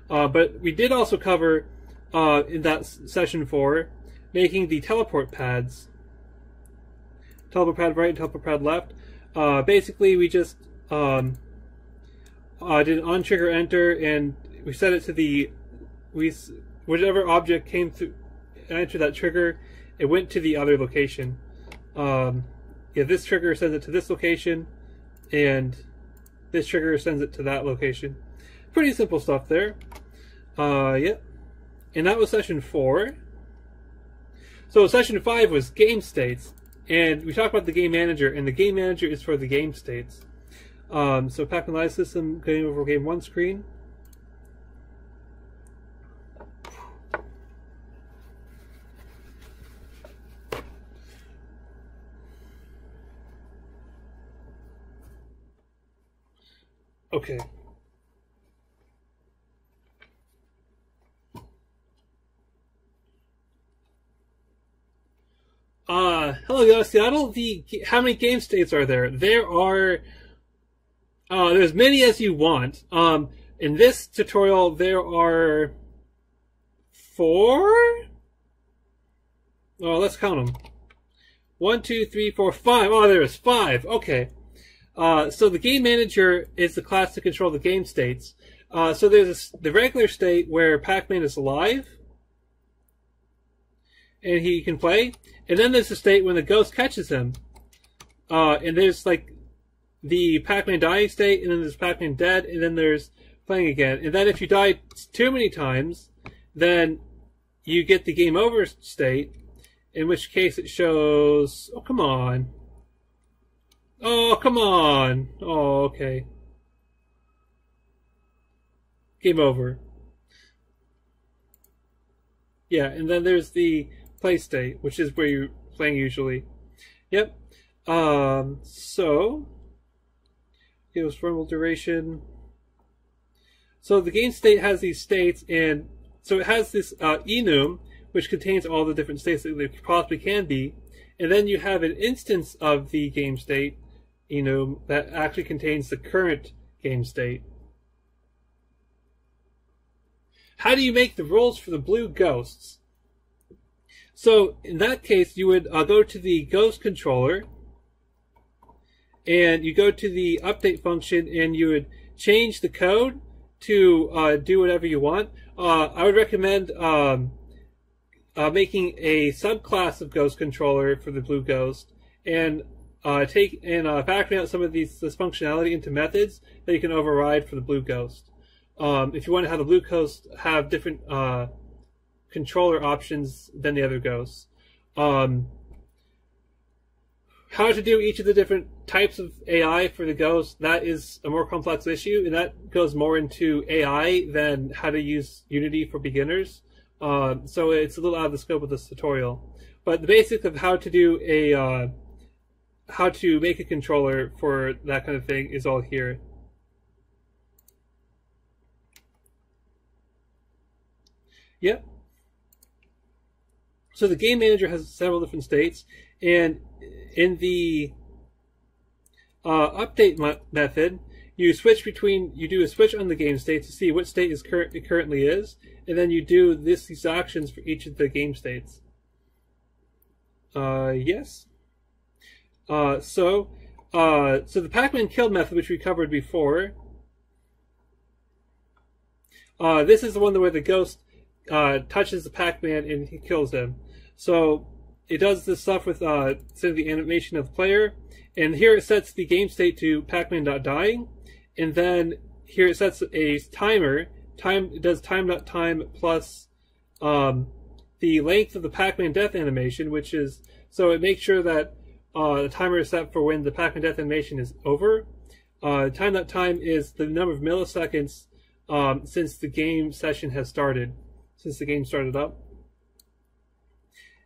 But we did also cover in that session 4 making the teleport pads teleport pad right and teleport pad left. Basically, we just did an on trigger enter, and we set it to the whichever object came through and entered that trigger, it went to the other location. This trigger sends it to this location, and this trigger sends it to that location. Pretty simple stuff there. And that was session 4. So session 5 was game states, and we talked about the game manager, and the game manager is for the game states. So PacMan Live System, going over game 1 screen. Okay. Hello, guys. Seattle. How many game states are there? There are. There's many as you want. In this tutorial, there are 4. Oh, let's count them. 1, 2, 3, 4, 5. Oh, there's 5. Okay. So the game manager is the class to control the game states. So there's the regular state where PacMan is alive, and he can play. And then there's the state when the ghost catches him. And there's like the PacMan dying state, and then there's PacMan dead, and then there's playing again. And then if you die too many times, then you get the game over state, in which case it shows, oh, come on. Oh, come on. Oh, okay. Game over. Yeah, and then there's the play state, which is where you're playing usually. Yep. So it was formal duration. So the game state has these states, and so it has this enum, which contains all the different states that there possibly can be, and then you have an instance of the game state enum that actually contains the current game state. How do you make the rules for the blue ghosts? So in that case, you would go to the ghost controller, and you go to the update function, and you would change the code to do whatever you want. I would recommend making a subclass of ghost controller for the blue ghost, and factoring out some of this functionality into methods that you can override for the blue ghost. If you want to have the blue ghost have different controller options than the other ghosts. How to do each of the different types of AI for the ghost, that is a more complex issue, and that goes more into AI than how to use Unity for beginners. So it's a little out of the scope of this tutorial. But the basics of how to do how to make a controller for that kind of thing is all here. Yep. So the game manager has several different states, and in the update method, you do a switch on the game state to see what state it currently is, and then you do these actions for each of the game states. Yes. So the PacMan kill method, which we covered before, this is the one where the ghost touches the PacMan and he kills him. So it does this stuff with setting the animation of the player, and here it sets the game state to PacMan.dying, and then here it sets a timer. It does time.time plus the length of the PacMan death animation, which is, so it makes sure that the timer is set for when the PacMan death animation is over. Time.time is the number of milliseconds since the game session has started, since the game started up.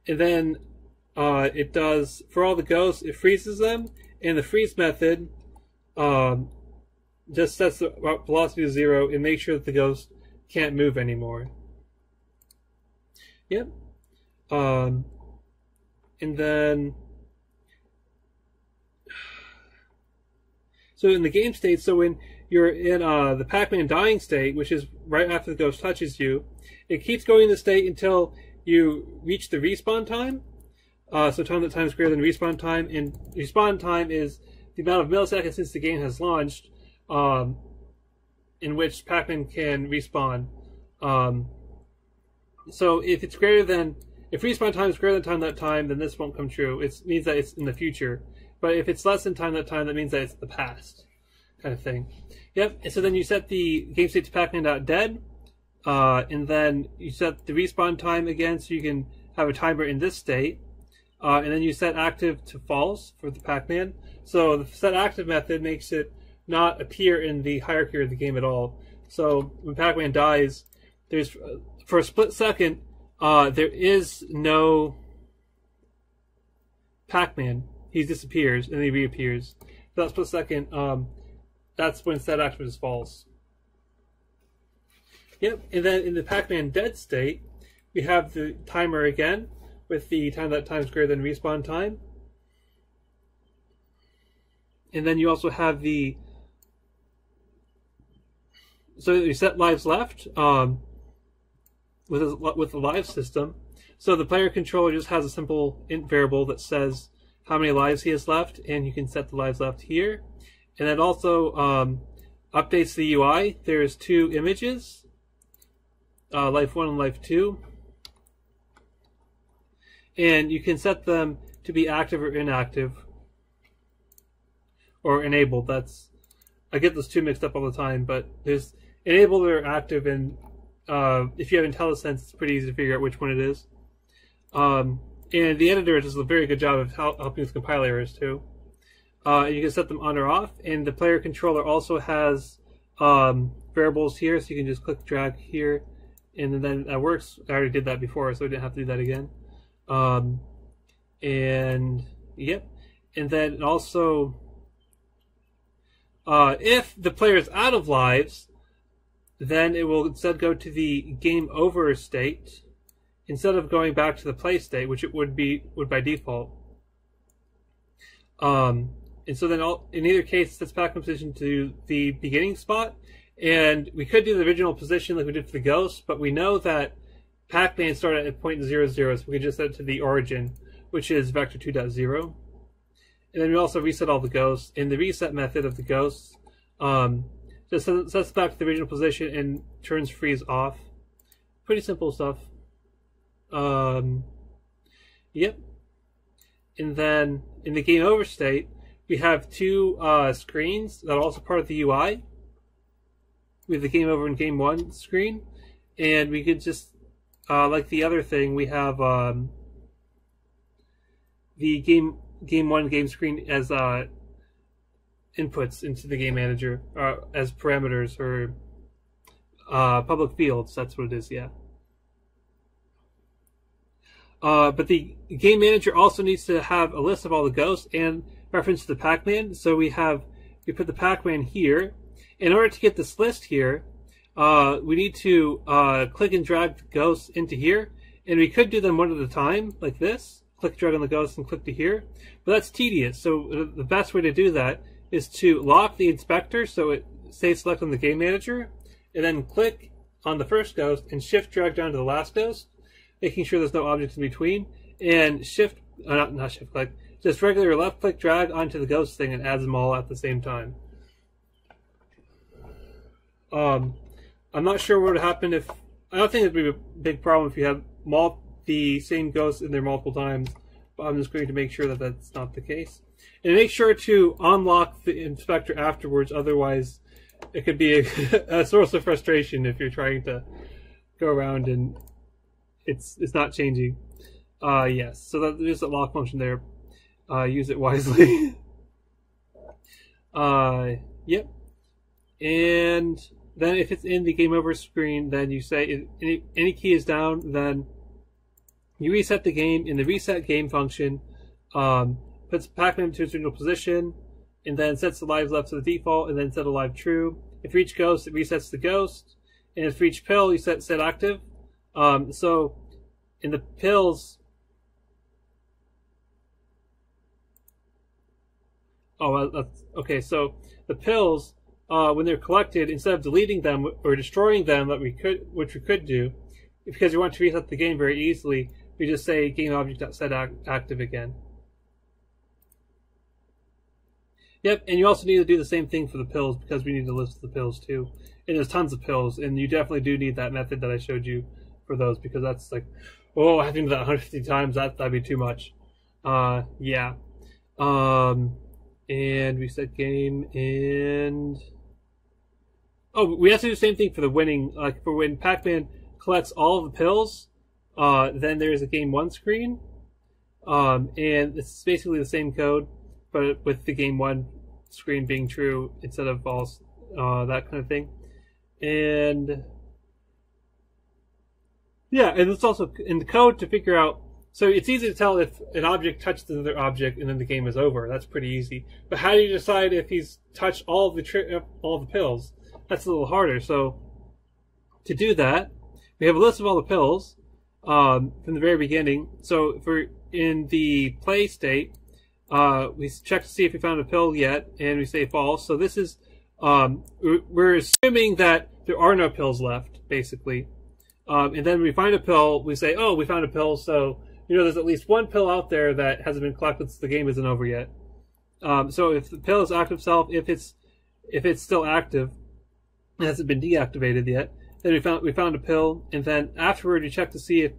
And then it does, for all the ghosts, it freezes them, and the freeze method just sets the velocity to 0 and makes sure that the ghost can't move anymore. Yep. And then, so in the game state, so when you're in the PacMan dying state, which is right after the ghost touches you, it keeps going in the state until you reach the respawn time. So time that time is greater than respawn time, and respawn time is the amount of milliseconds since the game has launched, in which Pac-Man can respawn. So if it's greater than, if respawn time is greater than time that time, then this won't come true. It means that it's in the future. But if it's less than time that time, that means that it's the past, kind of thing. Yep. And so then you set the game state to Pac-Man.dead, and then you set the respawn time again, so you can have a timer in this state. And then you set active to false for the Pac-Man. So the set active method makes it not appear in the hierarchy of the game at all. So when Pac-Man dies, there's, for a split second, there is no Pac-Man. He disappears and then he reappears. For that split second, that's when set active is false. Yep, and then in the Pac-Man dead state, we have the timer again, with the time that time is greater than respawn time. And then you also have the, so you set lives left with the live system. So the player controller just has a simple int variable that says how many lives he has left, and you can set the lives left here. And it also updates the UI. There's two images, life 1 and life 2. And you can set them to be active or inactive, or enabled. That's, I get those two mixed up all the time, but there's enabled or active, and if you have IntelliSense, it's pretty easy to figure out which one it is. And the editor does a very good job of helping with compile errors too. And you can set them on or off, and the player controller also has variables here, so you can just click drag here, and then that works. I already did that before, so I didn't have to do that again. And yep, and then also if the player is out of lives, then it will instead go to the game over state instead of going back to the play state, which it would by default. And so then in either case, sets Pac-Man position to the beginning spot, and we could do the original position like we did for the ghost, but we know that Pac-Man started at 0.00, so we can just set it to the origin, which is vector 2.0. And then we also reset all the ghosts. And the reset method of the ghosts just sets back to the original position and turns freeze off. Pretty simple stuff. Yep. And then in the game over state, we have two screens that are also part of the UI. We have the game over and game 1 screen, and we could just like the other thing, we have the game 1 game screen as inputs into the game manager, as parameters or public fields. That's what it is, yeah. But the game manager also needs to have a list of all the ghosts and reference to the Pac-Man. So we put the Pac-Man here. In order to get this list here, we need to click and drag the ghosts into here, and we could do them one at a time, like this. Click, drag on the ghosts, and click to here. But that's tedious, so the best way to do that is to lock the inspector so it stays selected on the game manager, and then click on the first ghost and shift drag down to the last ghost, making sure there's no objects in between, and not shift click, just regular left click drag onto the ghost thing and adds them all at the same time. I'm not sure what would happen if, I don't think it'd be a big problem if you have the same ghost in there multiple times, but I'm just going to make sure that that's not the case. And make sure to unlock the inspector afterwards, otherwise it could be a source of frustration if you're trying to go around and it's not changing. Yes, so there's a lock function there. Use it wisely. Yep. And then if it's in the game over screen, then you say if any key is down, then you reset the game. In the reset game function, puts Pac-Man to its original position, and then sets the lives left to the default, and then set a live true. If for each ghost, it resets the ghost, and if for each pill, you set active. So in the pills, that's okay. So the pills, when they're collected, instead of deleting them or destroying them, which we could do, because we want to reset the game very easily, we just say GameObject.set active again. Yep, and you also need to do the same thing for the pills because we need to list the pills too. And there's tons of pills, and you definitely do need that method that I showed you for those because that's like, oh, I have to do that 150 times. That'd be too much. Yeah. And we set game and we have to do the same thing for the winning. Like for when PacMan collects all of the pills, then there's a game 1 screen, and it's basically the same code, but with the game 1 screen being true instead of false, that kind of thing. And yeah, and it's also in the code to figure out. So it's easy to tell if an object touches another object and then the game is over. That's pretty easy. But how do you decide if he's touched all the pills? That's a little harder. So to do that, we have a list of all the pills from the very beginning. So if we're in the play state, we check to see if we found a pill yet, and we say false. So this is we're assuming that there are no pills left, basically. And then we find a pill. We say, oh, we found a pill. So there's at least one pill out there that hasn't been collected, so the game isn't over yet. So if the pill is active self, if it's still active, it hasn't been deactivated yet, then we found a pill, and then afterward we check to see if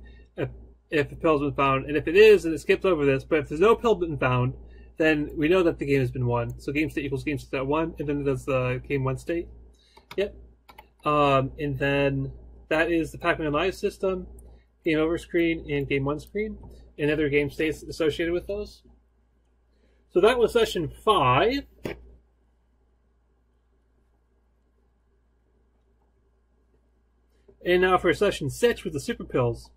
a pill's been found, and if it is, then it skips over this. But if there's no pill been found, then we know that the game has been won. So game state equals game state.1, and then it does the game 1 state. Yep. And then that is the PacMan Live system, game over screen, and game 1 screen, and other game states associated with those. So that was session 5. And now for session 6 with the super pills.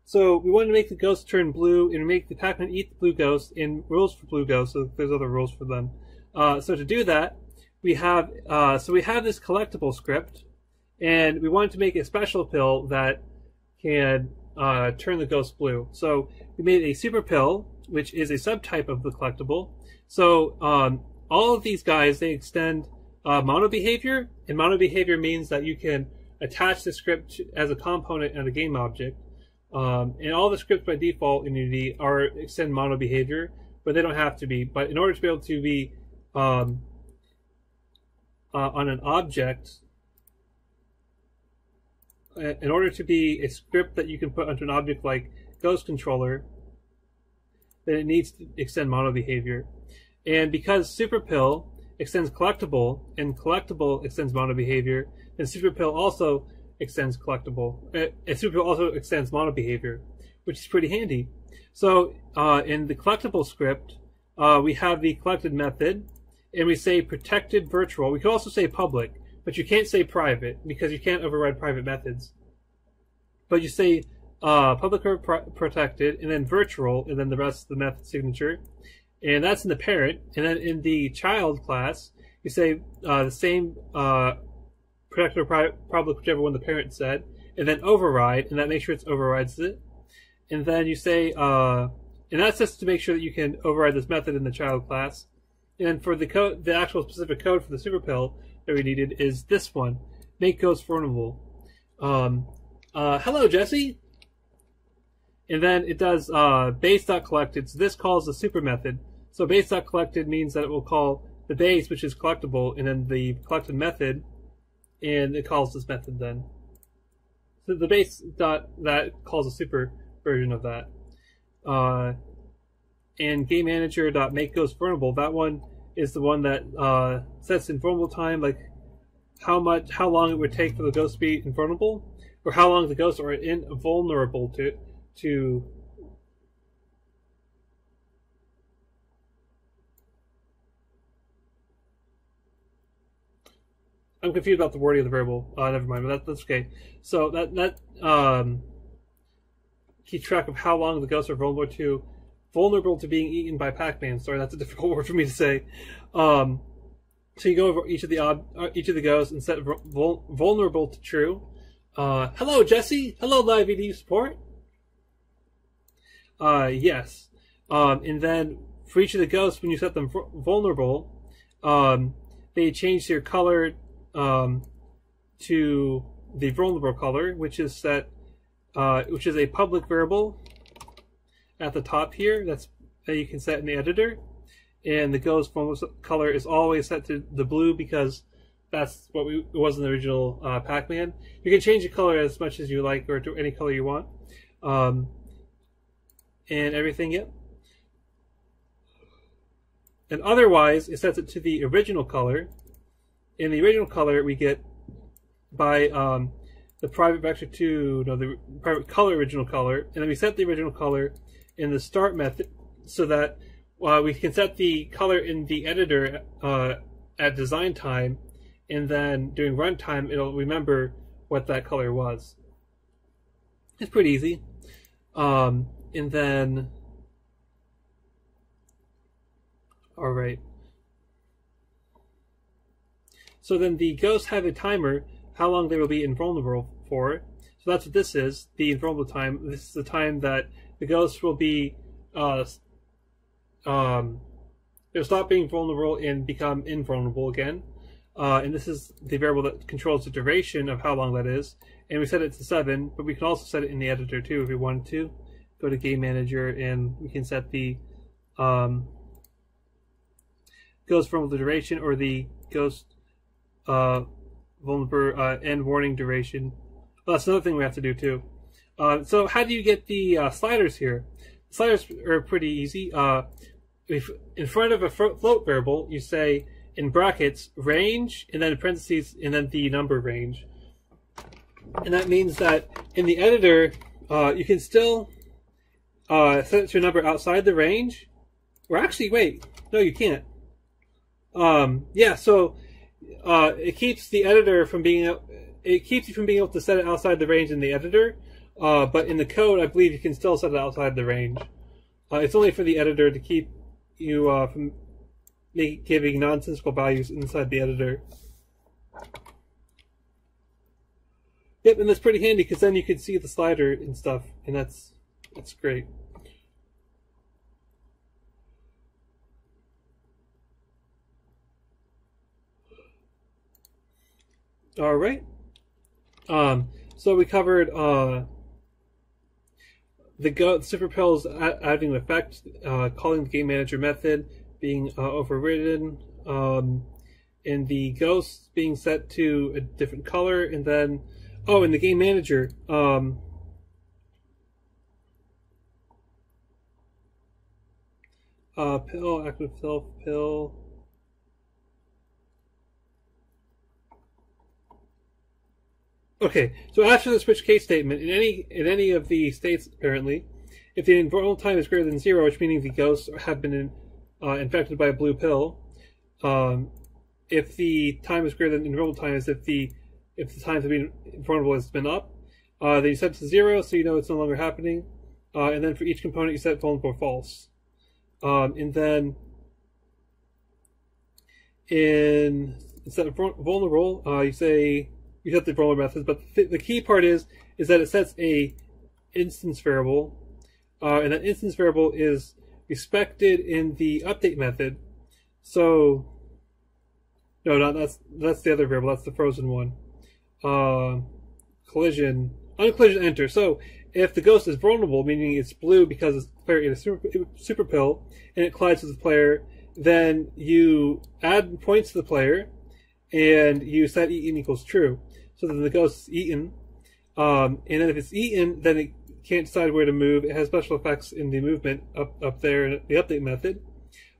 So we want to make the ghost turn blue and make the PacMan eat the blue ghost, and rules for blue ghosts, so there's other rules for them. So to do that, we have this collectible script, and we wanted to make a special pill that can turn the ghost blue. So we made a super pill, which is a subtype of the collectible. So all of these guys, they extend mono behavior, and mono behavior means that you can attach the script as a component on a game object. And all the scripts by default in Unity extend mono behavior, but they don't have to be. But in order to be able to be on an object, in order to be a script that you can put onto an object like Ghost Controller, then it needs to extend mono behavior. And because Superpill extends collectible, and collectible extends mono behavior, and Superpill also extends collectible, and Superpill also extends mono behavior, which is pretty handy. So in the collectible script, we have the collected method, and we say protected virtual. We could also say public, but you can't say private because you can't override private methods. But you say public or protected, and then virtual, and then the rest of the method signature. And that's in the parent. And then in the child class, you say the same protected or public, whichever one the parent said, and then override, and that makes sure it overrides it. And then you say, and that's just to make sure that you can override this method in the child class. And for the code, the actual specific code for the super pill that we needed is this one: make ghost vulnerable. Hello, Jesse. And then it does base.collected. So this calls the super method. So base.collected means that it will call the base, which is collectible, and then the collected method, and it calls this method then. So the base dot that calls a super version of that. And game manager dot make ghost vulnerable. That one is the one that sets invulnerable time, like how long it would take for the ghost to be invulnerable, or how long the ghosts are invulnerable to. I'm confused about the wording of the variable. Never mind, but that's okay. So that keeps track of how long the ghosts are vulnerable to being eaten by PacMan. Sorry, that's a difficult word for me to say. So you go over each of the ghosts and set vulnerable to true. Hello, Jesse. Hello, live EDU support. Yes. And then for each of the ghosts, when you set them vulnerable, they change their color to the vulnerable color, which is set which is a public variable at the top here that you can set in the editor. And the ghost color is always set to the blue because that's what it was in the original PacMan. You can change the color as much as you like, or to any color you want, and everything. Yep. And otherwise, it sets it to the original color. In the original color, we get by the private vector to the private color original color, and then we set the original color in the start method so that we can set the color in the editor at design time, and then during runtime it'll remember what that color was. It's pretty easy. And then, all right. So then the ghosts have a timer how long they will be invulnerable for. So that's what this is, the invulnerable time. This is the time that the ghosts will be they'll stop being vulnerable and become invulnerable again. And this is the variable that controls the duration of how long that is. And we set it to 7, but we can also set it in the editor too if we wanted to. Go to Game Manager and we can set the ghost vulnerable duration or the ghost vulnerable end warning duration. Well, that's another thing we have to do too. So how do you get the sliders here? Sliders are pretty easy. If in front of a float variable, you say in brackets range, and then in parentheses, and then the number range. And that means that in the editor, you can still set it to a number outside the range. Or actually, wait, no, you can't. Yeah, so it keeps the editor from being. It keeps you from being able to set it outside the range in the editor. But in the code, I believe you can still set it outside the range. It's only for the editor to keep you from giving nonsensical values inside the editor. Yep, and that's pretty handy because then you can see the slider and stuff, and that's great. All right. So we covered the superpills adding an effect, calling the game manager method, being overridden, and the ghosts being set to a different color, and then in the game manager, pill, active self, pill. Okay, so after the switch case statement, in any of the states, apparently, if the invulnerable time is greater than 0, which meaning the ghosts have been infected by a blue pill, if the time is greater than invulnerable time is if the time to be invulnerable has been up, then you set it to 0, so you know it's no longer happening, and then for each component you set vulnerable or false, and then instead of vulnerable, you set the vulnerable methods, but the key part is that it sets a instance variable, and that instance variable is respected in the update method. So, no, that's the other variable. That's the frozen one. Collision, uncollision enter. So, if the ghost is vulnerable, meaning it's blue because it's player in a super pill, and it collides with the player, then you add points to the player, and you set eaten equals true. So then the ghost is eaten, and then if it's eaten, then it can't decide where to move. It has special effects in the movement up there in the update method,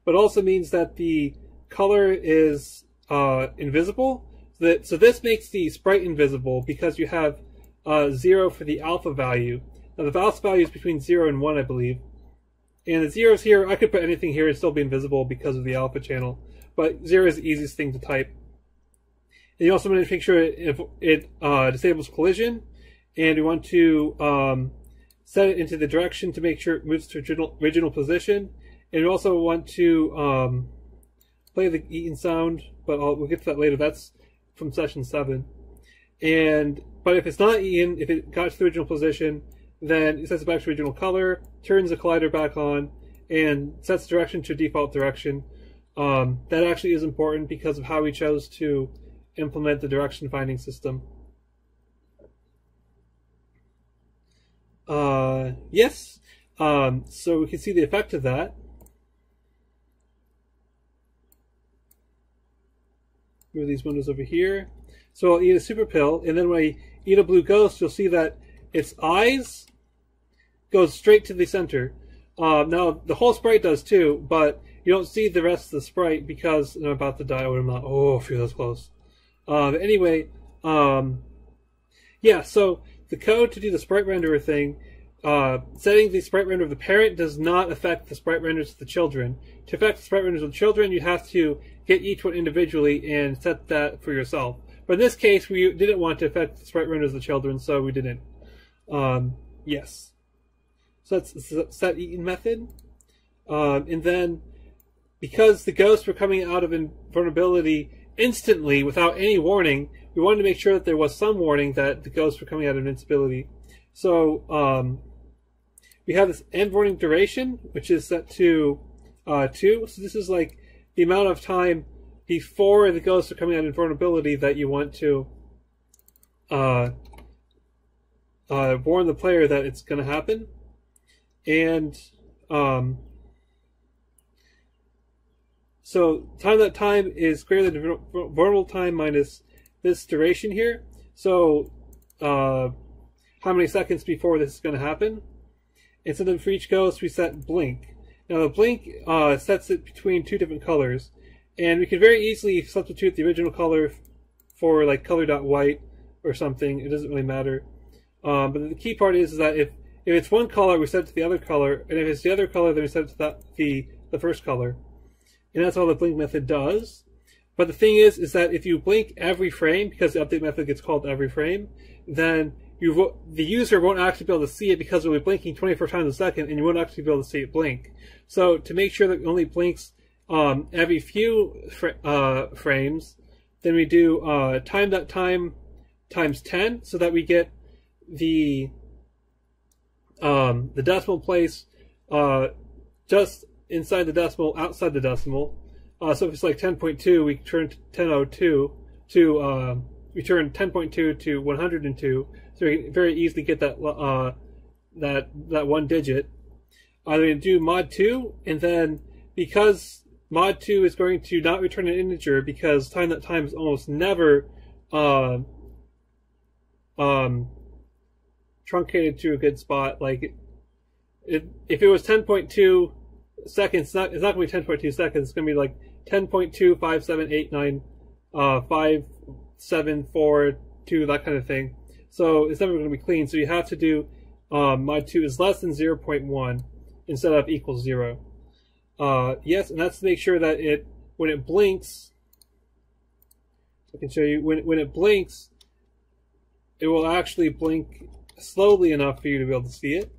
but also means that the color is invisible. So this makes the sprite invisible because you have 0 for the alpha value. Now the alpha value is between 0 and 1, I believe, and the zeros here, I could put anything here and still be invisible because of the alpha channel, but 0 is the easiest thing to type. And you also want to make sure it disables collision, and we want to set it into the direction to make sure it moves to original position. And we also want to play the eaten sound, but we'll get to that later. That's from session 7. But if it's not eaten, if it got to the original position, then it sets it back to original color, turns the collider back on, and sets direction to default direction. That actually is important because of how we chose to implement the direction finding system. Yes. So we can see the effect of that. Move these windows over here. So I'll eat a super pill, and then when I eat a blue ghost, you'll see that its eyes goes straight to the center. Now, the whole sprite does too, but you don't see the rest of the sprite because I'm about to die when I'm not. Oh, phew, that's close. Anyway, yeah, so the code to do the sprite renderer thing, setting the sprite render of the parent does not affect the sprite renders of the children. To affect the sprite renders of the children, you have to get each one individually and set that for yourself. But in this case, we didn't want to affect the sprite renders of the children, so we didn't. Yes. So that's the set eaten method. And then, because the ghosts were coming out of invulnerability instantly without any warning, we wanted to make sure that there was some warning that the ghosts were coming out of invincibility. So we have this end warning duration, which is set to 2. So this is like the amount of time before the ghosts are coming out of invulnerability that you want to warn the player that it's going to happen. And so time is greater than vulnerable time minus this duration here. So how many seconds before this is going to happen? And so then for each ghost we set blink. Now the blink sets it between 2 different colors, and we can very easily substitute the original color for like color.white or something. It doesn't really matter. But the key part is that if it's one color, we set it to the other color, and if it's the other color, then we set it to the first color. And that's all the blink method does. But the thing is that if you blink every frame, because the update method gets called every frame, then the user won't actually be able to see it because it'll be blinking 24 times a second, and you won't actually be able to see it blink. So to make sure that it only blinks every few frames, then we do time.time times 10, so that we get the decimal place just inside the decimal, outside the decimal. So if it's like 10.2, we turn 1002 to we turn 10.2 to 102. So we can very easily get that that one digit. I'm going to do mod 2, and then because mod 2 is going to not return an integer, because time is almost never truncated to a good spot. Like if it was 10.2 seconds, it's not going to be 10.2 seconds. It's going to be like 10.2, 5, 7, 8, 9, 5, 7, 4, 2, that kind of thing. So it's never going to be clean. So you have to do mod 2 is less than 0.1 instead of equals 0. Yes, and that's to make sure that when it blinks, I can show you, when it blinks, it will actually blink slowly enough for you to be able to see it.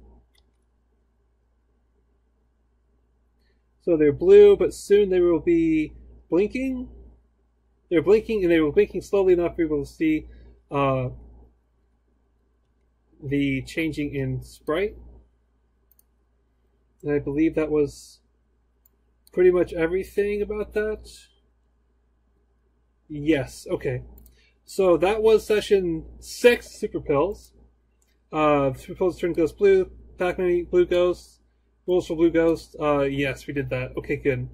So they're blue, but soon they will be blinking. They're blinking, and they were blinking slowly enough for people to see the changing in sprite. And I believe that was pretty much everything about that. Yes, okay. So that was session 6, Super Pills. Super Pills turn ghost blue, PacMan blue ghost, rules for blue ghost. Yes, we did that. Okay, good.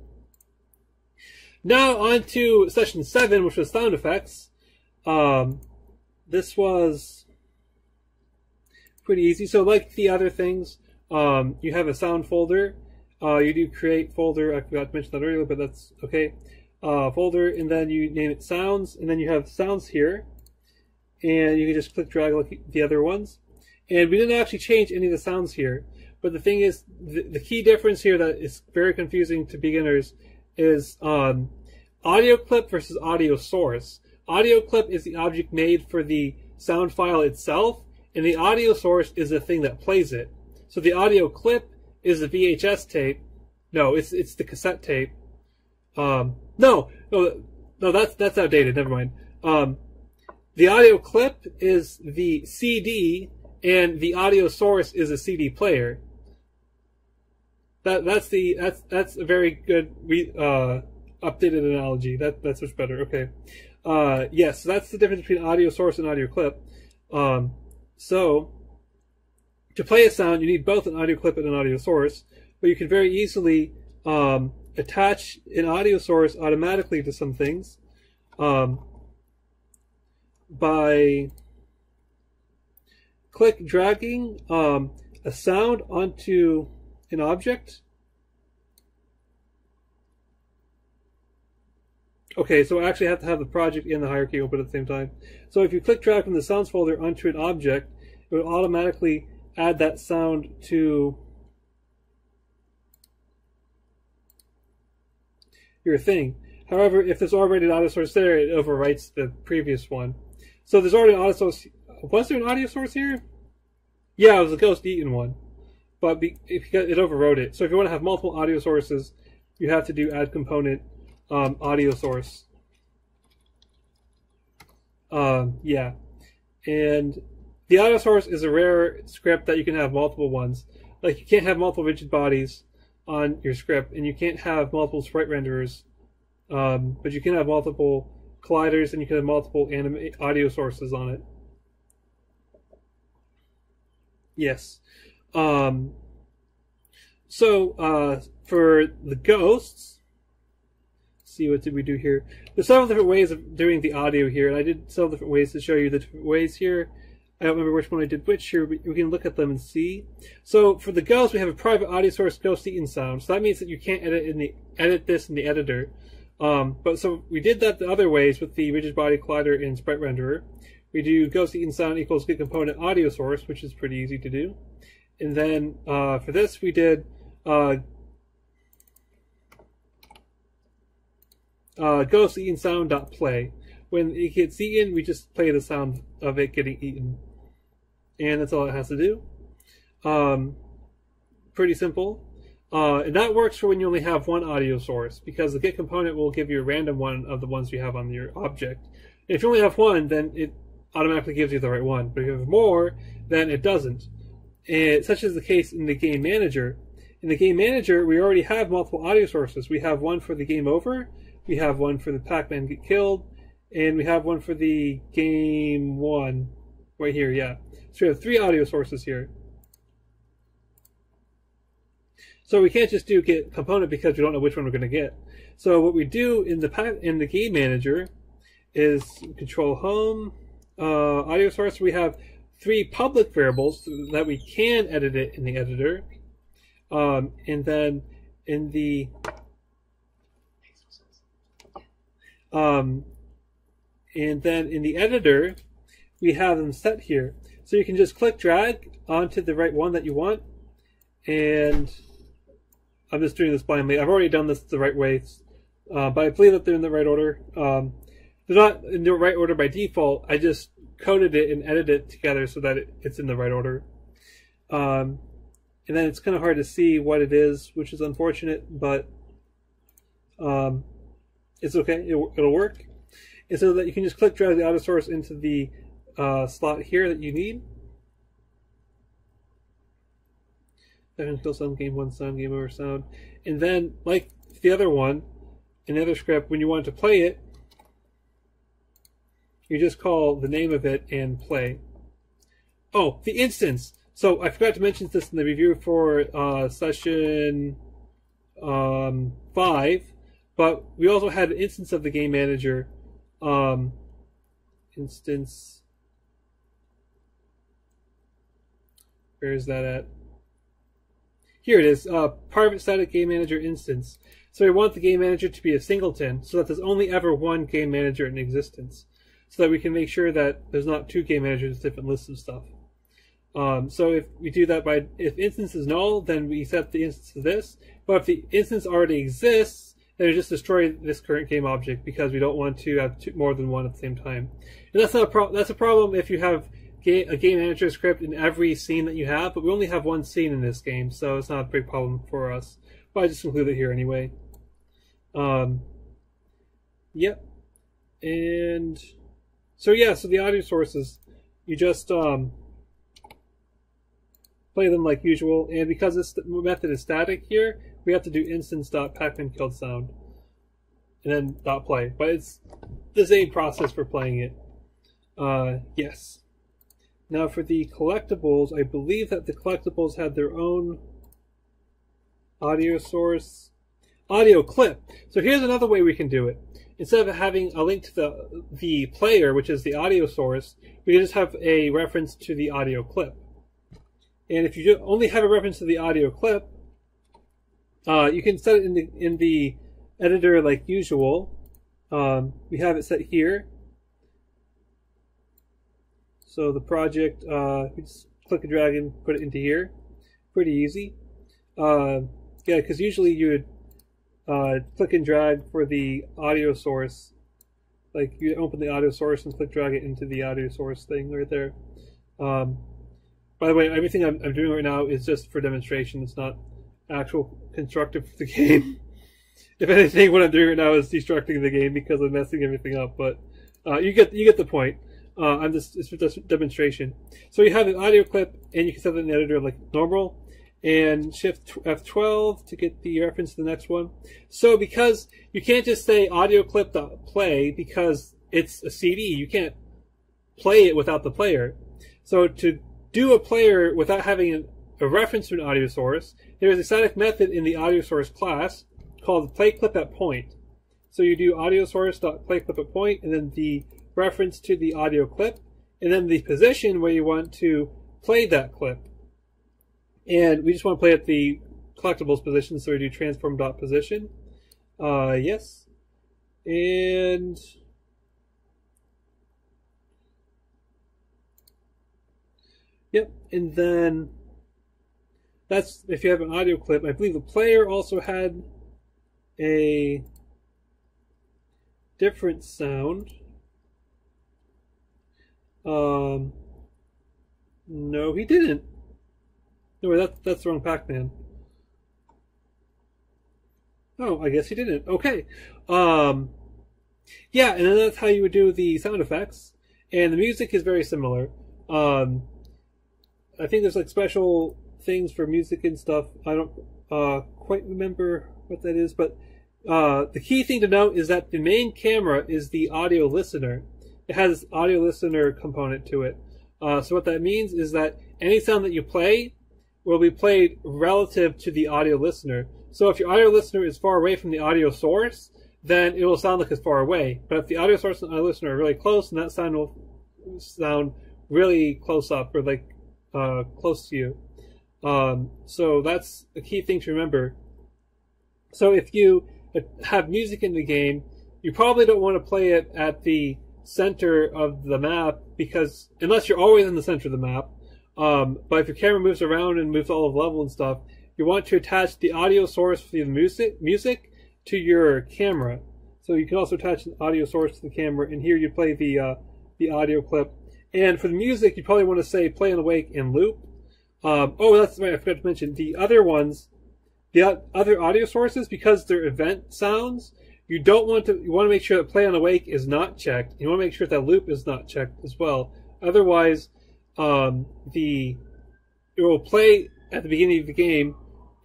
Now on to session 7, which was sound effects. This was pretty easy. So like the other things, you have a sound folder. You do create folder. I forgot to mention that earlier, but that's okay. Folder, and then you name it sounds, and then you have sounds here, and you can just click drag like the other ones. And we didn't actually change any of the sounds here, but the thing is, the key difference here that is very confusing to beginners is audio clip versus audio source. Audio clip is the object made for the sound file itself, and the audio source is the thing that plays it. So the audio clip is the VHS tape. No, it's the cassette tape. No, that's outdated. Never mind. The audio clip is the CD, and the audio source is a CD player. That's a very good updated analogy. That's much better. Okay. Yes, so that's the difference between audio source and audio clip. So to play a sound, you need both an audio clip and an audio source, but you can very easily attach an audio source automatically to some things by dragging a sound onto an object. Okay, so I actually have to have the project and the hierarchy open at the same time. So if you click drag from the sounds folder onto an object, it will automatically add that sound to your thing. However, if there's already an audio source there, it overwrites the previous one. So there's already an audio source. Was there an audio source here? Yeah, it was a Ghost Eaten one. But it overwrote it. So if you want to have multiple audio sources, you have to do add component audio source. Yeah. And the audio source is a rare script that you can have multiple ones. Like, you can't have multiple rigid bodies on your script, and you can't have multiple sprite renderers, but you can have multiple colliders, and you can have multiple audio sources on it. Yes. So for the ghosts, see, what did we do here? There's several different ways of doing the audio here, and I did several different ways to show you the different ways here. I don't remember which one I did which here, but we can look at them and see. So for the ghost, we have a private audio source, Ghost Eaten sound. So that means that you can't edit this in the editor. But so we did that the other ways with the rigid body collider and sprite renderer. We do Ghost Eaten sound equals get component audio source, which is pretty easy to do. And then for this, we did Ghost Eaten sound.play. When it gets eaten, we just play the sound of it getting eaten. And that's all it has to do. Pretty simple. And that works for when you only have one audio source, because the get component will give you a random one of the ones you have on your object. And if you only have one, then it automatically gives you the right one. But if you have more, then it doesn't. And such is the case in the game manager. In the game manager, we already have multiple audio sources. We have one for the game over, we have one for the PacMan get killed, and we have one for the game one right here, yeah. So we have 3 audio sources here. So we can't just do get component because we don't know which one we're going to get. So what we do in the game manager is control home, audio source. We have 3 public variables so that we can edit it in the editor. And then in the editor, we have them set here. So you can just click drag onto the right one that you want. And I'm just doing this blindly. I've already done this the right way, but I believe that they're in the right order. They're not in the right order by default. I just coded it and edited it together so that it's in the right order. And then it's kind of hard to see what it is, which is unfortunate, but it's okay. It'll work. And so that you can just click drag the audio source into the slot here that you need. Second kill sound, game one sound, game over sound. And then, like the other one, in the other script, when you want to play it, you just call the name of it and play. Oh, the instance. So I forgot to mention this in the review for session 5, but we also had an instance of the game manager. Instance. Where is that at? Here it is, private static game manager instance. So we want the game manager to be a singleton, so that there's only ever one game manager in existence, so that we can make sure that there's not 2 game managers with different lists of stuff. So if we do that if instance is null, then we set the instance to this. But if the instance already exists, then we just destroy this current game object, because we don't want to have more than one at the same time. And that's not that's a problem if you have a game manager script in every scene that you have, but we only have one scene in this game, so it's not a big problem for us. But I just include it here anyway. Yep. And so yeah, so the audio sources, you just play them like usual, and because this method is static here, we have to do instance.pacman-killed-sound and then .play. But it's the same process for playing it. Yes. Now for the collectibles, I believe that the collectibles had their own audio source, audio clip. So here's another way we can do it. Instead of having a link to the player, which is the audio source, we can just have a reference to the audio clip. And if you only have a reference to the audio clip, you can set it in the editor like usual. We have it set here. So the project, we just click and drag and put it into here. Pretty easy. Yeah, because usually you would click and drag for the audio source. Like you open the audio source and click drag it into the audio source thing right there. By the way, everything I'm doing right now is just for demonstration. It's not actual constructive for the game. If anything, what I'm doing right now is destructing the game because I'm messing everything up. But you get the point. It's just a demonstration. So you have an audio clip, and you can set it in the editor like normal, and shift F12 to get the reference to the next one. So because you can't just say audio clip.play because it's a CD, you can't play it without the player. So to do a player without having a reference to an audio source, there is a static method in the audio source class called playClipAtPoint. So you do audio source.playClipAtPoint, and then the reference to the audio clip, and then the position where you want to play that clip. And we just want to play at the collectibles position, so we do transform.position. Yes. And yep, and then that's if you have an audio clip. I believe the player also had a different sound. No, he didn't. No, that's the wrong PacMan. Oh, I guess he didn't. Okay. Yeah, and then that's how you would do the sound effects. And the music is very similar. I think there's like special things for music and stuff. I don't quite remember what that is, but the key thing to note is that the main camera is the audio listener. It has this audio listener component to it. So what that means is that any sound that you play will be played relative to the audio listener. So if your audio listener is far away from the audio source, then it will sound like it's far away. But if the audio source and audio listener are really close, then that sound will sound really close up, or like close to you. So that's a key thing to remember. So if you have music in the game, you probably don't want to play it at the center of the map, because unless you're always in the center of the map, but if your camera moves around and moves all of level and stuff, you want to attach the audio source for the music to your camera. So you can also attach an audio source to the camera, and here you play the audio clip. And for the music, you probably want to say play and awake and loop. Oh, that's right, I forgot to mention the other ones, the other audio sources, because they're event sounds. You want to make sure that play on awake is not checked. You want to make sure that loop is not checked as well. Otherwise, it will play at the beginning of the game,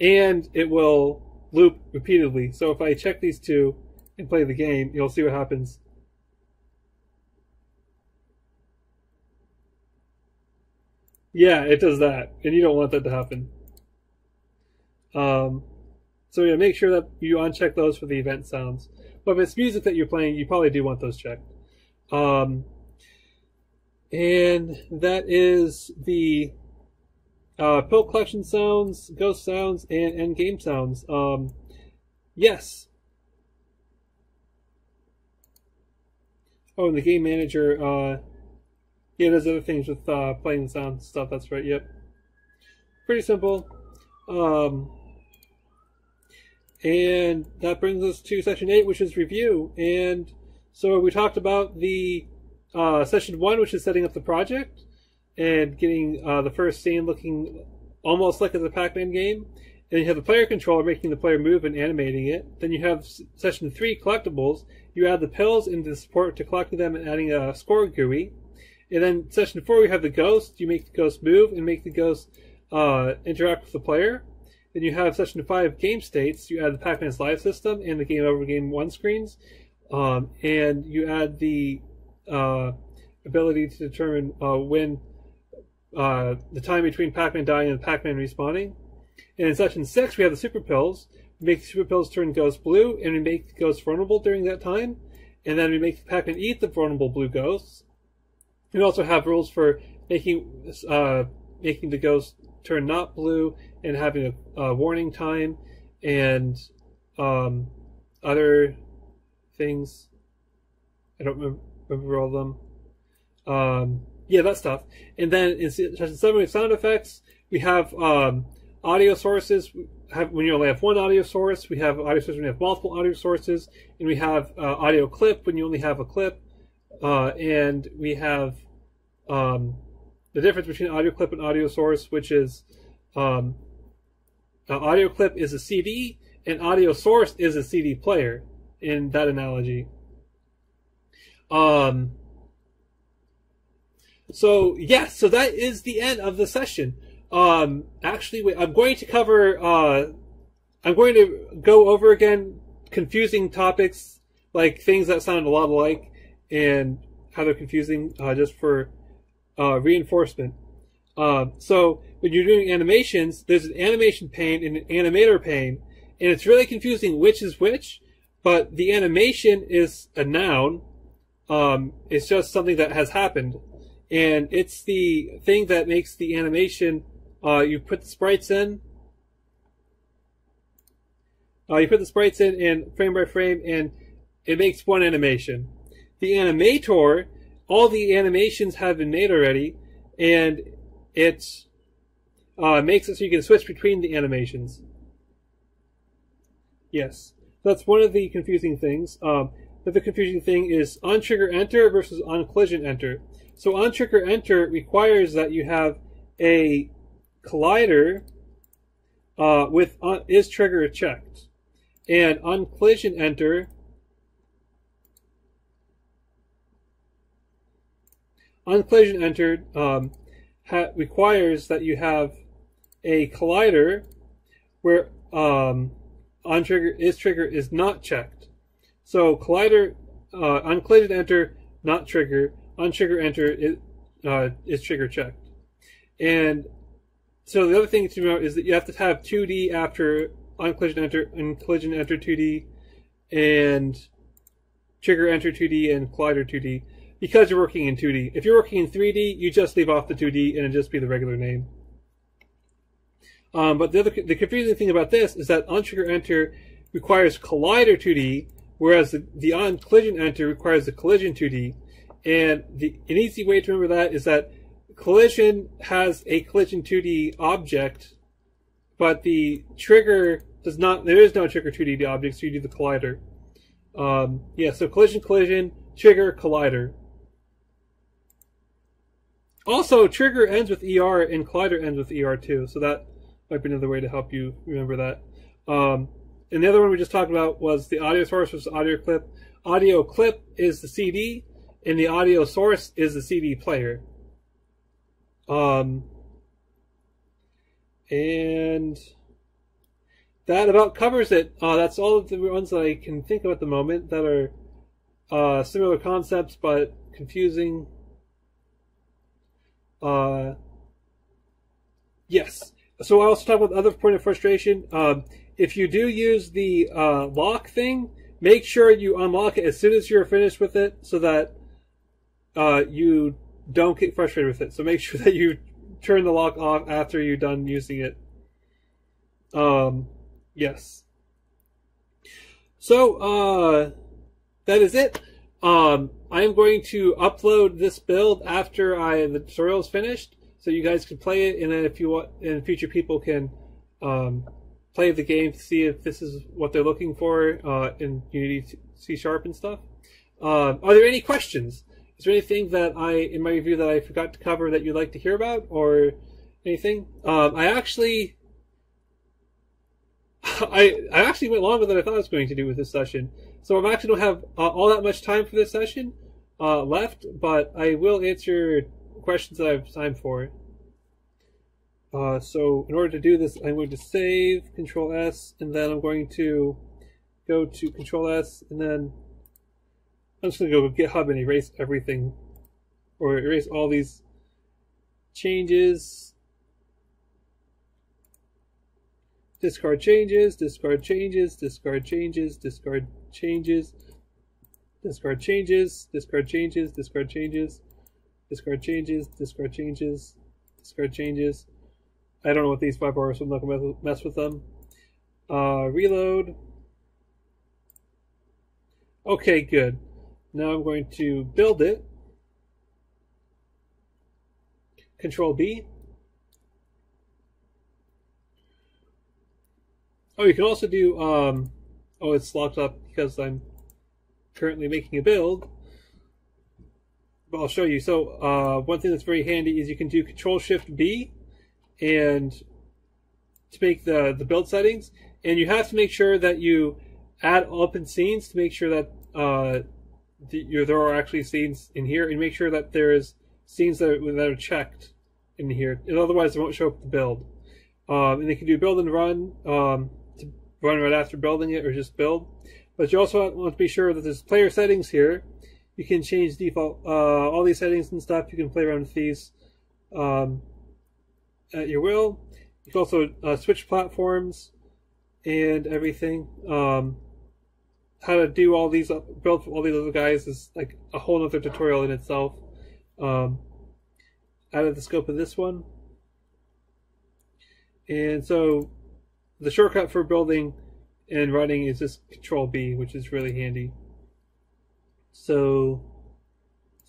and it will loop repeatedly. So if I check these two and play the game, you'll see what happens. Yeah, it does that, and you don't want that to happen. So yeah, make sure that you uncheck those for the event sounds. But if it's music that you're playing, you probably do want those checked. And that is the pill collection sounds, ghost sounds, and end game sounds. Yes. Oh, and the game manager. Yeah, there's other things with playing the sound stuff. That's right. Yep. Pretty simple. And that brings us to Section 8, which is review. And so we talked about the Session 1, which is setting up the project and getting the first scene looking almost like it's a PacMan game. And you have the player controller making the player move and animating it. Then you have Session 3, Collectables. You add the pills into the support to collecting them and adding a score GUI. And then Session 4, you have the ghost. You make the ghost move and make the ghost interact with the player. Then you have Session 5, game states. You add the PacMan's live system and the game over game 1 screens. And you add the ability to determine when the time between PacMan dying and PacMan respawning. And in Session 6, we have the Super Pills. We make the Super Pills turn Ghost blue, and we make Ghosts vulnerable during that time. And then we make PacMan eat the vulnerable blue ghosts. We also have rules for making the ghost turn not blue and having a warning time and other things. I don't remember all of them. Yeah, that stuff. And then in Session 7 we have sound effects. We have audio sources. When you only have one audio source, we have audio sources when you have multiple audio sources, and we have audio clip when you only have a clip, and we have the difference between audio clip and audio source, which is audio clip is a CD and audio source is a CD player in that analogy. So yes, so that is the end of the session. Actually, I'm going to cover, I'm going to go over again confusing topics, like things that sound a lot alike, and how they're confusing, just for reinforcement. So when you're doing animations, there's an animation pane and an animator pane, and it's really confusing which is which, but the animation is a noun. It's just something that has happened, and it's the thing that makes the animation. You put the sprites in. You put the sprites in frame by frame, and it makes one animation. The animator, all the animations have been made already, and it makes it so you can switch between the animations. Yes, that's one of the confusing things. The other confusing thing is on trigger enter versus on collision enter. So on trigger enter requires that you have a collider with is trigger checked, and on collision enter requires that you have a collider where on trigger is not checked. So collider on collision enter not trigger, on trigger enter is trigger checked. And so the other thing to note is that you have to have 2D after on collision enter and collision enter 2D and trigger enter 2D and collider 2D because you're working in 2D. If you're working in 3D, you just leave off the 2D and it'd just be the regular name. But the confusing thing about this is that on trigger enter requires collider 2D, whereas the on collision enter requires the collision 2D. And an easy way to remember that is that collision has a collision 2D object, but the trigger does not. There is no trigger 2D object, so you do the collider. Yeah, so collision, trigger, collider. Also, trigger ends with ER and collider ends with ER too, so that might be another way to help you remember that. And the other one we just talked about was the audio source versus audio clip. Audio clip is the CD, and the audio source is the CD player. And that about covers it. That's all of the ones that I can think of at the moment that are similar concepts but confusing. Yes. So I also talk about the other point of frustration. If you do use the lock thing, make sure you unlock it as soon as you're finished with it, so that you don't get frustrated with it. So make sure that you turn the lock off after you're done using it. Yes. So that is it. I am going to upload this build after the tutorial is finished, so you guys can play it, and then if you want, and future people can play the game to see if this is what they're looking for in Unity C# and stuff. Are there any questions? Is there anything that in my review that I forgot to cover that you'd like to hear about, or anything? I actually went longer than I thought I was going to do with this session, so I actually don't have all that much time for this session left, but I will answer questions that I have time for. So in order to do this, I'm going to save, Control S, and then I'm going to go to Control S, and then I'm just going to go to GitHub and erase everything, or erase all these changes, discard changes, discard changes, discard changes, discard changes, discard changes, discard changes, discard changes, discard changes, discard changes, discard changes. I don't know what these 5 are, so I'm not going to mess with them. Reload. Okay, good. Now I'm going to build it. Control B. Oh, you can also do, oh, it's locked up because I'm currently making a build. But I'll show you. So, one thing that's very handy is you can do Control-Shift-B and to make the build settings. And you have to make sure that you add open scenes to make sure that there are actually scenes in here, and make sure that there's scenes that are checked in here, and otherwise it won't show up the build. And they can do build and run to run right after building it, or just build. But you also want to be sure that there's player settings here. You can change default all these settings and stuff. You can play around with these at your will. You can also switch platforms and everything. How to do all these, build all these other guys is like a whole other tutorial in itself. Out of the scope of this one. And so the shortcut for building and running is just Control B, which is really handy. So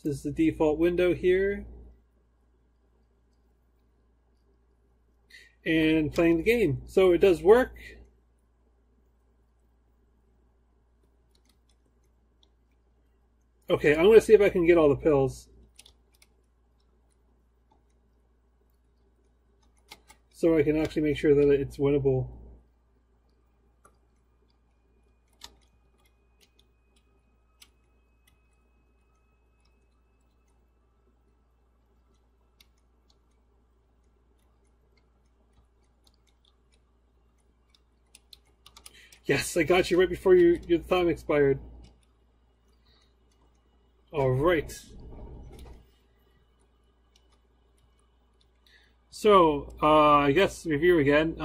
this is the default window here. And playing the game. So it does work. Okay, I'm going to see if I can get all the pills. So I can actually make sure that it's winnable. Yes, I got you right before your time expired. All right. So, I guess review again.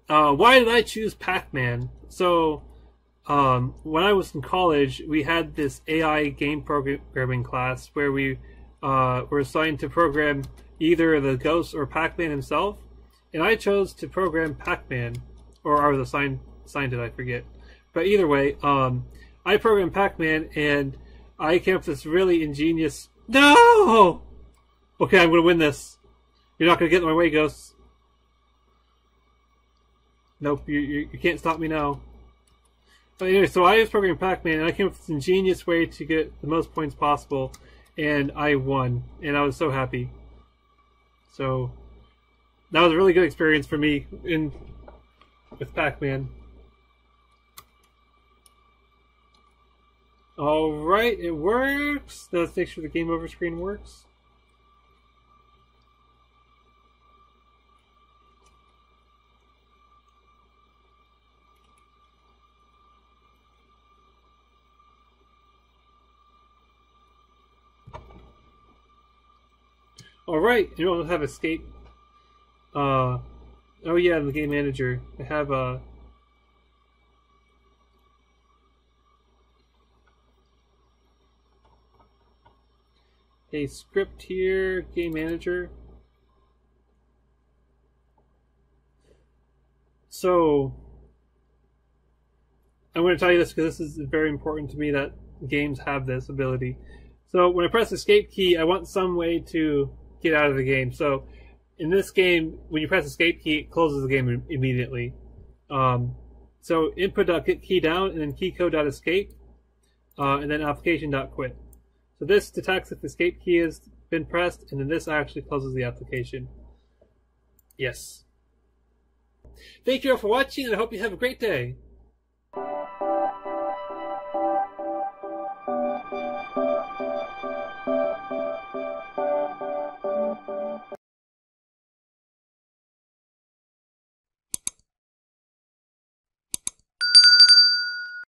Why did I choose PacMan? So, when I was in college, we had this AI game programming class where we were assigned to program either the Ghost or PacMan himself, and I chose to program PacMan, or I was assigned it, I forget. But either way, I programmed PacMan, and I came up with this really ingenious... No! Okay, I'm going to win this. You're not going to get in my way, Ghosts. Nope, you can't stop me now. But anyway, so I was programming PacMan, and I came up with this ingenious way to get the most points possible, and I won, and I was so happy. So, that was a really good experience for me with PacMan. Alright, it works. Now let's make sure the game over screen works. Alright, you don't have escape. Oh yeah, in the game manager. I have a script here, game manager. So I'm going to tell you this because this is very important to me that games have this ability. So when I press escape key, I want some way to get out of the game. So in this game, when you press escape key, it closes the game immediately. So input.get-key down, and then keycode.escape, and then application.quit. So this detects if the escape key has been pressed, and then this actually closes the application. Yes. Thank you all for watching, and I hope you have a great day.